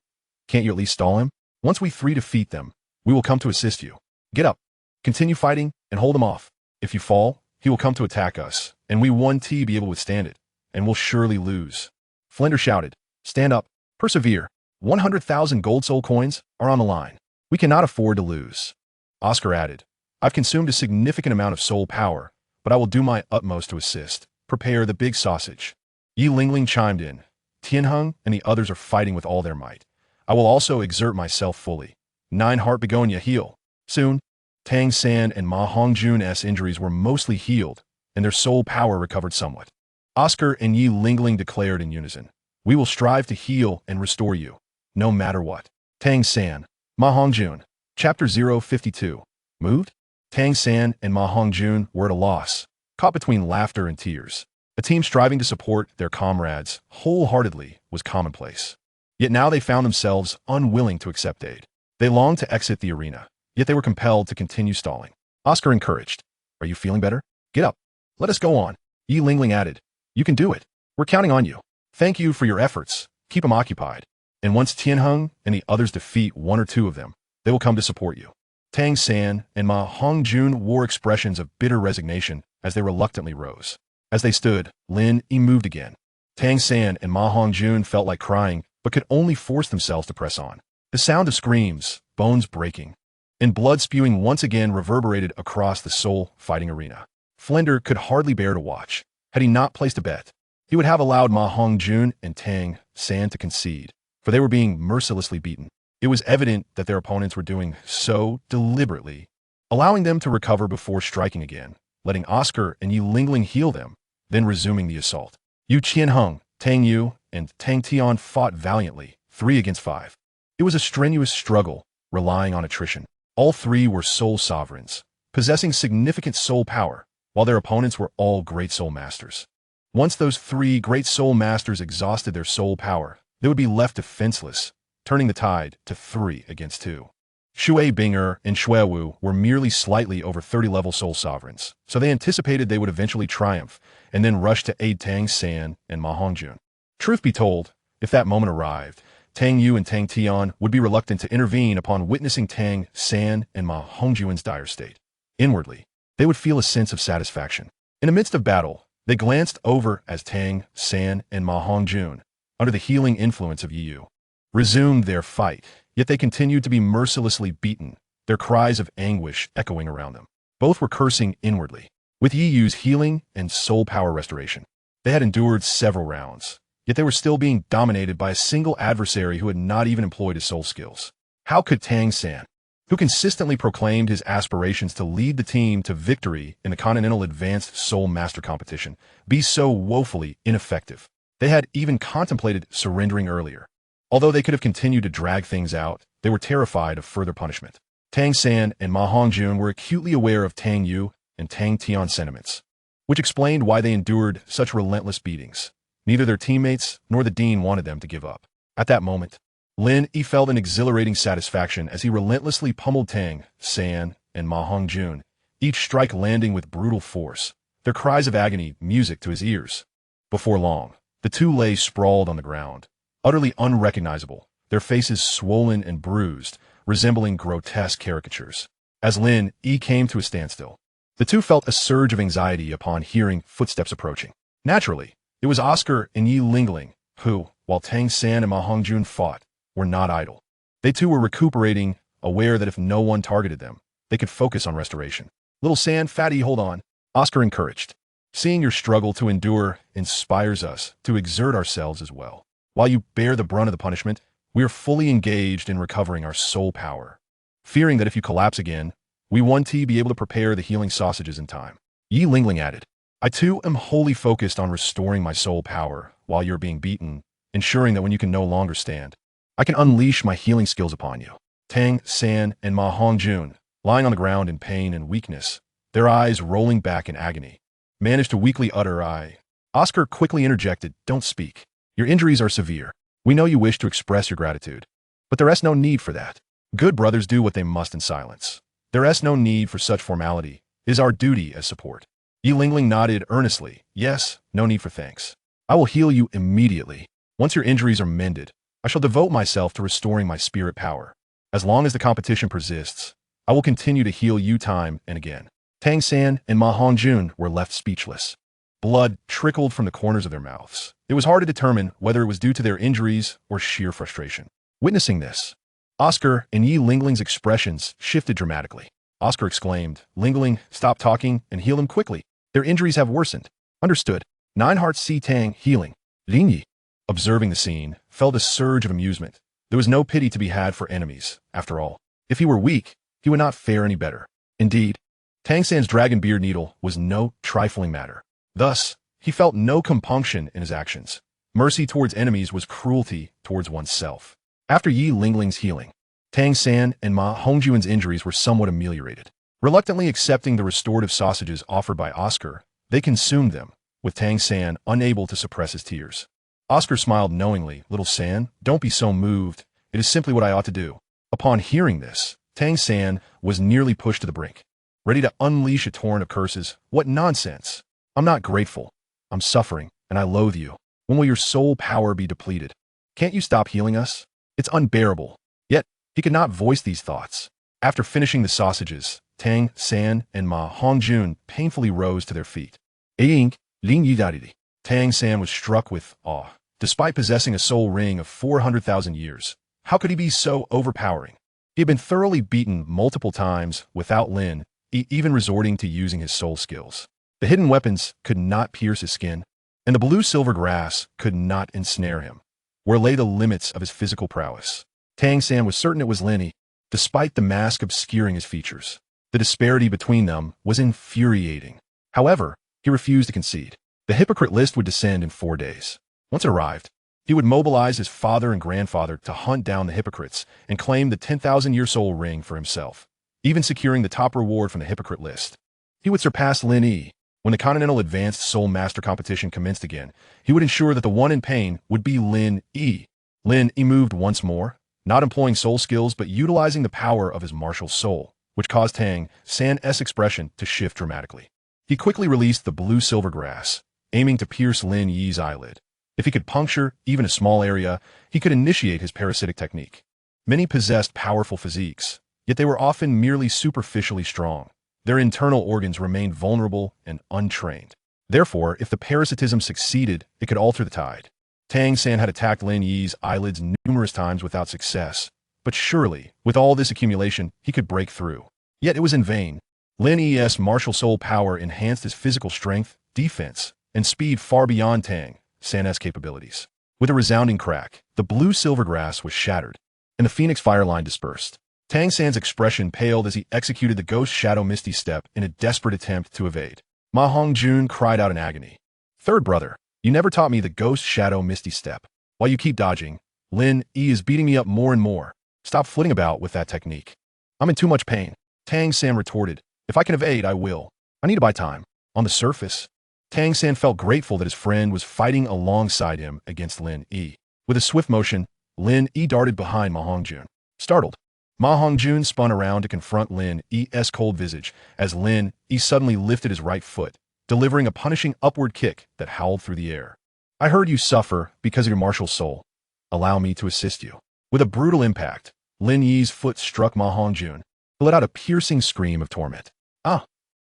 Can't you at least stall him? Once we three defeat them, we will come to assist you. Get up. Continue fighting and hold him off. If you fall, he will come to attack us, and we won't be able to withstand it, and we'll surely lose." Flinder shouted, "Stand up. Persevere. 100,000 gold soul coins are on the line. We cannot afford to lose." Oscar added, "I've consumed a significant amount of soul power, but I will do my utmost to assist. Prepare the big sausage." Yilingling chimed in, "Tianheng and the others are fighting with all their might. I will also exert myself fully. 9-heart begonia heal." Soon, Tang San and Ma Hongjun's injuries were mostly healed, and their soul power recovered somewhat. Oscar and Yilingling declared in unison, "We will strive to heal and restore you, no matter what." Tang San, Ma Hongjun. Chapter 052. Moved? Tang San and Ma Hongjun were at a loss, caught between laughter and tears. A team striving to support their comrades wholeheartedly was commonplace. Yet now they found themselves unwilling to accept aid. They longed to exit the arena, yet they were compelled to continue stalling. Oscar encouraged, "Are you feeling better? Get up. Let us go on." Yilingling added, "You can do it. We're counting on you. Thank you for your efforts. Keep them occupied. And once Tianheng and the others defeat 1 or 2 of them, they will come to support you." Tang San and Ma Hongjun wore expressions of bitter resignation as they reluctantly rose. As they stood, Lin Yi moved again. Tang San and Ma Hongjun felt like crying, but could only force themselves to press on. The sound of screams, bones breaking, and blood spewing once again reverberated across the soul fighting arena. Flender could hardly bear to watch. Had he not placed a bet, he would have allowed Ma Hongjun and Tang San to concede, for they were being mercilessly beaten. It was evident that their opponents were doing so deliberately, allowing them to recover before striking again, letting Oscar and Yi Lingling heal them, then resuming the assault. Yu Qianheng, Tang Yu, and Tang Tian fought valiantly, 3 against 5. It was a strenuous struggle, relying on attrition. All three were soul sovereigns, possessing significant soul power, while their opponents were all great soul masters. Once those 3 great soul masters exhausted their soul power, they would be left defenseless, turning the tide to 3 against 2. Shui Binger and Shui Wu were merely slightly over 30-level soul sovereigns, so they anticipated they would eventually triumph and then rush to aid Tang San and Ma Hongjun. Truth be told, if that moment arrived, Tang Yu and Tang Tian would be reluctant to intervene upon witnessing Tang San and Ma Hongjun's dire state. Inwardly, they would feel a sense of satisfaction. In the midst of battle, they glanced over as Tang San and Ma Hongjun, under the healing influence of Yi Yu, resumed their fight, yet they continued to be mercilessly beaten, their cries of anguish echoing around them. Both were cursing inwardly. With Yi Yu's healing and soul power restoration, they had endured several rounds, yet they were still being dominated by a single adversary who had not even employed his soul skills. How could Tang San, who consistently proclaimed his aspirations to lead the team to victory in the Continental Advanced Soul Master Competition, be so woefully ineffective? They had even contemplated surrendering earlier. Although they could have continued to drag things out, they were terrified of further punishment. Tang San and Ma Hongjun were acutely aware of Tang Yu and Tang Tian's sentiments, which explained why they endured such relentless beatings. Neither their teammates nor the dean wanted them to give up. At that moment, Lin Yi felt an exhilarating satisfaction as he relentlessly pummeled Tang San and Ma Hongjun, each strike landing with brutal force, their cries of agony music to his ears. Before long, the two lay sprawled on the ground, utterly unrecognizable, their faces swollen and bruised, resembling grotesque caricatures. As Lin Yi came to a standstill, the two felt a surge of anxiety upon hearing footsteps approaching. Naturally, it was Oscar and Yi Lingling, who, while Tang San and Ma Hongjun fought, were not idle. They too were recuperating, aware that if no one targeted them, they could focus on restoration. "Little San, Fatty, hold on," Oscar encouraged. "Seeing your struggle to endure inspires us to exert ourselves as well. While you bear the brunt of the punishment, we are fully engaged in recovering our soul power, fearing that if you collapse again, we won't be able to prepare the healing sausages in time." Yi Lingling added, "I too am wholly focused on restoring my soul power while you're being beaten, ensuring that when you can no longer stand, I can unleash my healing skills upon you." Tang San and Ma Hongjun, lying on the ground in pain and weakness, their eyes rolling back in agony, managed to weakly utter "I." Oscar quickly interjected, "Don't speak. Your injuries are severe. We know you wish to express your gratitude, but there is no need for that. Good brothers do what they must in silence. There is no need for such formality. It is our duty as support." Yi Lingling nodded earnestly. "Yes, no need for thanks. I will heal you immediately. Once your injuries are mended, I shall devote myself to restoring my spirit power. As long as the competition persists, I will continue to heal you time and again." Tang San and Ma Hongjun were left speechless. Blood trickled from the corners of their mouths. It was hard to determine whether it was due to their injuries or sheer frustration. Witnessing this, Oscar and Yi Lingling's expressions shifted dramatically. Oscar exclaimed, "Lingling, stop talking and heal them quickly. Their injuries have worsened." "Understood." Nine Hearts see Tang healing. Lin Yi, observing the scene, felt a surge of amusement. There was no pity to be had for enemies, after all. If he were weak, he would not fare any better. Indeed, Tang San's dragon beard needle was no trifling matter. Thus, he felt no compunction in his actions. Mercy towards enemies was cruelty towards oneself. After Yi Lingling's healing, Tang San and Ma Hongjun's injuries were somewhat ameliorated. Reluctantly accepting the restorative sausages offered by Oscar, they consumed them, with Tang San unable to suppress his tears. Oscar smiled knowingly. "Little San, don't be so moved. It is simply what I ought to do." Upon hearing this, Tang San was nearly pushed to the brink, ready to unleash a torrent of curses. "What nonsense! I'm not grateful. I'm suffering, and I loathe you. When will your soul power be depleted? Can't you stop healing us? It's unbearable." Yet, he could not voice these thoughts. After finishing the sausages, Tang San and Ma Hongjun painfully rose to their feet. "Lin Yi. Tang San was struck with awe. Despite possessing a soul ring of 400,000 years, how could he be so overpowering? He had been thoroughly beaten multiple times without Lin Yi even resorting to using his soul skills. The hidden weapons could not pierce his skin, and the blue-silver grass could not ensnare him. Where lay the limits of his physical prowess? Tang San was certain it was Lin Yi, despite the mask obscuring his features. The disparity between them was infuriating. However, he refused to concede. The hypocrite list would descend in 4 days. Once it arrived, he would mobilize his father and grandfather to hunt down the hypocrites and claim the 10,000-year soul ring for himself, even securing the top reward from the hypocrite list. He would surpass Lin Yi. When the Continental Advanced Soul Master competition commenced again, he would ensure that the one in pain would be Lin Yi. Lin Yi moved once more, not employing soul skills but utilizing the power of his martial soul, which caused Tang San's expression to shift dramatically. He quickly released the blue-silver grass, aiming to pierce Lin Yi's eyelid. If he could puncture even a small area, he could initiate his parasitic technique. Many possessed powerful physiques, yet they were often merely superficially strong. Their internal organs remained vulnerable and untrained. Therefore, if the parasitism succeeded, it could alter the tide. Tang San had attacked Lin Yi's eyelids numerous times without success, but surely, with all this accumulation, he could break through. Yet it was in vain. Lin Yi's martial soul power enhanced his physical strength, defense, and speed far beyond Tang San's capabilities. With a resounding crack, the blue-silver grass was shattered, and the Phoenix fire line dispersed. Tang San's expression paled as he executed the Ghost Shadow Misty Step in a desperate attempt to evade. Ma Hongjun cried out in agony. "Third brother, you never taught me the Ghost Shadow Misty Step. While you keep dodging, Lin Yi is beating me up more and more. Stop flitting about with that technique. I'm in too much pain." Tang San retorted, "If I can evade, I will. I need to buy time." On the surface, Tang San felt grateful that his friend was fighting alongside him against Lin Yi. With a swift motion, Lin Yi darted behind Ma Hongjun. Startled, Ma Hongjun spun around to confront Lin Yi's cold visage as Lin Yi suddenly lifted his right foot, delivering a punishing upward kick that howled through the air. "I heard you suffer because of your martial soul. Allow me to assist you." With a brutal impact, Lin Yi's foot struck Ma Hongjun, who let out a piercing scream of torment. "Ah!"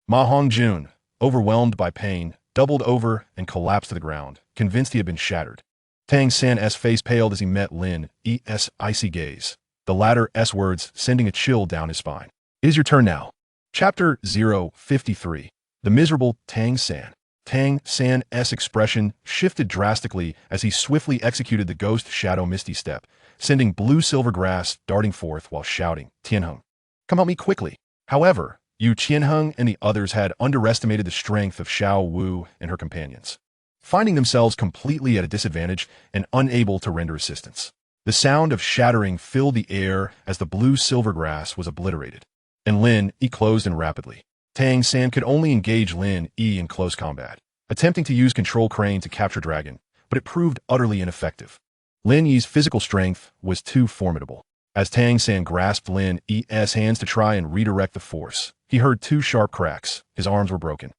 Ma Hongjun, overwhelmed by pain, doubled over and collapsed to the ground, convinced he had been shattered. Tang San's face paled as he met Lin Yi's icy gaze, the latter's words sending a chill down his spine. "It is your turn now." Chapter 053. The Miserable Tang San. Tang San's expression shifted drastically as he swiftly executed the Ghost Shadow Misty Step, sending blue-silver grass darting forth while shouting, "Tianheng, come help me quickly." However, Yu Qianheng and the others had underestimated the strength of Xiao Wu and her companions, finding themselves completely at a disadvantage and unable to render assistance. The sound of shattering filled the air as the blue-silver grass was obliterated, and Lin Yi closed in rapidly. Tang San could only engage Lin Yi in close combat, attempting to use Control Crane to capture Dragon, but it proved utterly ineffective. Lin Yi's physical strength was too formidable. As Tang San grasped Lin Yi's hands to try and redirect the force, he heard 2 sharp cracks. His arms were broken.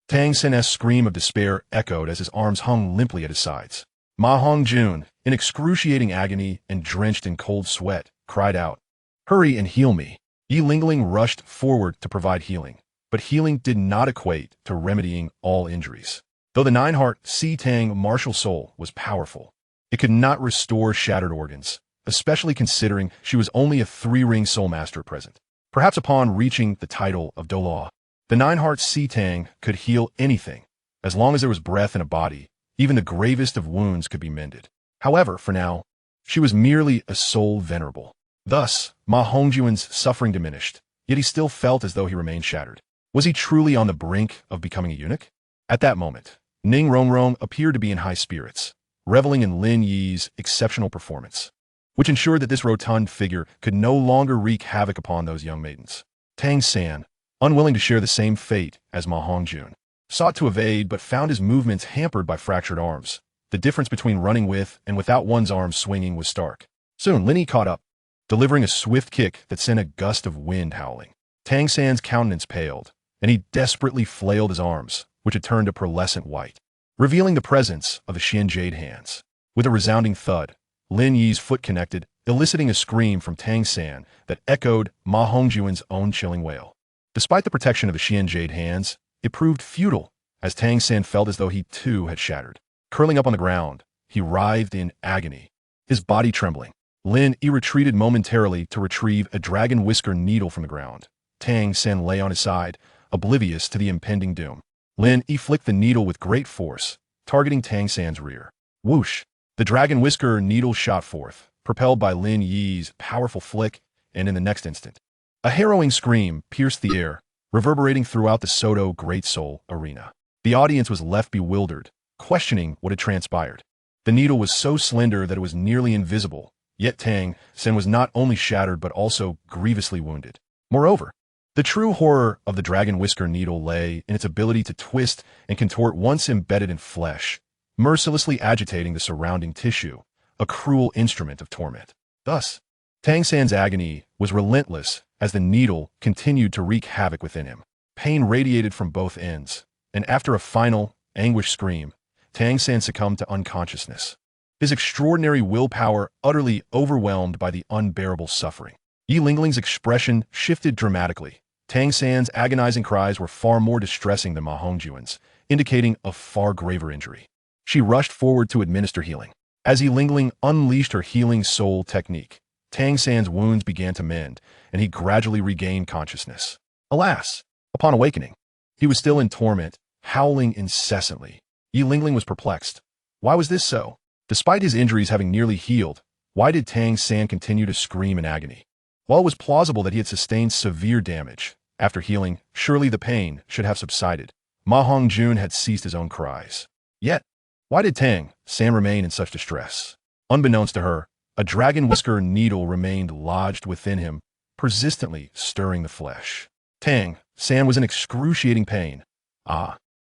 Tang San's scream of despair echoed as his arms hung limply at his sides. Ma Hongjun, in excruciating agony and drenched in cold sweat, cried out, "Hurry and heal me." Yi Lingling rushed forward to provide healing, but healing did not equate to remedying all injuries. Though the Nine-Heart Si Tang martial soul was powerful, it could not restore shattered organs, especially considering she was only a 3-ring soul master at present. Perhaps upon reaching the title of Douluo, the Nine-Heart Si Tang could heal anything. As long as there was breath in a body, even the gravest of wounds could be mended. However, for now, she was merely a soul venerable. Thus, Ma Hongjun's suffering diminished, yet he still felt as though he remained shattered. Was he truly on the brink of becoming a eunuch? At that moment, Ning Rongrong appeared to be in high spirits, reveling in Lin Yi's exceptional performance, which ensured that this rotund figure could no longer wreak havoc upon those young maidens. Tang San, unwilling to share the same fate as Ma Hongjun, sought to evade but found his movements hampered by fractured arms. The difference between running with and without one's arms swinging was stark. Soon, Lin Yi caught up, delivering a swift kick that sent a gust of wind howling. Tang San's countenance paled, and he desperately flailed his arms, which had turned a pearlescent white, revealing the presence of the Xian Jade hands. With a resounding thud, Lin Yi's foot connected, eliciting a scream from Tang San that echoed Ma Hongjun's own chilling wail. Despite the protection of the Xian Jade hands, it proved futile. as Tang San felt as though he too had shattered. Curling up on the ground, he writhed in agony, his body trembling. Lin Yi retreated momentarily to retrieve a dragon whisker needle from the ground. Tang San lay on his side, oblivious to the impending doom. Lin Yi flicked the needle with great force, targeting Tang San's rear. Whoosh! The dragon whisker needle shot forth, propelled by Lin Yi's powerful flick, and in the next instant, a harrowing scream pierced the air, reverberating throughout the Soto Great Soul arena. The audience was left bewildered, questioning what had transpired. The needle was so slender that it was nearly invisible, yet Tang San was not only shattered but also grievously wounded. Moreover, the true horror of the dragon whisker needle lay in its ability to twist and contort once embedded in flesh, mercilessly agitating the surrounding tissue, a cruel instrument of torment. Thus, Tang San's agony was relentless as the needle continued to wreak havoc within him. Pain radiated from both ends, and after a final, anguished scream, Tang San succumbed to unconsciousness, his extraordinary willpower utterly overwhelmed by the unbearable suffering. Yi Lingling's expression shifted dramatically. Tang San's agonizing cries were far more distressing than Ma Hongjuan's, indicating a far graver injury. She rushed forward to administer healing. As Yi Lingling unleashed her healing soul technique, Tang San's wounds began to mend, and he gradually regained consciousness. Alas, upon awakening, he was still in torment, howling incessantly. Yi Lingling was perplexed. Why was this so? Despite his injuries having nearly healed, why did Tang San continue to scream in agony? While it was plausible that he had sustained severe damage, after healing, surely the pain should have subsided. Ma Hongjun had ceased his own cries. Yet, why did Tang San remain in such distress? Unbeknownst to her, a dragon whisker needle remained lodged within him, persistently stirring the flesh. Tang San was in excruciating pain.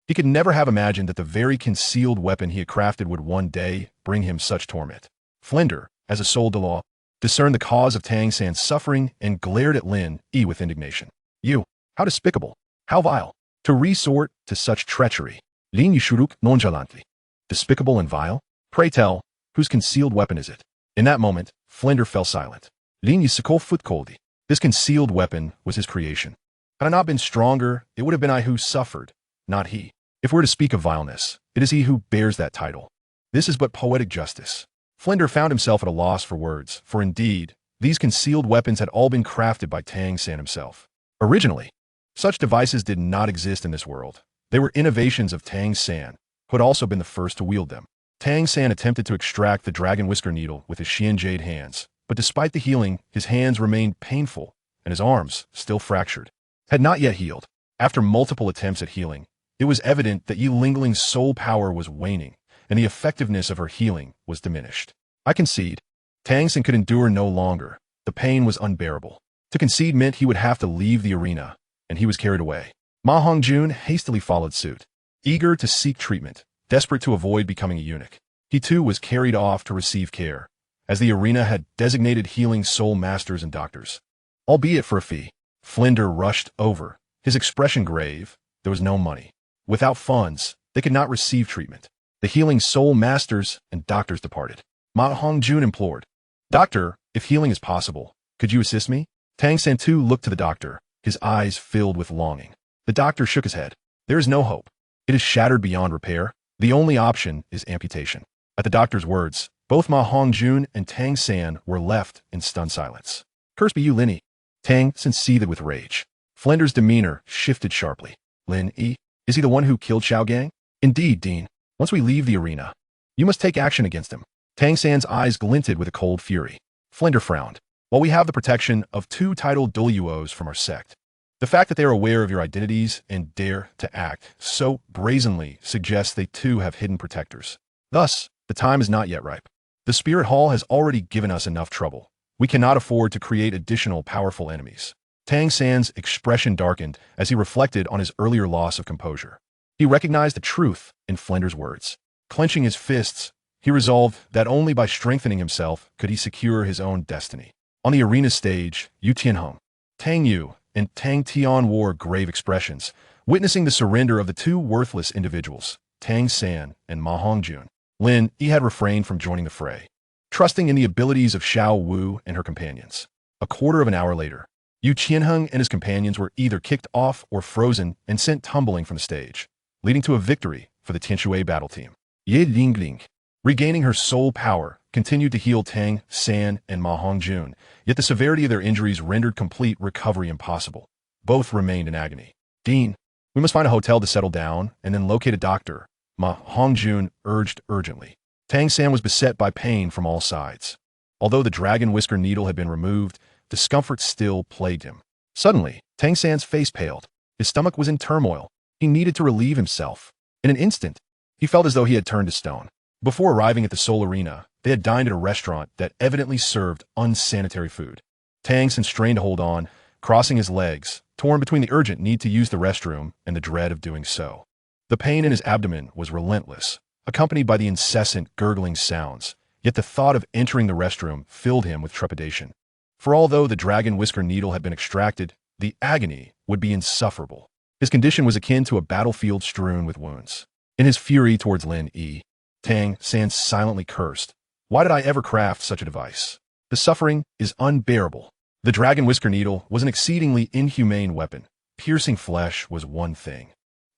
He could never have imagined that the very concealed weapon he had crafted would one day bring him such torment. Flender, as a soul Douluo, discerned the cause of Tang San's suffering and glared at Lin Yi with indignation. You, how despicable, how vile, to resort to such treachery. Lin Yi shuruk nonchalantly. Despicable and vile? Pray tell, whose concealed weapon is it? In that moment, Flender fell silent. Lin Yi sikol futkoldi. This concealed weapon was his creation. Had I not been stronger, it would have been I who suffered, not he. If we're to speak of vileness, it is he who bears that title. This is but poetic justice. Flender found himself at a loss for words, for indeed, these concealed weapons had all been crafted by Tang San himself. Originally, such devices did not exist in this world. They were innovations of Tang San, who had also been the first to wield them. Tang San attempted to extract the dragon whisker needle with his Xian Jade hands, but despite the healing, his hands remained painful, and his arms, still fractured, had not yet healed. After multiple attempts at healing, it was evident that Yi Lingling's soul power was waning, and the effectiveness of her healing was diminished. I concede. Tang San could endure no longer. The pain was unbearable. To concede meant he would have to leave the arena, and he was carried away. Ma Hongjun hastily followed suit, eager to seek treatment, desperate to avoid becoming a eunuch. He too was carried off to receive care, as the arena had designated healing soul masters and doctors. Albeit for a fee, Flender rushed over, his expression grave. There was no money. Without funds, they could not receive treatment. The healing soul masters and doctors departed. Ma Hongjun implored, Doctor, if healing is possible, could you assist me? Tang San too looked to the doctor, his eyes filled with longing. The doctor shook his head. There is no hope. It is shattered beyond repair. The only option is amputation. At the doctor's words, both Ma Hongjun and Tang San were left in stunned silence. Curse be you, Lin Yi. Tang San seethed with rage. Flender's demeanor shifted sharply. Lin Yi? Is he the one who killed Xiaogang? Indeed, Dean. Once we leave the arena, you must take action against him. Tang San's eyes glinted with a cold fury. Flender frowned. While we have the protection of two titled Douluos from our sect, the fact that they are aware of your identities and dare to act so brazenly suggests they too have hidden protectors. Thus, the time is not yet ripe. The Spirit Hall has already given us enough trouble. We cannot afford to create additional powerful enemies. Tang San's expression darkened as he reflected on his earlier loss of composure. He recognized the truth in Flender's words. Clenching his fists, he resolved that only by strengthening himself could he secure his own destiny. On the arena stage, Yu Tianheng, Tang Yu, and Tang Tian wore grave expressions, witnessing the surrender of the two worthless individuals, Tang San and Ma Hongjun. Lin Yi had refrained from joining the fray, trusting in the abilities of Xiao Wu and her companions. A quarter of an hour later, Yu Qianheng and his companions were either kicked off or frozen and sent tumbling from the stage. leading to a victory for the Tianshui battle team. Ye Lingling, regaining her soul power, continued to heal Tang San and Ma Hongjun, yet the severity of their injuries rendered complete recovery impossible. Both remained in agony. Dean, we must find a hotel to settle down and then locate a doctor, Ma Hongjun urged urgently. Tang San was beset by pain from all sides. Although the dragon whisker needle had been removed, discomfort still plagued him. Suddenly, Tang San's face paled. His stomach was in turmoil. He needed to relieve himself. In an instant, he felt as though he had turned to stone. Before arriving at the Seoul Arena, they had dined at a restaurant that evidently served unsanitary food. Tang San strained to hold on, crossing his legs, torn between the urgent need to use the restroom and the dread of doing so. The pain in his abdomen was relentless, accompanied by the incessant gurgling sounds, yet the thought of entering the restroom filled him with trepidation. For although the dragon whisker needle had been extracted, the agony would be insufferable. His condition was akin to a battlefield strewn with wounds. In his fury towards Lin Yi, Tang San silently cursed. Why did I ever craft such a device? The suffering is unbearable. The dragon whisker needle was an exceedingly inhumane weapon. Piercing flesh was one thing,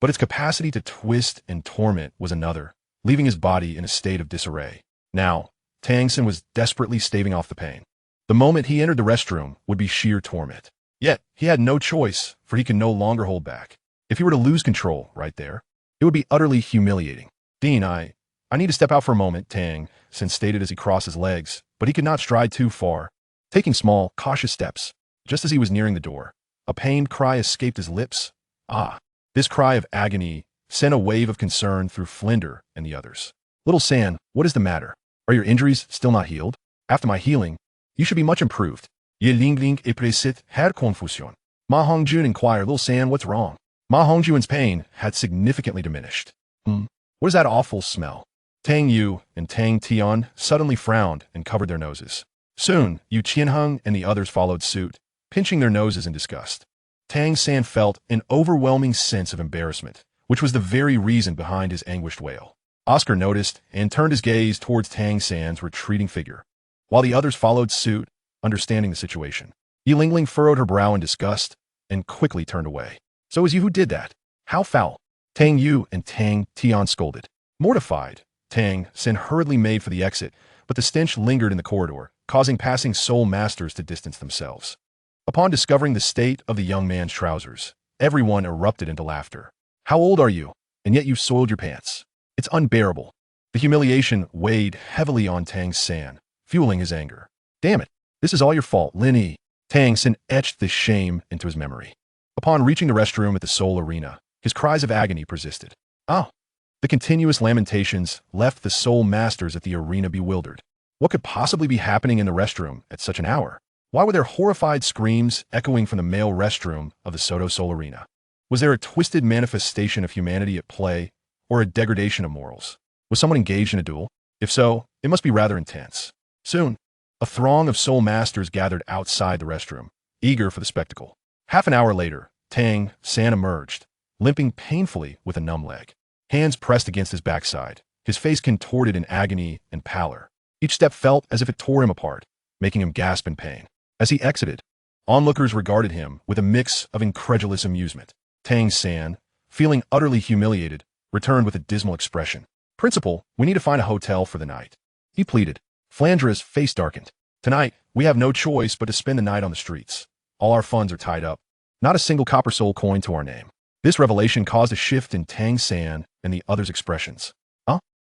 but its capacity to twist and torment was another, leaving his body in a state of disarray. Now, Tang San was desperately staving off the pain. The moment he entered the restroom would be sheer torment. Yet, he had no choice, for he could no longer hold back. If he were to lose control right there, it would be utterly humiliating. Dean, I need to step out for a moment, Tang San stated as he crossed his legs, but he could not stride too far. Taking small, cautious steps, just as he was nearing the door, a pained cry escaped his lips. Ah, this cry of agony sent a wave of concern through Flinder and the others. Little San, what is the matter? Are your injuries still not healed? After my healing, you should be much improved. Ye Lingling et précit had confusion. Ma Hongjun inquired, Little San, what's wrong? Ma Hongjun's pain had significantly diminished. What is that awful smell? Tang Yu and Tang Tian suddenly frowned and covered their noses. Soon, Yu Qianheng and the others followed suit, pinching their noses in disgust. Tang San felt an overwhelming sense of embarrassment, which was the very reason behind his anguished wail. Oscar noticed and turned his gaze towards Tang San's retreating figure, while the others followed suit, understanding the situation. Yi Lingling furrowed her brow in disgust and quickly turned away. So it was you who did that? How foul! Tang Yu and Tang Tian scolded. Mortified, Tang San hurriedly made for the exit, but the stench lingered in the corridor, causing passing soul masters to distance themselves. Upon discovering the state of the young man's trousers, everyone erupted into laughter. How old are you? And yet you've soiled your pants. It's unbearable. The humiliation weighed heavily on Tang San, fueling his anger. Damn it, this is all your fault, Lin Yi. Tang San etched this shame into his memory. Upon reaching the restroom at the Seoul Arena, his cries of agony persisted. Oh. The continuous lamentations left the soul masters at the arena bewildered. What could possibly be happening in the restroom at such an hour? Why were there horrified screams echoing from the male restroom of the Soto Seoul Arena? Was there a twisted manifestation of humanity at play, or a degradation of morals? Was someone engaged in a duel? If so, it must be rather intense. Soon, a throng of soul masters gathered outside the restroom, eager for the spectacle. Half an hour later, Tang San emerged, limping painfully with a numb leg. Hands pressed against his backside, his face contorted in agony and pallor. Each step felt as if it tore him apart, making him gasp in pain. As he exited, onlookers regarded him with a mix of incredulous amusement. Tang San, feeling utterly humiliated, returned with a dismal expression. Principal, we need to find a hotel for the night. He pleaded. Flandra's face darkened. Tonight, we have no choice but to spend the night on the streets. All our funds are tied up. Not a single copper soul coin to our name. This revelation caused a shift in Tang San and the others' expressions.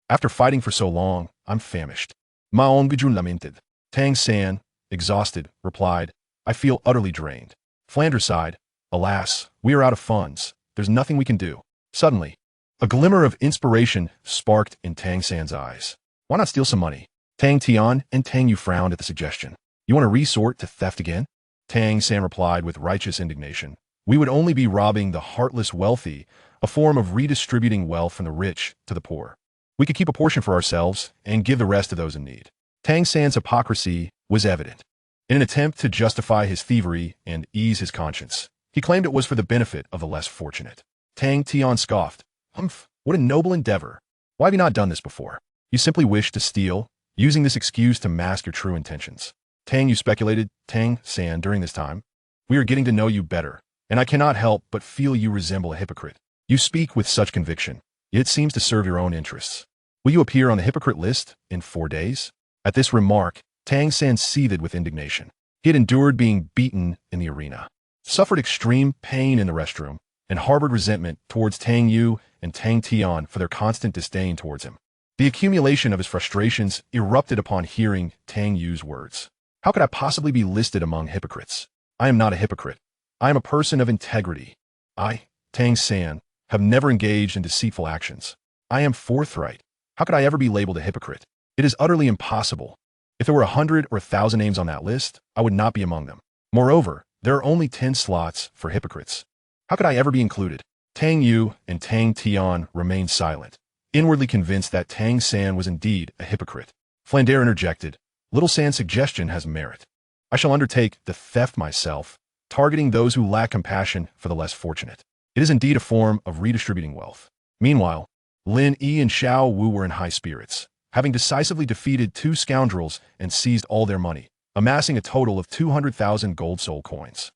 After fighting for so long, I'm famished. Ma Ongjun lamented. Tang San, exhausted, replied, I feel utterly drained. Flanders sighed. Alas, we are out of funds. There's nothing we can do. Suddenly, a glimmer of inspiration sparked in Tang San's eyes. Why not steal some money? Tang Tian and Tang Yu frowned at the suggestion. You want to resort to theft again? Tang San replied with righteous indignation. We would only be robbing the heartless wealthy, a form of redistributing wealth from the rich to the poor. We could keep a portion for ourselves and give the rest to those in need. Tang San's hypocrisy was evident. In an attempt to justify his thievery and ease his conscience, he claimed it was for the benefit of the less fortunate. Tang Tian scoffed. Humph, what a noble endeavor. Why have you not done this before? You simply wish to steal, using this excuse to mask your true intentions. Tang Yu speculated. Tang San, during this time, we are getting to know you better, and I cannot help but feel you resemble a hypocrite. You speak with such conviction. It seems to serve your own interests. Will you appear on the hypocrite list in 4 days? At this remark, Tang San seethed with indignation. He had endured being beaten in the arena, suffered extreme pain in the restroom, and harbored resentment towards Tang Yu and Tang Tian for their constant disdain towards him. The accumulation of his frustrations erupted upon hearing Tang Yu's words. How could I possibly be listed among hypocrites? I am not a hypocrite. I am a person of integrity. I, Tang San, have never engaged in deceitful actions. I am forthright. How could I ever be labeled a hypocrite? It is utterly impossible. If there were 100 or 1,000 names on that list, I would not be among them. Moreover, there are only 10 slots for hypocrites. How could I ever be included? Tang Yu and Tang Tian remained silent, inwardly convinced that Tang San was indeed a hypocrite. Flander interjected, "Little San's suggestion has merit. I shall undertake the theft myself, targeting those who lack compassion for the less fortunate. It is indeed a form of redistributing wealth." Meanwhile, Lin Yi and Xiao Wu were in high spirits, having decisively defeated 2 scoundrels and seized all their money, amassing a total of 200,000 gold soul coins.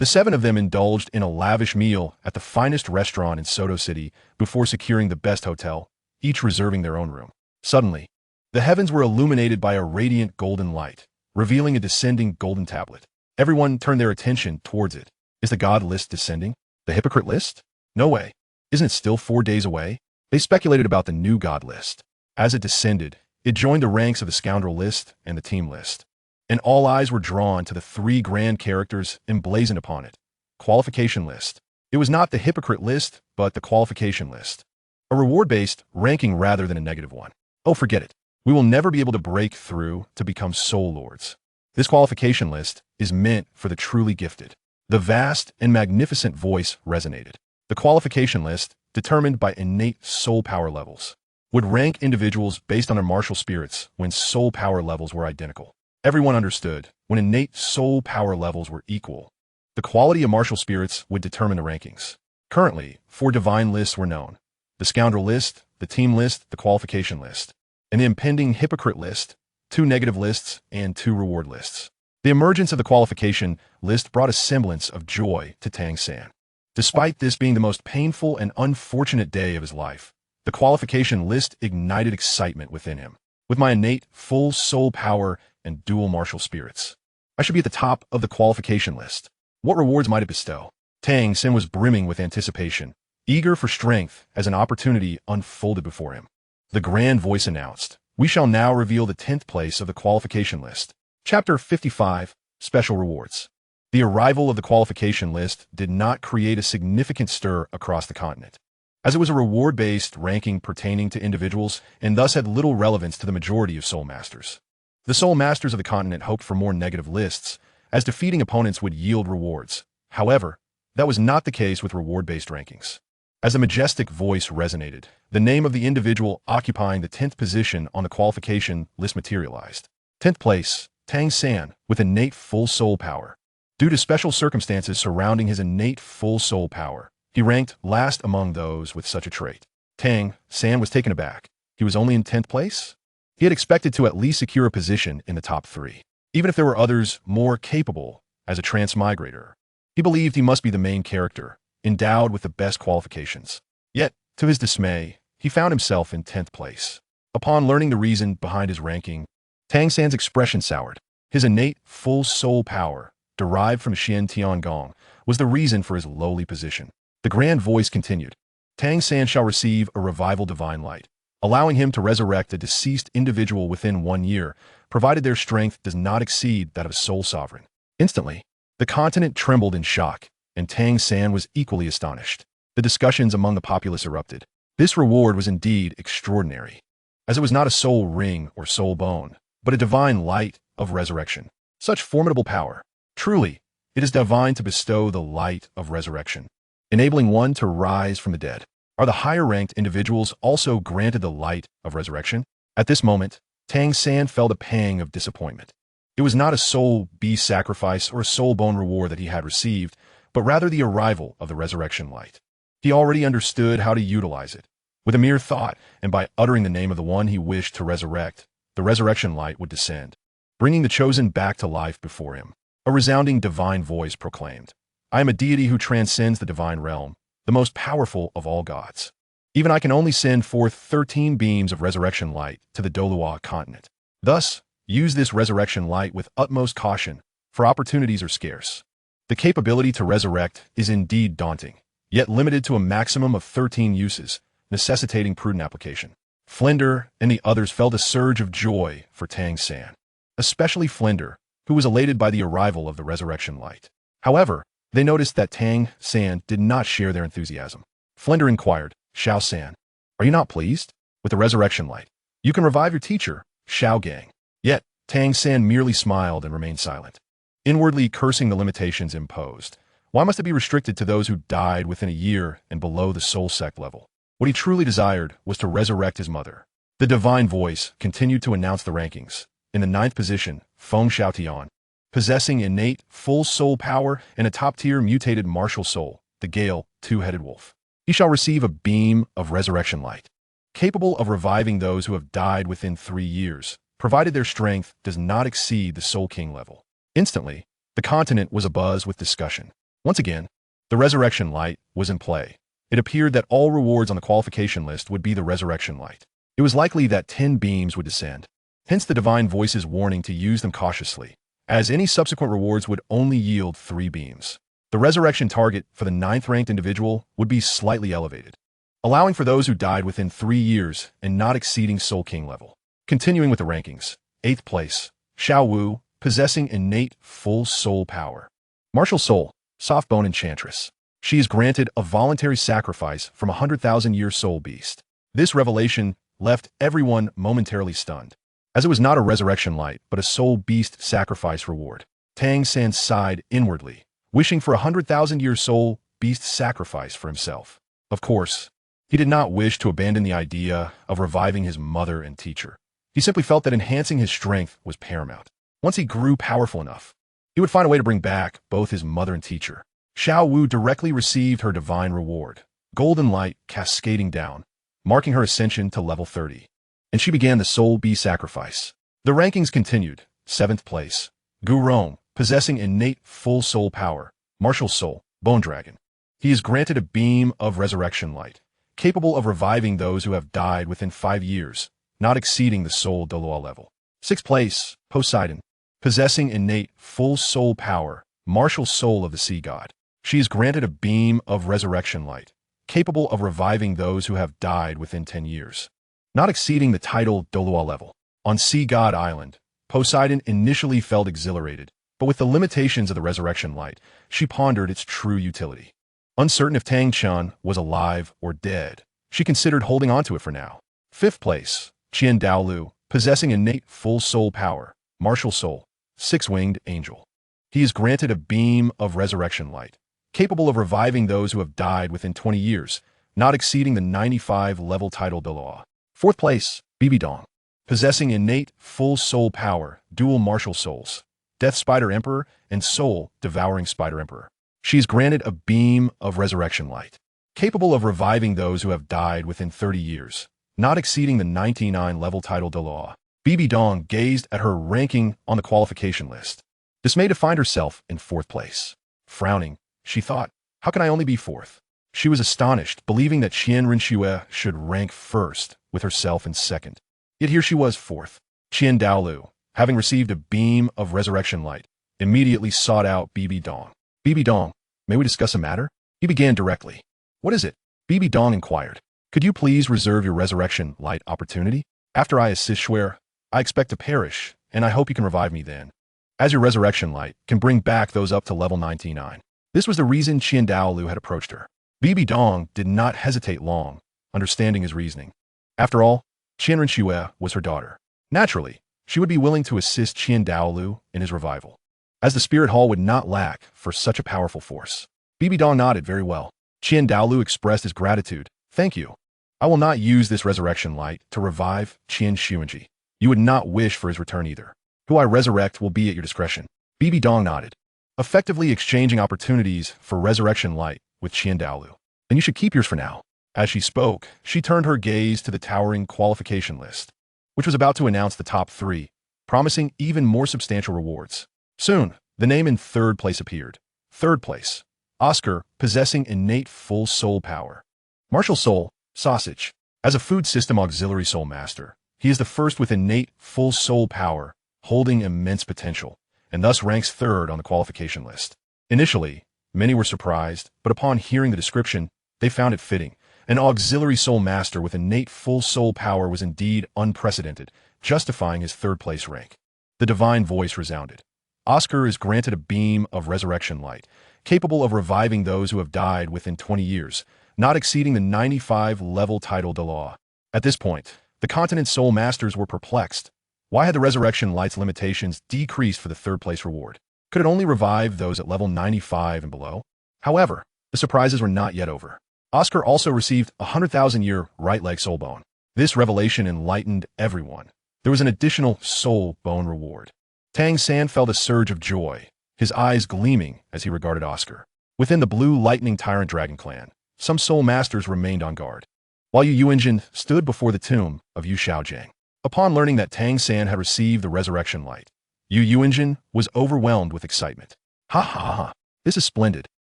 The 7 of them indulged in a lavish meal at the finest restaurant in Soto City before securing the best hotel, each reserving their own room. Suddenly, the heavens were illuminated by a radiant golden light, revealing a descending golden tablet. Everyone turned their attention towards it. Is the god list descending? The hypocrite list? No way. Isn't it still 4 days away? They speculated about the new god list. As it descended, it joined the ranks of the scoundrel list and the team list, and all eyes were drawn to the 3 grand characters emblazoned upon it. Qualification list. It was not the hypocrite list, but the qualification list. A reward-based ranking rather than a negative one. Oh, forget it. We will never be able to break through to become soul lords. This qualification list is meant for the truly gifted. The vast and magnificent voice resonated. The qualification list, determined by innate soul power levels, would rank individuals based on their martial spirits when soul power levels were identical. Everyone understood, when innate soul power levels were equal, the quality of martial spirits would determine the rankings. Currently, 4 divine lists were known: the scoundrel list, the team list, the qualification list, and the impending hypocrite list, 2 negative lists, and 2 reward lists. The emergence of the qualification list brought a semblance of joy to Tang San. Despite this being the most painful and unfortunate day of his life, the qualification list ignited excitement within him. With my innate full soul power and dual martial spirits, I should be at the top of the qualification list. What rewards might it bestow? Tang San was brimming with anticipation, eager for strength as an opportunity unfolded before him. The grand voice announced, "We shall now reveal the 10th place of the qualification list." Chapter 55, Special Rewards. The arrival of the qualification list did not create a significant stir across the continent, as it was a reward-based ranking pertaining to individuals and thus had little relevance to the majority of soul masters. The soul masters of the continent hoped for more negative lists, as defeating opponents would yield rewards. However, that was not the case with reward-based rankings. As the majestic voice resonated, the name of the individual occupying the 10th position on the qualification list materialized. 10th place, Tang San, with innate full soul power. Due to special circumstances surrounding his innate full soul power, he ranked last among those with such a trait. Tang San was taken aback. He was only in 10th place? He had expected to at least secure a position in the top 3, even if there were others more capable as a transmigrator. He believed he must be the main character, endowed with the best qualifications. Yet, to his dismay, he found himself in 10th place. Upon learning the reason behind his ranking, Tang San's expression soured. His innate full soul power, derived from Xiaogang, was the reason for his lowly position. The grand voice continued, "Tang San shall receive a revival divine light, allowing him to resurrect a deceased individual within 1 year, provided their strength does not exceed that of a soul sovereign." Instantly, the continent trembled in shock, and Tang San was equally astonished. The discussions among the populace erupted. This reward was indeed extraordinary, as it was not a soul ring or soul bone, but a divine light of resurrection. Such formidable power. Truly, it is divine to bestow the light of resurrection, enabling one to rise from the dead. Are the higher-ranked individuals also granted the light of resurrection? At this moment, Tang San felt a pang of disappointment. It was not a soul beast sacrifice or a soul bone reward that he had received, but rather the arrival of the resurrection light. He already understood how to utilize it. With a mere thought, and by uttering the name of the one he wished to resurrect, the resurrection light would descend, bringing the chosen back to life before him. A resounding divine voice proclaimed, "I am a deity who transcends the divine realm. the most powerful of all gods. Even I can only send forth 13 beams of resurrection light to the Douluo Continent. Thus, use this resurrection light with utmost caution, for opportunities are scarce. The capability to resurrect is indeed daunting, yet limited to a maximum of 13 uses, necessitating prudent application. Flinder and the others felt a surge of joy for Tang San, especially Flinder, who was elated by the arrival of the resurrection light. However, they noticed that Tang San did not share their enthusiasm. Flinder inquired, San, are you not pleased with the resurrection light? You can revive your teacher, Xiaogang. Yet, Tang San merely smiled and remained silent, inwardly cursing the limitations imposed. Why must it be restricted to those who died within a year and below the soul sect level? What he truly desired was to resurrect his mother. The divine voice continued to announce the rankings. In the 9th position, Feng Xiaotian, possessing innate full soul power and a top-tier mutated martial soul, the Gale, two-headed wolf. He shall receive a beam of resurrection light, capable of reviving those who have died within 3 years, provided their strength does not exceed the Soul King level. Instantly, the continent was abuzz with discussion. Once again, the resurrection light was in play. It appeared that all rewards on the qualification list would be the resurrection light. It was likely that 10 beams would descend. Hence the divine voice's warning to use them cautiously, as any subsequent rewards would only yield 3 beams. The resurrection target for the 9th-ranked individual would be slightly elevated, allowing for those who died within 3 years and not exceeding Soul King level. Continuing with the rankings, 8th place, Xiao Wu, possessing innate full soul power. Martial soul, soft bone enchantress. She is granted a voluntary sacrifice from a 100,000-year soul beast. This revelation left everyone momentarily stunned, as it was not a resurrection light but a soul beast sacrifice reward. Tang San sighed inwardly, wishing for a 100,000-year soul beast sacrifice for himself. Of course, he did not wish to abandon the idea of reviving his mother and teacher. He simply felt that enhancing his strength was paramount. Once he grew powerful enough, he would find a way to bring back both his mother and teacher. Xiao Wu directly received her divine reward, golden light cascading down, marking her ascension to level 30. And she began the soul beast sacrifice. The rankings continued. 7th place, Gu Rong, possessing innate full soul power, martial soul, bone dragon. He is granted a beam of resurrection light, capable of reviving those who have died within 5 years, not exceeding the soul Douluo level. 6th place, Poseidon, possessing innate full soul power, martial soul of the sea god. She is granted a beam of resurrection light, capable of reviving those who have died within 10 years, not exceeding the title Douluo level. On Sea God Island, Poseidon initially felt exhilarated, but with the limitations of the resurrection light, she pondered its true utility. Uncertain if Tang San was alive or dead, she considered holding on to it for now. 5th place, Qian Daolu, possessing innate full soul power, martial soul, 6-winged angel. He is granted a beam of resurrection light, capable of reviving those who have died within 20 years, not exceeding the 95-level title Douluo. 4th place, Bibi Dong, possessing innate full soul power, dual martial souls, Death Spider Emperor and Soul Devouring Spider Emperor. She is granted a beam of resurrection light, capable of reviving those who have died within 30 years, not exceeding the 99-level title Douluo. Bibi Dong gazed at her ranking on the qualification list, dismayed to find herself in 4th place. Frowning, she thought, how can I only be 4th? She was astonished, believing that Qian Rinxue should rank 1st, with herself in 2nd. Yet here she was 4th. Qian Daolu, having received a beam of resurrection light, immediately sought out Bibi Dong. Bibi Dong, may we discuss a matter? He began directly. What is it? Bibi Dong inquired. Could you please reserve your resurrection light opportunity? After I assist Shuer, I expect to perish, and I hope you can revive me then, as your resurrection light can bring back those up to level 99. This was the reason Qian Daolu had approached her. Bibi Dong did not hesitate long, understanding his reasoning. After all, Qian Rinxue was her daughter. Naturally, she would be willing to assist Qian Daolu in his revival, as the spirit hall would not lack for such a powerful force. Bibi Dong nodded very well. Qian Daolu expressed his gratitude. Thank you. I will not use this resurrection light to revive Qian Xuanji. You would not wish for his return either. Who I resurrect will be at your discretion. Bibi Dong nodded, effectively exchanging opportunities for resurrection light with Qian Daolu. Then you should keep yours for now. As she spoke, she turned her gaze to the towering qualification list, which was about to announce the top 3, promising even more substantial rewards. Soon, the name in 3rd place appeared. 3rd place, Oscar, possessing innate full soul power. Martial soul, sausage. As a food system auxiliary soul master, he is the first with innate full soul power, holding immense potential, and thus ranks third on the qualification list. Initially, many were surprised, but upon hearing the description, they found it fitting. An auxiliary soul master with innate full soul power was indeed unprecedented, justifying his third-place rank. The divine voice resounded. Oscar is granted a beam of resurrection light, capable of reviving those who have died within 20 years, not exceeding the 95-level title Douluo. At this point, the continent's soul masters were perplexed. Why had the resurrection light's limitations decreased for the third-place reward? Could it only revive those at level 95 and below? However, the surprises were not yet over. Oscar also received a 100,000-year right leg soul bone. This revelation enlightened everyone. There was an additional soul bone reward. Tang San felt a surge of joy, his eyes gleaming as he regarded Oscar. Within the Blue Lightning Tyrant Dragon clan, some soul masters remained on guard, while Yu Yuanjin stood before the tomb of Yu Xiaogang. Upon learning that Tang San had received the resurrection light, Yu Yuanjin was overwhelmed with excitement. Ha ha ha, this is splendid.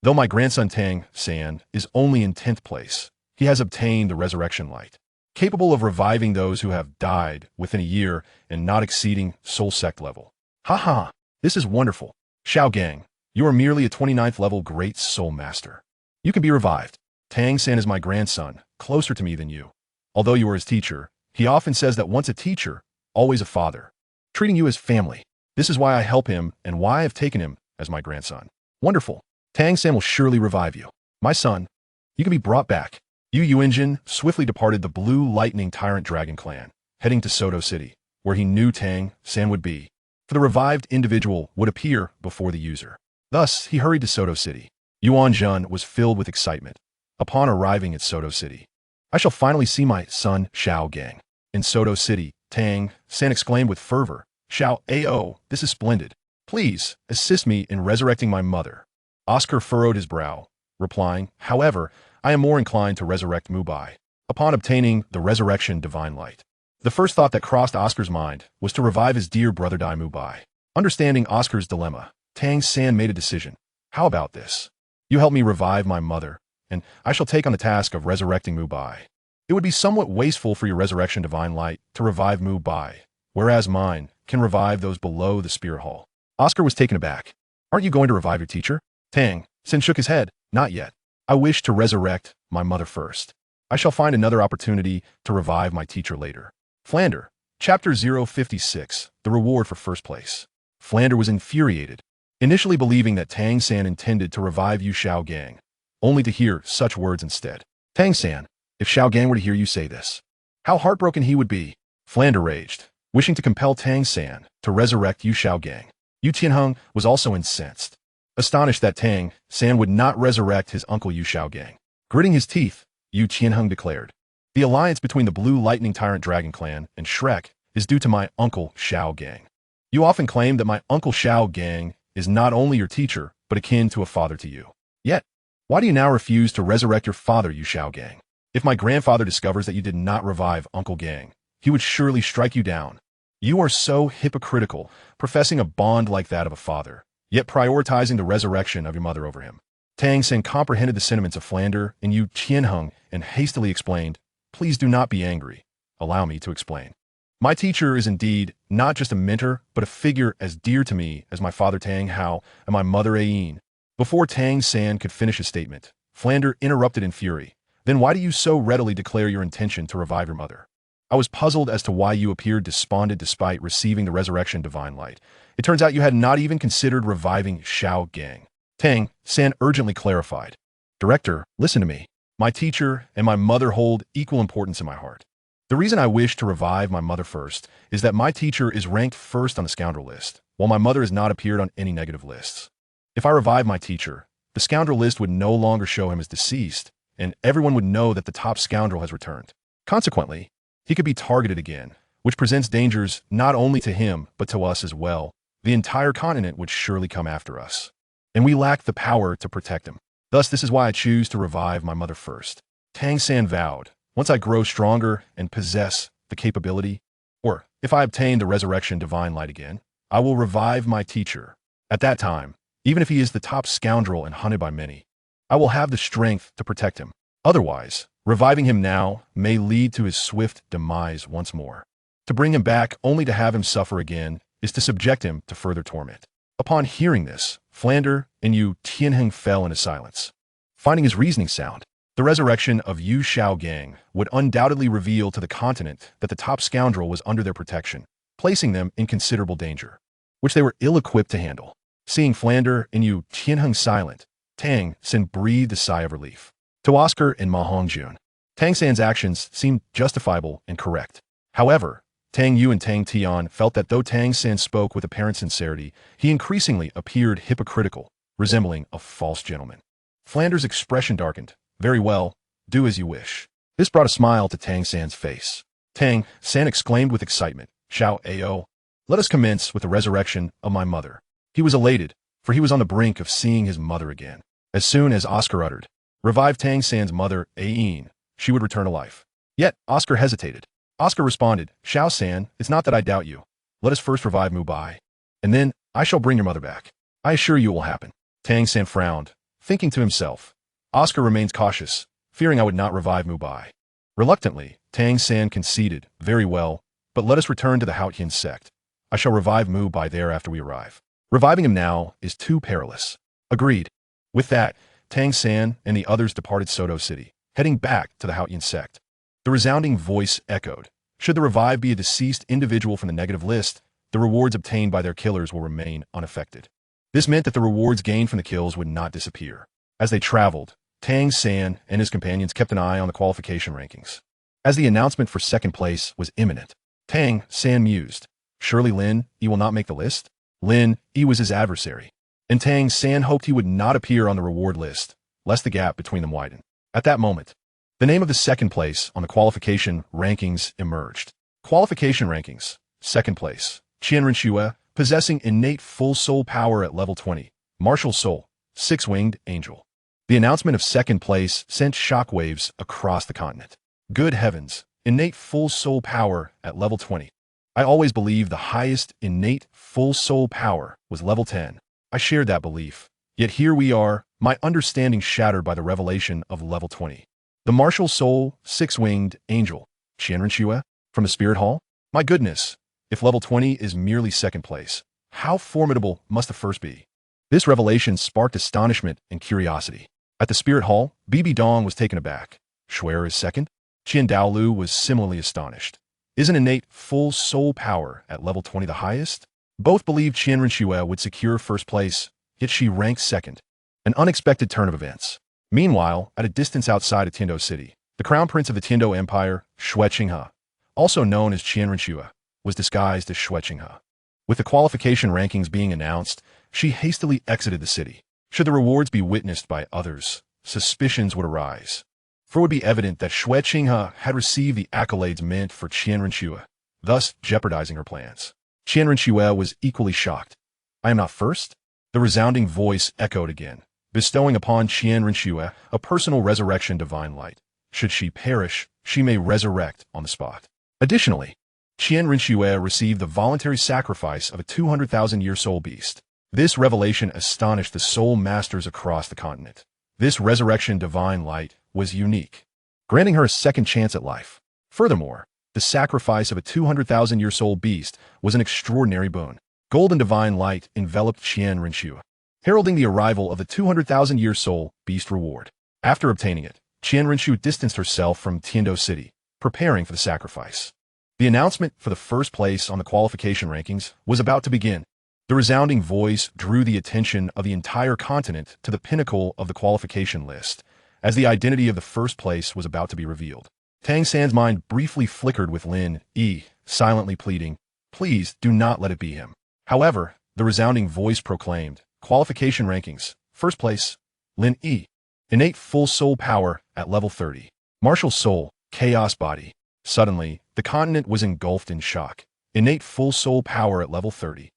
Though my grandson Tang San is only in 10th place, he has obtained the resurrection light, capable of reviving those who have died within a year and not exceeding soul sect level. Ha ha, this is wonderful. Xiaogang, you are merely a 29th level great soul master. You can be revived. Tang San is my grandson, closer to me than you. Although you are his teacher, he often says that once a teacher, always a father, treating you as family. This is why I help him and why I have taken him as my grandson. Wonderful. Tang San will surely revive you. My son, you can be brought back. Yu Yuanjin swiftly departed the Blue Lightning Tyrant Dragon clan, heading to Soto City, where he knew Tang San would be. For the revived individual would appear before the user. Thus, he hurried to Soto City. Yuanjun was filled with excitement. Upon arriving at Soto City, I shall finally see my son Xiaogang. In Soto City, Tang San exclaimed with fervor, Xiao-Ao, this is splendid. Please, assist me in resurrecting my mother. Oscar furrowed his brow, replying, however, I am more inclined to resurrect Mubai. Upon obtaining the resurrection divine light, the first thought that crossed Oscar's mind was to revive his dear brother Dai Mubai. Understanding Oscar's dilemma, Tang San made a decision. How about this? You help me revive my mother, and I shall take on the task of resurrecting Mubai. It would be somewhat wasteful for your resurrection divine light to revive Mubai, whereas mine can revive those below the spirit hall. Oscar was taken aback. Aren't you going to revive your teacher? Tang San shook his head. Not yet. I wish to resurrect my mother first. I shall find another opportunity to revive my teacher later. Flander, Chapter 056, the reward for first place. Flander was infuriated, initially believing that Tang San intended to revive Yu Xiaogang, only to hear such words instead. Tang San, if Xiaogang were to hear you say this, how heartbroken he would be. Flander raged, wishing to compel Tang San to resurrect Yu Xiaogang. Yu Tianheng was also incensed, astonished that Tang San would not resurrect his uncle Yu Xiaogang. Gritting his teeth, Yu Tianheng declared, the alliance between the Blue Lightning Tyrant Dragon clan and Shrek is due to my uncle Xiaogang. You often claim that my uncle Xiaogang is not only your teacher, but akin to a father to you. Yet, why do you now refuse to resurrect your father, Yu Xiaogang? If my grandfather discovers that you did not revive Uncle Gang, he would surely strike you down. You are so hypocritical, professing a bond like that of a father, yet prioritizing the resurrection of your mother over him. Tang San comprehended the sentiments of Flander and Yu Tianheng and hastily explained, please do not be angry. Allow me to explain. My teacher is indeed not just a mentor, but a figure as dear to me as my father Tang Hao and my mother Ayin. Before Tang San could finish his statement, Flander interrupted in fury. Then why do you so readily declare your intention to revive your mother? I was puzzled as to why you appeared despondent despite receiving the resurrection divine light. It turns out you had not even considered reviving Xiaogang. Tang San urgently clarified. Director, listen to me. My teacher and my mother hold equal importance in my heart. The reason I wish to revive my mother first is that my teacher is ranked first on the scoundrel list, while my mother has not appeared on any negative lists. If I revive my teacher, the scoundrel list would no longer show him as deceased, and everyone would know that the top scoundrel has returned. Consequently, he could be targeted again, which presents dangers not only to him, but to us as well. The entire continent would surely come after us, and we lack the power to protect him. Thus, this is why I choose to revive my mother first. Tang San vowed, once I grow stronger and possess the capability, or if I obtain the resurrection divine light again, I will revive my teacher. At that time, Even if he is the top scoundrel and hunted by many, I will have the strength to protect him. Otherwise, reviving him now may lead to his swift demise once more. To bring him back only to have him suffer again is to subject him to further torment. Upon hearing this, Flander and Yu Tianheng fell into silence. Finding his reasoning sound, the resurrection of Yu Xiaogang would undoubtedly reveal to the continent that the top scoundrel was under their protection, placing them in considerable danger, which they were ill-equipped to handle. Seeing Flander and Yu Tianheng silent, Tang San breathed a sigh of relief. To Oscar and Ma Hongjun, Tang San's actions seemed justifiable and correct. However, Tang Yu and Tang Tian felt that though Tang San spoke with apparent sincerity, he increasingly appeared hypocritical, resembling a false gentleman. Flander's expression darkened. Very well, do as you wish. This brought a smile to Tang San's face. Tang San exclaimed with excitement, Xiao Ao, let us commence with the resurrection of my mother. He was elated, for he was on the brink of seeing his mother again. As soon as Oscar uttered, revive Tang San's mother, Ayin, she would return to life. Yet, Oscar hesitated. Oscar responded, Xiao San, it's not that I doubt you. Let us first revive Mu Bai. And then, I shall bring your mother back. I assure you it will happen. Tang San frowned, thinking to himself, Oscar remains cautious, fearing I would not revive Mu Bai. Reluctantly, Tang San conceded, very well, but let us return to the Haotian sect. I shall revive Mu Bai there after we arrive. Reviving him now is too perilous. Agreed. With that, Tang San and the others departed Soto City, heading back to the Haotian sect. The resounding voice echoed, should the revive be a deceased individual from the negative list, the rewards obtained by their killers will remain unaffected. This meant that the rewards gained from the kills would not disappear. As they traveled, Tang San and his companions kept an eye on the qualification rankings. As the announcement for second place was imminent, Tang San mused, surely Lin Yi will not make the list? Lin Yi was his adversary, and Tang San hoped he would not appear on the reward list, lest the gap between them widen. At that moment, the name of the second place on the qualification rankings emerged. Qualification rankings, second place, Qianren Xue, possessing innate full soul power at level 20, martial soul, six-winged angel. The announcement of second place sent shockwaves across the continent. Good heavens, innate full soul power at level 20. I always believed the highest innate full soul power was level 10. I shared that belief. Yet here we are, my understanding shattered by the revelation of level 20. The martial soul, six-winged angel, Qianren Xue, from the Spirit Hall? My goodness, if level 20 is merely second place, how formidable must the first be? This revelation sparked astonishment and curiosity. At the Spirit Hall, Bibi Dong was taken aback. Xuer is second? Qian Daolu was similarly astonished. Isn't innate full soul power at level 20 the highest? Both believed Qianren Xue would secure first place, yet she ranked second. An unexpected turn of events. Meanwhile, at a distance outside of Tiando City, the crown prince of the Tiando Empire, Xue Qinghe, also known as Qianren Xue, was disguised as Xue Qinghe. With the qualification rankings being announced, she hastily exited the city. Should the rewards be witnessed by others, suspicions would arise. For it would be evident that Xue Qinghe had received the accolades meant for Qianren Xue, thus jeopardizing her plans. Qianren Xue was equally shocked. I am not first? The resounding voice echoed again, bestowing upon Qianren Xue a personal resurrection divine light. Should she perish, she may resurrect on the spot. Additionally, Qianren Xue received the voluntary sacrifice of a 200,000-year soul beast. This revelation astonished the soul masters across the continent. This resurrection divine light was unique, granting her a second chance at life. Furthermore, the sacrifice of a 200,000-year soul beast was an extraordinary boon. Golden divine light enveloped Qianren Xue, heralding the arrival of the 200,000-year soul beast reward. After obtaining it, Qianren Xue distanced herself from Tiando City, preparing for the sacrifice. The announcement for the first place on the qualification rankings was about to begin. The resounding voice drew the attention of the entire continent to the pinnacle of the qualification list, as the identity of the first place was about to be revealed. Tang San's mind briefly flickered with Lin Yi, silently pleading, please do not let it be him. However, the resounding voice proclaimed, qualification rankings, first place, Lin Yi, innate full soul power at level 30, martial soul, chaos body. Suddenly, the continent was engulfed in shock. Innate full soul power at level 30.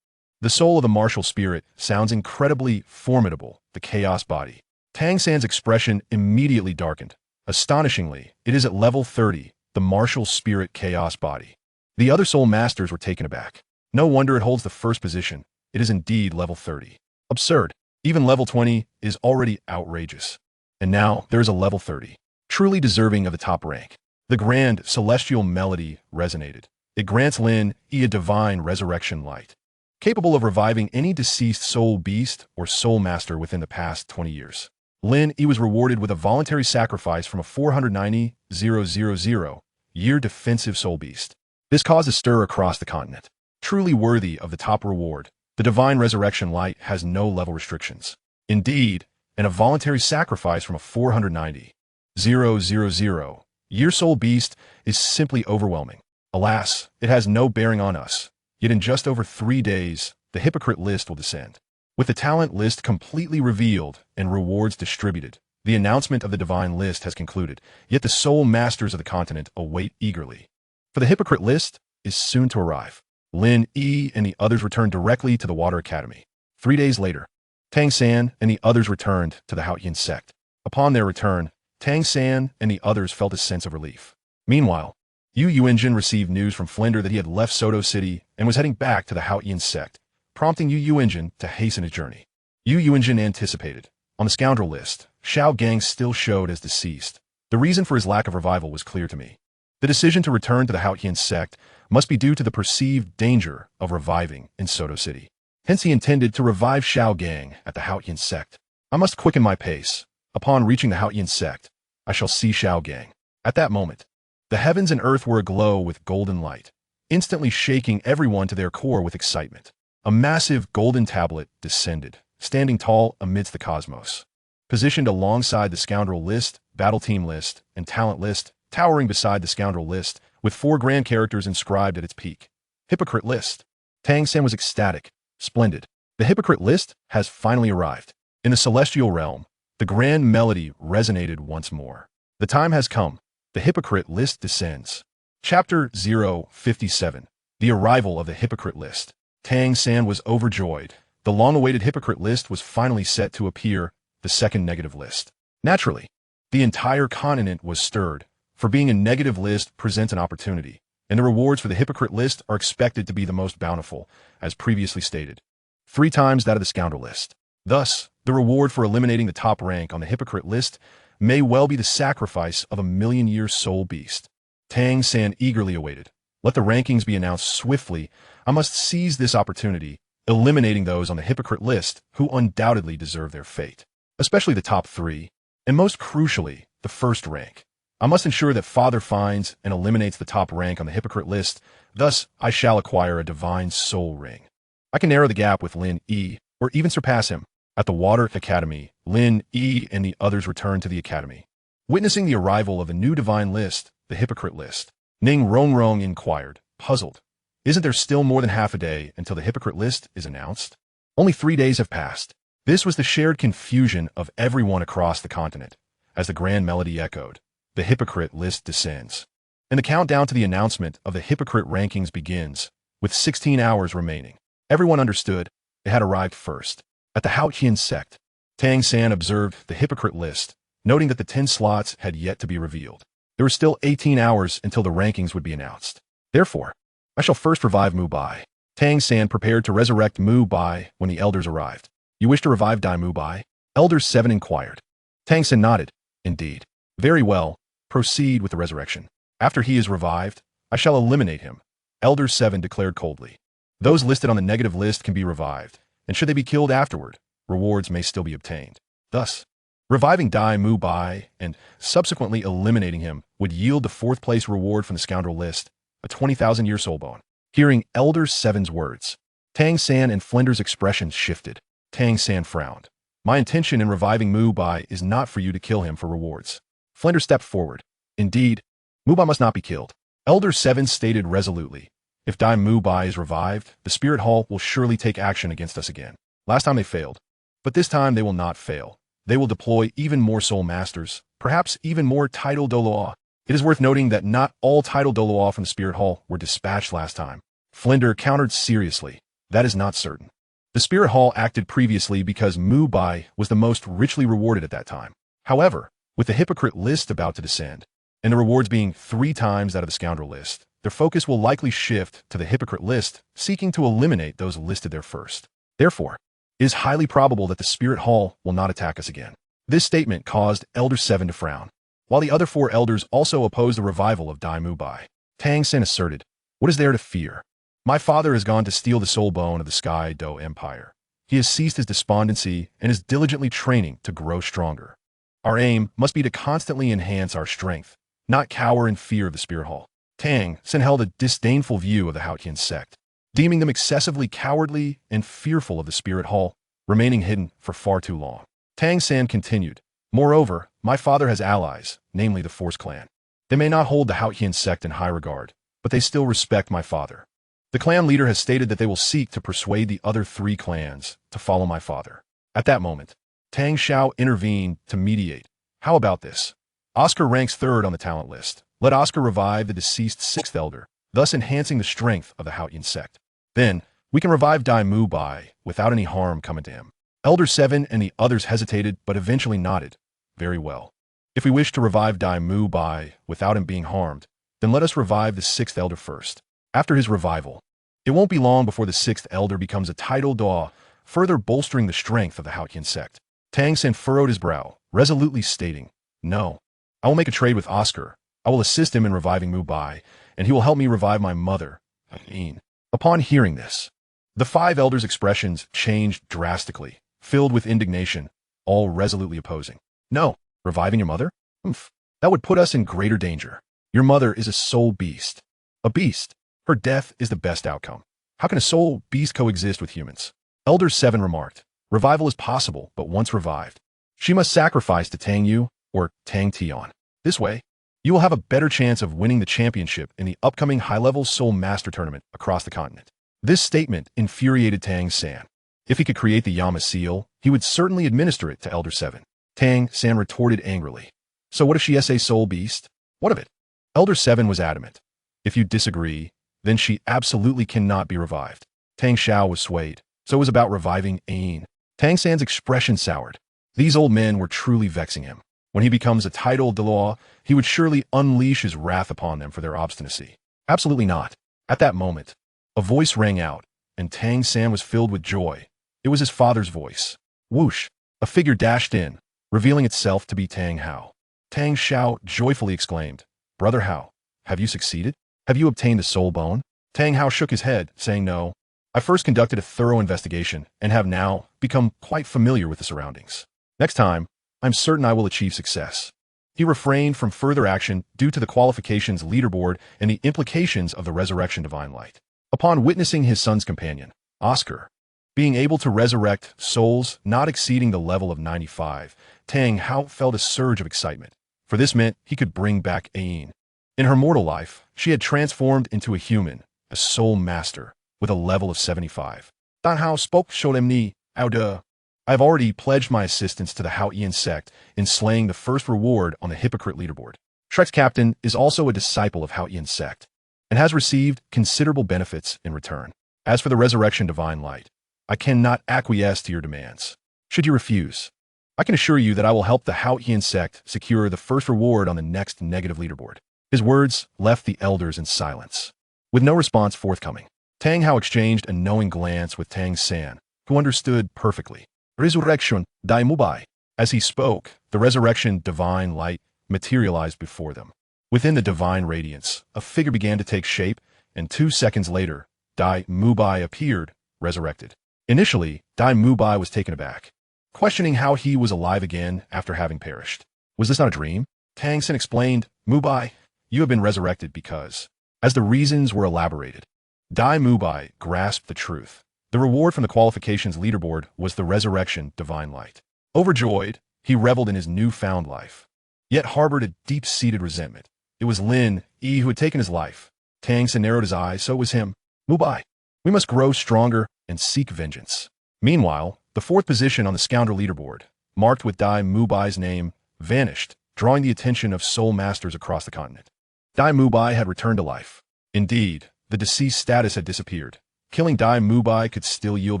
The soul of the martial spirit sounds incredibly formidable, the chaos body. Tang San's expression immediately darkened. Astonishingly, it is at level 30, the martial spirit chaos body. The other soul masters were taken aback. No wonder it holds the first position. It is indeed level 30. Absurd. Even level 20 is already outrageous. And now there is a level 30, truly deserving of the top rank. The grand celestial melody resonated. It grants Lin Yi a divine resurrection light, capable of reviving any deceased soul beast or soul master within the past 20 years. Lin Yi was rewarded with a voluntary sacrifice from a 490,000-year defensive soul beast. This caused a stir across the continent. Truly worthy of the top reward, the divine resurrection light has no level restrictions. Indeed, and a voluntary sacrifice from a 490,000-year soul beast is simply overwhelming. Alas, it has no bearing on us. Yet in just over 3 days, the hypocrite list will descend. With the talent list completely revealed and rewards distributed, the announcement of the divine list has concluded, yet the soul masters of the continent await eagerly. For the hypocrite list is soon to arrive. Lin Yi and the others returned directly to the Water Academy. 3 days later, Tang San and the others returned to the Hypocrite sect. Upon their return, Tang San and the others felt a sense of relief. Meanwhile, Yu Yuanjin received news from Flender that he had left Soto City and was heading back to the Hypocrite sect, prompting Yu Yuanjin to hasten his journey. Yu Yuanjin anticipated. On the scoundrel list, Xiaogang still showed as deceased. The reason for his lack of revival was clear to me. The decision to return to the Hypocrite sect must be due to the perceived danger of reviving in Soto City. Hence he intended to revive Xiaogang at the Hypocrite sect. I must quicken my pace. Upon reaching the Hypocrite sect, I shall see Xiaogang. At that moment, the heavens and earth were aglow with golden light, instantly shaking everyone to their core with excitement. A massive golden tablet descended, standing tall amidst the cosmos. Positioned alongside the scoundrel list, battle team list, and talent list, towering beside the scoundrel list, with 4 grand characters inscribed at its peak. Hypocrite list. Tang San was ecstatic. Splendid. The hypocrite list has finally arrived. In the celestial realm, the grand melody resonated once more. The time has come. The hypocrite list descends. Chapter 057. The arrival of the hypocrite list. Tang San was overjoyed. The long-awaited hypocrite list was finally set to appear, the second negative list. Naturally, the entire continent was stirred, for being a negative list presents an opportunity, and the rewards for the hypocrite list are expected to be the most bountiful, as previously stated. 3 times that of the scoundrel list. Thus, the reward for eliminating the top rank on the hypocrite list may well be the sacrifice of a million-year soul beast. Tang San eagerly awaited. Let the rankings be announced swiftly. I must seize this opportunity, eliminating those on the hypocrite list who undoubtedly deserve their fate, especially the top 3, and most crucially, the first rank. I must ensure that Father finds and eliminates the top rank on the hypocrite list, thus I shall acquire a divine soul ring. I can narrow the gap with Lin Yi, or even surpass him. At the Water Academy, Lin Yi and the others returned to the academy. Witnessing the arrival of the new divine list, the hypocrite list, Ning Rongrong inquired, puzzled. Isn't there still more than half a day until the hypocrite list is announced? Only 3 days have passed. This was the shared confusion of everyone across the continent. As the grand melody echoed, the hypocrite list descends. And the countdown to the announcement of the hypocrite rankings begins, with 16 hours remaining. Everyone understood it had arrived first. At the Hypocrite sect, Tang San observed the hypocrite list, noting that the 10 slots had yet to be revealed. There were still 18 hours until the rankings would be announced. Therefore, I shall first revive Mu Bai. Tang San prepared to resurrect Mu Bai when the elders arrived. You wish to revive Dai Mu Bai? Elders 7 inquired. Tang San nodded. Indeed. Very well. Proceed with the resurrection. After he is revived, I shall eliminate him. Elders 7 declared coldly. Those listed on the negative list can be revived, and should they be killed afterward, rewards may still be obtained. Thus, reviving Dai Mu Bai and subsequently eliminating him would yield the 4th place reward from the scoundrel list, a 20,000-year soul bone. Hearing Elder 7's words, Tang San and Flender's expressions shifted. Tang San frowned. My intention in reviving Mu Bai is not for you to kill him for rewards. Flender stepped forward. Indeed, Mu Bai must not be killed. Elder 7 stated resolutely. If Dai Mu Bai is revived, the Spirit Hall will surely take action against us again. Last time they failed. But this time they will not fail. They will deploy even more Soul Masters, perhaps even more Title Douluo. It is worth noting that not all Title Douluo from the Spirit Hall were dispatched last time. Flender countered seriously. That is not certain. The Spirit Hall acted previously because Mu Bai was the most richly rewarded at that time. However, with the hypocrite list about to descend, and the rewards being 3 times that of the scoundrel list, their focus will likely shift to the hypocrite list, seeking to eliminate those listed there first. Therefore, It is highly probable that the Spirit Hall will not attack us again. This statement caused Elder 7 to frown, while the other 4 elders also opposed the revival of Dai Mubai. Tang San asserted, "What is there to fear? My father has gone to steal the soul bone of the Sky Do Empire. He has ceased his despondency and is diligently training to grow stronger. Our aim must be to constantly enhance our strength, not cower in fear of the Spirit Hall." Tang San held a disdainful view of the Haotian sect, deeming them excessively cowardly and fearful of the Spirit Hall, remaining hidden for far too long. Tang San continued, "Moreover, my father has allies, namely the Force clan. They may not hold the Haotian sect in high regard, but they still respect my father. The clan leader has stated that they will seek to persuade the other 3 clans to follow my father." At that moment, Tang Xiao intervened to mediate. "How about this? Oscar ranks 3rd on the talent list. Let Oscar revive the deceased 6th elder, thus enhancing the strength of the Haotian sect. Then, we can revive Dai Mubai without any harm coming to him." Elder 7 and the others hesitated but eventually nodded. "Very well. If we wish to revive Dai Mubai without him being harmed, then let us revive the 6th elder first. After his revival, it won't be long before the 6th elder becomes a title Daw, further bolstering the strength of the Haotian sect." Tang San furrowed his brow, resolutely stating, "No. I will make a trade with Oscar. I will assist him in reviving Mubai, and he will help me revive my mother, Ain." Upon hearing this, the 5 elders' expressions changed drastically, filled with indignation, all resolutely opposing. "No, reviving your mother? Humph. That would put us in greater danger. Your mother is a soul beast. A beast. Her death is the best outcome. How can a soul beast coexist with humans?" Elder 7 remarked, "Revival is possible, but once revived, she must sacrifice to Tang Yu or Tang Tian. This way, you will have a better chance of winning the championship in the upcoming high-level Soul Master Tournament across the continent." This statement infuriated Tang San. If he could create the Yama seal, he would certainly administer it to Elder 7. Tang San retorted angrily, "So what if she is a soul beast? What of it?" Elder 7 was adamant. "If you disagree, then she absolutely cannot be revived." Tang Xiao was swayed, so it was about reviving Ain. Tang San's expression soured. These old men were truly vexing him. When he becomes a title Douluo, he would surely unleash his wrath upon them for their obstinacy. Absolutely not. At that moment, a voice rang out, and Tang San was filled with joy. It was his father's voice. Whoosh! A figure dashed in, revealing itself to be Tang Hao. Tang Xiao joyfully exclaimed, "Brother Hao, have you succeeded? Have you obtained the soul bone?" Tang Hao shook his head, saying, "No. I first conducted a thorough investigation and have now become quite familiar with the surroundings. Next time, I'm certain I will achieve success." He refrained from further action due to the qualifications leaderboard and the implications of the resurrection divine light. Upon witnessing his son's companion, Oscar, being able to resurrect souls not exceeding the level of 95, Tang Hao felt a surge of excitement, for this meant he could bring back Ain. In her mortal life, she had transformed into a human, a soul master, with a level of 75. Tang Hao spoke solemnly, "Aude. I have already pledged my assistance to the Haotian sect in slaying the first reward on the Hypocrite leaderboard. Shrek's captain is also a disciple of Haotian sect, and has received considerable benefits in return. As for the resurrection divine light, I cannot acquiesce to your demands. Should you refuse, I can assure you that I will help the Haotian sect secure the first reward on the next negative leaderboard." His words left the elders in silence, with no response forthcoming. Tang Hao exchanged a knowing glance with Tang San, who understood perfectly. "Resurrection, Dai Mubai." As he spoke, the resurrection divine light materialized before them. Within the divine radiance, a figure began to take shape, and 2 seconds later, Dai Mubai appeared, resurrected. Initially, Dai Mubai was taken aback, questioning how he was alive again after having perished. Was this not a dream? Tang San explained, "Mubai, you have been resurrected because..." As the reasons were elaborated, Dai Mubai grasped the truth. The reward from the qualifications leaderboard was the resurrection divine light. Overjoyed, he reveled in his newfound life, yet harbored a deep-seated resentment. It was Lin Yi who had taken his life. Tang San narrowed his eyes, so it was him. "Mubai, we must grow stronger and seek vengeance." Meanwhile, the 4th position on the scoundrel leaderboard, marked with Dai Mubai's name, vanished, drawing the attention of soul masters across the continent. Dai Mubai had returned to life. Indeed, the deceased status had disappeared. Killing Dai Mubai could still yield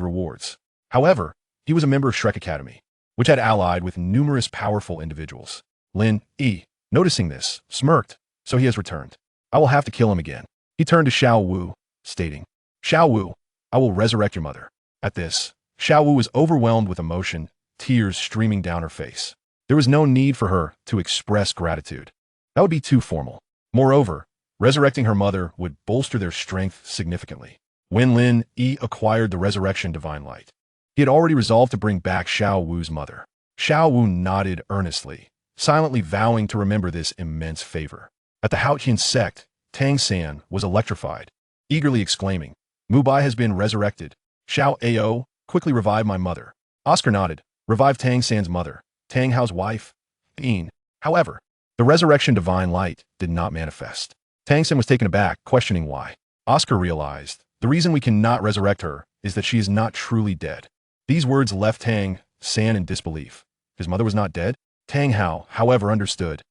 rewards. However, he was a member of Shrek Academy, which had allied with numerous powerful individuals. Lin Yi, noticing this, smirked, "So he has returned. I will have to kill him again." He turned to Xiao Wu, stating, "Xiao Wu, I will resurrect your mother." At this, Xiao Wu was overwhelmed with emotion, tears streaming down her face. There was no need for her to express gratitude. That would be too formal. Moreover, resurrecting her mother would bolster their strength significantly. When Lin Yi acquired the resurrection divine light, he had already resolved to bring back Xiao Wu's mother. Xiao Wu nodded earnestly, silently vowing to remember this immense favor. At the Haotian sect, Tang San was electrified, eagerly exclaiming, "Mubai has been resurrected. Xiao Ao, quickly revive my mother." Oscar nodded, revive Tang San's mother, Tang Hao's wife, Yin. However, the resurrection divine light did not manifest. Tang San was taken aback, questioning why. Oscar realized, the reason we cannot resurrect her is that she is not truly dead. These words left Tang San in disbelief. His mother was not dead? Tang Hao, however, understood.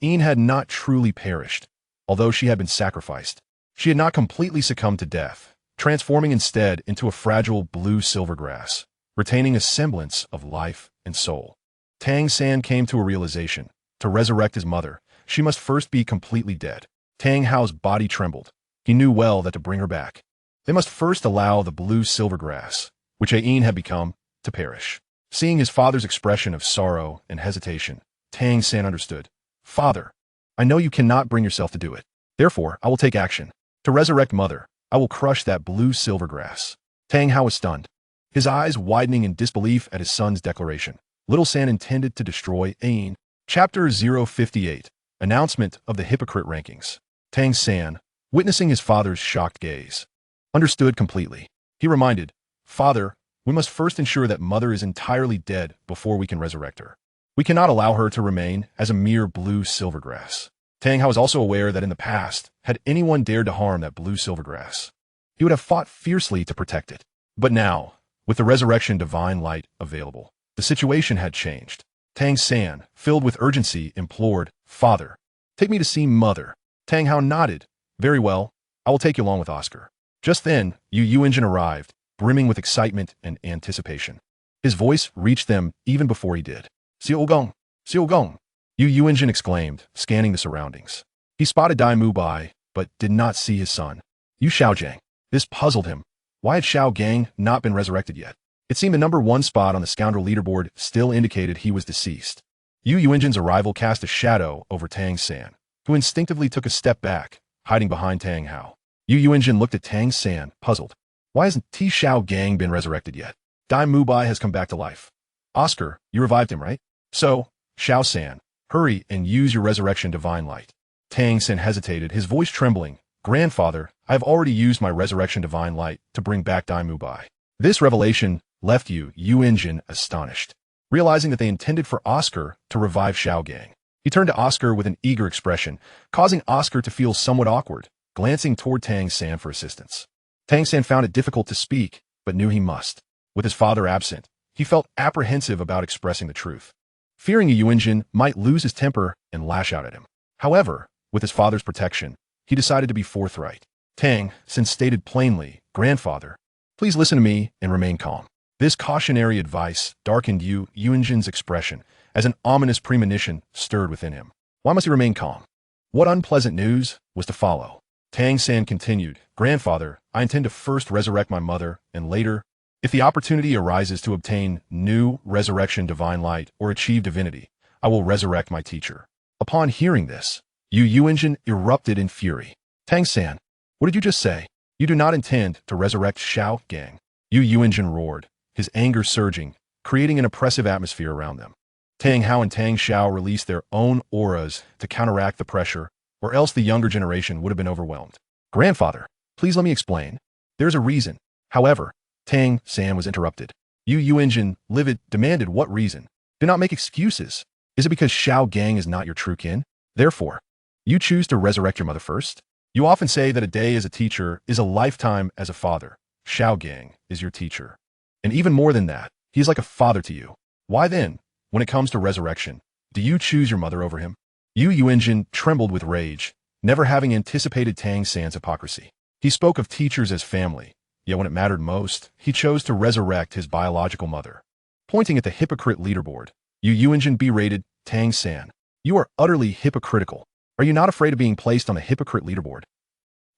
Yin had not truly perished, although she had been sacrificed. She had not completely succumbed to death, transforming instead into a fragile blue silver grass, retaining a semblance of life and soul. Tang San came to a realization. To resurrect his mother, she must first be completely dead. Tang Hao's body trembled. He knew well that to bring her back, they must first allow the blue silver grass, which Yin had become, to perish. Seeing his father's expression of sorrow and hesitation, Tang San understood. "Father, I know you cannot bring yourself to do it. Therefore, I will take action. To resurrect mother, I will crush that blue silver grass." Tang Hao was stunned, his eyes widening in disbelief at his son's declaration. Little San intended to destroy Yin. Chapter 058, Announcement of the Hypocrite Rankings. Tang San, witnessing his father's shocked gaze, understood completely. He reminded, "Father, we must first ensure that mother is entirely dead before we can resurrect her. We cannot allow her to remain as a mere blue silver grass." Tang Hao was also aware that in the past, had anyone dared to harm that blue silver grass, he would have fought fiercely to protect it. But now, with the resurrection divine light available, the situation had changed. Tang San, filled with urgency, implored, "Father, take me to see mother." Tang Hao nodded. "Very well, I will take you along with Oscar." Just then, Yu Engine arrived, brimming with excitement and anticipation. His voice reached them even before he did. "Xiaogang! Xiaogang!" Yu Engine exclaimed, scanning the surroundings. He spotted Dai Mubai, but did not see his son, Yu Xiaogang. This puzzled him. Why had Xiaogang not been resurrected yet? It seemed the #1 spot on the scoundrel leaderboard still indicated he was deceased. Yu Engine's arrival cast a shadow over Tang San, who instinctively took a step back, hiding behind Tang Hao. Yu Engine looked at Tang San, puzzled. Why hasn't T Xiaogang been resurrected yet? Dai Mubai has come back to life. Oscar, you revived him, right? So, Xiao San, hurry and use your resurrection divine light. Tang San hesitated, his voice trembling. "Grandfather, I have already used my resurrection divine light to bring back Dai Mubai." This revelation left Yu Engine astonished. Realizing that they intended for Oscar to revive Xiaogang, he turned to Oscar with an eager expression, causing Oscar to feel somewhat awkward, glancing toward Tang San for assistance. Tang San found it difficult to speak, but knew he must. With his father absent, he felt apprehensive about expressing the truth, fearing Yu Engine might lose his temper and lash out at him. However, with his father's protection, he decided to be forthright. Tang San stated plainly, "Grandfather, please listen to me and remain calm." This cautionary advice darkened Yu Engine's expression as an ominous premonition stirred within him. Why must he remain calm? What unpleasant news was to follow? Tang San continued, "Grandfather, I intend to first resurrect my mother, and later, if the opportunity arises to obtain new resurrection divine light or achieve divinity, I will resurrect my teacher." Upon hearing this, Yu Engine erupted in fury. "Tang San, what did you just say? You do not intend to resurrect Xiaogang." Yu Engine roared, his anger surging, creating an oppressive atmosphere around them. Tang Hao and Tang Xiao released their own auras to counteract the pressure, or else the younger generation would have been overwhelmed. "Grandfather, please let me explain. There's a reason." However, Tang San was interrupted. Yu Engine, livid, demanded, "What reason? Do not make excuses. Is it because Xiaogang is not your true kin? Therefore, you choose to resurrect your mother first? You often say that a day as a teacher is a lifetime as a father. Xiaogang is your teacher. And even more than that, he is like a father to you. Why then, when it comes to resurrection, do you choose your mother over him?" Yu Engine trembled with rage, never having anticipated Tang San's hypocrisy. He spoke of teachers as family, yet when it mattered most, he chose to resurrect his biological mother. Pointing at the hypocrite leaderboard, Yu Engine berated, "Tang San, you are utterly hypocritical. Are you not afraid of being placed on the hypocrite leaderboard?"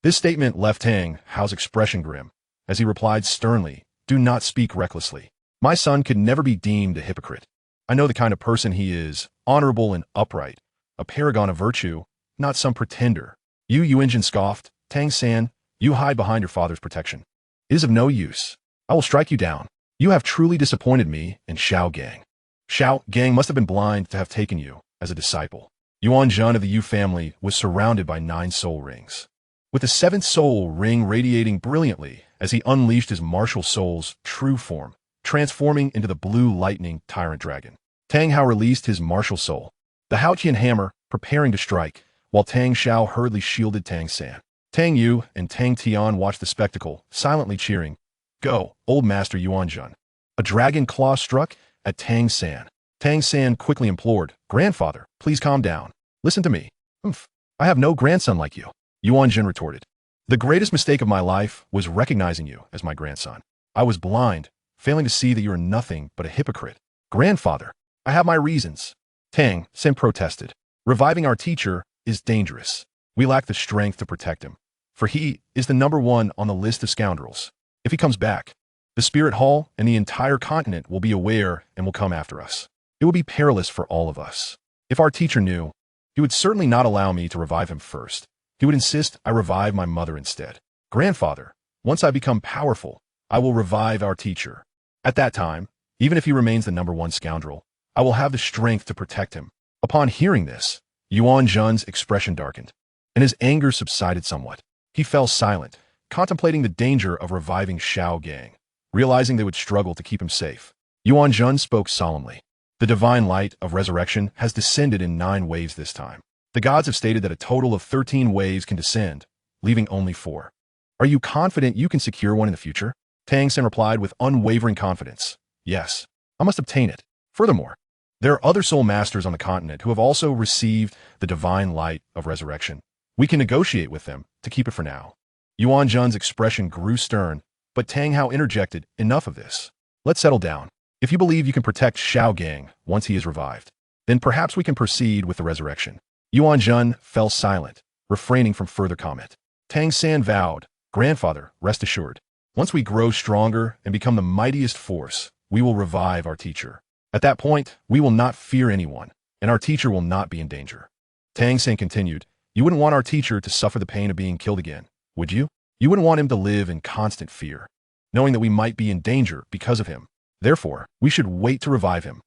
This statement left Tang Hao's expression grim, as he replied sternly, "Do not speak recklessly. My son could never be deemed a hypocrite. I know the kind of person he is, honorable and upright, a paragon of virtue, not some pretender. You engine scoffed, Tang San, you hide behind your father's protection. It is of no use. I will strike you down. You have truly disappointed me and Xiaogang. Xiaogang must have been blind to have taken you as a disciple. Yuan Jun of the Yu family was surrounded by 9 soul rings, with the 7th soul ring radiating brilliantly as he unleashed his martial soul's true form, transforming into the blue lightning tyrant dragon. Tang Hao released his martial soul, the Haotian hammer, preparing to strike, while Tang Xiao hurriedly shielded Tang San. Tang Yu and Tang Tian watched the spectacle, silently cheering. Go, old master Yuan Jun. A dragon claw struck at Tang San. Tang San quickly implored, Grandfather, please calm down. Listen to me. I have no grandson like you. Yuan Jun retorted. The greatest mistake of my life was recognizing you as my grandson. I was blind, failing to see that you are nothing but a hypocrite. Grandfather, I have my reasons. Tang San protested. Reviving our teacher is dangerous. We lack the strength to protect him, for he is the #1 on the list of scoundrels. If he comes back, the Spirit Hall and the entire continent will be aware and will come after us. It will be perilous for all of us. If our teacher knew, he would certainly not allow me to revive him first. He would insist I revive my mother instead. Grandfather, once I become powerful, I will revive our teacher. At that time, even if he remains the #1 scoundrel, I will have the strength to protect him. Upon hearing this, Yuan Jun's expression darkened, and his anger subsided somewhat. He fell silent, contemplating the danger of reviving Xiaogang, realizing they would struggle to keep him safe. Yuan Jun spoke solemnly. The divine light of resurrection has descended in 9 waves this time. The gods have stated that a total of 13 waves can descend, leaving only 4. Are you confident you can secure one in the future? Tang San replied with unwavering confidence. Yes, I must obtain it. Furthermore, there are other soul masters on the continent who have also received the divine light of resurrection. We can negotiate with them to keep it for now. Yuan Jun's expression grew stern, but Tang Hao interjected, enough of this. Let's settle down. If you believe you can protect Xiaogang once he is revived, then perhaps we can proceed with the resurrection. Yuan Jun fell silent, refraining from further comment. Tang San vowed, Grandfather, rest assured. Once we grow stronger and become the mightiest force, we will revive our teacher. At that point, we will not fear anyone, and our teacher will not be in danger. Tang San continued, you wouldn't want our teacher to suffer the pain of being killed again, would you? You wouldn't want him to live in constant fear, knowing that we might be in danger because of him. Therefore, we should wait to revive him.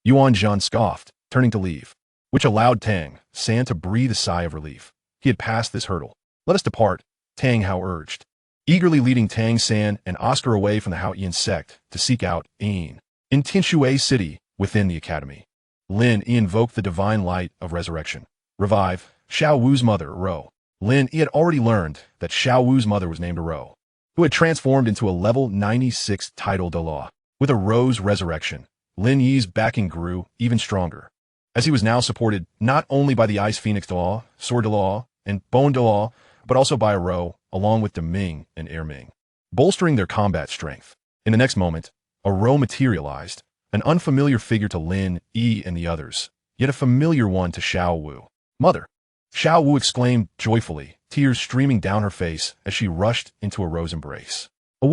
Yuan Jun scoffed, turning to leave, which allowed Tang San to breathe a sigh of relief. He had passed this hurdle. Let us depart, Tang Hao urged, eagerly leading Tang San and Oscar away from the Haotian sect to seek out Yin. In Tinshui City, within the academy, Lin Yi invoked the divine light of resurrection. Revive Xiao Wu's mother, Ro. Lin Yi had already learned that Xiao Wu's mother was named Ro, who had transformed into a level 96 title Douluo. With a Ro's resurrection, Lin Yi's backing grew even stronger, as he was now supported not only by the Ice Phoenix Douluo, Sword Douluo, and Bone Douluo, but also by a Ro, along with Deming and Erming, bolstering their combat strength. In the next moment, a Ro materialized, an unfamiliar figure to Lin Yi and the others, yet a familiar one to Xiao Wu. Mother! Xiao Wu exclaimed joyfully, tears streaming down her face as she rushed into a Ro's embrace. A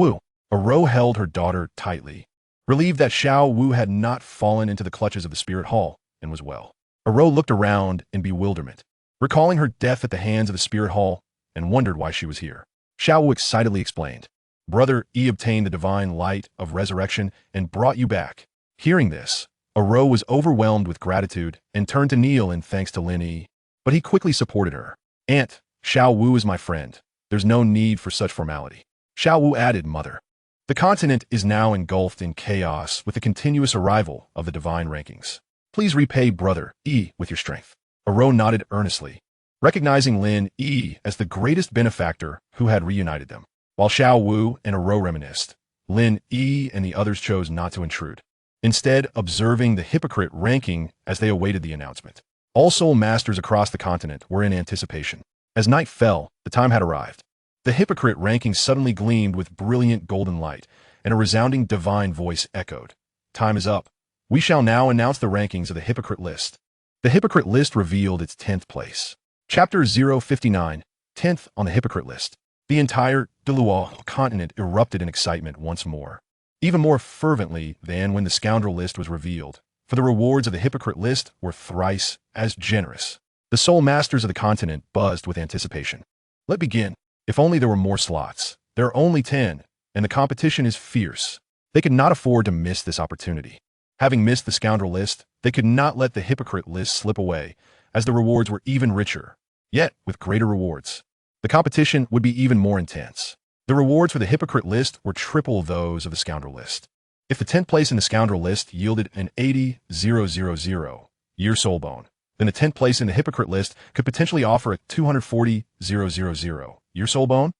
Ro held her daughter tightly, relieved that Xiao Wu had not fallen into the clutches of the Spirit Hall and was well. A Ro looked around in bewilderment, recalling her death at the hands of the Spirit Hall, and wondered why she was here. Xiao Wu excitedly explained, Brother Yi obtained the divine light of resurrection and brought you back. Hearing this, a Ro was overwhelmed with gratitude and turned to kneel in thanks to Lin Yi, but he quickly supported her. Aunt, Xiao Wu is my friend. There's no need for such formality. Xiao Wu added, Mother. The continent is now engulfed in chaos with the continuous arrival of the divine rankings. Please repay Brother Yi with your strength. A Ro nodded earnestly, recognizing Lin Yi as the greatest benefactor who had reunited them. While Xiao Wu and a Ro reminisced, Lin Yi and the others chose not to intrude, instead observing the Hypocrite Ranking as they awaited the announcement. All soul masters across the continent were in anticipation. As night fell, the time had arrived. The Hypocrite Ranking suddenly gleamed with brilliant golden light, and a resounding divine voice echoed. Time is up. We shall now announce the rankings of the Hypocrite List. The Hypocrite List revealed its 10th place. Chapter 059, 10th on the Hypocrite List. The entire Douluo Continent erupted in excitement once more. even more fervently than when the scoundrel list was revealed, for the rewards of the hypocrite list were thrice as generous. The soul masters of the continent buzzed with anticipation. Let's begin. If only there were more slots. There are only 10, and the competition is fierce. They could not afford to miss this opportunity. Having missed the scoundrel list, they could not let the hypocrite list slip away, as the rewards were even richer, yet with greater rewards. The competition would be even more intense. The rewards for the hypocrite list were triple those of the scoundrel list. If the 10th place in the scoundrel list yielded an 80,000 year soul bone, then the 10th place in the hypocrite list could potentially offer a 240,000 year soul bone.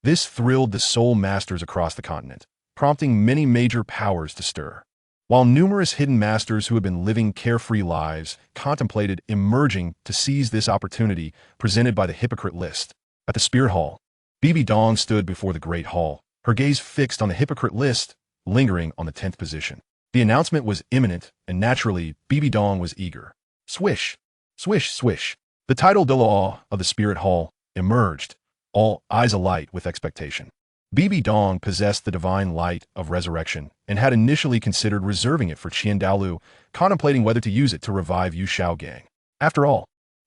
This thrilled the soul masters across the continent, prompting many major powers to stir. While numerous hidden masters who had been living carefree lives contemplated emerging to seize this opportunity presented by the hypocrite list. At the Spirit Hall, Bibi Dong stood before the Great Hall, her gaze fixed on the hypocrite list, lingering on the 10th position. The announcement was imminent, and naturally, Bibi Dong was eager. Swish, swish, swish. The title Douluo of the Spirit Hall emerged, all eyes alight with expectation. Bibi Dong possessed the divine light of resurrection and had initially considered reserving it for Douluo, contemplating whether to use it to revive Xiaogang. After all,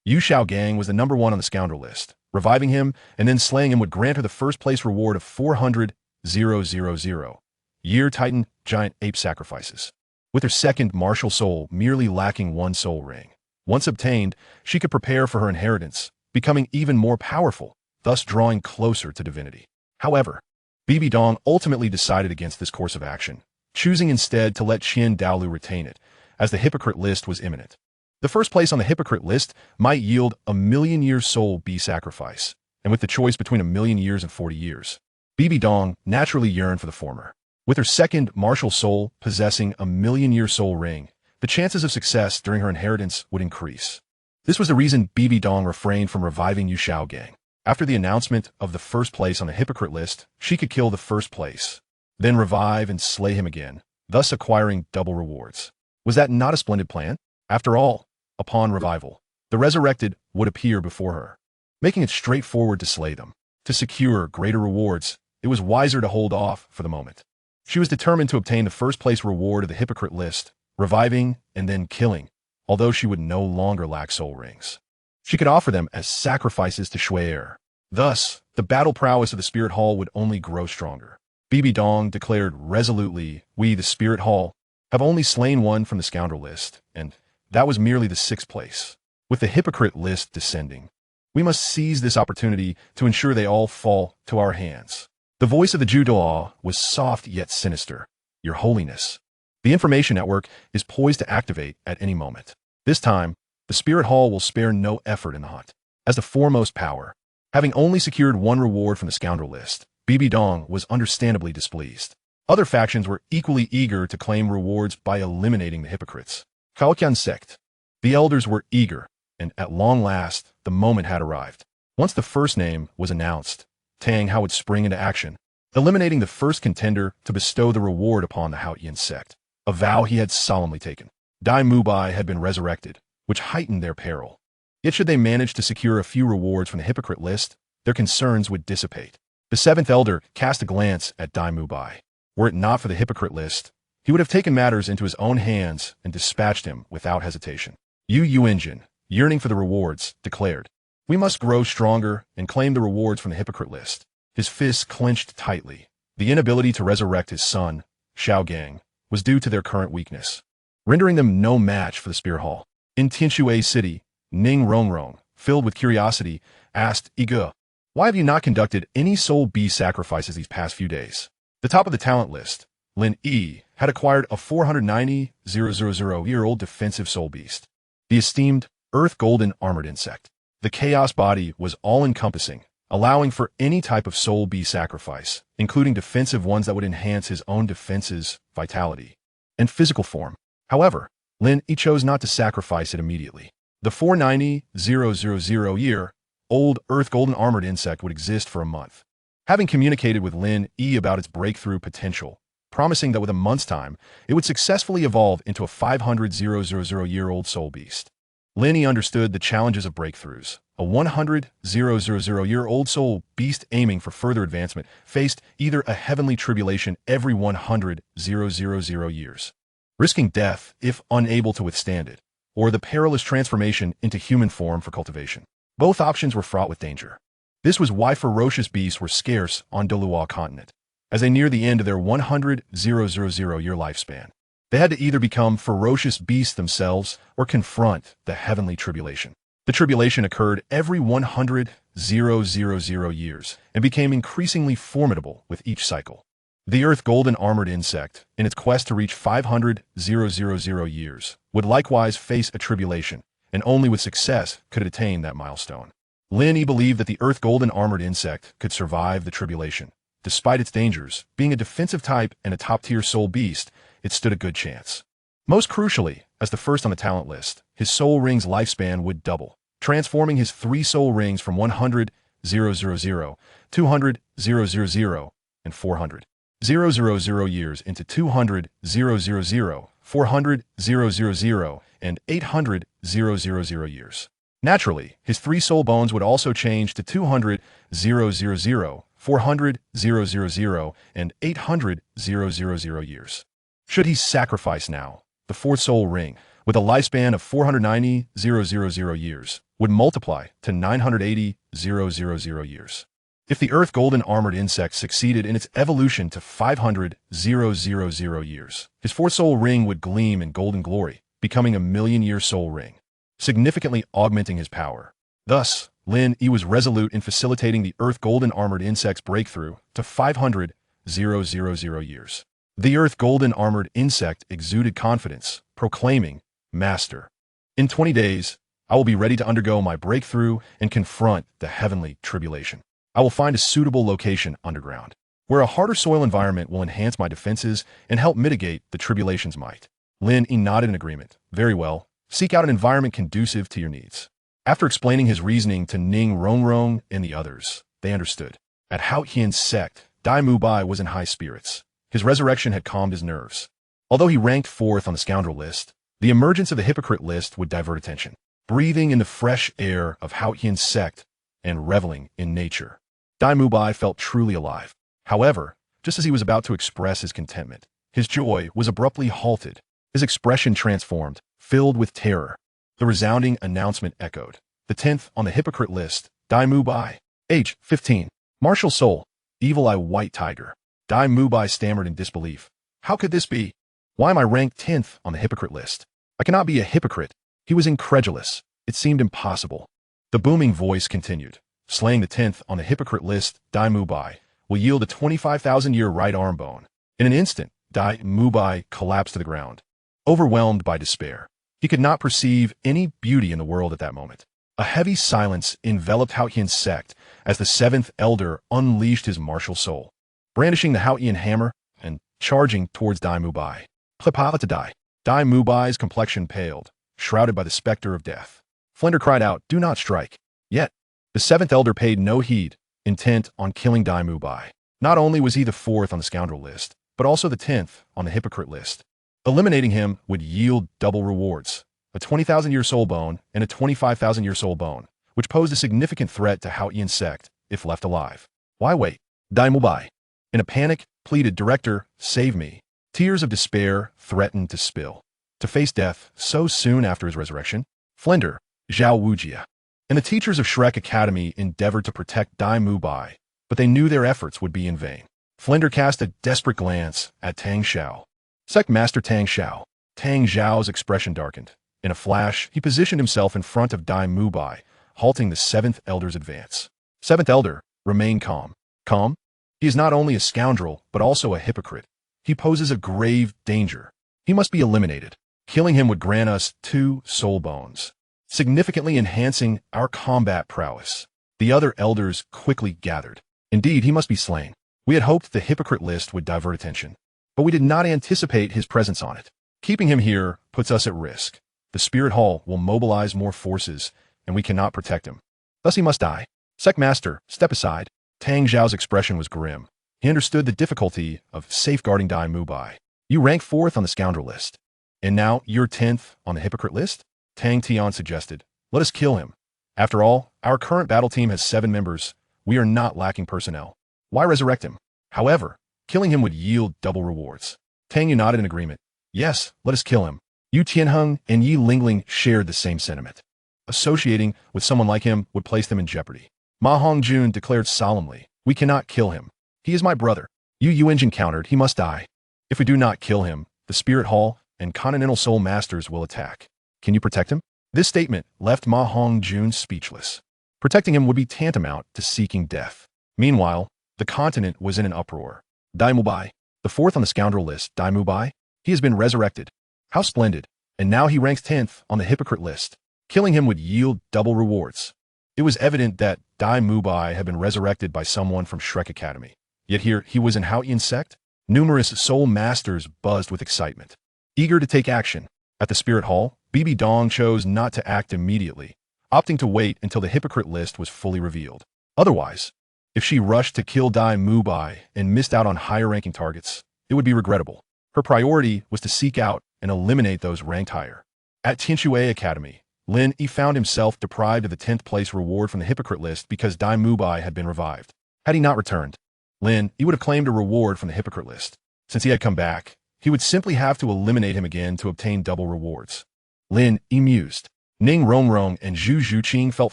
Xiaogang was the number 1 on the scoundrel list. Reviving him and then slaying him would grant her the first place reward of 400,000 year Titan giant ape sacrifices. With her second martial soul merely lacking 1 soul ring. Once obtained, she could prepare for her inheritance, becoming even more powerful, thus drawing closer to divinity. However, Bibi Dong ultimately decided against this course of action, choosing instead to let Douluo retain it, as the hypocrite list was imminent. The first place on the hypocrite list might yield a 1,000,000-year soul B sacrifice, and with the choice between 1,000,000 years and 40 years, Bibi Dong naturally yearned for the former. With her second martial soul possessing a 1,000,000-year soul ring, the chances of success during her inheritance would increase. This was the reason Bibi Dong refrained from reviving Xiaogang. After the announcement of the first place on the hypocrite list, she could kill the first place, then revive and slay him again, thus acquiring double rewards. Was that not a splendid plan? After all, upon revival, the resurrected would appear before her, making it straightforward to slay them. To secure greater rewards, it was wiser to hold off for the moment. She was determined to obtain the first place reward of the hypocrite list, reviving and then killing, although she would no longer lack soul rings. She could offer them as sacrifices to Shuai. Thus, the battle prowess of the Spirit Hall would only grow stronger. Bibi Dong declared resolutely, "We, the Spirit Hall, have only slain one from the scoundrel list, and that was merely the 6th place. With the hypocrite list descending, we must seize this opportunity to ensure they all fall to our hands." The voice of the Douluo was soft yet sinister. "Your Holiness, the information network is poised to activate at any moment. This time, the Spirit Hall will spare no effort in the hunt." As the foremost power, having only secured 1 reward from the scoundrel list, Bibi Dong was understandably displeased. Other factions were equally eager to claim rewards by eliminating the hypocrites. Xiaogang sect. The elders were eager, and at long last, the moment had arrived. Once the first name was announced, Tang How would spring into action, eliminating the first contender to bestow the reward upon the Haotian sect, a vow he had solemnly taken. Dai Mubai had been resurrected, which heightened their peril. Yet should they manage to secure a few rewards from the hypocrite list, their concerns would dissipate. The 7th elder cast a glance at Dai Mubai. Were it not for the hypocrite list, he would have taken matters into his own hands and dispatched him without hesitation. Yu Yuanjin, yearning for the rewards, declared, "We must grow stronger and claim the rewards from the hypocrite list." His fists clenched tightly. The inability to resurrect his son, Xiaogang, was due to their current weakness, rendering them no match for the Spirit Hall. In Tianshui City, Ning Rongrong, filled with curiosity, asked Iga, "Why have you not conducted any soul B sacrifices these past few days?" The top of the talent list, Lin Yi, had acquired a 490,000-year-old defensive soul beast, the esteemed Earth Golden Armored Insect. The chaos body was all-encompassing, allowing for any type of soul B sacrifice, including defensive ones that would enhance his own defense's vitality and physical form. However, Lin Yi chose not to sacrifice it immediately. The 490,000-year-old Earth Golden Armored Insect would exist for a month. Having communicated with Lin Yi about its breakthrough potential, promising that with a month's time, it would successfully evolve into a 500,000-year-old soul beast. Lin Yi understood the challenges of breakthroughs. A 100,000-year-old soul beast aiming for further advancement faced either a heavenly tribulation every 100,000 years, risking death if unable to withstand it, or the perilous transformation into human form for cultivation. Both options were fraught with danger. This was why ferocious beasts were scarce on Douluo Continent. As they neared the end of their 100,000-year lifespan, they had to either become ferocious beasts themselves or confront the heavenly tribulation. The tribulation occurred every 100,000 years and became increasingly formidable with each cycle. The Earth golden armored insect, in its quest to reach 500,000 years, would likewise face a tribulation, and only with success could it attain that milestone. Lin Yi believed that the Earth golden armored insect could survive the tribulation. Despite its dangers, being a defensive type and a top-tier soul beast, it stood a good chance. Most crucially, as the first on the talent list, his soul ring's lifespan would double, transforming his 3 soul rings from 100,000, 200,000, and 400,000 years into 200,000, 400,000, and 800,000 years. Naturally, his 3 soul bones would also change to 200,000, 400,000, and 800,000 years. Should he sacrifice now, the 4th soul ring, with a lifespan of 490,000 years, would multiply to 980,000 years. If the Earth golden armored insect succeeded in its evolution to 500,000 years, his 4th soul ring would gleam in golden glory, becoming a million-year soul ring, significantly augmenting his power. Thus, Lin Yi was resolute in facilitating the Earth golden armored insect's breakthrough to 500,000 years. The Earth golden armored insect exuded confidence, proclaiming, "Master, in 20 days, I will be ready to undergo my breakthrough and confront the heavenly tribulation. I will find a suitable location underground, where a harder soil environment will enhance my defenses and help mitigate the tribulation's might." Lin Yi nodded in agreement. "Very well. Seek out an environment conducive to your needs." After explaining his reasoning to Ning Rongrong and the others, they understood. At Haotian's sect, Dai Mubai was in high spirits. His resurrection had calmed his nerves. Although he ranked 4th on the scoundrel list, the emergence of the hypocrite list would divert attention. Breathing in the fresh air of Haotian's sect and reveling in nature, Dai Mubai felt truly alive. However, just as he was about to express his contentment, his joy was abruptly halted. His expression transformed, filled with terror. The resounding announcement echoed. The 10th on the hypocrite list, Dai Mubai. Age, 15. Martial soul, evil eye white tiger. Dai Mubai stammered in disbelief. "How could this be? Why am I ranked 10th on the hypocrite list? I cannot be a hypocrite." He was incredulous. It seemed impossible. The booming voice continued. "Slaying the 10th on the hypocrite list, Dai Mubai, will yield a 25,000-year right arm bone." In an instant, Dai Mubai collapsed to the ground, overwhelmed by despair. He could not perceive any beauty in the world at that moment. A heavy silence enveloped Haotian's sect as the 7th elder unleashed his martial soul, brandishing the Haotian hammer and charging towards Dai Mubai. "Plapala to die." Dai Mubai's complexion paled, shrouded by the specter of death. Flender cried out, "Do not strike." Yet, the 7th elder paid no heed, intent on killing Dai Mubai. Not only was he the 4th on the scoundrel list, but also the 10th on the hypocrite list. Eliminating him would yield double rewards, a 20,000-year soul bone and a 25,000-year soul bone, which posed a significant threat to Haotian's sect if left alive. "Why wait?" Dai Mubai, in a panic, pleaded, "Director, save me." Tears of despair threatened to spill. To face death so soon after his resurrection, Flender, Zhao Wujia, and the teachers of Shrek Academy endeavored to protect Dai Mubai, but they knew their efforts would be in vain. Flender cast a desperate glance at Tang Xiao. Sect Master Tang Xiao. Tang Xiao's expression darkened. In a flash, he positioned himself in front of Dai Mubai, halting the 7th elder's advance. 7th elder, remain calm. Calm? He is not only a scoundrel, but also a hypocrite. He poses a grave danger. He must be eliminated. Killing him would grant us 2 soul bones, significantly enhancing our combat prowess. The other elders quickly gathered. Indeed, he must be slain. We had hoped the hypocrite list would divert attention, but we did not anticipate his presence on it. Keeping him here puts us at risk. The Spirit Hall will mobilize more forces, and we cannot protect him. Thus he must die. Sect Master, step aside. Tang Zhao's expression was grim. He understood the difficulty of safeguarding Dai Mubai. You rank 4th on the scoundrel list, and now you're 10th on the hypocrite list? Tang Tian suggested. Let us kill him. After all, our current battle team has 7 members. We are not lacking personnel. Why resurrect him? However, killing him would yield double rewards. Tang Yu nodded in agreement. Yes, let us kill him. Yu Tianheng and Yi Lingling shared the same sentiment. Associating with someone like him would place them in jeopardy. Ma Hongjun declared solemnly, we cannot kill him. He is my brother. Yu Yuanjin countered, he must die. If we do not kill him, the Spirit Hall and Continental Soul Masters will attack. Can you protect him? This statement left Ma Hongjun speechless. Protecting him would be tantamount to seeking death. Meanwhile, the continent was in an uproar. Dai Mubai, the 4th on the scoundrel list, Dai Mubai, he has been resurrected. How splendid. And now he ranks 10th on the hypocrite list. Killing him would yield double rewards. It was evident that Dai Mubai had been resurrected by someone from Shrek Academy. Yet here he was in Haotian sect. Numerous soul masters buzzed with excitement. Eager to take action. At the Spirit Hall, Bibi Dong chose not to act immediately, opting to wait until the hypocrite list was fully revealed. Otherwise, if she rushed to kill Dai Mubai and missed out on higher-ranking targets, it would be regrettable. Her priority was to seek out and eliminate those ranked higher. At Tianshui Academy, Lin Yi found himself deprived of the 10th place reward from the hypocrite list because Dai Mubai had been revived. Had he not returned, Lin Yi would have claimed a reward from the hypocrite list. Since he had come back, he would simply have to eliminate him again to obtain double rewards. Lin Yi mused. Ning Rongrong and Zhu Zhuqing felt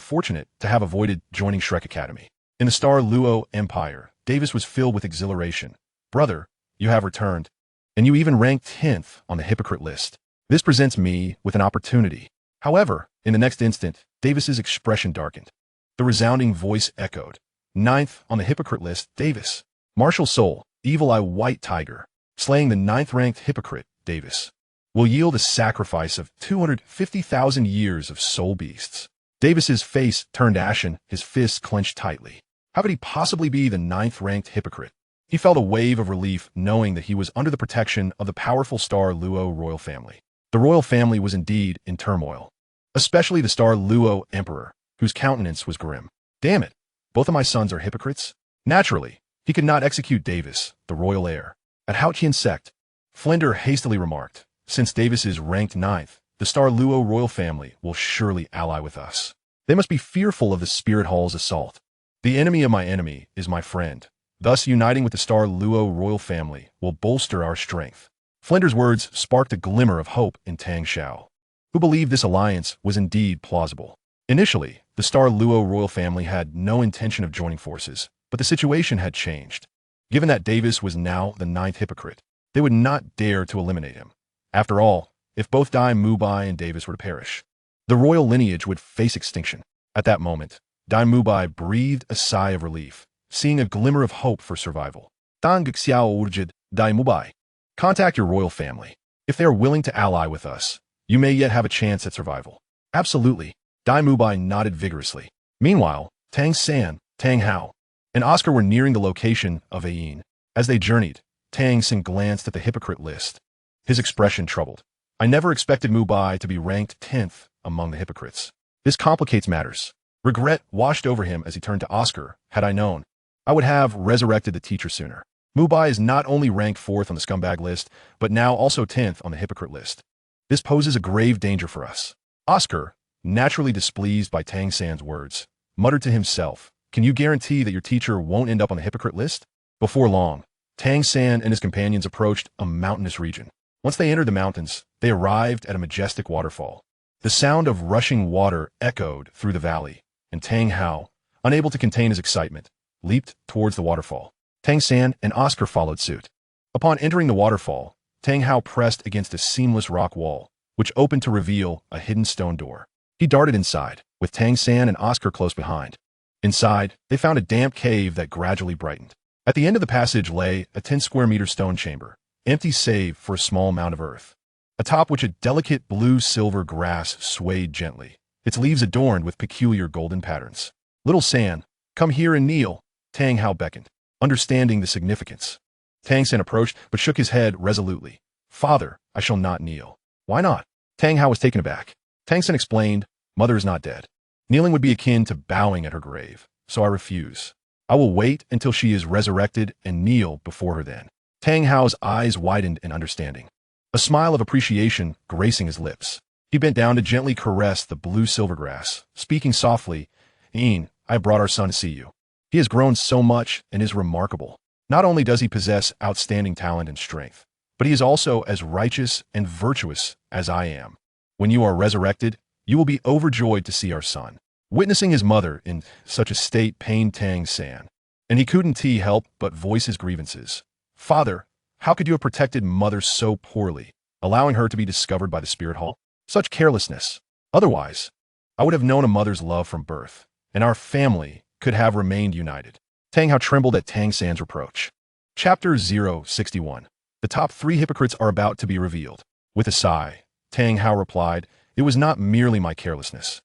fortunate to have avoided joining Shrek Academy. In the Star Luo Empire, Davis was filled with exhilaration. Brother, you have returned. And you even ranked 10th on the hypocrite list. This presents me with an opportunity. However, in the next instant, Davis's expression darkened. The resounding voice echoed. 9th on the hypocrite list, Davis. Martial Soul, Evil Eye White Tiger. Slaying the 9th-ranked hypocrite, Davis, will yield a sacrifice of 250,000 years of soul beasts. Davis's face turned ashen, his fists clenched tightly. How could he possibly be the 9th-ranked hypocrite? He felt a wave of relief knowing that he was under the protection of the powerful Star Luo royal family. The royal family was indeed in turmoil, especially the Star Luo Emperor, whose countenance was grim. Damn it, both of my sons are hypocrites? Naturally, he could not execute Davis, the royal heir. At Haotian sect, Flender hastily remarked, since Davis is ranked 9th, the Star Luo royal family will surely ally with us. They must be fearful of the Spirit Hall's assault. The enemy of my enemy is my friend. Thus, uniting with the Star Luo royal family will bolster our strength. Flender's words sparked a glimmer of hope in Tang Xiao, who believed this alliance was indeed plausible. Initially, the Star Luo royal family had no intention of joining forces, but the situation had changed. Given that Davis was now the 9th hypocrite, they would not dare to eliminate him. After all, if both Dai Mubai and Davis were to perish, the royal lineage would face extinction. At that moment, Dai Mubai breathed a sigh of relief, seeing a glimmer of hope for survival. Dang Xiao Urjid, Dai Mubai. Contact your royal family. If they are willing to ally with us, you may yet have a chance at survival. Absolutely. Dai Mubai nodded vigorously. Meanwhile, Tang San, Tang Hao, and Oscar were nearing the location of Ayin. As they journeyed, Tang San glanced at the hypocrite list. His expression troubled. I never expected Mubai to be ranked 10th among the hypocrites. This complicates matters. Regret washed over him as he turned to Oscar. Had I known, I would have resurrected the teacher sooner. Mubai is not only ranked 4th on the scumbag list, but now also 10th on the hypocrite list. This poses a grave danger for us. Oscar, naturally displeased by Tang San's words, muttered to himself, can you guarantee that your teacher won't end up on the hypocrite list? Before long, Tang San and his companions approached a mountainous region. Once they entered the mountains, they arrived at a majestic waterfall. The sound of rushing water echoed through the valley, and Tang Hao, unable to contain his excitement, leaped towards the waterfall. Tang San and Oscar followed suit. Upon entering the waterfall, Tang Hao pressed against a seamless rock wall, which opened to reveal a hidden stone door. He darted inside, with Tang San and Oscar close behind. Inside, they found a damp cave that gradually brightened. At the end of the passage lay a 10-square-meter stone chamber, empty save for a small mound of earth, atop which a delicate blue-silver grass swayed gently, its leaves adorned with peculiar golden patterns. Little San, come here and kneel, Tang Hao beckoned, understanding the significance. Tang San approached but shook his head resolutely. Father, I shall not kneel. Why not? Tang Hao was taken aback. Tang San explained, Mother is not dead. Kneeling would be akin to bowing at her grave, so I refuse. I will wait until she is resurrected and kneel before her then. Tang Hao's eyes widened in understanding, a smile of appreciation gracing his lips. He bent down to gently caress the blue silvergrass, speaking softly, "Yin, I brought our son to see you. He has grown so much and is remarkable. Not only does he possess outstanding talent and strength, but he is also as righteous and virtuous as I am. When you are resurrected, you will be overjoyed to see our son." Witnessing his mother in such a state pained Tang San, and he couldn't help but voice his grievances. "Father, how could you have protected mother so poorly, allowing her to be discovered by the spirit hall? Such carelessness. Otherwise, I would have known a mother's love from birth, and our family could have remained united." Tang Hao trembled at Tang San's reproach. Chapter 061. The top 3 hypocrites are about to be revealed. With a sigh, Tang Hao replied, "It was not merely my carelessness.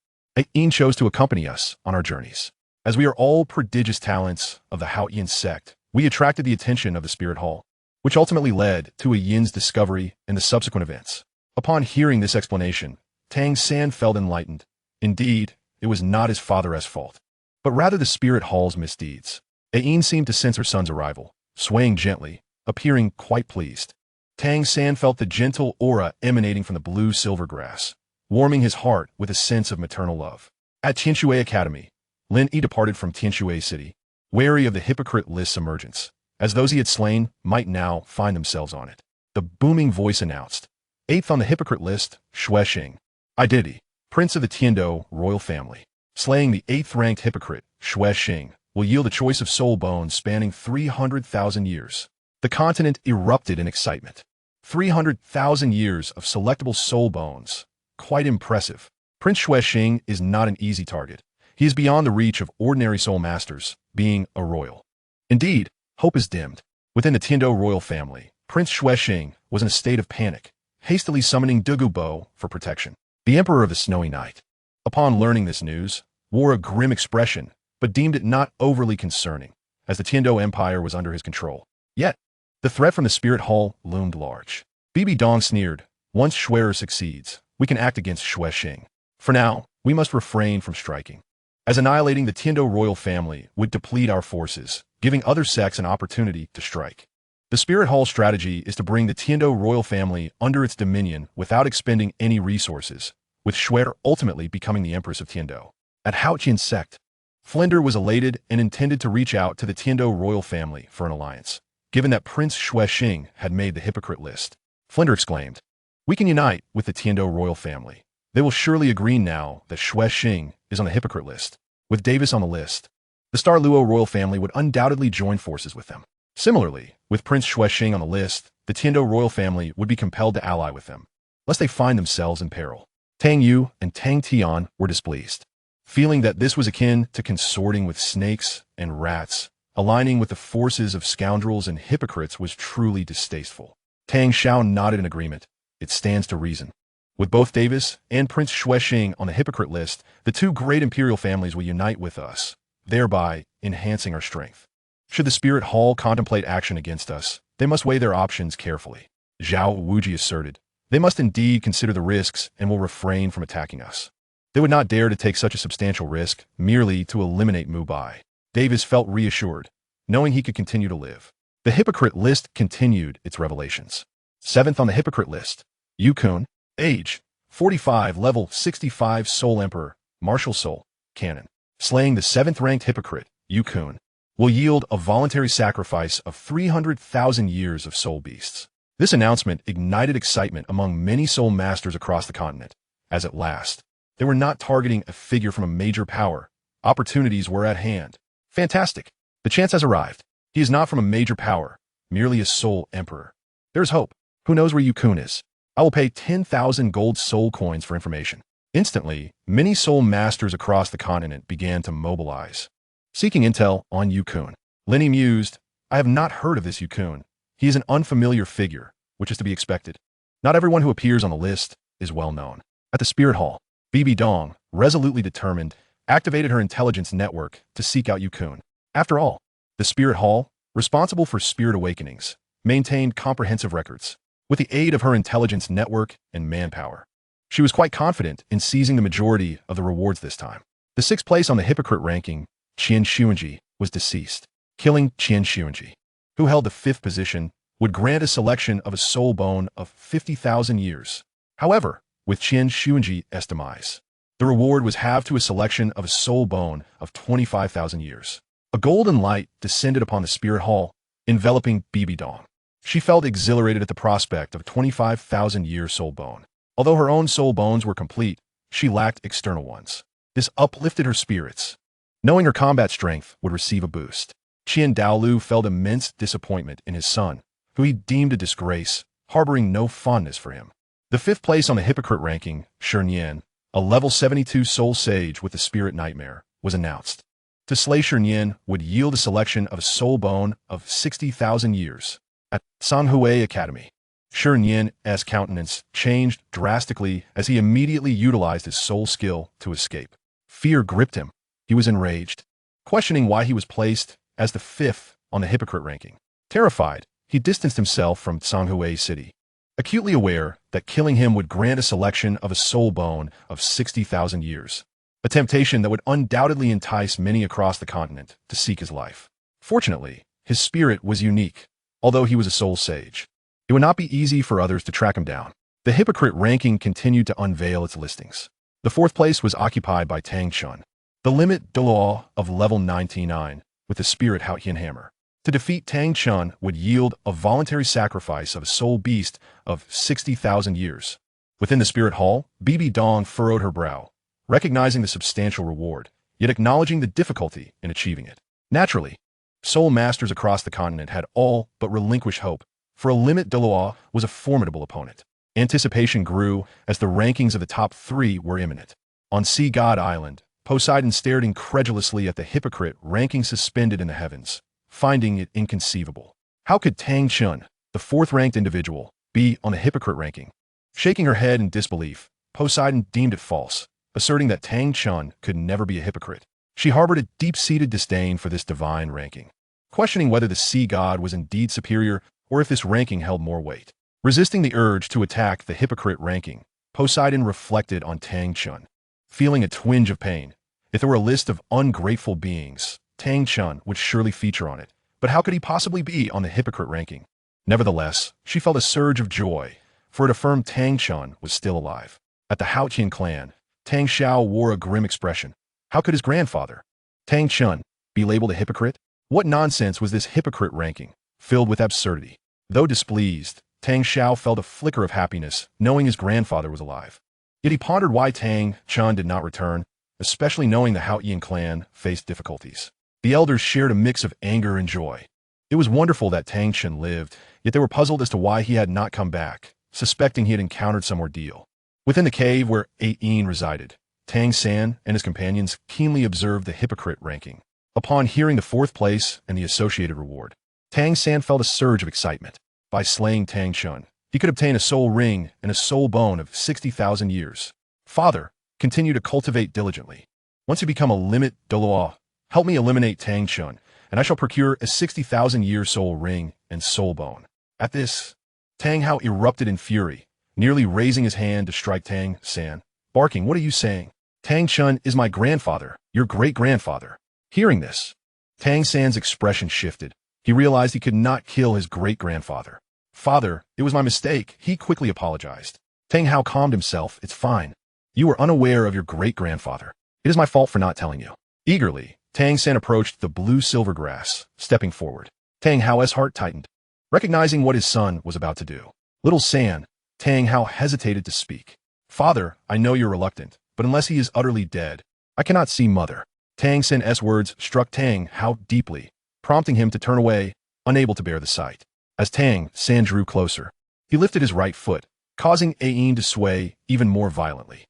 Yin chose to accompany us on our journeys. As we are all prodigious talents of the Haoyin sect, we attracted the attention of the spirit hall, which ultimately led to a Yin's discovery and the subsequent events." Upon hearing this explanation, Tang San felt enlightened. Indeed, it was not his father's fault, but rather the spirit hall's misdeeds. Yin seemed to sense her son's arrival, swaying gently, appearing quite pleased. Tang San felt the gentle aura emanating from the blue silvergrass, warming his heart with a sense of maternal love. At Tianshui Academy, Lin Yi departed from Tianshui City, wary of the hypocrite list's emergence, as those he had slain might now find themselves on it. The booming voice announced, "8th on the hypocrite list, Shui Xing. Identity: Prince of the Tiando royal family. Slaying the 8th-ranked hypocrite, Shui Xing, will yield a choice of soul bones spanning 300,000 years. The continent erupted in excitement. 300,000 years of selectable soul bones. Quite impressive. Prince Shui Xing is not an easy target. He is beyond the reach of ordinary soul masters, being a royal. Indeed, hope is dimmed. Within the Tiando royal family, Prince Shui Xing was in a state of panic, hastily summoning Dugu Bo for protection. The Emperor of the Snowy Night, upon learning this news, wore a grim expression, but deemed it not overly concerning, as the Tiando Empire was under his control. Yet, the threat from the Spirit Hall loomed large. Bibi Dong sneered, "Once Shui'er succeeds, we can act against Shui Xing. For now, we must refrain from striking, as annihilating the Tiando royal family would deplete our forces, giving other sects an opportunity to strike. The Spirit Hall strategy is to bring the Tiando royal family under its dominion without expending any resources, with Shui'er ultimately becoming the Empress of Tiando." At Haotian sect, Flinder was elated and intended to reach out to the Tiando royal family for an alliance, given that Prince Shui Xing had made the hypocrite list. Flinder exclaimed, "We can unite with the Tiando royal family. They will surely agree now that Shui Xing is on the hypocrite list. With Davis on the list, the Star Luo royal family would undoubtedly join forces with them. Similarly, with Prince Shui Xing on the list, the Tiando royal family would be compelled to ally with them, lest they find themselves in peril." Tang Yu and Tang Tian were displeased, feeling that this was akin to consorting with snakes and rats. Aligning with the forces of scoundrels and hypocrites was truly distasteful. Tang Xiao nodded in agreement. It stands to reason. With both Davis and Prince Shui Xing on the hypocrite list, the 2 great imperial families will unite with us, thereby enhancing our strength. Should the Spirit Hall contemplate action against us, they must weigh their options carefully. Zhao Wuji asserted, "They must indeed consider the risks and will refrain from attacking us. They would not dare to take such a substantial risk merely to eliminate Mu Bai." Davis felt reassured, knowing he could continue to live. The hypocrite list continued its revelations. 7th on the hypocrite list, Yu Kun, age 45, level 65, Soul Emperor, martial soul, canon. Slaying the 7th-ranked hypocrite, Yu Kun, will yield a voluntary sacrifice of 300,000 years of soul beasts. This announcement ignited excitement among many soul masters across the continent, as at last, they were not targeting a figure from a major power. Opportunities were at hand. Fantastic! The chance has arrived. He is not from a major power, merely a soul emperor. There's hope. Who knows where Yu Kun is? I will pay 10,000 gold soul coins for information. Instantly, many soul masters across the continent began to mobilize, seeking intel on Yu Kun. Lin Yi mused, "I have not heard of this Yu Kun. He is an unfamiliar figure, which is to be expected. Not everyone who appears on the list is well known." At the Spirit Hall, Bibi Dong, resolutely determined, activated her intelligence network to seek out Yu Kun. After all, the Spirit Hall, responsible for spirit awakenings, maintained comprehensive records. With the aid of her intelligence network and manpower, she was quite confident in seizing the majority of the rewards this time. The 6th place on the Hypocrite Ranking, Qian Xuanji, was deceased. Killing Qian Xuanji, who held the 5th position, would grant a selection of a soul bone of 50,000 years. However, with Qian Xuanji's demise. The reward was halved to a selection of a soul bone of 25,000 years. A golden light descended upon the spirit hall, enveloping Bibi Dong. She felt exhilarated at the prospect of a 25,000-year soul bone. Although her own soul bones were complete, she lacked external ones. This uplifted her spirits, knowing her combat strength would receive a boost. Qian Daolu felt immense disappointment in his son, who he deemed a disgrace, harboring no fondness for him. The fifth place on the Hypocrite Ranking, Shernyan, a level 72 soul sage with the spirit nightmare, was announced. To slay Shernyan would yield a selection of a soul bone of 60,000 years. At Sanhui Academy, Shernyan's countenance changed drastically as he immediately utilized his soul skill to escape. Fear gripped him. He was enraged, questioning why he was placed as the fifth on the Hypocrite Ranking. Terrified, he distanced himself from Sanhui City, acutely aware that killing him would grant a selection of a soul bone of 60,000 years, a temptation that would undoubtedly entice many across the continent to seek his life. Fortunately, his spirit was unique, although he was a soul sage. It would not be easy for others to track him down. The Hypocrite Ranking continued to unveil its listings. The fourth place was occupied by Tang San, the limit Douluo of level 99, with the spirit Haotian hammer. To defeat Tang San would yield a voluntary sacrifice of a soul beast of 60,000 years. Within the spirit hall, Bibi Dong furrowed her brow, recognizing the substantial reward, yet acknowledging the difficulty in achieving it. Naturally, soul masters across the continent had all but relinquished hope, for a limit Douluo was a formidable opponent. Anticipation grew as the rankings of the top three were imminent. On Sea God Island, Poseidon stared incredulously at the Hypocrite Ranking suspended in the heavens, finding it inconceivable. How could Tang San, the fourth-ranked individual, be on the Hypocrite Ranking? Shaking her head in disbelief, Poseidon deemed it false, asserting that Tang San could never be a hypocrite. She harbored a deep-seated disdain for this divine ranking, questioning whether the sea god was indeed superior or if this ranking held more weight. Resisting the urge to attack the Hypocrite Ranking, Poseidon reflected on Tang San, feeling a twinge of pain. If there were a list of ungrateful beings, Tang San would surely feature on it, but how could he possibly be on the Hypocrite Ranking? Nevertheless, she felt a surge of joy, for it affirmed Tang San was still alive. At the Haotian clan, Tang Xiao wore a grim expression. How could his grandfather, Tang San, be labeled a hypocrite? What nonsense was this Hypocrite Ranking, filled with absurdity? Though displeased, Tang Xiao felt a flicker of happiness, knowing his grandfather was alive. Yet he pondered why Tang San did not return, especially knowing the Haotian clan faced difficulties. The elders shared a mix of anger and joy. It was wonderful that Tang San lived, yet they were puzzled as to why he had not come back, suspecting he had encountered some ordeal. Within the cave where Ain resided, Tang San and his companions keenly observed the Hypocrite Ranking. Upon hearing the fourth place and the associated reward, Tang San felt a surge of excitement. By slaying Tang San, he could obtain a soul ring and a soul bone of 60,000 years. Father, continue to cultivate diligently. Once you become a limit Douluo, help me eliminate Tang San, and I shall procure a 60,000-year soul ring and soul bone. At this, Tang Hao erupted in fury, nearly raising his hand to strike Tang San, barking, "What are you saying? Tang San is my grandfather, your great-grandfather." Hearing this, Tang San's expression shifted. He realized he could not kill his great-grandfather. "Father, it was my mistake," he quickly apologized. Tang Hao calmed himself. "It's fine. You were unaware of your great-grandfather. It is my fault for not telling you." Eagerly, Tang San approached the blue silver grass, stepping forward. Tang Hao's heart tightened, recognizing what his son was about to do. "Little San," Tang Hao hesitated to speak. "Father, I know you're reluctant, but unless he is utterly dead, I cannot see Mother." Tang San's words struck Tang Hao deeply, prompting him to turn away, unable to bear the sight. As Tang San drew closer, he lifted his right foot, causing Ain to sway even more violently.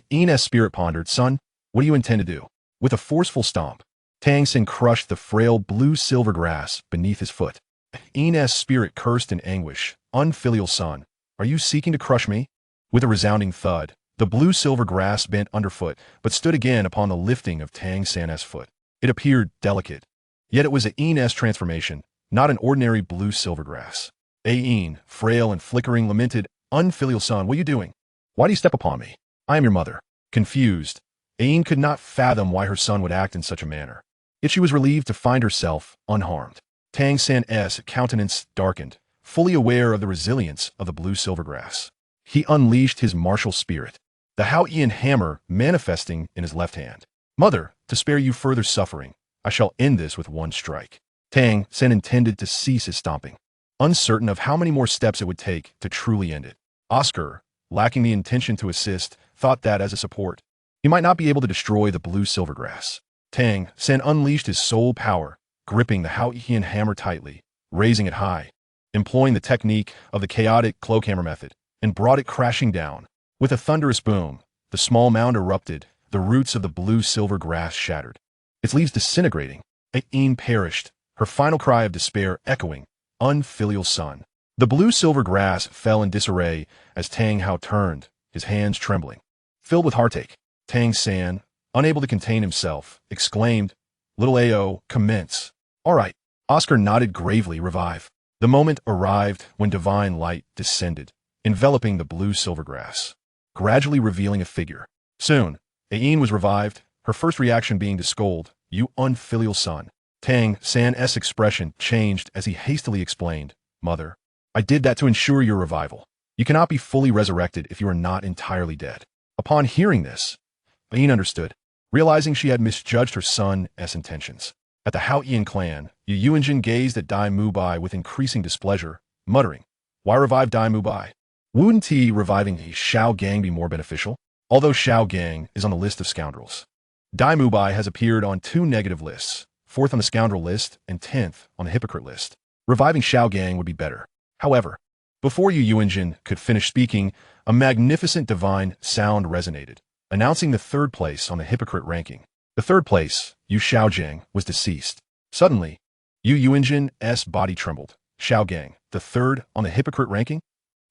Ain's spirit pondered, "Son, what do you intend to do?" With a forceful stomp, Tang San crushed the frail blue-silver grass beneath his foot. Ain's spirit cursed in anguish, "Unfilial son, are you seeking to crush me?" With a resounding thud, the blue-silver grass bent underfoot, but stood again upon the lifting of Tang San's foot. It appeared delicate, yet it was Ain's transformation, not an ordinary blue-silver grass. Ain, frail and flickering, lamented, "Unfilial son, what are you doing? Why do you step upon me? I am your mother." Confused, Ain could not fathom why her son would act in such a manner. Yet she was relieved to find herself unharmed. Tang San's countenance darkened, fully aware of the resilience of the blue-silver grass. he unleashed his martial spirit, the Hao-Ian hammer manifesting in his left hand. Mother, to spare you further suffering, I shall end this with one strike. Tang San intended to cease his stomping, uncertain of how many more steps it would take to truly end it. Oscar, lacking the intention to assist, thought that as a support, he might not be able to destroy the blue silvergrass. Tang San unleashed his soul power, gripping the Hao-Ian hammer tightly, raising it high, employing the technique of the chaotic cloak hammer method, and brought it crashing down. With a thunderous boom, the small mound erupted, the roots of the blue-silver grass shattered, its leaves disintegrating. Aine perished, her final cry of despair echoing, "Unfilial son." The blue-silver grass fell in disarray as Tang Hao turned, his hands trembling. Filled with heartache, Tang San, unable to contain himself, exclaimed, "Little Ao, commence." "All right." Oscar nodded gravely, "Revive." The moment arrived when divine light descended, enveloping the blue-silver grass, gradually revealing a figure. Soon, Aine was revived, her first reaction being to scold, "You unfilial son." Tang San's expression changed as he hastily explained, "Mother, I did that to ensure your revival. You cannot be fully resurrected if you are not entirely dead." Upon hearing this, Aine understood, realizing she had misjudged her son's intentions. At the Hao-Ian clan, Yu Yuanjin gazed at Dai Mubai with increasing displeasure, muttering, "Why revive Dai Mubai? Wouldn't he reviving Xiaogang be more beneficial?" Although Xiaogang is on the list of scoundrels, Dai Mubai has appeared on 2 negative lists, 4th on the scoundrel list and 10th on the hypocrite list. Reviving Xiaogang would be better. However, before Yu Yuanjin could finish speaking, a magnificent divine sound resonated, announcing the 3rd place on the hypocrite ranking. The 3rd place, Yu Xiaogang, was deceased. Suddenly, Yu Yuanjin's body trembled. Xiaogang, the 3rd on the hypocrite ranking?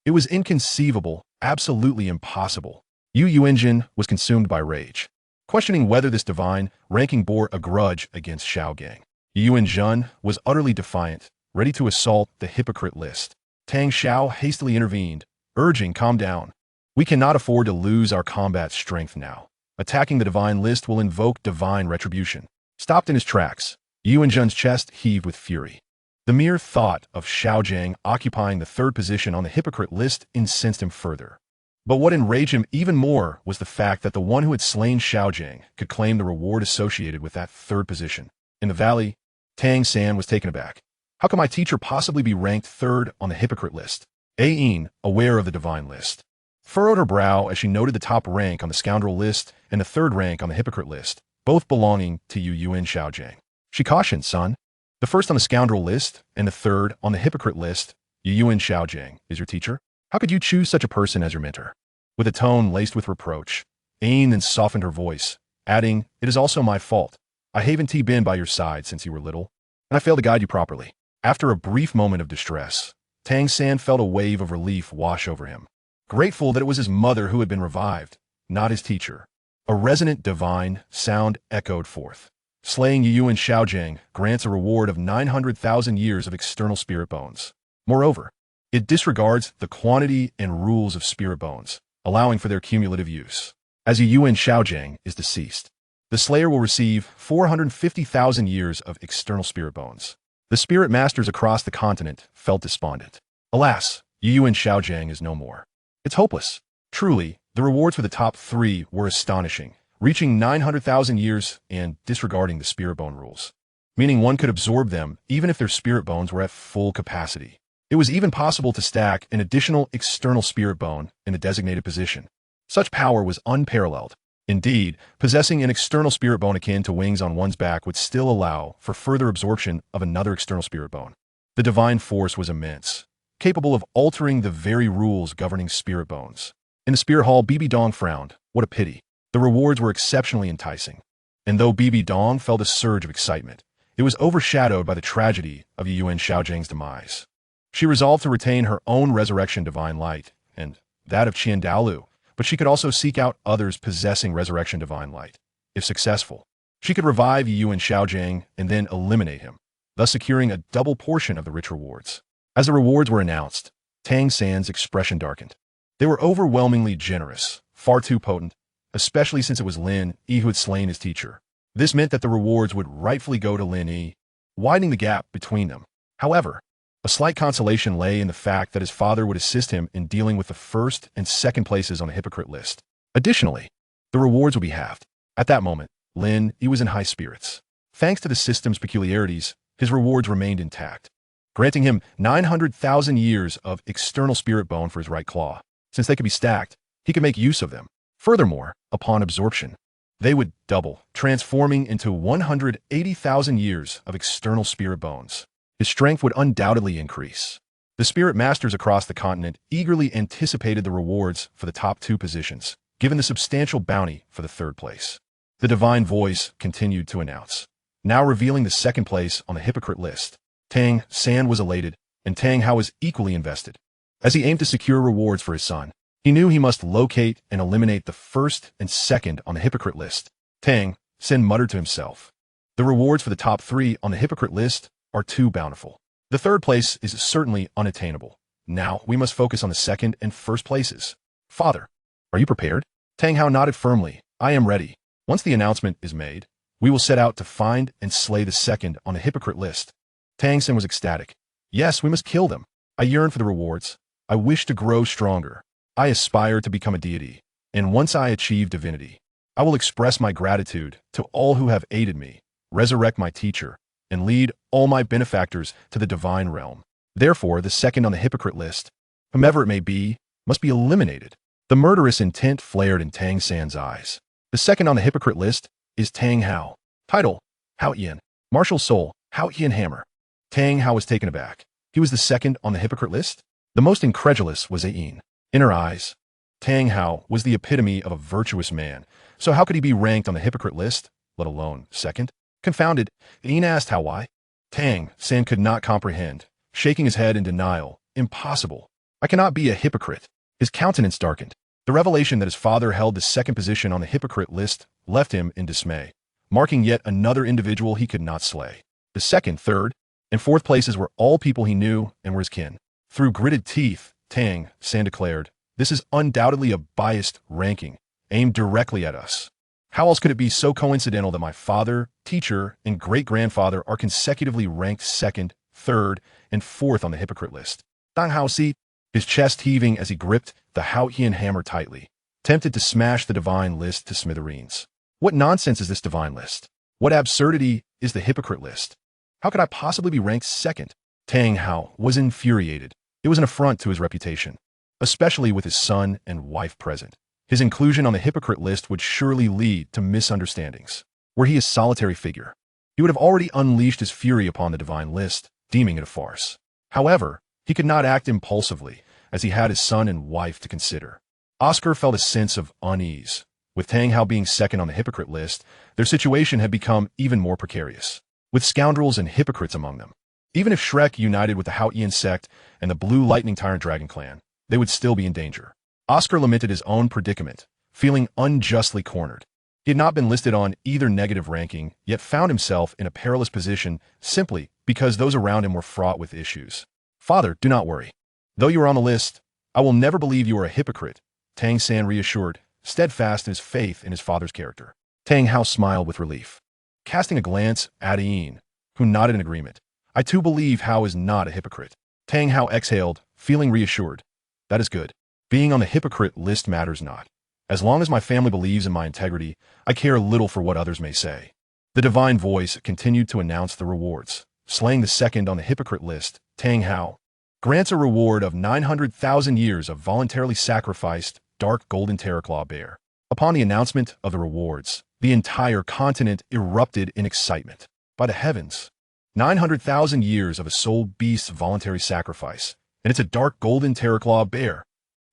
It was inconceivable, absolutely impossible. Yu Yuanjin was consumed by rage, questioning whether this divine ranking bore a grudge against Xiaogang. Yu Yuanjin was utterly defiant, ready to assault the hypocrite list. Tang Xiao hastily intervened, urging, "Calm down. We cannot afford to lose our combat strength now. Attacking the divine list will invoke divine retribution." Stopped in his tracks, Yu Yuanjin's chest heaved with fury. The mere thought of Xiaogang occupying the 3rd position on the hypocrite list incensed him further. But what enraged him even more was the fact that the one who had slain Xiaogang could claim the reward associated with that 3rd position. In the valley, Tang San was taken aback. How could my teacher possibly be ranked 3rd on the hypocrite list? Aine, aware of the divine list, furrowed her brow as she noted the top rank on the scoundrel list and the 3rd rank on the hypocrite list, both belonging to Yu Yuan Xiaogang. She cautioned, "Son, the 1st on the scoundrel list and the 3rd on the hypocrite list, Yu Yuan Xiaogang, is your teacher. How could you choose such a person as your mentor?" With a tone laced with reproach, Aine then softened her voice, adding, "It is also my fault. I haven't been by your side since you were little, and I failed to guide you properly." After a brief moment of distress, Tang San felt a wave of relief wash over him, grateful that it was his mother who had been revived, not his teacher. A resonant divine sound echoed forth. Slaying Yu Yuan Xiaogang grants a reward of 900,000 years of external spirit bones. Moreover, it disregards the quantity and rules of spirit bones, allowing for their cumulative use. As Yu Yuan Xiaogang is deceased, the Slayer will receive 450,000 years of external spirit bones. The spirit masters across the continent felt despondent. Alas, Yu Yuan Xiaogang is no more. It's hopeless. Truly, the rewards for the top 3 were astonishing, reaching 900,000 years and disregarding the spirit bone rules, meaning one could absorb them even if their spirit bones were at full capacity. It was even possible to stack an additional external spirit bone in the designated position. Such power was unparalleled. Indeed, possessing an external spirit bone akin to wings on one's back would still allow for further absorption of another external spirit bone. The divine force was immense, capable of altering the very rules governing spirit bones. In the spirit hall, Bibi Dong frowned. What a pity. The rewards were exceptionally enticing. And though Bibi Dong felt a surge of excitement, it was overshadowed by the tragedy of Yu Yuan Xiaojiang's demise. She resolved to retain her own resurrection divine light, and that of Qian Daolu, but she could also seek out others possessing resurrection divine light. If successful, she could revive Yu Yuan Xiaojiang and then eliminate him, thus securing a double portion of the rich rewards. As the rewards were announced, Tang San's expression darkened. They were overwhelmingly generous, far too potent, especially since it was Lin Yi who had slain his teacher. This meant that the rewards would rightfully go to Lin Yi, widening the gap between them. However, A slight consolation lay in the fact that his father would assist him in dealing with the first and second places on the hypocrite list. Additionally, the rewards would be halved. At that moment, Lin Yi was in high spirits. Thanks to the system's peculiarities, his rewards remained intact, granting him 900,000 years of external spirit bone for his right claw. Since they could be stacked, he could make use of them. Furthermore, upon absorption, they would double, transforming into 180,000 years of external spirit bones. His strength would undoubtedly increase. The spirit masters across the continent eagerly anticipated the rewards for the top 2 positions, given the substantial bounty for the 3rd place. The divine voice continued to announce, now revealing the 2nd place on the hypocrite list. Tang San was elated, and Tang Hao was equally invested. As he aimed to secure rewards for his son, he knew he must locate and eliminate the 1st and 2nd on the hypocrite list. Tang San muttered to himself, the rewards for the top 3 on the hypocrite list are too bountiful. The 3rd place is certainly unattainable. Now we must focus on the 2nd and 1st places. Father, are you prepared? Tang Hao nodded firmly. I am ready. Once the announcement is made, we will set out to find and slay the 2nd on the hypocrite list. Tang San was ecstatic. Yes, we must kill them. I yearn for the rewards. I wish to grow stronger. I aspire to become a deity. And once I achieve divinity, I will express my gratitude to all who have aided me, resurrect my teacher, and lead all my benefactors to the divine realm. Therefore, the 2nd on the hypocrite list, whomever it may be, must be eliminated. The murderous intent flared in Tang San's eyes. The 2nd on the hypocrite list is Tang Hao. Title, Hao Yin. Martial Soul, Hao Yin Hammer. Tang Hao was taken aback. He was the 2nd on the hypocrite list? The most incredulous was Yin. In her eyes, Tang Hao was the epitome of a virtuous man, so how could he be ranked on the hypocrite list, let alone 2nd? Confounded, Yin asked how why. Tang San could not comprehend, shaking his head in denial. Impossible. I cannot be a hypocrite. His countenance darkened. The revelation that his father held the 2nd position on the hypocrite list left him in dismay, marking yet another individual he could not slay. The 2nd, 3rd, and 4th places were all people he knew and were his kin. Through gritted teeth, Tang San declared, this is undoubtedly a biased ranking, aimed directly at us. How else could it be so coincidental that my father, teacher, and great-grandfather are consecutively ranked 2nd, 3rd, and 4th on the hypocrite list? Tang Hao seat, his chest heaving as he gripped the Hao Yin hammer tightly, tempted to smash the divine list to smithereens. What nonsense is this divine list? What absurdity is the hypocrite list? How could I possibly be ranked 2nd? Tang Hao was infuriated. It was an affront to his reputation, especially with his son and wife present. His inclusion on the hypocrite list would surely lead to misunderstandings. Were he a solitary figure, he would have already unleashed his fury upon the divine list, deeming it a farce. However, he could not act impulsively, as he had his son and wife to consider. Oscar felt a sense of unease. With Tang Hao being 2nd on the hypocrite list, their situation had become even more precarious, with scoundrels and hypocrites among them. Even if Shrek united with the Hao Yin sect and the Blue Lightning Tyrant Dragon clan, they would still be in danger. Oscar lamented his own predicament, feeling unjustly cornered. He had not been listed on either negative ranking, yet found himself in a perilous position simply because those around him were fraught with issues. Father, do not worry. Though you are on the list, I will never believe you are a hypocrite, Tang San reassured, steadfast in his faith in his father's character. Tang Hao smiled with relief, casting a glance at Yin, who nodded in agreement. I too believe Hao is not a hypocrite. Tang Hao exhaled, feeling reassured. That is good. Being on the hypocrite list matters not. As long as my family believes in my integrity, I care little for what others may say. The divine voice continued to announce the rewards. Slaying the 2nd on the hypocrite list, Tang Hao grants a reward of 900,000 years of voluntarily sacrificed dark golden terraclaw bear. Upon the announcement of the rewards, the entire continent erupted in excitement. By the heavens, 900,000 years of a soul beast's voluntary sacrifice, and it's a dark golden terraclaw bear.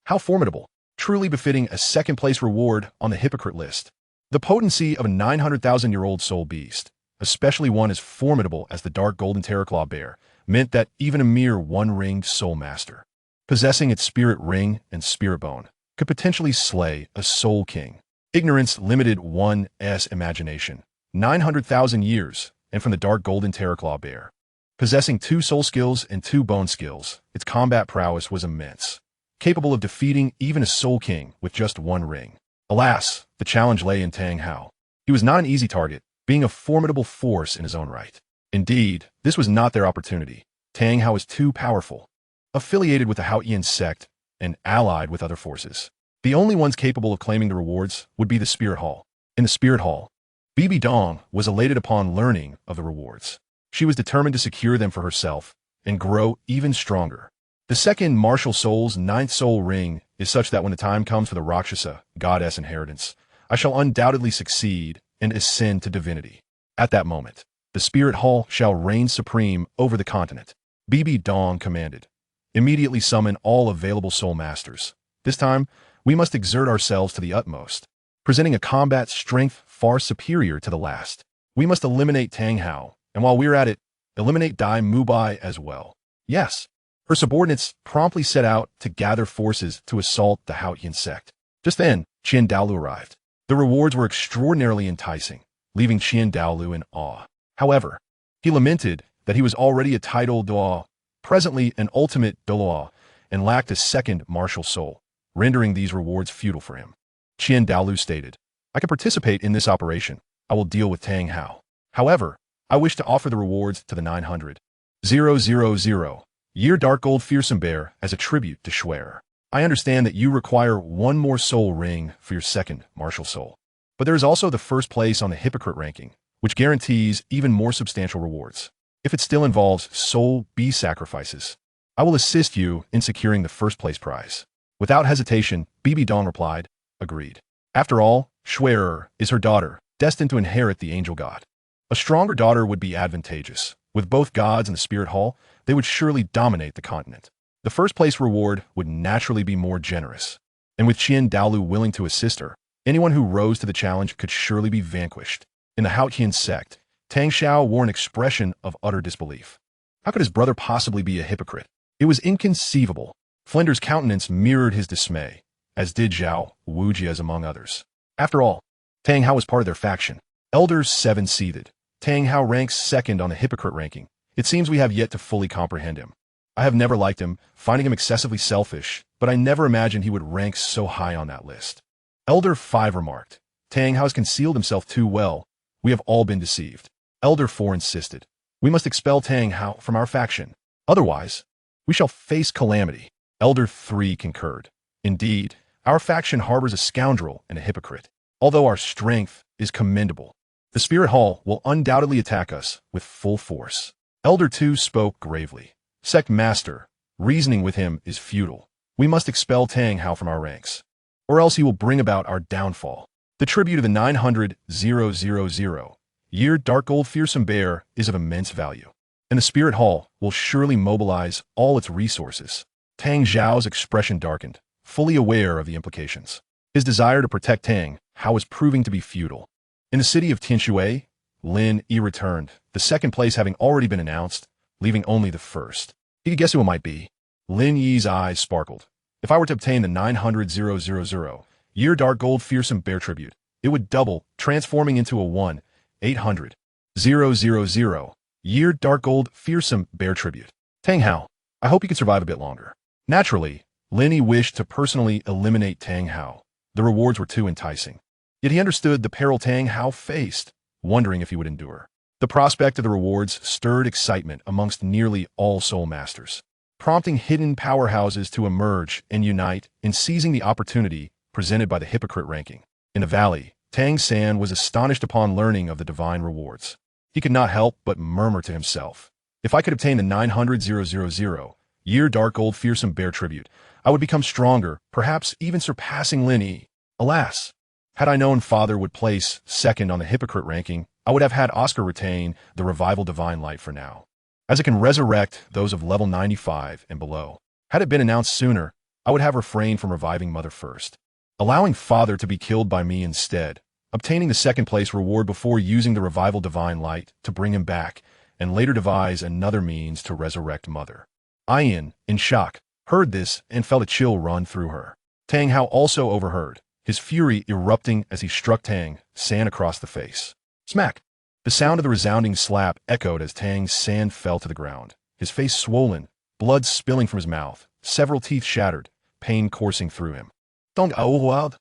How formidable, truly befitting a 2nd place reward on the hypocrite list. The potency of a 900,000-year-old soul beast, especially one as formidable as the dark golden terraclaw bear, meant that even a mere one-ringed soul master, possessing its spirit ring and spirit bone, could potentially slay a soul king. Ignorance limited one's imagination. 900,000 years, and from the dark golden terraclaw bear. Possessing 2 soul skills and 2 bone skills, its combat prowess was immense, capable of defeating even a soul king with just 1 ring. Alas, the challenge lay in Tang Hao. He was not an easy target, being a formidable force in his own right. Indeed, this was not their opportunity. Tang Hao is too powerful. Affiliated with the Haoyan sect and allied with other forces. The only ones capable of claiming the rewards would be the Spirit Hall. In the Spirit Hall, Bibi Dong was elated upon learning of the rewards. She was determined to secure them for herself and grow even stronger. The second martial soul's ninth soul ring is such that when the time comes for the Rakshasa goddess inheritance, I shall undoubtedly succeed and ascend to divinity. At that moment, the Spirit Hall shall reign supreme over the continent. Bibi Dong commanded. Immediately summon all available soul masters. This time, we must exert ourselves to the utmost, presenting a combat strength far superior to the last. We must eliminate Tang Hao, and while we're at it, eliminate Dai Mubai as well. Yes. Her subordinates promptly set out to gather forces to assault the Haoyan sect. Just then, Qian Daolu arrived. The rewards were extraordinarily enticing, leaving Qian Daolu in awe. However, he lamented that he was already a titled Douluo, presently an ultimate Douluo, and lacked a second martial soul, rendering these rewards futile for him. Qian Daolu stated, I can participate in this operation. I will deal with Tang Hao. However, I wish to offer the rewards to the 900,000 Year Dark Gold Fearsome Bear as a tribute to Schwer. I understand that you require one more soul ring for your second martial soul. But there is also the first place on the Hypocrite Ranking, which guarantees even more substantial rewards. If it still involves soul B sacrifices, I will assist you in securing the first place prize. Without hesitation, Bibi Dong replied, agreed. After all, Schwerer is her daughter, destined to inherit the angel god. A stronger daughter would be advantageous. With both gods in the Spirit Hall, they would surely dominate the continent. The first place reward would naturally be more generous. And with Qian Daolu willing to assist her, anyone who rose to the challenge could surely be vanquished. In the Haoyan sect, Tang Xiao wore an expression of utter disbelief. How could his brother possibly be a hypocrite? It was inconceivable. Flinder's countenance mirrored his dismay, as did Zhao Wujia's among others. After all, Tang Hao was part of their faction. Elders 7 seethed. Tang Hao ranks second on the Hypocrite Ranking. It seems we have yet to fully comprehend him. I have never liked him, finding him excessively selfish, but I never imagined he would rank so high on that list. Elder 5 remarked, Tang Hao has concealed himself too well. We have all been deceived. Elder 4 insisted, we must expel Tang Hao from our faction. Otherwise, we shall face calamity. Elder 3 concurred. Indeed, our faction harbors a scoundrel and a hypocrite. Although our strength is commendable, the Spirit Hall will undoubtedly attack us with full force. Elder 2 spoke gravely. Sect Master, reasoning with him is futile. We must expel Tang Hao from our ranks, or else he will bring about our downfall. The tribute of the 900,000 Year Dark Gold Fearsome Bear is of immense value, and the Spirit Hall will surely mobilize all its resources. Tang Zhao's expression darkened, fully aware of the implications. His desire to protect Tang Hao was proving to be futile. In the city of Tianshui, Lin Yi returned, the second place having already been announced, leaving only the first. He could guess who it might be. Lin Yi's eyes sparkled. If I were to obtain the 900,000 Year Dark Gold Fearsome Bear tribute, it would double, transforming into a 1,800,000 Year Dark Gold Fearsome Bear tribute. Tang Hao, I hope you can survive a bit longer. Naturally, Lin Yi wished to personally eliminate Tang Hao. The rewards were too enticing. Yet he understood the peril Tang Hao faced, wondering if he would endure. The prospect of the rewards stirred excitement amongst nearly all soul masters, prompting hidden powerhouses to emerge and unite in seizing the opportunity presented by the Hypocrite Ranking. In the valley, Tang San was astonished upon learning of the divine rewards. He could not help but murmur to himself, if I could obtain the 900,000 Year Dark Gold Fearsome Bear tribute, I would become stronger, perhaps even surpassing Lin Yi. Alas! Had I known Father would place second on the Hypocrite Ranking, I would have had Oscar retain the Revival Divine Light for now, as it can resurrect those of level 95 and below. Had it been announced sooner, I would have refrained from reviving Mother first, allowing Father to be killed by me instead, obtaining the second place reward before using the Revival Divine Light to bring him back, and later devise another means to resurrect Mother. Ayin, in shock, heard this and felt a chill run through her. Tang Hao also overheard, his fury erupting as he struck Tang San across the face. Smack! The sound of the resounding slap echoed as Tang San fell to the ground, his face swollen, blood spilling from his mouth, several teeth shattered, pain coursing through him. Donc what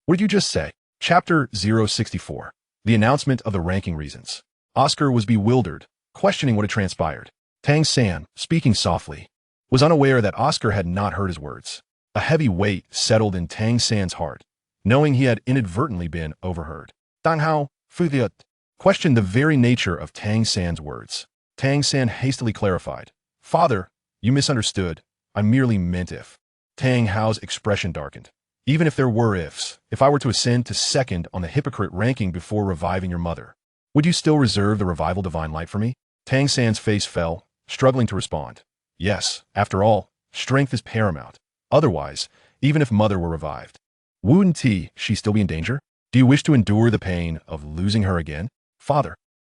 did you just say? Chapter 064. The announcement of the ranking reasons. Oscar was bewildered, questioning what had transpired. Tang San, speaking softly, was unaware that Oscar had not heard his words. A heavy weight settled in Tang San's heart, knowing he had inadvertently been overheard. Dang Hao, Fudiut, questioned the very nature of Tang San's words. Tang San hastily clarified, "Father, you misunderstood. I merely meant if." Tang Hao's expression darkened. "Even if there were ifs, if I were to ascend to second on the hypocrite ranking before reviving your mother, would you still reserve the revival divine light for me?" Tang San's face fell, struggling to respond. Yes, after all, strength is paramount. Otherwise, even if mother were revived, wouldn't she still be in danger? Do you wish to endure the pain of losing her again? Father,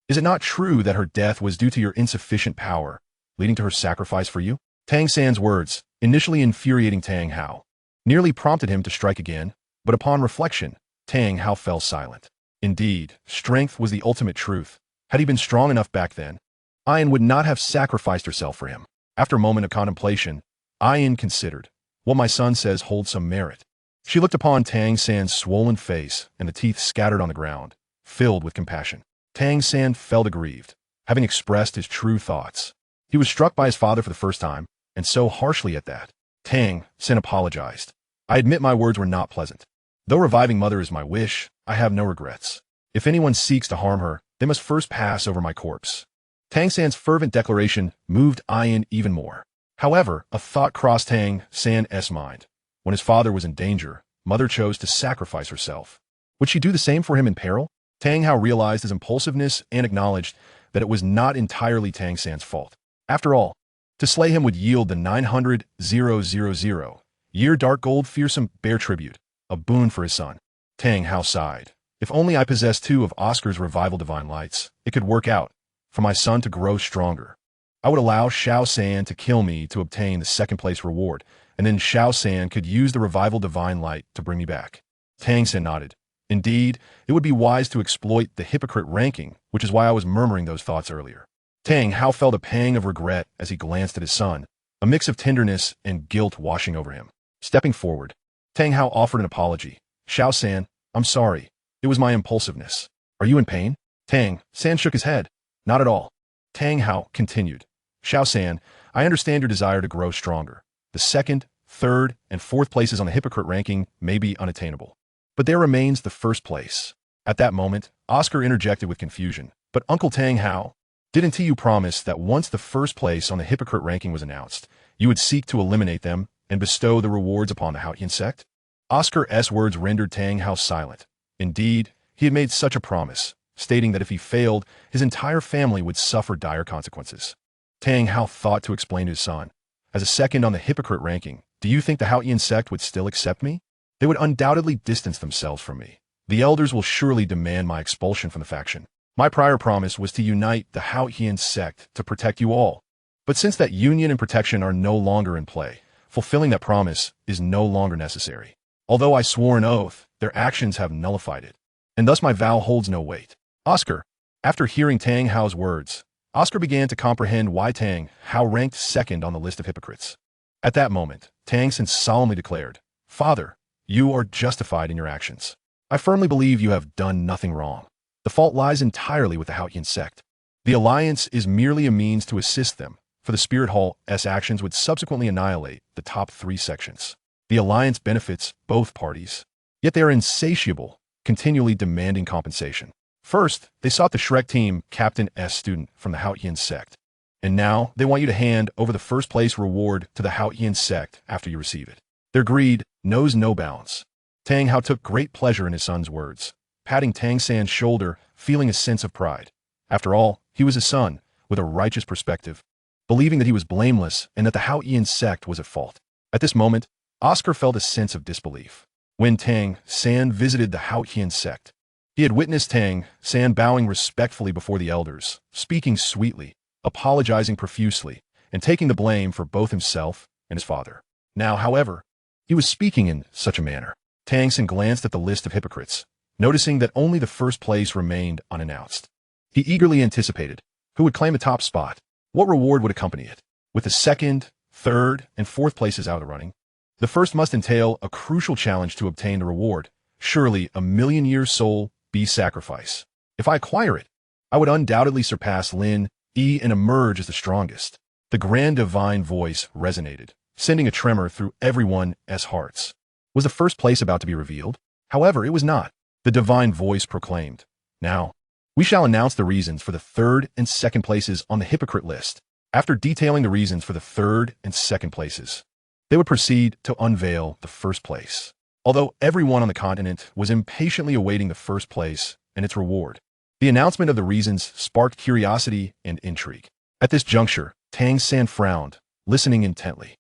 is it not true that her death was due to your insufficient power, leading to her sacrifice for you? Tang San's words, initially infuriating Tang Hao, nearly prompted him to strike again, but upon reflection, Tang Hao fell silent. Indeed, strength was the ultimate truth. Had he been strong enough back then, Ayan would not have sacrificed herself for him. After a moment of contemplation, Ayan considered, "What my son says holds some merit." She looked upon Tang San's swollen face and the teeth scattered on the ground, filled with compassion. Tang San felt aggrieved, having expressed his true thoughts. He was struck by his father for the first time, and so harshly at that. Tang San apologized. "I admit my words were not pleasant. Though reviving mother is my wish, I have no regrets. If anyone seeks to harm her, they must first pass over my corpse." Tang San's fervent declaration moved Ayan even more. However, a thought crossed Tang San's mind. When his father was in danger, mother chose to sacrifice herself. Would she do the same for him in peril? Tang Hao realized his impulsiveness and acknowledged that it was not entirely Tang San's fault. After all, to slay him would yield the 900,000 year dark gold fearsome bear tribute, a boon for his son. Tang Hao sighed. If only I possessed 2 of Oscar's revival divine lights, it could work out, for my son to grow stronger. I would allow Xiao San to kill me to obtain the second place reward, and then Xiao San could use the revival divine light to bring me back. Tang San nodded. Indeed, it would be wise to exploit the hypocrite ranking, which is why I was murmuring those thoughts earlier. Tang Hao felt a pang of regret as he glanced at his son, a mix of tenderness and guilt washing over him. Stepping forward, Tang Hao offered an apology. "Xiao San, I'm sorry. It was my impulsiveness. Are you in pain?" Tang San shook his head. "Not at all." Tang Hao continued. "Xiao San, I understand your desire to grow stronger. The second, third, and fourth places on the hypocrite ranking may be unattainable. But there remains the first place." At that moment, Oscar interjected with confusion. "But Uncle Tang Hao, didn't you promise that once the first place on the hypocrite ranking was announced, you would seek to eliminate them and bestow the rewards upon the Haotian sect?" Oscar's words rendered Tang Hao silent. Indeed, he had made such a promise, stating that if he failed, his entire family would suffer dire consequences. Tang Hao thought to explain to his son, "As a second on the hypocrite ranking, do you think the Haotian sect would still accept me? They would undoubtedly distance themselves from me. The elders will surely demand my expulsion from the faction. My prior promise was to unite the Haotian sect to protect you all. But since that union and protection are no longer in play, fulfilling that promise is no longer necessary. Although I swore an oath, their actions have nullified it, and thus my vow holds no weight." Oscar, after hearing Tang Hao's words, Oscar began to comprehend why Tang Hao ranked second on the list of hypocrites. At that moment, Tang San solemnly declared, "Father, you are justified in your actions. I firmly believe you have done nothing wrong. The fault lies entirely with the Haotian sect. The alliance is merely a means to assist them, for the Spirit Hall's actions would subsequently annihilate the top 3 sections. The alliance benefits both parties, yet they are insatiable, continually demanding compensation. First, they sought the Shrek team captain's student from the Haotian sect, and now they want you to hand over the first place reward to the Haotian sect after you receive it. Their greed knows no bounds." Tang Hao took great pleasure in his son's words, patting Tang San's shoulder, feeling a sense of pride. After all, he was his son, with a righteous perspective, believing that he was blameless and that the Haotian sect was at fault. At this moment, Oscar felt a sense of disbelief. When Tang San visited the Haotian sect, he had witnessed Tang San bowing respectfully before the elders, speaking sweetly, apologizing profusely, and taking the blame for both himself and his father. Now, however, he was speaking in such a manner. Tang San glanced at the list of hypocrites, noticing that only the first place remained unannounced. He eagerly anticipated who would claim the top spot, what reward would accompany it. With the second, third, and fourth places out of the running, the first must entail a crucial challenge to obtain the reward, surely a million-year soul be sacrifice. If I acquire it, I would undoubtedly surpass Lin Yi and emerge as the strongest. The grand divine voice resonated, sending a tremor through everyone's hearts. Was the first place about to be revealed? However, it was not. The divine voice proclaimed, "Now, we shall announce the reasons for the third and second places on the hypocrite list." After detailing the reasons for the third and second places, they would proceed to unveil the first place. Although everyone on the continent was impatiently awaiting the first place and its reward, the announcement of the reasons sparked curiosity and intrigue. At this juncture, Tang San frowned, listening intently.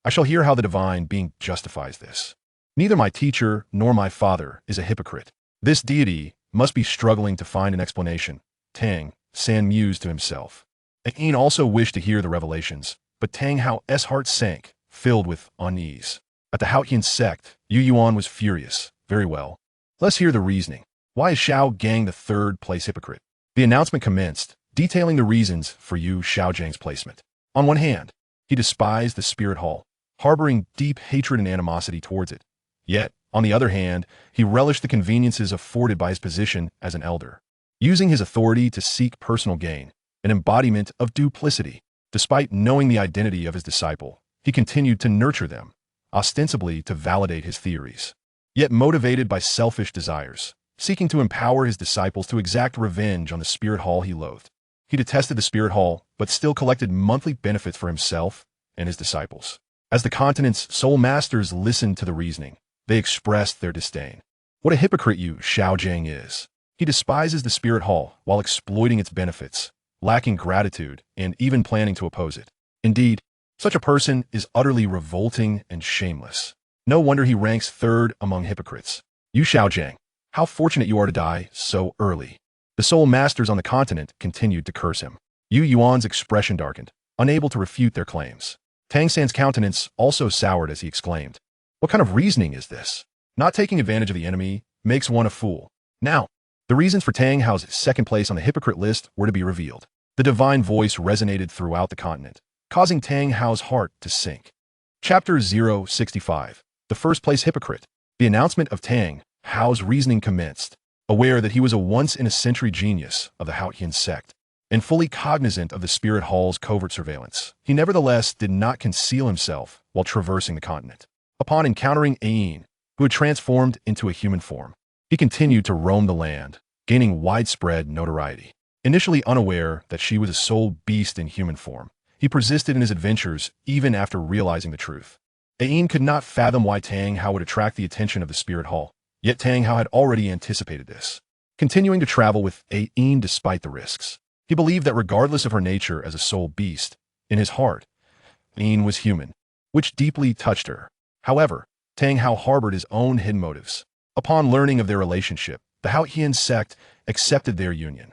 I shall hear how the divine being justifies this. Neither my teacher nor my father is a hypocrite. This deity must be struggling to find an explanation, Tang San mused to himself. Yi also wished to hear the revelations, but Tang Hao's heart sank, filled with unease. At the Haotian sect, Yu Yuan was furious. Very well. Let's hear the reasoning. Why is Xiaogang the third place hypocrite? The announcement commenced, detailing the reasons for Yu Xiaogang's placement. On one hand, he despised the spirit hall, harboring deep hatred and animosity towards it. Yet, on the other hand, he relished the conveniences afforded by his position as an elder, using his authority to seek personal gain, an embodiment of duplicity. Despite knowing the identity of his disciple, he continued to nurture them, ostensibly to validate his theories. Yet motivated by selfish desires, seeking to empower his disciples to exact revenge on the spirit hall he loathed. He detested the spirit hall, but still collected monthly benefits for himself and his disciples. As the continent's soul masters listened to the reasoning, they expressed their disdain. What a hypocrite Yu Xiaogang is. He despises the spirit hall while exploiting its benefits, lacking gratitude, and even planning to oppose it. Indeed, such a person is utterly revolting and shameless. No wonder he ranks third among hypocrites. Yu Xiaogang, how fortunate you are to die so early. The soul masters on the continent continued to curse him. Yu Yuan's expression darkened, unable to refute their claims. Tang San's countenance also soured as he exclaimed, "What kind of reasoning is this? Not taking advantage of the enemy makes one a fool." Now, the reasons for Tang Hao's second place on the hypocrite list were to be revealed. The divine voice resonated throughout the continent, causing Tang Hao's heart to sink. Chapter 065. The First Place Hypocrite. The announcement of Tang Hao's reasoning commenced. Aware that he was a once-in-a-century genius of the Haotian sect, and fully cognizant of the spirit hall's covert surveillance, he nevertheless did not conceal himself while traversing the continent. Upon encountering Yi, who had transformed into a human form, he continued to roam the land, gaining widespread notoriety. Initially unaware that she was a soul beast in human form, he persisted in his adventures even after realizing the truth. Yi could not fathom why Tang Hao would attract the attention of the spirit hall, yet Tang Hao had already anticipated this. Continuing to travel with Yi despite the risks, he believed that regardless of her nature as a soul beast, in his heart, Yi was human, which deeply touched her. However, Tang Hao harbored his own hidden motives. Upon learning of their relationship, the Haotian sect accepted their union,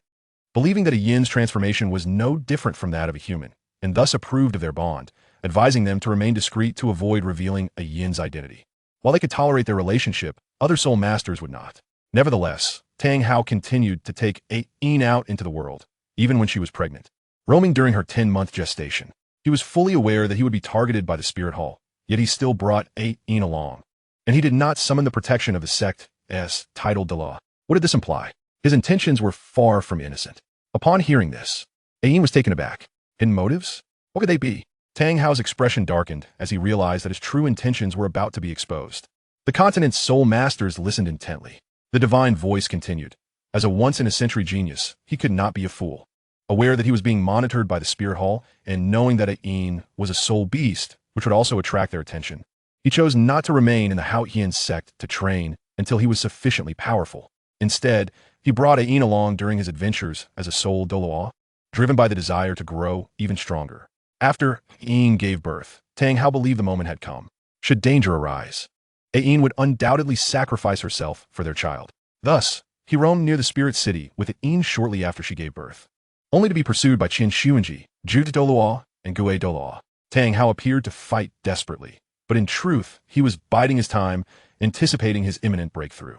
believing that a yin's transformation was no different from that of a human, and thus approved of their bond, advising them to remain discreet to avoid revealing a yin's identity. While they could tolerate their relationship, other soul masters would not. Nevertheless, Tang Hao continued to take Yi out into the world, even when she was pregnant. Roaming during her 10-month gestation, he was fully aware that he would be targeted by the spirit hall, yet he still brought Yi along. And he did not summon the protection of the sect's titled Douluo. What did this imply? His intentions were far from innocent. Upon hearing this, Yi was taken aback. Hidden motives? What could they be? Tang Hao's expression darkened as he realized that his true intentions were about to be exposed. The continent's soul masters listened intently. The divine voice continued. As a once-in-a-century genius, he could not be a fool. Aware that he was being monitored by the spirit hall, and knowing that Yi was a soul beast, which would also attract their attention, he chose not to remain in the Haotian sect to train until he was sufficiently powerful. Instead, he brought Yi along during his adventures as a soul Douluo, driven by the desire to grow even stronger. After Yi gave birth, Tang Hao believed the moment had come. Should danger arise, Yi would undoubtedly sacrifice herself for their child. Thus, he roamed near the spirit city with Yi shortly after she gave birth, only to be pursued by Qin Xuanji, Zhu Douluo, and Gue Douluo. Tang Hao appeared to fight desperately, but in truth, he was biding his time, anticipating his imminent breakthrough.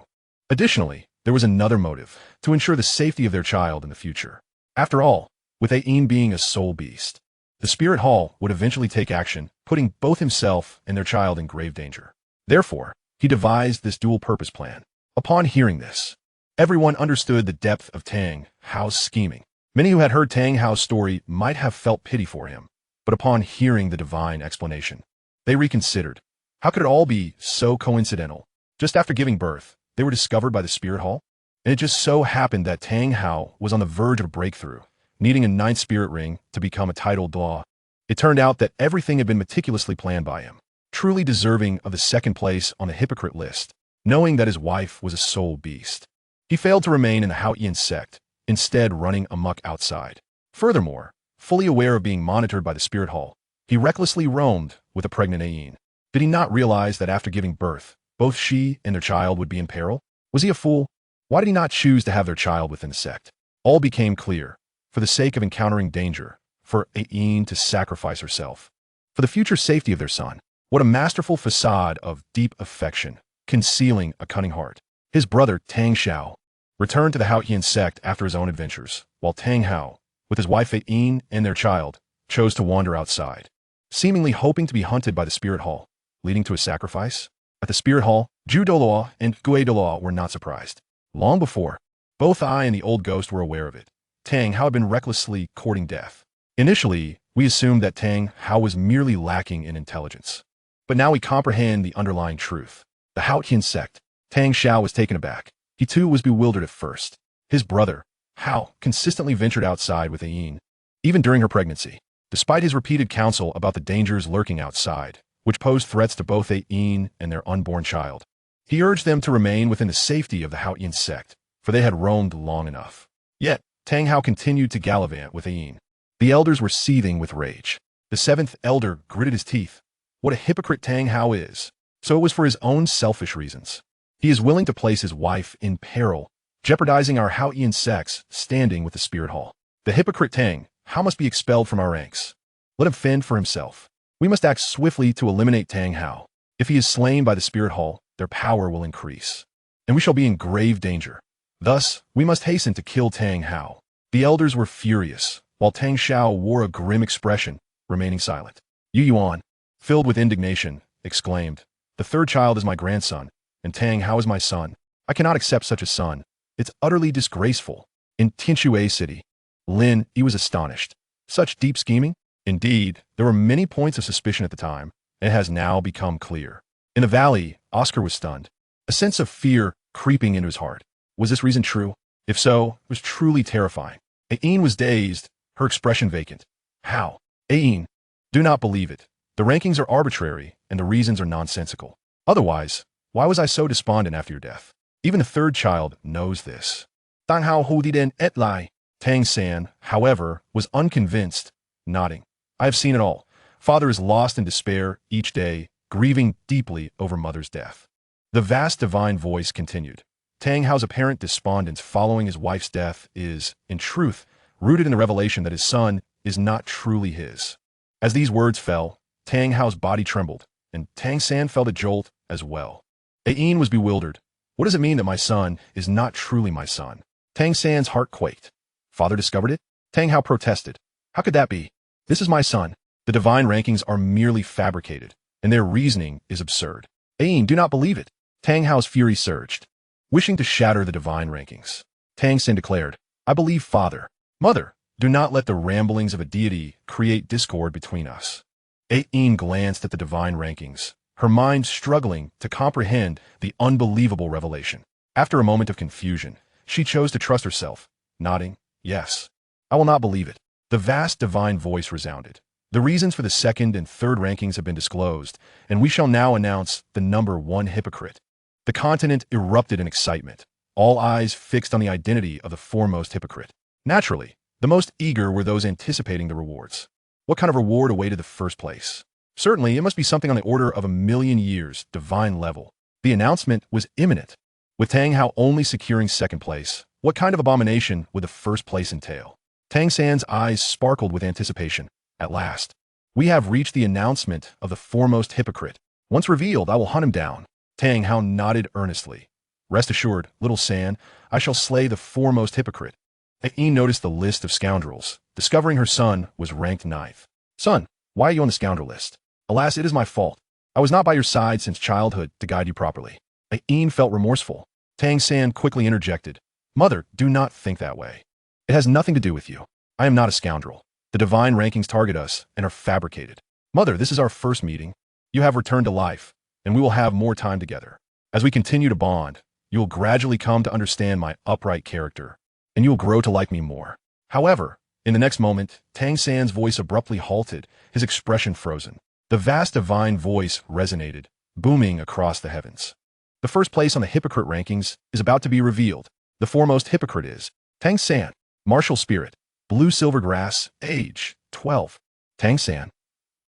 Additionally, there was another motive, to ensure the safety of their child in the future. After all, with Yi being a soul beast, the spirit hall would eventually take action, putting both himself and their child in grave danger. Therefore, he devised this dual-purpose plan. Upon hearing this, everyone understood the depth of Tang Hao's scheming. Many who had heard Tang Hao's story might have felt pity for him, but upon hearing the divine explanation, they reconsidered. How could it all be so coincidental? Just after giving birth, they were discovered by the spirit hall, and it just so happened that Tang Hao was on the verge of a breakthrough, needing a 9th spirit ring to become a titled Douluo. It turned out that everything had been meticulously planned by him, truly deserving of the 2nd place on the hypocrite list, knowing that his wife was a soul beast. He failed to remain in the Hypocrite sect, instead running amok outside. Furthermore, fully aware of being monitored by the spirit hall, he recklessly roamed with a pregnant Ayin. Did he not realize that after giving birth, both she and their child would be in peril? Was he a fool? Why did he not choose to have their child within the sect? All became clear. For the sake of encountering danger, for Ayin to sacrifice herself. For the future safety of their son. What a masterful facade of deep affection, concealing a cunning heart. His brother, Tang Xiao, returned to the Hypocrite sect after his own adventures, while Tang Hao, with his wife Ayin and their child, chose to wander outside, seemingly hoping to be hunted by the spirit hall, leading to a sacrifice. At the spirit hall, Zhu Douluo and Gui Douluo were not surprised. Long before, both I and the old ghost were aware of it. Tang Hao had been recklessly courting death. Initially, we assumed that Tang Hao was merely lacking in intelligence. But now we comprehend the underlying truth. The Hypocrite sect. Tang Xiao was taken aback. He too was bewildered at first. His brother, Hao, consistently ventured outside with Ayin, even during her pregnancy. Despite his repeated counsel about the dangers lurking outside, which posed threats to both Ayin and their unborn child, he urged them to remain within the safety of the Hypocrite sect, for they had roamed long enough. Yet, Tang Hao continued to gallivant with Ayin. The elders were seething with rage. The 7th elder gritted his teeth. What a hypocrite Tang Hao is. So it was for his own selfish reasons. He is willing to place his wife in peril, jeopardizing our Hypocrite sect's standing with the spirit hall. The hypocrite Tang Hao must be expelled from our ranks. Let him fend for himself. We must act swiftly to eliminate Tang Hao. If he is slain by the spirit hall, their power will increase, and we shall be in grave danger. Thus, we must hasten to kill Tang Hao. The elders were furious, while Tang Xiao wore a grim expression, remaining silent. Yu Yuan, filled with indignation, exclaimed, "The 3rd child is my grandson, and Tang Hao is my son. I cannot accept such a son. It's utterly disgraceful." In Tianshui City, Lin Yi was astonished. Such deep scheming? Indeed, there were many points of suspicion at the time, and it has now become clear. In the valley, Oscar was stunned, a sense of fear creeping into his heart. Was this reason true? If so, it was truly terrifying. Ayin was dazed, her expression vacant. How? Ayin, do not believe it. The rankings are arbitrary, and the reasons are nonsensical. Otherwise, why was I so despondent after your death? Even the 3rd child knows this. Tang Hao Hudiden et Lai. Tang San, however, was unconvinced, nodding. I have seen it all. Father is lost in despair each day, grieving deeply over mother's death. The vast divine voice continued. Tang Hao's apparent despondence following his wife's death is, in truth, rooted in the revelation that his son is not truly his. As these words fell, Tang Hao's body trembled, and Tang San felt a jolt as well. Ayin was bewildered. What does it mean that my son is not truly my son? Tang San's heart quaked. Father discovered it? Tang Hao protested. How could that be? This is my son. The divine rankings are merely fabricated, and their reasoning is absurd. Ayin, do not believe it. Tang Hao's fury surged, wishing to shatter the divine rankings. Tang San declared, I believe Father. Mother, do not let the ramblings of a deity create discord between us. Ayin glanced at the divine rankings, her mind struggling to comprehend the unbelievable revelation. After a moment of confusion, she chose to trust herself, nodding, yes. I will not believe it. The vast divine voice resounded. The reasons for the 2nd and 3rd rankings have been disclosed, and we shall now announce the number 1 hypocrite. The continent erupted in excitement, all eyes fixed on the identity of the foremost hypocrite. Naturally, the most eager were those anticipating the rewards. What kind of reward awaited the 1st place? Certainly, it must be something on the order of 1,000,000 years, divine level. The announcement was imminent. With Tang Hao only securing 2nd place, what kind of abomination would the 1st place entail? Tang San's eyes sparkled with anticipation. At last, we have reached the announcement of the foremost hypocrite. Once revealed, I will hunt him down. Tang Hao nodded earnestly. Rest assured, little San, I shall slay the foremost hypocrite. Ayin noticed the list of scoundrels, discovering her son was ranked 9th. Son, why are you on the scoundrel list? Alas, it is my fault. I was not by your side since childhood to guide you properly. Ayin felt remorseful. Tang San quickly interjected. Mother, do not think that way. It has nothing to do with you. I am not a scoundrel. The divine rankings target us and are fabricated. Mother, this is our first meeting. You have returned to life, and we will have more time together. As we continue to bond, you will gradually come to understand my upright character, and you will grow to like me more. However, in the next moment, Tang San's voice abruptly halted, his expression frozen. The vast divine voice resonated, booming across the heavens. The first place on the hypocrite rankings is about to be revealed. The foremost hypocrite is Tang San, martial spirit, blue silver grass, age 12. Tang San.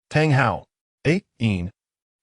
Tang Hao, 18.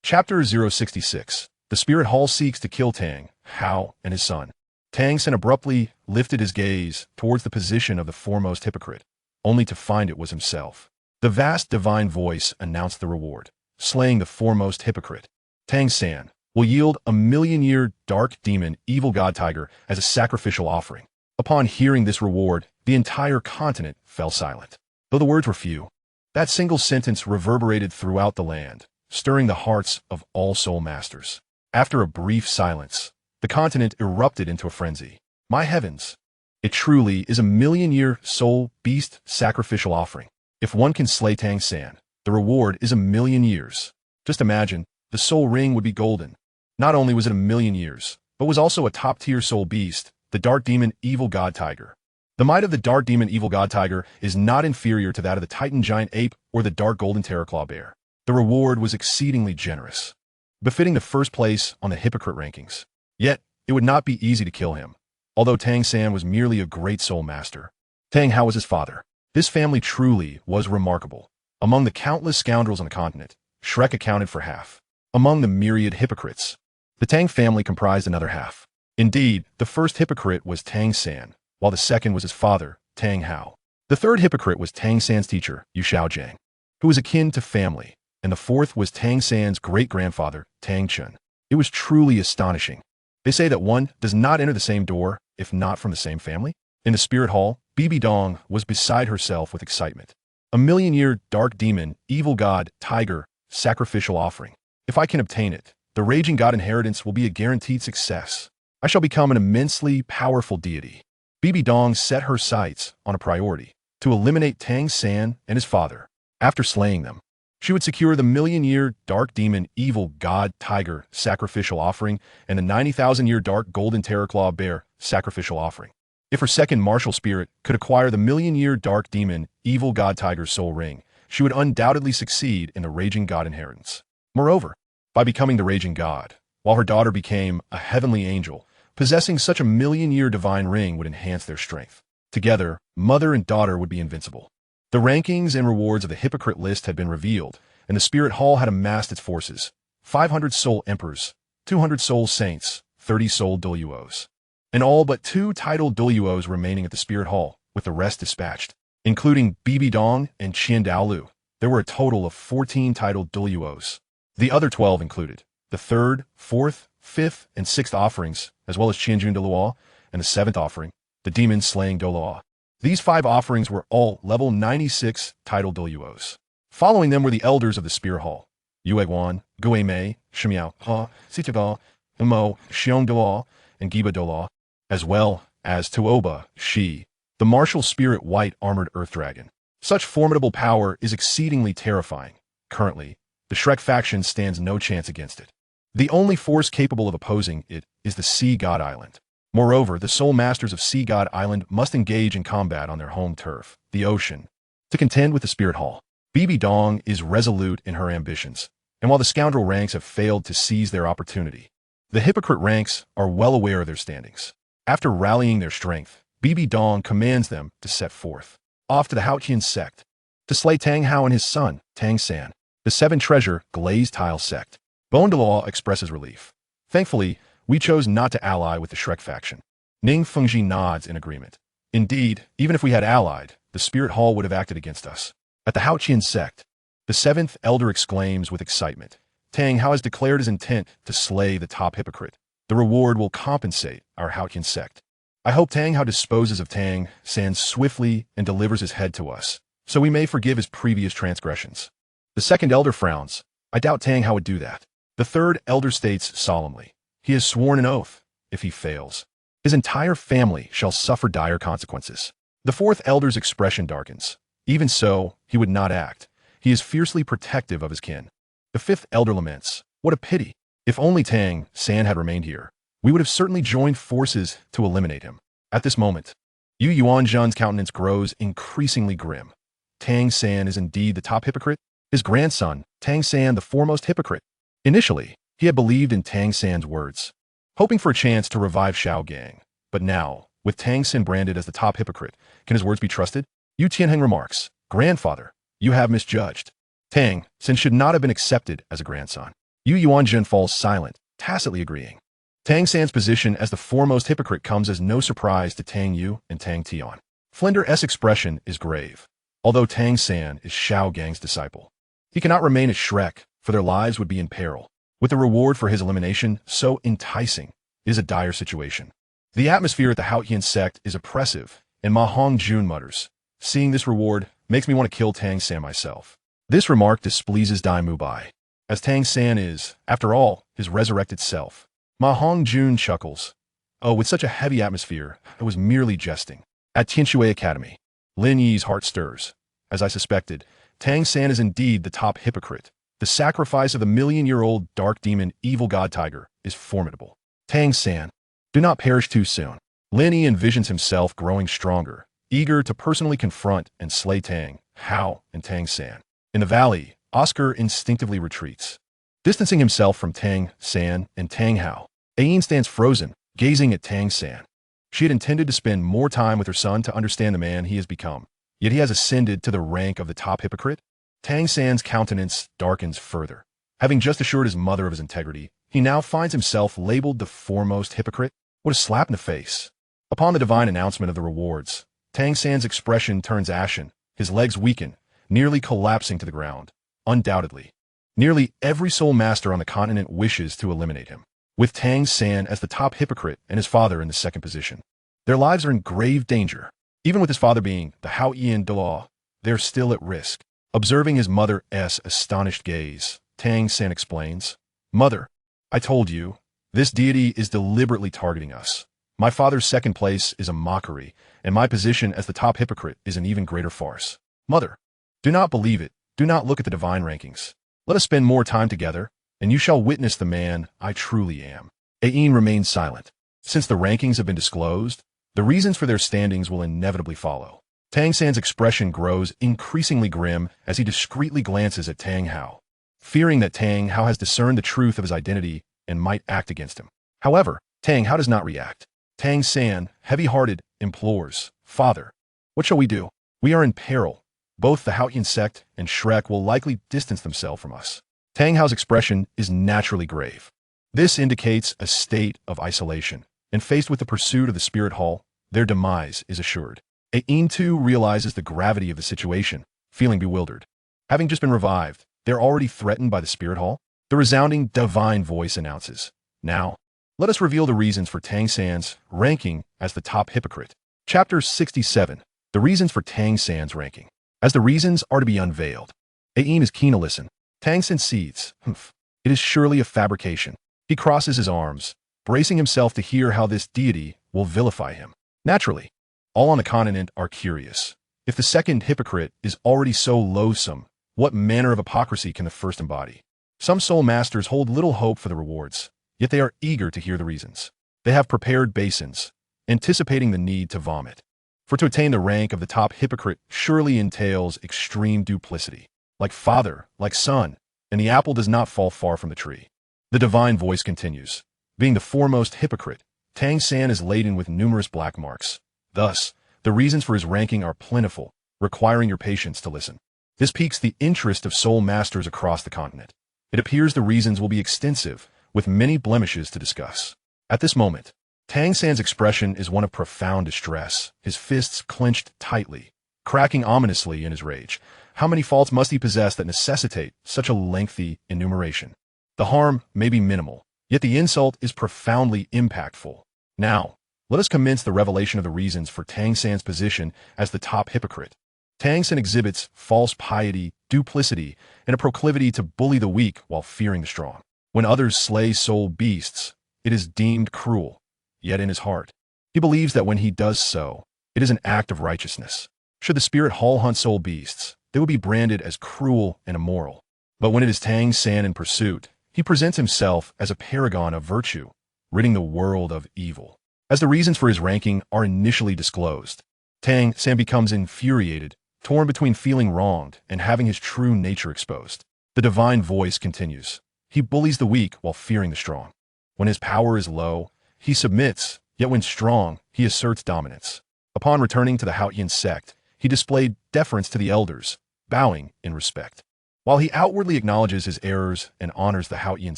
Chapter 066. The spirit hall seeks to kill Tang Hao and his son. Tang San abruptly lifted his gaze towards the position of the foremost hypocrite, only to find it was himself. The vast divine voice announced the reward. Slaying the foremost hypocrite, Tang San will yield a million-year dark demon evil god tiger as a sacrificial offering. Upon hearing this reward, the entire continent fell silent. Though the words were few, that single sentence reverberated throughout the land, stirring the hearts of all soul masters. After a brief silence, the continent erupted into a frenzy. My heavens! It truly is a million-year soul beast sacrificial offering. If one can slay Tang San, the reward is a million years. Just imagine, the soul ring would be golden. Not only was it a million years, but was also a top-tier soul beast, the dark demon evil god tiger. The might of the dark demon evil god tiger is not inferior to that of the titan giant ape or the dark golden terraclaw bear. The reward was exceedingly generous, befitting the first place on the hypocrite rankings. Yet, it would not be easy to kill him, although Tang San was merely a great soul master. Tang Hao was his father. This family truly was remarkable. Among the countless scoundrels on the continent, Shrek accounted for half. Among the myriad hypocrites, the Tang family comprised another half. Indeed, the first hypocrite was Tang San, while the second was his father, Tang Hao. The third hypocrite was Tang San's teacher, Xiaogang, who was akin to family, and the fourth was Tang San's great-grandfather, Tang Chun. It was truly astonishing. They say that one does not enter the same door if not from the same family. In the spirit hall, Bibi Dong was beside herself with excitement. A million-year dark demon, evil god, tiger, sacrificial offering. If I can obtain it, the raging god inheritance will be a guaranteed success. I shall become an immensely powerful deity. Bibi Dong set her sights on a priority, to eliminate Tang San and his father. After slaying them, she would secure the million-year dark demon evil god tiger sacrificial offering and the 90,000-year dark golden terraclaw bear sacrificial offering. If her second martial spirit could acquire the million-year dark demon evil god tiger's soul ring, she would undoubtedly succeed in the raging god inheritance. Moreover, by becoming the raging god, while her daughter became a heavenly angel, possessing such a million-year divine ring would enhance their strength. Together, mother and daughter would be invincible. The rankings and rewards of the hypocrite list had been revealed, and the spirit hall had amassed its forces: 500 soul emperors, 200 soul saints, 30 soul Douluos, and all but 2 titled Douluos remaining at the spirit hall, with the rest dispatched. Including Bibi Dong and Qian Daolu, there were a total of 14 titled Douluos. The other 12 included the 3rd, 4th, 5th, and 6th offerings, as well as Qianjun Douluo, and the 7th offering, the demon slaying Douluo. These 5 offerings were all level 96 titled Douluos. Following them were the elders of the spirit hall: Yueguan, Guimei, Shimiao, Ha, Sitagal, Mo, Xiong Douluo, and Giba Douluo, as well as Tuoba, Shi, the martial spirit white armored earth dragon. Such formidable power is exceedingly terrifying. Currently, the Shrek faction stands no chance against it. The only force capable of opposing it is the Sea God Island. Moreover, the soul masters of Sea God Island must engage in combat on their home turf, the ocean, to contend with the spirit hall. Bibi Dong is resolute in her ambitions, and while the scoundrel ranks have failed to seize their opportunity, the hypocrite ranks are well aware of their standings. After rallying their strength, Bibi Dong commands them to set forth, off to the Haotian sect, to slay Tang Hao and his son, Tang San, the 7-treasure glazed tile sect. Bone Douluo expresses relief. Thankfully, we chose not to ally with the Shrek faction. Ning Fengji nods in agreement. Indeed, even if we had allied, the spirit hall would have acted against us. At the Haotian sect, the 7th elder exclaims with excitement, Tang Hao has declared his intent to slay the top hypocrite. The reward will compensate our Haotian sect. I hope Tang Hao disposes of Tang San swiftly and delivers his head to us, so we may forgive his previous transgressions. The 2nd elder frowns. I doubt Tang Hao would do that. The 3rd elder states solemnly, he has sworn an oath. If he fails, his entire family shall suffer dire consequences. The fourth elder's expression darkens. Even so, he would not act. He is fiercely protective of his kin. The fifth elder laments, "What a pity! If only Tang San had remained here, we would have certainly joined forces to eliminate him." At this moment, Yu Yuanzhan's countenance grows increasingly grim. Tang San is indeed the top hypocrite? His grandson, Tang San, the foremost hypocrite? Initially, he had believed in Tang San's words, hoping for a chance to revive Xiaogang. But now, with Tang San branded as the top hypocrite, can his words be trusted? Yu Tianheng remarks, "Grandfather, you have misjudged. Tang San should not have been accepted as a grandson." Yu Yuanzhan falls silent, tacitly agreeing. Tang San's position as the foremost hypocrite comes as no surprise to Tang Yu and Tang Tian. Flinder's expression is grave. Although Tang San is Xiaogang's disciple, he cannot remain as Shrek, for their lives would be in peril. With the reward for his elimination so enticing, it is a dire situation. The atmosphere at the Haotian sect is oppressive, and Ma Hongjun mutters, "Seeing this reward makes me want to kill Tang San myself." This remark displeases Dai Mubai, as Tang San is, after all, his resurrected self. Ma Hongjun chuckles, "Oh, with such a heavy atmosphere, I was merely jesting." At Tianshui Academy, Lin Yi's heart stirs. As I suspected, Tang San is indeed the top hypocrite. The sacrifice of the million-year-old dark demon evil god tiger is formidable. Tang San, do not perish too soon. Lin Yi envisions himself growing stronger, eager to personally confront and slay Tang, Hao, and Tang San. In the valley, Oscar instinctively retreats, distancing himself from Tang San and Tang Hao. Ayin stands frozen, gazing at Tang San. She had intended to spend more time with her son to understand the man he has become, yet he has ascended to the rank of the top hypocrite. Tang San's countenance darkens further. Having just assured his mother of his integrity, he now finds himself labeled the foremost hypocrite. What a slap in the face. Upon the divine announcement of the rewards, Tang San's expression turns ashen, his legs weaken, nearly collapsing to the ground. Undoubtedly, nearly every soul master on the continent wishes to eliminate him, with Tang San as the top hypocrite and his father in the second position. Their lives are in grave danger. Even with his father being the Haotian Douluo, they're still at risk. Observing his mother's astonished gaze, Tang San explains, "Mother, I told you, this deity is deliberately targeting us. My father's second place is a mockery, and my position as the top hypocrite is an even greater farce. Mother, do not believe it. Do not look at the divine rankings. Let us spend more time together, and you shall witness the man I truly am." Ayin remains silent. Since the rankings have been disclosed, the reasons for their standings will inevitably follow. Tang San's expression grows increasingly grim as he discreetly glances at Tang Hao, fearing that Tang Hao has discerned the truth of his identity and might act against him. However, Tang Hao does not react. Tang San, heavy-hearted, implores, "Father, what shall we do? We are in peril. Both the Haotian sect and Shrek will likely distance themselves from us." Tang Hao's expression is naturally grave. This indicates a state of isolation, and faced with the pursuit of the Spirit Hall, their demise is assured. Ayin too realizes the gravity of the situation, feeling bewildered. Having just been revived, they're already threatened by the Spirit Hall. The resounding divine voice announces, "Now, let us reveal the reasons for Tang San's ranking as the top hypocrite." Chapter 67, The Reasons for Tang San's Ranking. As the reasons are to be unveiled, Ayin is keen to listen. Tang San seethes, It is surely a fabrication." He crosses his arms, bracing himself to hear how this deity will vilify him. Naturally, all on the continent are curious. If the second hypocrite is already so loathsome, what manner of hypocrisy can the first embody? Some soul masters hold little hope for the rewards, yet they are eager to hear the reasons. They have prepared basins, anticipating the need to vomit. For to attain the rank of the top hypocrite surely entails extreme duplicity. Like father, like son, and the apple does not fall far from the tree. The divine voice continues. Being the foremost hypocrite, Tang San is laden with numerous black marks. Thus, the reasons for his ranking are plentiful, requiring your patience to listen. This piques the interest of soul masters across the continent. It appears the reasons will be extensive, with many blemishes to discuss. At this moment, Tang San's expression is one of profound distress, his fists clenched tightly, cracking ominously in his rage. How many faults must he possess that necessitate such a lengthy enumeration? The harm may be minimal, yet the insult is profoundly impactful. Now, let us commence the revelation of the reasons for Tang San's position as the top hypocrite. Tang San exhibits false piety, duplicity, and a proclivity to bully the weak while fearing the strong. When others slay soul beasts, it is deemed cruel, yet in his heart, he believes that when he does so, It is an act of righteousness. Should the spirit hall hunt soul beasts, they would be branded as cruel and immoral. But when it is Tang San in pursuit, he presents himself as a paragon of virtue, ridding the world of evil. As the reasons for his ranking are initially disclosed, Tang San becomes infuriated, torn between feeling wronged and having his true nature exposed. The divine voice continues. He bullies the weak while fearing the strong. When his power is low, he submits, yet when strong, he asserts dominance. Upon returning to the Haotian sect, he displayed deference to the elders, bowing in respect. While he outwardly acknowledges his errors and honors the Haotian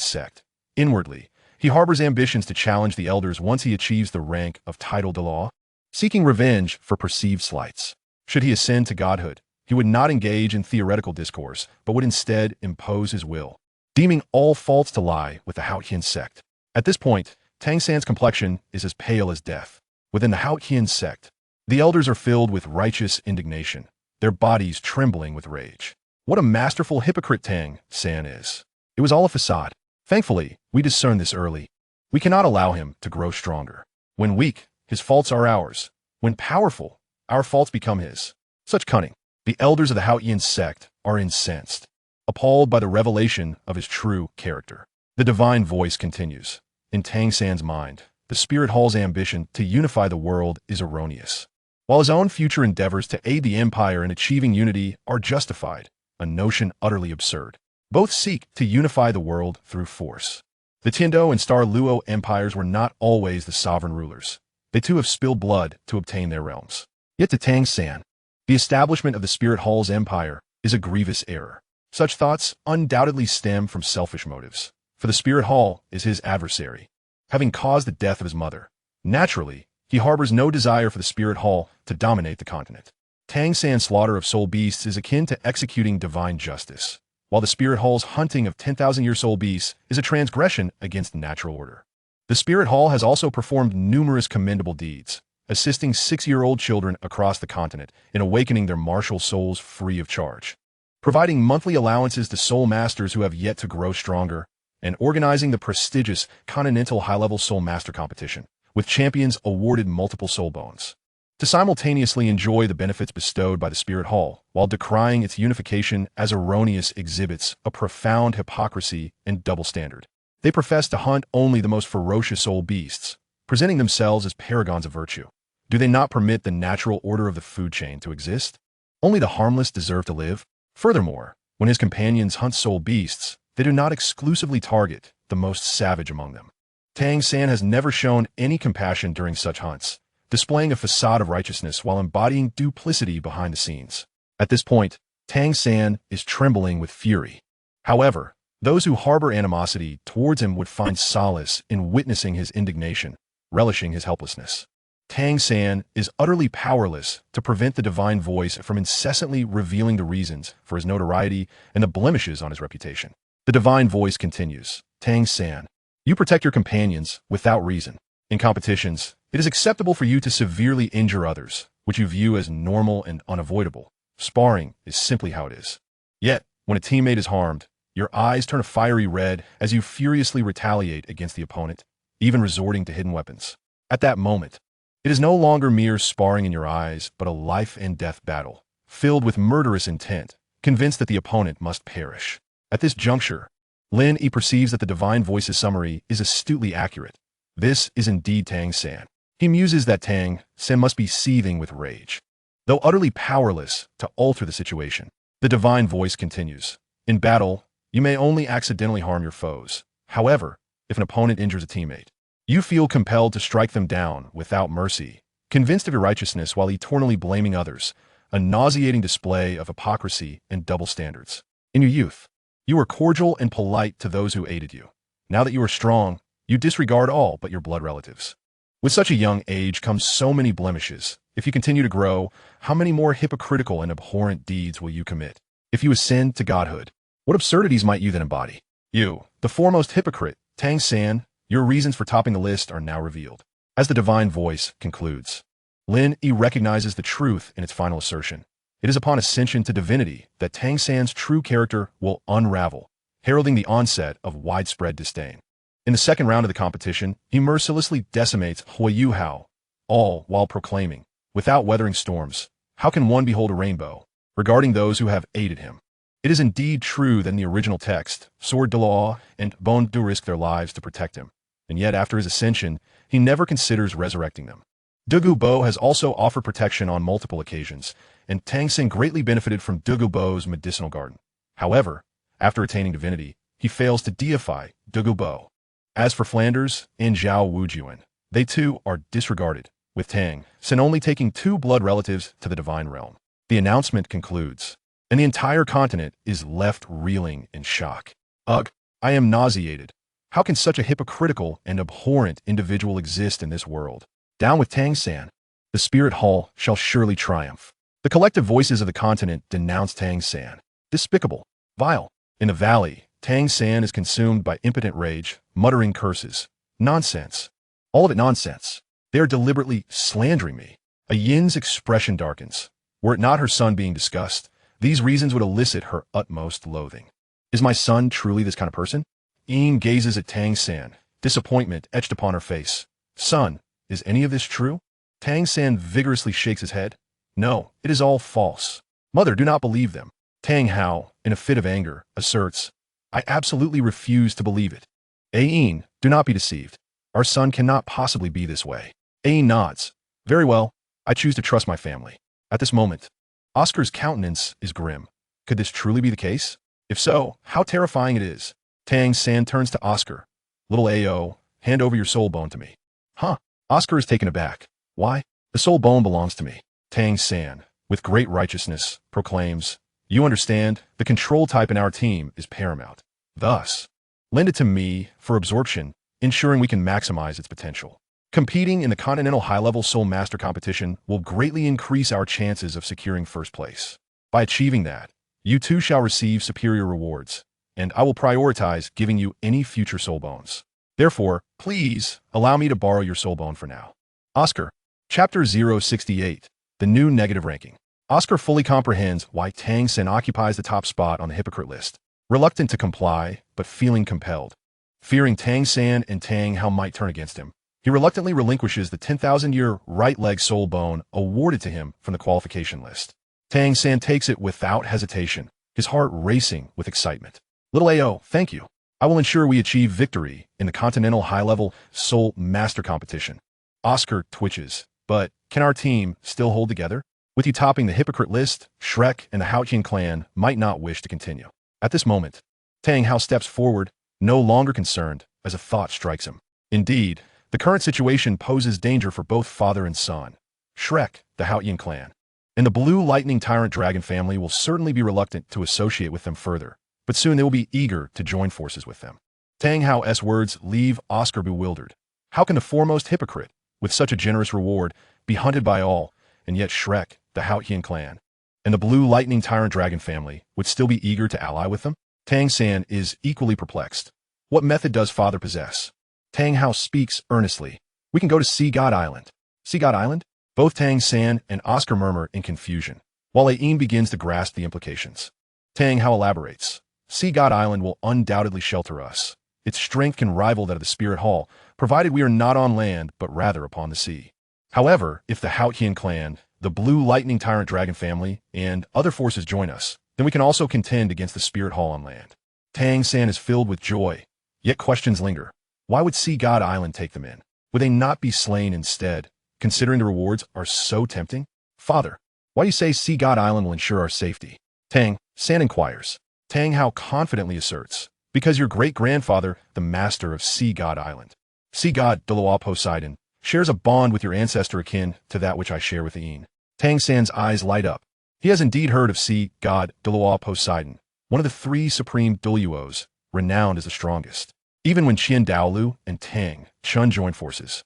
sect, inwardly, he harbors ambitions to challenge the elders once he achieves the rank of title de law, seeking revenge for perceived slights. Should he ascend to godhood, he would not engage in theoretical discourse, but would instead impose his will, deeming all faults to lie with the Haotian sect. At this point, Tang San's complexion is as pale as death. Within the Haotian sect, the elders are filled with righteous indignation, their bodies trembling with rage. What a masterful hypocrite Tang San is. It was all a facade. Thankfully, we discern this early. We cannot allow him to grow stronger. When weak, his faults are ours. When powerful, our faults become his. Such cunning. The elders of the Haotian sect are incensed, appalled by the revelation of his true character. The divine voice continues. In Tang San's mind, the spirit hall's ambition to unify the world is erroneous, while his own future endeavors to aid the empire in achieving unity are justified, a notion utterly absurd. Both seek to unify the world through force. The Tindo and Star Luo empires were not always the sovereign rulers. They too have spilled blood to obtain their realms. Yet to Tang San, the establishment of the spirit hall's empire is a grievous error. Such thoughts undoubtedly stem from selfish motives, for the spirit hall is his adversary, having caused the death of his mother. Naturally, he harbors no desire for the spirit hall to dominate the continent. Tang San's slaughter of soul beasts is akin to executing divine justice, while the spirit hall's hunting of 10,000-year soul beasts is a transgression against natural order. The spirit hall has also performed numerous commendable deeds, assisting 6-year-old children across the continent in awakening their martial souls free of charge, providing monthly allowances to soul masters who have yet to grow stronger, and organizing the prestigious Continental High-Level Soul Master Competition, with champions awarded multiple soul bones. To simultaneously enjoy the benefits bestowed by the Spirit Hall, while decrying its unification as erroneous exhibits a profound hypocrisy and double standard. They profess to hunt only the most ferocious soul beasts, presenting themselves as paragons of virtue. Do they not permit the natural order of the food chain to exist? Only the harmless deserve to live? Furthermore, when his companions hunt soul beasts, they do not exclusively target the most savage among them. Tang San has never shown any compassion during such hunts, displaying a facade of righteousness while embodying duplicity behind the scenes. At this point, Tang San is trembling with fury. However, those who harbor animosity towards him would find solace in witnessing his indignation, relishing his helplessness. Tang San is utterly powerless to prevent the divine voice from incessantly revealing the reasons for his notoriety and the blemishes on his reputation. The divine voice continues. Tang San, you protect your companions without reason. In competitions, it is acceptable for you to severely injure others, which you view as normal and unavoidable. Sparring is simply how it is. Yet, when a teammate is harmed, your eyes turn a fiery red as you furiously retaliate against the opponent, even resorting to hidden weapons. At that moment, it is no longer mere sparring in your eyes, but a life and death battle, filled with murderous intent, convinced that the opponent must perish. At this juncture, Lin Yi perceives that the divine voice's summary is astutely accurate. This is indeed Tang San. He muses that Tang San must be seething with rage, though utterly powerless to alter the situation. The divine voice continues. In battle, you may only accidentally harm your foes. However, if an opponent injures a teammate, you feel compelled to strike them down without mercy, convinced of your righteousness while eternally blaming others, a nauseating display of hypocrisy and double standards. In your youth, you were cordial and polite to those who aided you. Now that you are strong, you disregard all but your blood relatives. With such a young age comes so many blemishes. If you continue to grow, how many more hypocritical and abhorrent deeds will you commit? If you ascend to godhood, what absurdities might you then embody? You, the foremost hypocrite, Tang San, your reasons for topping the list are now revealed. As the divine voice concludes, Lin Yi recognizes the truth in its final assertion. It is upon ascension to divinity that Tang San's true character will unravel, heralding the onset of widespread disdain. In the second round of the competition, he mercilessly decimates Hui Yuhao, all while proclaiming, Without weathering storms, how can one behold a rainbow? Regarding those who have aided him. It is indeed true that in the original text, Sword Douluo and Bon do risk their lives to protect him, and yet after his ascension, he never considers resurrecting them. Douluo Bo has also offered protection on multiple occasions, and Tang San greatly benefited from Douluo Bo's medicinal garden. However, after attaining divinity, he fails to deify Douluo Bo. As for Flanders and Zhao Wujuan, they too are disregarded, with Tang San only taking 2 blood relatives to the divine realm. The announcement concludes, and the entire continent is left reeling in shock. Ugh, I am nauseated. How can such a hypocritical and abhorrent individual exist in this world? Down with Tang San. The spirit hall shall surely triumph. The collective voices of the continent denounce Tang San. Despicable. Vile. In the valley, Tang San is consumed by impotent rage, muttering curses. Nonsense. All of it nonsense. They are deliberately slandering me. A Yin's expression darkens. Were it not her son being discussed, these reasons would elicit her utmost loathing. Is my son truly this kind of person? Yin gazes at Tang San, disappointment etched upon her face. Son, is any of this true? Tang San vigorously shakes his head. No, it is all false. Mother, do not believe them. Tang Hao, in a fit of anger, asserts, I absolutely refuse to believe it. Yin, do not be deceived. Our son cannot possibly be this way. Yin nods. Very well, I choose to trust my family. At this moment, Oscar's countenance is grim. Could this truly be the case? If so, how terrifying it is. Tang San turns to Oscar. Little Ao, hand over your soul bone to me. Huh? Oscar is taken aback. Why? The soul bone belongs to me. Tang San, with great righteousness, proclaims, you understand, the control type in our team is paramount. Thus, lend it to me for absorption, ensuring we can maximize its potential. Competing in the Continental High-Level Soul Master Competition will greatly increase our chances of securing first place. By achieving that, you too shall receive superior rewards, and I will prioritize giving you any future soul bones. Therefore, please allow me to borrow your soul bone for now. Oscar, Chapter 068, The New Negative Ranking. Oscar fully comprehends why Tang San occupies the top spot on the hypocrite list, reluctant to comply, but feeling compelled. Fearing Tang San and Tang Hao might turn against him, he reluctantly relinquishes the 10,000-year right leg soul bone awarded to him from the qualification list. Tang San takes it without hesitation, his heart racing with excitement. Little Ao, thank you. I will ensure we achieve victory in the Continental High-Level Soul Master Competition. Oscar twitches, but can our team still hold together? With you topping the hypocrite list, Shrek and the Haotian clan might not wish to continue. At this moment, Tang Hao steps forward, no longer concerned, as a thought strikes him. Indeed, the current situation poses danger for both father and son. Shrek, the Haotian clan, and the Blue Lightning Tyrant Dragon family will certainly be reluctant to associate with them further, but soon they will be eager to join forces with them. Tang Hao's words leave Oscar bewildered. How can the foremost hypocrite, with such a generous reward, be hunted by all, and yet Shrek, the Haotian clan, and the Blue Lightning Tyrant Dragon family would still be eager to ally with them? Tang San is equally perplexed. What method does father possess? Tang Hao speaks earnestly. We can go to Sea God Island. Sea God Island? Both Tang San and Oscar murmur in confusion, while Aim begins to grasp the implications. Tang Hao elaborates. Sea God Island will undoubtedly shelter us. Its strength can rival that of the Spirit Hall, provided we are not on land, but rather upon the sea. However, if the Haotian clan, the Blue Lightning Tyrant Dragon family, and other forces join us, then we can also contend against the Spirit Hall on land. Tang San is filled with joy, yet questions linger. Why would Sea God Island take them in? Would they not be slain instead, considering the rewards are so tempting? Father, why do you say Sea God Island will ensure our safety? Tang San inquires. Tang Hao confidently asserts, because your great-grandfather, the master of Sea God Island, Sea God Douluo Poseidon, shares a bond with your ancestor akin to that which I share with Yin. Tang San's eyes light up. He has indeed heard of Sea God Douluo Poseidon, one of the 3 supreme Douluos, renowned as the strongest. Even when Qian Daolu and Tang Chun join forces,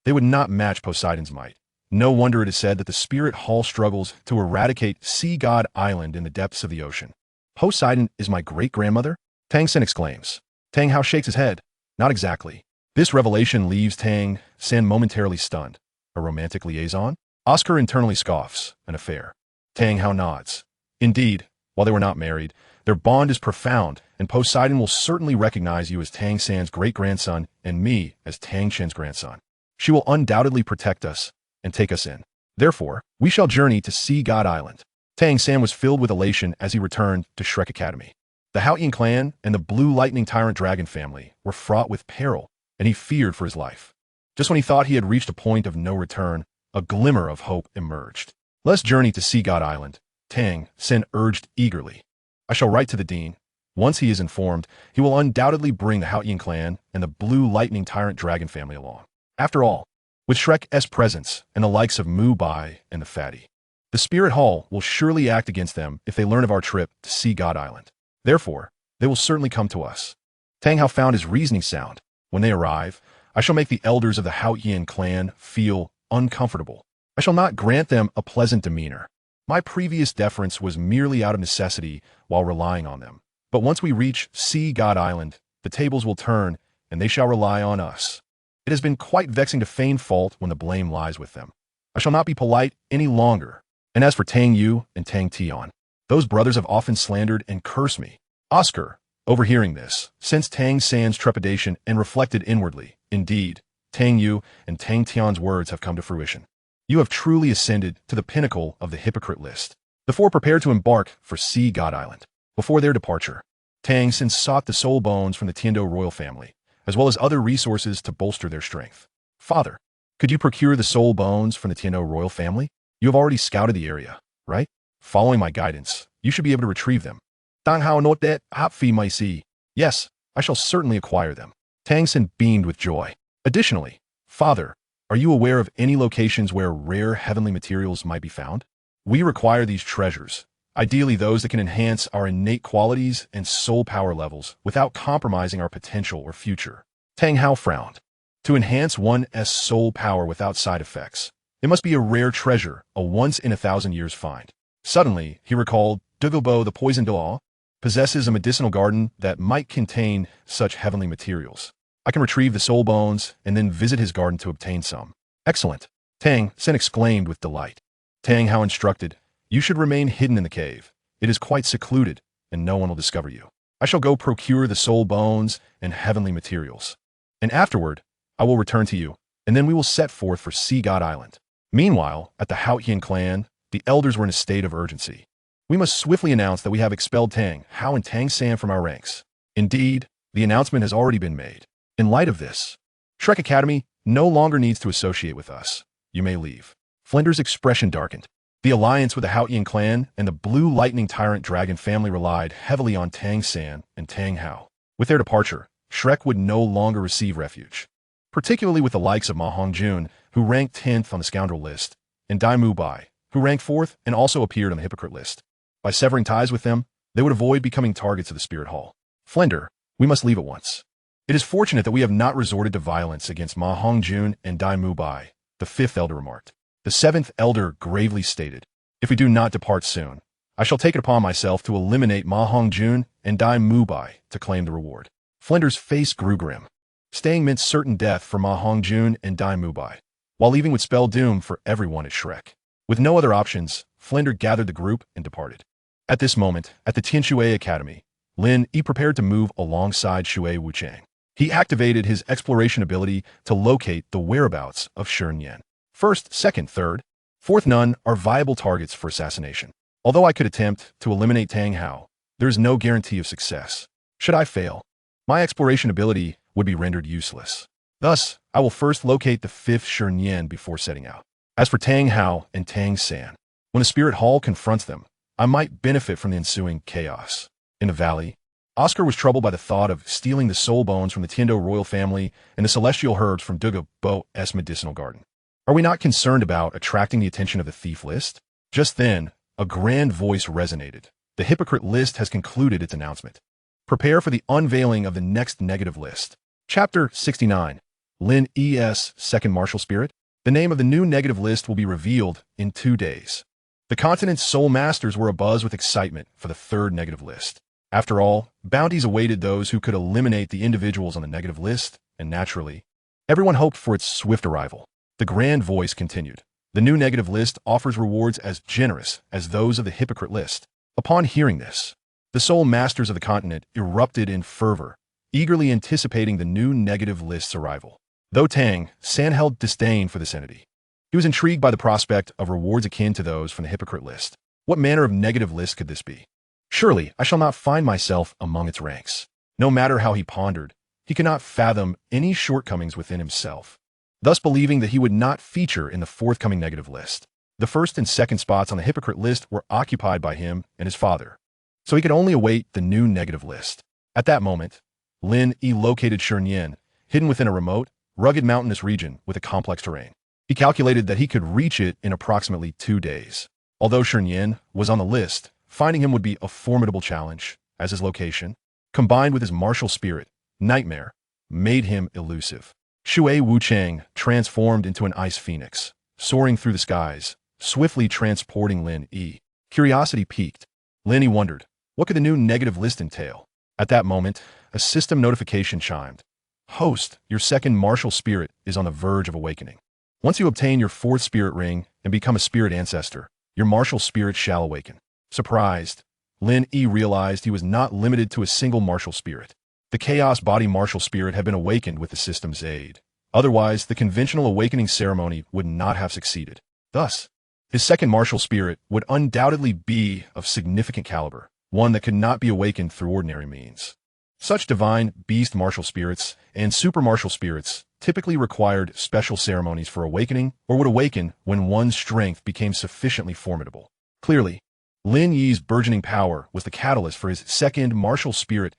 they would not match Poseidon's might. No wonder it is said that the Spirit Hall struggles to eradicate Sea God Island in the depths of the ocean. Poseidon is my great-grandmother? Tang San exclaims. Tang Hao shakes his head. Not exactly. This revelation leaves Tang San momentarily stunned. A romantic liaison? Oscar internally scoffs. An affair. Tang Hao nods. Indeed, while they were not married, their bond is profound, and Poseidon will certainly recognize you as Tang San's great-grandson and me as Tang Chen's grandson. She will undoubtedly protect us and take us in. Therefore, we shall journey to Sea God Island. Tang San was filled with elation as he returned to Shrek Academy. The Haotian clan and the Blue Lightning Tyrant Dragon family were fraught with peril, and he feared for his life. Just when he thought he had reached a point of no return, a glimmer of hope emerged. Let's journey to Sea God Island, Tang San urged eagerly. I shall write to the dean. Once he is informed, he will undoubtedly bring the Haotian clan and the Blue Lightning Tyrant Dragon family along. After all, with Shrek's presence and the likes of Mu Bai and the Fatty, the Spirit Hall will surely act against them if they learn of our trip to Sea God Island. Therefore, they will certainly come to us. Tang Hao found his reasoning sound. When they arrive, I shall make the elders of the Haotian clan feel uncomfortable. I shall not grant them a pleasant demeanor. My previous deference was merely out of necessity while relying on them. But once we reach Sea God Island, the tables will turn, and they shall rely on us. It has been quite vexing to feign fault when the blame lies with them. I shall not be polite any longer. And as for Tang Yu and Tang Tian, those brothers have often slandered and cursed me. Oscar, overhearing this, sensed Tang San's trepidation and reflected inwardly. Indeed, Tang Yu and Tang Tian's words have come to fruition. You have truly ascended to the pinnacle of the hypocrite list. The four prepared to embark for Sea God Island. Before their departure, Tang San sought the soul bones from the Tiando royal family, as well as other resources to bolster their strength. Father, could you procure the soul bones from the Tiando royal family? You have already scouted the area, right? Following my guidance, you should be able to retrieve them. Tang Hao not that hap fi mai si. Yes, I shall certainly acquire them. Tang San beamed with joy. Additionally, Father, are you aware of any locations where rare heavenly materials might be found? We require these treasures, ideally those that can enhance our innate qualities and soul power levels without compromising our potential or future. Tang Hao frowned. To enhance one's soul power without side effects, it must be a rare treasure, a once-in-a-thousand-years find. Suddenly, he recalled Douluo the Poison Douluo possesses a medicinal garden that might contain such heavenly materials. I can retrieve the soul bones and then visit his garden to obtain some. Excellent, Tang San exclaimed with delight. Tang Hao instructed, you should remain hidden in the cave. It is quite secluded, and no one will discover you. I shall go procure the soul bones and heavenly materials. And afterward, I will return to you, and then we will set forth for Sea God Island. Meanwhile, at the Haotian clan, the elders were in a state of urgency. We must swiftly announce that we have expelled Tang Hao and Tang San from our ranks. Indeed, the announcement has already been made. In light of this, Shrek Academy no longer needs to associate with us. You may leave. Flinder's expression darkened. The alliance with the Haotian clan and the Blue Lightning Tyrant Dragon family relied heavily on Tang San and Tang Hao. With their departure, Shrek would no longer receive refuge, particularly with the likes of Ma Hongjun, who ranked 10th on the scoundrel list, and Dai Mu Bai, who ranked 4th and also appeared on the hypocrite list. By severing ties with them, they would avoid becoming targets of the Spirit Hall. Flinder, we must leave at once. It is fortunate that we have not resorted to violence against Ma Hongjun and Dai Mu Bai, the 5th elder remarked. The 7th elder gravely stated, if we do not depart soon, I shall take it upon myself to eliminate Ma Hongjun and Dai Mu Bai to claim the reward. Flinder's face grew grim. Staying meant certain death for Ma Hongjun and Dai Mu Bai, while leaving would spell doom for everyone at Shrek. With no other options, Flinder gathered the group and departed. At this moment, at the Tianshui Academy, Lin Yi prepared to move alongside Shui Wuchang. He activated his exploration ability to locate the whereabouts of Shern Yan. First, second, third, fourth none are viable targets for assassination. Although I could attempt to eliminate Tang Hao, there is no guarantee of success. Should I fail, my exploration ability would be rendered useless. Thus, I will first locate the 5th Shern Yan before setting out. As for Tang Hao and Tang San, when the Spirit Hall confronts them, I might benefit from the ensuing chaos. In the valley, Oscar was troubled by the thought of stealing the soul bones from the Tiando royal family and the celestial herbs from Douluo's medicinal garden. Are we not concerned about attracting the attention of the thief list? Just then, a grand voice resonated. The hypocrite list has concluded its announcement. Prepare for the unveiling of the next negative list. Chapter 69. Lin Yi's Second Martial Spirit. The name of the new negative list will be revealed in 2 days. The continent's soul masters were abuzz with excitement for the third negative list. After all, bounties awaited those who could eliminate the individuals on the negative list, and naturally, everyone hoped for its swift arrival. The grand voice continued. The new negative list offers rewards as generous as those of the hypocrite list. Upon hearing this, the soul masters of the continent erupted in fervor, eagerly anticipating the new negative list's arrival. Though Tang San held disdain for this entity, He was intrigued by the prospect of rewards akin to those from the hypocrite list. What manner of negative list could this be? Surely I shall not find myself among its ranks. No matter how he pondered, he could not fathom any shortcomings within himself, thus believing that he would not feature in the forthcoming negative list. The first and second spots on the hypocrite list were occupied by him and his father, so he could only await the new negative list. At that moment, Lin Yi located Xiaogang, hidden within a remote, rugged mountainous region with a complex terrain. He calculated that he could reach it in approximately 2 days. Although Xiaogang was on the list, finding him would be a formidable challenge, as his location, combined with his martial spirit, nightmare, made him elusive. Shui Wuchang transformed into an ice phoenix, soaring through the skies, swiftly transporting Lin Yi. Curiosity piqued. Lin Yi wondered, what could the new negative list entail? At that moment, a system notification chimed. Host, your second martial spirit is on the verge of awakening. Once you obtain your 4th spirit ring and become a spirit ancestor, your martial spirit shall awaken. Surprised, Lin Yi realized he was not limited to a single martial spirit. The Chaos Body martial spirit had been awakened with the system's aid. Otherwise, the conventional awakening ceremony would not have succeeded. Thus, his second martial spirit would undoubtedly be of significant caliber, one that could not be awakened through ordinary means. Such divine beast martial spirits and super martial spirits typically required special ceremonies for awakening or would awaken when one's strength became sufficiently formidable. Clearly, Lin Yi's burgeoning power was the catalyst for his second martial spirit's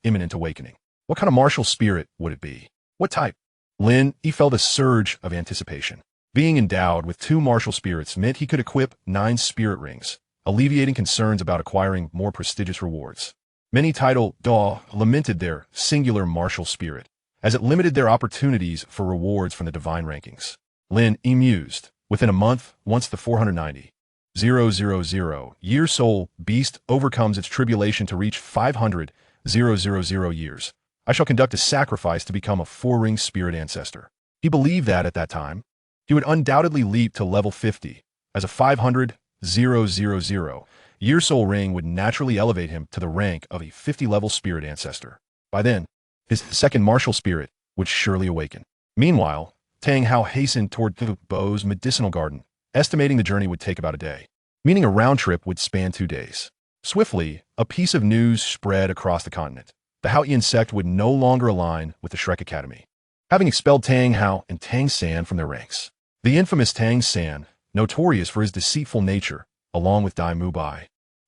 imminent awakening. What kind of martial spirit would it be? What type? Lin Yi felt a surge of anticipation. Being endowed with 2 martial spirits meant he could equip 9 spirit rings, alleviating concerns about acquiring more prestigious rewards. Many titled Daw lamented their singular martial spirit, as it limited their opportunities for rewards from the divine rankings. Lin Yi mused, within a month, once the 490,000 year soul beast overcomes its tribulation to reach 500,000 years, I shall conduct a sacrifice to become a 4-ring spirit ancestor. He believed that, at that time, he would undoubtedly leap to level 50, as a 500,000 year soul ring would naturally elevate him to the rank of a 50-level spirit ancestor. By then, his second martial spirit would surely awaken. Meanwhile, Tang Hao hastened toward Dubo's medicinal garden, estimating the journey would take about a day, meaning a round trip would span 2 days. Swiftly, a piece of news spread across the continent. The Haotian sect would no longer align with the Shrek Academy, having expelled Tang Hao and Tang San from their ranks. The infamous Tang San, notorious for his deceitful nature, along with Dai Mubai,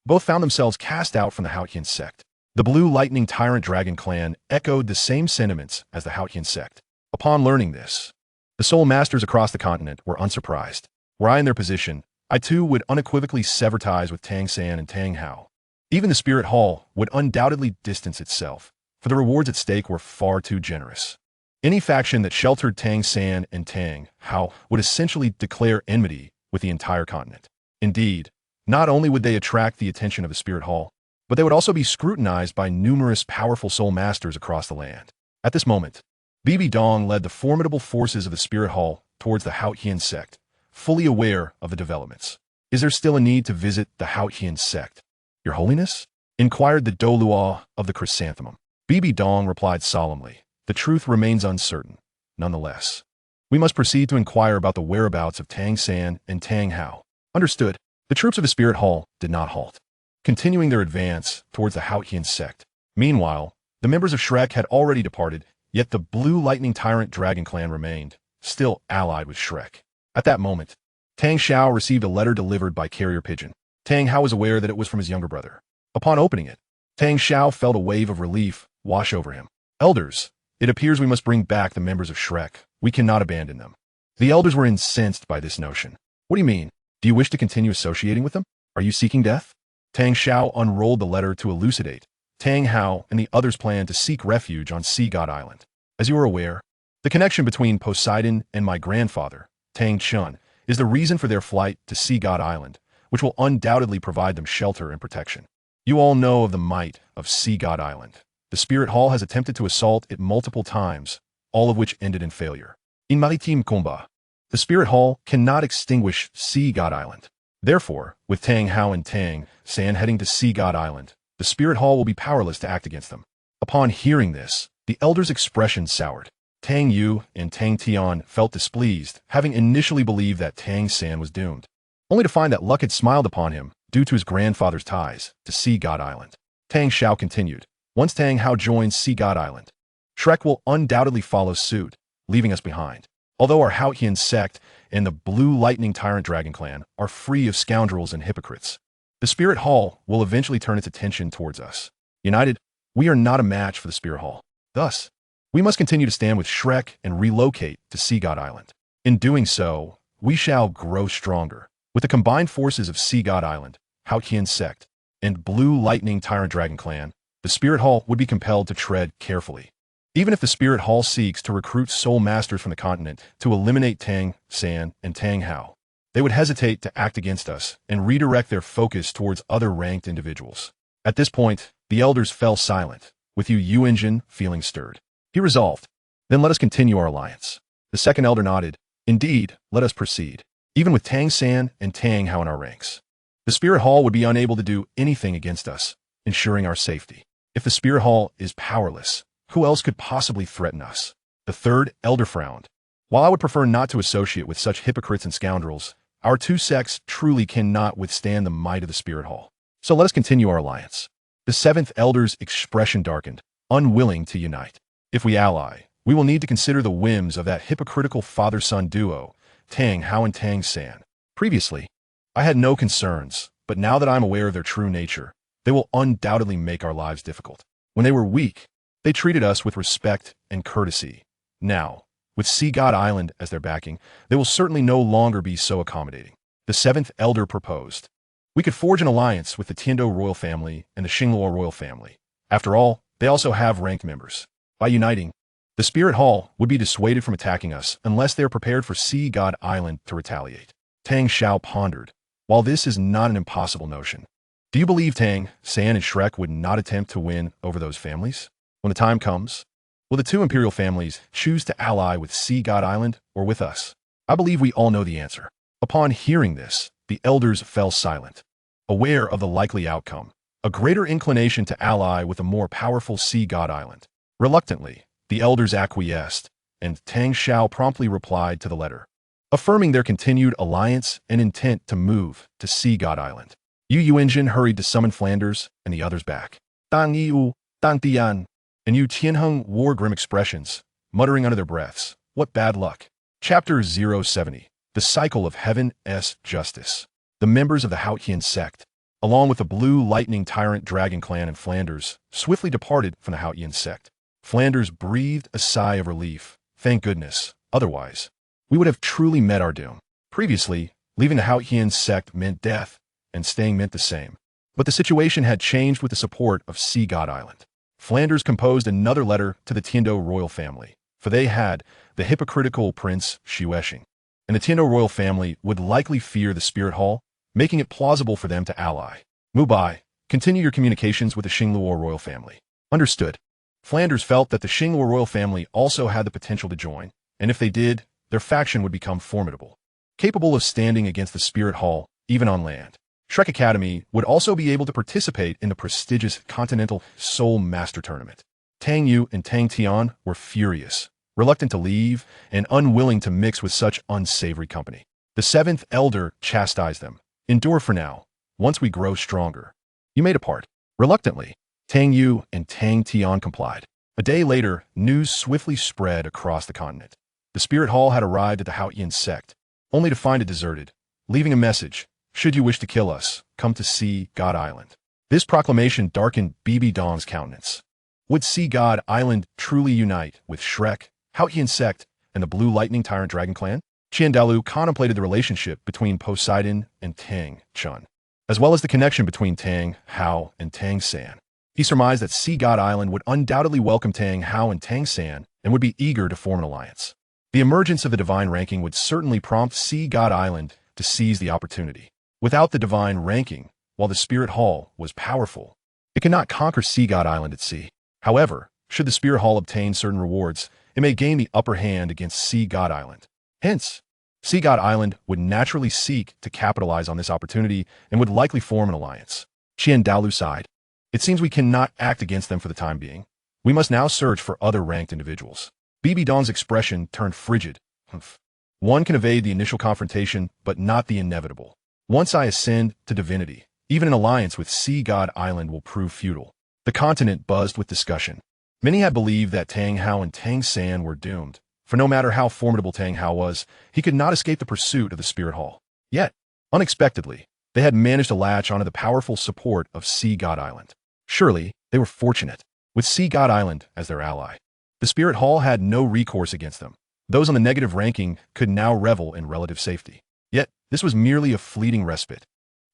both found themselves cast out from the Haotian sect. The Blue Lightning Tyrant Dragon clan echoed the same sentiments as the Haotian sect. Upon learning this, the Soul Masters across the continent were unsurprised. Were I in their position, I too would unequivocally sever ties with Tang San and Tang Hao. Even the Spirit Hall would undoubtedly distance itself, for the rewards at stake were far too generous. Any faction that sheltered Tang San and Tang Hao would essentially declare enmity with the entire continent. Indeed, not only would they attract the attention of the Spirit Hall, but they would also be scrutinized by numerous powerful Soul Masters across the land. At this moment, Bibi Dong led the formidable forces of the Spirit Hall towards the Haotian sect, fully aware of the developments. Is there still a need to visit the Haotian sect, Your Holiness? Inquired the Douluo of the Chrysanthemum. Bibi Dong replied solemnly, the truth remains uncertain. Nonetheless, we must proceed to inquire about the whereabouts of Tang San and Tang Hao. Understood. The troops of the Spirit Hall did not halt, continuing their advance towards the Haotian sect. Meanwhile, the members of Shrek had already departed, yet the Blue Lightning Tyrant Dragon clan remained, still allied with Shrek. At that moment, Tang Xiao received a letter delivered by carrier pigeon. Tang Hao was aware that it was from his younger brother. Upon opening it, Tang Xiao felt a wave of relief wash over him. Elders, it appears we must bring back the members of Shrek. We cannot abandon them. The elders were incensed by this notion. What do you mean? Do you wish to continue associating with them? Are you seeking death? Tang Xiao unrolled the letter to elucidate. Tang Hao and the others planned to seek refuge on Sea God Island. As you are aware, the connection between Poseidon and my grandfather, Tang Chun, is the reason for their flight to Sea God Island, which will undoubtedly provide them shelter and protection. You all know of the might of Sea God Island. The Spirit Hall has attempted to assault it multiple times, all of which ended in failure. In maritime combat, the Spirit Hall cannot extinguish Sea God Island. Therefore, with Tang Hao and Tang San heading to Sea God Island, the Spirit Hall will be powerless to act against them. Upon hearing this, the elders' expression soured. Tang Yu and Tang Tian felt displeased, having initially believed that Tang San was doomed, only to find that luck had smiled upon him due to his grandfather's ties to Sea God Island. Tang Xiao continued, once Tang Hao joins Sea God Island, Shrek will undoubtedly follow suit, leaving us behind. Although our Haotian sect and the Blue Lightning Tyrant Dragon Clan are free of scoundrels and hypocrites, the Spirit Hall will eventually turn its attention towards us. United, we are not a match for the Spirit Hall. Thus, we must continue to stand with Shrek and relocate to Sea God Island. In doing so, we shall grow stronger. With the combined forces of Sea God Island, Haotian sect, and Blue Lightning Tyrant Dragon Clan, the Spirit Hall would be compelled to tread carefully. Even if the Spirit Hall seeks to recruit soul masters from the continent to eliminate Tang San and Tang Hao, they would hesitate to act against us and redirect their focus towards other ranked individuals. At this point, the elders fell silent, with Yu Engine feeling stirred. He resolved, then let us continue our alliance. The second elder nodded, indeed, let us proceed. Even with Tang San and Tang Hao in our ranks, the Spirit Hall would be unable to do anything against us, ensuring our safety. If the Spirit Hall is powerless, who else could possibly threaten us? The third elder frowned. While I would prefer not to associate with such hypocrites and scoundrels, our two sects truly cannot withstand the might of the Spirit Hall. So let us continue our alliance. The seventh elder's expression darkened, unwilling to unite. If we ally, we will need to consider the whims of that hypocritical father-son duo, Tang Hao and Tang San. Previously, I had no concerns, but now that I am aware of their true nature, they will undoubtedly make our lives difficult. When they were weak, they treated us with respect and courtesy. Now, with Sea God Island as their backing, they will certainly no longer be so accommodating. The seventh elder proposed, we could forge an alliance with the Tiando royal family and the Xingluo royal family. After all, they also have ranked members. By uniting, the Spirit Hall would be dissuaded from attacking us unless they are prepared for Sea God Island to retaliate. Tang Xiao pondered, while this is not an impossible notion, do you believe Tang San and Shrek would not attempt to win over those families? When the time comes, will the two imperial families choose to ally with Sea God Island or with us? I believe we all know the answer. Upon hearing this, the elders fell silent, aware of the likely outcome, a greater inclination to ally with a more powerful Sea God Island. Reluctantly, the elders acquiesced, and Tang Xiao promptly replied to the letter, affirming their continued alliance and intent to move to Sea God Island. Yu Engine hurried to summon Flanders and the others back. Tang Yi, Tang Tian, and Yu Tianheng wore grim expressions, muttering under their breaths, what bad luck. Chapter 070, The Cycle of Heaven's Justice. The members of the Haotian sect, along with the Blue Lightning Tyrant Dragon Clan and Flanders, swiftly departed from the Haotian sect. Flanders breathed a sigh of relief. Thank goodness, otherwise, we would have truly met our doom. Previously, leaving the Haotian sect meant death, and staying meant the same. But the situation had changed with the support of Sea God Island. Flanders composed another letter to the Tiando royal family, for they had the hypocritical Prince Xiueshing, and the Tiando royal family would likely fear the Spirit Hall, making it plausible for them to ally. Mubai, continue your communications with the Xingluo royal family. Understood. Flanders felt that the Xingluo royal family also had the potential to join, and if they did, their faction would become formidable, capable of standing against the Spirit Hall, even on land. Shrek Academy would also be able to participate in the prestigious Continental Soul Master Tournament. Tang Yu and Tang Tian were furious, reluctant to leave, and unwilling to mix with such unsavory company. The seventh elder chastised them. Endure for now. Once we grow stronger, you may depart. Reluctantly, Tang Yu and Tang Tian complied. A day later, news swiftly spread across the continent. The Spirit Hall had arrived at the Haotian sect, only to find it deserted, leaving a message. Should you wish to kill us, come to Sea God Island. This proclamation darkened BB Dong's countenance. Would Sea God Island truly unite with Shrek, Haotian sect, and the Blue Lightning Tyrant Dragon Clan? Qiandalu contemplated the relationship between Poseidon and Tang Chun, as well as the connection between Tang Hao and Tang San. He surmised that Sea God Island would undoubtedly welcome Tang Hao and Tang San and would be eager to form an alliance. The emergence of the divine ranking would certainly prompt Sea God Island to seize the opportunity. Without the divine ranking, while the Spirit Hall was powerful, it cannot conquer Sea God Island at sea. However, should the Spirit Hall obtain certain rewards, it may gain the upper hand against Sea God Island. Hence, Sea God Island would naturally seek to capitalize on this opportunity and would likely form an alliance. Qiandalu sighed. It seems we cannot act against them for the time being. We must now search for other ranked individuals. BB Dong's expression turned frigid. Humph. One can evade the initial confrontation, but not the inevitable. Once I ascend to divinity, even an alliance with Sea God Island will prove futile. The continent buzzed with discussion. Many had believed that Tang Hao and Tang San were doomed, for no matter how formidable Tang Hao was, he could not escape the pursuit of the Spirit Hall. Yet, unexpectedly, they had managed to latch onto the powerful support of Sea God Island. Surely, they were fortunate, with Sea God Island as their ally. The Spirit Hall had no recourse against them. Those on the negative ranking could now revel in relative safety. Yet, this was merely a fleeting respite.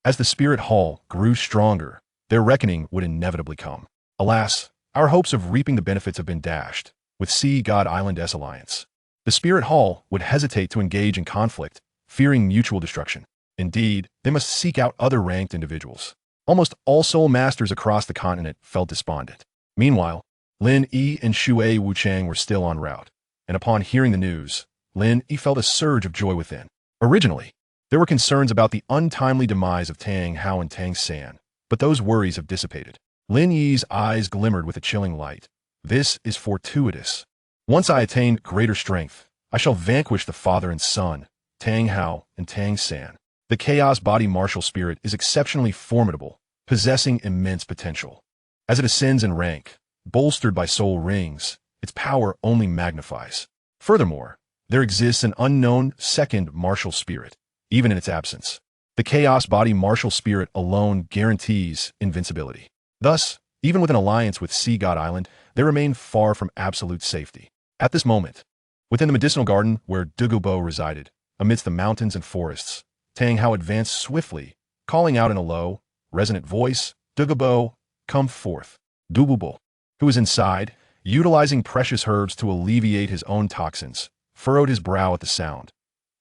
As the Spirit Hall grew stronger, their reckoning would inevitably come. Alas, our hopes of reaping the benefits have been dashed. With Sea God Island's alliance, the Spirit Hall would hesitate to engage in conflict, fearing mutual destruction. Indeed, they must seek out other ranked individuals. Almost all soul masters across the continent felt despondent. Meanwhile, Lin Yi and Shui Wuchang were still en route, and upon hearing the news, Lin Yi felt a surge of joy within. Originally, there were concerns about the untimely demise of Tang Hao and Tang San, but those worries have dissipated. Lin Yi's eyes glimmered with a chilling light. This is fortuitous. Once I attain greater strength, I shall vanquish the father and son, Tang Hao and Tang San. The Chaos Body Martial Spirit is exceptionally formidable, possessing immense potential. As it ascends in rank, bolstered by soul rings, its power only magnifies. Furthermore, there exists an unknown second martial spirit, even in its absence. The Chaos Body Martial Spirit alone guarantees invincibility. Thus, even with an alliance with Sea God Island, they remain far from absolute safety. At this moment, within the medicinal garden where Douluo resided, amidst the mountains and forests, Tang Hao advanced swiftly, calling out in a low, resonant voice, "Douluo, come forth." Douluo, who was inside, utilizing precious herbs to alleviate his own toxins, furrowed his brow at the sound.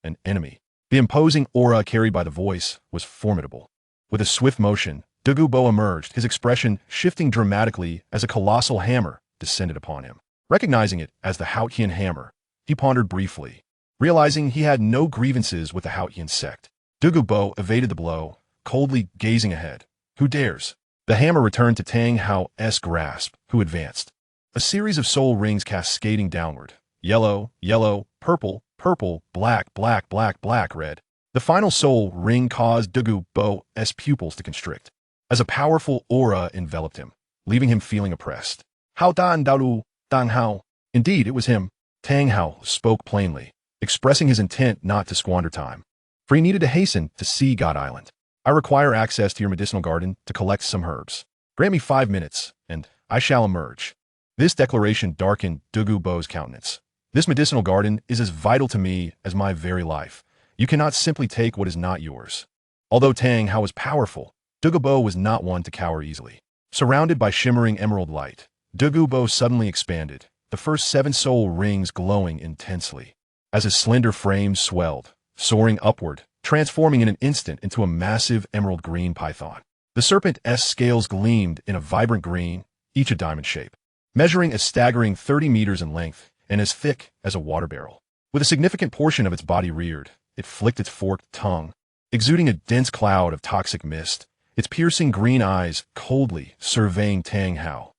An enemy. The imposing aura carried by the voice was formidable. With a swift motion, Douluo emerged, his expression shifting dramatically as a colossal hammer descended upon him. Recognizing it as the Haotian hammer, he pondered briefly. Realizing he had no grievances with the Haotian sect, Douluo evaded the blow, coldly gazing ahead. Who dares? The hammer returned to Tang Hao's grasp, who advanced. A series of soul rings cascading downward. Yellow, yellow, purple, purple, black, black, black, black, red. The final soul ring caused Douluo's pupils to constrict, as a powerful aura enveloped him, leaving him feeling oppressed. Hao Dan Daolu, Tang Hao. Indeed, it was him. Tang Hao spoke plainly, expressing his intent not to squander time, for he needed to hasten to Sea God Island. I require access to your medicinal garden to collect some herbs. Grant me 5 minutes, and I shall emerge. This declaration darkened Douluo's countenance. This medicinal garden is as vital to me as my very life. You cannot simply take what is not yours. Although Tang Hao was powerful, Douluo was not one to cower easily. Surrounded by shimmering emerald light, Douluo suddenly expanded, the first 7 soul rings glowing intensely. As his slender frame swelled, soaring upward, transforming in an instant into a massive emerald green python. The serpent's scales gleamed in a vibrant green, each a diamond shape, measuring a staggering 30 meters in length and as thick as a water barrel. With a significant portion of its body reared, it flicked its forked tongue, exuding a dense cloud of toxic mist, its piercing green eyes coldly surveying Tang Hao.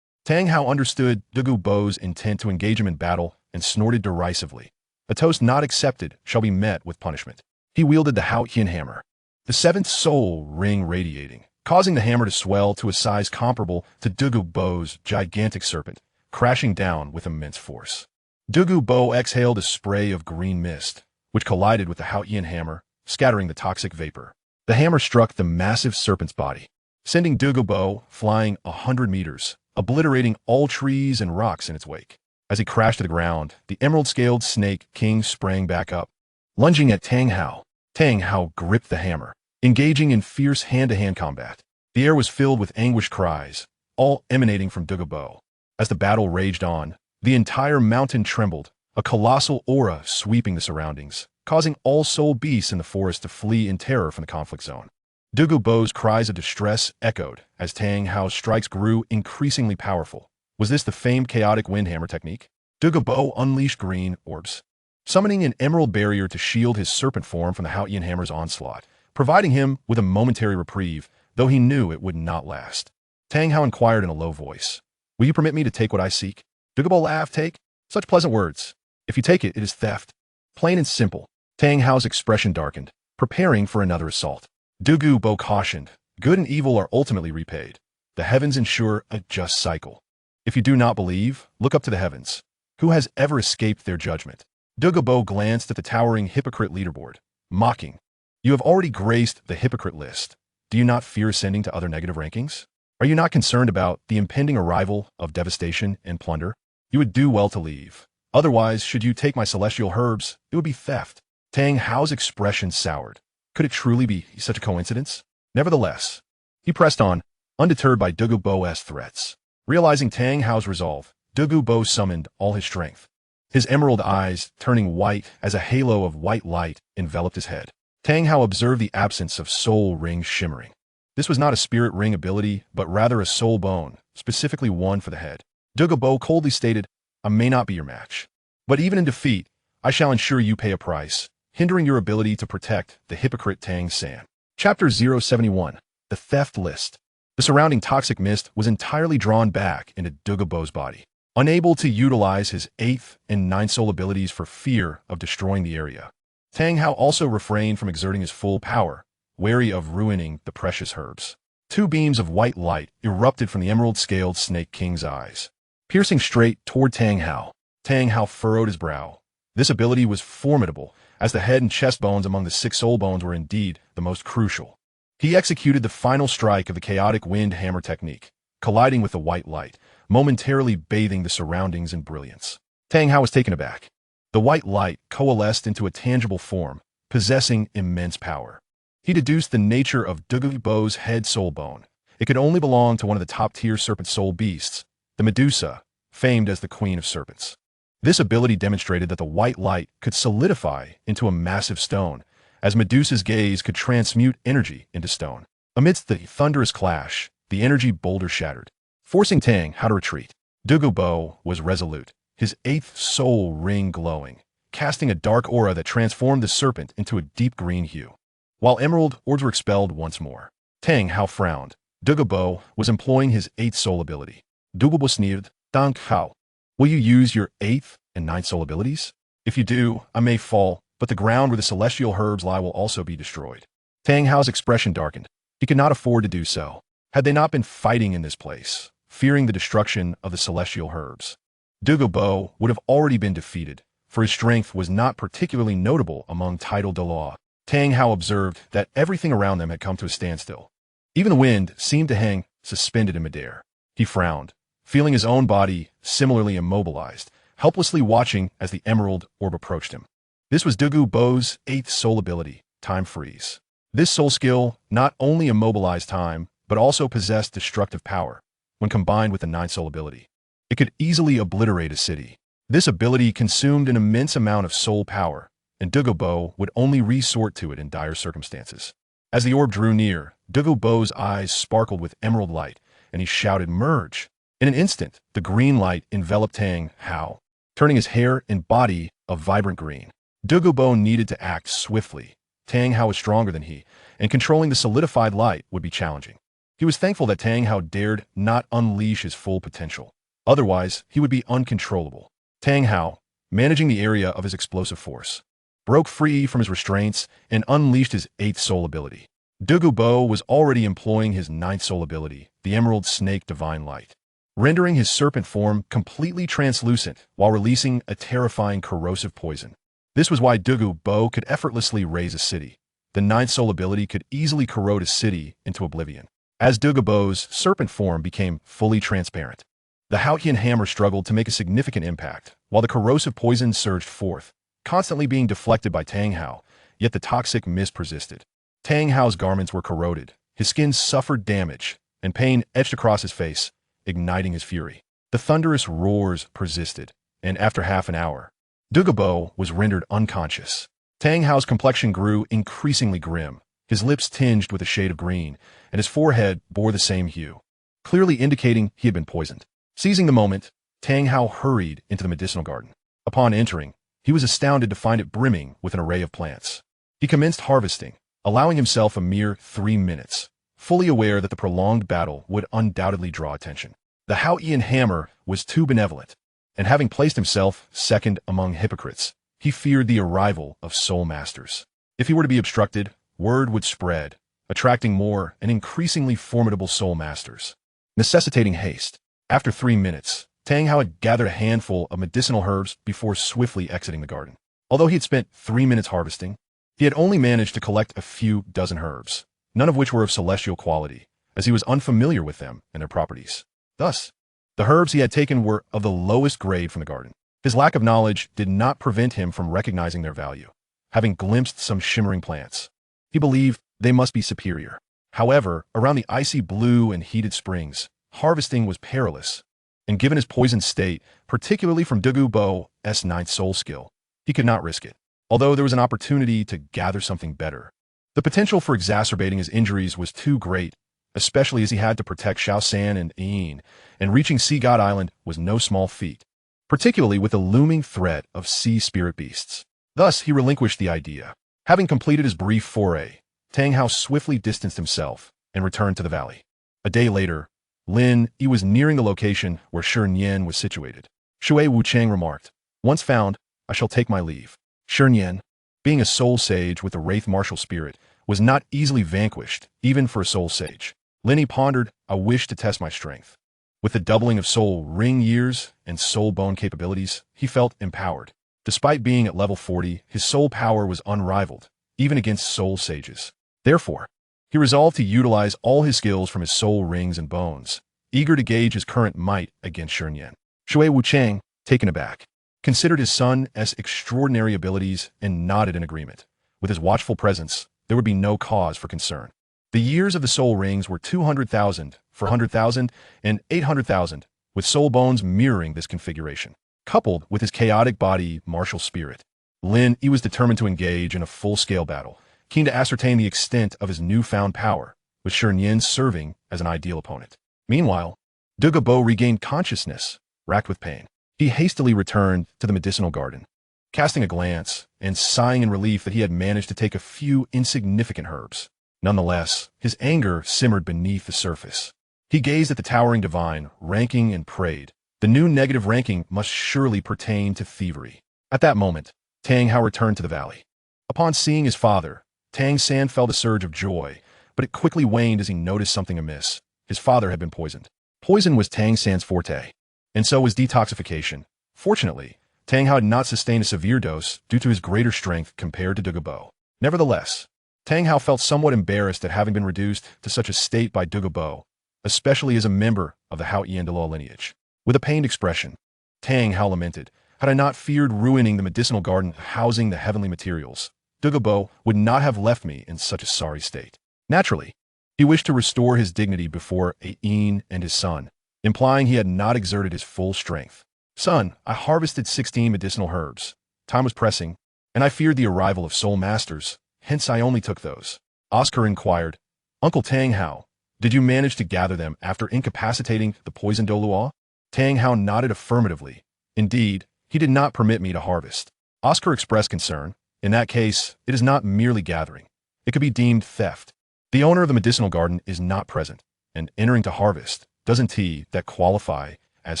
Tang Hao understood Douluo's intent to engage him in battle and snorted derisively. A toast not accepted shall be met with punishment. He wielded the Haotian hammer, the 7th soul ring radiating, causing the hammer to swell to a size comparable to Douluo's gigantic serpent, crashing down with immense force. Douluo exhaled a spray of green mist, which collided with the Haotian hammer, scattering the toxic vapor. The hammer struck the massive serpent's body, sending Douluo flying 100 meters, obliterating all trees and rocks in its wake. As he crashed to the ground, the emerald-scaled snake king sprang back up, lunging at Tang Hao. Tang Hao gripped the hammer, engaging in fierce hand-to-hand combat. The air was filled with anguished cries, all emanating from Douluo. As the battle raged on, the entire mountain trembled, a colossal aura sweeping the surroundings, causing all soul beasts in the forest to flee in terror from the conflict zone. Douluo's cries of distress echoed as Tang Hao's strikes grew increasingly powerful. Was this the famed chaotic wind hammer technique? Douluo unleashed green orbs, summoning an emerald barrier to shield his serpent form from the Haotian hammer's onslaught, providing him with a momentary reprieve, though he knew it would not last. Tang Hao inquired in a low voice, "Will you permit me to take what I seek?" Douluo laughed. "Take? Such pleasant words. If you take it, it is theft. Plain and simple. Tang Hao's expression darkened, preparing for another assault. Douluo Bo cautioned, good and evil are ultimately repaid. The heavens ensure a just cycle. If you do not believe, look up to the heavens. Who has ever escaped their judgment? Douluo Bo glanced at the towering hypocrite leaderboard, mocking. You have already graced the hypocrite list. Do you not fear ascending to other negative rankings? Are you not concerned about the impending arrival of devastation and plunder? You would do well to leave. Otherwise, should you take my celestial herbs, it would be theft. Tang Hao's expression soured. Could it truly be such a coincidence? Nevertheless, he pressed on, undeterred by Douluo Bo's threats. Realizing Tang Hao's resolve, Douluo Bo summoned all his strength. His emerald eyes, turning white as a halo of white light, enveloped his head. Tang Hao observed the absence of soul rings shimmering. This was not a spirit ring ability, but rather a soul bone, specifically one for the head. Douluo Bo coldly stated, I may not be your match. But even in defeat, I shall ensure you pay a price, hindering your ability to protect the hypocrite Tang San. Chapter 071. The Theft List. The surrounding toxic mist was entirely drawn back into Douluo Bo's body. Unable to utilize his 8th and 9th soul abilities for fear of destroying the area, Tang Hao also refrained from exerting his full power, wary of ruining the precious herbs. 2 beams of white light erupted from the emerald-scaled Snake King's eyes, piercing straight toward Tang Hao. Tang Hao furrowed his brow. This ability was formidable, as the head and chest bones among the 6 soul bones were indeed the most crucial. He executed the final strike of the chaotic wind hammer technique, colliding with the white light, momentarily bathing the surroundings in brilliance. Tang Hao was taken aback. The white light coalesced into a tangible form, possessing immense power. He deduced the nature of Douluo Bo's head soul bone. It could only belong to one of the top-tier serpent soul beasts, the Medusa, famed as the Queen of Serpents. This ability demonstrated that the white light could solidify into a massive stone, as Medusa's gaze could transmute energy into stone. Amidst the thunderous clash, the energy boulder shattered, forcing Tang Hao to retreat. Douluo Bo was resolute, his 8th soul ring glowing, casting a dark aura that transformed the serpent into a deep green hue. While emerald orbs were expelled once more, Tang Hao frowned. Douluo Bo was employing his 8th soul ability. Douluo Bo sneered, Tang Hao, will you use your 8th and 9th soul abilities? If you do, I may fall, but the ground where the celestial herbs lie will also be destroyed. Tang Hao's expression darkened. He could not afford to do so. Had they not been fighting in this place, fearing the destruction of the celestial herbs, Douluo Bo would have already been defeated, for his strength was not particularly notable among titled Douluo. Tang Hao observed that everything around them had come to a standstill. Even the wind seemed to hang suspended in midair. He frowned, feeling his own body similarly immobilized, helplessly watching as the emerald orb approached him. This was Douluo Bo's 8th soul ability, Time Freeze. This soul skill not only immobilized time, but also possessed destructive power. When combined with the 9th soul ability, it could easily obliterate a city. This ability consumed an immense amount of soul power, and Douluo Bo would only resort to it in dire circumstances. As the orb drew near, Douluo Bo's eyes sparkled with emerald light, and he shouted, "Merge!" In an instant, the green light enveloped Tang Hao, turning his hair and body a vibrant green. Douluo Bo needed to act swiftly. Tang Hao was stronger than he, and controlling the solidified light would be challenging. He was thankful that Tang Hao dared not unleash his full potential. Otherwise, he would be uncontrollable. Tang Hao, managing the area of his explosive force, broke free from his restraints and unleashed his 8th soul ability. Douluo Bo was already employing his 9th soul ability, the Emerald Snake Divine Light, rendering his serpent form completely translucent while releasing a terrifying corrosive poison. This was why Douluo Bo could effortlessly raise a city. The 9th soul ability could easily corrode a city into oblivion. As Douluo Bo's serpent form became fully transparent, the Haotian hammer struggled to make a significant impact, while the corrosive poison surged forth, constantly being deflected by Tang Hao, yet the toxic mist persisted. Tang Hao's garments were corroded, his skin suffered damage, and pain etched across his face, igniting his fury. The thunderous roars persisted, and after half an hour, Douluo Bo was rendered unconscious. Tang Hao's complexion grew increasingly grim, his lips tinged with a shade of green, and his forehead bore the same hue, clearly indicating he had been poisoned. Seizing the moment, Tang Hao hurried into the medicinal garden. Upon entering, he was astounded to find it brimming with an array of plants. He commenced harvesting, allowing himself a mere 3 minutes, fully aware that the prolonged battle would undoubtedly draw attention. The Haotian hammer was too benevolent. and having placed himself second among hypocrites, he feared the arrival of soul masters. If he were to be obstructed, word would spread, attracting more and increasingly formidable soul masters, necessitating haste. After 3 minutes, Tang Hao had gathered a handful of medicinal herbs before swiftly exiting the garden. Although he had spent 3 minutes harvesting, he had only managed to collect a few dozen herbs, none of which were of celestial quality, as he was unfamiliar with them and their properties. Thus, the herbs he had taken were of the lowest grade from the garden. His lack of knowledge did not prevent him from recognizing their value. Having glimpsed some shimmering plants, he believed they must be superior. However, around the icy blue and heated springs, harvesting was perilous, and given his poisoned state, particularly from Douluo's ninth soul skill, he could not risk it. Although there was an opportunity to gather something better, the potential for exacerbating his injuries was too great, especially as he had to protect Xiaogang and Yin, and reaching Sea God Island was no small feat, particularly with the looming threat of sea spirit beasts. Thus, he relinquished the idea. Having completed his brief foray, Tang Hao swiftly distanced himself and returned to the valley. A day later, Lin Yi was nearing the location where Shernyan was situated. Shui Wuchang remarked, "Once found, I shall take my leave." Shernyan, being a soul sage with the wraith martial spirit, was not easily vanquished, even for a soul sage. Lin Yi pondered, "I wish to test my strength." With the doubling of soul ring years and soul bone capabilities, he felt empowered. Despite being at level 40, his soul power was unrivaled, even against soul sages. Therefore, he resolved to utilize all his skills from his soul rings and bones, eager to gauge his current might against Shernyan. Shui Wuchang, taken aback, considered his son's extraordinary abilities and nodded in agreement. With his watchful presence, there would be no cause for concern. The years of the soul rings were 200,000, 400,000, and 800,000, with soul bones mirroring this configuration. Coupled with his chaotic body martial spirit, Lin Yi was determined to engage in a full-scale battle, keen to ascertain the extent of his newfound power, with Shernyan serving as an ideal opponent. Meanwhile, Douluo regained consciousness, racked with pain. He hastily returned to the medicinal garden, casting a glance and sighing in relief that he had managed to take a few insignificant herbs. Nonetheless, his anger simmered beneath the surface. He gazed at the towering divine, ranking, and prayed. The new negative ranking must surely pertain to thievery. At that moment, Tang Hao returned to the valley. Upon seeing his father, Tang San felt a surge of joy, but it quickly waned as he noticed something amiss. His father had been poisoned. Poison was Tang San's forte, and so was detoxification. Fortunately, Tang Hao had not sustained a severe dose due to his greater strength compared to Douluo. Nevertheless, Tang Hao felt somewhat embarrassed at having been reduced to such a state by Douluo, especially as a member of the Hao Ian Douluo lineage. With a pained expression, Tang Hao lamented, "Had I not feared ruining the medicinal garden housing the heavenly materials, Douluo would not have left me in such a sorry state." Naturally, he wished to restore his dignity before Yin and his son, implying he had not exerted his full strength. "Son, I harvested 16 medicinal herbs. Time was pressing, and I feared the arrival of soul masters, hence I only took those." Oscar inquired, "Uncle Tang Hao, did you manage to gather them after incapacitating the poisoned Douluo?" Tang Hao nodded affirmatively. "Indeed, he did not permit me to harvest." Oscar expressed concern. "In that case, it is not merely gathering. It could be deemed theft. The owner of the medicinal garden is not present, and entering to harvest, doesn't that qualify as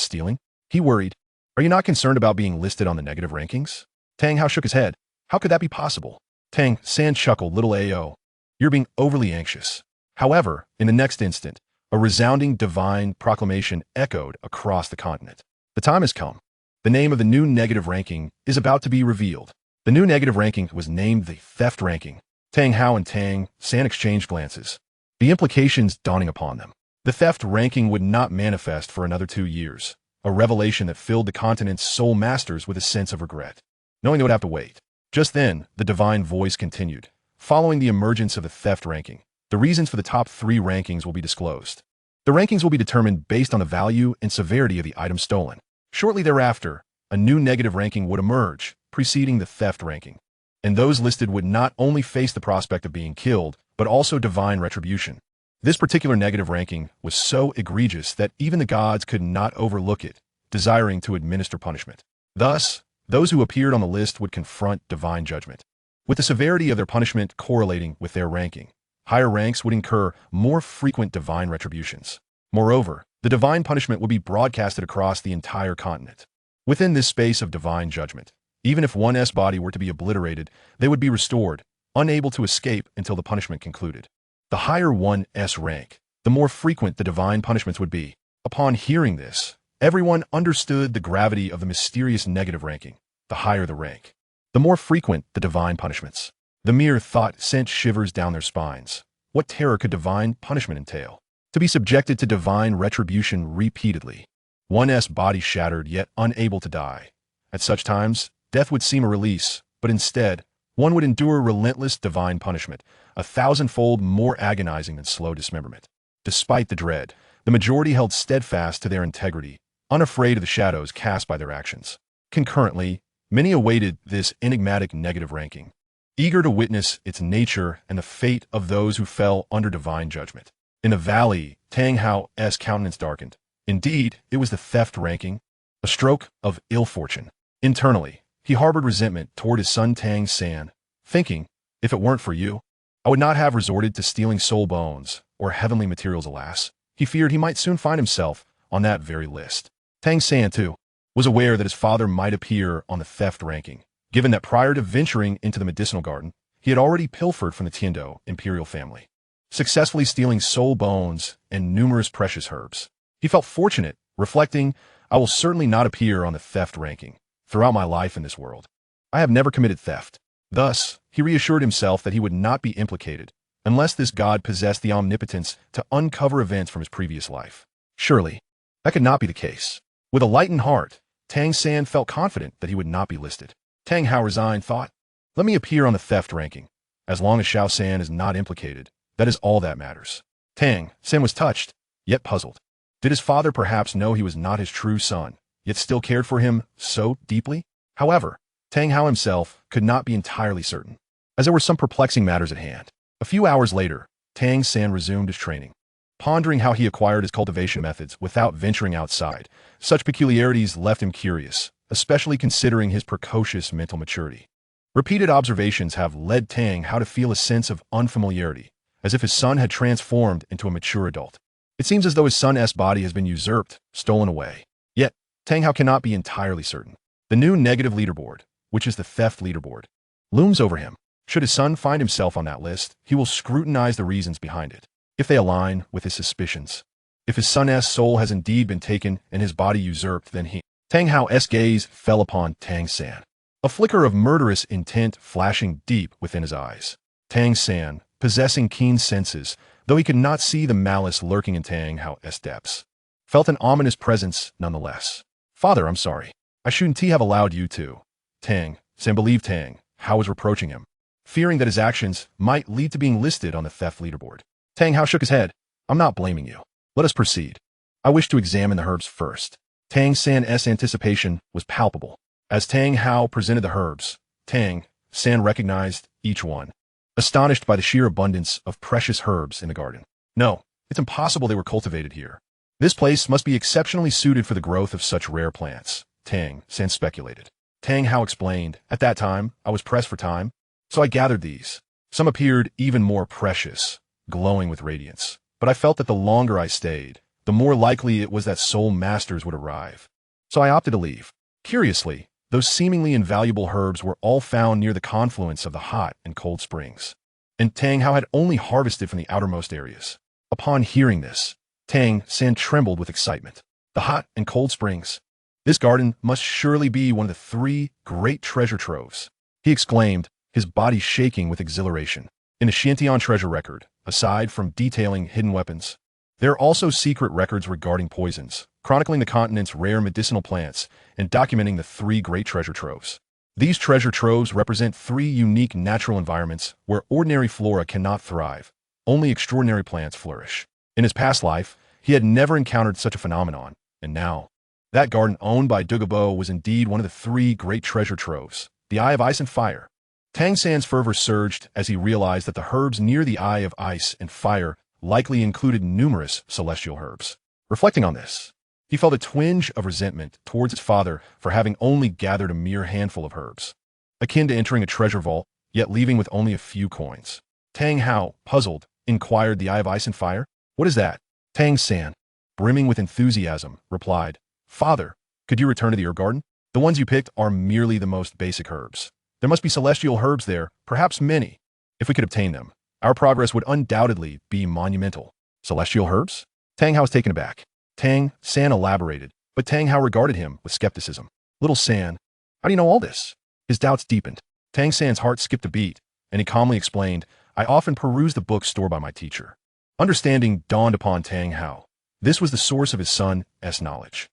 stealing?" He worried, "Are you not concerned about being listed on the negative rankings?" Tang Hao shook his head. "How could that be possible?" Tang San chuckled, "Little AO, you're being overly anxious." However, in the next instant, a resounding divine proclamation echoed across the continent. The time has come. The name of the new negative ranking is about to be revealed. The new negative ranking was named the Theft Ranking. Tang Hao and Tang San exchanged glances, the implications dawning upon them. The Theft Ranking would not manifest for another 2 years, a revelation that filled the continent's soul masters with a sense of regret, knowing they would have to wait. Just then, the divine voice continued, "Following the emergence of the Theft Ranking, the reasons for the top 3 rankings will be disclosed. The rankings will be determined based on the value and severity of the item stolen. Shortly thereafter, a new negative ranking would emerge, preceding the Theft Ranking, and those listed would not only face the prospect of being killed, but also divine retribution. This particular negative ranking was so egregious that even the gods could not overlook it, desiring to administer punishment. Thus, those who appeared on the list would confront divine judgment, with the severity of their punishment correlating with their ranking. Higher ranks would incur more frequent divine retributions. Moreover, the divine punishment would be broadcasted across the entire continent. Within this space of divine judgment, even if one's body were to be obliterated, they would be restored, unable to escape until the punishment concluded. The higher one's rank, the more frequent the divine punishments would be. Upon hearing this, everyone understood the gravity of the mysterious negative ranking. The higher the rank, the more frequent the divine punishments. The mere thought sent shivers down their spines. What terror could divine punishment entail? To be subjected to divine retribution repeatedly. One's body shattered yet unable to die. At such times, death would seem a release, but instead, one would endure relentless divine punishment, 1,000-fold more agonizing than slow dismemberment. Despite the dread, the majority held steadfast to their integrity, unafraid of the shadows cast by their actions. Concurrently, many awaited this enigmatic negative ranking, eager to witness its nature and the fate of those who fell under divine judgment. In the valley, Tang Hao's countenance darkened. Indeed, it was the theft ranking, a stroke of ill fortune. Internally, he harbored resentment toward his son Tang San, thinking, if it weren't for you, I would not have resorted to stealing soul bones or heavenly materials, alas. He feared he might soon find himself on that very list. Tang San, too, was aware that his father might appear on the theft ranking, given that prior to venturing into the medicinal garden, he had already pilfered from the Tiando imperial family, successfully stealing soul bones and numerous precious herbs. He felt fortunate, reflecting, I will certainly not appear on the theft ranking throughout my life in this world. I have never committed theft. Thus, he reassured himself that he would not be implicated, unless this god possessed the omnipotence to uncover events from his previous life. Surely, that could not be the case. With a lightened heart, Tang San felt confident that he would not be listed. Tang Hao resigned, thought, let me appear on the theft ranking. As long as Xiao San is not implicated, that is all that matters. Tang San was touched, yet puzzled. Did his father perhaps know he was not his true son, yet still cared for him so deeply? However, Tang Hao himself could not be entirely certain, as there were some perplexing matters at hand. A few hours later, Tang San resumed his training. Pondering how he acquired his cultivation methods without venturing outside, such peculiarities left him curious, especially considering his precocious mental maturity. Repeated observations have led Tang Hao to feel a sense of unfamiliarity, as if his son had transformed into a mature adult. It seems as though his son's body has been usurped, stolen away. Yet, Tang Hao cannot be entirely certain. The new negative leaderboard, which is the theft leaderboard, looms over him. Should his son find himself on that list, he will scrutinize the reasons behind it, if they align with his suspicions. If his son's soul has indeed been taken and his body usurped, then Tang Hao's gaze fell upon Tang San, a flicker of murderous intent flashing deep within his eyes. Tang San, possessing keen senses, though he could not see the malice lurking in Tang Hao's depths, felt an ominous presence nonetheless. Father, I'm sorry. I shouldn't have allowed you to. Tang San believed Tang Hao was reproaching him, fearing that his actions might lead to being listed on the theft leaderboard. Tang Hao shook his head. I'm not blaming you. Let us proceed. I wish to examine the herbs first. Tang San's anticipation was palpable. As Tang Hao presented the herbs, Tang San recognized each one, astonished by the sheer abundance of precious herbs in the garden. No, it's impossible they were cultivated here. This place must be exceptionally suited for the growth of such rare plants, Tang San speculated. Tang Hao explained, at that time, I was pressed for time, so I gathered these. Some appeared even more precious, glowing with radiance. But I felt that the longer I stayed, the more likely it was that soul masters would arrive. So I opted to leave. Curiously, those seemingly invaluable herbs were all found near the confluence of the hot and cold springs. And Tang Hao had only harvested from the outermost areas. Upon hearing this, Tang San trembled with excitement. The hot and cold springs. This garden must surely be one of the 3 great treasure troves, he exclaimed, his body shaking with exhilaration. In the Xiantian treasure record, aside from detailing hidden weapons, there are also secret records regarding poisons, chronicling the continent's rare medicinal plants and documenting the 3 great treasure troves. These treasure troves represent 3 unique natural environments where ordinary flora cannot thrive. Only extraordinary plants flourish. In his past life, he had never encountered such a phenomenon, and now, that garden owned by Douluo was indeed one of the 3 great treasure troves, the Eye of Ice and Fire. Tang San's fervor surged as he realized that the herbs near the Eye of Ice and Fire likely included numerous celestial herbs. Reflecting on this, he felt a twinge of resentment towards his father for having only gathered a mere handful of herbs, akin to entering a treasure vault, yet leaving with only a few coins. Tang Hao, puzzled, inquired the Eye of Ice and Fire. What is that? Tang San, brimming with enthusiasm, replied, Father, could you return to the herb garden? The ones you picked are merely the most basic herbs. There must be celestial herbs there, perhaps many. If we could obtain them, our progress would undoubtedly be monumental. Celestial herbs? Tang Hao was taken aback. Tang San elaborated, but Tang Hao regarded him with skepticism. Little San, how do you know all this? His doubts deepened. Tang San's heart skipped a beat, and he calmly explained, I often peruse the books stored by my teacher. Understanding dawned upon Tang Hao. This was the source of his son's knowledge.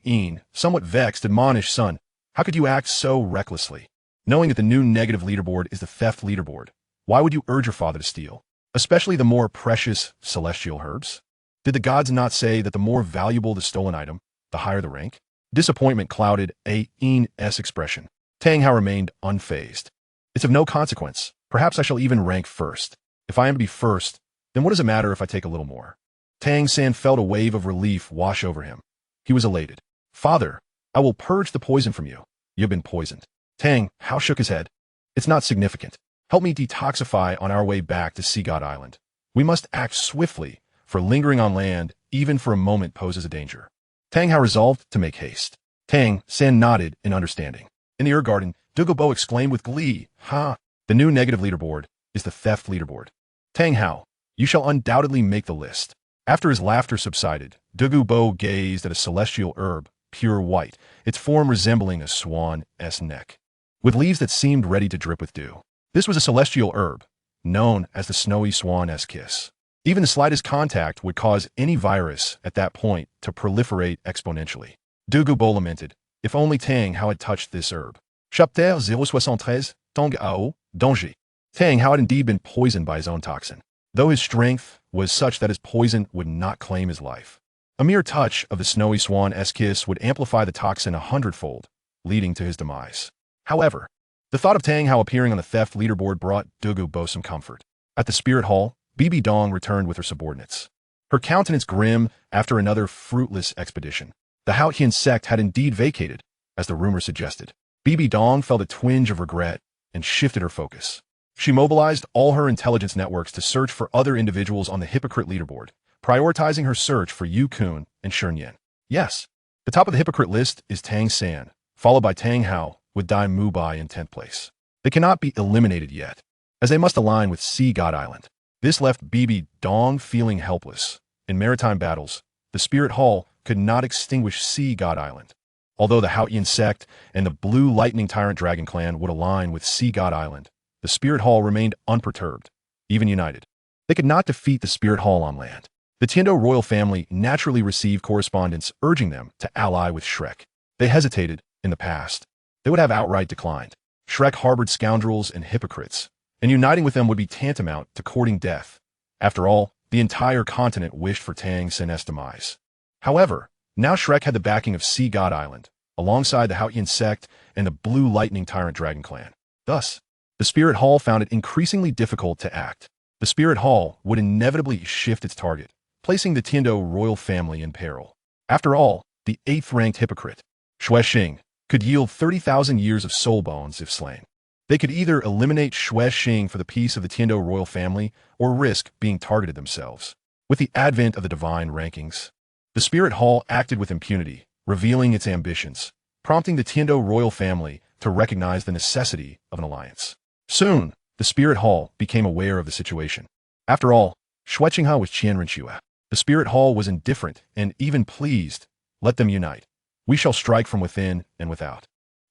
Ain, somewhat vexed, admonished, son, how could you act so recklessly? Knowing that the new negative leaderboard is the theft leaderboard, why would you urge your father to steal? Especially the more precious celestial herbs? Did the gods not say that the more valuable the stolen item, the higher the rank? Disappointment clouded Ain's expression. Tang Hao remained unfazed. It's of no consequence. Perhaps I shall even rank first. If I am to be first, then what does it matter if I take a little more? Tang San felt a wave of relief wash over him. He was elated. Father, I will purge the poison from you. You have been poisoned. Tang Hao shook his head. It's not significant. Help me detoxify on our way back to Sea God Island. We must act swiftly, for lingering on land, even for a moment, poses a danger. Tang Hao resolved to make haste. Tang San nodded in understanding. In the garden, Douluo exclaimed with glee, Ha! The new negative leaderboard is the theft leaderboard. Tang Hao, you shall undoubtedly make the list. After his laughter subsided, Douluo gazed at a celestial herb, pure white, its form resembling a swan's neck, with leaves that seemed ready to drip with dew. This was a celestial herb, known as the snowy swan's kiss. Even the slightest contact would cause any virus at that point to proliferate exponentially. Douluo lamented, if only Tang Hao had touched this herb. Chapter 073, Tang Hao, Danger. Tang Hao had indeed been poisoned by his own toxin, though his strength was such that his poison would not claim his life. A mere touch of the snowy swan's kiss would amplify the toxin 100-fold, leading to his demise. However, the thought of Tang Hao appearing on the theft leaderboard brought Douluo some comfort. At the spirit hall, Bibi Dong returned with her subordinates. Her countenance grim after another fruitless expedition. The Haotian sect had indeed vacated, as the rumor suggested. Bibi Dong felt a twinge of regret and shifted her focus. She mobilized all her intelligence networks to search for other individuals on the hypocrite leaderboard, prioritizing her search for Yu Kun and Shernyan. Yes, the top of the hypocrite list is Tang San, followed by Tang Hao, with Dai Mubai in 10th place. They cannot be eliminated yet, as they must align with Sea God Island. This left Bibi Dong feeling helpless. In maritime battles, the Spirit Hall could not extinguish Sea God Island. Although the Haotian sect and the Blue Lightning Tyrant Dragon Clan would align with Sea God Island, the Spirit Hall remained unperturbed, even united. They could not defeat the Spirit Hall on land. The Tiendo royal family naturally received correspondence urging them to ally with Shrek. They hesitated in the past. They would have outright declined. Shrek harbored scoundrels and hypocrites, and uniting with them would be tantamount to courting death. After all, the entire continent wished for Tang San's demise. However, now Shrek had the backing of Sea God Island, alongside the Haotian sect and the Blue Lightning Tyrant Dragon Clan. Thus, the Spirit Hall found it increasingly difficult to act. The Spirit Hall would inevitably shift its target, placing the Tiendo royal family in peril. After all, the 8th-ranked hypocrite, Xue Xing, could yield 30,000 years of soul bones if slain. They could either eliminate Xue Xing for the peace of the Tiendo royal family or risk being targeted themselves. With the advent of the divine rankings, the Spirit Hall acted with impunity, revealing its ambitions, prompting the Tiendo royal family to recognize the necessity of an alliance. Soon, the Spirit Hall became aware of the situation. After all, Xue Qinghe was Qianrenxue. The Spirit Hall was indifferent and even pleased. Let them unite. We shall strike from within and without.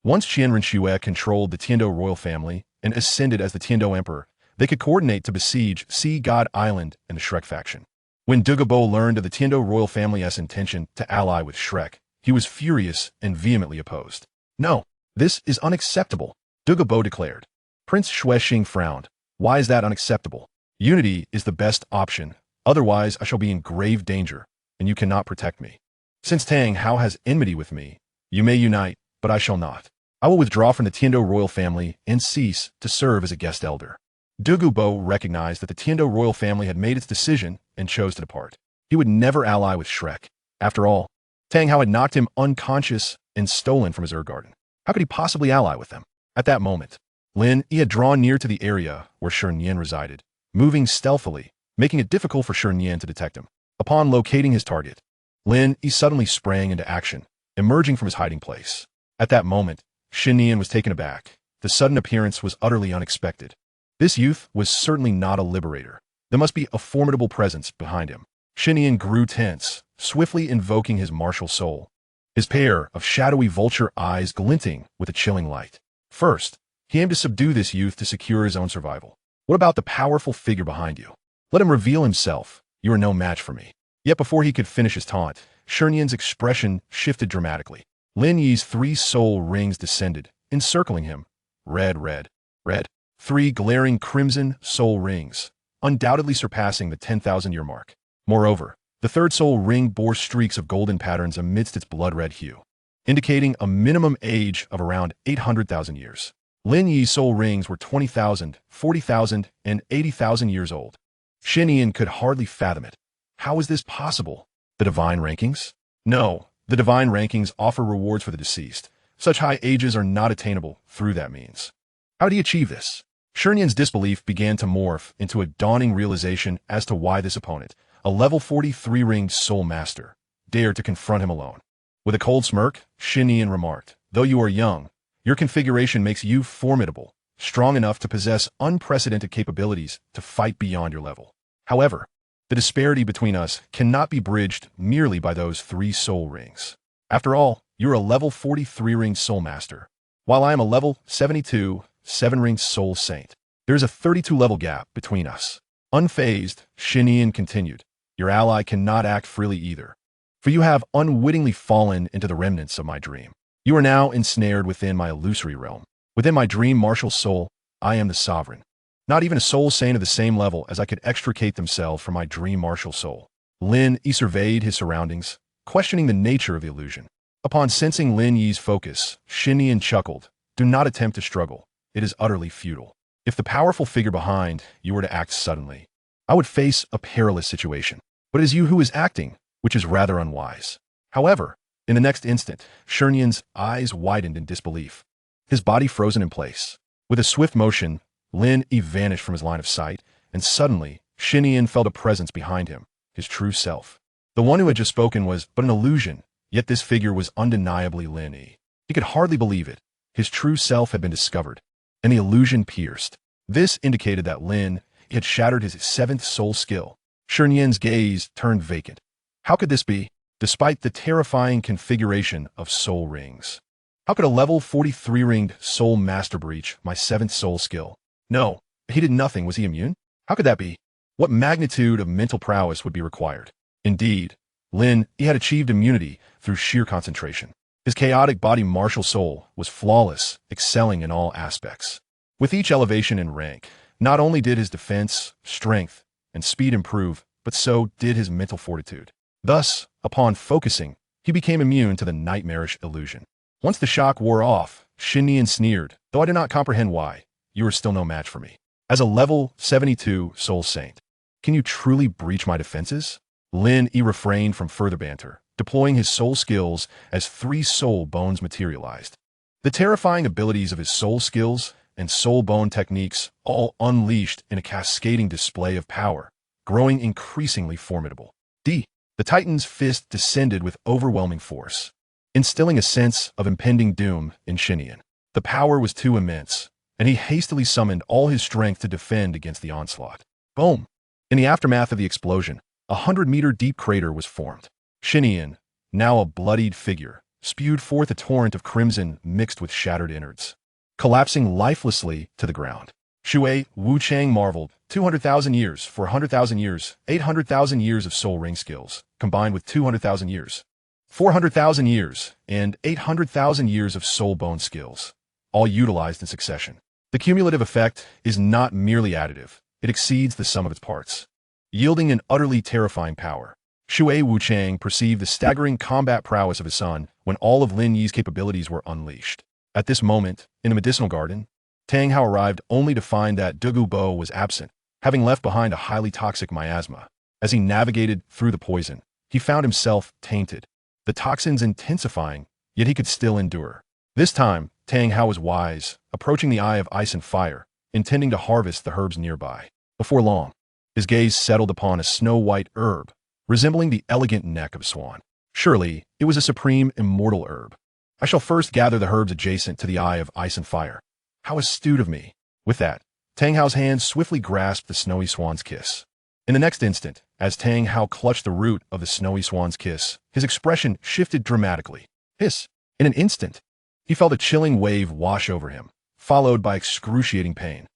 Once Qianrenxue controlled the Tiendo royal family and ascended as the Tiendo emperor, they could coordinate to besiege Sea God Island and the Shrek faction. When Douluo learned of the Tiendo royal family's intention to ally with Shrek, he was furious and vehemently opposed. No, this is unacceptable, Douluo declared. Prince Xue Xing frowned. Why is that unacceptable? Unity is the best option, otherwise I shall be in grave danger, and you cannot protect me. Since Tang Hao has enmity with me, you may unite, but I shall not. I will withdraw from the Tiendo royal family and cease to serve as a guest elder. Douluo recognized that the Tiendo royal family had made its decision and chose to depart. He would never ally with Shrek. After all, Tang Hao had knocked him unconscious and stolen from his garden. How could he possibly ally with them? At that moment, Lin Yi had drawn near to the area where Shernyan resided, moving stealthily, making it difficult for Shernyan to detect him. Upon locating his target, Lin Yi suddenly sprang into action, emerging from his hiding place. At that moment, Xin Yan was taken aback. The sudden appearance was utterly unexpected. This youth was certainly not a liberator. There must be a formidable presence behind him. Xin Yan grew tense, swiftly invoking his martial soul, his pair of shadowy vulture eyes glinting with a chilling light. First, he aimed to subdue this youth to secure his own survival. What about the powerful figure behind you? Let him reveal himself. You are no match for me. Yet before he could finish his taunt, Xin Yan's expression shifted dramatically. Lin Yi's 3 soul rings descended, encircling him. Red, red, red. 3 glaring crimson soul rings, undoubtedly surpassing the 10,000-year mark. Moreover, the 3rd soul ring bore streaks of golden patterns amidst its blood-red hue, indicating a minimum age of around 800,000 years. Lin Yi's soul rings were 20,000, 40,000, and 80,000 years old. Xin Yan could hardly fathom it. How is this possible? The divine rankings? No, the divine rankings offer rewards for the deceased. Such high ages are not attainable through that means. How did he achieve this? Xin Yan's disbelief began to morph into a dawning realization as to why this opponent, a level 43-ringed soul master, dared to confront him alone. With a cold smirk, Xin Yan remarked, "Though you are young, your configuration makes you formidable, strong enough to possess unprecedented capabilities to fight beyond your level. However, the disparity between us cannot be bridged merely by those 3 soul rings. After all, you're a level 43-ringed soul master, while I am a level 72, 7-ringed soul saint. There is a 32-level gap between us." Unfazed, Xin Yan continued, "Your ally cannot act freely either, for you have unwittingly fallen into the remnants of my dream. You are now ensnared within my illusory realm. Within my dream martial soul, I am the sovereign. Not even a soul saint of the same level as I could extricate themselves from my dream martial soul." Lin Yi surveyed his surroundings, questioning the nature of the illusion. Upon sensing Lin Yi's focus, Xin Yan chuckled. "Do not attempt to struggle. It is utterly futile. If the powerful figure behind you were to act suddenly, I would face a perilous situation. But it is you who is acting, which is rather unwise." However, in the next instant, Xin Yan's eyes widened in disbelief, his body frozen in place. With a swift motion, Lin Yi vanished from his line of sight, and suddenly, Xin Yan felt a presence behind him, his true self. The one who had just spoken was but an illusion, yet this figure was undeniably Lin Yi. He could hardly believe it. His true self had been discovered, and the illusion pierced. This indicated that Lin had shattered his 7th soul skill. Xin Yan's gaze turned vacant. How could this be, despite the terrifying configuration of soul rings? How could a level 43-ringed soul master breach my 7th soul skill? No, he did nothing. Was he immune? How could that be? What magnitude of mental prowess would be required? Indeed, Lin Yi had achieved immunity through sheer concentration. His chaotic body martial soul was flawless, excelling in all aspects. With each elevation in rank, not only did his defense, strength, and speed improve, but so did his mental fortitude. Thus, upon focusing, he became immune to the nightmarish illusion. Once the shock wore off, Xin Yan sneered, "Though I do not comprehend why, you are still no match for me. As a level 72 soul saint, can you truly breach my defenses?" Lin Yi refrained from further banter, deploying his soul skills as 3 soul bones materialized. The terrifying abilities of his soul skills and soul bone techniques all unleashed in a cascading display of power, growing increasingly formidable. The Titan's fist descended with overwhelming force, instilling a sense of impending doom in Xin Yan. The power was too immense, and he hastily summoned all his strength to defend against the onslaught. Boom! In the aftermath of the explosion, a 100-meter deep crater was formed. Xin Yan, now a bloodied figure, spewed forth a torrent of crimson mixed with shattered innards, collapsing lifelessly to the ground. Shui Wuchang marveled, 200,000 years for 100,000 years, 800,000 years of soul ring skills, combined with 200,000 years, 400,000 years, and 800,000 years of soul bone skills, all utilized in succession. The cumulative effect is not merely additive, it exceeds the sum of its parts, yielding an utterly terrifying power. Shui Wuchang perceived the staggering combat prowess of his son when all of Lin Yi's capabilities were unleashed. At this moment, in the medicinal garden, Tang Hao arrived only to find that Douluo Bo was absent, having left behind a highly toxic miasma. As he navigated through the poison, he found himself tainted, the toxins intensifying, yet he could still endure. This time, Tang Hao was wise, approaching the Eye of Ice and Fire, intending to harvest the herbs nearby. Before long, his gaze settled upon a snow-white herb, resembling the elegant neck of a swan. Surely, it was a supreme immortal herb. I shall first gather the herbs adjacent to the eye of ice and fire. How astute of me. With that, Tang Hao's hand swiftly grasped the snowy swan's kiss. In the next instant, as Tang Hao clutched the root of the snowy swan's kiss, his expression shifted dramatically. Hiss! In an instant, he felt a chilling wave wash over him, followed by excruciating pain.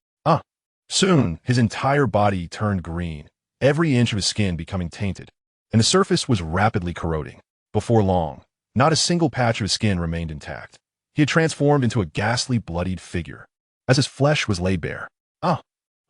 Soon, his entire body turned green, every inch of his skin becoming tainted, and the surface was rapidly corroding. Before long, not a single patch of his skin remained intact. He had transformed into a ghastly, bloodied figure, as his flesh was laid bare.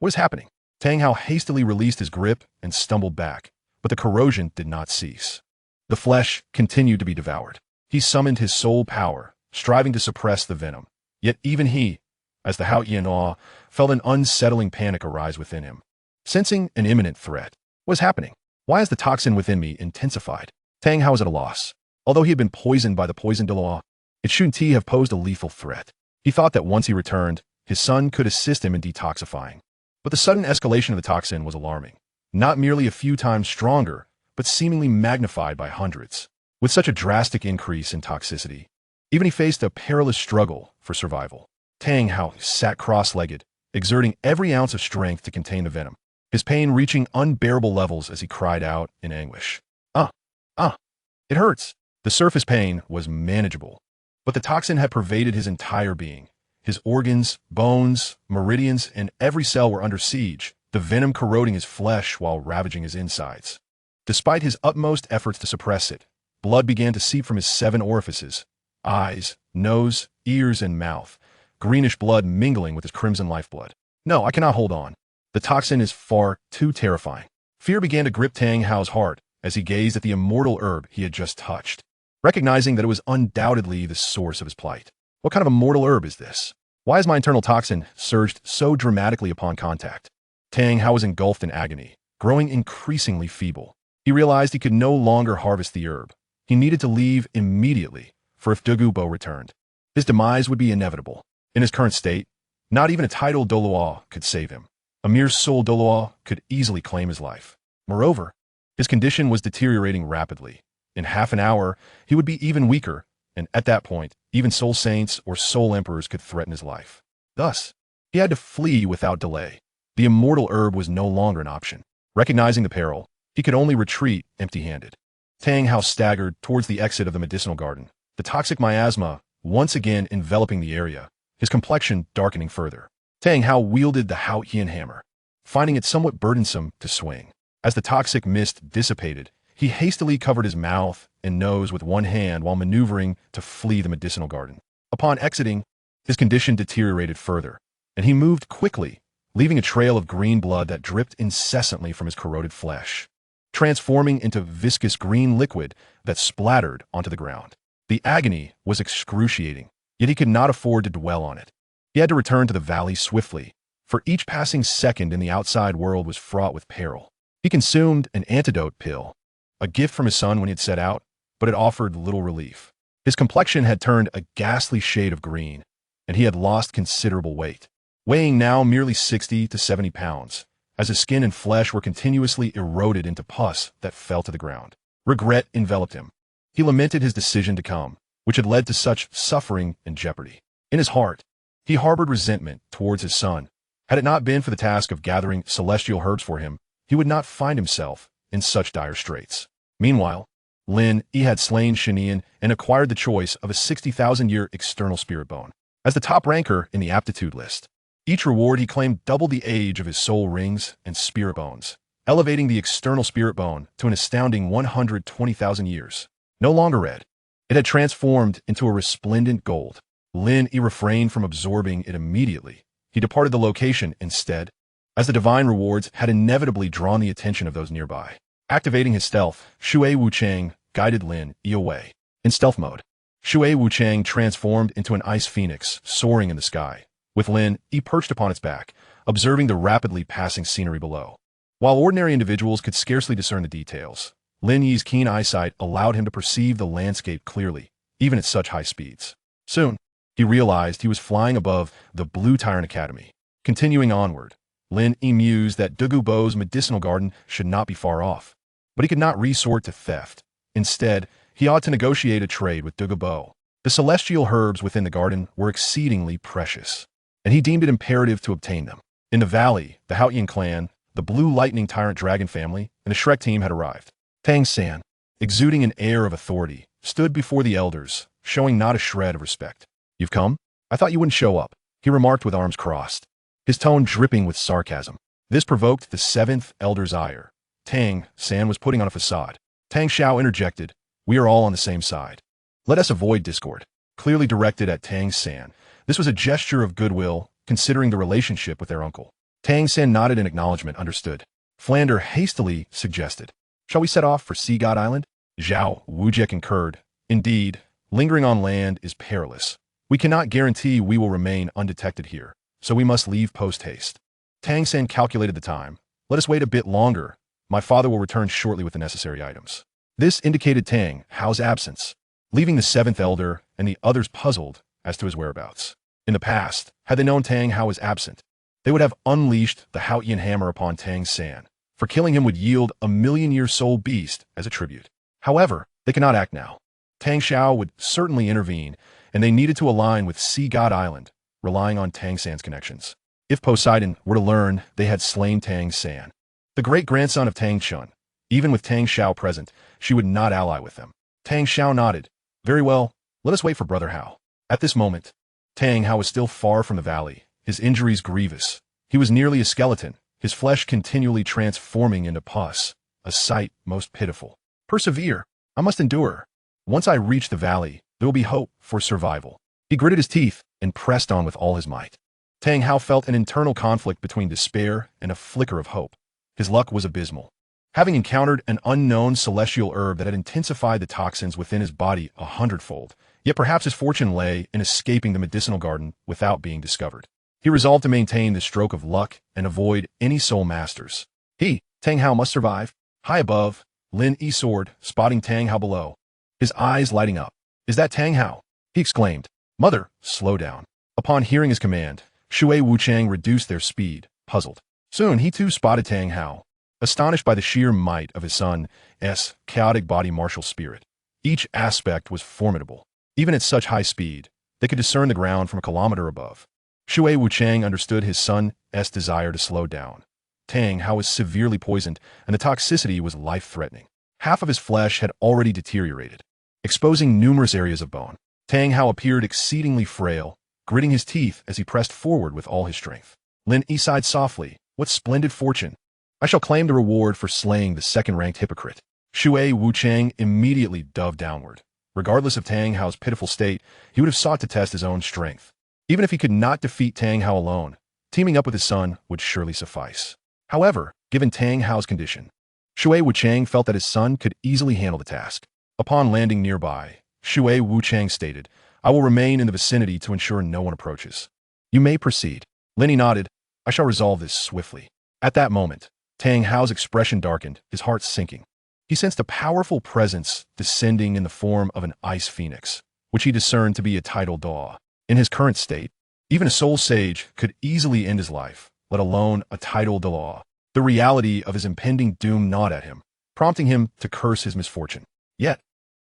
What is happening? Tang Hao hastily released his grip and stumbled back, but the corrosion did not cease. The flesh continued to be devoured. He summoned his soul power, striving to suppress the venom. Yet even he, as the Hao Yian, felt an unsettling panic arise within him. Sensing an imminent threat. What is happening? Why has the toxin within me intensified? Tang Hao was at a loss. Although he had been poisoned by the poison Douluo, it shouldn't he have posed a lethal threat. He thought that once he returned, his son could assist him in detoxifying. But the sudden escalation of the toxin was alarming. Not merely a few times stronger, but seemingly magnified by hundreds. With such a drastic increase in toxicity, even he faced a perilous struggle for survival. Tang Hao sat cross-legged, exerting every ounce of strength to contain the venom, his pain reaching unbearable levels as he cried out in anguish. It hurts. The surface pain was manageable, but the toxin had pervaded his entire being. His organs, bones, meridians, and every cell were under siege, the venom corroding his flesh while ravaging his insides. Despite his utmost efforts to suppress it, blood began to seep from his 7 orifices, eyes, nose, ears, and mouth, greenish blood mingling with his crimson lifeblood. No, I cannot hold on. The toxin is far too terrifying. Fear began to grip Tang Hao's heart as he gazed at the immortal herb he had just touched, recognizing that it was undoubtedly the source of his plight. What kind of immortal herb is this? Why has my internal toxin surged so dramatically upon contact? Tang Hao was engulfed in agony, growing increasingly feeble. He realized he could no longer harvest the herb. He needed to leave immediately, for if Douluo returned, his demise would be inevitable. In his current state, not even a titled Douluo could save him. A mere soul Douluo could easily claim his life. Moreover, his condition was deteriorating rapidly. In half an hour, he would be even weaker, and at that point, even soul saints or soul emperors could threaten his life. Thus, he had to flee without delay. The immortal herb was no longer an option. Recognizing the peril, he could only retreat empty-handed. Tang Hao staggered towards the exit of the medicinal garden, the toxic miasma once again enveloping the area, his complexion darkening further. Tang Hao wielded the Hao Yian hammer, finding it somewhat burdensome to swing. As the toxic mist dissipated, he hastily covered his mouth and nose with one hand while maneuvering to flee the medicinal garden. Upon exiting, his condition deteriorated further, and he moved quickly, leaving a trail of green blood that dripped incessantly from his corroded flesh, transforming into viscous green liquid that splattered onto the ground. The agony was excruciating, yet he could not afford to dwell on it. He had to return to the valley swiftly, for each passing second in the outside world was fraught with peril. He consumed an antidote pill, a gift from his son when he had set out, but it offered little relief. His complexion had turned a ghastly shade of green, and he had lost considerable weight, weighing now merely 60 to 70 pounds, as his skin and flesh were continuously eroded into pus that fell to the ground. Regret enveloped him. He lamented his decision to come, which had led to such suffering and jeopardy. In his heart, he harbored resentment towards his son. Had it not been for the task of gathering celestial herbs for him, he would not find himself in such dire straits. Meanwhile, Lin Yi had slain Shinian and acquired the choice of a 60,000-year external spirit bone. As the top ranker in the aptitude list, each reward he claimed doubled the age of his soul rings and spirit bones, elevating the external spirit bone to an astounding 120,000 years. No longer red, it had transformed into a resplendent gold. Lin Yi refrained from absorbing it immediately. He departed the location instead, as the divine rewards had inevitably drawn the attention of those nearby. Activating his stealth, Shui Wuchang guided Lin Yi away. In stealth mode, Shui Wuchang transformed into an ice phoenix soaring in the sky, with Lin Yi perched upon its back, observing the rapidly passing scenery below. While ordinary individuals could scarcely discern the details, Lin Yi's keen eyesight allowed him to perceive the landscape clearly, even at such high speeds. Soon, he realized he was flying above the Blue Tyrant Academy. Continuing onward, Lin Yi mused that Douluo's medicinal garden should not be far off, but he could not resort to theft. Instead, he ought to negotiate a trade with Douluo. The celestial herbs within the garden were exceedingly precious, and he deemed it imperative to obtain them. In the valley, the Haotian clan, the Blue Lightning Tyrant Dragon family, and the Shrek team had arrived. Tang San, exuding an air of authority, stood before the elders, showing not a shred of respect. "You've come? I thought you wouldn't show up," he remarked with arms crossed, his tone dripping with sarcasm. This provoked the seventh elder's ire. Tang San was putting on a facade. Tang Xiao interjected, "We are all on the same side. Let us avoid discord." Clearly directed at Tang San, this was a gesture of goodwill, considering the relationship with their uncle. Tang San nodded in acknowledgement, understood. Flander hastily suggested, "Shall we set off for Sea God Island?" Zhao Wujie concurred. "Indeed, lingering on land is perilous. We cannot guarantee we will remain undetected here, so we must leave post-haste." Tang San calculated the time. "Let us wait a bit longer. My father will return shortly with the necessary items." This indicated Tang Hao's absence, leaving the seventh elder and the others puzzled as to his whereabouts. In the past, had they known Tang Hao was absent, they would have unleashed the Haotian hammer upon Tang San, for killing him would yield a million-year soul beast as a tribute. However, they cannot act now. Tang Xiao would certainly intervene, and they needed to align with Sea God Island, relying on Tang San's connections. If Poseidon were to learn they had slain Tang San, the great-grandson of Tang Chun, even with Tang Xiao present, she would not ally with them. Tang Xiao nodded. "Very well, let us wait for Brother Hao." At this moment, Tang Hao was still far from the valley, his injuries grievous. He was nearly a skeleton, his flesh continually transforming into pus, a sight most pitiful. "Persevere. I must endure. Once I reach the valley, there will be hope for survival." He gritted his teeth and pressed on with all his might. Tang Hao felt an internal conflict between despair and a flicker of hope. His luck was abysmal. Having encountered an unknown celestial herb that had intensified the toxins within his body 100-fold, yet perhaps his fortune lay in escaping the medicinal garden without being discovered. He resolved to maintain this stroke of luck and avoid any soul masters. He, Tang Hao, must survive. High above, Lin Yi soared, spotting Tang Hao below, his eyes lighting up. "Is that Tang Hao?" he exclaimed. "Mother, slow down." Upon hearing his command, Shui Wuchang reduced their speed, puzzled. Soon he too spotted Tang Hao, astonished by the sheer might of his son's chaotic body martial spirit. Each aspect was formidable. Even at such high speed, they could discern the ground from a kilometer above. Shui Wuchang understood his son's desire to slow down. Tang Hao was severely poisoned, and the toxicity was life-threatening. Half of his flesh had already deteriorated, exposing numerous areas of bone. Tang Hao appeared exceedingly frail, gritting his teeth as he pressed forward with all his strength. Lin Yi sighed softly. "What splendid fortune! I shall claim the reward for slaying the second-ranked hypocrite." Shui Wuchang immediately dove downward. Regardless of Tang Hao's pitiful state, he would have sought to test his own strength. Even if he could not defeat Tang Hao alone, teaming up with his son would surely suffice. However, given Tang Hao's condition, Shui Wuchang felt that his son could easily handle the task. Upon landing nearby, Shui Wuchang stated, "I will remain in the vicinity to ensure no one approaches." "You may proceed." Lin Yi nodded. "I shall resolve this swiftly." At that moment, Tang Hao's expression darkened, his heart sinking. He sensed a powerful presence descending in the form of an ice phoenix, which he discerned to be a tidal daw. In his current state, even a soul sage could easily end his life, let alone a tidal daw. The reality of his impending doom gnawed at him, prompting him to curse his misfortune. Yet,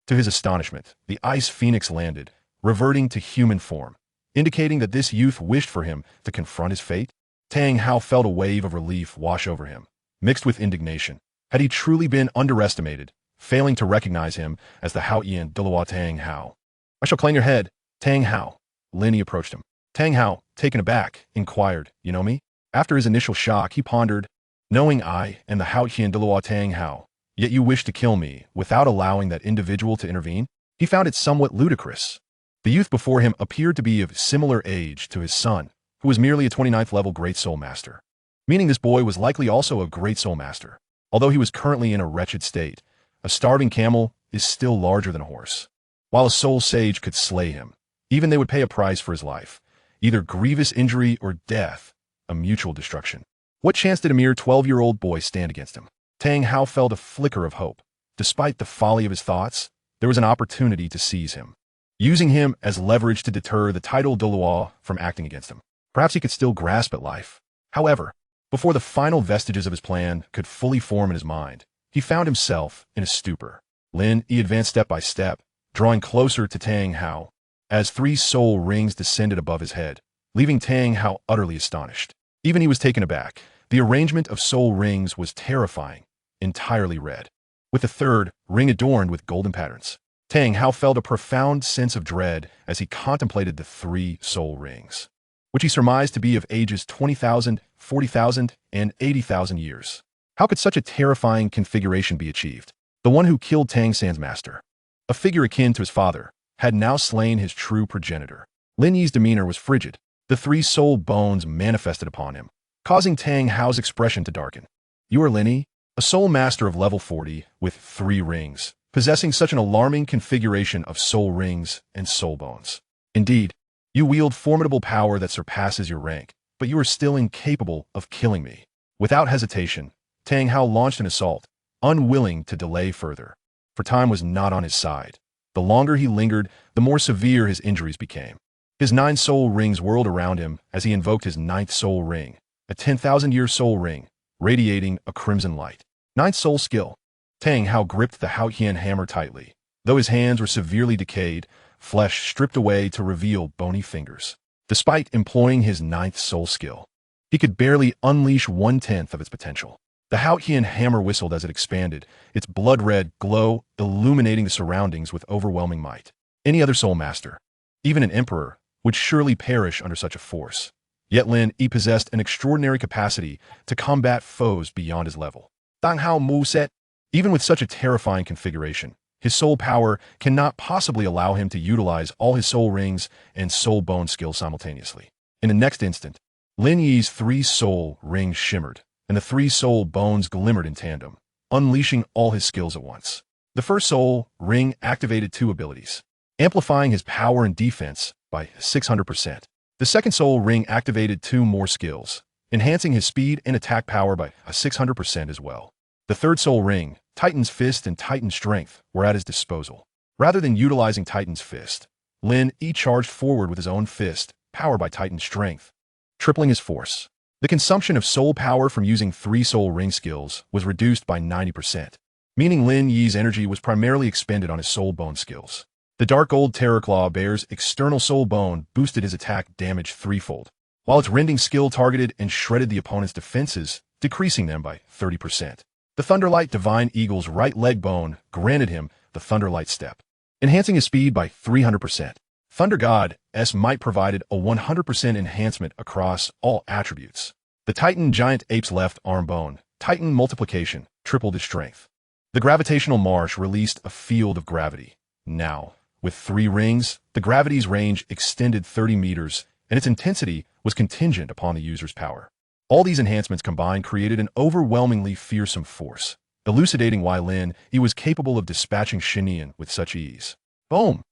to his astonishment, the ice phoenix landed, reverting to human form, indicating that this youth wished for him to confront his fate. Tang Hao felt a wave of relief wash over him, mixed with indignation. Had he truly been underestimated, failing to recognize him as the Haotian Douluo Tang Hao? "I shall claim your head, Tang Hao." Lin Yi approached him. Tang Hao, taken aback, inquired, "You know me?" After his initial shock, he pondered, "Knowing I am the Haotian Douluo Tang Hao, yet you wish to kill me without allowing that individual to intervene?" He found it somewhat ludicrous. The youth before him appeared to be of similar age to his son, who was merely a 29th level Great Soul Master, meaning this boy was likely also a Great Soul Master. Although he was currently in a wretched state, a starving camel is still larger than a horse. While a soul sage could slay him, even they would pay a price for his life, either grievous injury or death, a mutual destruction. What chance did a mere 12-year-old boy stand against him? Tang Hao felt a flicker of hope. Despite the folly of his thoughts, there was an opportunity to seize him, using him as leverage to deter the tidal Douluo from acting against him. Perhaps he could still grasp at life. However, before the final vestiges of his plan could fully form in his mind, he found himself in a stupor. Lin Yi advanced step by step, drawing closer to Tang Hao. as 3 soul rings descended above his head, leaving Tang Hao utterly astonished. Even he was taken aback. The arrangement of soul rings was terrifying, entirely red, with the 3rd ring adorned with golden patterns. Tang Hao felt a profound sense of dread as he contemplated the 3 soul rings, which he surmised to be of ages 20,000, 40,000, and 80,000 years. How could such a terrifying configuration be achieved? The one who killed Tang San's master, a figure akin to his father, had now slain his true progenitor. Lin Yi's demeanor was frigid. The 3 soul bones manifested upon him, causing Tang Hao's expression to darken. You are Lin Yi, a soul master of level 40 with 3 rings, possessing such an alarming configuration of soul rings and soul bones. Indeed, you wield formidable power that surpasses your rank, but you are still incapable of killing me. Without hesitation, Tang Hao launched an assault, unwilling to delay further, for time was not on his side. The longer he lingered, the more severe his injuries became. His 9 soul rings whirled around him as he invoked his 9th soul ring, a 10,000-year soul ring, radiating a crimson light. 9th soul skill. Tang Hao gripped the Haotian hammer tightly. Though his hands were severely decayed, flesh stripped away to reveal bony fingers. Despite employing his 9th soul skill, he could barely unleash 1/10 of its potential. The Haotian hammer whistled as it expanded, its blood-red glow illuminating the surroundings with overwhelming might. Any other soul master, even an emperor, would surely perish under such a force. Yet Lin Yi possessed an extraordinary capacity to combat foes beyond his level. Tang Hao moveset. Even with such a terrifying configuration, his soul power cannot possibly allow him to utilize all his soul rings and soul bone skills simultaneously. In the next instant, Lin Yi's 3 soul rings shimmered, and the 3 soul bones glimmered in tandem, unleashing all his skills at once. The first soul ring activated 2 abilities, amplifying his power and defense by 600%. The second soul ring activated 2 more skills, enhancing his speed and attack power by 600% as well. The third soul ring, Titan's Fist and Titan's Strength, were at his disposal. Rather than utilizing Titan's Fist, Lin Yi charged forward with his own fist, powered by Titan's Strength, tripling his force. The consumption of soul power from using 3 soul ring skills was reduced by 90%, meaning Lin Yi's energy was primarily expended on his soul bone skills. The Dark Gold Terror Claw Bear's external soul bone boosted his attack damage 3-fold, while its rending skill targeted and shredded the opponent's defenses, decreasing them by 30%. The Thunderlight Divine Eagle's right leg bone granted him the Thunderlight Step, enhancing his speed by 300%. Thunder God's might provided a 100% enhancement across all attributes. The Titan Giant Ape's left arm bone, Titan Multiplication, tripled his strength. The Gravitational Marsh released a field of gravity. Now, with 3 rings, the gravity's range extended 30 meters, and its intensity was contingent upon the user's power. All these enhancements combined created an overwhelmingly fearsome force, elucidating why Lin Yi was capable of dispatching Shinian with such ease. Boom!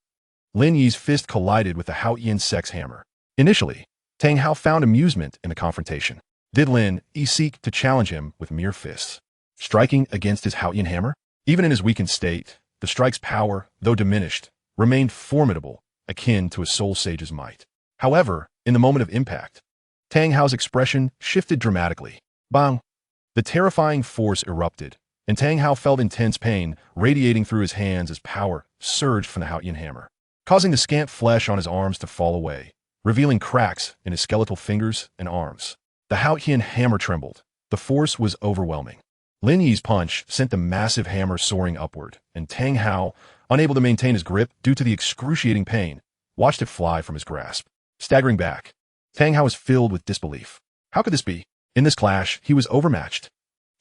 Lin Yi's fist collided with the Haotian sex hammer. Initially, Tang Hao found amusement in the confrontation. Did Lin Yi seek to challenge him with mere fists, striking against his Haotian hammer? Even in his weakened state, the strike's power, though diminished, remained formidable, akin to a soul sage's might. However, in the moment of impact, Tang Hao's expression shifted dramatically. Bang! The terrifying force erupted, and Tang Hao felt intense pain radiating through his hands as power surged from the Haotian hammer, causing the scant flesh on his arms to fall away, revealing cracks in his skeletal fingers and arms. The Haotian hammer trembled. The force was overwhelming. Lin Yi's punch sent the massive hammer soaring upward, and Tang Hao, unable to maintain his grip due to the excruciating pain, watched it fly from his grasp. Staggering back, Tang Hao was filled with disbelief. How could this be? In this clash, he was overmatched.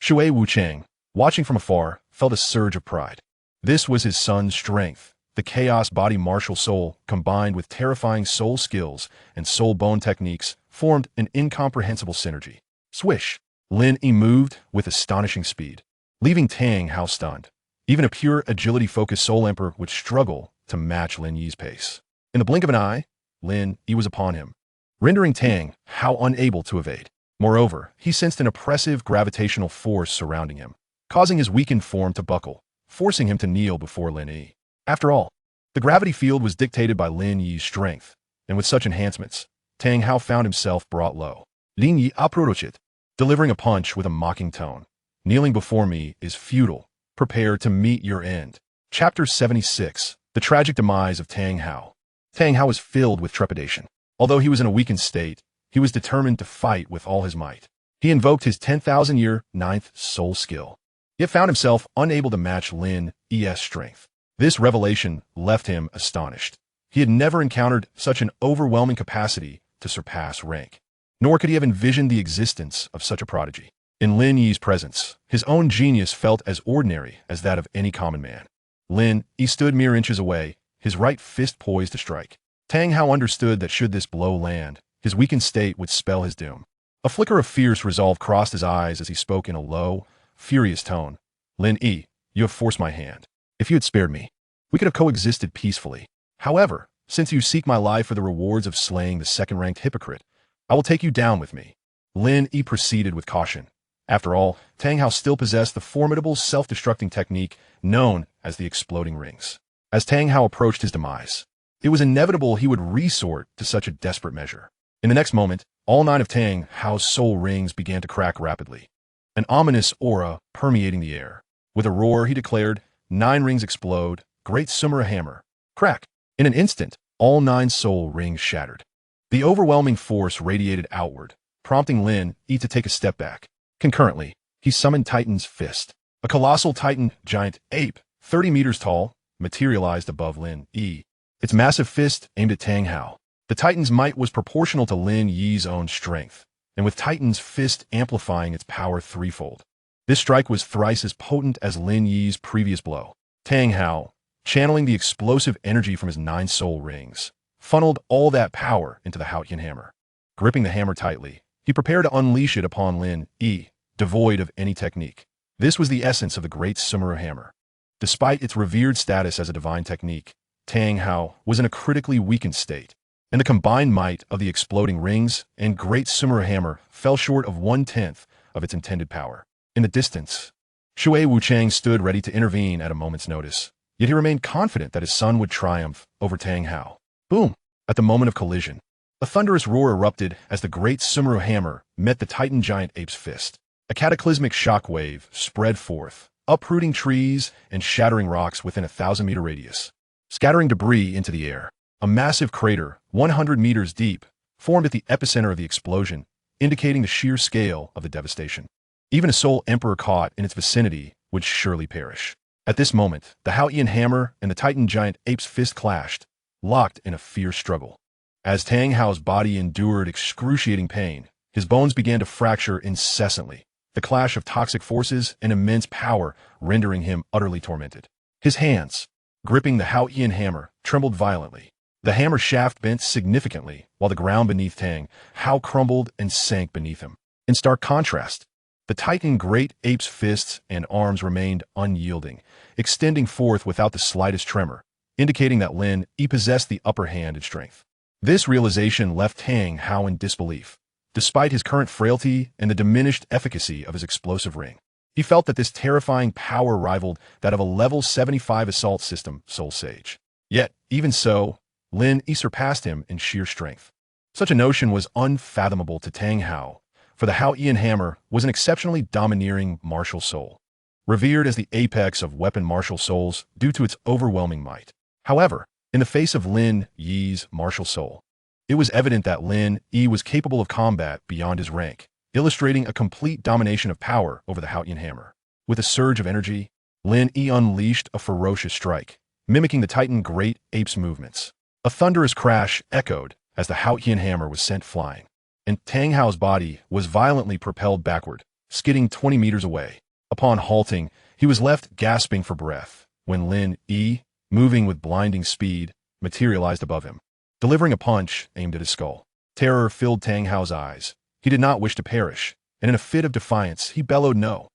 Shui Wucheng, watching from afar, felt a surge of pride. This was his son's strength. The chaos body martial soul, combined with terrifying soul skills and soul bone techniques, formed an incomprehensible synergy. Swish! Lin Yi moved with astonishing speed, leaving Tang Hao stunned. Even a pure agility-focused Soul Emperor would struggle to match Lin Yi's pace. In the blink of an eye, Lin Yi was upon him, rendering Tang Hao unable to evade. Moreover, he sensed an oppressive gravitational force surrounding him, causing his weakened form to buckle, forcing him to kneel before Lin Yi. After all, the gravity field was dictated by Lin Yi's strength, and with such enhancements, Tang Hao found himself brought low. Lin Yi approached, delivering a punch with a mocking tone. Kneeling before me is futile. Prepare to meet your end. Chapter 76. The Tragic Demise of Tang Hao. Tang Hao was filled with trepidation. Although he was in a weakened state, he was determined to fight with all his might. He invoked his 10,000-year ninth soul skill, yet found himself unable to match Lin Yi's strength. This revelation left him astonished. He had never encountered such an overwhelming capacity to surpass rank, nor could he have envisioned the existence of such a prodigy. In Lin Yi's presence, his own genius felt as ordinary as that of any common man. Lin Yi stood mere inches away, his right fist poised to strike. Tang Hao understood that should this blow land, his weakened state would spell his doom. A flicker of fierce resolve crossed his eyes as he spoke in a low, furious tone. Lin Yi, you have forced my hand. If you had spared me, we could have coexisted peacefully. However, since you seek my life for the rewards of slaying the second-ranked hypocrite, I will take you down with me. Lin Yi proceeded with caution. After all, Tang Hao still possessed the formidable self-destructing technique known as the exploding rings. As Tang Hao approached his demise, it was inevitable he would resort to such a desperate measure. In the next moment, all 9 of Tang Hao's soul rings began to crack rapidly, an ominous aura permeating the air. With a roar, he declared, 9 rings explode, great Sumera hammer. Crack! In an instant, all 9 soul rings shattered. The overwhelming force radiated outward, prompting Lin Yi to take a step back. Concurrently, he summoned Titan's fist. A colossal Titan giant ape, 30 meters tall, materialized above Lin Yi. Its massive fist aimed at Tang Hao. The Titan's might was proportional to Lin Yi's own strength, and with Titan's fist amplifying its power threefold. This strike was thrice as potent as Lin Yi's previous blow. Tang Hao, channeling the explosive energy from his 9 soul rings, funneled all that power into the Haotian hammer. Gripping the hammer tightly, he prepared to unleash it upon Lin Yi, devoid of any technique. This was the essence of the great Sumera hammer. Despite its revered status as a divine technique, Tang Hao was in a critically weakened state, and the combined might of the exploding rings and great Sumera hammer fell short of 1/10 of its intended power. In the distance, Shui Wuchang stood ready to intervene at a moment's notice, yet he remained confident that his son would triumph over Tang Hao. Boom! At the moment of collision, a thunderous roar erupted as the great Sumera hammer met the Titan giant ape's fist. A cataclysmic shockwave spread forth, uprooting trees and shattering rocks within a 1,000-meter radius. Scattering debris into the air, a massive crater, 100 meters deep, formed at the epicenter of the explosion, indicating the sheer scale of the devastation. Even a Soul Emperor caught in its vicinity would surely perish. At this moment, the Haotian hammer and the Titan giant ape's fist clashed, locked in a fierce struggle. As Tang Hao's body endured excruciating pain, his bones began to fracture incessantly, the clash of toxic forces and immense power rendering him utterly tormented. His hands, gripping the Haotian hammer, trembled violently. The hammer shaft bent significantly, while the ground beneath Tang Hao crumbled and sank beneath him. In stark contrast, the Titan great ape's fists and arms remained unyielding, extending forth without the slightest tremor, indicating that Lin Yi possessed the upper hand in strength. This realization left Tang Hao in disbelief. Despite his current frailty and the diminished efficacy of his explosive ring, he felt that this terrifying power rivaled that of a level 75 assault system Soul Sage. Yet, even so, Lin Yi surpassed him in sheer strength. Such a notion was unfathomable to Tang Hao, for the Haotian hammer was an exceptionally domineering martial soul, revered as the apex of weapon martial souls due to its overwhelming might. However, in the face of Lin Yi's martial soul, it was evident that Lin Yi was capable of combat beyond his rank, illustrating a complete domination of power over the Haotian hammer. With a surge of energy, Lin Yi unleashed a ferocious strike, mimicking the Titan great ape's movements. A thunderous crash echoed as the Haotian hammer was sent flying, and Tang Hao's body was violently propelled backward, skidding 20 meters away. Upon halting, he was left gasping for breath when Lin Yi, moving with blinding speed, materialized above him, delivering a punch aimed at his skull. Terror filled Tang Hao's eyes. He did not wish to perish, and in a fit of defiance, he bellowed no.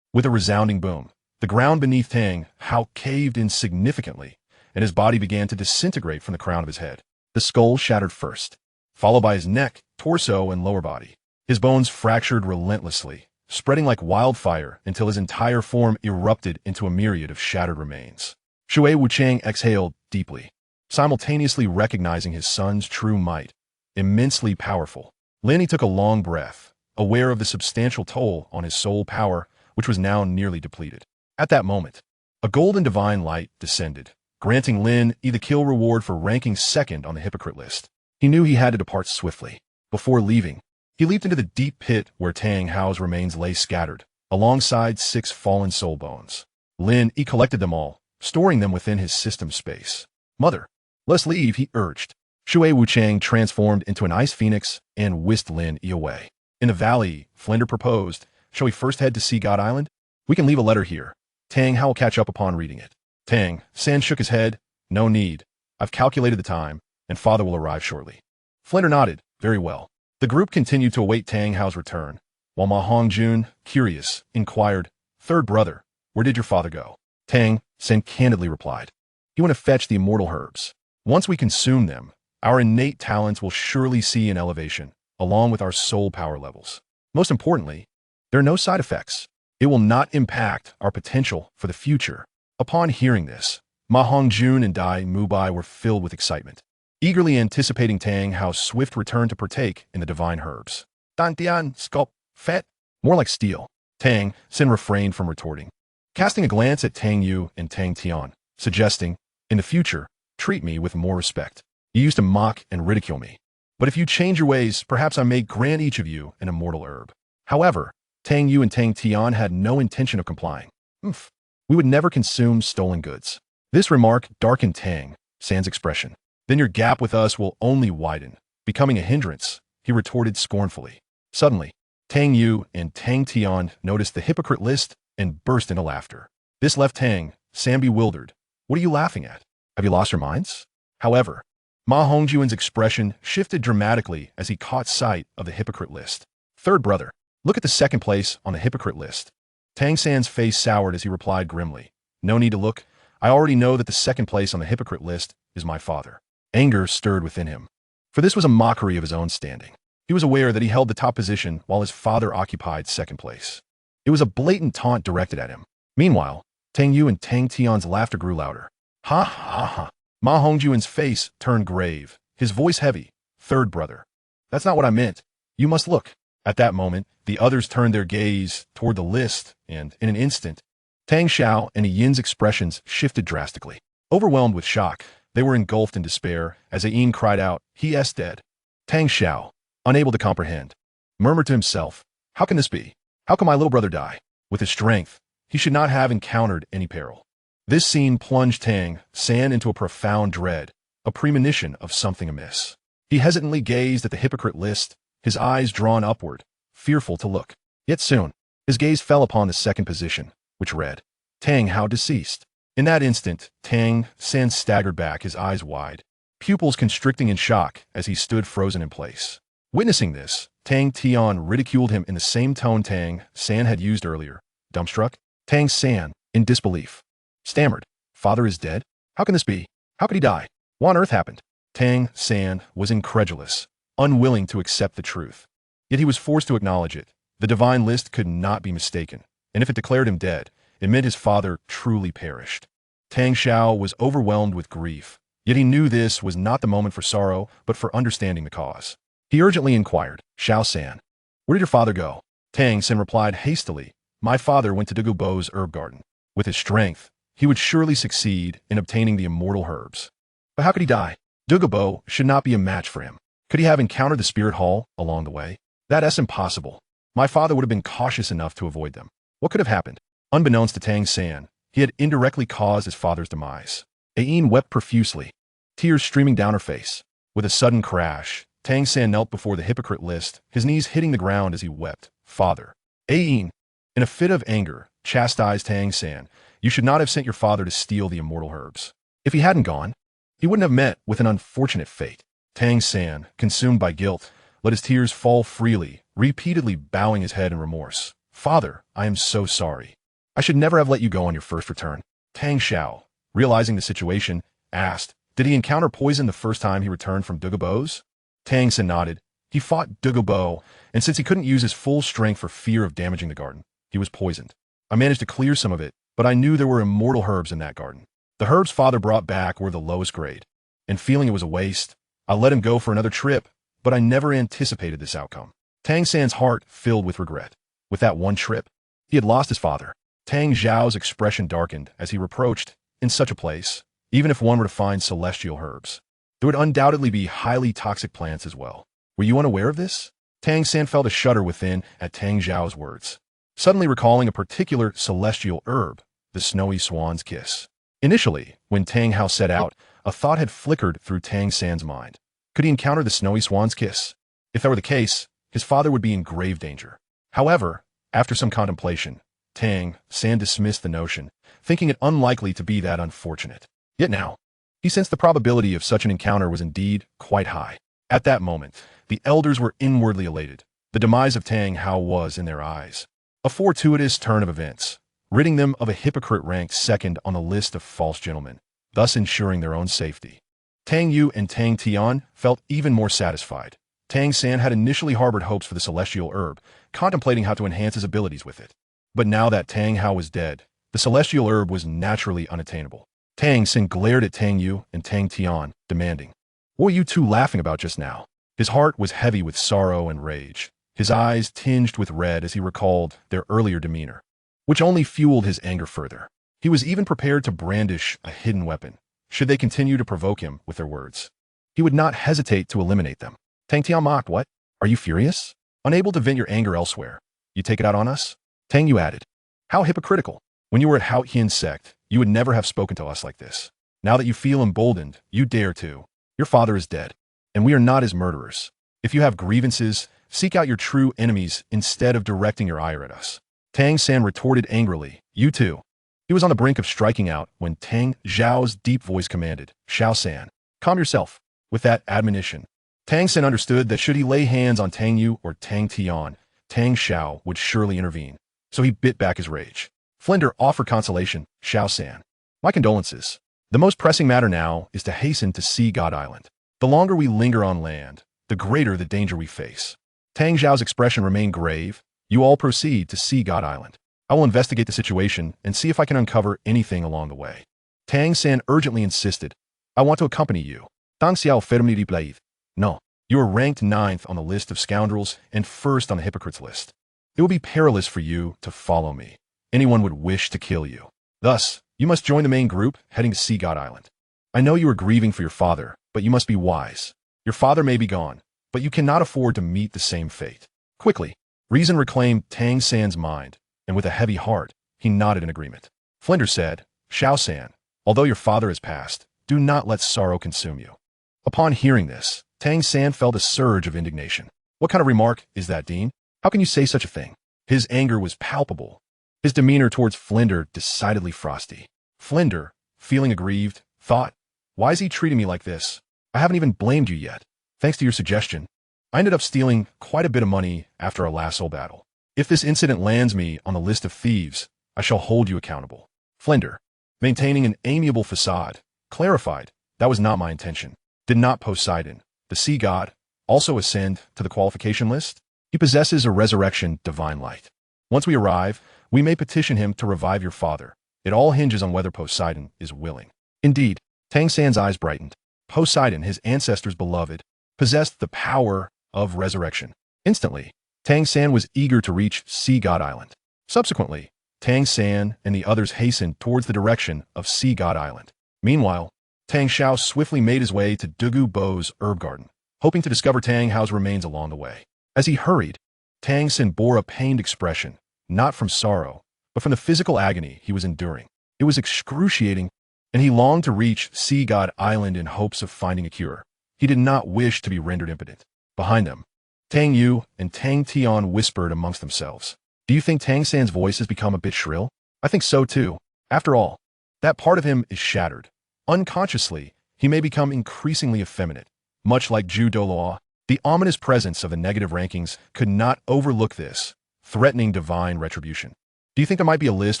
With a resounding boom, the ground beneath Tang Hao caved in significantly, and his body began to disintegrate from the crown of his head. The skull shattered first, followed by his neck, torso, and lower body. His bones fractured relentlessly, spreading like wildfire until his entire form erupted into a myriad of shattered remains. Shui Wuchang exhaled deeply, simultaneously recognizing his son's true might, immensely powerful. Lin Yi took a long breath, aware of the substantial toll on his soul power, which was now nearly depleted. At that moment, a golden divine light descended, granting Lin Yi the kill reward for ranking second on the hypocrite list. He knew he had to depart swiftly. Before leaving, he leaped into the deep pit where Tang Hao's remains lay scattered, alongside 6 fallen soul bones. Lin Yi collected them all, storing them within his system space. Mother, let's leave, he urged. Shui Wuchang transformed into an ice phoenix and whisked Lin Yi away. In the valley, Flinder proposed, shall we first head to Sea God Island? We can leave a letter here. Tang Hao will catch up upon reading it. Tang San shook his head. No need. I've calculated the time, and father will arrive shortly. Flinder nodded. Very well. The group continued to await Tang Hao's return, while Ma Hongjun, curious, inquired, Third brother, where did your father go? Tang San candidly replied, he went to fetch the immortal herbs. Once we consume them, our innate talents will surely see an elevation, along with our soul power levels. Most importantly, there are no side effects. It will not impact our potential for the future. Upon hearing this, Ma Hongjun and Dai Mubai were filled with excitement, eagerly anticipating Tang Hao's swift return to partake in the divine herbs. Dantian, sculpt, fet, more like steel. Tang San refrained from retorting, casting a glance at Tang Yu and Tang Tian, suggesting, in the future, treat me with more respect. You used to mock and ridicule me. But if you change your ways, perhaps I may grant each of you an immortal herb. However, Tang Yu and Tang Tian had no intention of complying. We would never consume stolen goods. This remark darkened Tang San's expression. Then your gap with us will only widen, becoming a hindrance, he retorted scornfully. Suddenly, Tang Yu and Tang Tian noticed the hypocrite list and burst into laughter. This left Tang San bewildered. What are you laughing at? Have you lost your minds? However, Ma Hongjuan's expression shifted dramatically as he caught sight of the hypocrite list. Third brother, look at the second place on the hypocrite list. Tang San's face soured as he replied grimly, no need to look. I already know that the second place on the hypocrite list is my father. Anger stirred within him, for this was a mockery of his own standing. He was aware that he held the top position while his father occupied second place. It was a blatant taunt directed at him. Meanwhile, Tang Yu and Tang Tian's laughter grew louder. Ha ha ha. Ma Hongjuan's face turned grave, his voice heavy. Third brother. That's not what I meant. You must look. At that moment, the others turned their gaze toward the list, and in an instant, Tang Xiao and Yin's expressions shifted drastically. Overwhelmed with shock, they were engulfed in despair as Yin cried out, he is dead. Tang Xiao, unable to comprehend, murmured to himself, how can this be? How can my little brother die? With his strength, he should not have encountered any peril. This scene plunged Tang San into a profound dread, a premonition of something amiss. He hesitantly gazed at the hypocrite list, his eyes drawn upward, fearful to look. Yet soon, his gaze fell upon the second position, which read, Tang Hao deceased. In that instant, Tang San staggered back, his eyes wide, pupils constricting in shock as he stood frozen in place. Witnessing this, Tang Tian ridiculed him in the same tone Tang San had used earlier. Dumbstruck, Tang San, in disbelief, stammered, father is dead? How can this be? How could he die? What on earth happened? Tang San was incredulous, unwilling to accept the truth. Yet he was forced to acknowledge it. The divine list could not be mistaken, and if it declared him dead, it meant his father truly perished. Tang Xiao was overwhelmed with grief, yet he knew this was not the moment for sorrow, but for understanding the cause. He urgently inquired, Xiao San, where did your father go? Tang San replied hastily, my father went to Douluo Bo's herb garden. With his strength, he would surely succeed in obtaining the immortal herbs. But how could he die? Douluo Bo should not be a match for him. Could he have encountered the spirit hall along the way? That's impossible. My father would have been cautious enough to avoid them. What could have happened? Unbeknownst to Tang San, he had indirectly caused his father's demise. Yin wept profusely, tears streaming down her face. With a sudden crash, Tang San knelt before the hypocrite list, his knees hitting the ground as he wept. Father. Yin, in a fit of anger, chastised Tang San. You should not have sent your father to steal the immortal herbs. If he hadn't gone, he wouldn't have met with an unfortunate fate. Tang San, consumed by guilt, let his tears fall freely, repeatedly bowing his head in remorse. Father, I am so sorry. I should never have let you go on your first return. Tang Xiao, realizing the situation, asked, did he encounter poison the first time he returned from Douluo Bo's? Tang San nodded. He fought Douluo Bo, and since he couldn't use his full strength for fear of damaging the garden, he was poisoned. I managed to clear some of it, but I knew there were immortal herbs in that garden. The herbs father brought back were the lowest grade, and feeling it was a waste, I let him go for another trip, but I never anticipated this outcome. Tang San's heart filled with regret. With that one trip, he had lost his father. Tang Zhao's expression darkened as he reproached, in such a place, even if one were to find celestial herbs. There would undoubtedly be highly toxic plants as well. Were you unaware of this? Tang San felt a shudder within at Tang Zhao's words, suddenly recalling a particular celestial herb, the snowy swan's kiss. Initially, when Tang Hao set out, a thought had flickered through Tang San's mind. Could he encounter the snowy swan's kiss? If that were the case, his father would be in grave danger. However, after some contemplation, Tang San dismissed the notion, thinking it unlikely to be that unfortunate. Yet now, he sensed the probability of such an encounter was indeed quite high. At that moment, the elders were inwardly elated. The demise of Tang Hao was in their eyes a fortuitous turn of events, ridding them of a hypocrite ranked second on the list of false gentlemen, thus ensuring their own safety. Tang Yu and Tang Tian felt even more satisfied. Tang San had initially harbored hopes for the celestial herb, contemplating how to enhance his abilities with it. But now that Tang Hao was dead, the celestial herb was naturally unattainable. Tang San glared at Tang Yu and Tang Tian, demanding, "What were you two laughing about just now?" His heart was heavy with sorrow and rage, his eyes tinged with red as he recalled their earlier demeanor, which only fueled his anger further. He was even prepared to brandish a hidden weapon, should they continue to provoke him with their words. He would not hesitate to eliminate them. Tang Tian mocked, "What? Are you furious? Unable to vent your anger elsewhere, you take it out on us?" Tang Yu added, "How hypocritical. When you were at Hao Hian's sect, you would never have spoken to us like this. Now that you feel emboldened, you dare to. Your father is dead, and we are not his murderers. If you have grievances, seek out your true enemies instead of directing your ire at us." Tang San retorted angrily, "You too." He was on the brink of striking out when Tang Zhao's deep voice commanded, "Xiao San, calm yourself." With that admonition, Tang San understood that should he lay hands on Tang Yu or Tang Tian, Tang Xiao would surely intervene. So he bit back his rage. Flinder offered consolation, "Xiao San, my condolences. The most pressing matter now is to hasten to Sea God Island. The longer we linger on land, the greater the danger we face." Tang Zhao's expression remained grave. "You all proceed to Sea God Island. I will investigate the situation and see if I can uncover anything along the way." Tang San urgently insisted, "I want to accompany you." Tang Xiao fermely replied, "No, you are ranked 9th on the list of scoundrels and 1st on the hypocrites list. It will be perilous for you to follow me. Anyone would wish to kill you. Thus, you must join the main group heading to Sea God Island. I know you are grieving for your father, but you must be wise. Your father may be gone, but you cannot afford to meet the same fate." Quickly, reason reclaimed Tang San's mind, and with a heavy heart, he nodded in agreement. Flinder said, "Xiao San, although your father has passed, do not let sorrow consume you." Upon hearing this, Tang San felt a surge of indignation. "What kind of remark is that, Dean? How can you say such a thing?" His anger was palpable, his demeanor towards Flinder decidedly frosty. Flinder, feeling aggrieved, thought, "Why is he treating me like this? I haven't even blamed you yet. Thanks to your suggestion, I ended up stealing quite a bit of money after our last soul battle. If this incident lands me on the list of thieves, I shall hold you accountable." Flinder, maintaining an amiable facade, clarified, "That was not my intention. Did not Poseidon, the sea god, also ascend to the qualification list? He possesses a resurrection divine light. Once we arrive, we may petition him to revive your father. It all hinges on whether Poseidon is willing." Indeed, Tang San's eyes brightened. Poseidon, his ancestors' beloved, possessed the power of resurrection. Instantly, Tang San was eager to reach Sea God Island. Subsequently, Tang San and the others hastened towards the direction of Sea God Island. Meanwhile, Tang Xiao swiftly made his way to Dugu Bo's herb garden, hoping to discover Tang Hao's remains along the way. As he hurried, Tang San bore a pained expression, not from sorrow, but from the physical agony he was enduring. It was excruciating, and he longed to reach Sea God Island in hopes of finding a cure. He did not wish to be rendered impotent. Behind them, Tang Yu and Tang Tian whispered amongst themselves, "Do you think Tang San's voice has become a bit shrill? I think so too. After all, that part of him is shattered. Unconsciously, he may become increasingly effeminate. Much like Zhu Douluo, the ominous presence of the negative rankings could not overlook this, threatening divine retribution. Do you think there might be a list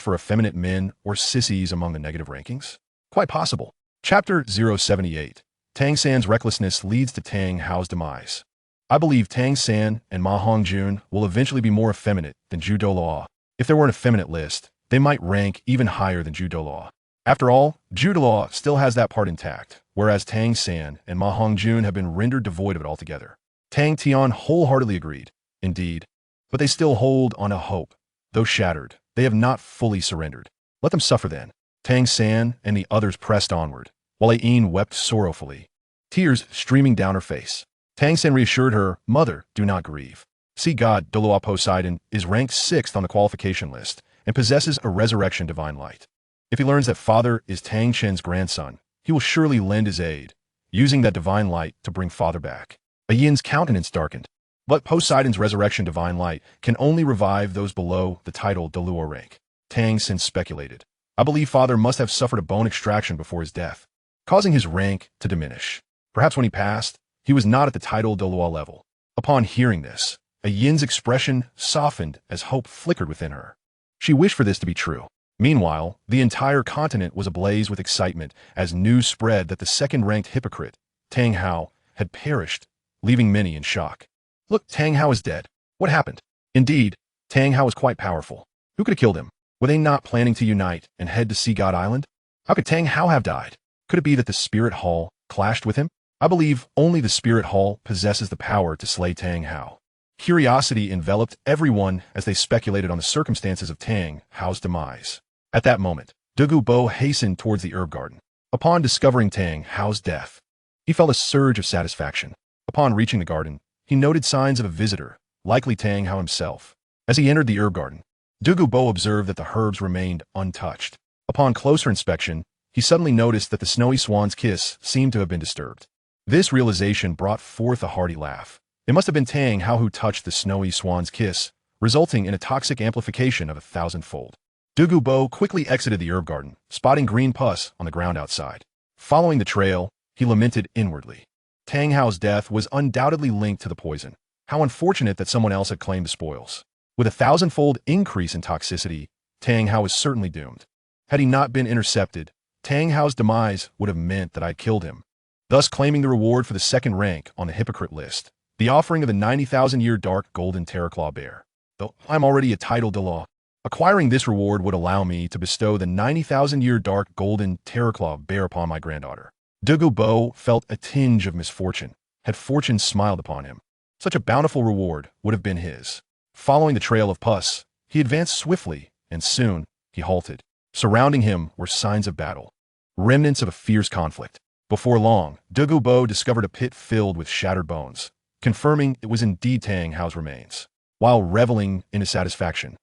for effeminate men or sissies among the negative rankings? Quite possible." Chapter 078. Tang San's recklessness leads to Tang Hao's demise. I believe Tang San and Ma Hongjun will eventually be more effeminate than Zhu Douluo. If there were an effeminate list, they might rank even higher than Zhu Douluo. After all, Zhu Douluo still has that part intact, whereas Tang San and Ma Hongjun have been rendered devoid of it altogether. Tang Tian wholeheartedly agreed, indeed, but they still hold on a hope. Though shattered, they have not fully surrendered. Let them suffer then. Tang San and the others pressed onward, while Ayin wept sorrowfully, tears streaming down her face. Tang San reassured her, "Mother, do not grieve. See God, Douluo Poseidon, is ranked 6th on the qualification list and possesses a resurrection divine light. If he learns that father is Tang Chen's grandson, he will surely lend his aid, using that divine light to bring father back." Ayin's countenance darkened. But Poseidon's resurrection divine light can only revive those below the title Douluo rank. Tang San speculated. "I believe father must have suffered a bone extraction before his death, causing his rank to diminish. Perhaps when he passed, he was not at the title Douluo level." Upon hearing this, Ayin's expression softened as hope flickered within her. She wished for this to be true. Meanwhile, the entire continent was ablaze with excitement as news spread that the second-ranked hypocrite, Tang Hao, had perished, leaving many in shock. "Look, Tang Hao is dead. What happened?" Indeed, Tang Hao was quite powerful. Who could have killed him? Were they not planning to unite and head to Sea God Island? How could Tang Hao have died? Could it be that the Spirit Hall clashed with him? I believe only the Spirit Hall possesses the power to slay Tang Hao. Curiosity enveloped everyone as they speculated on the circumstances of Tang Hao's demise. At that moment, Douluo Bo hastened towards the herb garden. Upon discovering Tang Hao's death, he felt a surge of satisfaction. Upon reaching the garden, he noted signs of a visitor, likely Tang Hao himself. As he entered the herb garden, Douluo Bo observed that the herbs remained untouched. Upon closer inspection, he suddenly noticed that the snowy swan's kiss seemed to have been disturbed. This realization brought forth a hearty laugh. It must have been Tang Hao who touched the snowy swan's kiss, resulting in a toxic amplification of 1,000-fold. Douluo Bo quickly exited the herb garden, spotting green pus on the ground outside. Following the trail, he lamented inwardly. Tang Hao's death was undoubtedly linked to the poison. How unfortunate that someone else had claimed the spoils. With a 1,000-fold increase in toxicity, Tang Hao was certainly doomed. Had he not been intercepted, Tang Hao's demise would have meant that I killed him, thus claiming the reward for the second rank on the hypocrite list, the offering of the 90,000-year dark golden terraclaw bear. Though I'm already a title Douluo, acquiring this reward would allow me to bestow the 90,000-year dark golden terraclaw bear upon my granddaughter. Douluo Bo felt a tinge of misfortune. Had fortune smiled upon him, such a bountiful reward would have been his. Following the trail of pus, he advanced swiftly, and soon he halted. Surrounding him were signs of battle, remnants of a fierce conflict. Before long, Douluo Bo discovered a pit filled with shattered bones, confirming it was indeed Tang Hao's remains. While reveling in his satisfaction,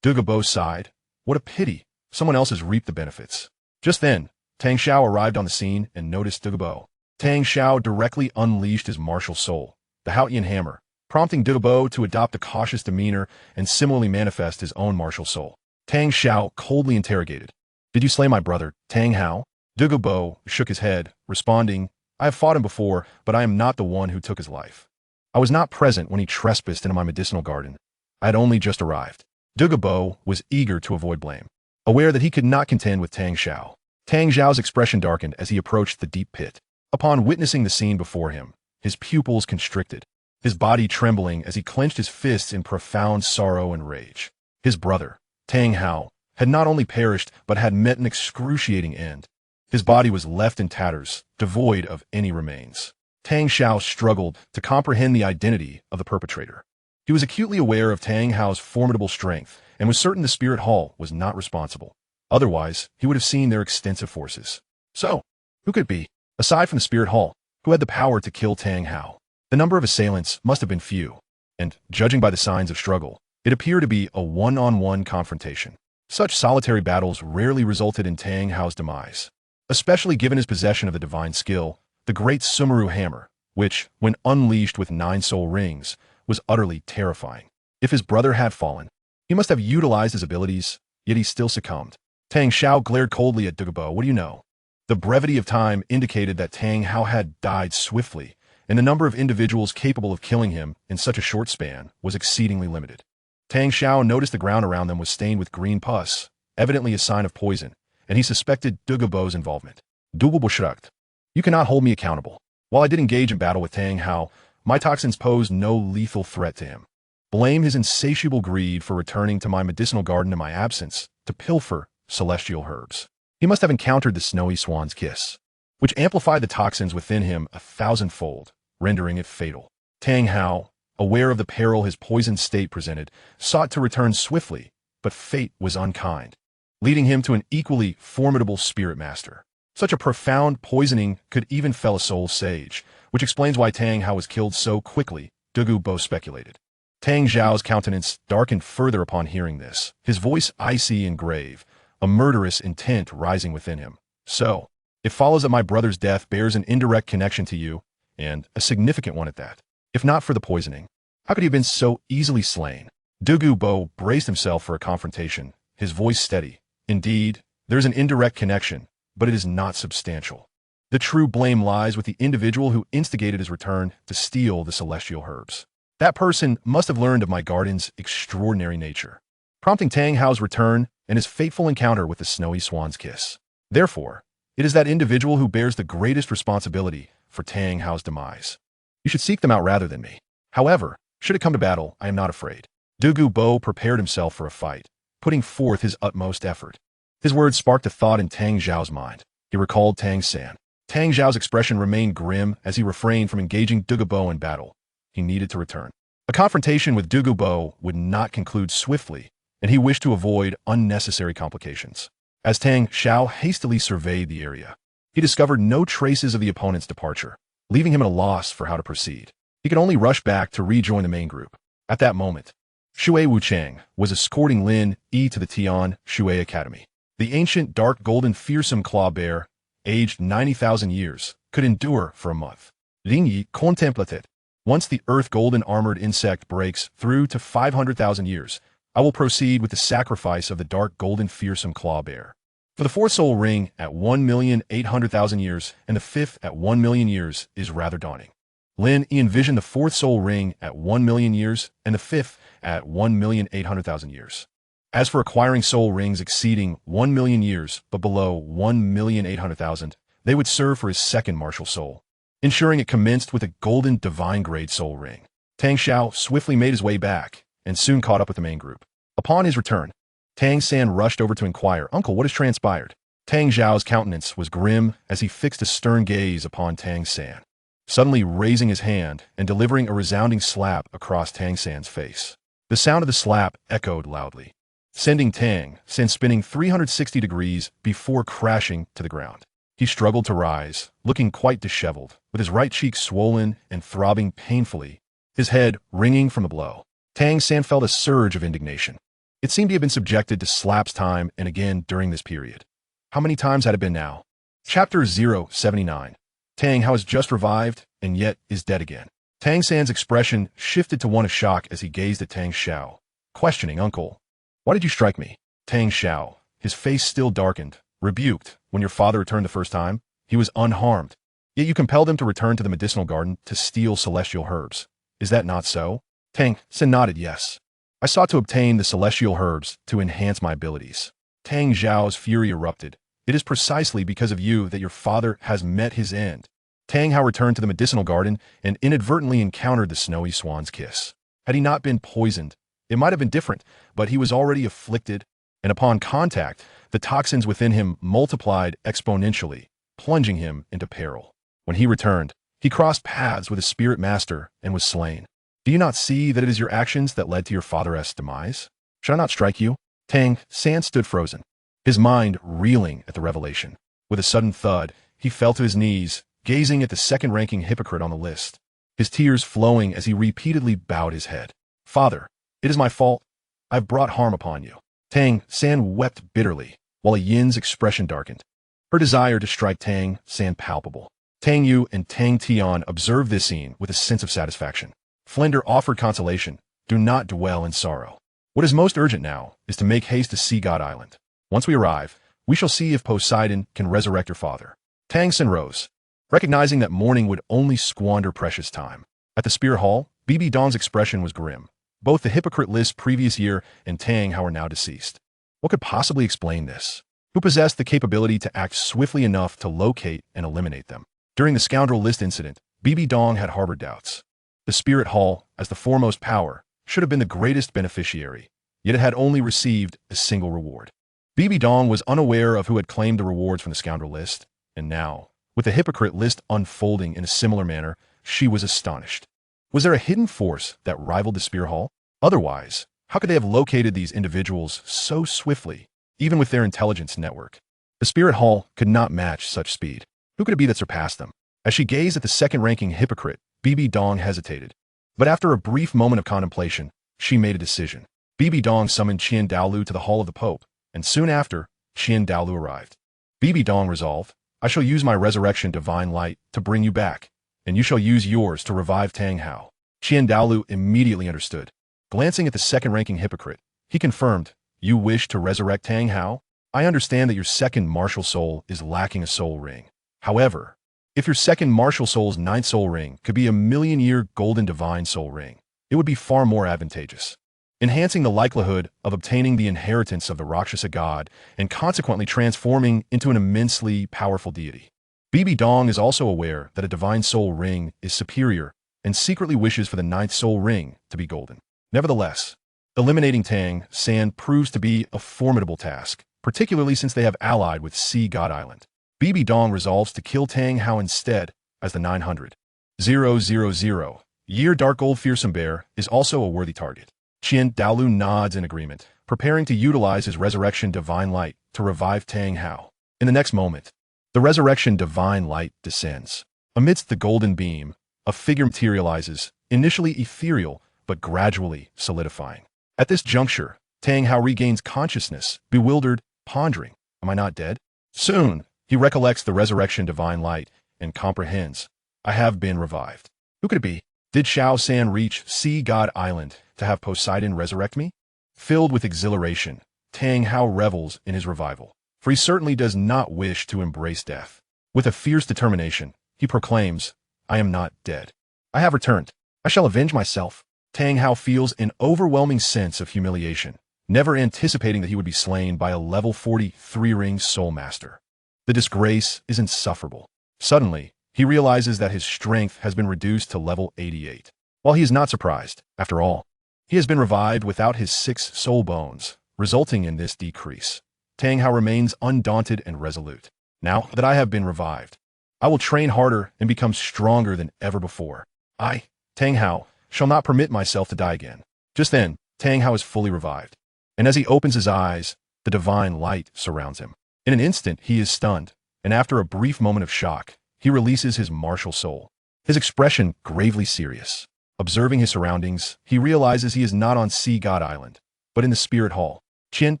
Douluo Bo sighed. What a pity, someone else has reaped the benefits. Just then, Tang Xiao arrived on the scene and noticed Douluo Bo. Tang Xiao directly unleashed his martial soul, the Haotian hammer, prompting Douluo Bo to adopt a cautious demeanor and similarly manifest his own martial soul. Tang Xiao coldly interrogated, "Did you slay my brother, Tang Hao?" Douluo Bo shook his head, responding, "I have fought him before, but I am not the one who took his life. I was not present when he trespassed into my medicinal garden. I had only just arrived." Douluo Bo was eager to avoid blame, aware that he could not contend with Tang Xiao. Tang Xiao's expression darkened as he approached the deep pit. Upon witnessing the scene before him, his pupils constricted, his body trembling as he clenched his fists in profound sorrow and rage. His brother, Tang Hao, had not only perished but had met an excruciating end. His body was left in tatters, devoid of any remains. Tang Xiao struggled to comprehend the identity of the perpetrator. He was acutely aware of Tang Hao's formidable strength and was certain the Spirit Hall was not responsible. Otherwise, he would have seen their extensive forces. So, who could it be, aside from the Spirit Hall, who had the power to kill Tang Hao? The number of assailants must have been few, and, judging by the signs of struggle, it appeared to be a one-on-one confrontation. Such solitary battles rarely resulted in Tang Hao's demise, especially given his possession of the divine skill, the great Sumeru hammer, which, when unleashed with 9 soul rings, was utterly terrifying. If his brother had fallen, he must have utilized his abilities, yet he still succumbed. Tang Xiao glared coldly at Douluo Bo. "What do you know?" The brevity of time indicated that Tang Hao had died swiftly, and the number of individuals capable of killing him in such a short span was exceedingly limited. Tang Xiao noticed the ground around them was stained with green pus, evidently a sign of poison, and he suspected Douluo Bo's involvement. Douluo Bo shrugged. "You cannot hold me accountable. While I did engage in battle with Tang Hao, my toxins posed no lethal threat to him. Blame his insatiable greed for returning to my medicinal garden in my absence to pilfer celestial herbs. He must have encountered the snowy swan's kiss, which amplified the toxins within him 1,000-fold, rendering it fatal." Tang Hao, aware of the peril his poisoned state presented, sought to return swiftly, but fate was unkind, leading him to an equally formidable spirit master. Such a profound poisoning could even fell a soul sage, which explains why Tang Hao was killed so quickly, Douluo both speculated. Tang Zhao's countenance darkened further upon hearing this, his voice icy and grave, a murderous intent rising within him. So, it follows that my brother's death bears an indirect connection to you, and a significant one at that. If not for the poisoning, how could he have been so easily slain? Douluo braced himself for a confrontation, his voice steady. Indeed, there's an indirect connection, but it is not substantial. The true blame lies with the individual who instigated his return to steal the celestial herbs. That person must have learned of my garden's extraordinary nature, prompting Tang Hao's return and his fateful encounter with the snowy swan's kiss. Therefore, it is that individual who bears the greatest responsibility for Tang Hao's demise. You should seek them out rather than me. However, should it come to battle, I am not afraid. Douluo prepared himself for a fight, putting forth his utmost effort. His words sparked a thought in Tang Zhao's mind. He recalled Tang San. Tang Zhao's expression remained grim as he refrained from engaging Douluo in battle. He needed to return. A confrontation with Douluo would not conclude swiftly, and he wished to avoid unnecessary complications. As Tang Zhao hastily surveyed the area, he discovered no traces of the opponent's departure, leaving him at a loss for how to proceed. He could only rush back to rejoin the main group. At that moment, Shui Wuchang was escorting Lin Yi to the Tian Shui Academy. The ancient dark golden fearsome claw bear, aged 90,000 years, could endure for a month. Lin Yi contemplated. Once the earth golden armored insect breaks through to 500,000 years, I will proceed with the sacrifice of the dark golden fearsome claw bear. For the fourth soul ring at 1,800,000 years and the fifth at 1 million years is rather daunting. Lin Yi envisioned the fourth soul ring at 1 million years and the fifth at 1,800,000 years. As for acquiring soul rings exceeding 1 million years but below 1,800,000, they would serve for his second martial soul, ensuring it commenced with a golden divine grade soul ring. Tang Zhao swiftly made his way back and soon caught up with the main group. Upon his return, Tang San rushed over to inquire, "Uncle, what has transpired?" Tang Zhao's countenance was grim as he fixed a stern gaze upon Tang San, suddenly raising his hand and delivering a resounding slap across Tang San's face. The sound of the slap echoed loudly, sending Tang San spinning 360 degrees before crashing to the ground. He struggled to rise, looking quite disheveled, with his right cheek swollen and throbbing painfully, his head ringing from the blow. Tang San felt a surge of indignation. It seemed he had been subjected to slaps time and again during this period. How many times had it been now? Chapter 079. Tang Hao has just revived and yet is dead again. Tang San's expression shifted to one of shock as he gazed at Tang Zhao, questioning, "Uncle, why did you strike me?" Tang Zhao, his face still darkened, rebuked, "When your father returned the first time, he was unharmed. Yet you compelled him to return to the medicinal garden to steal celestial herbs. Is that not so?" Tang San nodded yes. "I sought to obtain the celestial herbs to enhance my abilities." Tang Zhao's fury erupted. "It is precisely because of you that your father has met his end." Tang Hao returned to the medicinal garden and inadvertently encountered the snowy swan's kiss. Had he not been poisoned, it might have been different, but he was already afflicted, and upon contact, the toxins within him multiplied exponentially, plunging him into peril. When he returned, he crossed paths with his spirit master and was slain. "Do you not see that it is your actions that led to your father's demise? Should I not strike you?" Tang San stood frozen, his mind reeling at the revelation. With a sudden thud, he fell to his knees, gazing at the second-ranking hypocrite on the list, his tears flowing as he repeatedly bowed his head. "Father, it is my fault. I have brought harm upon you." Tang San wept bitterly, while Yin's expression darkened, her desire to strike Tang San palpable. Tang Yu and Tang Tian observed this scene with a sense of satisfaction. Flender offered consolation, "Do not dwell in sorrow. What is most urgent now is to make haste to Sea God Island. Once we arrive, we shall see if Poseidon can resurrect your father." Tang San rose, recognizing that mourning would only squander precious time. At the Spear Hall, BB Dong's expression was grim. Both the hypocrite list previous year and Tang Hao are now deceased. What could possibly explain this? Who possessed the capability to act swiftly enough to locate and eliminate them? During the scoundrel list incident, BB Dong had harbored doubts. The Spirit Hall, as the foremost power, should have been the greatest beneficiary, yet it had only received a single reward. BB Dong was unaware of who had claimed the rewards from the scoundrel list, and now, with the hypocrite list unfolding in a similar manner, she was astonished. Was there a hidden force that rivaled the Spear Hall? Otherwise, how could they have located these individuals so swiftly, even with their intelligence network? The The spirit hall could not match such speed. Who could it be that surpassed them? As she gazed at the second-ranking hypocrite, Bibi Dong hesitated. But after a brief moment of contemplation, she made a decision. Bibi Dong summoned Qian Douluo to the hall of the Pope, and soon after, Qian Douluo arrived. Bibi Dong resolved, I shall use my resurrection divine light to bring you back, and you shall use yours to revive Tang Hao. Qian Douluo immediately understood. Glancing at the second-ranking hypocrite, he confirmed, you wish to resurrect Tang Hao? I understand that your second martial soul is lacking a soul ring. However, if your second martial soul's ninth soul ring could be a million-year golden divine soul ring, it would be far more advantageous, enhancing the likelihood of obtaining the inheritance of the Rakshasa god and consequently transforming into an immensely powerful deity. Bibi Dong is also aware that a divine soul ring is superior and secretly wishes for the ninth soul ring to be golden. Nevertheless, eliminating Tang San proves to be a formidable task, particularly since they have allied with Sea God Island. Bibi Dong resolves to kill Tang Hao instead as the 900,000 year Dark Gold Fearsome Bear is also a worthy target. Qian Douluo nods in agreement, preparing to utilize his resurrection divine light to revive Tang Hao. In the next moment, the resurrection divine light descends. Amidst the golden beam, a figure materializes, initially ethereal but gradually solidifying. At this juncture, Tang Hao regains consciousness, bewildered, pondering, am I not dead? Soon, he recollects the resurrection divine light and comprehends, I have been revived. Who could it be? Did Xiao San reach Sea God Island to have Poseidon resurrect me? Filled with exhilaration, Tang Hao revels in his revival, for he certainly does not wish to embrace death. With a fierce determination, he proclaims, I am not dead. I have returned. I shall avenge myself. Tang Hao feels an overwhelming sense of humiliation, never anticipating that he would be slain by a level 43 ring soul master. The disgrace is insufferable. Suddenly, he realizes that his strength has been reduced to level 88. While he is not surprised, after all, he has been revived without his 6 soul bones, resulting in this decrease. Tang Hao remains undaunted and resolute. Now that I have been revived, I will train harder and become stronger than ever before. I, Tang Hao, shall not permit myself to die again. Just then, Tang Hao is fully revived, and as he opens his eyes, the divine light surrounds him. In an instant, he is stunned, and after a brief moment of shock, he releases his martial soul, his expression gravely serious. Observing his surroundings, he realizes he is not on Sea God Island, but in the Spirit Hall. Qian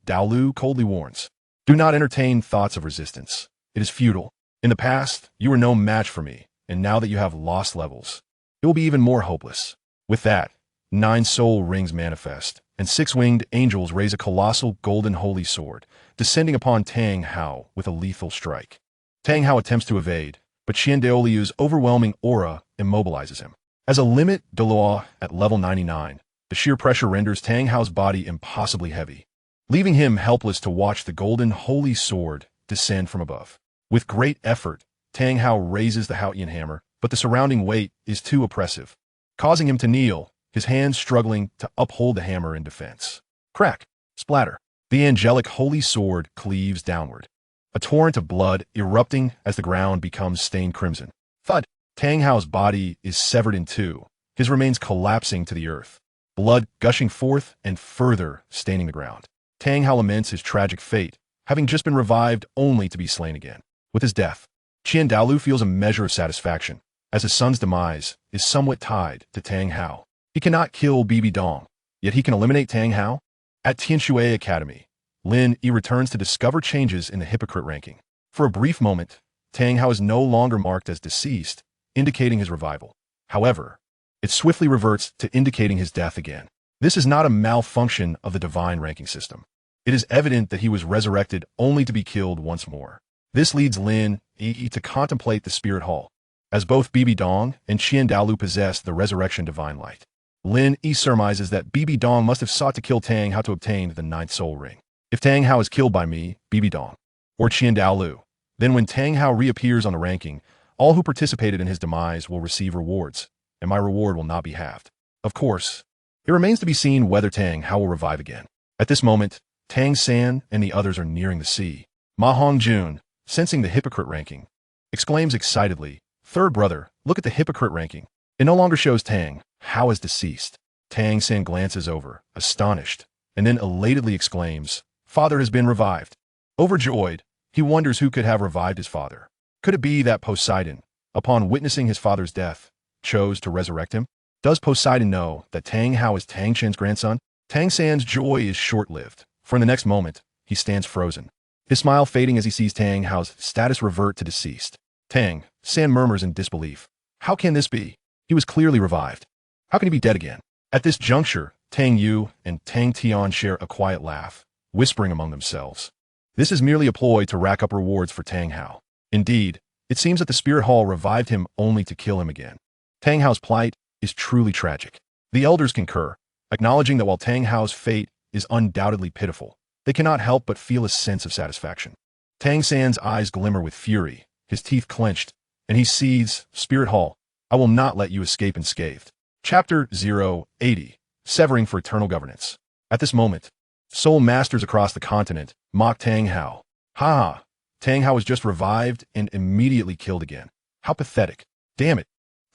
Douluo coldly warns, do not entertain thoughts of resistance. It is futile. In the past, you were no match for me, and now that you have lost levels, it will be even more hopeless. With that, 9 soul rings manifest, and 6-winged angels raise a colossal golden holy sword, descending upon Tang Hao with a lethal strike. Tang Hao attempts to evade, but Qian Douluo's overwhelming aura immobilizes him. As a limit Douluo at level 99, the sheer pressure renders Tang Hao's body impossibly heavy, leaving him helpless to watch the golden holy sword descend from above. With great effort, Tang Hao raises the Haotian hammer, but the surrounding weight is too oppressive, causing him to kneel, his hands struggling to uphold the hammer in defense. Crack! Splatter! The angelic holy sword cleaves downward, a torrent of blood erupting as the ground becomes stained crimson. Thud! Tang Hao's body is severed in two, his remains collapsing to the earth, blood gushing forth and further staining the ground. Tang Hao laments his tragic fate, having just been revived only to be slain again. With his death, Qian Douluo feels a measure of satisfaction, as his son's demise is somewhat tied to Tang Hao. He cannot kill Bibi Dong, yet he can eliminate Tang Hao. At Tianshui Academy, Lin Yi returns to discover changes in the Hypocrite Ranking. For a brief moment, Tang Hao is no longer marked as deceased, indicating his revival. However, it swiftly reverts to indicating his death again. This is not a malfunction of the divine ranking system. It is evident that he was resurrected only to be killed once more. This leads Lin Yi to contemplate the Spirit Hall, as both Bibi Dong and Qian Douluo possess the resurrection divine light. Lin Yi surmises that Bibi Dong must have sought to kill Tang Hao to obtain the 9th soul ring. If Tang Hao is killed by me, Bibi Dong, or Qian Douluo, then when Tang Hao reappears on the ranking, all who participated in his demise will receive rewards, and my reward will not be halved. Of course, it remains to be seen whether Tang Hao will revive again. At this moment, Tang San and the others are nearing the sea. Ma Hongjun, sensing the Hypocrite Ranking, exclaims excitedly, "Third brother, look at the Hypocrite Ranking. It no longer shows Tang Hao is deceased." Tang San glances over, astonished, and then elatedly exclaims, "Father has been revived." Overjoyed, He wonders who could have revived his father. Could it be that Poseidon, upon witnessing his father's death, chose to resurrect him? Does Poseidon know that Tang Hao is Tang Chen's grandson? Tang San's joy is short-lived, for in the next moment, he stands frozen, his smile fading as he sees Tang Hao's status revert to deceased. Tang San murmurs in disbelief. How can this be? He was clearly revived. How can he be dead again? At this juncture, Tang Yu and Tang Tian share a quiet laugh, whispering among themselves. This is merely a ploy to rack up rewards for Tang Hao. Indeed, it seems that the Spirit Hall revived him only to kill him again. Tang Hao's plight is truly tragic. The elders concur, acknowledging that while Tang Hao's fate is undoubtedly pitiful, they cannot help but feel a sense of satisfaction. Tang San's eyes glimmer with fury, his teeth clenched, and he seethes, Spirit Hall, I will not let you escape unscathed. Chapter 080, Severing for Eternal Governance. At this moment, Soul Masters across the continent mock Tang Hao. Ha ha, Tang Hao was just revived and immediately killed again. How pathetic. Damn it.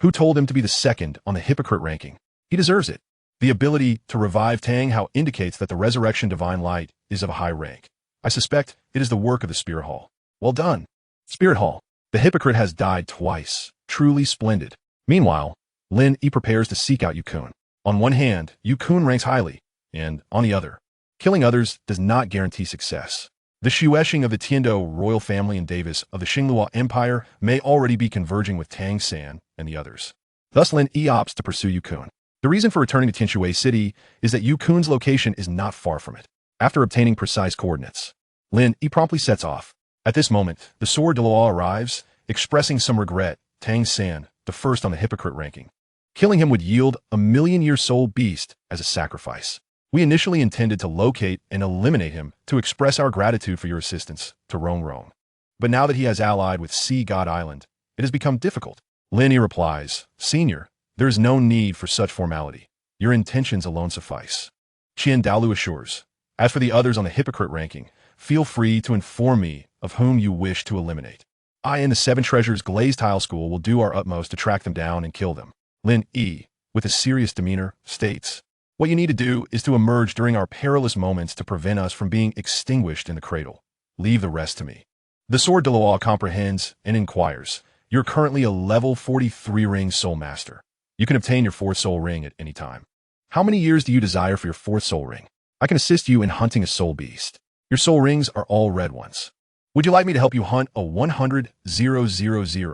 Who told him to be the second on the Hypocrite Ranking? He deserves it. The ability to revive Tang Hao indicates that the Resurrection Divine Light is of a high rank. I suspect it is the work of the Spirit Hall. Well done. Spirit Hall, the hypocrite has died twice. Truly splendid. Meanwhile, Lin Yi prepares to seek out Yukun. On one hand, Yukun ranks highly, and on the other, killing others does not guarantee success. The Xuesheng of the Tiando royal family and Davis of the Xinglua Empire may already be converging with Tang San and the others. Thus Lin Yi opts to pursue Yukun. The reason for returning to Tianshui City is that Yukun's location is not far from it. After obtaining precise coordinates, Lin Yi promptly sets off. At this moment, the sword Douluo arrives, expressing some regret. Tang San, the first on the Hypocrite Ranking. Killing him would yield a million-year soul beast as a sacrifice. We initially intended to locate and eliminate him to express our gratitude for your assistance to Rong. But now that he has allied with Sea God Island, it has become difficult. Lin Yi replies, Senior, there is no need for such formality. Your intentions alone suffice. Qian Daolu assures, as for the others on the Hypocrite Ranking, feel free to inform me of whom you wish to eliminate. I and the Seven Treasures Glazed Tile School will do our utmost to track them down and kill them. Lin Yi, with a serious demeanor, states, what you need to do is to emerge during our perilous moments to prevent us from being extinguished in the cradle. Leave the rest to me. The Sword Douluo comprehends and inquires, you're currently a level 43 ring Soul Master. You can obtain your 4th Soul Ring at any time. How many years do you desire for your 4th Soul Ring? I can assist you in hunting a Soul Beast. Your Soul Rings are all red ones. Would you like me to help you hunt a 100,000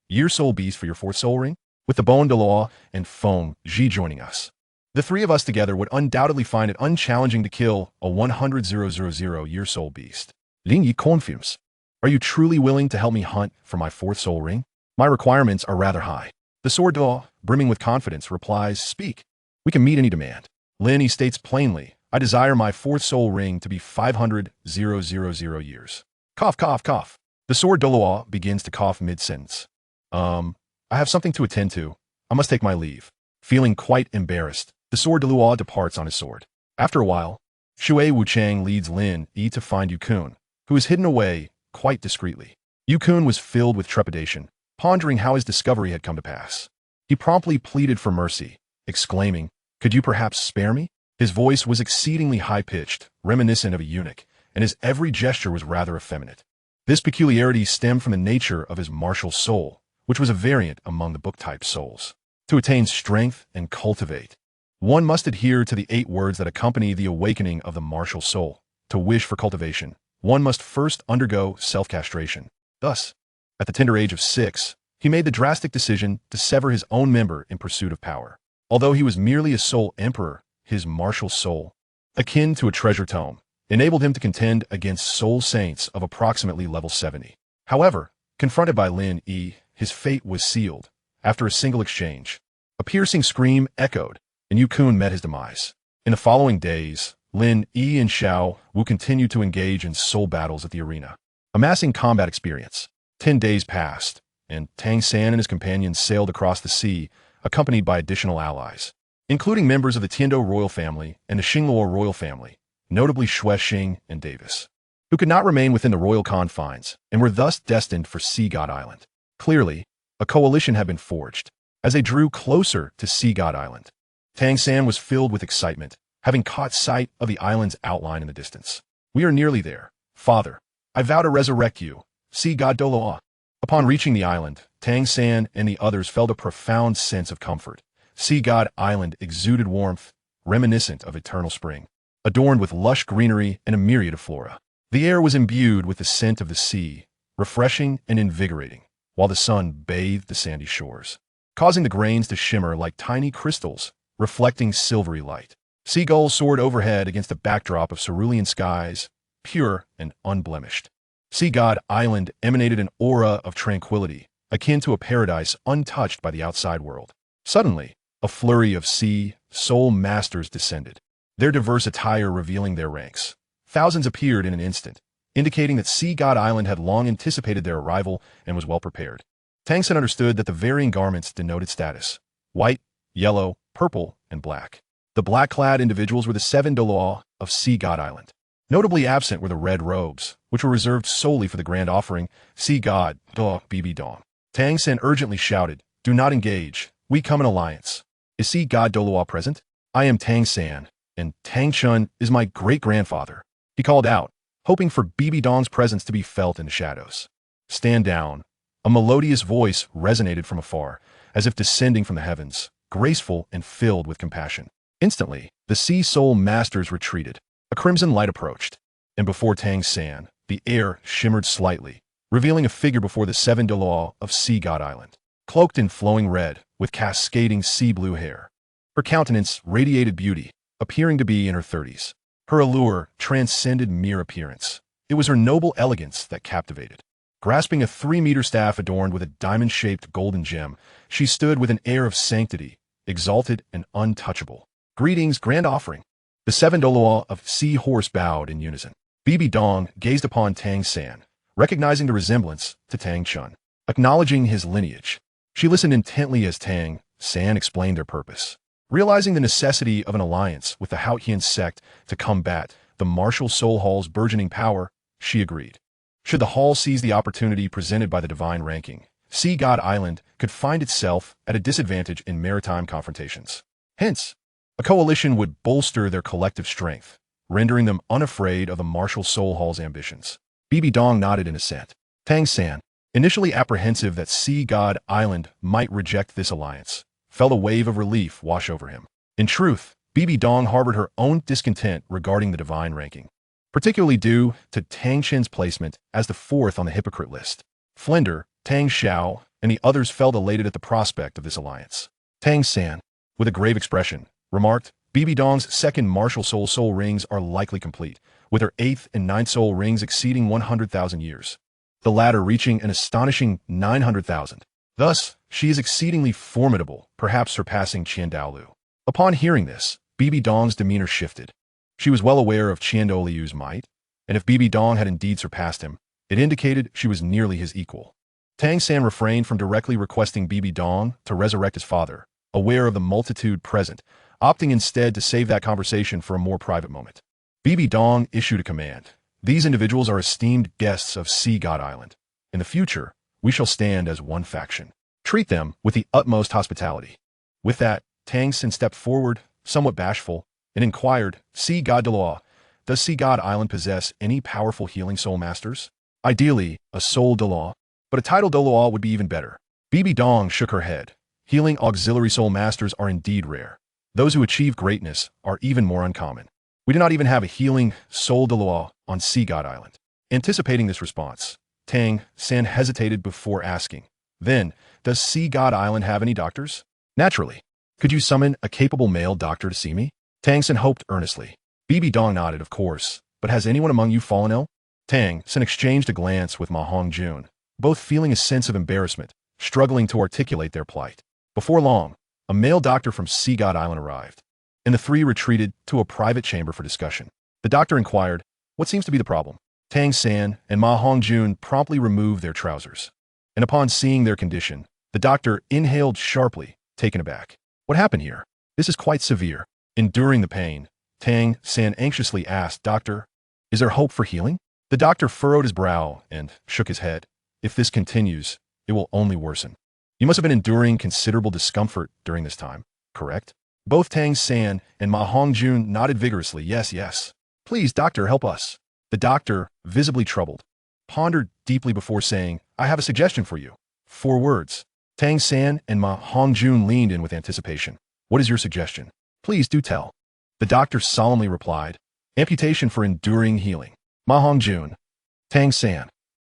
year Soul Beast for your 4th Soul Ring? With the Bon Douluo and Feng Ji joining us, the three of us together would undoubtedly find it unchallenging to kill a 100,000 year Soul Beast. Lin Yi confirms. Are you truly willing to help me hunt for my 4th Soul Ring? My requirements are rather high. The Sword Douluo, brimming with confidence, replies, Speak. We can meet any demand. Lin Yi states plainly, I desire my 4th Soul Ring to be 500,000 years. Cough, cough, cough. The Sword Douluo begins to cough mid-sentence. I have something to attend to. I must take my leave. Feeling quite embarrassed, the Sword Douluo departs on his sword. After a while, Shui Wuchang leads Lin Yi to find Yukun, who is hidden away quite discreetly. Yukun was filled with trepidation, pondering how his discovery had come to pass. He promptly pleaded for mercy, exclaiming, Could you perhaps spare me? His voice was exceedingly high-pitched, reminiscent of a eunuch, and his every gesture was rather effeminate. This peculiarity stemmed from the nature of his martial soul, which was a variant among the book-type souls. To attain strength and cultivate, one must adhere to the 8 words that accompany the awakening of the martial soul. To wish for cultivation, one must first undergo self-castration. Thus, at the tender age of 6, he made the drastic decision to sever his own member in pursuit of power. Although he was merely a soul emperor, his martial soul, akin to a treasure tome, enabled him to contend against soul saints of approximately level 70. However, confronted by Lin Yi, his fate was sealed. After a single exchange, a piercing scream echoed, and Yukun met his demise. In the following days, Lin Yi and Xiao Wu continued to engage in soul battles at the arena, amassing combat experience. 10 days passed, and Tang San and his companions sailed across the sea, accompanied by additional allies, including members of the Tiando royal family and the Xinglua royal family, notably Xuesheng and Davis, who could not remain within the royal confines and were thus destined for Sea God Island. Clearly, a coalition had been forged. As they drew closer to Sea God Island, Tang San was filled with excitement, having caught sight of the island's outline in the distance. We are nearly there, father. I vow to resurrect you. See God Douluo. Upon reaching the island, Tang San and the others felt a profound sense of comfort. Sea God Island exuded warmth, reminiscent of eternal spring, adorned with lush greenery and a myriad of flora. The air was imbued with the scent of the sea, refreshing and invigorating, while the sun bathed the sandy shores, causing the grains to shimmer like tiny crystals, reflecting silvery light. Seagulls soared overhead against a backdrop of cerulean skies, pure and unblemished. Sea God Island emanated an aura of tranquility, akin to a paradise untouched by the outside world. Suddenly, a flurry of sea soul masters descended, their diverse attire revealing their ranks. Thousands appeared in an instant, indicating that Sea God Island had long anticipated their arrival and was well prepared. Tang San understood that the varying garments denoted status: white, yellow, purple, and black. The black-clad individuals were the 7 Douluo of Sea God Island. Notably absent were the red robes, which were reserved solely for the grand offering, Sea God Do Bibi Dong. Tang San urgently shouted, "Do not engage. We come in alliance. Is Sea God Douluo present? I am Tang San, and Tang Chun is my great-grandfather." He called out, hoping for Bibi Dong's presence to be felt in the shadows. "Stand down." A melodious voice resonated from afar, as if descending from the heavens, graceful and filled with compassion. Instantly, the Sea Soul Masters retreated. A crimson light approached, and before Tang San, the air shimmered slightly, revealing a figure before the 7 Douluo of Sea God Island, cloaked in flowing red, with cascading sea blue hair. Her countenance radiated beauty, appearing to be in her 30s. Her allure transcended mere appearance. It was her noble elegance that captivated. Grasping a 3-meter staff adorned with a diamond-shaped golden gem, she stood with an air of sanctity, exalted and untouchable. "Greetings, grand offering." The 7 Douluo of Sea Horse bowed in unison. Bibi Dong gazed upon Tang San, recognizing the resemblance to Tang Chun. Acknowledging his lineage, she listened intently as Tang San explained their purpose. Realizing the necessity of an alliance with the Haotian sect to combat the martial Soul Hall's burgeoning power, she agreed. Should the Hall seize the opportunity presented by the divine ranking, Sea God Island could find itself at a disadvantage in maritime confrontations. Hence, a coalition would bolster their collective strength, rendering them unafraid of the martial Soul Hall's ambitions. Bibi Dong nodded in assent. Tang San, initially apprehensive that Sea God Island might reject this alliance, felt a wave of relief wash over him. In truth, Bibi Dong harbored her own discontent regarding the divine ranking, particularly due to Tang Chen's placement as the 4th on the hypocrite list. Flender, Tang Xiao, and the others felt elated at the prospect of this alliance. Tang San, with a grave expression, remarked, "Bibi Dong's 2nd martial soul rings are likely complete, with her 8th and 9th soul rings exceeding 100,000 years, the latter reaching an astonishing 900,000. Thus, she is exceedingly formidable, perhaps surpassing Qian Daolu." Upon hearing this, Bibi Dong's demeanor shifted. She was well aware of Qian Daolu's might, and if Bibi Dong had indeed surpassed him, it indicated she was nearly his equal. Tang San refrained from directly requesting Bibi Dong to resurrect his father, aware of the multitude present, opting instead to save that conversation for a more private moment. Bibi Dong issued a command. "These individuals are esteemed guests of Sea God Island. In the future, we shall stand as one faction. Treat them with the utmost hospitality." With that, Tang San stepped forward, somewhat bashful, and inquired, "Sea God Douluo, does Sea God Island possess any powerful healing soul masters? Ideally, a soul Douluo, but a title Douluo would be even better." Bibi Dong shook her head. Healing auxiliary soul masters are indeed rare. Those who achieve greatness are even more uncommon. We do not even have a healing soul Douluo on Sea God Island. Anticipating this response, Tang San hesitated before asking, "Then, does Sea God Island have any doctors?" "Naturally. Could you summon a capable male doctor to see me?" Tang San hoped earnestly. Bibi Dong nodded, "Of course, but has anyone among you fallen ill?" Tang San exchanged a glance with Ma Hongjun, both feeling a sense of embarrassment, struggling to articulate their plight. Before long, a male doctor from Sea God Island arrived, and the three retreated to a private chamber for discussion. The doctor inquired, "What seems to be the problem?" Tang San and Ma Hongjun promptly removed their trousers, and upon seeing their condition, the doctor inhaled sharply, taken aback. "What happened here? This is quite severe." Enduring the pain, Tang San anxiously asked, "Doctor, is there hope for healing?" The doctor furrowed his brow and shook his head. "If this continues, it will only worsen. You must have been enduring considerable discomfort during this time, correct?" Both Tang San and Ma Hongjun nodded vigorously. "Yes, yes. Please, doctor, help us." The doctor, visibly troubled, pondered deeply before saying, "I have a suggestion for you." 4 words. Tang San and Ma Hongjun leaned in with anticipation. "What is your suggestion? Please do tell." The doctor solemnly replied, "Amputation for enduring healing." Ma Hongjun. Tang San.